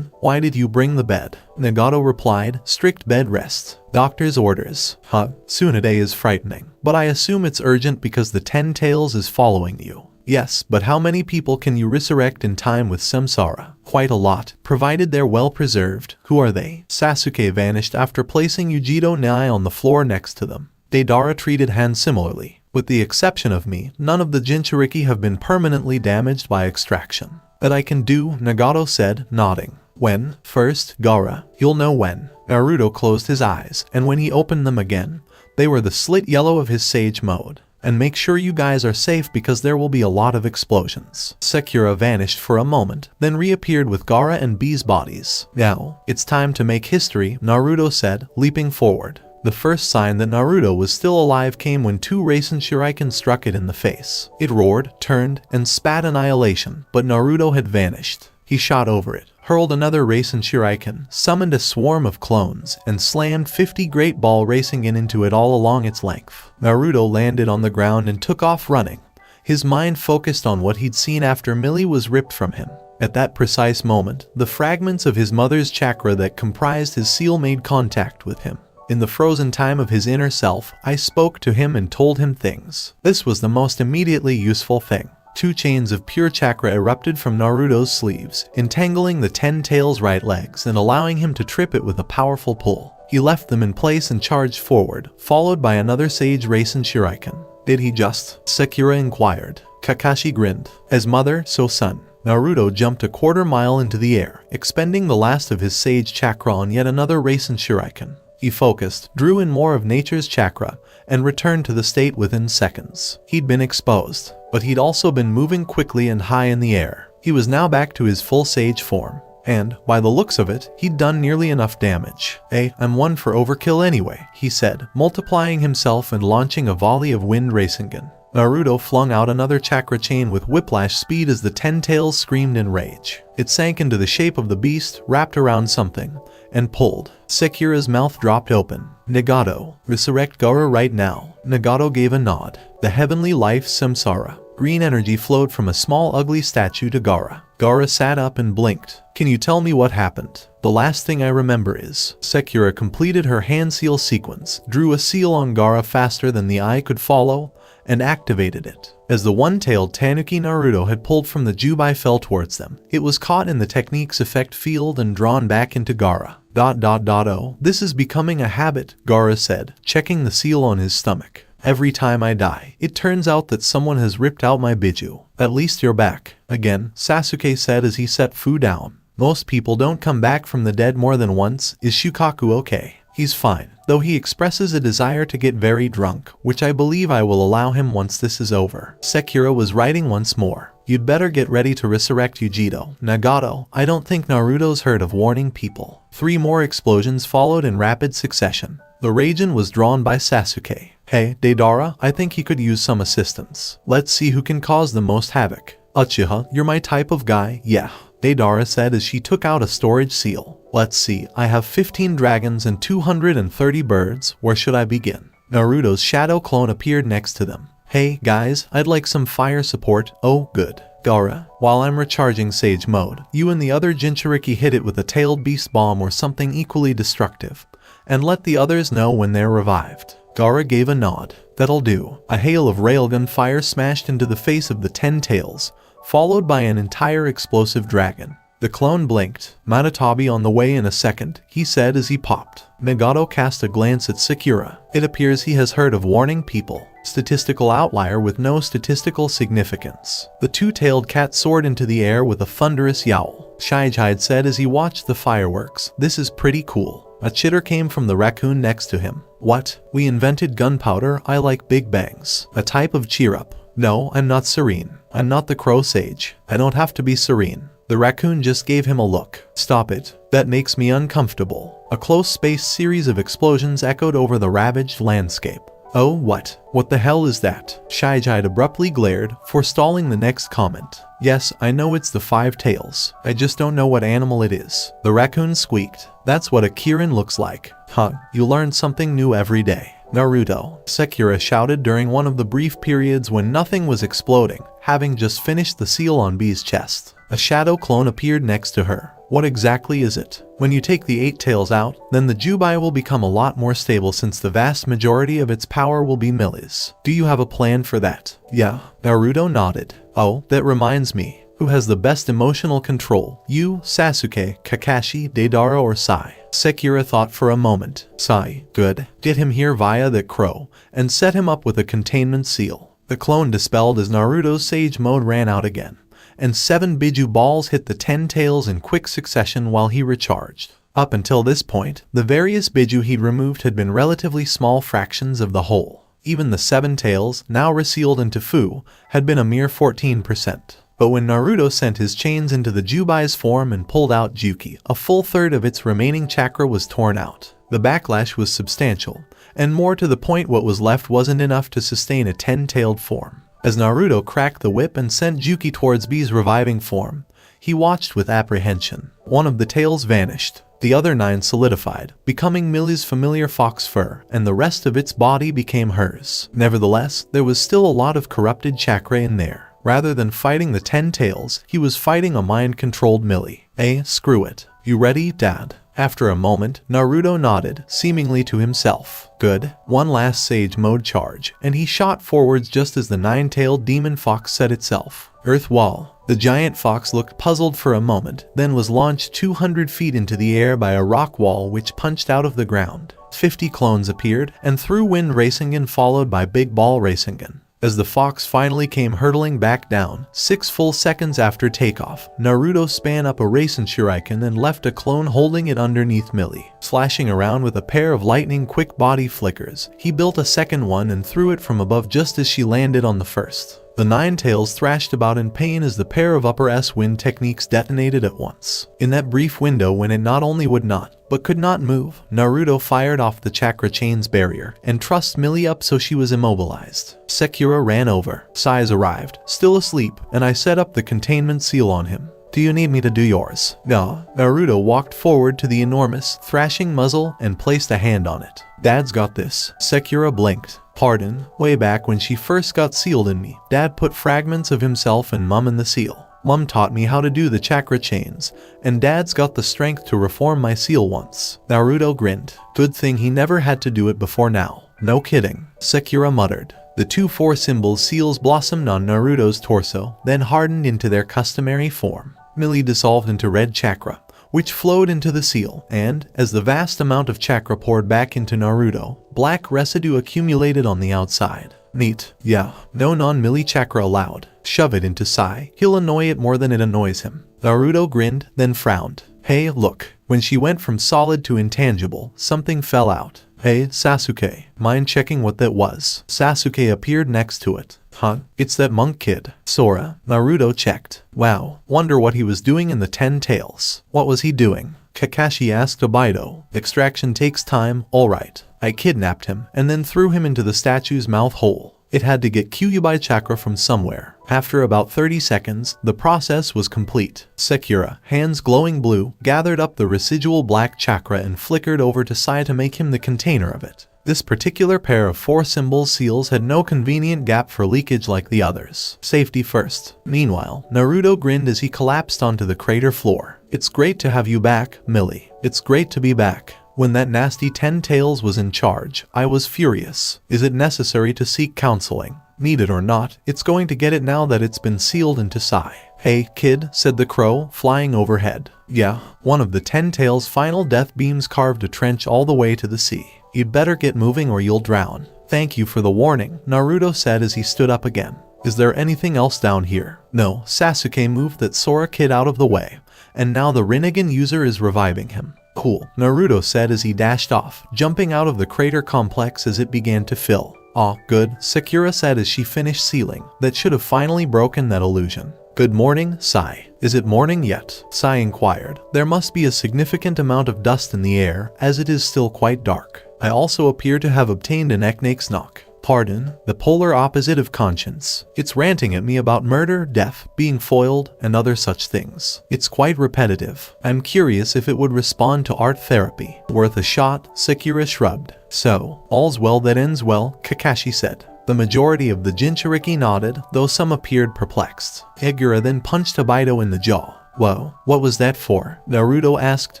Why did you bring the bed? Nagato replied, strict bed rest. Doctor's orders. Tsunade is frightening, but I assume it's urgent because the 10 Tails is following you. Yes, but how many people can you resurrect in time with Samsara? Quite a lot, provided they're well preserved. Who are they? Sasuke vanished after placing Yujiro Nai on the floor next to them. Deidara treated Han similarly. With the exception of me, none of the Jinchuriki have been permanently damaged by extraction. That I can do, Nagato said, nodding. When? First, Gaara. You'll know when. Naruto closed his eyes, and when he opened them again, they were the slit yellow of his sage mode. And make sure you guys are safe because there will be a lot of explosions. Sakura vanished for a moment, then reappeared with Gaara and B's bodies. Now, it's time to make history, Naruto said, leaping forward. The first sign that Naruto was still alive came when 2 Rasen Shuriken struck it in the face. It roared, turned, and spat annihilation, but Naruto had vanished. He shot over it, hurled another Rasen Shuriken, summoned a swarm of clones, and slammed 50 Great Ball racing into it all along its length. Naruto landed on the ground and took off running. His mind focused on what he'd seen after Millie was ripped from him. At that precise moment, the fragments of his mother's chakra that comprised his seal made contact with him. In the frozen time of his inner self, I spoke to him and told him things. This was the most immediately useful thing. 2 chains of pure chakra erupted from Naruto's sleeves, entangling the 10 Tails' right legs and allowing him to trip it with a powerful pull. He left them in place and charged forward, followed by another Sage Rasen Shuriken. Did he just? Sakura inquired. Kakashi grinned. As mother, so son. Naruto jumped a quarter mile into the air, expending the last of his Sage Chakra on yet another Rasen Shuriken. He focused, drew in more of nature's chakra, and returned to the state within seconds. He'd been exposed, but he'd also been moving quickly and high in the air. He was now back to his full sage form, and, by the looks of it, he'd done nearly enough damage. I'm one for overkill anyway, he said, multiplying himself and launching a volley of wind Rasengan. Naruto flung out another chakra chain with whiplash speed as the 10 Tails screamed in rage. It sank into the shape of the beast, wrapped around something, and pulled. Sakura's mouth dropped open. Nagato, resurrect Gaara right now. Nagato gave a nod. The heavenly life samsara. Green energy flowed from a small ugly statue to Gaara. Gaara sat up and blinked. Can you tell me what happened? The last thing I remember is Sakura completed her hand seal sequence, drew a seal on Gaara faster than the eye could follow, and activated it. As the one-tailed tanuki Naruto had pulled from the Jubai fell towards them, it was caught in the technique's effect field and drawn back into Gaara. Oh, this is becoming a habit, Gaara said, checking the seal on his stomach. Every time I die, it turns out that someone has ripped out my biju. At least you're back. Again, Sasuke said as he set Fu down. Most people don't come back from the dead more than once. Is Shukaku okay? He's fine, though he expresses a desire to get very drunk, which I believe I will allow him once this is over. Sakura was writing once more. You'd better get ready to resurrect Yujito. Nagato, I don't think Naruto's heard of warning people. 3 more explosions followed in rapid succession. The Raijin was drawn by Sasuke. Hey, Deidara, I think he could use some assistance. Let's see who can cause the most havoc. Uchiha, you're my type of guy, yeah. Deidara said as she took out a storage seal. Let's see, I have 15 dragons and 230 birds. Where should I begin? Naruto's shadow clone appeared next to them. Hey, guys, I'd like some fire support. Oh, good. Gaara, while I'm recharging Sage Mode, you and the other Jinchuriki hit it with a tailed beast bomb or something equally destructive, and let the others know when they're revived. Gaara gave a nod. That'll do. A hail of railgun fire smashed into the face of the 10 tails, followed by an entire explosive dragon. The clone blinked. Manatabi on the way in a second, he said as he popped. Nagato cast a glance at Sakura. It appears he has heard of warning people. Statistical outlier with no statistical significance. The 2-tailed cat soared into the air with a thunderous yowl. Shijide said as he watched the fireworks. This is pretty cool. A chitter came from the raccoon next to him. What? We invented gunpowder. I like big bangs. A type of cheer up. No, I'm not serene. I'm not the crow sage. I don't have to be serene. The raccoon just gave him a look. Stop it. That makes me uncomfortable. A close-spaced series of explosions echoed over the ravaged landscape. Oh, what? What the hell is that? Shijide abruptly glared, forestalling the next comment. Yes, I know it's the 5 tails. I just don't know what animal it is. The raccoon squeaked. That's what a Kirin looks like. Huh, you learn something new every day. Naruto, Sakura shouted during one of the brief periods when nothing was exploding, having just finished the seal on B's chest. A shadow clone appeared next to her. What exactly is it? When you take the 8 tails out, then the Jubai will become a lot more stable since the vast majority of its power will be millis. Do you have a plan for that? Yeah. Naruto nodded. Oh, that reminds me. Who has the best emotional control? You, Sasuke, Kakashi, Deidara, or Sai? Sakura thought for a moment. Sai, good. Get him here via that crow, and set him up with a containment seal. The clone dispelled as Naruto's Sage Mode ran out again, and 7 Biju balls hit the 10 tails in quick succession while he recharged. Up until this point, the various Biju he'd removed had been relatively small fractions of the whole. Even the 7 tails, now resealed into Fu, had been a mere 14%. But when Naruto sent his chains into the Jubai's form and pulled out Juki, a full third of its remaining chakra was torn out. The backlash was substantial, and more to the point what was left wasn't enough to sustain a 10-tailed form. As Naruto cracked the whip and sent Juki towards B's reviving form, he watched with apprehension. One of the tails vanished. The other 9 solidified, becoming Millie's familiar fox fur, and the rest of its body became hers. Nevertheless, there was still a lot of corrupted chakra in there. Rather than fighting the 10 tails, he was fighting a mind-controlled Millie. Screw it. You ready, Dad? After a moment, Naruto nodded, seemingly to himself. Good. One last Sage Mode charge, and he shot forwards just as the 9-tailed demon fox set itself. Earth wall. The giant fox looked puzzled for a moment, then was launched 200 feet into the air by a rock wall which punched out of the ground. 50 clones appeared, and threw Wind Rasengan followed by Big Ball Rasengan. As the fox finally came hurtling back down, 6 full seconds after takeoff, Naruto span up a Rasen Shuriken and left a clone holding it underneath Millie. Slashing around with a pair of lightning-quick body flickers, he built a second one and threw it from above just as she landed on the first. The 9 tails thrashed about in pain as the pair of upper S wind techniques detonated at once. In that brief window when it not only would not, but could not move, Naruto fired off the chakra chain's barrier and trussed Millie up so she was immobilized. Sakura ran over. Sai's arrived, still asleep, and I set up the containment seal on him. Do you need me to do yours? No. Naruto walked forward to the enormous, thrashing muzzle and placed a hand on it. Dad's got this. Sakura blinked. Pardon, way back when she first got sealed in me, Dad put fragments of himself and Mum in the seal. Mum taught me how to do the chakra chains, and Dad's got the strength to reform my seal once. Naruto grinned. Good thing he never had to do it before now. No kidding, Sakura muttered. The two 4-symbol seals blossomed on Naruto's torso, then hardened into their customary form. Millie dissolved into red chakra, which flowed into the seal, and, as the vast amount of chakra poured back into Naruto, black residue accumulated on the outside. Neat. Yeah, no non-Millie chakra allowed. Shove it into Sai. He'll annoy it more than it annoys him. Naruto grinned, then frowned. Hey, look. When she went from solid to intangible, something fell out. Hey, Sasuke. Mind checking what that was? Sasuke appeared next to it. Huh? It's that monk kid. Sora. Naruto checked. Wow. Wonder what he was doing in the 10 Tails. What was he doing? Kakashi asked Obaido. Extraction takes time, alright. I kidnapped him, and then threw him into the statue's mouth hole. It had to get Kyuubi chakra from somewhere. After about 30 seconds, the process was complete. Sakura, hands glowing blue, gathered up the residual black chakra and flickered over to Sai to make him the container of it. This particular pair of 4-symbol seals had no convenient gap for leakage like the others. Safety first. Meanwhile, Naruto grinned as he collapsed onto the crater floor. It's great to have you back, Millie. It's great to be back. When that nasty 10 Tails was in charge, I was furious. Is it necessary to seek counseling? Need it or not, it's going to get it now that it's been sealed into Sai. Hey, kid, said the crow, flying overhead. Yeah, one of the 10 Tails' final death beams carved a trench all the way to the sea. You'd better get moving or you'll drown. Thank you for the warning, Naruto said as he stood up again. Is there anything else down here? No, Sasuke moved that Sora kid out of the way, and now the Rinnegan user is reviving him. Cool, Naruto said as he dashed off, jumping out of the crater complex as it began to fill. Aw, good, Sakura said as she finished sealing. That should have finally broken that illusion. Good morning, Sai. Is it morning yet? Sai inquired. There must be a significant amount of dust in the air, as it is still quite dark. I also appear to have obtained an Eknake's knock. Pardon, the polar opposite of conscience. It's ranting at me about murder, death, being foiled, and other such things. It's quite repetitive. I'm curious if it would respond to art therapy. Worth a shot, Sakura shrugged. So, all's well that ends well, Kakashi said. The majority of the Jinchuriki nodded, though some appeared perplexed. Egura then punched Obaido in the jaw. Whoa, what was that for? Naruto asked,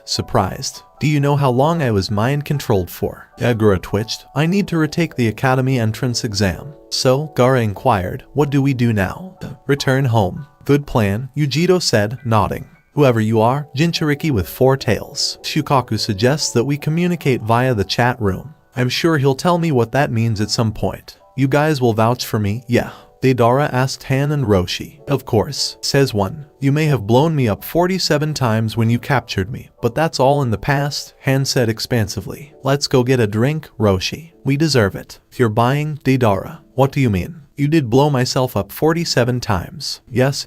surprised. Do you know how long I was mind-controlled for? Egura twitched. I need to retake the academy entrance exam. So, Gaara inquired, what do we do now? Return home. Good plan, Yujiro said, nodding. Whoever you are, Jinchuriki with 4 tails. Shukaku suggests that we communicate via the chat room. I'm sure he'll tell me what that means at some point. You guys will vouch for me, yeah. Deidara asked Han and Roshi. Of course, says one. You may have blown me up 47 times when you captured me, but that's all in the past, Han said expansively. Let's go get a drink, Roshi. We deserve it. You're buying, Deidara. What do you mean? You did blow myself up 47 times. Yes.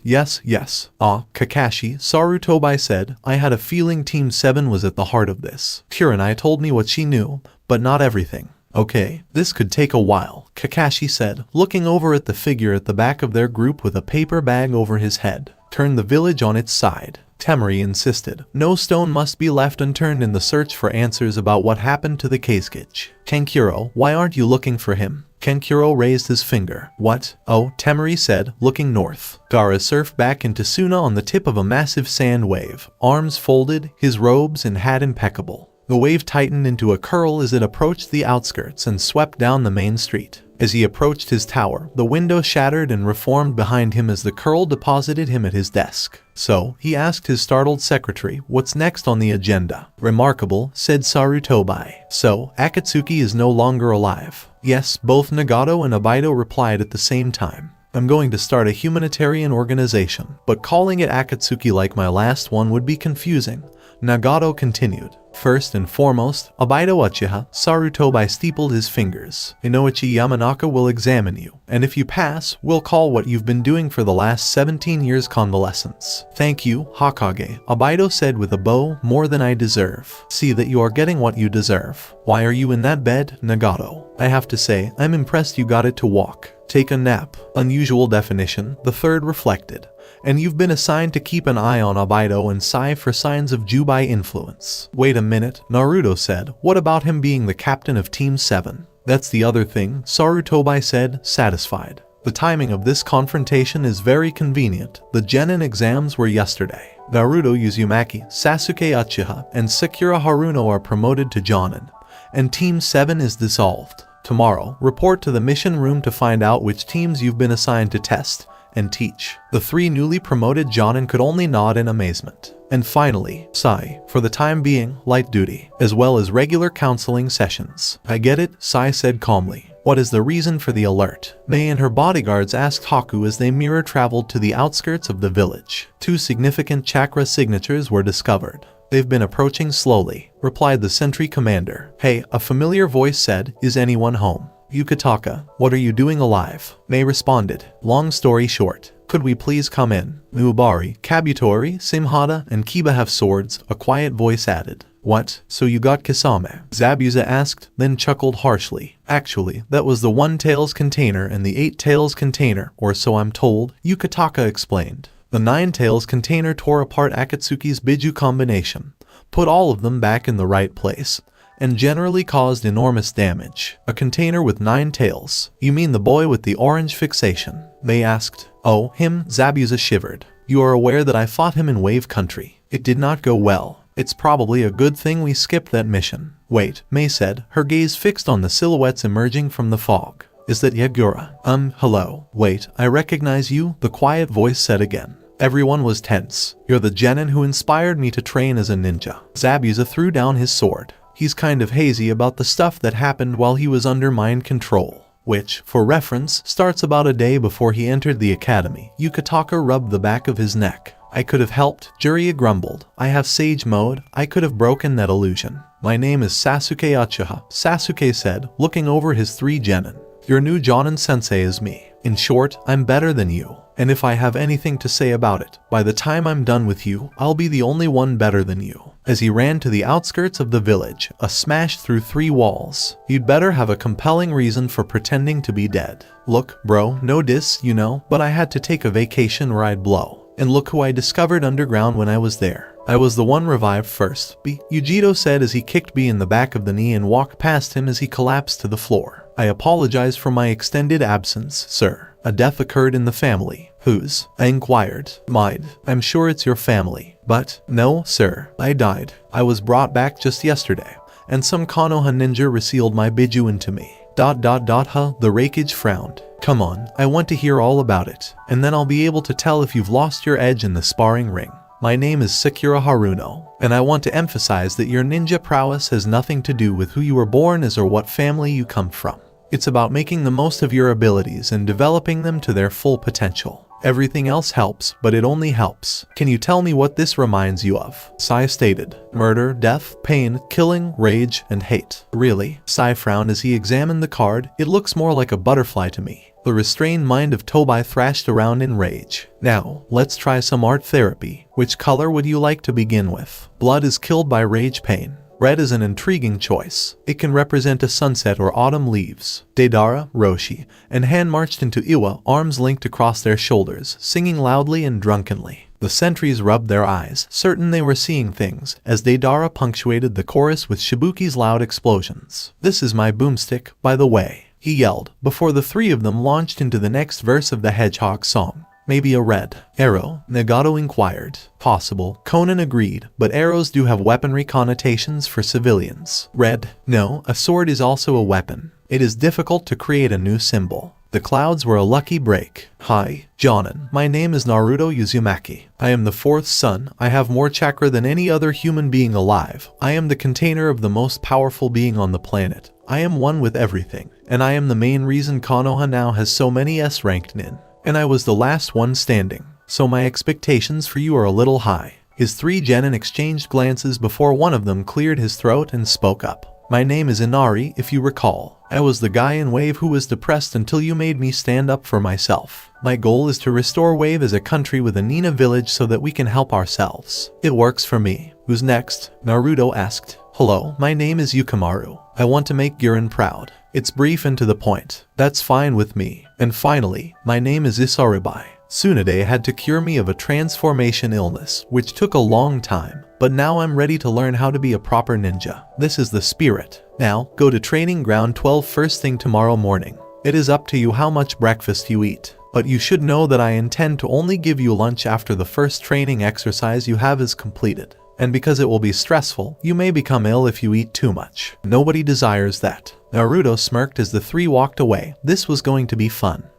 Ah, Kakashi, Sarutobi said, I had a feeling Team 7 was at the heart of this. Kurenai told me what she knew, but not everything. Okay, this could take a while, Kakashi said, looking over at the figure at the back of their group with a paper bag over his head. Turn the village on its side. Temari insisted. No stone must be left unturned in the search for answers about what happened to the Keisuke. Kankuro, why aren't you looking for him? Kankuro raised his finger. What? Oh, Temari said, looking north. Gaara surfed back into Suna on the tip of a massive sand wave, arms folded, his robes and hat impeccable. The wave tightened into a curl as it approached the outskirts and swept down the main street. As he approached his tower, the window shattered and reformed behind him as the curl deposited him at his desk. So, he asked his startled secretary, what's next on the agenda? Remarkable, said Sarutobi. So, Akatsuki is no longer alive. Yes, both Nagato and Obaido replied at the same time. I'm going to start a humanitarian organization, but calling it Akatsuki like my last one would be confusing. Nagato continued. First and foremost, Obaido Uchiha, Sarutobi steepled his fingers. Inoichi Yamanaka will examine you, and if you pass, we'll call what you've been doing for the last 17 years convalescence. Thank you, Hokage, Obaido said with a bow, more than I deserve. See that you are getting what you deserve. Why are you in that bed, Nagato? I have to say, I'm impressed you got it to walk. Take a nap. Unusual definition, the third reflected. and you've been assigned to keep an eye on Obaido and Sai for signs of Jubai influence. Wait a minute, Naruto said. What about him being the captain of Team 7? That's the other thing, Sarutobi said, satisfied. The timing of this confrontation is very convenient. The Genin exams were yesterday. Naruto Uzumaki, Sasuke Uchiha, and Sakura Haruno are promoted to Jonin, and Team 7 is dissolved. Tomorrow, report to the mission room to find out which teams you've been assigned to test and teach. The 3 newly promoted Jonin could only nod in amazement. And finally, Sai, for the time being, light duty, as well as regular counseling sessions. I get it, Sai said calmly. What is the reason for the alert? Mei and her bodyguards asked Haku as they mirror traveled to the outskirts of the village. 2 significant chakra signatures were discovered. They've been approaching slowly, replied the sentry commander. Hey, a familiar voice said, is anyone home? Yukitaka, what are you doing alive? Mei responded, long story short, could we please come in? Nuabari, Kabutori, Simhata, and Kiba have swords, a quiet voice added. What, so you got Kisame? Zabuza asked, then chuckled harshly. Actually, that was the 1 tails container and the 8 tails container, or so I'm told, Yukitaka explained. The 9 tails container tore apart Akatsuki's Biju combination, put all of them back in the right place, and generally caused enormous damage. A container with 9 tails. You mean the boy with the orange fixation? They asked. Oh, him? Zabuza shivered. You are aware that I fought him in Wave Country. It did not go well. It's probably a good thing we skipped that mission. Wait, Mei said, her gaze fixed on the silhouettes emerging from the fog. Is that Yagura? Hello. Wait, I recognize you, the quiet voice said again. Everyone was tense. You're the genin who inspired me to train as a ninja. Zabuza threw down his sword. He's kind of hazy about the stuff that happened while he was under mind control, which, for reference, starts about a day before he entered the academy. Yukitaka rubbed the back of his neck. I could have helped, Jiraiya grumbled. I have Sage Mode, I could have broken that illusion. My name is Sasuke Uchiha, Sasuke said, looking over his 3 genin. Your new Jonin sensei is me. In short, I'm better than you. And if I have anything to say about it, by the time I'm done with you, I'll be the only one better than you. As he ran to the outskirts of the village, a smash through 3 walls. You'd better have a compelling reason for pretending to be dead. Look, bro, no diss, you know, but I had to take a vacation or I'd blow. And look who I discovered underground when I was there. I was the one revived first, B. Yujito said as he kicked B in the back of the knee and walked past him as he collapsed to the floor. I apologize for my extended absence, sir. A death occurred in the family. Whose? I inquired. Mine. I'm sure it's your family. But, no, sir. I died. I was brought back just yesterday, and some Konoha ninja resealed my Biju into me. The Raikage frowned. Come on, I want to hear all about it, and then I'll be able to tell if you've lost your edge in the sparring ring. My name is Sakura Haruno, and I want to emphasize that your ninja prowess has nothing to do with who you were born as or what family you come from. It's about making the most of your abilities and developing them to their full potential. Everything else helps, but it only helps. Can you tell me what this reminds you of? Sai stated. Murder, death, pain, killing, rage, and hate. Really? Sai frowned as he examined the card. It looks more like a butterfly to me. The restrained mind of Tobai thrashed around in rage. Now, let's try some art therapy. Which color would you like to begin with? Blood is killed by rage pain. Red is an intriguing choice. It can represent a sunset or autumn leaves. Deidara, Roshi, and Han marched into Iwa, arms linked across their shoulders, singing loudly and drunkenly. The sentries rubbed their eyes, certain they were seeing things, as Deidara punctuated the chorus with Shibuki's loud explosions. This is my boomstick, by the way, he yelled, before the 3 of them launched into the next verse of the Hedgehog song. Maybe a red arrow? Nagato inquired. Possible, Conan agreed, but arrows do have weaponry connotations for civilians. Red? No, a sword is also a weapon. It is difficult to create a new symbol. The clouds were a lucky break. Hi, Jonin. My name is Naruto Uzumaki. I am the 4th son. I have more chakra than any other human being alive. I am the container of the most powerful being on the planet. I am one with everything, and I am the main reason Konoha now has so many S-ranked nin. And I was the last one standing, so my expectations for you are a little high. His 3 genin exchanged glances before one of them cleared his throat and spoke up. My name is Inari, if you recall. I was the guy in Wave who was depressed until you made me stand up for myself. My goal is to restore Wave as a country with a Nina village so that we can help ourselves. It works for me. Who's next? Naruto asked. Hello, my name is Yukimaru. I want to make Guren proud. It's brief and to the point. That's fine with me. And finally, my name is Isaribai. Tsunade had to cure me of a transformation illness, which took a long time. But now I'm ready to learn how to be a proper ninja. This is the spirit. Now, go to training ground 12 first thing tomorrow morning. It is up to you how much breakfast you eat. But you should know that I intend to only give you lunch after the first training exercise you have is completed. And because it will be stressful, you may become ill if you eat too much. Nobody desires that. Naruto smirked as the three walked away. This was going to be fun.